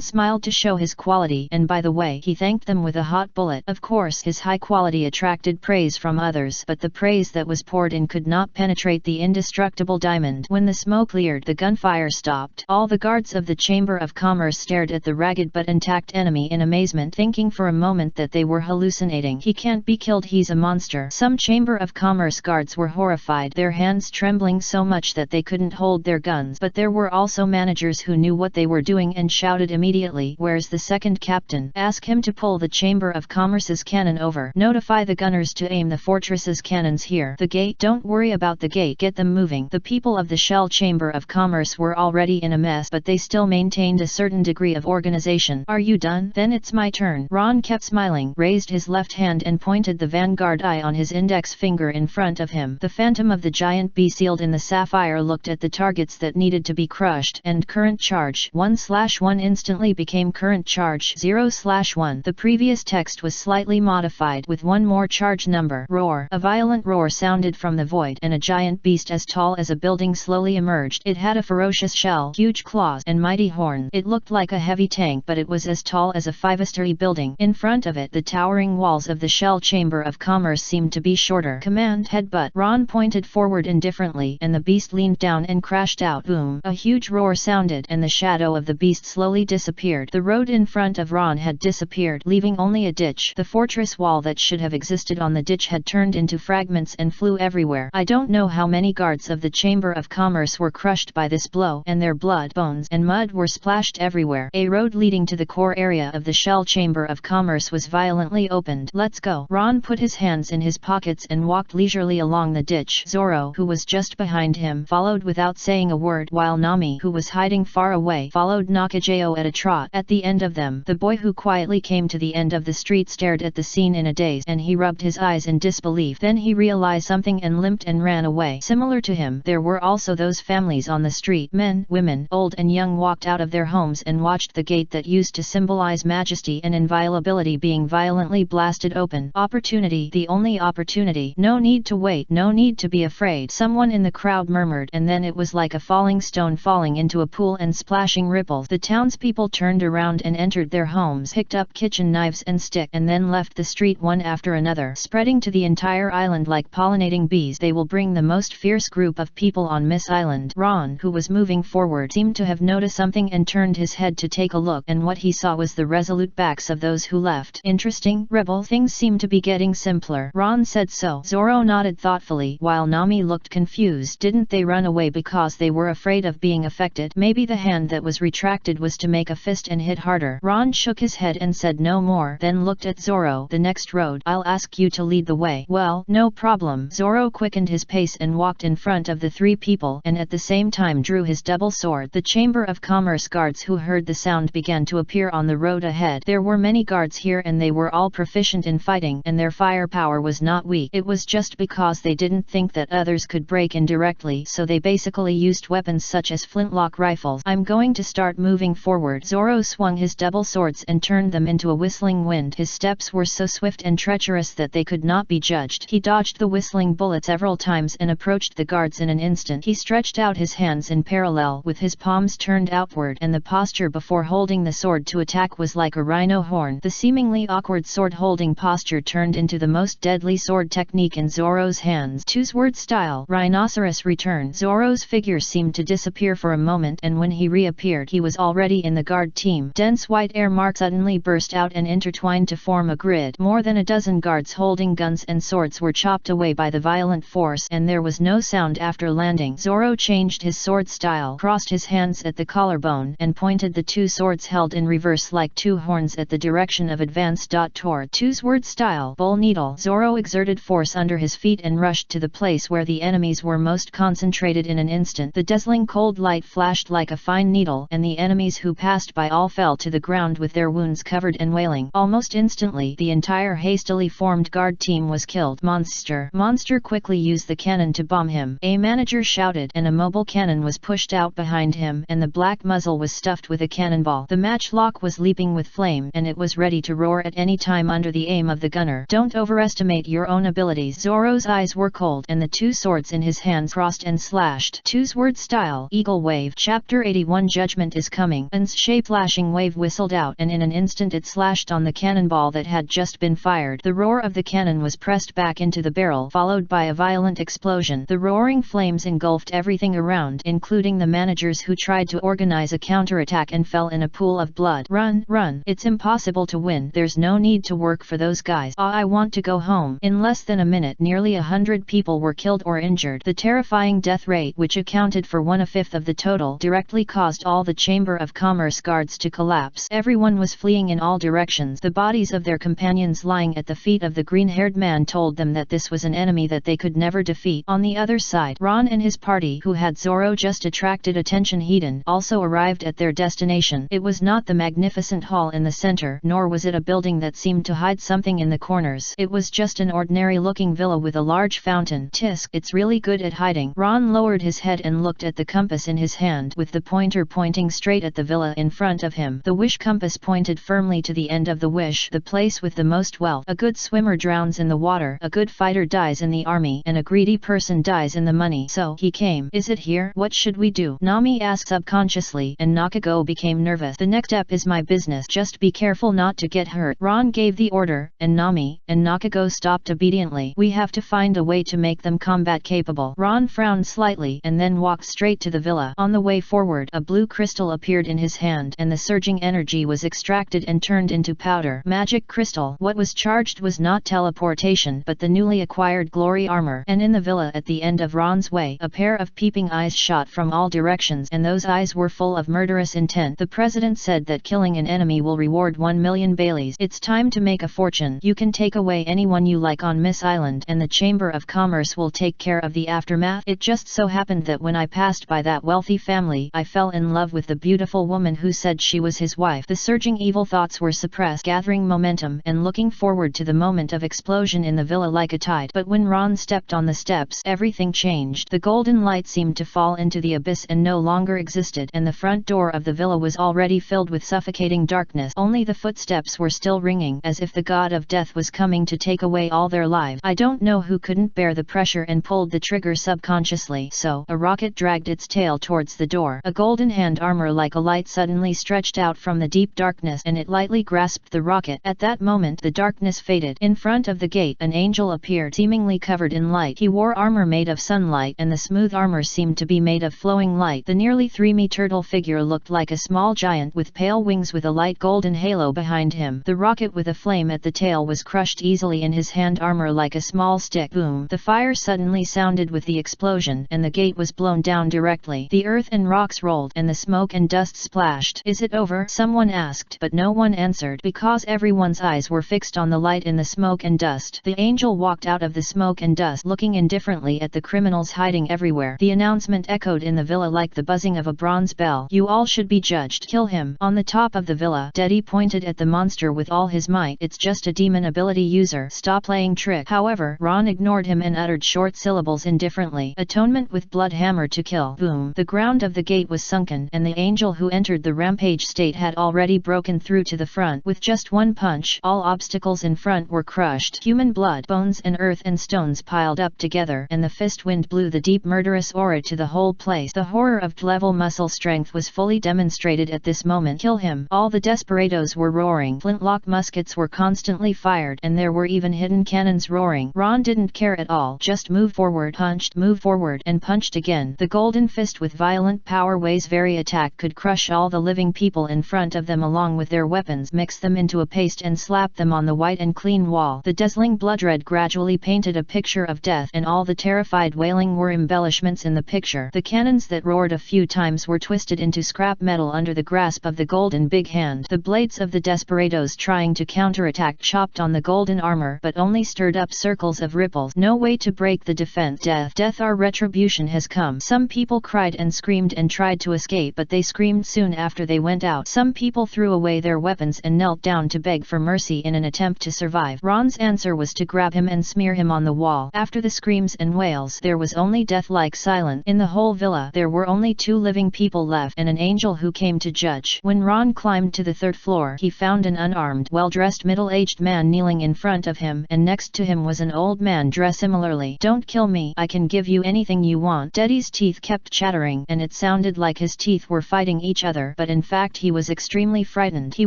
smiled to show his quality, and by the way, he thanked them with a hot bullet. Of course, his high quality attracted praise from others, but the praise that was poured in could not penetrate the indestructible diamond. When the smoke cleared, the gunfire stopped. All the guards of the Chamber of Commerce stared at the ragged but intact enemy in amazement, thinking for a moment that they were hallucinating. He can't be killed, he's a monster. Some Chamber of Commerce guards were horrified, their hands trembling so much that they couldn't hold their guns. But there were also managers who knew what they were doing and shouted immediately, "Where's the second captain? Ask him to pull the Chamber of Commerce's cannon over. Notify the gunners to aim the fortress's cannons here. The gate, don't worry about the gate, get them moving." The people of the Shell Chamber of Commerce were already in a mess, but they still maintained a certain degree of organization. "Are you done? Then it's my turn." Ron kept smiling, raised his left hand and pointed the vanguard eye on his index finger in front of him. The phantom of the giant bee sealed in the sapphire looked at the targets that needed to be crushed, and current charge 1/1 instantly became current charge 0/1. The previous text was slightly modified with one more charge number. Roar. A violent roar sounded from the void, and a giant beast as tall as a building slowly emerged. It had a ferocious shell, huge claws, and mighty horns. It looked like a heavy tank, but it was as tall as a 5-story building. In front of it, the towering walls of the Shell Chamber of Commerce seemed to be shorter. Command headbutt. Ron pointed forward indifferently, and the beast leaned down and crashed out. Boom. A huge roar sounded, and the shadow of the beast slowly disappeared. The road in front of Ron had disappeared, leaving only a ditch. The fortress wall that should have existed on the ditch had turned into fragments and flew everywhere. I don't know how many guards of the Chamber of Commerce were crushed by this blow, and their blood, bones, and mud were splashed everywhere. A road leading to the core area of the Shell Chamber of Commerce was violently opened. "Let's go." Ron put his hands in his pockets and walked leisurely along the ditch. Zoro, who was just behind him, followed without saying a word, while Nami, who was hiding far away, followed Nakajayo at a trot. At the end of them, the boy who quietly came to the end of the street stared at the scene in a daze, and he rubbed his eyes in disbelief. Then he realized something and limped and ran away. Similar to him, there were also those families on the street. Men, women, old and young walked out of their homes and watched the gate that used to symbolize majesty and inviolability being violently blasted open. Opportunity, the only opportunity. No need to wait, no need to be afraid, someone in the crowd murmured, and then it was like a falling stone falling into a pool and splashing ripples. The townspeople turned around and entered their homes, picked up kitchen knives and stick, and then left the street one after another, spreading to the entire island like pollinating bees. They will bring the most fierce group of people on Miss Island. Ron, who was moving forward, seemed to have noticed something and turned his head to take a look, and what he saw was the resolute backs of those who left. Interesting, rebel. Things seem to be getting simpler. Ron said so. Zoro nodded thoughtfully, while Nami looked confused. Didn't they run away because they were afraid of being affected? Maybe the hand that was retracted was to make a fist and hit harder. Ron shook his head and said no more, then looked at Zoro. The next road, I'll ask you to lead the way. Well, no problem. Zoro quickened his pace and walked in front of the three people, and at the same time drew his double sword. The Chamber of Commerce guards who heard the sound began to appear on the road ahead. There were many guards here and they were all proficient in fighting, and their firepower was not weak. It was just because they didn't think that others could break in directly, so they basically used weapons such as flintlock rifles. I'm going to start moving forward. Zoro swung his double swords and turned them into a whistling wind. His steps were so swift and treacherous that they could not be judged. He dodged the whistling bullet several times and approached the guards in an instant. He stretched out his hands in parallel with his palms turned outward, and the posture before holding the sword to attack was like a rhino horn. The seemingly awkward sword-holding posture turned into the most deadly sword technique in Zoro's hands. Two-sword style. Rhinoceros return. Zoro's figure seemed to disappear for a moment, and when he reappeared he was already in the guard team. Dense white air marks suddenly burst out and intertwined to form a grid. More than a dozen guards holding guns and swords were chopped away by the violent force, and there was no sound after landing. Zoro changed his sword style, crossed his hands at the collarbone, and pointed the two swords held in reverse like two horns at the direction of advance. Toward two-sword style. Bull needle. Zoro exerted force under his feet and rushed to the place where the enemies were most concentrated. In an instant the dazzling cold light flashed like a fine needle, and the enemies who passed by all fell to the ground with their wounds covered and wailing. Almost instantly the entire hastily formed guard team was killed. Monster! Monster! Quickly use the cannon to bomb him, a manager shouted, and a mobile cannon was pushed out behind him, and the black muzzle was stuffed with a cannonball. The matchlock was leaping with flame, and it was ready to roar at any time under the aim of the gunner. Don't overestimate your own abilities. Zoro's eyes were cold, and the two swords in his hands crossed and slashed. Two-sword style. Eagle wave. Chapter 81. Judgment is coming. An shape flashing wave whistled out, and in an instant it slashed on the cannonball that had just been fired. The roar of the cannon was pressed back into the barrel, followed by a violent explosion. The roaring flames engulfed everything around, including the managers who tried to organize a counterattack and fell in a pool of blood. Run, run! It's impossible to win. There's no need to work for those guys. I want to go home. In less than a minute nearly 100 people were killed or injured. The terrifying death rate, which accounted for 1/5 of the total, directly caused all the Chamber of Commerce guards to collapse. Everyone was fleeing in all directions. The bodies of their companions lying at the feet of the green-haired man told them that this was an enemy that they could never defeat. On the other side, Ron and his party, who had Zoro just attracted attention, also arrived at their destination. It was not the magnificent hall in the center, nor was it a building that seemed to hide something in the corners. It was just an ordinary-looking villa with a large fountain. Tisk, it's really good at hiding. Ron lowered his head and looked at the compass in his hand, with the pointer pointing straight at the villa in front of him. The wish compass pointed firmly to the end of the wish, the place with the most wealth. A good swimmer drowns in the water, a good fighter dies in the army, and a greedy person dies in the money. So, he came. Is it here? What should we do? Nami asked subconsciously, and Nakago became nervous. The next step is my business. Just be careful not to get hurt. Ron gave the order, and Nami and Nakago stopped obediently. We have to find a way to make them combat capable. Ron frowned slightly and then walked straight to the villa. On the way forward, a blue crystal appeared in his hand, and the surging energy was extracted and turned into powder. Magic crystal. What was charged was not teleportation, but the newly acquired glory armor. And in the villa at the end of Ron's way, a pair of peeping eyes shot from all directions, and those eyes were full of murderous intent. The president said that killing an enemy will reward 1 million Baileys. It's time to make a fortune. You can take away anyone you like on Miss Island, and the Chamber of Commerce will take care of the aftermath. It just so happened that when I passed by that wealthy family, I fell in love with the beautiful woman who said she was his wife. The surging evil thoughts were suppressed, gathering momentum and looking forward to the moment of explosion in the villa like a tide. But when Ron stepped on the steps, everything changed. The golden light seemed to fall into the abyss and no longer existed, and the front door of the villa was already filled with suffocating darkness. Only the footsteps were still ringing, as if the god of death was coming to take away all their lives. I don't know who couldn't bear the pressure and pulled the trigger subconsciously. So, a rocket dragged its tail towards the door. A golden hand armor like a light suddenly stretched out from the deep darkness, and it lightly grasped the rocket. At that moment the darkness faded. In front of the gate an angel appeared, seemingly covered in light. He wore armor made of sunlight, and the smooth armor seemed to be made of flowing light. The nearly 3-meter turtle figure looked like a small giant with pale wings with a light golden halo behind him. The rocket with a flame at the tail was crushed easily in his hand armor like a small stick. Boom! The fire suddenly sounded sounded with the explosion, and the gate was blown down directly. The earth and rocks rolled, and the smoke and dust splashed. "Is it over?" someone asked, but no one answered, because everyone's eyes were fixed on the light in the smoke and dust. The angel walked out of the smoke and dust, looking indifferently at the criminals hiding everywhere. The announcement echoed in the villa like the buzzing of a bronze bell. "You all should be judged. Kill him." On the top of the villa, Daddy pointed at the monster with all his might. "It's just a demon ability user. Stop playing trick." However, Ron ignored him and uttered short syllables indifferently. "Atonement with blood, hammer to kill." Boom! The ground of the gate was sunken, and the angel who entered the rampage state had already broken through to the front. With just one punch, all obstacles in front were crushed. Human blood, bones and earth and stones piled up together, and the fist wind blew the deep murderous aura to the whole place. The horror of level muscle strength was fully demonstrated at this moment. "Kill him!" All the desperados were roaring. Flintlock muskets were constantly fired, and there were even hidden cannons roaring. Ron didn't care at all. Just move forward, punched, move forward, and punched again. The golden fist with violent power Way's very attack could crush all the living people in front of them along with their weapons, mix them into a paste and slap them on the white and clean wall. The dazzling blood red gradually painted a picture of death, and all the terrified wailing were embellishments in the picture. The cannons that roared a few times were twisted into scrap metal under the grasp of the golden big hand. The blades of the desperados trying to counterattack chopped on the golden armor, but only stirred up circles of ripples. No way to break the defense. "Death, death, our retribution has come." Some people cried and screamed and tried to escape, but they screamed soon after they went out. Some people threw away their weapons and knelt down to beg for mercy in an attempt to survive. Ron's answer was to grab him and smear him on the wall. After the screams and wails, there was only death-like silence. In the whole villa, there were only 2 living people left, and an angel who came to judge. When Ron climbed to the 3rd floor, he found an unarmed, well-dressed middle-aged man kneeling in front of him, and next to him was an old man dressed similarly. "Don't kill me. I can give you anything you want." Daddy's teeth kept chattering, and it sounded like his teeth were fighting each other, but in fact he was extremely frightened. He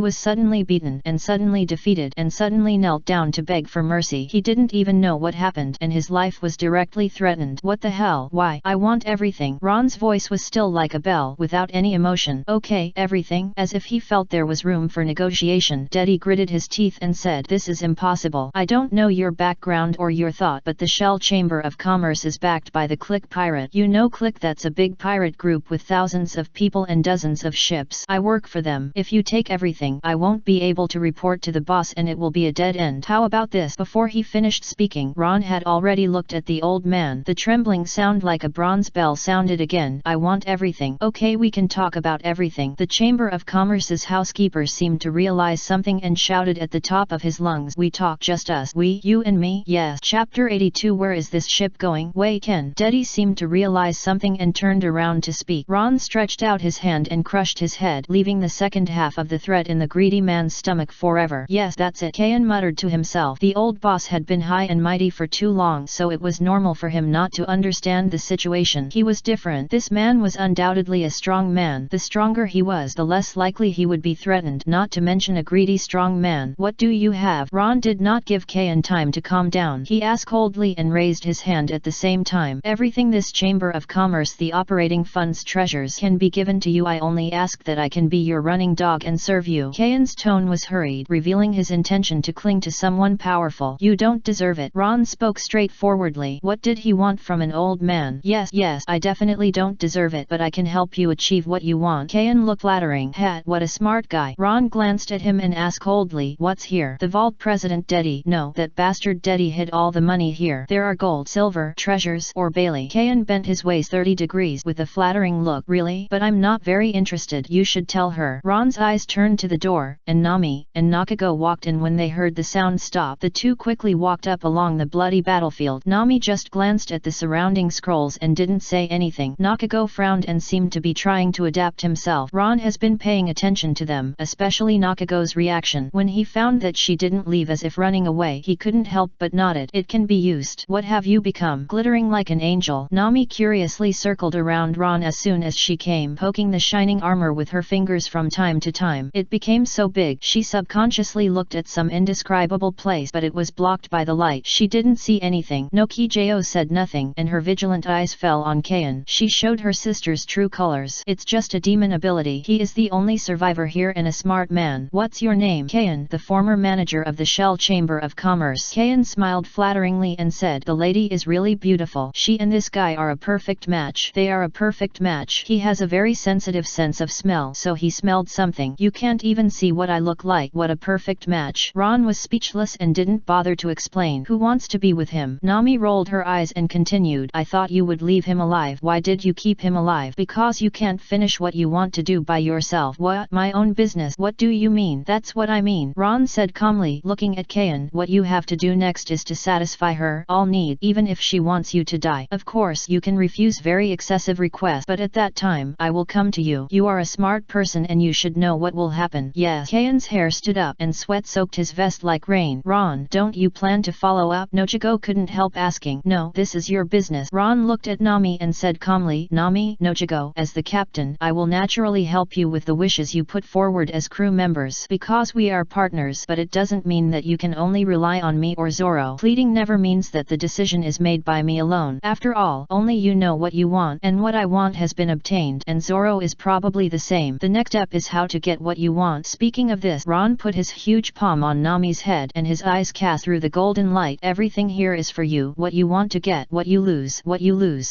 was suddenly beaten, and suddenly defeated, and suddenly knelt down to beg for mercy. He didn't even know what happened, and his life was directly threatened. "What the hell? Why? I want everything." Ron's voice was still like a bell, without any emotion. "Okay, everything." As if he felt there was room for negotiation, Daddy gritted his teeth and said, "This is impossible. I don't know your background or your thought, but the Shell Chamber of Commerce is backed by the Click Pirate. You know Click? That's a big pirate group with thousands of people and dozens of ships. I work for them. If you take everything, I won't be able to report to the boss and it will be a dead end. How about this?" Before he finished speaking, Ron had already looked at the old man. The trembling sound like a bronze bell sounded again. "I want everything." "Okay, we can talk about everything." The Chamber of Commerce's housekeeper seemed to realize something and shouted at the top of his lungs, "We talk, just us. We, you and me?" "Yes." Chapter 82. Where is this ship going? Wei Ken. Daddy seemed to realize something and turned around to speak. Ron stretched out his hand and crushed his head, leaving the second half of the threat in the greedy man's stomach forever. "Yes, that's it," Ken muttered to himself. The old boss had been high and mighty for too long, so it was normal for him not to understand the situation. He was different. This man was undoubtedly a strong man. The stronger he was, the less likely he would be threatened, not to mention a greedy strong man. "What do you have?" Ron did not give Ken time to calm down. He asked coldly and raised his hand at the same time. "Everything this Chamber of Commerce, the operating funds, treasures, can be given to you. I only ask that I can be your running dog and serve you." Ken's tone was hurried, revealing his intention to cling to someone powerful. "You don't deserve it." Ron spoke straightforwardly. What did he want from an old man? Yes, I definitely don't deserve it, but I can help you achieve what you want." Ken looked flattering. What a smart guy. Ron glanced at him and asked coldly, "What's here?" "The vault, President Deddy." "No, that bastard Deddy hid all the money here. There are gold, silver, treasures, or Bailey." Ken bent his waist 30 degrees with a flattering look. "Really? But I'm not very interested." "You should tell her." Ron's eyes turned to the door, and Nami and Nakago walked in. When they heard the sound stop, the two quickly walked up along the bloody battlefield. Nami just glanced at the surrounding scrolls and didn't say anything. Nakago frowned and seemed to be trying to adapt himself. Ron has been paying attention to them, especially Nakago's reaction. When he found that she didn't leave as if running away, he couldn't help but nodded. "It can be used." "What have you become?" "Glittering like an angel." Nami curiously circled around Ron as soon as she came, poking the shining armor with her fingers from time to time. It became so big, she subconsciously looked at some indescribable place, but it was blocked by the light. She didn't see anything. Nokijo said nothing, and her vigilant eyes fell on Ken. She showed her sister's true colors. "It's just a demon ability. He is the only survivor here and a smart man." "What's your name?" "Ken, the former manager of the Shell Chamber of Commerce." Ken smiled flatteringly and said, "The lady is really really beautiful. She and this guy are a perfect match. They are a perfect match. He has a very sensitive sense of smell, so he smelled something. You can't even see what I look like. What a perfect match. Ron was speechless and didn't bother to explain. Who wants to be with him? Nami rolled her eyes and continued. I thought you would leave him alive. Why did you keep him alive? Because you can't finish what you want to do by yourself. What? My own business? What do you mean? That's what I mean, Ron said calmly, looking at Kayan. What you have to do next is to satisfy her all need, even if she wants you to die. Of course you can refuse very excessive requests, but at that time I will come to you. You are a smart person and you should know what will happen. Yes. Kayan's hair stood up and sweat soaked his vest like rain. Ron, don't you plan to follow up? Nochigo couldn't help asking. No, this is your business. Ron looked at Nami and said calmly, Nami, Nochigo, as the captain, I will naturally help you with the wishes you put forward as crew members, because we are partners, but it doesn't mean that you can only rely on me or Zoro. Pleading never means that the decision is made by me alone. After all, only you know what you want, and what I want has been obtained, and Zoro is probably the same. The next step is how to get what you want. Speaking of this, Ron put his huge palm on Nami's head, and his eyes cast through the golden light. Everything here is for you. What you want to get, what you lose,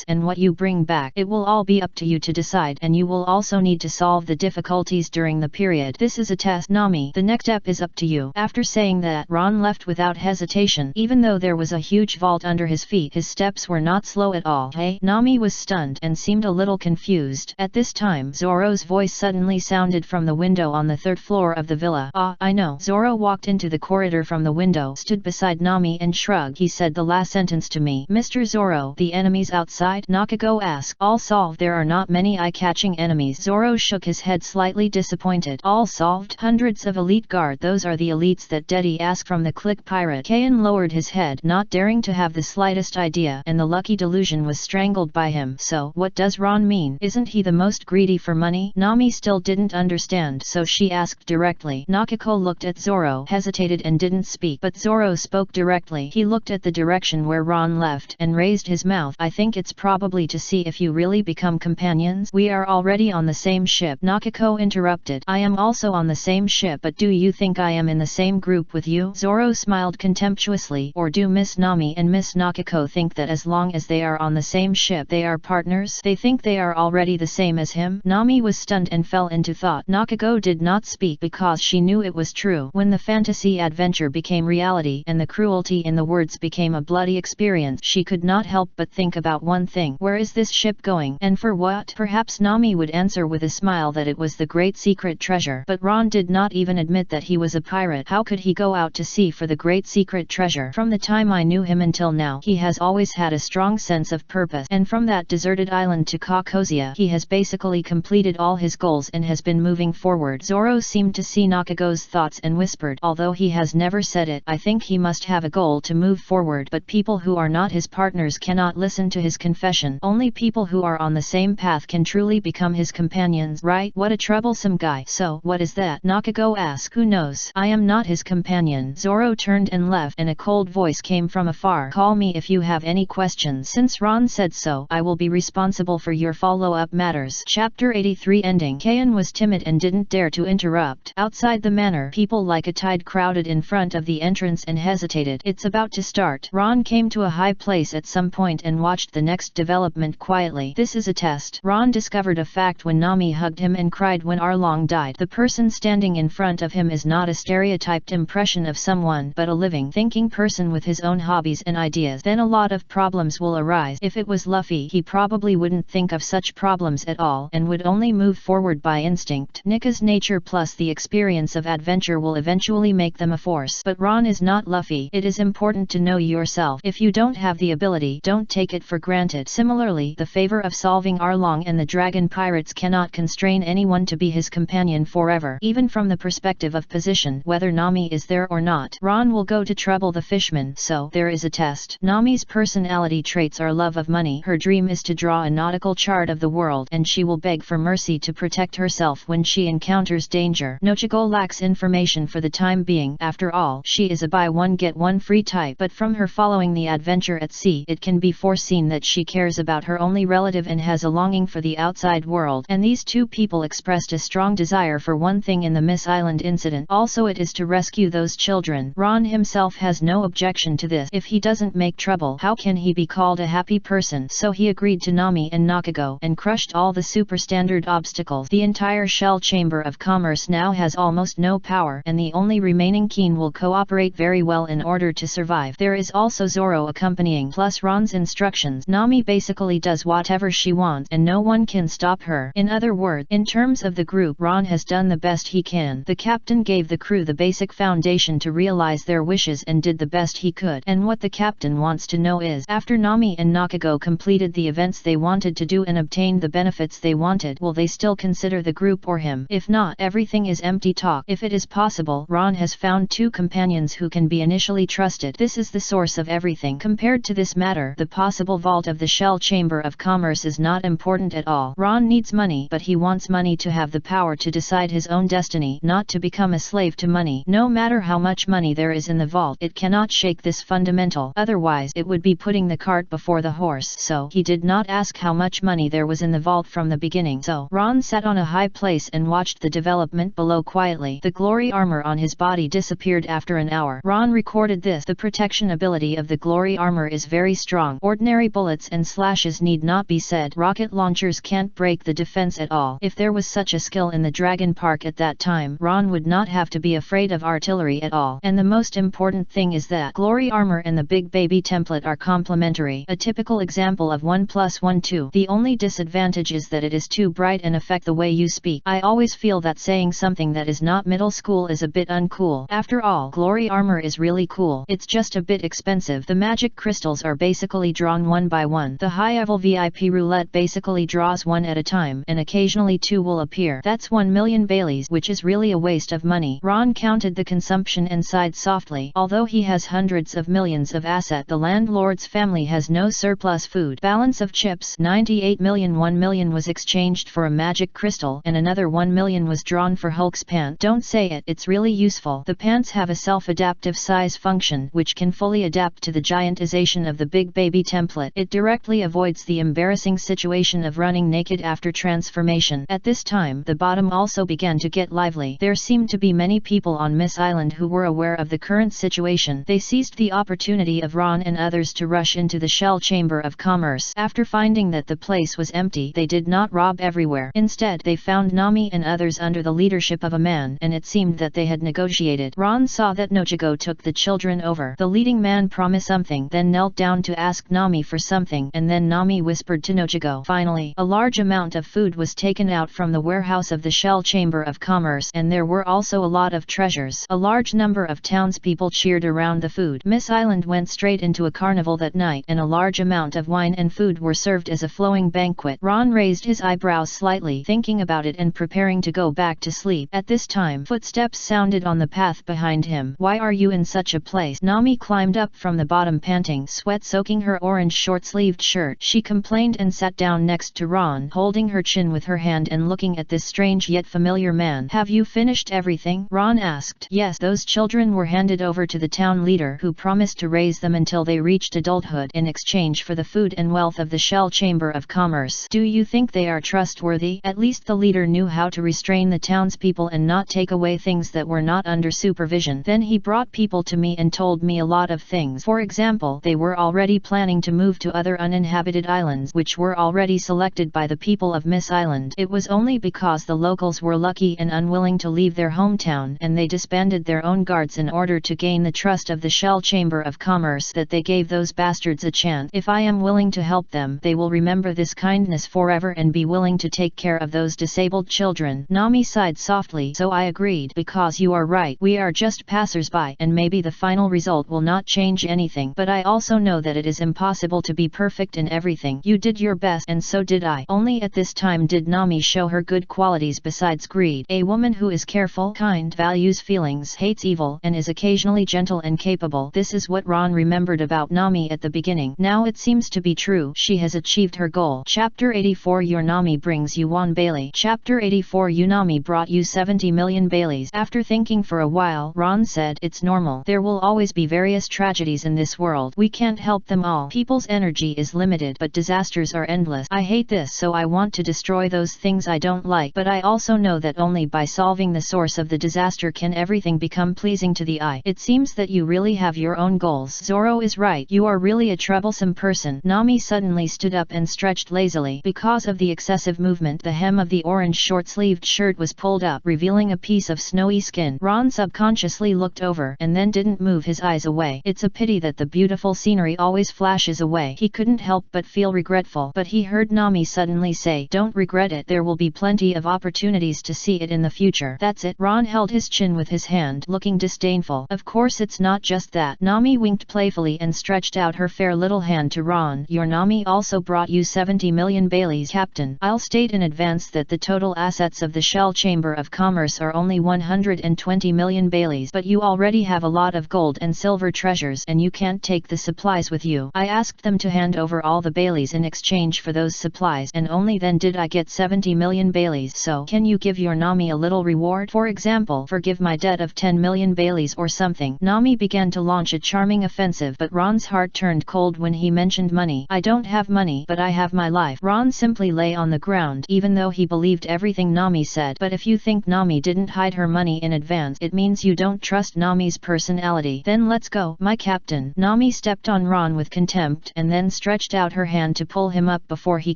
and what you bring back. It will all be up to you to decide, and you will also need to solve the difficulties during the period. This is a test, Nami. The next step is up to you. After saying that, Ron left without hesitation. Even though there was a huge vault under his feet, his steps were not slow at all. Hey? Nami was stunned and seemed a little confused. At this time, Zoro's voice suddenly sounded from the window on the third floor of the villa. Ah, I know. Zoro walked into the corridor from the window, stood beside Nami and shrugged. He said the last sentence to me. Mr. Zoro, the enemies outside? Nakago asked. All solved. There are not many eye-catching enemies. Zoro shook his head slightly disappointed. All solved? Hundreds of elite guard. Those are the elites that Daddy asked from the click pirate. Kayan lowered his head, not daring to have the slightest idea, and the lucky delusion was strangled by him. So, what does Ron mean? Isn't he the most greedy for money? Nami still didn't understand, so she asked directly. Nakako looked at Zoro, hesitated and didn't speak, but Zoro spoke directly. He looked at the direction where Ron left, and raised his mouth. I think it's probably to see if you really become companions. We are already on the same ship. Nakako interrupted. I am also on the same ship, but do you think I am in the same group with you? Zoro smiled contemptuously. Or do Miss Nami and Miss Nakako think that as long as they are on the same ship they are partners? They think they are already the same as him? Nami was stunned and fell into thought. Nakako did not speak because she knew it was true. When the fantasy adventure became reality and the cruelty in the words became a bloody experience, she could not help but think about one thing. Where is this ship going? And for what? Perhaps Nami would answer with a smile that it was the great secret treasure. But Ron did not even admit that he was a pirate. How could he go out to sea for the great secret treasure? From the time I knew him until now, he has always had a strong sense of purpose, and from that deserted island to Kakosia, he has basically completed all his goals and has been moving forward. Zoro seemed to see Nakago's thoughts and whispered, although he has never said it, I think he must have a goal to move forward, but people who are not his partners cannot listen to his confession. Only people who are on the same path can truly become his companions, right? What a troublesome guy. So, what is that? Nakago asked. Who knows? I am not his companion. Zoro turned and left, and a cold voice came from afar. Call me if you have any questions. Since Ron said so, I will be responsible for your follow-up matters. Chapter 83 Ending. Kayan was timid and didn't dare to interrupt. Outside the manor, people like a tide crowded in front of the entrance and hesitated. It's about to start. Ron came to a high place at some point and watched the next development quietly. This is a test. Ron discovered a fact when Nami hugged him and cried when Arlong died. The person standing in front of him is not a stereotyped impression of someone, but a living, thinking person with his own hobbies and ideas. Then a lot of problems will arise. If it was Luffy, he probably wouldn't think of such problems at all, and would only move forward by instinct. Nika's nature plus the experience of adventure will eventually make them a force. But Ron is not Luffy. It is important to know yourself. If you don't have the ability, don't take it for granted. Similarly, the favor of solving Arlong and the dragon pirates cannot constrain anyone to be his companion forever. Even from the perspective of position, whether Nami is there or not, Ron will go to trouble the fishman. So, there is a test. Nami's personality traits are love of money. Her dream is to draw a nautical chart of the world, and she will beg for mercy to protect herself when she encounters danger. Nochigo lacks information for the time being. After all, she is a buy one get one free type, but from her following the adventure at sea, it can be foreseen that she cares about her only relative and has a longing for the outside world. And these two people expressed a strong desire for one thing in the Miss Island incident. Also, it is to rescue those children. Ron himself has no objection to this if he doesn't make trouble. How can he be called a happy person? So he agreed to Nami and Nakago and crushed all the super-standard obstacles. The entire Shell Chamber of Commerce now has almost no power, and the only remaining Keen will cooperate very well in order to survive. There is also Zoro accompanying, plus Ron's instructions. Nami basically does whatever she wants and no one can stop her. In other words, in terms of the group, Ron has done the best he can. The captain gave the crew the basic foundation to realize their wishes and did the best he could. And what the captain wants to know is, after Nami and Nakago completed the events they wanted to do and obtained the benefits they wanted, will they still consider the group or him? If not, everything is empty talk. If it is possible, Ron has found two companions who can be initially trusted. This is the source of everything. Compared to this matter, the possible vault of the Shell Chamber of Commerce is not important at all. Ron needs money, but he wants money to have the power to decide his own destiny, not to become a slave to money. No matter how much money there is in the vault, it cannot shake this fundamental. Otherwise, it would be putting the cart before the horse. So, he did not ask how much money there was in the vault from the beginning. So, Ron sat on a high place and watched the development below quietly. The glory armor on his body disappeared after an hour. Ron recorded this. The protection ability of the glory armor is very strong. Ordinary bullets and slashes need not be said. Rocket launchers can't break the defense at all. If there was such a skill in the Dragon Park at that time, Ron would not have to be afraid of artillery at all. And the most important thing is that glory armor and the big baby template are complementary. A typical example of 1 + 1 2. The only disadvantage is that it is too bright and affect the way you speak. I always feel that saying something that is not middle school is a bit uncool. After all, glory armor is really cool. It's just a bit expensive. The magic crystals are basically drawn one by one. The high-level VIP roulette basically draws one at a time, and occasionally two will appear. That's 1 million Baileys, which is really a waste of money. Ron counted the consumption and sighed softly. Although he has hundreds of millions of asset, the landlord's family has no surplus food. Balance of chips, 98 million. 1 million was exchanged for a magic crystal, and another 1 million was drawn for Hulk's pant. Don't say it, it's really useful. The pants have a self-adaptive size function, which can fully adapt to the giantization of the big baby template. It directly avoids the embarrassing situation of running naked after transformation. At this time, the bottom also began to get lively. There seemed to be many people on Miss Island who were aware of the current situation. They seized the opportunity of Ron and others to rush into the Shell Chamber of Commerce. After finding that the place was empty, they did not rob everywhere. Instead, they found Nami and others under the leadership of a man, and it seemed that they had negotiated. Ron saw that Nojigo took the children over. The leading man promised something, then knelt down to ask Nami for something, and then Nami whispered to Nojigo. Finally, a large amount of food was taken out from the warehouse of the Shell Chamber of Commerce, and there were also a lot of treasures. A large number of townspeople cheered around the food. Miss Island went straight into a carnival that night, and a large amount of wine and food were served as a flowing banquet. Ron raised his eyebrows slightly, thinking about it and preparing to go back to sleep. At this time, footsteps sounded on the path behind him. Why are you in such a place? Nami climbed up from the bottom, panting, sweat soaking her orange short-sleeved shirt. She complained and sat down next to Ron, holding her chin with her hand and looking at this strange yet familiar man. Have you finished everything? Ron asked. Yes, those children were handed over to the town leader, who promised to raise them until they reached adulthood in exchange for the food and wealth of the Shell Chamber of Commerce. Do you think they are trustworthy? At least the leader knew how to restrain the townspeople and not take away things that were not under supervision. Then he brought people to me and told me a lot of things. For example, they were already planning to move to other uninhabited islands, which were already selected by the people of Miss Island. It was only because the locals were lucky and unwilling to leave their hometown, and they disbanded their own guards in order to gain the trust of the Shell Chamber of Commerce, that they gave those bastards a chance. If I am willing to help them, they will remember this kindness forever and be willing to take care of those disabled children. Nami sighed softly. So I agreed. Because you are right, we are just passers-by, and maybe the final result will not change anything, but I also know that it is impossible to be perfect in everything. You did your best, and so did I. Only at this time did Nami show her good qualities besides greed. A woman who is careful, kind, values feelings, hates evil, and is occasionally gentle and capable. This is what Ron remembered about Nami at the beginning. Now it seems to be true. She has achieved her goal. Chapter 84. Your Nami brings you 1 Bailey. Chapter 84. Your Nami brought you 70 million Baileys. After thinking for a while, Ron said, it's normal. There will always be various tragedies in this world. We can't help them all. People's energy is limited, but disasters are endless. I hate this, so I want to destroy those things I don't like, but I also know that only by solving the source of the disaster can everything become pleasing to the eye. It seems that you really have your own goals. Zoro is right. You are really a troublesome person. Nami suddenly stood up and stretched lazily. Because of the excessive movement, the hem of the orange short-sleeved shirt was pulled up, revealing a piece of snowy skin. Ron subconsciously looked over and then didn't move his eyes away. It's a pity that the beautiful scenery always flashes away. He couldn't help but feel regretful, but he heard Nami suddenly say, "Don't regret it, there will be plenty of opportunities to see it in the future." That's it. Ron held his chin with his hand, looking disdainful. Of course it's not just that. Nami winked playfully and stretched out her fair little hand to Ron. Your Nami also brought you 70 million Baileys, Captain. I'll state in advance that the total assets of the Shell Chamber of Commerce are only 120 million Baileys, but you already have a lot of gold and silver treasures and you can't take the supplies with you. I asked them to hand over all the Baileys in exchange for those supplies, and only then did I get 70 million Baileys. So, can you give your Nami a little reward? For example, forgive my debt of 10 million Baileys or something. Nami began to launch a charming offensive, but Ron's heart turned cold when he mentioned money. I don't have money, but I have my life. Ron simply lay on the ground, even though he believed everything Nami said. But if you think Nami didn't hide her money in advance, it means you don't trust Nami's personality. Then let's go, my captain. Nami stepped on Ron with contempt and then stretched out her hand to pull him up before he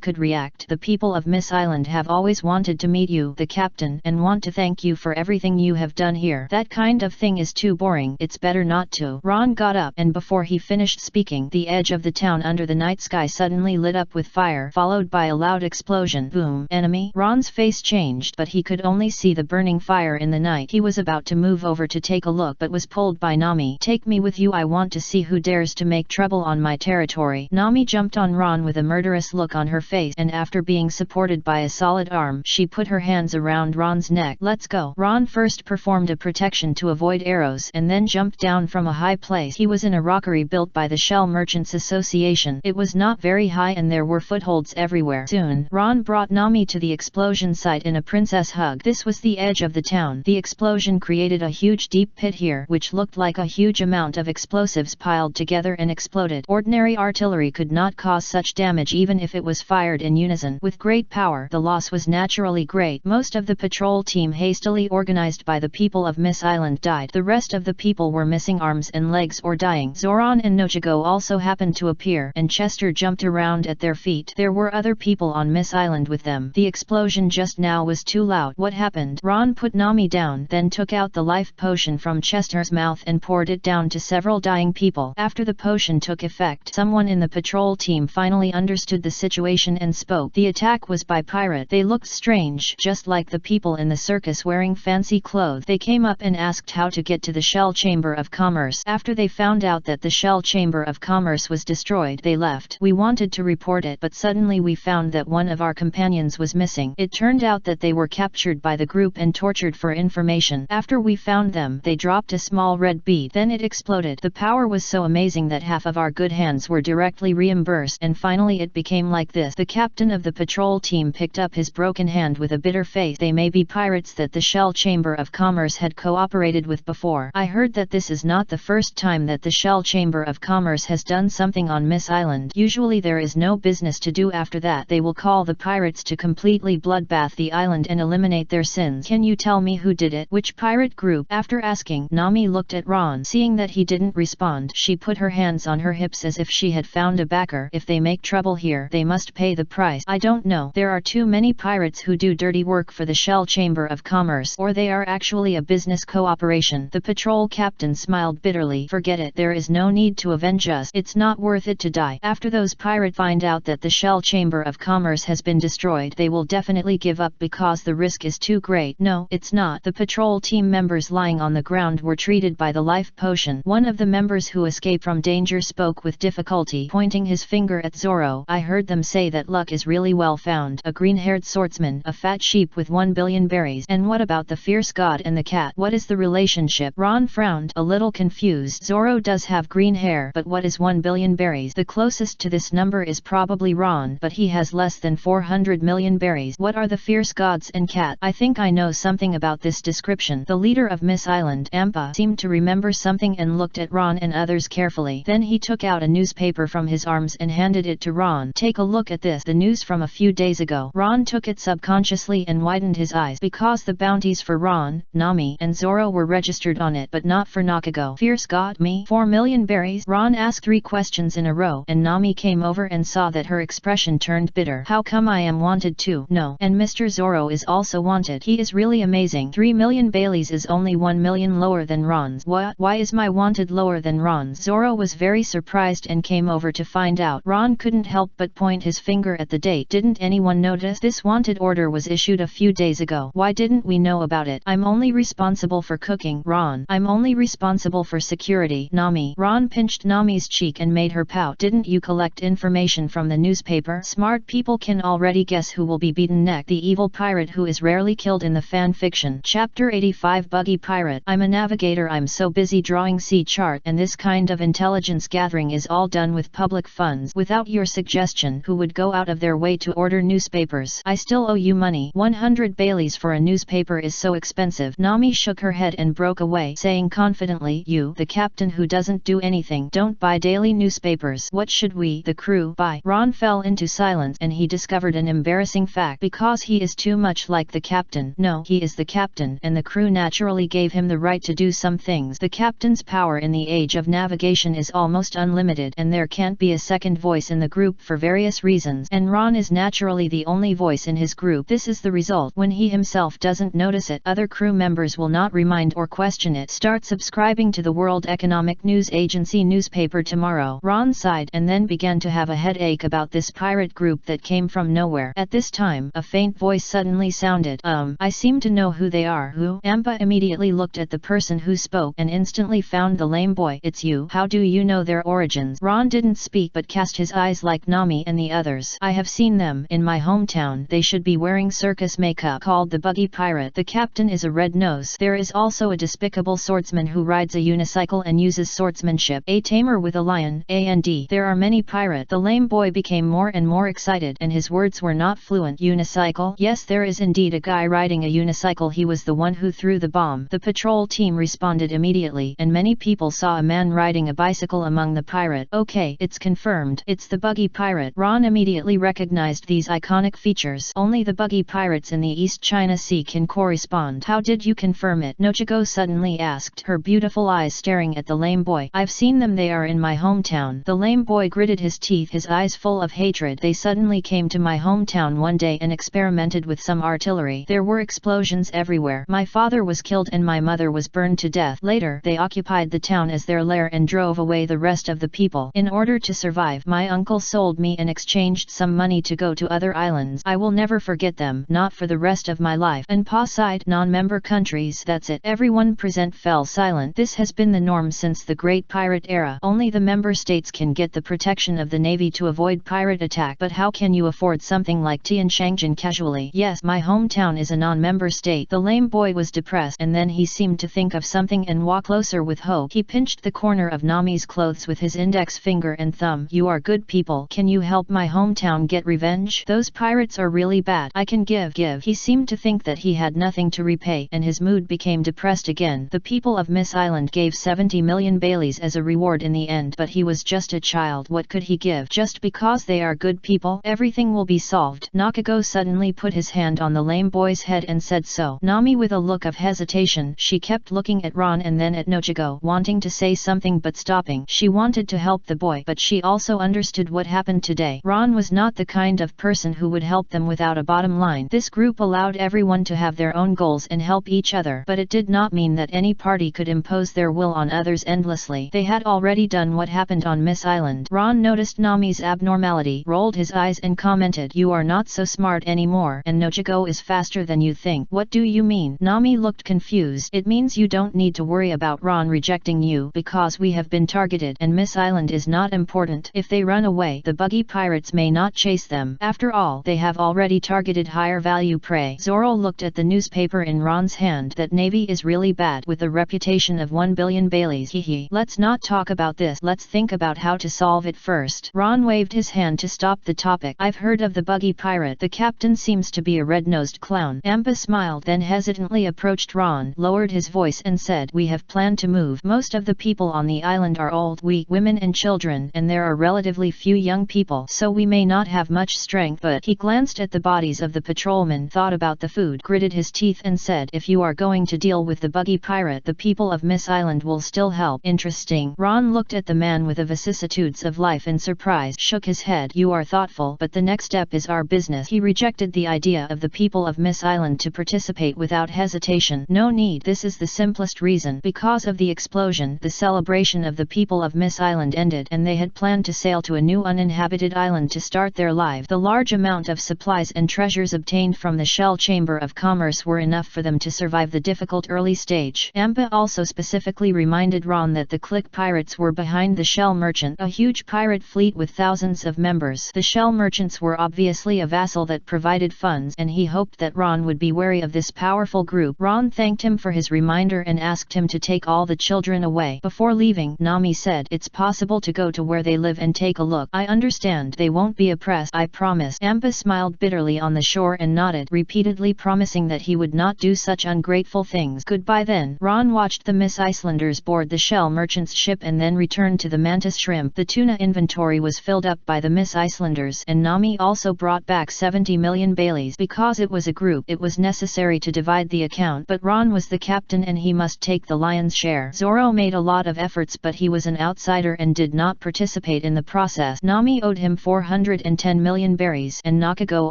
could react. The people of Miss Island have always wanted to meet you, the captain, and want to thank you for everything you have done here. That kind of thing is too boring. It's better not to. Ron got up, and before he finished speaking, the edge of the town under the night sky suddenly lit up with fire, followed by a loud explosion. Boom. Enemy? Ron's face changed, but he could only see the burning fire in the night. He was about to move over to take a look, but was pulled by Nami. Take me with you. I want to see who dares to make trouble on my territory. Nami jumped on Ron with a murderous look on her face, and after being supported by a solid arm, she put her hands around Ron's neck. Let's go. Ron first performed a protection to avoid arrows and then jumped down from a high place. He was in a rockery built by the Shell Merchants Association. It was not very high and there were footholds everywhere. Soon, Ron brought Nami to the explosion site in a princess hug. This was the edge of the town. The explosion created a huge deep pit here, which looked like a huge amount of explosives piled together and exploded. Ordinary artillery could not cause such damage even if it was fired in unison. With great power, the loss was naturally great. Most of the patrol team, hastily organized by the people of Miss Island, died. The rest of the people were missing arms and legs or dying. Zoran and Nojigo also happened to appear, and Chester jumped around at their feet. There were other people on Miss Island with them. The explosion just now was too loud. What happened? Ron put Nami down, then took out the life potion from Chester's mouth and poured it down to several dying people. After the potion took effect, someone in the patrol team finally understood the situation and spoke. The attack was by pirate. They looked strange, just like the people in the circus wearing fancy clothes. They came up and asked how to get to the Shell Chamber of Commerce. After they found out that the Shell Chamber of Commerce was destroyed, they left. We wanted to report it, but suddenly we found that one of our companions was missing. It turned out that they were captured by the group and tortured for information. After we found them, they dropped a small red bead. Then it exploded. The power was so amazing that half of our good hands were directly reimbursed, and finally it became like this. The captain of the patrol team picked up his broken hand with a bitter face. They may be pirates that the Shell Chamber of Commerce had cooperated with before. I heard that this is not the first time that the Shell Chamber of Commerce has done something on Miss Island. Usually there is no business to do after that. They will call the pirates to completely bloodbath the island and eliminate their sins. Can you tell me who did it? Which pirate group? After asking, Nami looked at Ron. Seeing that he didn't respond, she put her hands on her hips as if she had found a backer. If they make trouble here, they must pay the price. I don't know. There are too many pirates who do dirty work for the Shell Chamber of Commerce, or they are actually a business cooperation. The patrol captain smiled bitterly. Forget it. There is no need to avenge us. It's not worth it to die. After those pirates find out that the Shell Chamber of Commerce has been destroyed, they will definitely give up because the risk is too great. No, it's not. The patrol team members lying on the ground were treated by the life potion. One of the members who escaped from danger spoke with difficulty, pointing his finger at Zoro. I heard them say that luck is really well found. A green-haired swordsman, a fat sheep with 1 billion berries. And what about the fierce god and the cat? What is the relationship? Ron frowned, a little confused. Zoro does have green hair, but what is 1 billion berries? The closest to this number is probably Ron, but he has less than 400 million berries. What are the fierce gods and cat? I think I know something about this description. The leader of Miss Island, Ampa, seemed to remember something and looked at Ron and others carefully. Then he took out a newspaper from his arms and handed it to Ron. Take a look at this. The news from a few days ago. Ron took it subconsciously and widened his eyes, because the bounties for Ron, Nami, and Zoro were registered on it, but not for Nakago. Fierce god? Me? 4 million berries? Ron Ron asked 3 questions in a row, and Nami came over and saw that her expression turned bitter. How come I am wanted too? No, and Mr. Zoro is also wanted. He is really amazing. 3 million Baileys is only 1 million lower than Ron's. What? Why is my wanted lower than Ron's? Zoro was very surprised and came over to find out. Ron couldn't help but point his finger at the date. Didn't anyone notice? This wanted order was issued a few days ago. Why didn't we know about it? I'm only responsible for cooking. Ron, I'm only responsible for security. Nami. Ron pinched Nami's cheek and made her pout. Didn't you collect information from the newspaper? Smart people can already guess who will be beaten next. The evil pirate who is rarely killed in the fan fiction. Chapter 85 Buggy Pirate. I'm a navigator. I'm so busy drawing sea chart, and this kind of intelligence gathering is all done with public funds. Without your suggestion, who would go out of their way to order newspapers? I still owe you money. 100 Baileys for a newspaper is so expensive. Nami shook her head and broke away, saying confidently, you, the captain who doesn't do anything, don't buy daily newspapers. What should we, the crew, buy? Ron fell into silence, and he discovered an embarrassing fact. Because he is too much like the captain. No, he is the captain, and the crew naturally gave him the right to do some things. The captain's power in the age of navigation is almost unlimited, and there can't be a second voice in the group for various reasons, and Ron is naturally the only voice in his group. This is the result. When he himself doesn't notice it, other crew members will not remind or question it. Start subscribing to the World Economic News Agency newspaper tomorrow. Ron sighed and then began to have a headache about this pirate group that came from nowhere. At this time, a faint voice suddenly sounded. I seem to know who they are. Who? Ampa immediately looked at the person who spoke and instantly found the lame boy. It's you. How do you know their origins? Ron didn't speak but cast his eyes like Nami and the others. I have seen them in my hometown. They should be wearing circus makeup. Called the Buggy Pirate. The captain is a red nose. There is also a despicable swordsman who rides a unicycle and uses swordsmanship. A tamer with a lion. And there are many pirate. The lame boy became more and more excited, and his words were not fluent. Unicycle? Yes, there is indeed a guy riding a unicycle. He was the one who threw the bomb. The patrol team responded immediately, and many people saw a man riding a bicycle among the pirate. Okay, it's confirmed. It's the Buggy Pirate. Ron immediately recognized these iconic features. Only the Buggy Pirates in the East China Sea can correspond. How did you confirm it? Nochigo suddenly asked, her beautiful eyes staring at the lame boy. I've seen them. They are in my hometown. The lame boy gritted his teeth, his eyes full of hatred. They suddenly came to my hometown one day and experimented with some artillery. There were explosions everywhere. My father was killed and my mother was burned to death. Later, they occupied the town as their lair and drove away the rest of the people. In order to survive, my uncle sold me and exchanged some money to go to other islands. I will never forget them, not for the rest of my life. And Pa sighed. Non-member countries. That's it. Everyone present fell silent. This has been the norm since the Great Pirate Era. Only the member states can get the protection of the Navy to avoid pirate attack. But how can you afford something like Tianshangjian casually? Yes, my hometown is a non-member state. The lame boy was depressed, and then he seemed to think of something and walk closer with hope. He pinched the corner of Nami's clothes with his index finger and thumb. You are good people. Can you help my hometown get revenge? Those pirates are really bad. I can give. He seemed to think that he had nothing to repay, and his mood became depressed again. The people of Miss Island gave 70 million Baileys as a reward in the end, but he was just a child. What could he give? Just because they are good people, everything will be solved. Nakago suddenly put his hand on the lame boy's head and said so. Nami with a look of hesitation, she kept looking at Ron and then at Nochigo, wanting to say something but stopping. She wanted to help the boy, but she also understood what happened today. Ron was not the kind of person who would help them without a bottom line. This group allowed everyone to have their own goals and help each other, but it did not mean that any party could impose their will on others endlessly. They had already done what happened on Miss Island. Ron noticed Nami's abnormality, rolled his eyes and commented, you are not so smart anymore, and Nochigo is faster than you think. What do you mean? Nami looked confused. It means you don't need to worry about Ron rejecting you, because we have been targeted and Miss Island is not important. If they run away, the Buggy Pirates may not chase them. After all, they have already targeted higher value prey. Zoro looked at the newspaper in Ron's hand. That Navy is really bad, with a reputation of 1 billion Baileys. Hehe. Let's not talk about this. Let's think about how to solve it first. Ron waved his hand to stop the topic. I've heard of the Buggy Pirate. The captain seems to be a red-nosed clown. Ampa smiled, then hesitantly approached Ron, lowered his voice and said, we have planned to move. Most of the people on the island are old, weak women and children, and there are relatively few young people, so we may not have much strength. But he glanced at the bodies of the patrolmen, thought about the food, gritted his teeth and said, if you are going to deal with the Buggy Pirate, the people of Miss Island will still help. Interesting. Ron Ron looked at the man with the vicissitudes of life in surprise, shook his head. You are thoughtful, but the next step is our business. He rejected the idea of the people of Miss Island to participate without hesitation. No need. This is the simplest reason. Because of the explosion, the celebration of the people of Miss Island ended, and they had planned to sail to a new uninhabited island to start their lives. The large amount of supplies and treasures obtained from the Shell Chamber of Commerce were enough for them to survive the difficult early stage. Ampa also specifically reminded Ron that the Click pirates were behind the Shell Merchant, a huge pirate fleet with thousands of members. The Shell Merchants were obviously a vassal that provided funds, and he hoped that Ron would be wary of this powerful group. Ron thanked him for his reminder and asked him to take all the children away. Before leaving, Nami said, "It's possible to go to where they live and take a look. I understand. They won't be oppressed, I promise." Ampa smiled bitterly on the shore and nodded, repeatedly promising that he would not do such ungrateful things. Goodbye then. Ron watched the Miss Icelanders board the Shell Merchant's ship and then returned to the Mantis Shrimp. The tuna inventory was filled up by the Miss Icelanders, and Nami also brought back 70 million Baileys. Because it was a group, it was necessary to divide the account, but Ron was the captain and he must take the lion's share. Zoro made a lot of efforts, but he was an outsider and did not participate in the process. Nami owed him 410 million berries, and Nakago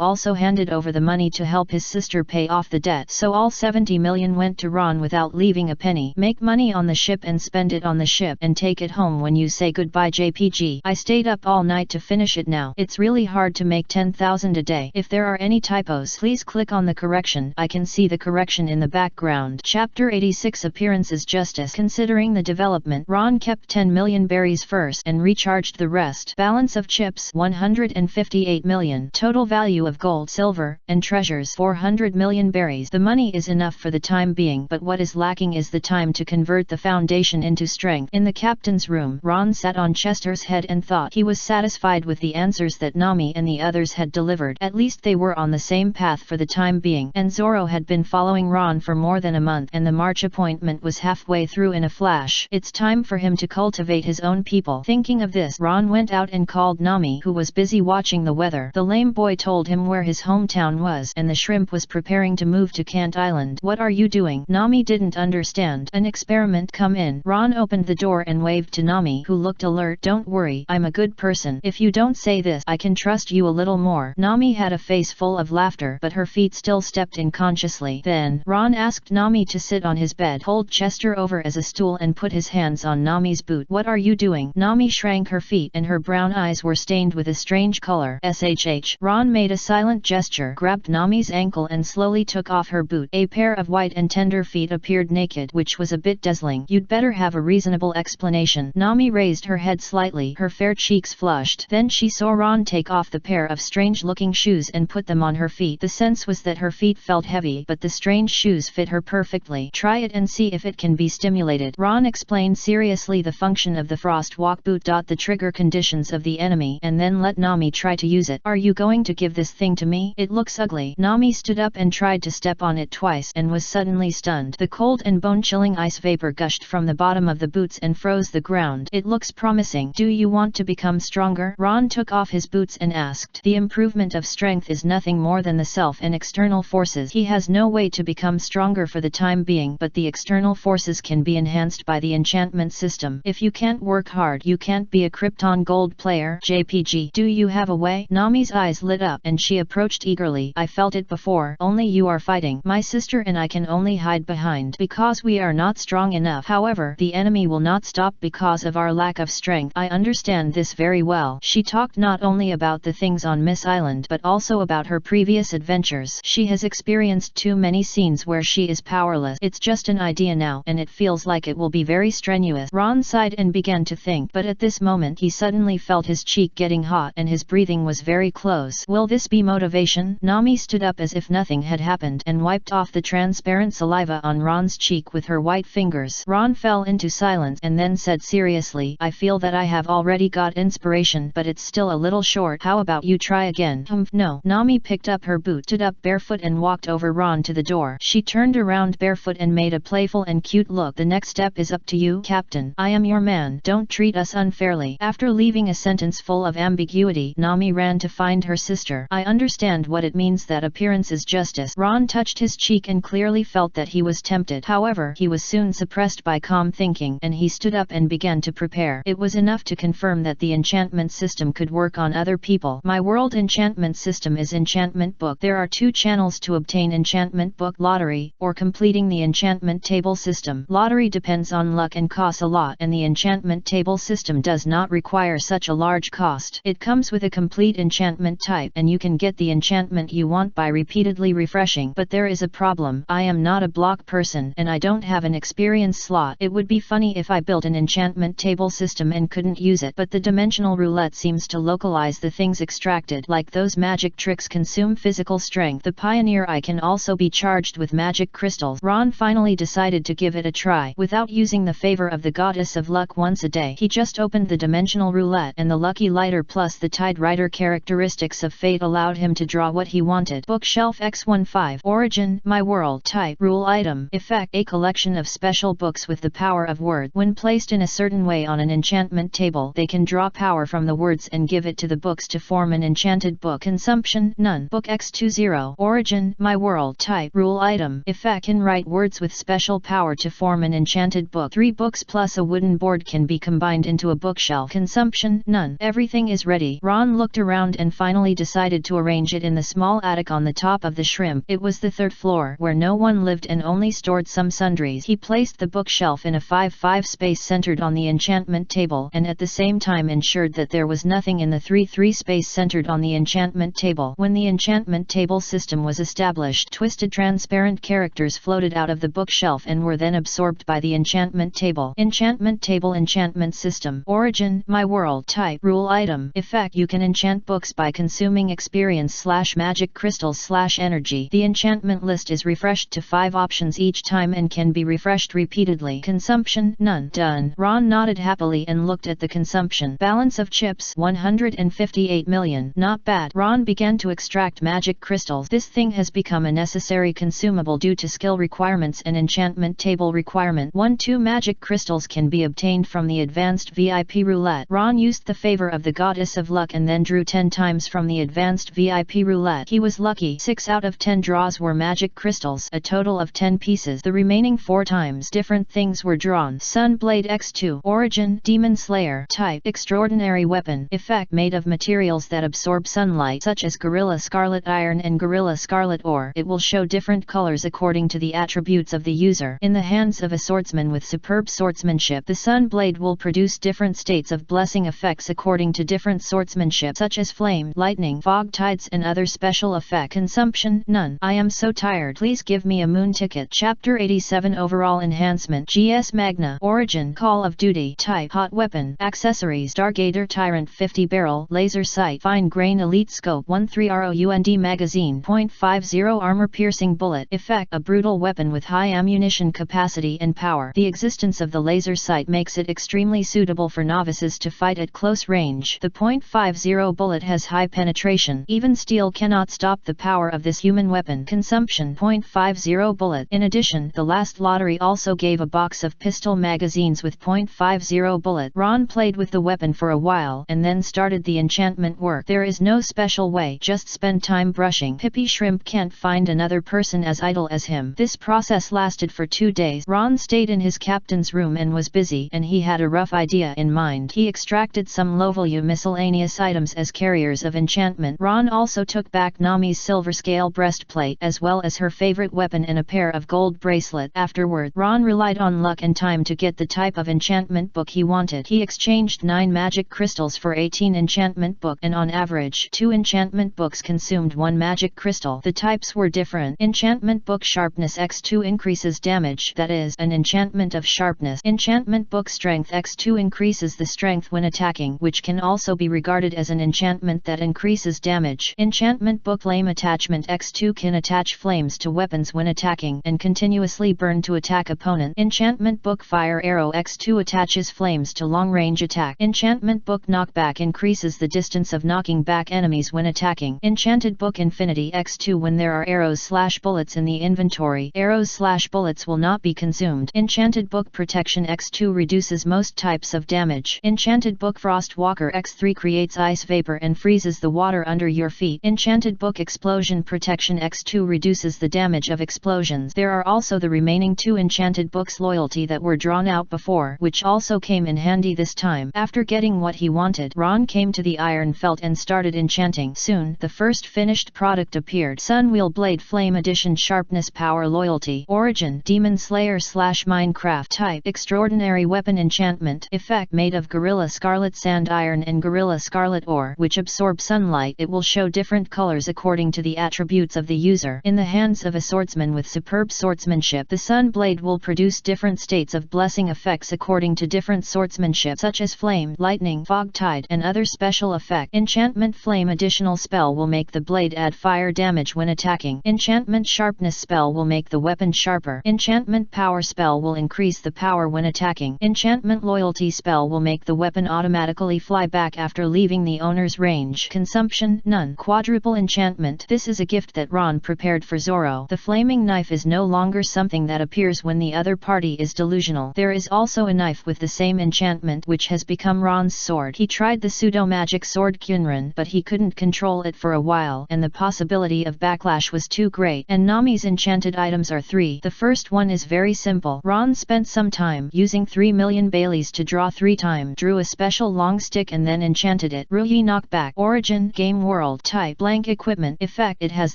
also handed over the money to help his sister pay off the debt. So all 70 million went to Ron without leaving a penny. Make money on the ship and spend it on the ship, and take it home when you say goodbye. JPG. I stayed up all night to finish it now. It's really hard to make 10,000 a day. If there are any typos, please click on the correction. I can see the correction in the background. Chapter 86 Appearances Justice. Considering the development, Ron kept 10 million berries first and recharged the rest. Balance of chips 158 million. Total value of gold, silver, and treasures 400 million berries. The money is enough for the time being, but what is lacking is the time to convert the foundation into strength. In the captain's room, Ron sat on Chester's head and thought. He was satisfied with the answers that Nami and the others had delivered. At least they were on the same path for the time being, and Zoro had been following Ron for more than a month, and the March appointment was halfway through in a flash. It's time for him to cultivate his own people. Thinking of this, Ron went out and called Nami, who was busy watching the weather. The lame boy told him where his hometown was, and the shrimp was preparing to move to Kant Island. What are you doing? Nami didn't understand. An experiment. Come in. Ron opened the door and waved to Nami, who looked alert. Don't worry, I'm a good person. If you don't say this, I can trust you a little more. Nami had a face full of laughter, but her feet still stepped unconsciously. Then, Ron asked Nami to sit on his bed, hold Chester over as a stool, and put his hands on Nami's boot. What are you doing? Nami shrank her feet, and her brown eyes were stained with a strange color. SHH. Ron made a silent gesture, grabbed Nami's ankle and slowly took off her boot. A pair of white and tender feet appeared naked, which was a bit dazzling. You'd better have a reasonable explanation. Nami raised her head slightly, her fair cheeks flushed. Then she saw Ron take off the pair of strange-looking shoes and put them on her feet. The sense was that her feet felt heavy, but the strange shoes fit her perfectly. Try it and see if it can be stimulated. Ron explained seriously the function of the frost walk boot. The trigger conditions of the enemy, and then let Nami try to use it. Are you going to give this thing to me? It looks ugly. Nami stood up and tried to step on it twice, and was suddenly stunned. The cold and bone-chilling ice vapor gushed from the bottom of the boots and froze the ground. It looks promising. Do you want to become stronger? Ron took off his boots and asked. The improvement of strength is nothing more than the self and external forces. He has no way to become stronger for the time being, but the external forces can be enhanced by the enchantment system. If you can't work hard, you can't be a Krypton Gold player. JPG. Do you have a way? Nami's eyes lit up, and she approached eagerly. I felt it before, only you are fighting. My sister and I can only hide behind, because we are not strong enough. However, the enemy will not stop because of our lack of strength. I understand this very well. She talked not only about the things on Miss Island, but also about her previous adventures. She has experienced too many scenes where she is powerless. It's just an idea now, and it feels like it will be very strenuous. Ron sighed and began to think, but at this moment he suddenly felt his cheek getting hot, and his breathing was very close. Will this be motivation? Nami stood up as if nothing had happened, and wiped off the transparent saliva on Ron's cheek with her white fingers. Ron fell into silence, and then said seriously, I feel that I have already got inspiration, but it's still a little short. How about you try again? No. Nami picked up her boot, stood up barefoot, and walked over Ron to the door. She turned around barefoot and made a playful and cute look. The next step is up to you, Captain. I am your man. Don't treat us unfairly. After leaving a sentence full of ambiguity, Nami ran to find her sister. I understand what it means that appearance is justice. Ron touched his cheek and clearly felt that he was tempted. However, he was soon suppressed by calm thinking, and he stood up and began to prepare. It was enough to confirm that the enchantment system could work on other people. My world enchantment system is enchantment book. There are 2 channels to obtain enchantment book: lottery, or completing the enchantment table system. Lottery depends on luck and costs a lot, and the enchantment table system does not require such a large cost. It comes with a complete enchantment type, and you can get the enchantment you want by repeatedly refreshing. But there is a problem. I am not a block person, and I don't have an experience slot. It would be funny if I built an enchantment table system and couldn't use it. But the dimensional roulette seems to localize the things extracted. Like those magic tricks consume physical strength. The pioneer eye can also be charged with magic crystals. Ron finally decided to give it a try. Without using the favor of the goddess of luck once a day, he just opened the dimensional roulette, and the lucky lighter plus the Tide Rider characteristics of fate allowed him to draw what he wanted. Bookshelf X15. Origin: My world. Type: Rule. Item: Effect: a collection of special books with the power of word. When placed in a certain way on an enchantment table, they can draw power from the words and give it to the books to form an enchanted book. Consumption: None. Book X20. Origin: My world. Type: Rule. Item: Effect: can write words with special power to form an enchanted book. 3 books plus a wooden board can be combined into a bookshelf. Consumption: None. Everything is ready. Ron looked around and finally decided to arrange it in the small attic on the top of the shrimp. It was the 3rd floor, where no one lived and only stored some sundries. He placed the bookshelf in a 5x5 space centered on the enchantment table, and at the same time ensured that there was nothing in the 3x3 space centered on the enchantment table. When the enchantment table system was established, twisted transparent characters floated out of the bookshelf and were then absorbed by the enchantment table. Enchantment table. Enchantment system. Origin: My world. Type: Rule. Item: Effect: you can enchant books by consuming experience/magic crystals/energy. The enchantment list is refreshed to 5 options each time and can be refreshed repeatedly. Consumption: None. Done. Ron nodded happily and looked at the consumption balance of chips: 158 million. Not bad. Ron began to extract magic crystals. This thing has become a necessary consumable due to skill requirements and enchantment table requirement. 2 magic crystals can be obtained from the advanced VIP roulette. Ron used the favor of the goddess of luck and then drew 10 times from the advanced VIP roulette. He was lucky. 6 out of 10 draws were magic crystals, a total of 10 pieces. The remaining 4 times different things were drawn. Sunblade X2. Origin: Demon Slayer. Type: Extraordinary weapon. Effect: made of materials that absorb sunlight, such as Gorilla Scarlet Iron and Gorilla Scarlet Ore. It will show different colors according to the attributes of the user. In the hands of a swordsman with superb swordsmanship, the Sunblade will produce different states of blessing effects according to different swordsmanship, such as flame, lightning, fog tides and other special effect. Consumption: None. I am so tired. Please give me a moon ticket. Chapter 87. Overall enhancement. GS Magna. Origin: Call of Duty. Type: Hot weapon. Accessories: Stargazer Tyrant 50 barrel, laser sight, fine grain elite scope, 13 round magazine, .50 armor piercing bullet. Effect: a brutal weapon with high ammunition capacity and power. The existence of the laser sight makes it extremely suitable for novices to fight at close range. The .50 bullet has high penetration. Even steel cannot stop the power of this human weapon. Consumption: .50 bullet. In addition, the last lottery also gave a box of pistol magazines with .50 bullet. Ron played with the weapon for a while and then started the enchantment work. There is no special way, just spend time brushing. Pippy Shrimp can't find another person as idle as him. This process lasted for 2 days. Ron stayed in his captain's room and was busy, and he had a rough idea in mind. He extracted some low-value miscellaneous items as carriers of enchantment. Ron also took back Nami's silver scale breastplate as well as her favorite weapon and a pair of gold bracelet. Afterward, Ron relied on luck and time to get the type of enchantment book he wanted. He exchanged 9 magic crystals for 18 enchantment book, and on average 2 enchantment books consumed 1 magic crystal. The types were different. Enchantment book Sharpness X2 increases damage, that is, an enchantment of sharpness. Enchantment book Strength X2 increases the strength when attacking, which can also be regarded as an enchantment that increases damage. Enchantment book Flame Attachment X2 can attach flames to weapons when attacking and continuously burn to attack opponent. Enchantment book Fire Arrow X2 attaches flames to long-range attack. Enchantment book Knockback increases the distance of knocking back enemies when attacking. Enchanted book Infinity X2 when there are arrows/bullets in the inventory, arrows/bullets will not be consumed. Enchanted book Protection X2 reduces most types of damage. Enchanted book Frostwalker X3 creates ice vapor and freezes the water under your feet. Enchanted book Explosion Protection X2 reduces the damage of explosions. There are also the remaining 2 enchanted books Loyalty that were drawn out before. which also came in handy this time. After getting what he wanted, Ron came to the iron felt and started enchanting. Soon, the first finished product appeared. Sunwheel Blade Flame Edition. Sharpness, Power, Loyalty. Origin: Demon Slayer / Minecraft. Type: Extraordinary Weapon. Enchantment effect made of Gorilla Scarlet Sand Iron and Gorilla Scarlet Ore, which absorb sunlight. It will show different colors according to the attributes of the user. In the hands of a swordsman with superb swordsmanship, the Sun Blade will produce different states of blessing effects according to different swordsmanship, such as flame, lightning, fog tide, and other special effect. Enchantment Flame Additional spell will make the blade add fire damage when attacking. Enchantment Sharpness spell will make the weapon sharper. Enchantment Power spell will increase the power when attacking. Enchantment Loyalty spell will make the weapon automatically fly back after leaving the owner's range. Consumption: none. Quadruple Enchantment. This is a gift that Ron prepared for Zoro. The flaming knife is no longer something that appears when the other party is delusional. There is also a knife with the same enchantment which has become Ron's sword. He tried the pseudo-magic sword Kyunran, but he couldn't control it for a while, and the possibility of backlash was too great. And Nami's enchanted items are 3. The first one is very simple. Ron spent some time using 3 million Baileys to draw 3 times, drew a special long stick and then enchanted it. Ruyi Knockback. Origin: Game World. Type: Blank Equipment. Effect: It has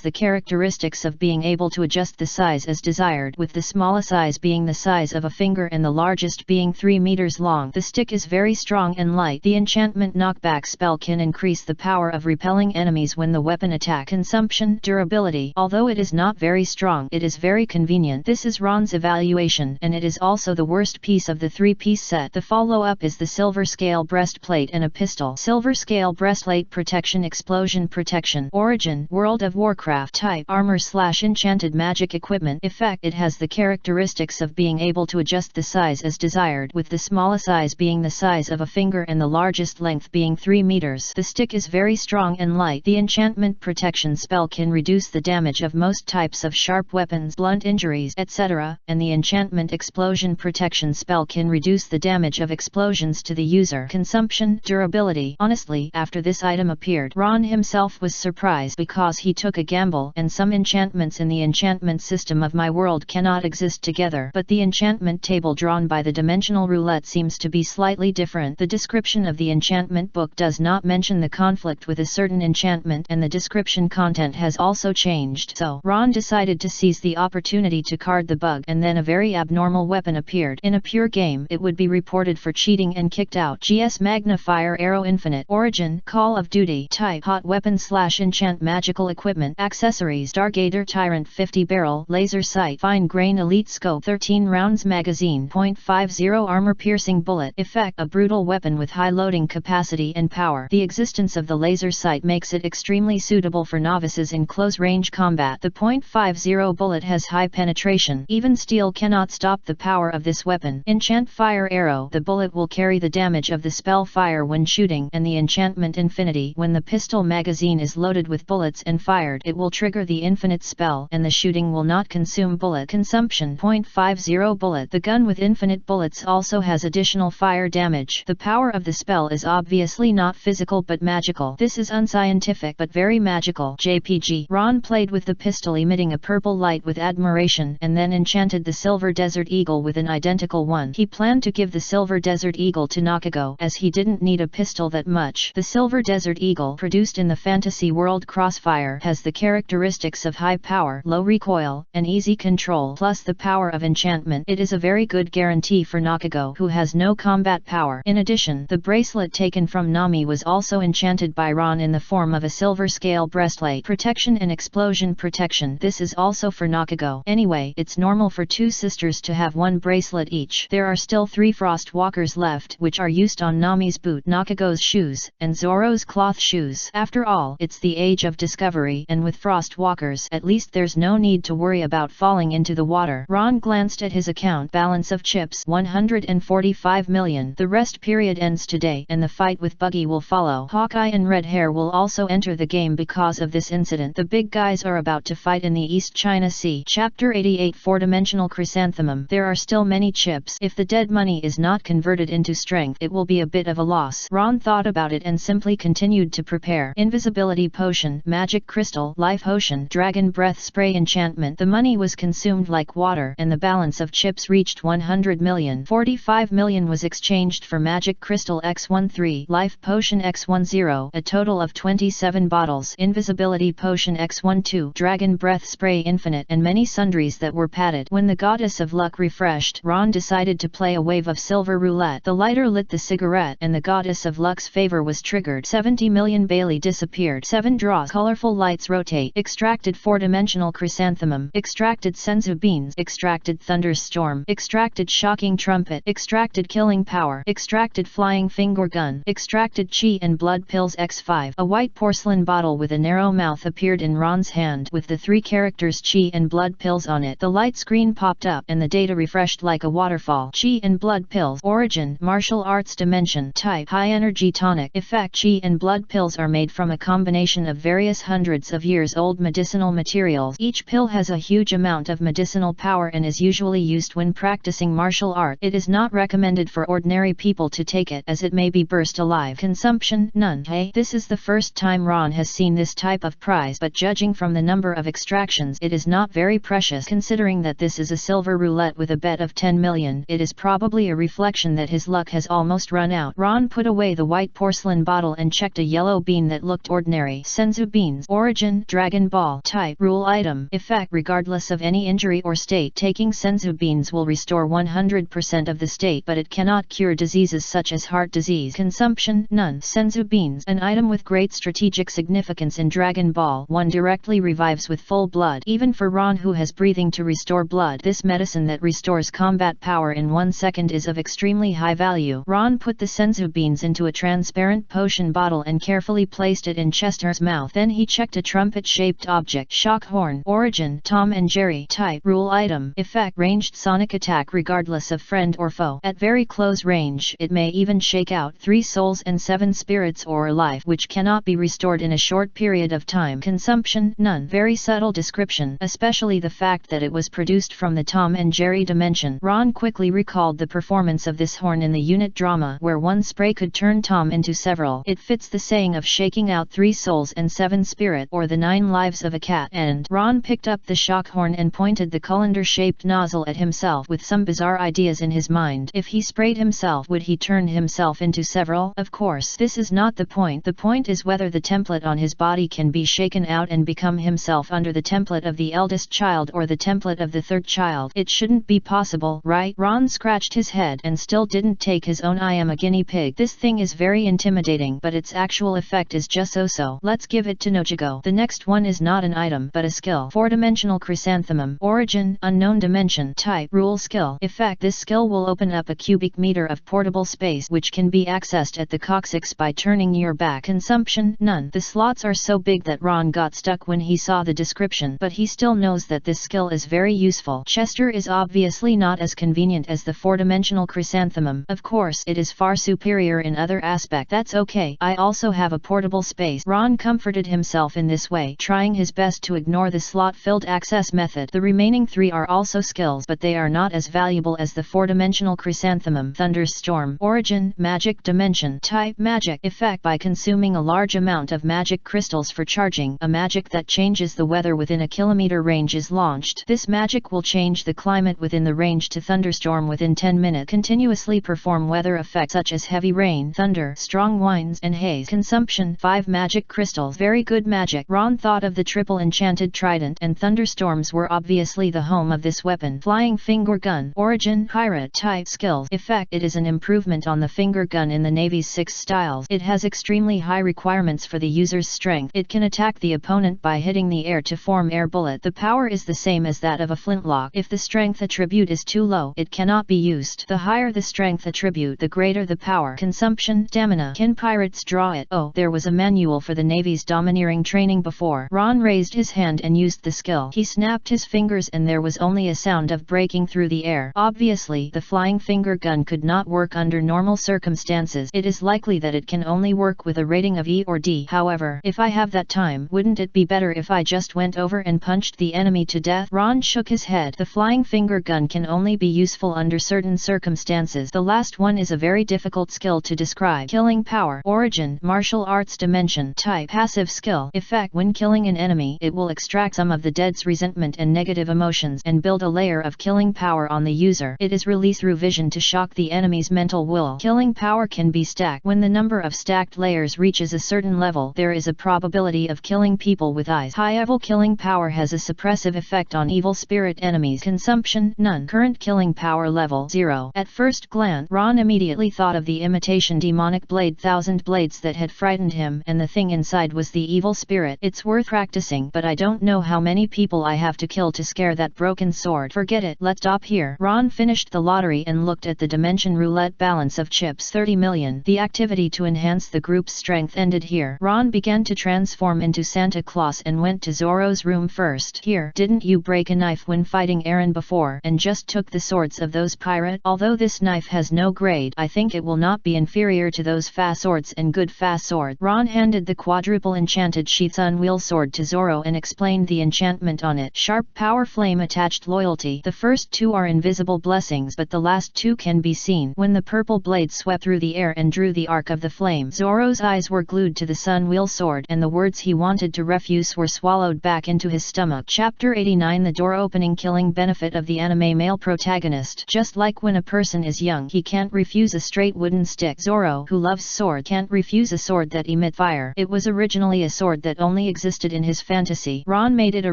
the characteristics of being able to adjust the size as desired, with the smallest size being the size of a finger and the largest being 3 meters long. The stick is very strong and light. The enchantment Knockback spell can increase the power of repelling enemies when the weapon attack. Consumption: Durability. Although it is not very strong, it is very convenient. This is Ron's evaluation, and it is also the worst piece of the 3-piece set. The follow-up is the Silver Scale Breastplate and a pistol. Silver Scale Breastplate. Protection, Explosion Protection. Origin: World of Warcraft. Type: Armor / Enchanted Magic Equipment. Effect: It has the characteristics of being able to adjust the size as desired, with the smallest size being the size of a finger and the largest length being 3 meters. The stick is very strong and light. The enchantment Protection spell can reduce the damage of most types of sharp weapons, blunt injuries, etc., and the enchantment Explosion Protection spell can reduce the damage of explosions to the user. Consumption: Durability. Honestly, after this item appeared, Ron himself was surprised because he took a gamble, and some enchantments in the enchantment system of my world cannot exist together. But the enchantment table drawn by the dimensional roulette seems to be slightly different. The description of the enchantment book does not mention the conflict with a certain enchantment, and the description content has also changed. So, Ron decided to seize the opportunity to card the bug, and then a very abnormal weapon appeared. In a pure game, it would be reported for cheating and kicked out. GS Magnifier Arrow Infinite. Origin: Call of Duty. Type: Hot Weapon / Enchant Magical Equipment. Accessories: Stargazer Tyrant 50 Barrel, Laser Sight, Fine Grain Elite Scope, 13 rounds magazine, .50 Armor Piercing Bullet. Effect: A brutal weapon with high loading capacity and power. The existence of the laser sight makes it extremely suitable for novices in close-range combat. The .50 bullet has high penetration. Even steel cannot stop the power of this weapon. Enchant Fire Arrow. The bullet will carry the damage of the spell fire when shooting, and the enchantment Infinity. When the pistol magazine is loaded with bullets and fired, it will trigger the infinite spell, and the shooting will not consume bullet. Consumption: .50 bullet. The gun with infinite bullets also has additional fire damage. The power of the spell is obviously not physical but magical. This is unscientific but very magical. JPG. Ron played with the pistol emitting a purple light with admiration, and then enchanted the Silver Desert Eagle with an identical one. He planned to give the Silver Desert Eagle to Nakago, as he didn't need a pistol that much. The Silver Desert Eagle, produced in the fantasy world Crossfire, has the characteristics of high power, low recoil, and easy control, plus the power of enchantment. It is a very good guarantee for Nakago, who has no combat power. In addition, the bracelet taken from Nami was also enchanted by Ron in the form of a silver scale breastplate. Protection and Explosion Protection. This is also for Nakago. Anyway, it's normal for 2 sisters to have 1 bracelet each. There are still 3 Frost Walkers left, which are used on Nami's boot, Nakago's shoes, and Zoro's cloth shoes. After all, it's the age of discovery, and with Frost Walkers, at least there's no need to worry about falling into the water. Ron glanced at his account balance of chips, 145 million. The rest period ends today, and the fight with Buggy will follow. Hawkeye and Red Hair will also enter the game because of this incident. The big guys are about to fight in the East China Sea. Chapter 88 4-Dimensional Chrysanthemum. There are still many chips. If the dead money is not converted into strength, it will be a bit of a loss. Ron thought about it and simply continued to prepare. Invisibility Potion, Magic Crystal, Life Potion, Dragon Breath Spray enchantment. The money was consumed like water, and the balance of chips reached 100 million. 45 million was exchanged for Magic Crystal X13, Life Potion X10, a total of 27 bottles, Invisibility Potion X12, Dragon Breath Spray Infinite, and many sundries that were padded. When the Goddess of Luck refreshed, Ron decided to play a wave of silver roulette. The lighter lit the cigarette and the Goddess of Luck's favor was triggered. 70 million Bailey disappeared. 7 draws. Colorful lights rotate. Extracted 4-dimensional chrysanthemum. Extracted senzu beans. Extracted thunderstorm. Extracted shocking trumpet. Extracted killing power. Extracted flying finger gun. Extracted chi and blood pills X5. A white porcelain bottle with a narrow mouth appeared in Ron's hand with the 3 characters chi and blood pills on it. The light screen popped up and the data refreshed like a waterfall. Chi and blood pills. Origin: martial arts. Dimension: type: high energy tonic. Effect: chi and blood pills are made from a combination of various hundreds of years old medicinal materials. Each pill has a huge amount of medicinal power and is usually used when practicing martial art. It is not recommended for ordinary people to take it as it may be burst alive. Consumption: none. Hey, this is the first time Ron has seen this type of prize, but judging from the number of extractions, it is not very precious. Considering that this is a silver roulette with a bet of 10 million, it is probably a reflection that his luck has almost run out. Ron put away the white porcelain bottle and checked a yellow bean that looked ordinary. Senzu beans. Origin: Dragon Ball. Type: rule item. Effect: regardless of any injury or state, taking senzu beans will restore 100% of the state, but it cannot cure diseases such as heart disease. Consumption: none. Senzu beans, an item with great strategic significance in Dragon Ball. One directly revives with full blood. Even for Ron, who has breathing to restore blood, this medicine that restores combat power in 1 second is of extremely high value. Ron put the senzu beans into a transparent potion bottle and carefully placed it in Chester's mouth. Then he checked a trumpet-shaped object. Shock horn. Origin: Tom and Jerry. Type: rule item. Effect: ranged sonic attack regardless of friend or foe. At very close range, it may even shake out 3 souls and 7 spirits or a life, which cannot be restored in a short period of time. Consumption: none. Very subtle description, especially the fact that it was produced from the Tom and Jerry dimension. Ron quickly recalled the performance of this horn in the unit drama, where one spray could turn Tom into several. It fits the saying of shaking out 3 souls and 7 spirit, or the 9 lives of a cat. And Ron picked up the shock horn and pointed the colander-shaped nozzle at himself with some bizarre ideas in his mind. If he sprayed himself, would he turn himself into several? Of course, this is not the point. The point is whether the template on his body can be shaken out and become himself under the template of the eldest child or the template of the 3rd child. It shouldn't be possible, right? Ron scratched his head and still didn't take his own "I am a guinea pig. This thing is very intimidating, but its actual effect is just so. Let's give it to Nojigo." The next one is not an item but a skill. 4-dimensional chrysanthemum. Origin: unknown dimension. Type: rule skill. Effect: this skill will open up a cubic meter of portable space which can be accessed at the coccyx by turning your back. Consumption: none. The slots are so big that Ron got stuck when he saw the description, but he still knows that this skill is very useful. Chester is obviously not as convenient as the 4-dimensional chrysanthemum. Of course, it is far superior in other aspects. That's okay. I also have a portable space. Ron comforted himself in this way, trying his best to ignore the slot-filled access method. The remaining 3 are also skills, but they are not as valuable as the 4-dimensional chrysanthemum. Thunderstorm. Origin: magic dimension. Type: magic. Effect: by consuming a large amount of magic crystals for charging, a magic that changes the weather within a kilometer range is launched. This magic will change the climate within the range to thunderstorm within 10 minutes. Continuously perform weather effects such as heavy rain, thunder, strong winds, and haze. Consumption: 5 magic crystals. Very good magic. Ron thought of the triple enchanted trident, and thunderstorms were obviously the home of this weapon. Flying finger gun. Origin: pirate. Type: skills. Effect: it is an improvement on the finger gun in the Navy's 6 styles. It has extremely high requirements for the user's strength. It can attack the opponent by hitting the air to form air bullet. The power is the same as that of a flintlock. If the strength attribute is too low, it cannot be used. The higher the strength attribute, the greater the power. Consumption: stamina. Can pirates draw it? Oh, there was a manual for the Navy's domineering training before. Ron raised his hand and used the skill. He snapped his fingers and there was only a sound of breaking through the air. Obviously, the flying finger gun could not work under normal circumstances. It is likely that it can only work with a rating of E or D. However, if I have that time, wouldn't it be better if I just went over and punched the enemy to death? Ron shook his head. The flying finger gun can only be useful under certain circumstances. The last one is a very difficult skill to describe. Killing power. Origin: martial arts dimension. Type: passive skill. Effect: when killing an enemy, it will extract some of the dead's resentment and negative emotions and build a layer of killing power on the user. It is release through vision to shock the enemy's mental will. Killing power can be stacked. When the number of stacked layers reaches a certain level, there is a probability of killing people with eyes. High evil killing power has a suppressive effect on evil spirit enemies. Consumption none. Current killing power level 0. At first glance, Ron immediately thought of the imitation demonic blade thousand blades that had frightened him, and the thing inside was the evil spirit. It's worth practicing, but I don't know how many people I have to kill to scare that broken sword. Forget it, let's stop here. Ron finished the lottery and looked at the dimension roulette balance of chips. 30 million. The activity to enhance the group's strength ended here. Ron began to transform into Santa Claus and went to Zoro's room first. Here, didn't you break a knife when fighting Aaron before and just took the swords of those pirates? Although this knife has no grade, I think it will not be inferior to those fast swords and good fast sword. Ron handed the quadruple enchanted sheath's unwheel sword to Zoro and explained the enchantment on it. Sharp power, flame attached, loyalty. The first two are invisible blessings, but the last two can be seen. When the purple blade swept through the air and drew the arc of the flame, Zoro's eyes were glued to the sun-wheel sword, and the words he wanted to refuse were swallowed back into his stomach. Chapter 89. The door-opening killing benefit of the anime male protagonist. Just like when a person is young, he can't refuse a straight wooden stick. Zoro, who loves sword, can't refuse a sword that emits fire. It was originally a sword that only existed in his fantasy. Ron made it a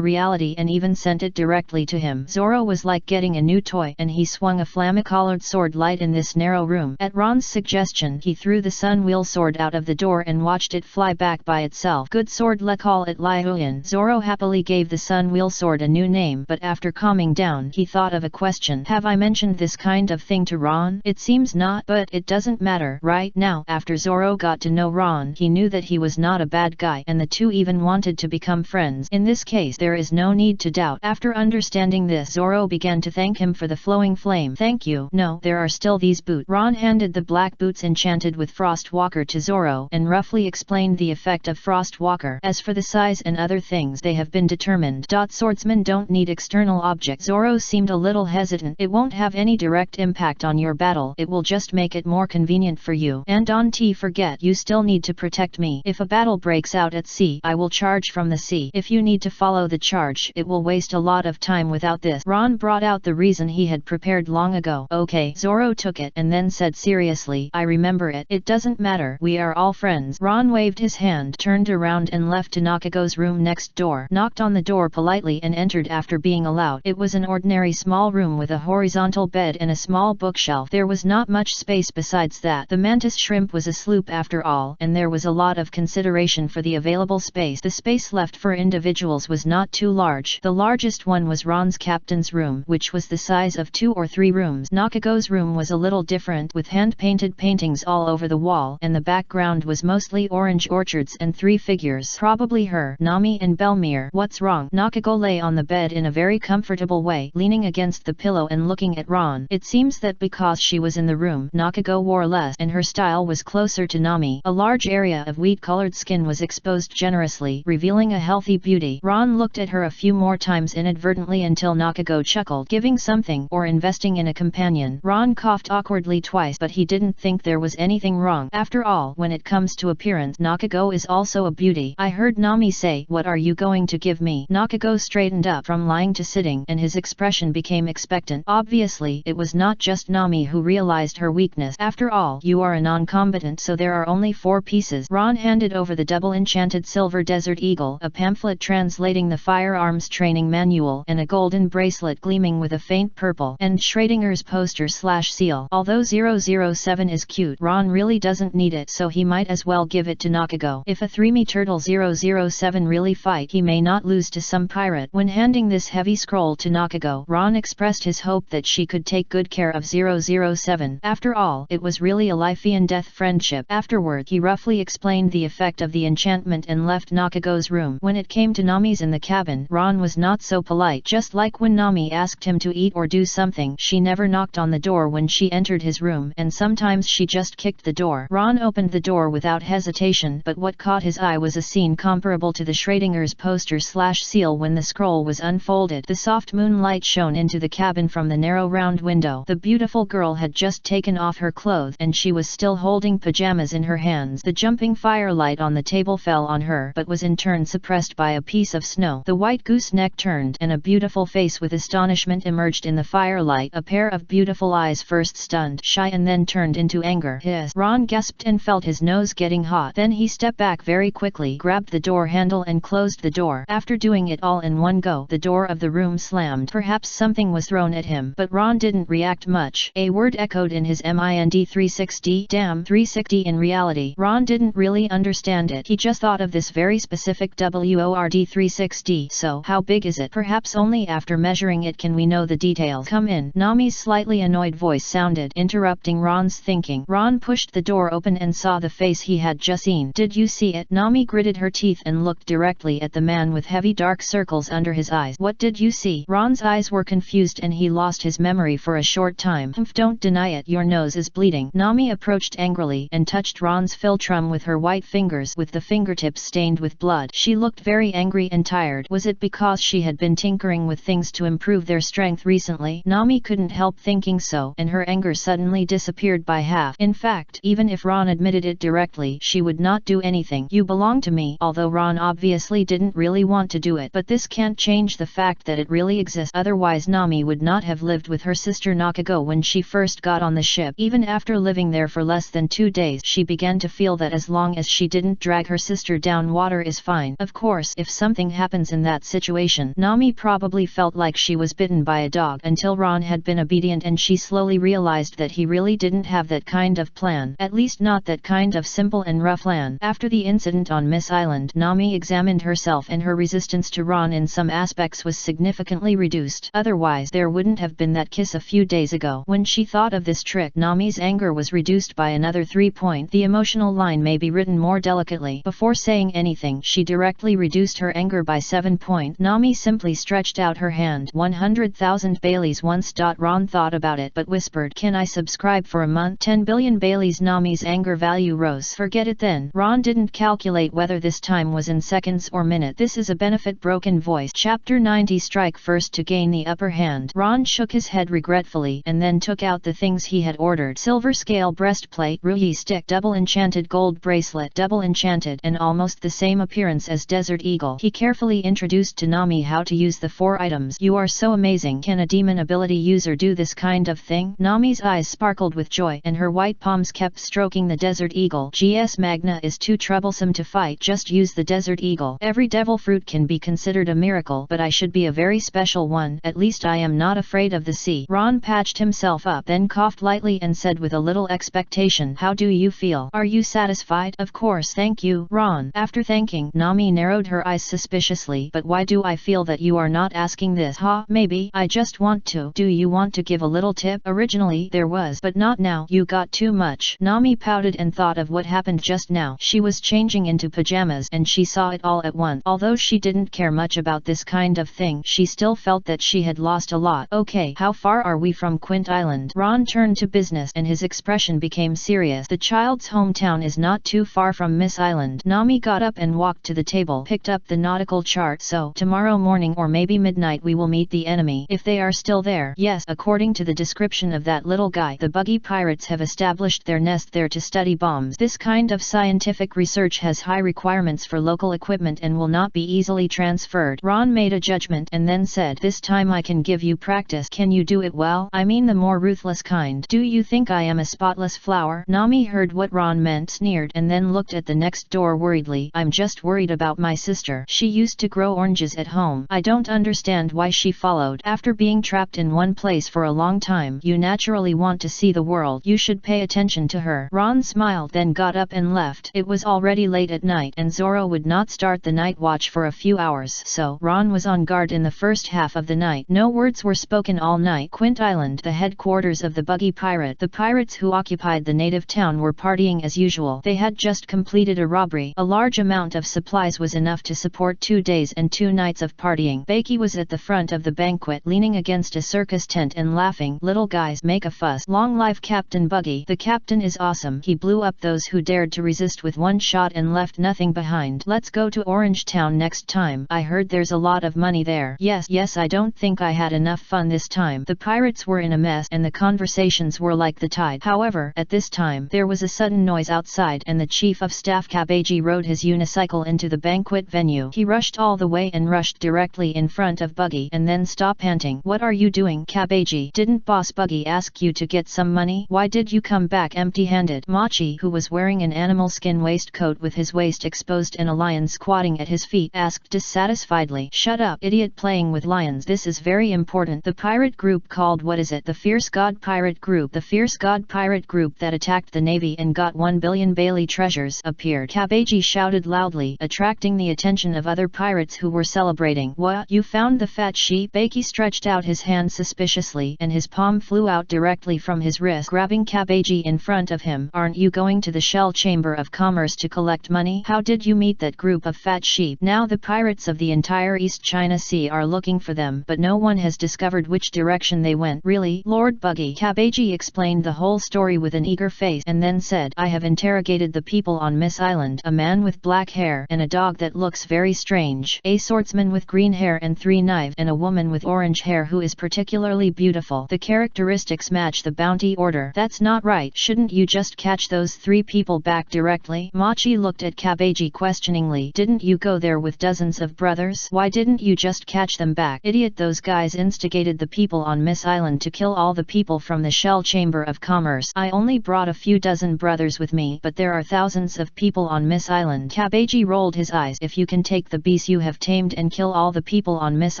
reality and even sent it directly to him. Zoro was like getting a new toy, and he swung a flamme-colored sword light in this narrow room. At Ron's suggestion, he threw the sun-wheel sword out of the door and watched it fly back by itself. Good sword, let's call it Liuyan. Zoro happily gave the sun-wheel sword a new name, but after calming down, he thought of a question. Have I mentioned this kind of thing to Ron? It seems not, but it doesn't matter right now. After Zoro got to know Ron, he knew that he was not a bad guy, and the two even wanted to become friends. In this case, there is no need to doubt. After understanding this, Zoro began to thank him for the flowing flame. Thank you. No, there are still these boots. Ron handed the black boots enchanted with Frostwalker to Zoro and roughly explained the effect of Frostwalker. As for the size and other things, they have been determined. Swordsmen don't need external objects. Zoro seemed a little hesitant. It won't have any direct impact on your battle. It will just make it more convenient for you. And don't forget, you still need to protect me. If a battle breaks out at sea, I will charge from the sea. If you need to follow the charge, it will waste a lot of time without this. Ron brought out the reason he had prepared long ago. Okay. Zoro took it and then said seriously, I remember it. It doesn't matter. We are all friends. Ron waved his hand, turned around and left to Nakago's room next door, knocked on the door politely and entered after being allowed. It was an ordinary small room with a horizontal bed and a small bookshelf. There was not much space besides that. The mantis shrimp was a sloop after all, and there was a lot of consideration for the available space. The space left for individuals was not too large. The largest one was Ron's captain's room, which was the size of 2 or 3 rooms. Nakago's room was a little different, with hand-painted paintings all over the wall, and the background was mostly orange orchards and 3 figures. Probably her, Nami and Belmir. What's wrong? Nakago lay on the bed in a very comfortable way, leaning against the pillow and looking at Ron. It seems that because she was in the room, Nakago wore less, and her style was closer to Nami. A large area of wheat-colored skin was exposed generously, revealing a healthy beauty. Ron looked at her a few more times inadvertently until Nakago chuckled. Giving something, or investing in a companion. Ron coughed awkwardly twice, but he didn't think there was anything wrong. After all, when it comes to appearance, Nakago is also a beauty. I heard Nami say, what are you going to give me? Nakago straightened up from lying to sitting, and his expression became expectant. Obviously, it was not just Nami who realized her weakness. After all, you are a non-combatant, so there are only 4 pieces. Ron handed over the double enchanted silver Desert Eagle, a pamphlet translating the firearms training manual, and a golden bracelet gleaming with a faint purple, and Schrodinger's poster/seal. Although 007 is cute, Ron really doesn't need it, so he might as well give it to Nakago. If a 3-me turtle 007 really fight, he may not lose to some pirate. When handing this heavy scroll to Nakago, Ron expressed his hope that she could take good care of 007. After all, it was really a life-and-death friendship. Afterward, he roughly explained the effect of the enchantment and left Nakago's room. When it came to Nami's in the cabin, Ron was not so polite. Just like when Nami asked him to eat or do something, she never knocked on the door when she entered his room, and sometimes she just kicked the door. Ron opened the door without hesitation, but what caught his eye was a scene comparable to the Schrodinger's poster/seal when the scroll was unfolded. The soft moonlight shone into the cabin from the narrow round window. The beautiful girl had just taken off her clothes, and she was still holding pajamas in her hands. The jumping firelight on the table fell on her, but was in turn suppressed by a piece of snow. The white goose neck turned, and a beautiful face with astonishment emerged in the firelight. A pair of beautiful eyes, first stunned, shy, and then turned into anger. Hiss! Ron gasped and felt his nose getting hot. Then he stepped back very quickly, grabbed the door handle and closed the door. After doing it all in one go, the door of the room slammed. Perhaps something was thrown at him, but Ron didn't react much. A word echoed in his mind: 360. Damn, 360 in reality. Ron didn't really understand it. He just thought of this very specific word 360. So, how big is it? Perhaps only after measuring it can we know the details. Come in. Nami's slightly annoyed voice sounded, interrupting Ron's thinking. Ron pushed the door open and saw the face he had just seen. Did you see it? Nami gritted her teeth and looked directly at the man with heavy dark circles under his eyes. What did you see? Ron's eyes were confused and he lost his memory for a short time. Humph, don't deny it. Your nose is bleeding. Nami approached angrily and touched Ron's philtrum with her white fingers, with the fingertips stained with blood. She looked very angry and tired. Was it because she had been tinkering with things to improve their strength recently? Nami couldn't help thinking so, and her anger suddenly disappeared by half. In fact, even if Ron admitted it directly, she would not do anything. You belong to me. Although Ron obviously didn't really want to do it, but this can't change the fact that it really exists. Otherwise Nami would not have lived with her sister Nakago when she first got on the ship. Even after living there for less than 2 days, she began to feel that as long as she didn't drag her sister down, water is fine. Of course, if something happens in that situation, Nami probably felt like she was bitten by a dog, until Ron had been obedient and she slowly realized that he really didn't have that kind of plan. At least not that kind of simple and rough plan. After the incident on Miss Island, Nami examined herself and her resistance to Ron in some aspects was significantly reduced. Otherwise there wouldn't have been that kiss a few days ago. When she thought of this trick, Nami's anger was reduced by another 3 points. The emotional line may be written more delicately. Before saying anything, she directly reduced her anger by 7 points. Nami simply stretched out her hand. 100,000 Baileys once. Ron thought about it but whispered, can I subscribe for a month? 10 billion Baileys. Nami's anger value rose. Forget it then. Ron didn't calculate whether this time was in seconds or minutes. This is a benefit. Broken voice. Chapter 90. Strike first to gain the upper hand. Ron shook his head regretfully and then took out the things he had ordered. Silver scale breastplate, ruyi stick, double enchanted gold bracelet, double enchanted, and almost the same appearance as Desert Eagle. He carefully introduced to Nami how to use the 4 items. You are so amazing. Can a demon ability user do this kind of thing? Nami's eyes sparkled with joy and her white palms kept stroking the Desert Eagle. GS Magna is too troublesome to fight. Just use the Desert Eagle. Every devil fruit can be considered a miracle, but I should be a very special one. At least I am not afraid of the sea. Ron patched himself up, then coughed lightly and said with a little expectation, how do you feel? Are you satisfied? Of course, thank you, Ron. After thanking, Nami narrowed her eyes suspiciously. But why do I feel that you are not asking this? Maybe I just want to. Do you want to give a little tip? Originally there was, but not now. You got too much. Nami pouted and thought of what happened just now. She was changing into pajamas and she saw it all at once. Although she didn't care much about this kind of thing, she still felt that she had lost a lot. Okay, how far are we from Quint Island? Ron turned to business and his expression became serious. The child's hometown is not too far from Miss Island. Nami got up and walked to the table, picked up the nautical chart. So, tomorrow morning or maybe midnight we will meet the enemy, if they are still there. Yes, according to the description of that little guy, the buggy pirates have established their nest there to study bombs. This kind of scientific research has high requirements for local equipment and will not be easily transferred. Ron made a judgment and then said, this time I can give you practice. Can you do it well? I mean the more ruthless kind. Do you think I am a spotless flower? Nami heard what Ron meant, sneered, and then looked at the next door worriedly. I'm just worried about my sister. She used to grow oranges at home. I don't understand why she followed. After being trapped in one place for a long time, you naturally want to see the world. You should pay attention to her. Ron smiled, then got up and left. It was already late at night and Zoro would not start the night watch for a few hours, so Ron was on guard in the first half of the night. No words were spoken all night. Quint Island, the headquarters of the buggy pirate. The pirates who occupied the native town were partying as usual. They had just completed a robbery. A large amount of supplies was enough to support 2 days and 2 nights of partying. Becky was at the front of the banquet, leaning against a circus tent and laughing. Little guys make a fuss. Long life Captain Buggy. The captain is awesome. He blew up those who dared to resist with one shot and left nothing behind. Let's go to Orange Town next time. I heard there's a lot of money there. Yes, I don't think I had enough fun this time. The pirates were in a mess and the conversations were like the tide. However, at this time, there was a sudden noise outside and the chief of staff Kabeji rode his unicycle into the banquet venue. He rushed all the way and rushed directly in front of Buggy and then stopped panting. What are you doing? Kabeji Kabeji, didn't Boss Buggy ask you to get some money? Why did you come back empty-handed? Machi, who was wearing an animal skin waistcoat with his waist exposed and a lion squatting at his feet, asked dissatisfiedly. Shut up, idiot, playing with lions. This is very important. The pirate group called, what is it? The Fierce God Pirate Group. The Fierce God Pirate Group that attacked the Navy and got 1 billion Bailey treasures appeared. Kabeji shouted loudly, attracting the attention of other pirates who were celebrating. What? You found the fat sheep? Baki stretched out his hand suspiciously and his palm flew out directly from his wrist, grabbing Kabeji in front of him. Aren't you going to the Shell Chamber of Commerce to collect money? How did you meet that group of fat sheep? Now the pirates of the entire East China Sea are looking for them, but no one has discovered which direction they went. Really, Lord Buggy? Kabeji explained the whole story with an eager face and then said, I have interrogated the people on Miss Island, a man with black hair and a dog that looks very strange, a swordsman with green hair and 3 knives, and a woman with orange hair who is particularly beautiful. The characteristics match the bounty order. That's not right. Shouldn't you just catch those 3 people back directly? Machi looked at Kabeji questioningly. Didn't you go there with dozens of brothers? Why didn't you just catch them back? Idiot, those guys instigated the people on Miss Island to kill all the people from the Shell Chamber of Commerce. I only brought a few dozen brothers with me, but there are thousands of people on Miss Island. Kabeji rolled his eyes. If you can take the beasts you have tamed and kill all the people on Miss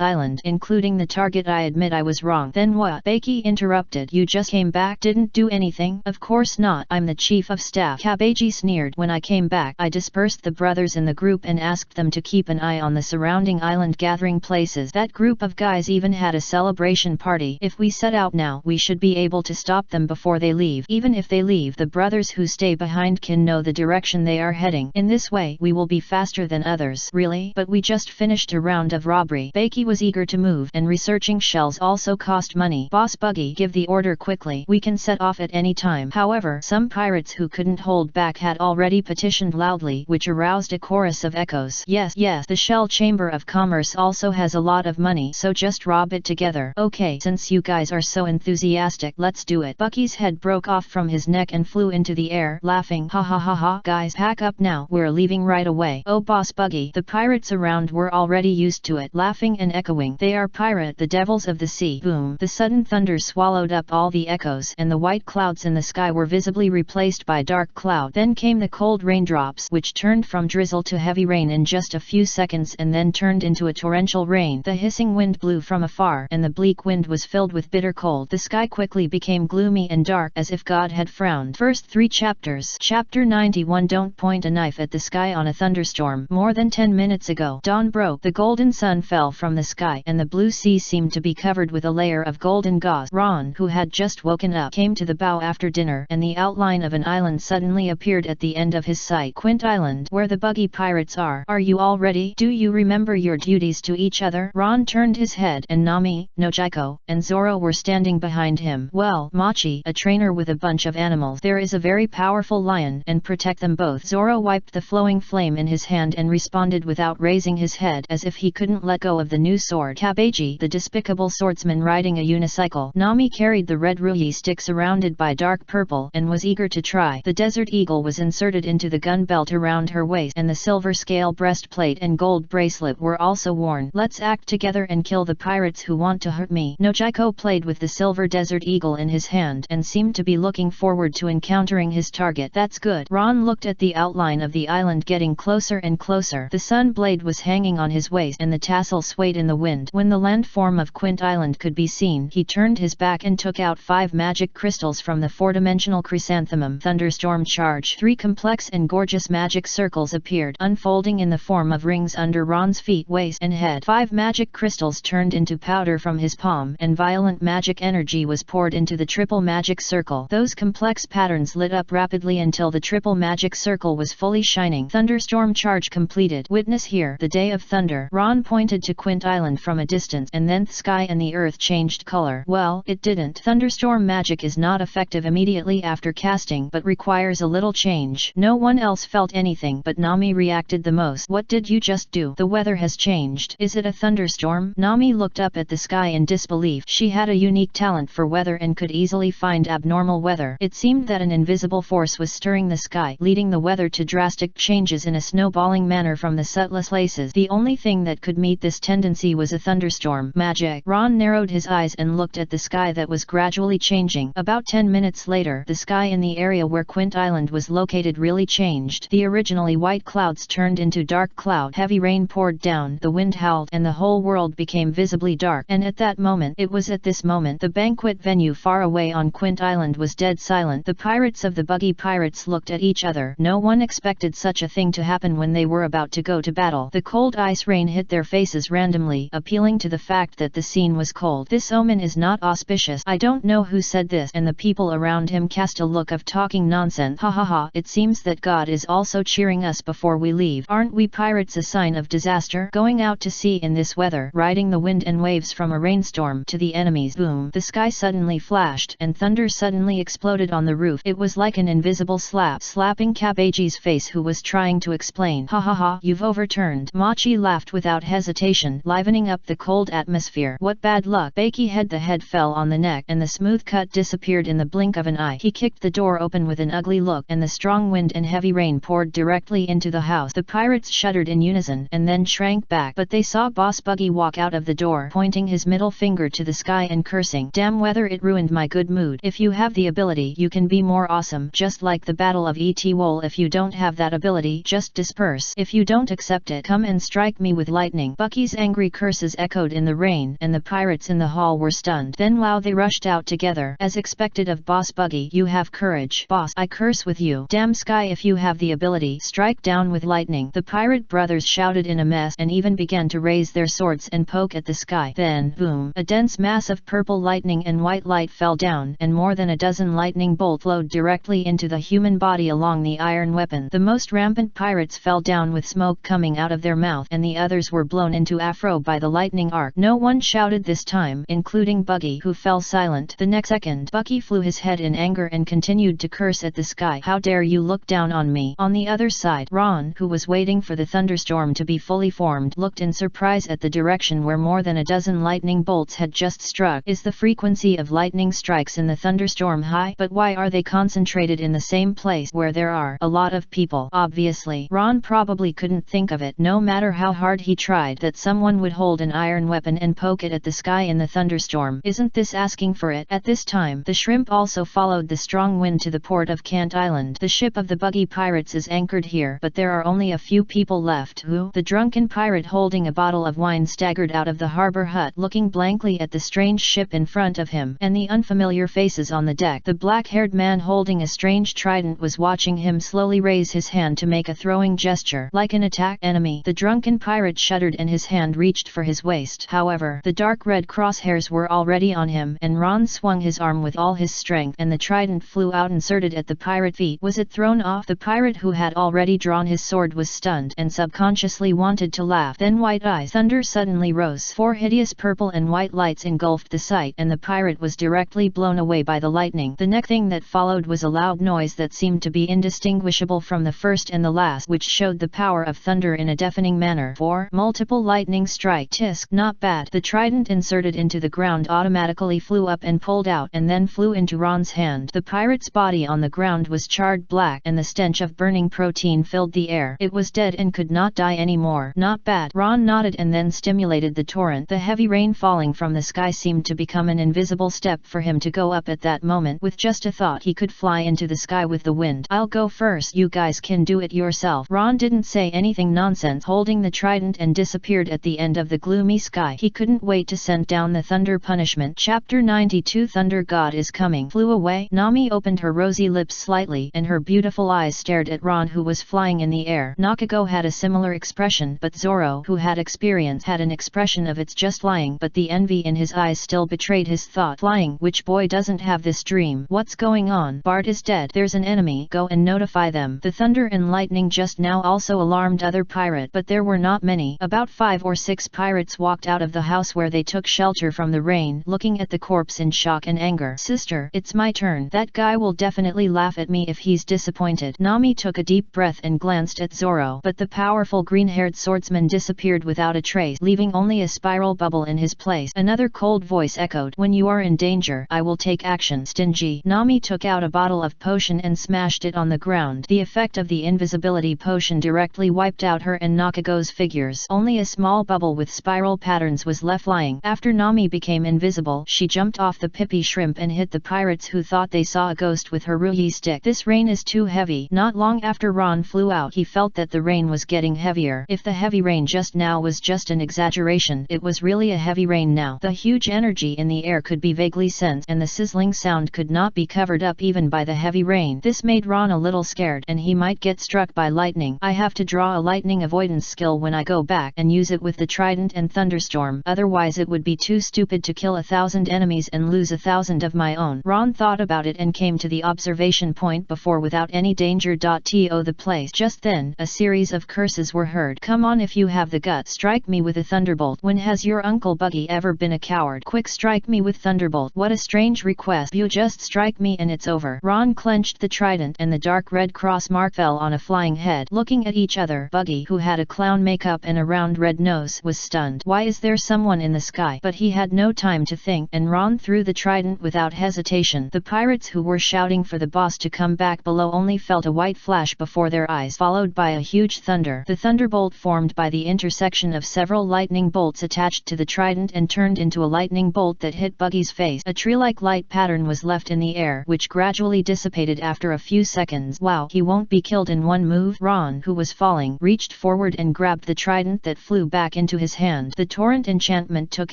Island, including the target, I admit I was wrong. Then what? Baki interrupted. You just came back? Didn't do anything? Of course not. I'm the chief of staff. Kabeji sneered. When I came back, I dispersed the brothers in the group and asked them to keep an eye on the surrounding island gathering places. That group of guys even had a celebration party. If we set out now, we should be able to stop them before they leave. Even if they leave, the brothers who stay behind can know the direction they are heading. In this way, we will be faster than others. Really? But we just finished a round of robbery. Baki was eager to move, and researching shells also cost money. Boss Buggy, give the order quickly. We can set off at any time. However, some pirates who couldn't hold back had already petitioned loudly, which aroused a chorus of echoes. Yes, the Shell Chamber of Commerce also has a lot of money, so just rob it together. Okay, since you guys are so enthusiastic, let's do it. Bucky's head broke off from his neck and flew into the air, laughing. Ha ha ha ha. Guys, pack up now. We're leaving right away. Oh, Boss Buggy. The pirates around were already used to it, laughing and echoing. They are pirate, the devils of the sea. Boom. The sudden thunder swallowed up all the echoes, and the white clouds in the sky were visibly replaced by dark cloud. Then came the cold raindrops, which turned from drizzle to heavy rain in just a few seconds and then turned into a torrential rain. The hissing wind blew from afar, and the bleak wind was filled with bitter cold. The sky quickly became gloomy and dark, as if God had frowned. First 3 chapters. Chapter 91. Don't point a knife at the sky on a thunderstorm. More than 10 minutes ago, dawn broke. The golden sun fell from the sky, and the blue sea seemed to be covered with a layer of golden gauze. Ron, who had just woken up, came to the bow after dinner, and the outline of an island suddenly appeared at the end of his sight. Quint Island, where the buggy pirates are. Are you all ready? Do you remember your duties to each other? Ron turned his head, and Nami, Nojiko, and Zoro were standing behind him. Well, Machi, a trainer with a bunch of animals. There is a very powerful lion, and protect them both. Zoro wiped the flowing flame in his hand and responded without raising his head, as if he couldn't let go of the new sword. Kabeji, the despicable swordsman riding a unicycle. Nami carried the red ruyi stick surrounded by dark purple, and was eager to try. The desert eagle was inserted into the gun belt around her waist, and the silver scale breastplate and gold bracelet were also worn. Let's act together and kill the pirates who want to hurt me. Nojiko played with the silver desert eagle in his hand, and seemed to be looking forward to encountering his target. That's good. Ron looked at the outline of the island getting closer and closer. The sun blade was hanging on his waist, and the tassel swayed in the wind. When the landform of Quint Island could be seen, he turned his back and took out 5 magic crystals from the 4-dimensional chrysanthemum. Thunderstorm charge. 3 complex and gorgeous magic circles appeared, unfolding in the form of rings under Ron's feet, waist, and head. 5 magic crystals turned into powder from his palm, and violent magic energy was poured into the triple magic circle. Those complex patterns lit up rapidly until the triple magic circle was fully shining. Thunderstorm charge completed. Witness here the day of thunder. Ron pointed to Quint Island from a distance, and then the sky and the earth changed color. Well, it didn't. Thunderstorm magic is not effective immediately after casting, but requires a little change. No one else felt anything, but Nami reacted the most. What did you just do? The weather has changed. Is it a thunderstorm? Nami looked up at the sky in disbelief. She had a unique talent for weather and could easily find abnormal weather. It seemed that an invisible force was stirring the sky, leading the weather to drastic changes in a snowballing manner from the subtlest places. The only thing that could meet this tendency was a thunderstorm. Magic. Ron narrowed his eyes eyes and looked at the sky that was gradually changing. About 10 minutes later, the sky in the area where Quint Island was located really changed. The originally white clouds turned into dark cloud. Heavy rain poured down, the wind howled, and the whole world became visibly dark. And at that moment, it was at this moment, the banquet venue far away on Quint Island was dead silent. The pirates of the Buggy Pirates looked at each other. No one expected such a thing to happen when they were about to go to battle. The cold ice rain hit their faces randomly, appealing to the fact that the scene was cold. This omen is not auspicious. I don't know who said this, and the people around him cast a look of talking nonsense. Ha ha ha, it seems that God is also cheering us before we leave. Aren't we pirates a sign of disaster? Going out to sea in this weather, riding the wind and waves from a rainstorm to the enemies. Boom! The sky suddenly flashed, and thunder suddenly exploded on the roof. It was like an invisible slap slapping Kabaji's face, who was trying to explain. Ha ha ha, you've overturned. Machi laughed without hesitation, livening up the cold atmosphere. What bad luck. Bakey head. The head fell on the neck, and the smooth cut disappeared in the blink of an eye. He kicked the door open with an ugly look, and the strong wind and heavy rain poured directly into the house. The pirates shuddered in unison, and then shrank back, but they saw Boss Buggy walk out of the door, pointing his middle finger to the sky and cursing. Damn weather, it ruined my good mood. If you have the ability, you can be more awesome, just like the Battle of Etwol. If you don't have that ability, just disperse. If you don't accept it, come and strike me with lightning. Bucky's angry curses echoed in the rain, and the pirates in the hall were stunned. Then wow, they rushed out together. As expected of Boss Buggy, you have courage. Boss, I curse with you. Damn sky, if you have the ability, strike down with lightning. The pirate brothers shouted in a mess, and even began to raise their swords and poke at the sky. Then, boom, a dense mass of purple lightning and white light fell down, and more than a dozen lightning bolts flowed directly into the human body along the iron weapon. The most rampant pirates fell down with smoke coming out of their mouth, and the others were blown into afro by the lightning arc. No one shouted this time, including Buggy, who fell silent. The next second, Buggy flew his head in anger and continued to curse at the sky. How dare you look down on me? On the other side, Ron, who was waiting for the thunderstorm to be fully formed, looked in surprise at the direction where more than a dozen lightning bolts had just struck. Is the frequency of lightning strikes in the thunderstorm high? But why are they concentrated in the same place where there are a lot of people? Obviously, Ron probably couldn't think of it, no matter how hard he tried, that someone would hold an iron weapon and poke it at the sky in the thunderstorm. Isn't this asking for it? At this time, the shrimp also followed the strong wind to the port of Kant Island. The ship of the Buggy Pirates is anchored here, but there are only a few people left. Who? The drunken pirate holding a bottle of wine staggered out of the harbor hut, looking blankly at the strange ship in front of him, and the unfamiliar faces on the deck. The black-haired man holding a strange trident was watching him slowly raise his hand to make a throwing gesture, like an attack enemy. The drunken pirate shuddered and his hand reached for his waist. However, the dark red crosshairs were already on him, and Ron swung his arm with all his strength, and the trident flew out inserted at the pirate feet. Was it thrown off? The pirate, who had already drawn his sword, was stunned and subconsciously wanted to laugh. Then white eyes thunder suddenly rose. 4 hideous purple and white lights engulfed the sight, and the pirate was directly blown away by the lightning. The next thing that followed was a loud noise that seemed to be indistinguishable from the first and the last, which showed the power of thunder in a deafening manner. 4 multiple lightning strike. Tisk, not bad. The trident inserted into the ground automatically flew up and pulled out, and then flew into Ron's hand. The pirate's body on the ground was charred black, and the stench of burning protein filled the air. It was dead and could not die anymore. Not bad. Ron nodded and then stimulated the torrent. The heavy rain falling from the sky seemed to become an invisible step for him to go up at that moment. With just a thought, he could fly into the sky with the wind. I'll go first. You guys can do it yourself. Ron didn't say anything nonsense, holding the trident, and disappeared at the end of the gloomy sky. He couldn't wait to send down the thunder punishment. Chapter 92 Thunder God is coming. Flew away. Nami opened her rosy lips slightly, and her beautiful eyes stared at Ron, who was flying in the air. Nakago had a similar expression, but Zoro, who had experience, had an expression of it's just flying, but the envy in his eyes still betrayed his thought. Flying? Which boy doesn't have this dream? What's going on? Bart is dead. There's an enemy. Go and notify them. The thunder and lightning just now also alarmed other pirate, but there were not many. About 5 or 6 pirates walked out of the house where they took shelter from the rain, looking at the corpse in shock and anger. Sister, it's my turn. That guy will definitely laugh at me if he's disappointed. Nami took a deep breath and glanced at Zoro, but the powerful green-haired swordsman disappeared without a trace, leaving only a spiral bubble in his place. Another cold voice echoed, when you are in danger, I will take action. Stingy. Nami took out a bottle of potion and smashed it on the ground. The effect of the invisibility potion directly wiped out her and Nakago's figures. Only a small bubble with spiral patterns was left lying. After Nami began became invisible. She jumped off the Pippi shrimp and hit the pirates, who thought they saw a ghost with her ruyi stick. This rain is too heavy. Not long after Ron flew out, he felt that the rain was getting heavier. If the heavy rain just now was just an exaggeration, it was really a heavy rain now. The huge energy in the air could be vaguely sensed, and the sizzling sound could not be covered up even by the heavy rain. This made Ron a little scared, and he might get struck by lightning. I have to draw a lightning avoidance skill when I go back and use it with the trident and thunderstorm, otherwise it would be too stupid to kill 1,000 enemies and lose 1,000 of my own. Ron thought about it and came to the observation point before without any danger. To the place. Just then, a series of curses were heard. Come on, if you have the guts, strike me with a thunderbolt. When has your Uncle Buggy ever been a coward? Quick, strike me with thunderbolt. What a strange request. You just strike me and it's over. Ron clenched the trident and the dark red cross mark fell on a flying head. Looking at each other, Buggy, who had a clown makeup and a round red nose, was stunned. Why is there someone in the sky? But he had no time to think, and Ron threw the trident without hesitation. The pirates, who were shouting for the boss to come back below, only felt a white flash before their eyes, followed by a huge thunder. The thunderbolt formed by the intersection of several lightning bolts attached to the trident and turned into a lightning bolt that hit Buggy's face. A tree-like light pattern was left in the air, which gradually dissipated after a few seconds. Wow, he won't be killed in one move. Ron, who was falling, reached forward and grabbed the trident that flew back into his hand. The torrent enchantment took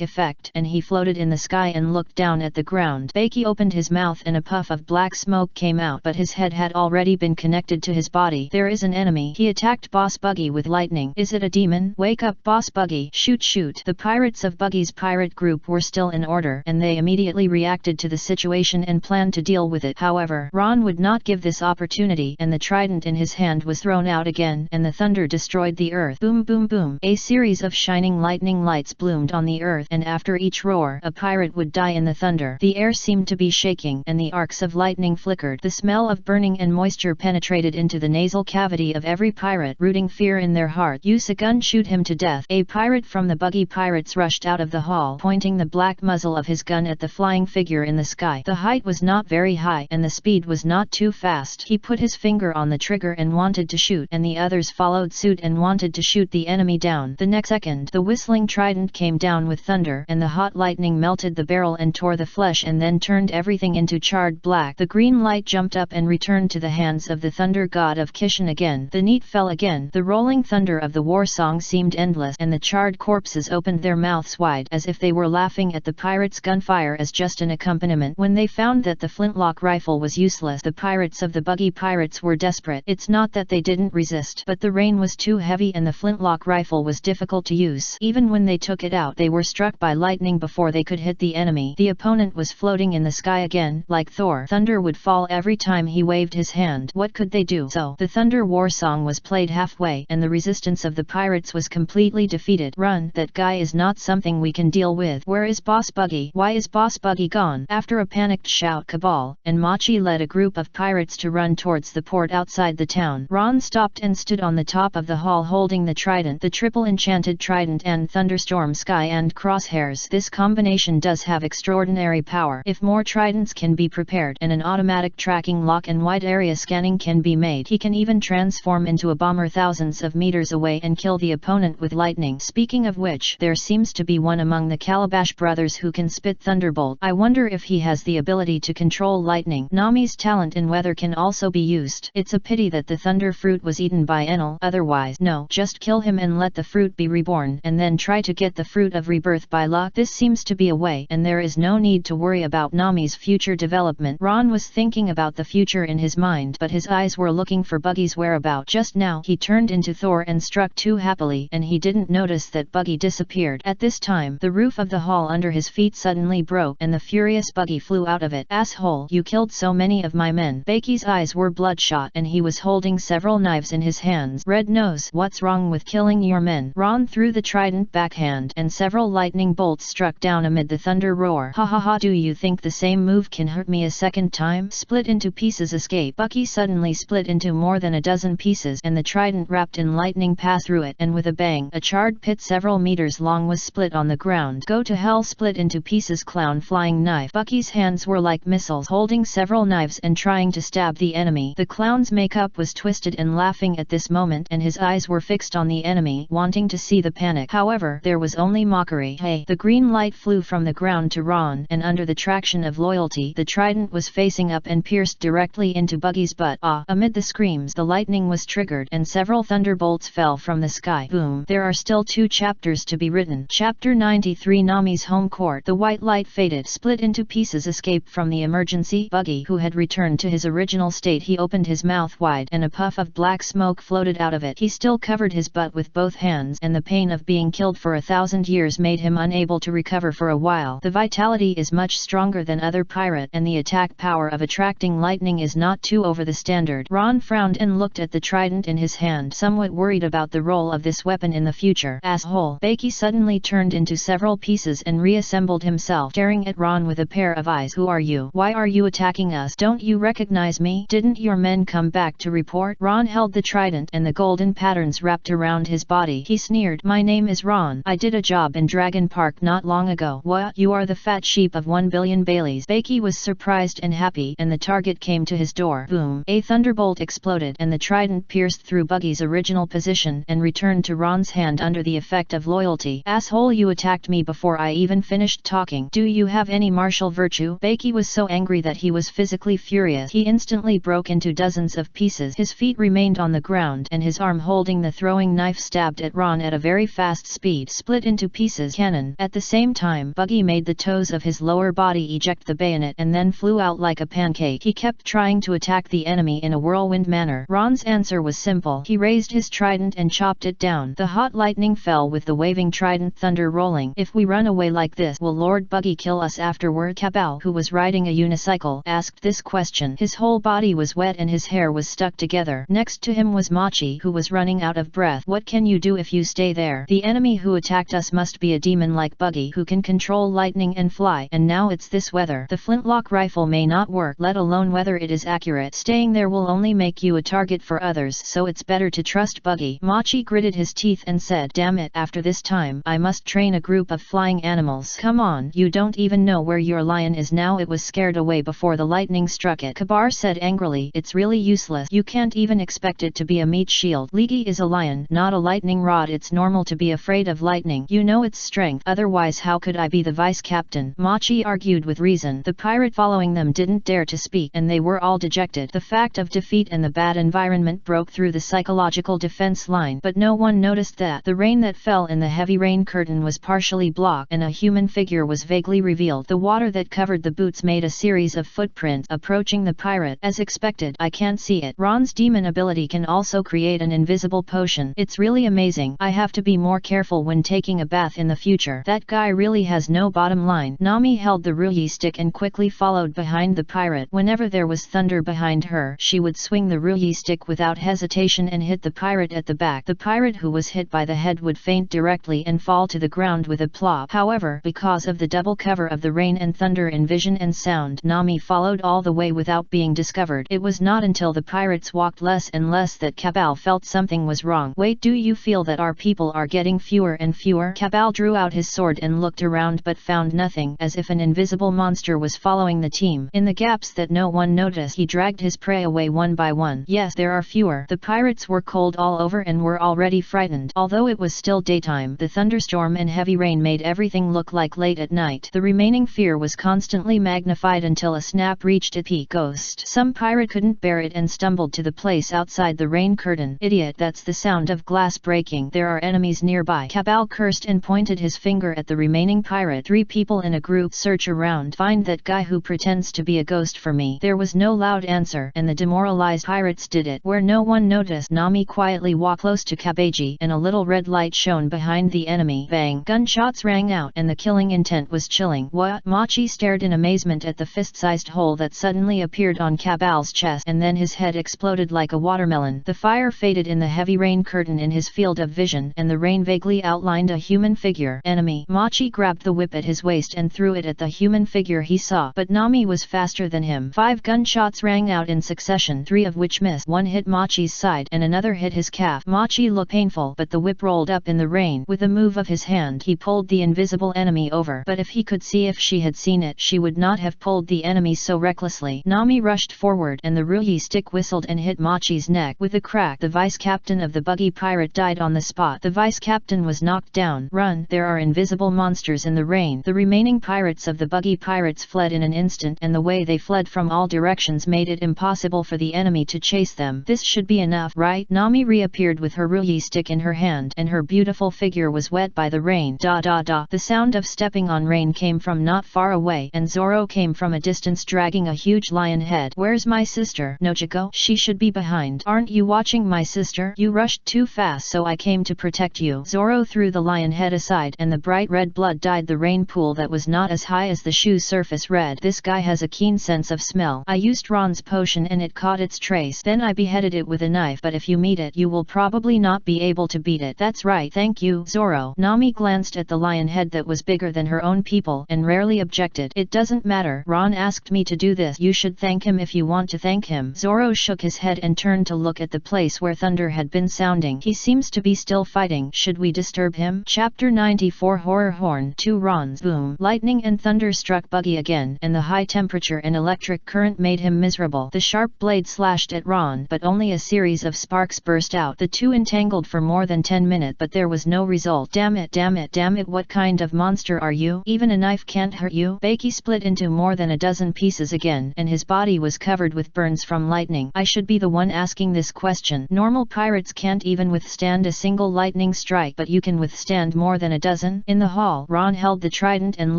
effect, and he floated in the sky and looked down at the ground. Buggy opened his mouth and a puff of black smoke came out, but his head had already been connected to his body. There is an enemy. He attacked Boss Buggy with lightning. Is it a demon? Wake up, Boss Buggy. Shoot, shoot. The pirates of Buggy's pirate group were still in order, and they immediately reacted to the situation and planned to deal with it. However, Ron would not give this opportunity, and the trident in his hand was thrown out again, and the thunder destroyed the earth. Boom, boom, boom. A series of shining lightning lights bloomed on the earth, and after each roar, a pirate would die in the thunder. The air seemed to be shaking, and the arcs of lightning flickered. The smell of burning and moisture penetrated into the nasal cavity of every pirate, rooting fear in their heart. Use a gun, shoot him to death. A pirate from the Buggy pirates rushed out of the hall, pointing the black muzzle of his gun at the flying figure in the sky. The height was not very high, and the speed was not too fast. He put his finger on the trigger and wanted to shoot, and the others followed suit and wanted to shoot the enemy down. The next second, the whistling trident came down with thunder, and the hot lightning melted the barrel and tore the flesh and then turned everything into charred black. The green light jumped up and returned to the hands of the thunder god of Kishan again. The net fell again. The rolling thunder of the war song seemed endless, and the charred corpses opened their mouths wide as if they were laughing at the pirates' gunfire as just an accompaniment. When they found that the flintlock rifle was useless, the pirates of the Buggy pirates were desperate. It's not that they didn't resist, but the rain was too heavy and the flintlock rifle was difficult to use. Even when they took it out, they were struck by lightning before they could hit the enemy. The opponent was floating in the sky again, like Thor. Thunder would fall every time he waved his hand. What could they do? So, the thunder war song was played halfway, and the resistance of the pirates was completely defeated. Run, that guy is not something we can deal with. Where is Boss Buggy? Why is Boss Buggy gone? After a panicked shout, Cabal and Machi led a group of pirates to run towards the port outside the town. Ron stopped and stood on the top of the hall holding the trident, the triple enchanted trident and thunderstorm sky and crosshairs. This combination does have extraordinary power. If more tridents can be prepared and an automatic tracking lock and wide area scanning can be made, he can even transform into a bomber thousands of meters away and kill the opponent with lightning. Speaking of which, there seems to be one among the Calabash brothers who can spit thunderbolt. I wonder if he has the ability to control lightning. Nami's talent in weather can also be used. It's a pity that the thunder fruit was eaten by Enel, otherwise no, just kill him and let the fruit be reborn, and then try to get the fruit of rebirth by luck. This seems to be a way, and there is no need to worry about Nami's future development. Ron was thinking about the future in his mind, but his eyes were looking for Buggy's whereabouts. Just now, he turned into Thor and struck too happily, and he didn't notice that Buggy disappeared. At this time, the roof of the hall under his feet suddenly broke, and the furious Buggy flew out of it. Asshole, you killed so many of my men. Buggy's eyes were bloodshot, and he was holding several knives in his hands. Red Nose, what's wrong with killing your men? Ron threw the trident backhand, and several lightning bolts struck down amid the thunder roar. Ha ha ha, do you think the same move can hurt me a second time? Split into pieces, escape. Buggy suddenly split into more than a dozen pieces, and the trident wrapped in lightning passed through it, and with a bang, a charred pit several meters long was split on the ground. Go to hell, split into pieces, clown flying knife. Buggy's hands were like missiles, holding several knives and trying to stab the enemy. The clown's makeup was twisted and laughing at this moment, and his eyes were fixed on the enemy, wanting to see the panic. However, there was only mockery. Hey, the green light flew from the ground to Ron, and under the traction of loyalty the trident was facing up and pierced directly into Buggy's butt. Amid the screams the lightning was triggered and several thunderbolts fell from the sky. Boom. There are still 2 chapters to be written. Chapter 93 Nami's Home Court. The white light faded, split into pieces, escaped from the emergency. Buggy, who had returned to his original state, he opened his mouth wide and a puff of black smoke floated out of it. He still covered his butt with both hands, and the pain of being killed for 1,000 years made him unable to recover for a while. The vitality is much stronger than other pirate, and the attack power of attracting lightning is not too over the standard. Ron frowned and looked at the trident in his hand, somewhat worried about the role of this weapon in the future. Asshole! Becky suddenly turned into several pieces and reassembled himself, staring at Ron with a pair of eyes. Who are you? Why are you attacking us? Don't you recognize me? Didn't your men come back to report? Ron held the trident and the golden patterns wrapped around his body. He sneered. My name is Ron. I did a job in Dragon Park not long ago. What? You are the fat sheep of 1 billion Baileys. Becky was surprised and happy, and the target came to his door. Boom. A thunderbolt exploded and the trident pierced through Buggy's original position and returned to Ron's hand under the effect of loyalty. Asshole, you attacked me before I even finished talking. Do you have any martial virtue? Becky was so angry that he was physically furious. He instantly broke into dozens of pieces. His feet remained on the ground and his arm holding the throwing knife stabbed at Ron at a very fast speed, split into pieces. Cannon. At the same time, Buggy made the toes of his lower body eject the bayonet and then flew out like a pancake. He kept trying to attack the enemy in a whirlwind manner. Ron's answer was simple. He raised his trident and chopped it down. The hot lightning fell with the waving trident, thunder rolling. If we run away like this, will Lord Buggy kill us afterward? Cabal, who was riding a unicycle, asked this question. His whole body was wet and his hair was stuck together. Next to him was Machi, who was running out of breath. What can you do if you stay there? The enemy who attacked us must be a demon like Buggy, who can control lightning and fly, and now it's this weather. The flintlock rifle may not work, let alone whether it is accurate. Staying there will only make you a target for others, so it's better to trust Buggy. Machi gritted his teeth and said, damn it, after this time, I must train a group of flying animals. Come on, you don't even know where your lion is now. It was scared away before the lightning struck it. Kabar said angrily, it's really useless. You can't even expect it to be a meat shield. Ligi is a lion, not a lightning rod. It's normal to be afraid of lightning. You know its strength, otherwise how could I be the vice captain? Machi argued with reason. The pirate following them didn't dare to speak, and they were all dejected. The fact of defeat and the bad environment broke through the psychological defense line, but no one noticed that the rain that fell in the heavy rain curtain was partially blocked and a human figure was vaguely revealed. The water that covered the boots made a series of footprints approaching the pirate. As expected, I can't see it. Ron's demon ability can also create an invisible potion. It's really amazing. I have to be more careful when taking a bath in the future. That guy really has no bottom line. Nami held the Ruyi stick and quickly followed behind the pirate. Whenever there was thunder behind her, she would swing the Ruyi stick without hesitation and hit the pirate at the back. The pirate who was hit by the head would faint directly and fall to the ground with a plop. However, because of the double cover of the rain and thunder in vision and sound, Nami followed all the way without being discovered. It was not until the pirates walked less and less that Cabal felt something was wrong. Wait, do you feel that our people are getting fewer and fewer? Cabal drew out his sword and looked around but found nothing, as if an invisible monster was following the team. In the gaps that no one noticed, he dragged his prey away one by one. Yes, there are fewer. The pirates were cold all over and were already frightened. Although it was still daytime, the thunderstorm and heavy rain made everything look like late at night. The remaining fear was constantly magnified until a snap reached a peak. Ghost. Some pirate couldn't bear it and stumbled to the place outside the rain curtain. Idiot, that's the sound of glass breaking. There are enemies nearby. Cabal cursed and pointed his finger at the remaining pirate. 3 people in a group search around. Find that guy who pretends to be a ghost for me. There was no loud answer, and the demoralized pirates did it. Where no one noticed, Nami quietly walked close to Kabeji, and a little red light shone behind the enemy. Bang! Gunshots rang out, and the killing intent was chilling. What? Machi stared in amazement at the fist-sized hole that suddenly appeared on Cabal's chest, and then his head exploded like a watermelon. The fire faded in the heavy rain curtain in his field of vision, and the rain vaguely outlined a human figure. Enemy. Machi grabbed the whip at his waist and threw it at the human figure he saw, but Nami was faster than him. 5 gunshots rang out in succession, 3 of which missed. One hit Machi's side, and another hit his calf. Machi looked painful, but the whip rolled up in the rain. With a move of his hand, he pulled the invisible enemy over. But if he could see, if she had seen it, she would not have pulled the enemy so recklessly. Nami rushed forward, and the Ruyi stick whistled and hit Machi's neck. With a crack, the vice-captain of the buggy pirate died on the spot. The vice-captain was knocked down. Run, there are invisible monsters in the rain. The remaining pirates of the buggy pirates fled in an instant, and the way they fled from all directions made it impossible for the enemy to chase them. This should be enough, right? Nami reappeared with her ruyi stick in her hand, and her beautiful figure was wet by the rain. The sound of stepping on rain came from not far away, and Zoro came from a distance dragging a huge lion head. Where's my sister? Nojiko? She should be behind. Aren't you watching my sister? You rushed too fast, so I came to protect you. Zoro threw the lion head aside, and the bright red blood dyed the rain pool that was not as high as the shoe's surface red. This guy has a keen sense of smell. I used Ron's potion and it caught its trace. Then I beheaded it with a knife, but if you meet it you will probably not be able to beat it. That's right, thank you, Zoro. Nami glanced at the lion head that was bigger than her own people and rarely objected. It doesn't matter. Ron asked me to do this. You should thank him if you want to thank him. Zoro shook his head and turned to look at the place where thunder had been sounding. He seems to be still fighting. Should we disturb him? Chapter 94 Horror Horn 2 Ron's boom. Lightning and thunder struck Buggy again, and the high temperature and electric current made him miserable. The sharp blade slashed at Ron, but only a series of sparks burst out. The two entangled for more than 10 minutes, but there was no result. Damn it, damn it, damn it, what kind of monster are you? Even a knife can't hurt you? Becky split into more than a dozen pieces again, and his body was covered with burns from lightning. I should be the one asking this question. Normal pirates can't even withstand a single lightning strike, but you can withstand more than a dozen? In the hall, Ron held the trident and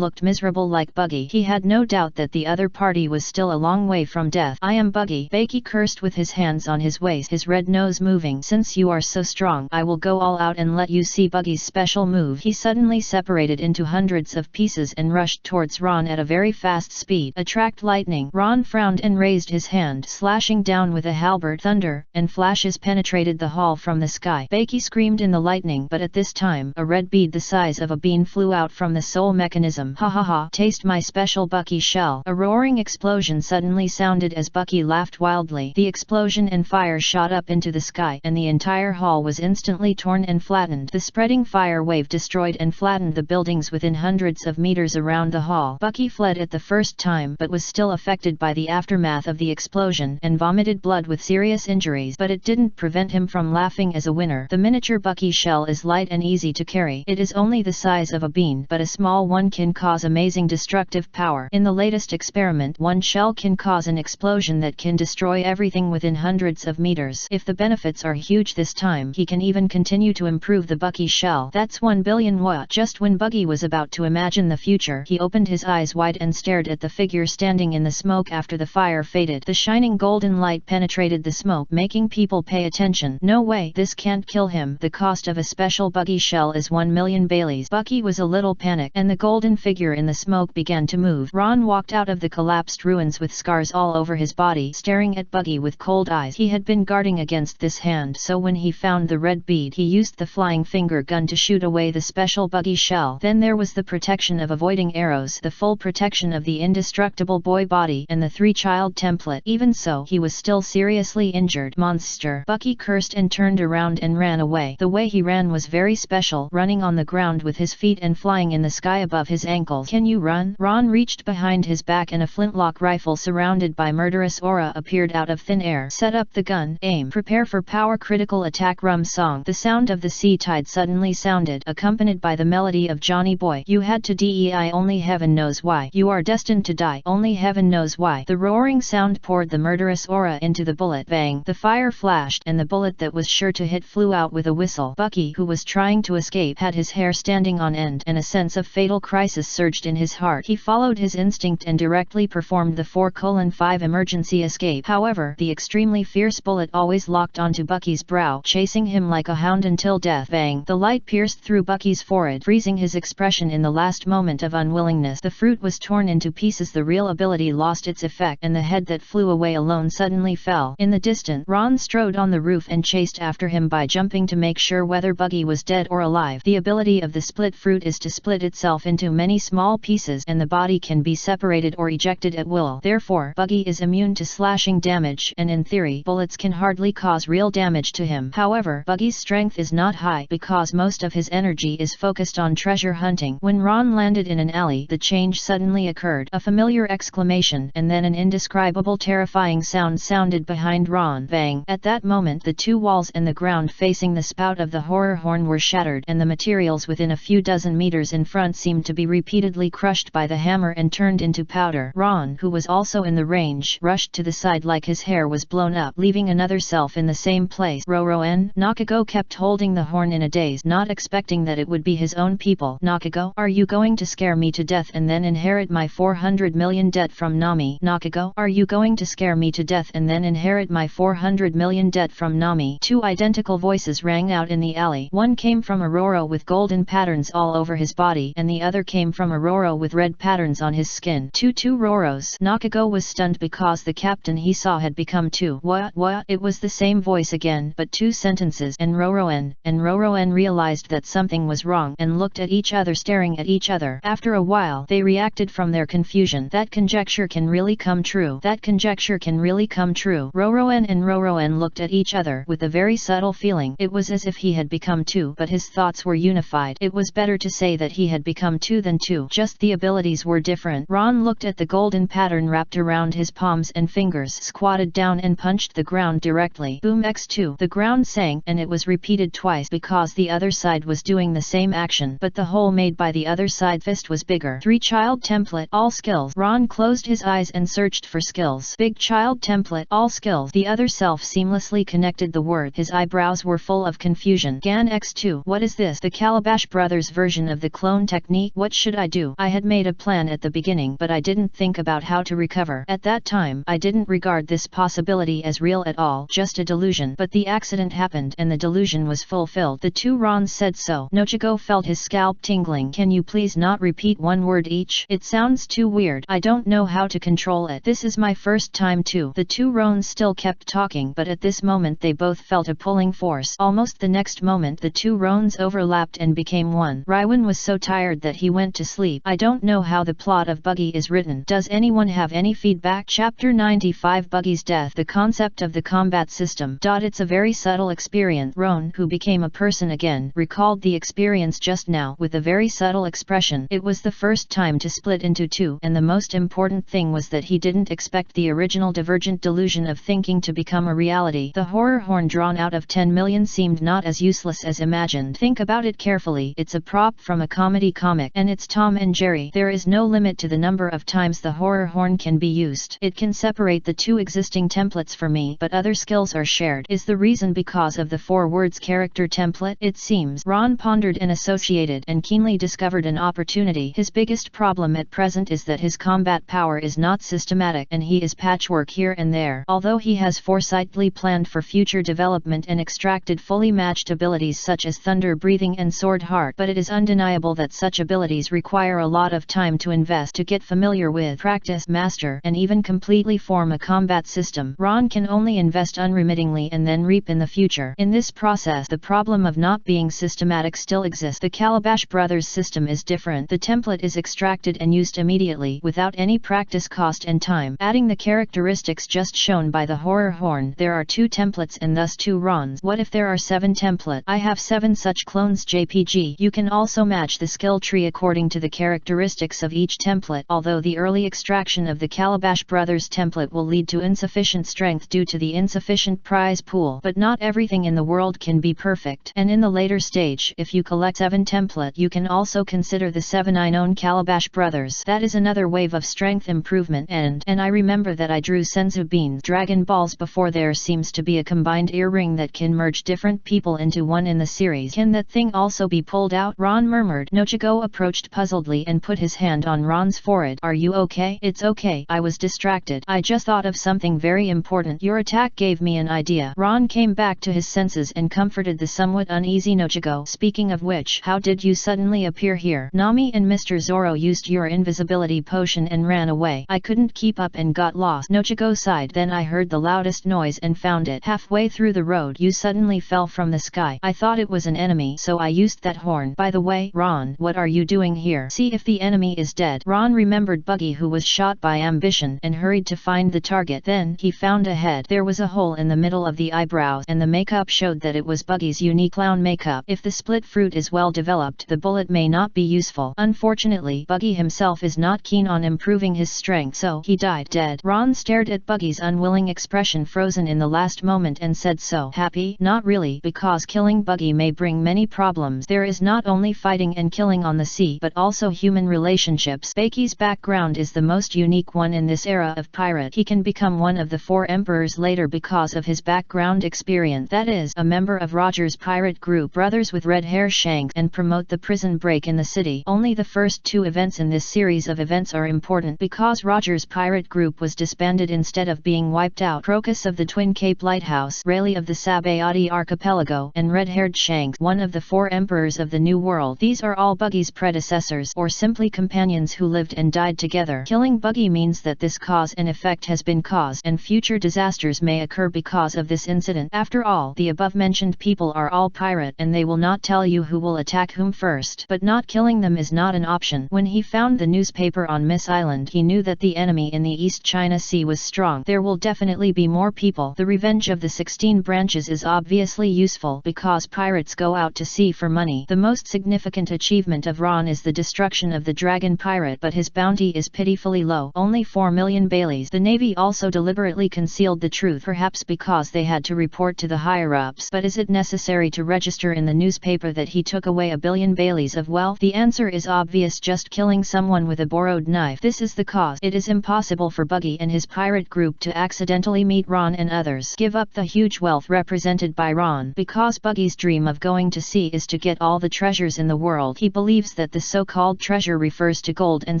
looked miserable like Buggy. He had no doubt that the other party was still a long way from death. I am Buggy. Becky cursed with his hands on his waist, his red nose moving. Since you are so strong, I will go all out and let you see Buggy's special move. He suddenly separated into hundreds of pieces and rushed towards Ron at a very fast speed. Attract lightning. Ron frowned and raised his hand, slashing down with a halberd. Thunder and flashes penetrated the hall from the sky. Becky screamed in the lightning, but at this time, a red bead the size of a bean flew out from the soul mechanism. Ha ha ha, taste my special Bucky shell. A roaring explosion suddenly sounded as Bucky laughed wildly. The explosion and fire shot up into the sky, and the entire hall was instantly torn and flattened. The spreading fire wave destroyed and flattened the buildings within hundreds of meters around the hall. Bucky fled at the first time, but was still affected by the aftermath of the explosion and vomited blood with serious injuries, but it didn't prevent him from laughing as a winner. The miniature Bucky shell is light and easy to carry. It is only the size of a bean, but a small one can cause amazing destructive power. In the latest experiment, one shell can cause an explosion that can destroy everything within hundreds of meters. If the benefits are huge this time, he can even continue to improve the Bucky shell. That's 1 billion watt. Just when Buggy was about to imagine the future, he opened his eyes wide and stared at the figure standing in the smoke after the fire faded. The shining golden light penetrated the smoke, making people pay attention. No way, this can't kill him. The cost of a special Buggy shell is 1 million Baileys. Bucky was a little panicked, and the golden figure in the smoke began to move. Ron walked out of the collapsed ruins with scars all over his body, staring at Buggy with cold eyes. He had been guarding against this hand, so when he found the red bead, he used the flying finger gun to shoot away the special Buggy shell. Then there was the protection of avoiding arrows, the full protection of the indestructible boy body, and the 3-child template. Even so, he was still seriously injured. Monster! Bucky cursed and turned around and ran away. The way he ran was very special, running on the ground with his feet and flying in the sky above his ankles. Can you run? Ron reached behind his back and a flintlock rifle surrounded by murderous aura appeared out of thin air. Set up the gun. Aim. Prepare for power critical attack. Rum song. The sound of the sea tide suddenly sounded, accompanied by the melody of Johnny Boy. You had to die, only heaven knows why. You are destined to die, only heaven knows why. The roaring sound poured the murderous aura into the bullet. Bang! The fire flashed, and the bullet that was sure to hit flew out with a whistle. Bucky, who was trying to escape, had his hair standing on end, and a sense of fatal crisis surged in his heart. He followed his instinct and directly performed the 4:5 emergency escape. However, the extremely fierce bullet always locked onto Bucky's brow, chasing him like a hound until death. Bang! The light pierced through Bucky's forehead, freezing his expression in the last moment of unwillingness. The fruit was torn into pieces. The real ability lost its effect, and the head that flew away alone suddenly fell. In the distance, Ron strode on the roof and chased after him by jumping to make sure whether Buggy was dead or alive. The ability of the split fruit is to split itself into many small pieces, and the body can be separated or ejected at will. Therefore, Buggy is immune to slashing damage, and in theory, bullets can hardly cause real damage to him. However, Buggy's strength is not high because most of his energy is focused on treasure hunting. When Ron landed in an alley, the change suddenly occurred. A familiar exclamation, and then an indescribable terrifying sound sounded behind Ron. Bang! At that moment, the two walls and the ground facing the spout of the horror horn were shattered, and the materials within a few dozen 1 meters in front seemed to be repeatedly crushed by the hammer and turned into powder. Ron, who was also in the range, rushed to the side like his hair was blown up, leaving another self in the same place. Roroen, Nakago kept holding the horn in a daze, not expecting that it would be his own people. Nakago, are you going to scare me to death and then inherit my 400 million debt from Nami? Nakago, are you going to scare me to death and then inherit my 400 million debt from Nami? Two identical voices rang out in the alley. One came from Aurora with golden patterns all over his body, and the other came from Aurora with red patterns on his skin. Two Roros. Nakago was stunned because the captain he saw had become two. What? It was the same voice again, but two sentences. And Roroen realized that something was wrong and looked at each other, staring at each other. After a while, they reacted from their confusion. That conjecture can really come true. That conjecture can really come true. Roroen looked at each other with a very subtle feeling. It was as if he had become two, but his thoughts were unified. It was better to say that he had become two than two. Just the abilities were different. Ron looked at the golden pattern wrapped around his palms and fingers, squatted down and punched the ground directly. Boom x2. The ground sank, and it was repeated twice because the other side was doing the same action, but the hole made by the other side fist was bigger. 3 child template, all skills. Ron closed his eyes and searched for skills. Big child template, all skills. The other self seamlessly connected the word. His eyebrows were full of confusion. Gan x2. What is this? The Calabash brothers' version of the clone technique? What should I do? I had made a plan at the beginning, but I didn't think about how to recover. At that time, I didn't regard this possibility as real at all, just a delusion. But the accident happened and the delusion was fulfilled. The two Rons said so. Nochigo felt his scalp tingling. Can you please not repeat one word each? It sounds too weird. I don't know how to control it. This is my first time too. The two Rons still kept talking, but at this moment they both felt a pulling force. Almost the next moment the two Rons overlapped and became one. Raiwan was so tired that he went to sleep. I don't know how the plot of Buggy is written. Does anyone have any feedback? Chapter 95 Buggy's Death. The concept of the combat system. It's a very subtle experience. Ron, who became a person again, recalled the experience just now with a very subtle expression. It was the first time to split into two, and the most important thing was that he didn't expect the original divergent delusion of thinking to become a reality. The horror horn drawn out of 10 million seemed not as useless as imagined. Think about it carefully. It's a prop from a comedy comic, and it's Tom and Jerry. There is no limit to the number of times the horror horn can be used. It can separate the two existing templates for me, but other skills are shared. Is the reason because of the 4 words character template? It seems. Ron pondered and associated and keenly discovered an opportunity. His biggest problem at present is that his combat power is not systematic and he is patchwork here and there. Although he has foresightly planned for future development and extracted fully matched abilities such as thunder breathing and sword heart, but it is undeniable that such abilities require a lot of time to invest to get familiar with, practice, master, and even completely form a combat system. Ron can only invest unremittingly and then reap in the future. In this process, the problem of not being systematic still exists. The Calabash brothers system is different. The template is extracted and used immediately without any practice cost and time. Adding the characteristics just shown by the horror horn, there are 2 templates and thus 2 Rons. What if there are 7 templates? I have 7 such clones. JPG. You can also match the skill tree according to the characteristics of each template. Although the early extraction of the Calabash brothers template will lead to insufficient strength due to the insufficient prize pool, but not everything in the world can be perfect. And in the later stage, if you collect 7 template, you can also consider the 7 unknown Calabash brothers. That is another wave of strength improvement. And I remember that I drew Senzu beans, Dragon Balls before. There seems to be a combined earring that can merge different people into one in the series. Can that thing also be pulled out? Ron murmured. Nochigo approached puzzledly and put his hand on Ron's forehead. Are you okay? It's okay. I was distracted. I just thought of something very important. Your attack gave me an idea. Ron came back to his senses and comforted the somewhat uneasy Nochigo. Speaking of which, how did you suddenly appear here? Nami and Mr. Zoro used your invisibility potion and ran away. I couldn't keep up and got lost. Nochigo sighed. Then I heard the loudest noise and found it. Halfway through the road you suddenly fell from the sky. I thought it was an enemy, so I used that horn. By the way, Ron, what are you doing here? See if the enemy is dead. Ron remembered Buggy, who was shot by ambition, and hurried to find the target. Then he found a head. There was a hole in the middle of the eyebrows, and the makeup showed that it was Buggy's unique clown makeup. If the split fruit is well developed, the bullet may not be useful. Unfortunately, Buggy himself is not keen on improving his strength, so he died dead. Ron stared at Buggy's unwilling expression, frozen in the last moment, and said, so happy? Not really, because killing Buggy may bring many problems. There is not only fighting and killing on the sea but also human relationships. Baki's background is the most unique one in this era of pirate. He can become one of the 4 emperors later because of his background experience, that is, a member of Roger's pirate group, brothers with red hair Shanks, and promote the prison break in the city. Only the first 2 events in this series of events are important because Roger's pirate group was disbanded instead of being wiped out. Crocus of the Twin Cape Lighthouse, Rayleigh of the Sabaody Archipelago, and red-haired Shanks, one of the 4 emperors of the New World. These are all Buggy's predecessors, or simply companions who lived and died together. Killing Buggy means that this cause and effect has been caused, and future disasters may occur because of this incident. After all, the above-mentioned people are all pirate, and they will not tell you who will attack whom first. But not killing them is not an option. When he found the newspaper on Miss Island, he knew that the enemy in the East China Sea was strong. There will definitely be more people. The revenge of the 16 branches is obviously useful because pirates go out to sea for money. The most significant achievement of Ron is the destruction of the dragon pirate, but his bounty is pitifully low, only 4 million Baileys. The Navy also deliberately concealed the truth, perhaps because they had to report to the higher-ups. But is it necessary to register in the newspaper that he took away 1 billion Baileys of wealth? The answer is obvious: just killing someone with a borrowed knife. This is the cause. It is impossible for Buggy and his pirate group to accidentally meet Ron and others. Give up the huge wealth represented by Ron, because Buggy's dream of going to sea is to get all the treasures in the world. He believes that the so-called treasure refers to gold and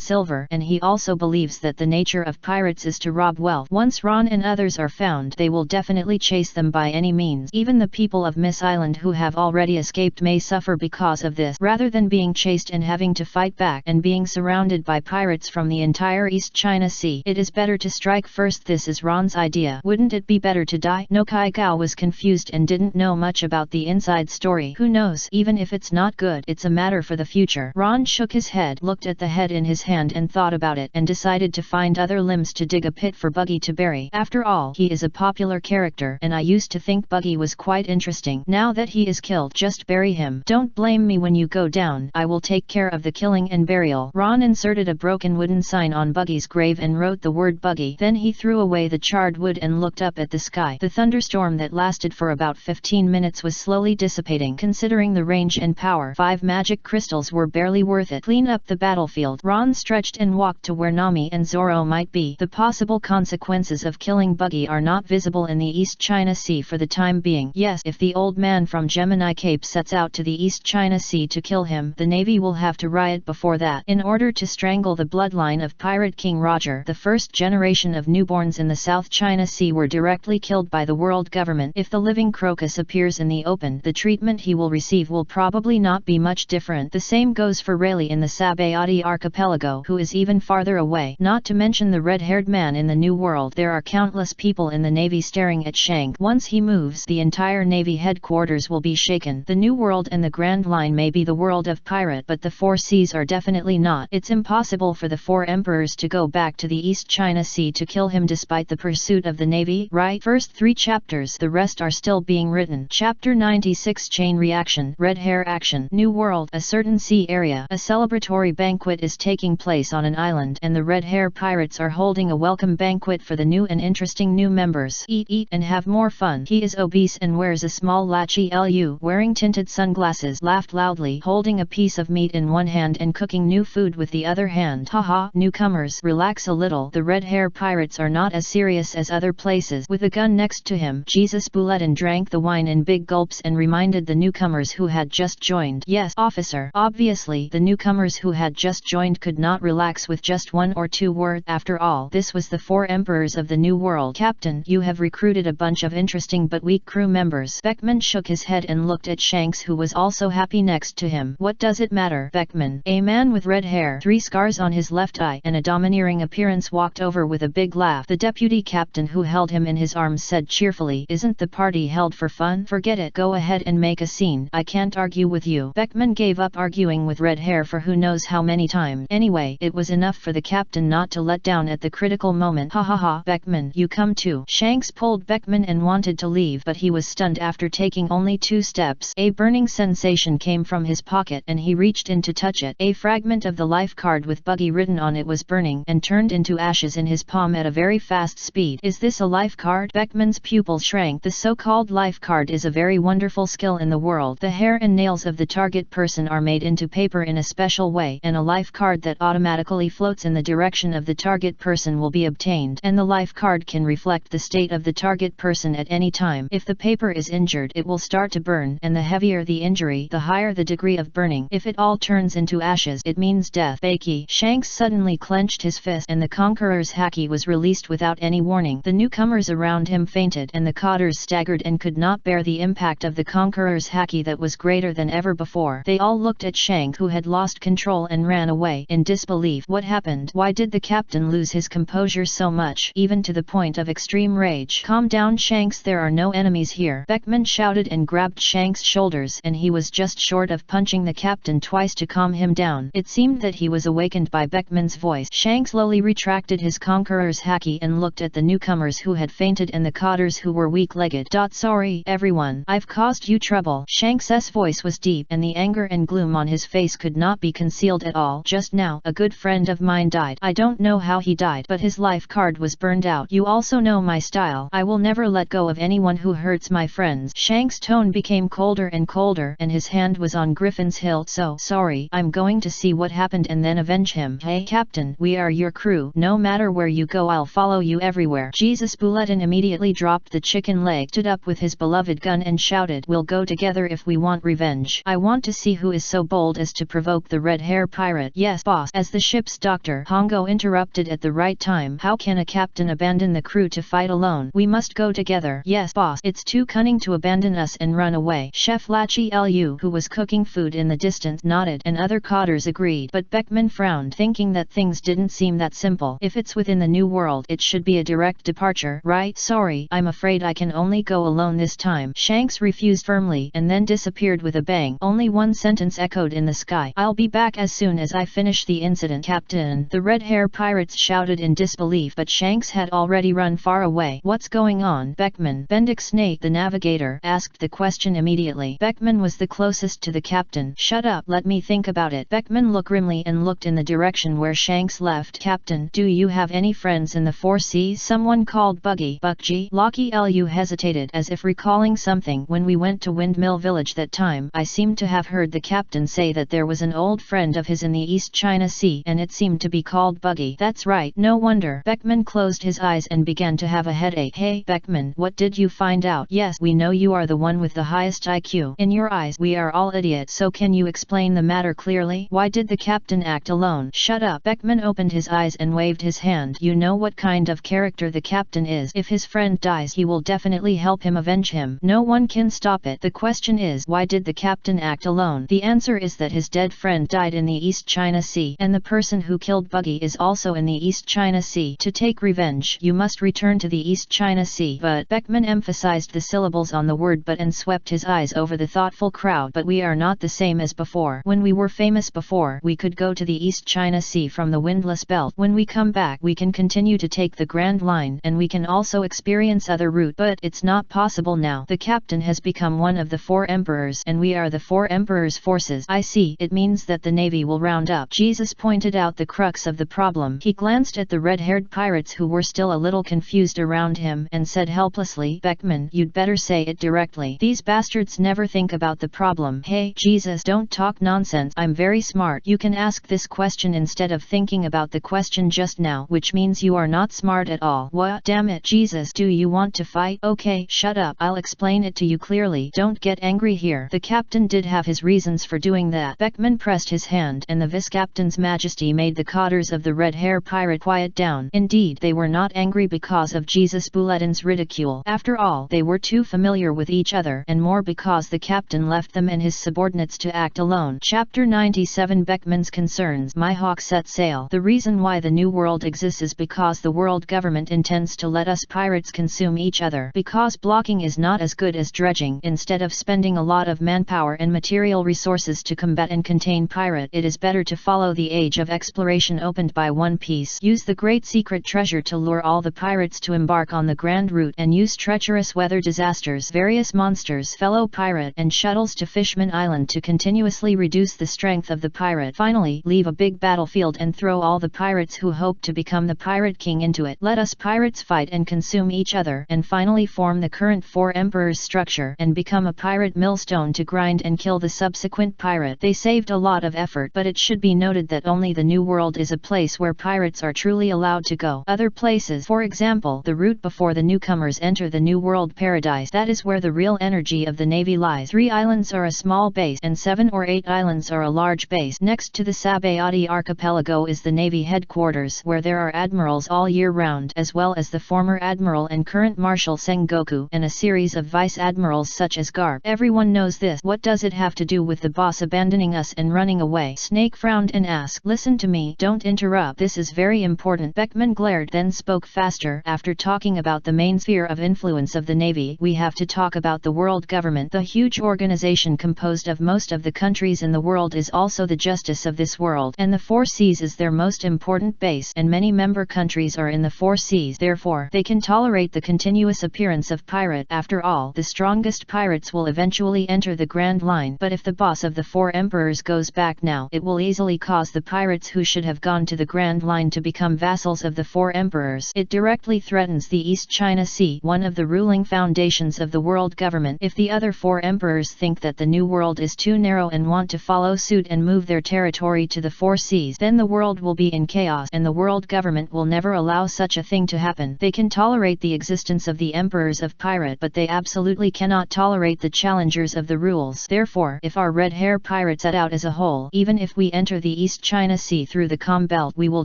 silver, and he also believes that the nature of pirates is to rob wealth. Once Ron and others are found, they will definitely chase them by any means. Even the people of Miss Island who have already escaped may suffer because of this. Rather than being chased and having to fight back and being surrounded by pirates from the entire East China Sea, it is better to strike first. This is Ron's idea. Wouldn't it be better to die? No, Kai Gao was confused and didn't know much about the inside story. Who knows? Even if it's not good, it's a matter for the future. Ron shook his head, looked at the head in his hand and thought about it, and decided to find other limbs to dig a pit for Buggy to bury. After all, he is a popular character, and I used to think Buggy was quite interesting. Now that he is killed, just bury him. Don't blame me when you go down. I will take care of the killing and burial. Ron inserted a broken wooden sign on Buggy's grave and wrote the word Buggy. Then he threw away the charred wood and looked up at the sky. The thunderstorm that lasted for about 15 minutes was slowly dissipating. Considering the range and power, 5 magic crystals were barely worth it. Clean up the battlefield. Ron stretched and walked to where Nami and Zoro might be. The possible consequences of killing Buggy are not visible in the East China Sea for the time being. Yes, if the old man from Gemini Cape sets out to the East China Sea to kill him, the Navy will have to riot before that. In order to strangle the bloodline of Pirate King Roger, the first generation of newborns in the South China Sea were directly killed by the world government. If the living Crocus appears in the open, the treatment he will receive will probably not be much different. The same goes for Rayleigh in the Sabaody Archipelago, who is even farther away. Not to mention the red-haired man in the New World. There are countless people in the Navy staring at Shank. Once he moves, the entire Navy headquarters will be shaken. The New World and the Grand Line may be the world of pirate, but the 4 seas are definitely not. It's impossible for the 4 emperors to go back to the East China Sea to kill him despite the pursuit of the Navy, right? First 3 chapters, the rest are still being written. Chapter 96: Chain Reaction. Red Hair Action. New World. A certain sea area. A celebratory banquet is taking place on an island, and the red hair pirates are holding a welcome banquet for the new and interesting new members. Eat and have more fun. He is obese and wears a small latchy lu, wearing tinted sunglasses, laughed loudly, holding a piece of meat in one hand and cooking new food with the other hand. Haha, newcomers, relax a little. The red hair pirates are not as serious as other places. With a gun next to him, Jesus Bouletin drank the wine in big gulps and reminded the newcomers who had just joined. Yes, officer. Obviously, the newcomers who had just joined could not relax with just 1 or 2 words. After all, this was the 4 emperors of the New World. Captain, you have recruited a bunch of interesting but weak crew members. Beckman shook his head and looked at Shanks, who was also happy next to him. What does it matter? Beckman, a man with red hair, 3 scars on his left eye, and a domineering appearance, walked over with a big laugh. The deputy captain, who held him in his arms, said cheerfully, "Isn't the party held for fun? Forget it. Go ahead and make a scene. I can't argue with you." Beckman gave up arguing with red hair for who knows how many times. Anyway, it was enough for the captain not to let down at the critical moment. Ha ha ha. Beckman, you come too. Shanks pulled Beckman and wanted to leave, but he was stunned after taking only 2 steps. A burning sensation came from his pocket and he reached in to touch it. A fragment of the life card with Buggy written on it was burning and turned into ashes in his palm at a very fast speed. Is this a life card? Beckman's pupil shrank. The so-called life card is a very wonderful skill in the world. The hair and nails of the target person are made into paper in a special way, and a life card that automatically floats in the direction of the target person will be obtained, and the life card can reflect the state of the target person at any time. If the paper is injured, it will start to burn, and the heavier the injury, the higher the degree of burning. If it all turns into ashes, it means death. Bakey. Shanks suddenly clenched his fist, and the conqueror's haki was released without any warning. The newcomers around him fainted, and the cotters staggered and could not bear the impact of the conqueror's haki that was greater than ever before. They all looked at Shank, who had lost control and ran away in disbelief. What happened? Why did the captain lose his composure so much, even to the point of extreme rage? Calm down, Shanks, there are no enemies here. Beckman shouted and grabbed Shank's shoulders, and he was just short of punching the captain twice to calm him down. It seemed that he was awakened by Beckman's voice. Shank slowly retracted his conqueror's haki and looked at the newcomers who had fainted and the cotters who were weak-legged. Sorry, everyone. I've caused you trouble. Shank's voice was deep, and the anger and gloom on his face could not be concealed at all. Just now, a good friend of mine died. I don't know how he died, but his life card was burned out. You also know my style. I will never let go of anyone who hurts my friends. Shank's tone became colder and colder, and his hand was on Griffin's hilt. So sorry, I'm going to see what happened and then avenge him. Hey, Captain, we are your crew. No matter where you go, I'll follow you everywhere. Jesus Bulletin immediately dropped the chicken leg, stood up with his beloved gun and shouted, we'll go together if we want revenge. I want to see who is so bold as to provoke the red-hair pirate. Yes, boss. As the ship's doctor, Hongo interrupted at the right time. How can a captain abandon the crew to fight alone? We must go together. Yes, boss. It's too cunning to abandon us and run away. Chef Lachi Lu, who was cooking food in the distance, nodded, and other cotters agreed. But Beckman frowned, thinking that things didn't seem that simple. If it's within the new world, it should be a direct departure, right? Sorry, I'm afraid I can only go alone this time. Shanks refused firmly, and then disappeared with a bang. Only one sentence echoed in the sky. I'll be back as soon as I finish the incident, Captain. The red-hair pirates shouted in disbelief, but Shanks had already run far away. What's going on? Beckman. Bendix Snake, the navigator, asked the question immediately. Beckman was the closest to the captain. Shut up, let me think about it. Beckman looked grimly and looked in the direction where Shanks left. Captain, do you have any friends in the 4 seas? Someone called Buggy. Buggy? Locky Lu hesitated, as if recalling something. When we went to Windmill Village that time, I seemed to have heard the captain say that there was an old friend of his in the East China Sea, and it seemed to be called Buggy. That's right, no wonder. Beckman closed his eyes and began to have a headache. Hey, Beckman, what did you find out? Yes, we know you are the one with the highest IQ. In your eyes, we are all idiots, so can you explain the matter clearly? Why did the captain act alone? Shut up. Beckman opened his eyes and waved his hand. You know what kind of character the captain is. If his friend dies, he will definitely help him avenge him. No one can stop it. The question is, why did the captain act alone? The answer is that his dead friend died in the East China Sea, and the person who killed Buggy is also in the East China Sea. To take revenge, you must return to the East China Sea. But Beckman emphasized the syllables on the word but and swept his eyes over the thoughtful crowd. But we are not the same as before. When we were famous before, we could go to the East China Sea from the Windless Belt. When we come back, we can continue to take the Grand Line, and we can also experience other route. But it's not possible now. The captain has become one of the 4 emperors, and we are the 4 emperors' forces. I see. It means that the navy will round up. Jesus pointed out the crux of the problem. He glanced at the red-haired pirates who were still a little confused around him, and said helplessly, Beckman, you'd better say it directly. These bastards never think about the problem. Hey, Jesus, don't talk nonsense. I'm very smart. You can ask this question instead of thinking about the question just now, which means you are not smart at all. What? Damn it, Jesus, do you want to fight? Okay, shut up. I'll explain it to you clearly. Don't get angry here. The captain did have his reasons for doing that. Beckman pressed his hand, and the vice-captain's majesty made the cotters of the red-hair pirate quiet down. Indeed, they were not angry because of Jesus Bulletin's ridicule. After all, they were too familiar with each other, and more because the captain left them and his subordinates to act alone. Chapter 97 Beckman's Concerns. My hawk set sail. The reason why the New World exists is because the world government intends to let us pirates consume each other. Because blocking is not as good as dredging. Instead of spending a lot of manpower and material resources to combat and contain pirate, it is better to follow the age of exploration opened by One Piece. Use the great secret treasure to lure all the pirates to embark on the grand route, and use treacherous weather disasters, various monsters, fellow pirate, and shuttles to Fishman Island to continuously reduce the strength of the pirate. Finally, leave a big battlefield and throw all the pirates who hope to become the pirate king into it. Let us pirates fight and consume each other, and finally form the current 4 emperors structure, and become a pirate millstone to grind and kill the subsequent pirate. They saved a lot of effort, but it should be noted that only the New World is a place where pirates are truly allowed to go. Other places, for example, the route before the newcomers enter the New World paradise, that is where the real energy of the Navy lies. 3 islands are a small base, and 7 or 8 islands are a large base. Next to the Sabayati archipelago is the Navy headquarters, where there are admirals all year round, as well as the former admiral and current Marshal Sengoku, and a series of vice admirals such as Garp. Everyone knows this. What does it have to do with the boss abandoning us and running away? Snake frowned and asked, "Listen to me, don't interrupt. This is very important." Beckman glared, then spoke faster. "After talking about the main sphere of influence of the Navy, we have to talk about the world government. The huge organization composed of most of the countries in the world is also the justice of this world, and the 4 Seas is their most important base, and many member countries are in the 4 Seas. Therefore, they can tolerate the continuous appearance of pirate. After all, the strongest pirates will eventually enter the Grand Line, but if the boss of the 4 emperors goes back now, it will easily cause the pirates who should have gone to the Grand Line to become vassals of the 4 emperors. It directly threatens the East China Sea, one of the ruling foundations of the world government. If the other 4 emperors think that the New World is too narrow and want to follow suit and move their territory to the 4 Seas, then the world will be in chaos, and the world government will never allow such a thing to happen. They can tolerate the existence of the emperors of pirate, but they absolutely cannot tolerate the challengers of the rules. Therefore, if our red hair pirates set out as a whole, even if we enter the East China Sea through the Com Belt, we will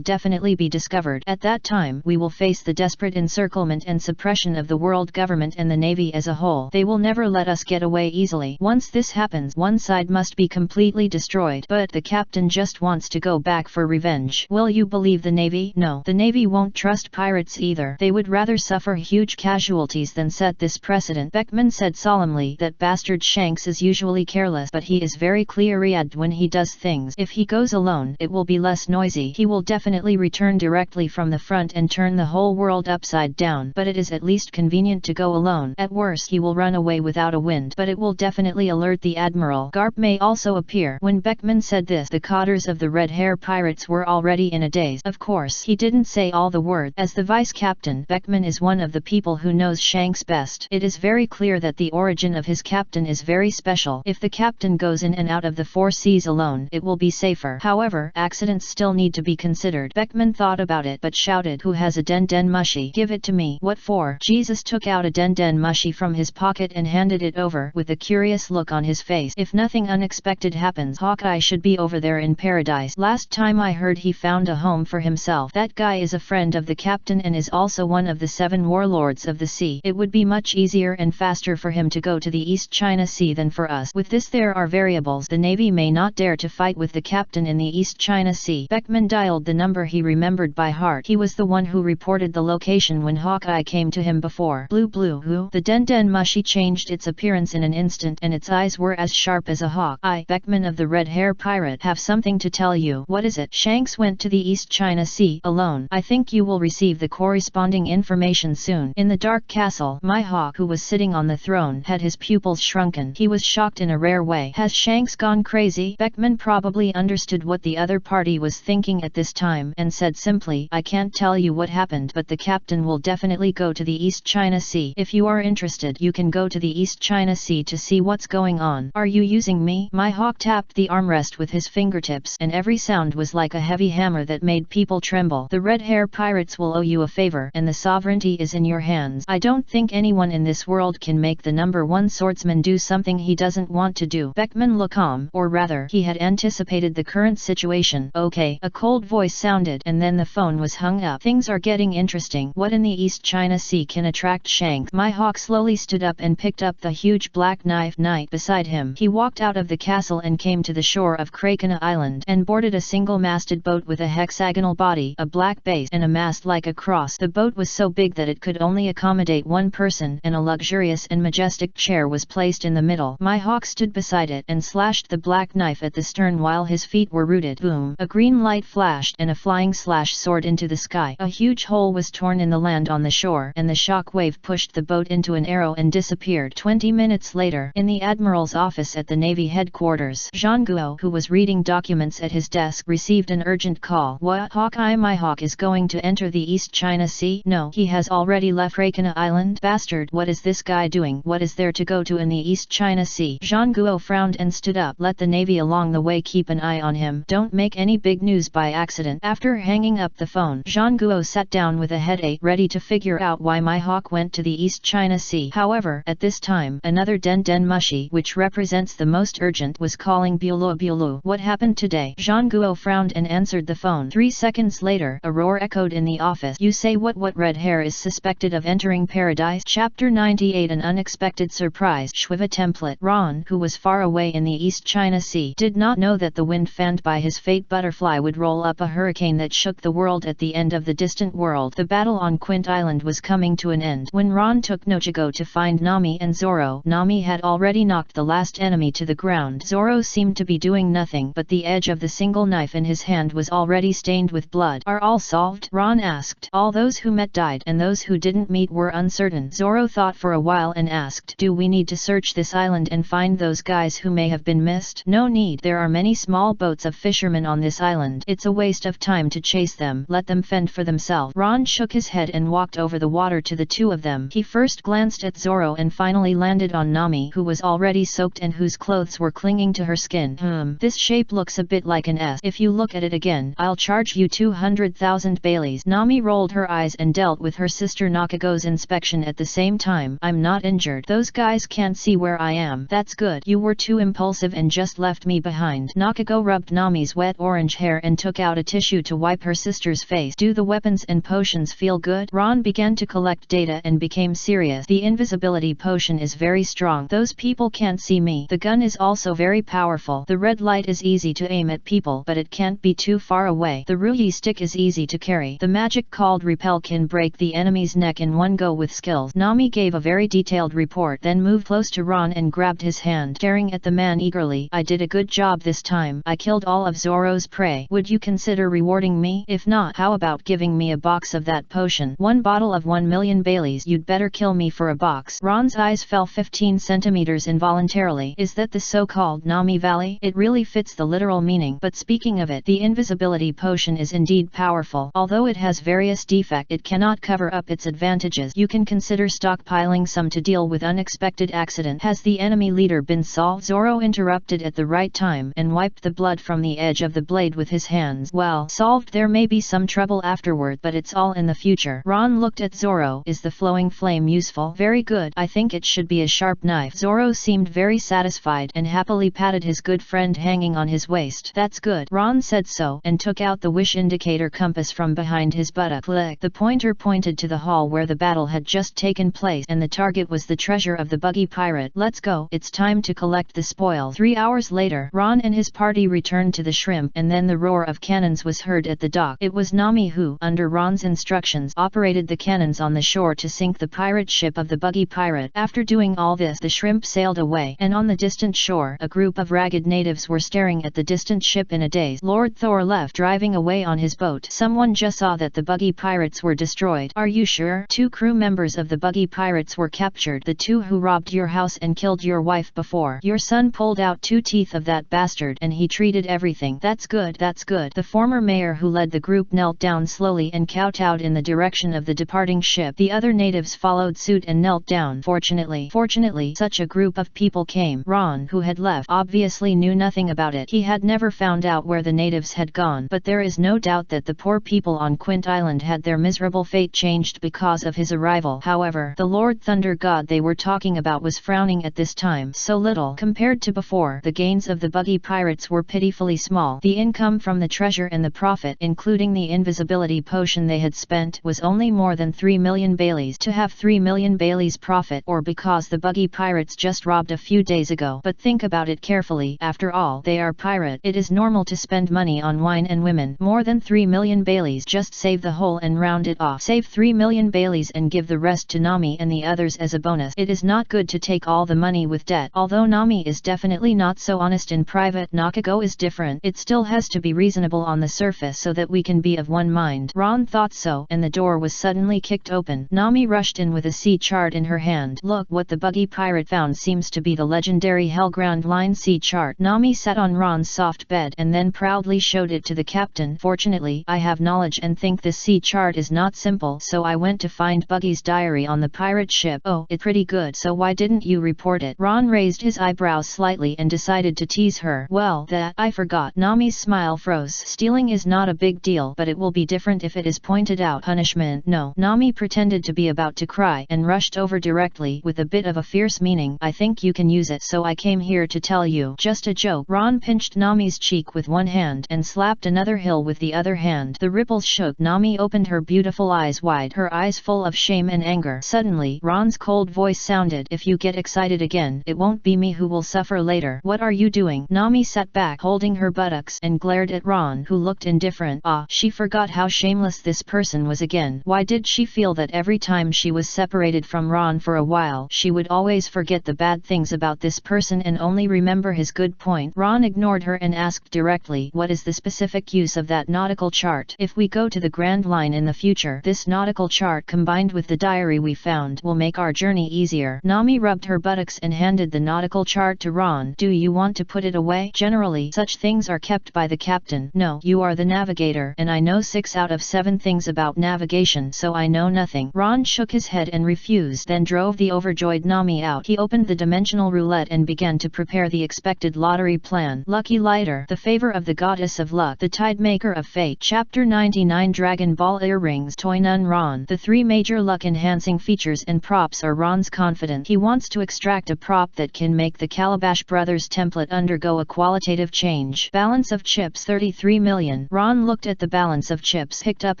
definitely be discovered. At that time, we will face the desperate encirclement and suppression of the world government and the Navy as a whole. They will never let us get away easily. Once this happens, one side must be completely destroyed. But the captain just wants to go back for revenge. Will you believe the Navy? No, the Navy won't trust pirates either. They would rather suffer huge casualties than set this precedent. Beckman said solemnly, "That bastard Shanks is usually careless, but he is very clear-eyed when he does things. If he goes alone, it will be less noisy. He will definitely return directly from the front and turn the whole world upside down, but it is at least convenient to go alone. At worst, he will run away without a wind, but it will definitely alert the admiral. Garp may also appear." When Beckman said this, the cotters of the red hair pirates were already in a daze. Of course, he didn't say all the words. As the vice captain, Beckman is one of the people who knows Shanks best. It is very clear that the origin of his captain is very special. If the captain goes in and out of the 4 Seas alone, it will be safer. However, accidents still need to be considered. Beckman thought about it, but shouted, "Who has a den mushy? Give it to me." "What for?" Jesus took out a den mushy from his pocket and handed it over, with a curious look on his face. "If nothing unexpected happens, Hawkeye should be over there in paradise. Last time I heard he found a home for himself. That guy is a friend of the captain and is also one of the 7 warlords of the sea. It would be much easier and faster for him to go to the East China Sea than for us. With this, there are variables. The Navy may not dare to fight with the captain in the East China Sea." Beckman dialed the number he remembered by heart. He was the one who reported the location when Hawkeye came to him before. Blue who? The den mushy changed its appearance in an instant, and its eyes were as sharp as a hawk. "I, Beckman of the Red Hair Pirate, have something to tell you." "What is it?" "Shanks went to the East China Sea alone. I think you will receive the corresponding information soon." In the dark castle, my hawk, who was sitting on the throne, had his pupils shrunken. He was shocked in a rare way. Has Shanks gone crazy? Beckman probably understood what the other party was thinking at this time, and said simply, "I can't tell you what happened, but the captain will definitely go to the East China Sea. If you are interested, you can go to the East China Sea to see what's going on." "Are you using me?" My hawk tapped the armrest with his fingertips, and every sound was like a heavy hammer that made people tremble. "The Red Hair Pirates will owe you a favor, and the sovereignty is in your hands. I don't think anyone in this world can make the #1 swordsman do something he doesn't want to do." Beckman looked calm, or rather, he had anticipated the current situation. "Okay," a cold voice sounded, and then the phone was hung up. "Things are getting interesting. What in the East China Sea can attract Shanks?" My hawk slowly stood up and picked up the huge black knife beside him. He walked out of the castle and came to the shore of Krakena Island, and boarded a single-masted boat with a hexagonal body, a black base, and a mast like a cross. The boat was so big that it could only accommodate one person, and a luxurious and majestic chair was placed in the middle. My hawk stood beside it and slashed the black knife at the stern while his feet were rooted. Boom! A green light flashed, and a flying slash soared into the sky. A huge hole was torn in the land on the shore, and the shock wave pushed the boat into an arrow and disappeared. 20 minutes later, in the admiral's office at the Navy headquarters, Jean Guo, who was reading documents at his desk, received an urgent call. "What? Hawkeye? My hawk is going to enter the East China Sea?" "No, he has already left Krakena Island." "Bastard, what is this guy doing? What is there to go to in the East China Sea?" Jean Guo frowned and stood up. Let the Navy along the way keep an eye on him. Don't make any big news by accident. After hanging up the phone, Zhang Guo sat down with a headache, ready to figure out why my hawk went to the East China Sea. However, at this time, another Den Den Mushi, which represents the most urgent, was calling Bulu Bulu. What happened today? Zhang Guo frowned and answered the phone. 3 seconds later, a roar echoed in the office. You say what red hair is suspected of entering paradise? Chapter 98 An unexpected surprise. Shwiva template. Ron, who was far away in the East China Sea, did not know that the wind fanned by his fate butterfly would roll up a hurricane that shook the world at the end of the distant world. The battle on Quint Island was coming to an end. When Ron took Nojigo to find Nami and Zoro, Nami had already knocked the last enemy to the ground. Zoro seemed to be doing nothing, but the edge of the single knife in his hand was already stained with blood. Are all solved? Ron asked. All those who met died, and those who didn't meet were uncertain. Zoro thought for a while and asked, do we need to search this island and find those guys who may have been missed? No need. There are many small boats of fishermen on this island. It's a waste of time to chase them. Let them fend for themselves. Ron shook his head and walked over the water to the two of them. He first glanced at Zoro and finally landed on Nami, who was already soaked and whose clothes were clinging to her skin. This shape looks a bit like an S. If you look at it again, I'll charge you 200,000 Baileys. Nami rolled her eyes and dealt with her sister Nakago's inspection at the same time. I'm not injured. Those guys can't see where I am. That's good. You were too impulsive and just left me behind. Nakago rubbed Nami's wet orange hair and took out a tissue to wipe her sister's face. Do the weapons and potions feel good? Ron began to collect data and became serious. The invisibility potion is very strong. Those people can't see me. The gun is also very powerful. The red light is easy to aim at people, but it can't be too far away. The Ruyi stick is easy to carry. The magic called Repel can break the enemy's neck in one go with skills. Nami gave a very detailed report, then moved close to Ron and grabbed his hand, staring at the man eagerly. I did a good job this time. I killed all of Zoro's prey. Would you consider rewarding me? If not, how about giving me a box of that potion? 1 bottle of 1 million Baileys. You'd better kill me for a box. Ron's eyes fell 15 centimeters involuntarily. Is that the so-called Nami Valley? It really fits the literal meaning. But speaking of it, the invisibility potion is indeed powerful. Although it has various defects, it cannot cover up its advantages. You can consider stockpiling some to deal with unexpected accident. Has the enemy leader been solved? Zoro interrupted at the right time and wiped the blood from the edge of the blade with his hands. Well, solved. There may be some trouble afterward, but it's all in the future. Ron looked at Zoro. Is the flowing flame useful? Very good. I think it should be a sharp knife. Zoro seemed very satisfied and happily patted his good friend hanging on his waist. That's good. Ron said so and took out the wish indicator compass from behind his buttock. Click. The pointer pointed to the hall where the battle had just taken place, and the target was the treasure of the buggy pirate. Let's go. It's time to collect the spoil. 3 hours later, Ron and his party returned to the shrimp, and then the roar of cannons was heard at the dock. It was Nami who, under Ron's instructions, operated the cannons on the shore to sink the pirate ship of the buggy pirate. After doing all this, the shrimp sailed away, and on the distant shore, a group of ragged natives were staring at the distant ship in a daze. Lord Thor left, driving away on his boat. Someone just saw that the buggy pirates were destroyed. Are you sure? 2 crew members of the buggy pirates were captured. The 2 who robbed your house and killed your wife before. Your son pulled out 2 teeth of that bastard, and he treated everything. That's good. That's good. The former mayor who led the group knelt down slowly and kowtowed in the direction of the departing ship. The other natives followed suit and knelt down. Fortunately, such a group of people came. Ron, who had left, obviously knew nothing about it. He had never found out where the natives had gone, but there is no doubt that the poor people on Quint Island had their miserable fate changed because of his arrival. However, the Lord Thunder God they were talking about was frowning at this time. So little compared to before. The gains of the buggy pirates were pitifully small. The income from the treasure and the profit, including the invisibility potion they had spent, was only more than 3 million Baileys. To have 3 million Baileys profit, or because the buggy pirates just robbed a few days ago. But think about it carefully. After all, they are pirate. It is normal to spend money on wine and women. More than 3 million Baileys. Just save the whole and round it off. Save 3 million Baileys and give the rest to Nami and the others as a bonus. It is not good to take all the money with debt. Although Nami is definitely not so honest in private, Nakago is different. It still has to be reasonable on the surface so that we can be of one mind. Ron thought so, and the door was suddenly kicked open. Nami rushed in with a sea chart in her hand. Look, what the buggy pirate found seems to be the legendary Hellground Line sea chart. Nami sat on Ron's soft bed and then proudly showed it to the captain. Fortunately, I have knowledge and think this sea chart is not simple, so I went to find Buggy's diary on the pirate ship. Oh, it's pretty good. So why didn't you report it? Ron raised his eyebrows slightly and decided to tease her. Well, that I forgot. Nami's smile froze. Stealing is not a big deal, but it will be different if it is pointed out. Punishment? No. Nami pretended to be about to cry and rushed over directly with a bit of a fierce meaning. I think you can use it, so I came here to tell you. Just a joke. Ron pinched Nami's cheek with one hand and slapped another hill with the other hand. The ripples shook. Nami opened her beautiful eyes wide, her eyes full of shame and anger. Suddenly, Ron's cold voice sounded, if you get excited again, it won't be me who will suffer later. What are you doing? Nami sat back, holding her buttocks, and glared at Ron, who looked indifferent. She forgot how shameless this person was again. Why did she feel that every time she was separated from Ron for a while, she would always forget the bad things about this person and only remember his good point? Ron ignored her and asked directly, what is the specific use of that nautical chart? If we go to the Grand Line in the future, this nautical chart combined with the diary we found will make our journey easier. Nami rubbed her buttocks and handed the nautical chart to Ron. Do you want to put it away? Generally, such things are kept by the captain. No, you are the navigator, and I know 6 out of 7 things about navigation, so I know nothing. Ron shook his head and refused, then drove the overjoyed Nami out. He opened the dimensional roulette and began to prepare the expected lottery plan. Lucky Lighter, the favor of the goddess of luck, the tide maker of fate. Chapter 99 Dragon Ball Earrings. Toy Nun. Ron. The 3 major luck-enhancing features and props are Ron's confident. He wants to extract a prop that can make the Calabash Brothers template undergo a qualitative change. Balance of chips 33 million. Ron looked at the balance of chips, picked up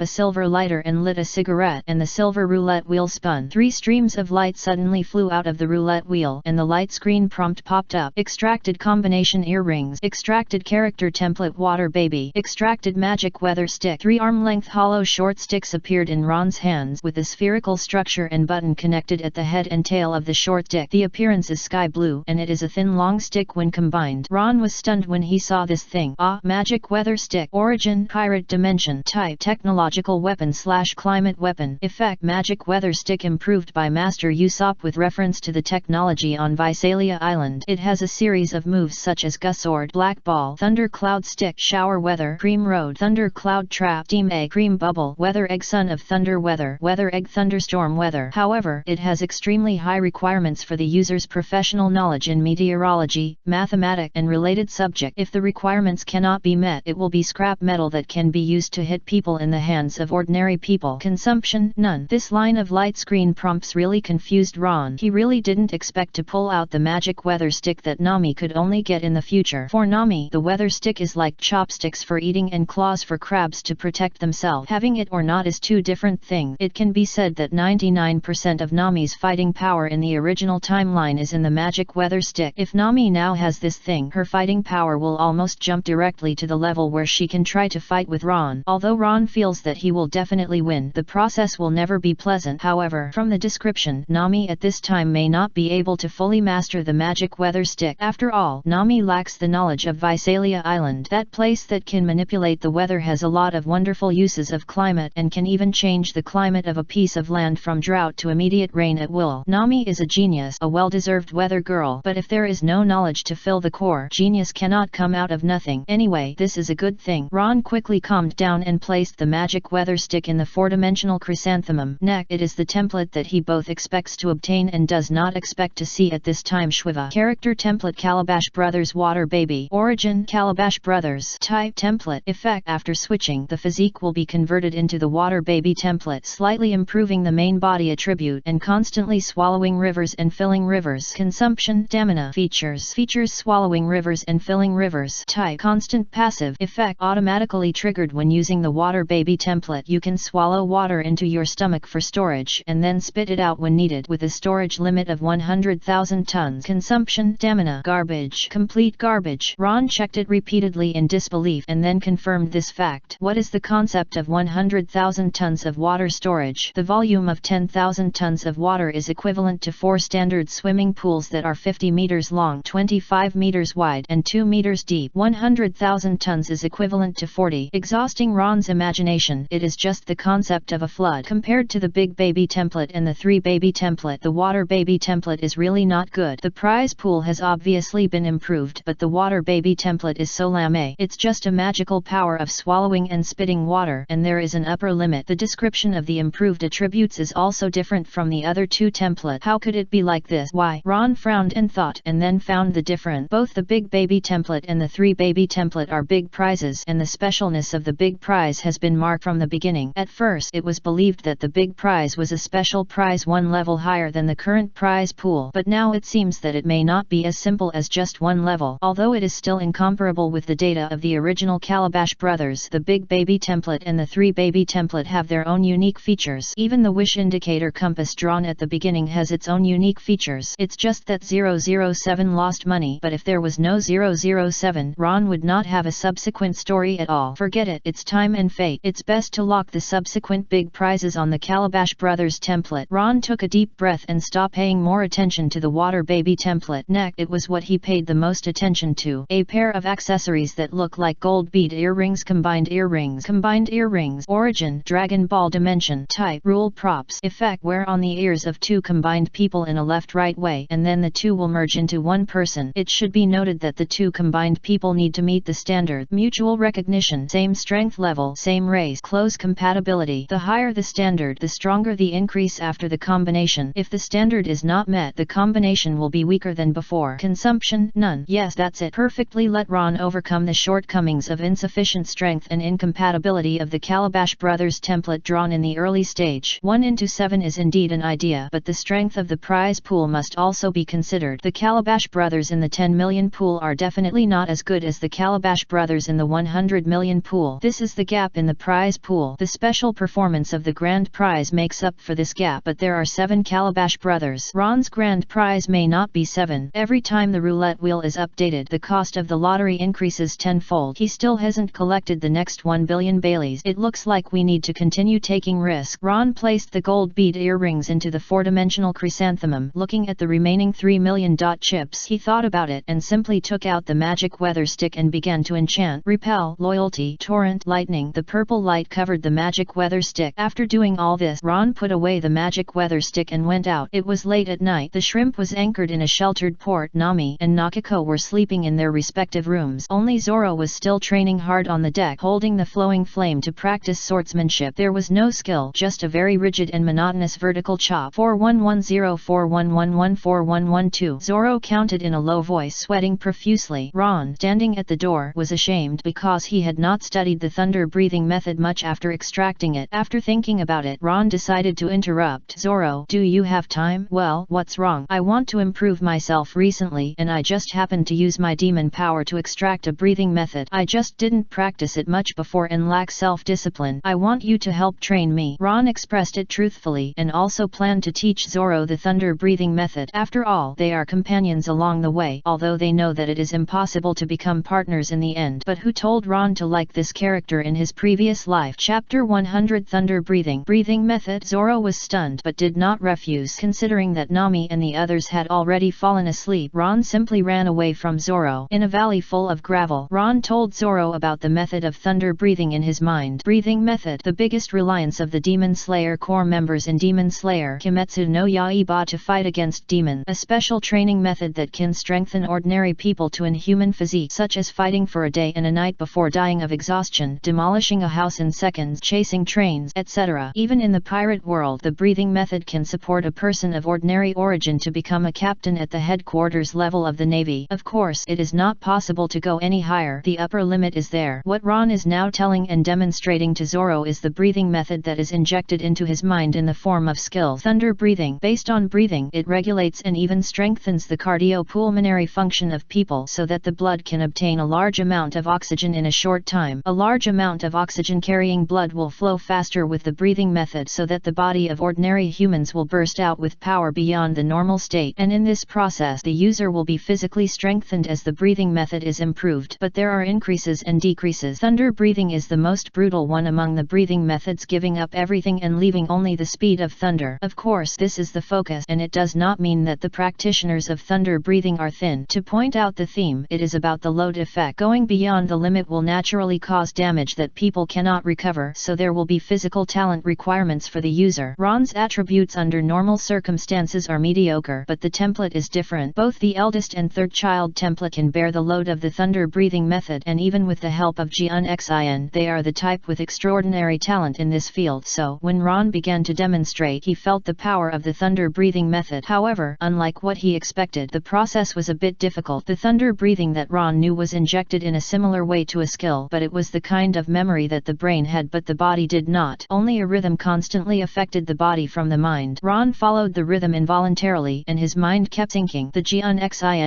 a silver lighter and lit a cigarette, and the silver roulette wheel spun. 3 streams of light suddenly flew out of the roulette wheel, and the light screen prompt popped up. Extracted combination earrings. Extracted character template water baby. Extracted magic weather stick. 3 arm-length hollow short sticks appeared in Ron's hands with a spherical structure and button connected at the head and tail of the short stick. The appearance is sky blue, and it is a thin long stick when combined. Ron was stunned when he saw this thing. Magic weather stick. Origin, pirate dimension. Type, technological weapon / climate weapon. Effect, magic weather stick improved by Master Usopp with reference to the technology on Visalia Island. It has a series of moves such as Gus Sword, Black Ball, Thunder Cloud Stick, Shower Weather, Cream Road, Thunder Cloud Trap, Steam Egg, Cream Bubble, Weather Egg, Son of Thunder Weather, Weather Egg, Thunderstorm Weather. However, it has extremely high requirements for the user's professional knowledge in meteorology, mathematics, and related subject. If the requirements cannot be met, it will be scrap metal that can be used to hit people in the hands of ordinary people. Consumption, none. This line of light screen prompts really confused Ron. He really didn't expect to pull out the magic weather stick that Nami could only get in the future. For Nami, the weather stick is like chopsticks for eating and claws for crabs to protect themselves. Having it or not is 2 different things. It can be said that 99% of Nami's fighting power in the original timeline is in the magic weather stick. If Nami now has this thing, her fighting power will almost jump directly to the level where she can try to fight with Ron. Although Ron feels that he will definitely win, the process will never be pleasant. However, from the description, Nami at this time may not be able to fully master the magic weather stick. After all, Nami lacks the knowledge of Visalia Island. That place that can manipulate the weather has a lot of wonderful uses of climate and can even change the climate of a piece of land from drought to immediate rain at will. Nami is a genius, a well-deserved weather girl, but if there is no knowledge to fill the core, genius cannot come out of nothing. Anyway, this is a good thing. Ron quickly calmed down and placed the magic weather stick in the 4-dimensional chrysanthemum neck. It is the template that he both expects to obtain and does not expect to see at this time. Shwiva. Character template Calabash Brothers Water Baby. Origin Calabash Brothers. Type template. Effect, after switching, the physique will be converted into the Water Baby template, slightly improving the main body attribute and constantly swallowing rivers and filling rivers. Consumption stamina. Features swallowing rivers and filling rivers. Type constant passive. Effect, automatically triggered when using the Water Baby template. You can swallow water into your stomach for storage and then spit it out when needed with a storage limit of 100,000 tons. Consumption stamina. Garbage. Complete garbage. Ron checked it repeatedly in disbelief and then confirmed this fact. What is the concept of 100,000 tons of water storage? The volume of 10,000 tons of water is equivalent to 4 standard swimming pools that are 50 meters long, 25 meters wide, and 2 meters deep. 100,000 tons is equivalent to 40. Exhausting Ron's imagination, it is just the concept of a flood. Compared to the Big Baby template and the 3 Baby template, the Water Baby template is really not good. The prize pool has obviously been improved, but the Water Baby template is so lame. It's just a magical power of swallowing and spitting water, and there is an upper limit. The description of the improved attributes is also different from the other 2 templates. How could it be like this? Why? Ron frowned and thought thought, and then found the difference. Both the Big Baby template and the 3 Baby template are big prizes, and the specialness of the big prize has been marked from the beginning. At first it was believed that the big prize was a special prize 1 level higher than the current prize pool, but now it seems that it may not be as simple as just 1 level. Although it is still incomparable with the data of the original Calabash Brothers, the Big Baby template and the 3 Baby template have their own unique features. Even the wish indicator compass drawn at the beginning has its own unique features. It's just that 007 lost money, but if there was no 007, Ron would not have a subsequent story at all. Forget it, it's time and fate. It's best to lock the subsequent big prizes on the Calabash Brothers template. Ron took a deep breath and stopped paying more attention to the Water Baby template. Next, it was what he paid the most attention to. A pair of accessories that look like gold bead earrings. Combined earrings. Combined earrings. Origin: Dragon Ball. Dimension: Type: Rule: Props. Effect: wear on the ears of 2 combined people in a left-right way, and then the 2 will merge into 1 person. It should be noted that the 2 combined people need to meet the standard: mutual recognition, same strength level, same race, close compatibility. The higher the standard, the stronger the increase after the combination. If the standard is not met, the combination will be weaker than before. Consumption: none. Yes, that's it. Perfectly let Ron overcome the shortcomings of insufficient strength and incompatibility of the Calabash Brothers template drawn in the early stage. 1:7 is indeed an idea, but the strength of the prize pool must also be considered. The Calabash Brothers in the 10 million pool are definitely not as good as the Calabash Brothers in the 100 million pool. This is the gap in the prize pool. The special performance of the grand prize makes up for this gap, but there are 7 Calabash Brothers. Ron's grand prize may not be 7. Every time the roulette wheel is updated, the cost of the lottery increases tenfold. He still hasn't collected the next 1 billion Baileys. It looks like we need to continue taking risks. Ron placed the gold bead earrings into the 4-dimensional chrysanthemum. Looking at the remaining 3 million dot chips, he thought about it and simply took out the magic weather stick and began to enchant. Repel, Loyalty, Torrent, Lightning. The purple light covered the magic weather stick. After doing all this, Ron put away the magic weather stick and went out. It was late at night. The shrimp was anchored in a sheltered port. Nami and Nakiko were sleeping in their respective rooms. Only Zoro was still training hard on the deck, holding the flowing flame to practice swordsmanship. There was no skill, just a very rigid and monotonous vertical chop. 4110 4111 4112. Zoro counted in a low voice, sweating profusely. Ron, standing at the door, was ashamed because he had not studied the thunder breathing method much after extracting it. After thinking about it, Ron decided to interrupt. Zoro, do you have time? Well, what's wrong? I want to improve myself recently, and I just happened to use my demon power to extract a breathing method. I just didn't practice it much before and lack self-discipline. I want you to help train me. Ron expressed it truthfully and also planned to teach Zoro the thunder breathing method. After all, they are companions along the way, although they know that it is impossible to become partners in the end. But who told Ron to like this character in his previous life? Chapter 100 Thunder Breathing Method. Zoro was stunned but did not refuse. Considering that Nami and the others had already fallen asleep, Ron simply ran away from Zoro. In a valley full of gravel, Ron told Zoro about the method of thunder breathing in his mind. Breathing method. The biggest reliance of the Demon Slayer Corps members in Demon Slayer Kimetsu no Yaiba to fight against demons. A special training method that can strengthen ordinary people to inhuman physique, such as fighting for a day and a night before dying of exhaustion, demolishing a house in seconds, chasing trains, etc. Even in the pirate world, the breathing method can support a person of ordinary origin to become a captain at the headquarters level of the Navy. Of course, it is not possible to go any higher. The upper limit is there. What Ron is now telling and demonstrating to Zoro is the breathing method that is injected into his mind in the form of skills. Thunder breathing. Based on breathing, it regulates and even strengthens the cardiopulmonary function of people so that the blood can obtain a large amount of oxygen in a short time. A large amount of oxygen-carrying blood will flow faster with the breathing method so that the body of ordinary humans will burst out with power beyond the normal state, and in this process the user will be physically strengthened as the breathing method is improved. But there are increases and decreases. Thunder breathing is the most brutal one among the breathing methods, giving up everything and leaving only the speed of thunder. Of course, this is the focus, and it does not mean that the practitioners of thunder breathing are thin. To point out the theme, it is about the load effect. Going beyond the limit will naturally cause damage that people cannot recover, so there will be physical talent requirements for the user. Ron's attributes under normal circumstances are mediocre, but the template is different. Both the eldest and third child template can bear the load of the thunder breathing method, and even with the help of Xin, they are the type with extraordinary talent in this field. So, when Ron began to demonstrate, he felt the power of the thunder breathing method. However, unlike what he expected, expected. The process was a bit difficult. The thunder breathing that Ron knew was injected in a similar way to a skill, but it was the kind of memory that the brain had but the body did not. Only a rhythm constantly affected the body from the mind. Ron followed the rhythm involuntarily, and his mind kept thinking. The Gun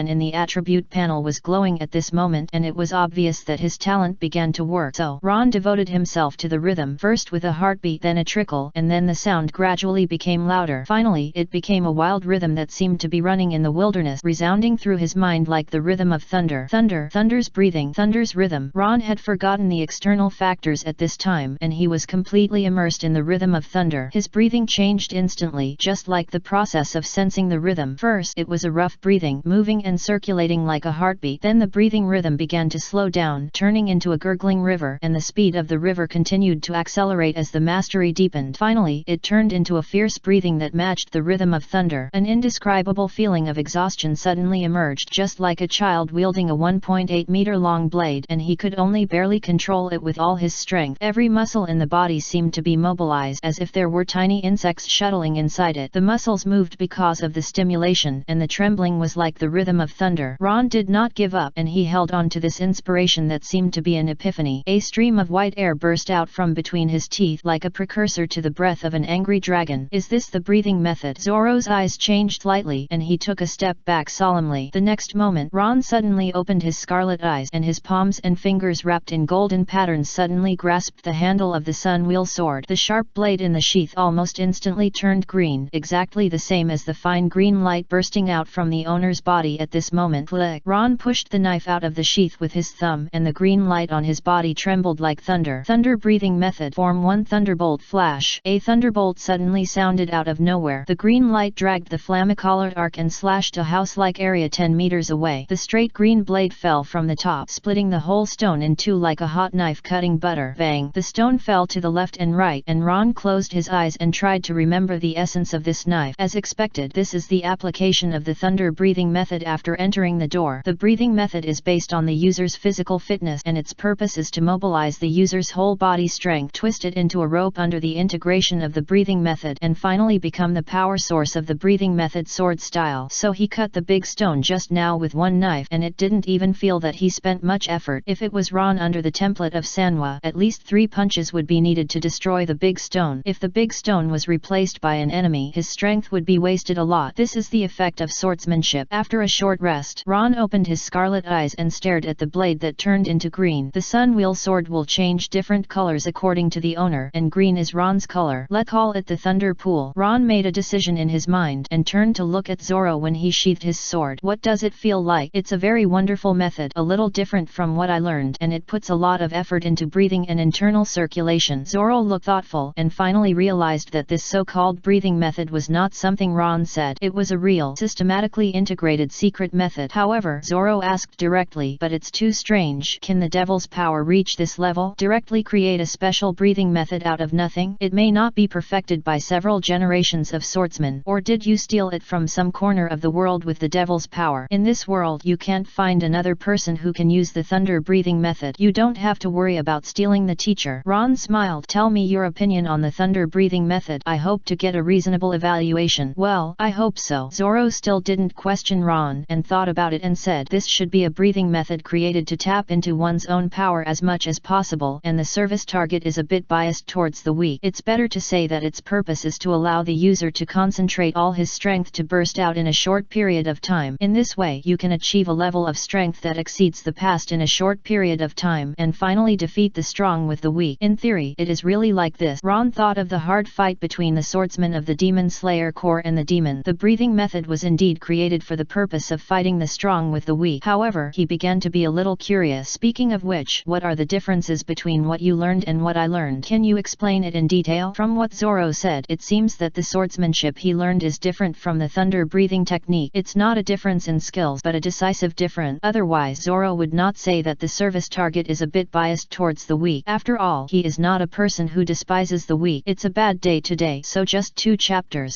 in the attribute panel was glowing at this moment, and it was obvious that his talent began to work. So, Ron devoted himself to the rhythm, first with a heartbeat, then a trickle, and then the sound gradually became louder. Finally, it became a wild rhythm that seemed to be running in the wilderness, resounding through his mind like the rhythm of thunder. Thunder's breathing, thunder's rhythm. Ron had forgotten the external factors at this time, and he was completely immersed in the rhythm of thunder. His breathing changed instantly, just like the process of sensing the rhythm. First, it was a rough breathing, moving and circulating like a heartbeat. Then the breathing rhythm began to slow down, turning into a gurgling river, and the speed of the river continued to accelerate as the mastery deepened. Finally, it turned into a fierce breathing that matched the rhythm of thunder. An indescribable feeling of exhaustion suddenly emerged, just like a child wielding a 1.8-meter long blade, and he could only barely control it with all his strength. Every muscle in the body seemed to be mobilized, as if there were tiny insects shuttling inside it. The muscles moved because of the stimulation, and the trembling was like the rhythm of thunder. Ron did not give up, and he held on to this inspiration that seemed to be an epiphany. A stream of white air burst out from between his teeth like a precursor to the breath of an angry dragon. Is this the breathing method? Zoro's eyes changed slightly, and he took a step back solemnly. The next moment, Ron suddenly opened his scarlet eyes, and his palms and fingers wrapped in golden patterns suddenly grasped the handle of the sun wheel sword. The sharp blade in the sheath almost instantly turned green, exactly the same as the fine green light bursting out from the owner's body at this moment. Click. Ron pushed the knife out of the sheath with his thumb, and the green light on his body trembled like thunder. Thunder breathing method. Form 1. Thunderbolt flash. A thunderbolt suddenly sounded out of nowhere. The green light dragged the flammecolored arc and slashed a house-like area 10 meters away. The straight green blade fell from the top, splitting the whole stone in two like a hot knife cutting butter. Bang! The stone fell to the left and right, and Ron closed his eyes and tried to remember the essence of this knife. As expected, this is the application of the thunder breathing method after entering the door. The breathing method is based on the user's physical fitness, and its purpose is to mobilize the user's whole body strength, twist it into a rope under the integration of the breathing method, and finally become the power source of the breathing method sword style. So he cut the big stone just now with one knife, and it didn't even feel that he spent much effort. If it was Ron under the template of Sanwa, at least 3 punches would be needed to destroy the big stone. If the big stone was replaced by an enemy, his strength would be wasted a lot. This is the effect of swordsmanship. After a short rest, Ron opened his scarlet eyes and stared at the blade that turned into green. The sun wheel sword will change different colors according to the owner, and green is Ron's color. Let's call it the thunder pool. Ron made a decision in his mind, and turned to look at Zoro when he sheathed his sword. What does it feel like? It's a very wonderful method, a little different from what I learned, and it puts a lot of effort into breathing and internal circulation. Zoro looked thoughtful, and finally realized that this so-called breathing method was not something Ron said. It was a real, systematically integrated secret method. However, Zoro asked directly, but it's too strange. Can the devil's power reach this level? Directly create a special breathing method out of nothing? It may not be perfected by several generations of swordsmen. Or did you steal it from some corner of the world with the devil's power? In this world you can't find another person who can use the thunder breathing method. You don't have to worry about stealing the teacher. Ron smiled. Tell me your opinion on the thunder breathing method. I hope to get a reasonable evaluation. Well, I hope so. Zoro still didn't question Ron, and thought about it and said, this should be a breathing method created to tap into one's own power as much as possible, and the service target is a bit biased towards the weak. It's better to say that its purpose is to allow the user to concentrate all his strength to burst out in a short period of time. In this way you can achieve a level of strength that exceeds the past in a short period of time, and finally defeat the strong with the weak. In theory, it is really like this. Ron thought of the hard fight between the swordsmen of the Demon Slayer Corps and the demon. The breathing method was indeed created for the purpose of fighting the strong with the weak. However, he began to be a little curious. Speaking of which, what are the differences between what you learned and what I learned? Can you explain it in detail? From what Zoro said, it seems that the swordsmanship he learned is different from the thunder breathing technique. It's not a difference in skills, but a decisive difference. Otherwise Zoro would not say that the service target is a bit biased towards the weak. After all, he is not a person who despises the weak. It's a bad day today, so just 2 chapters.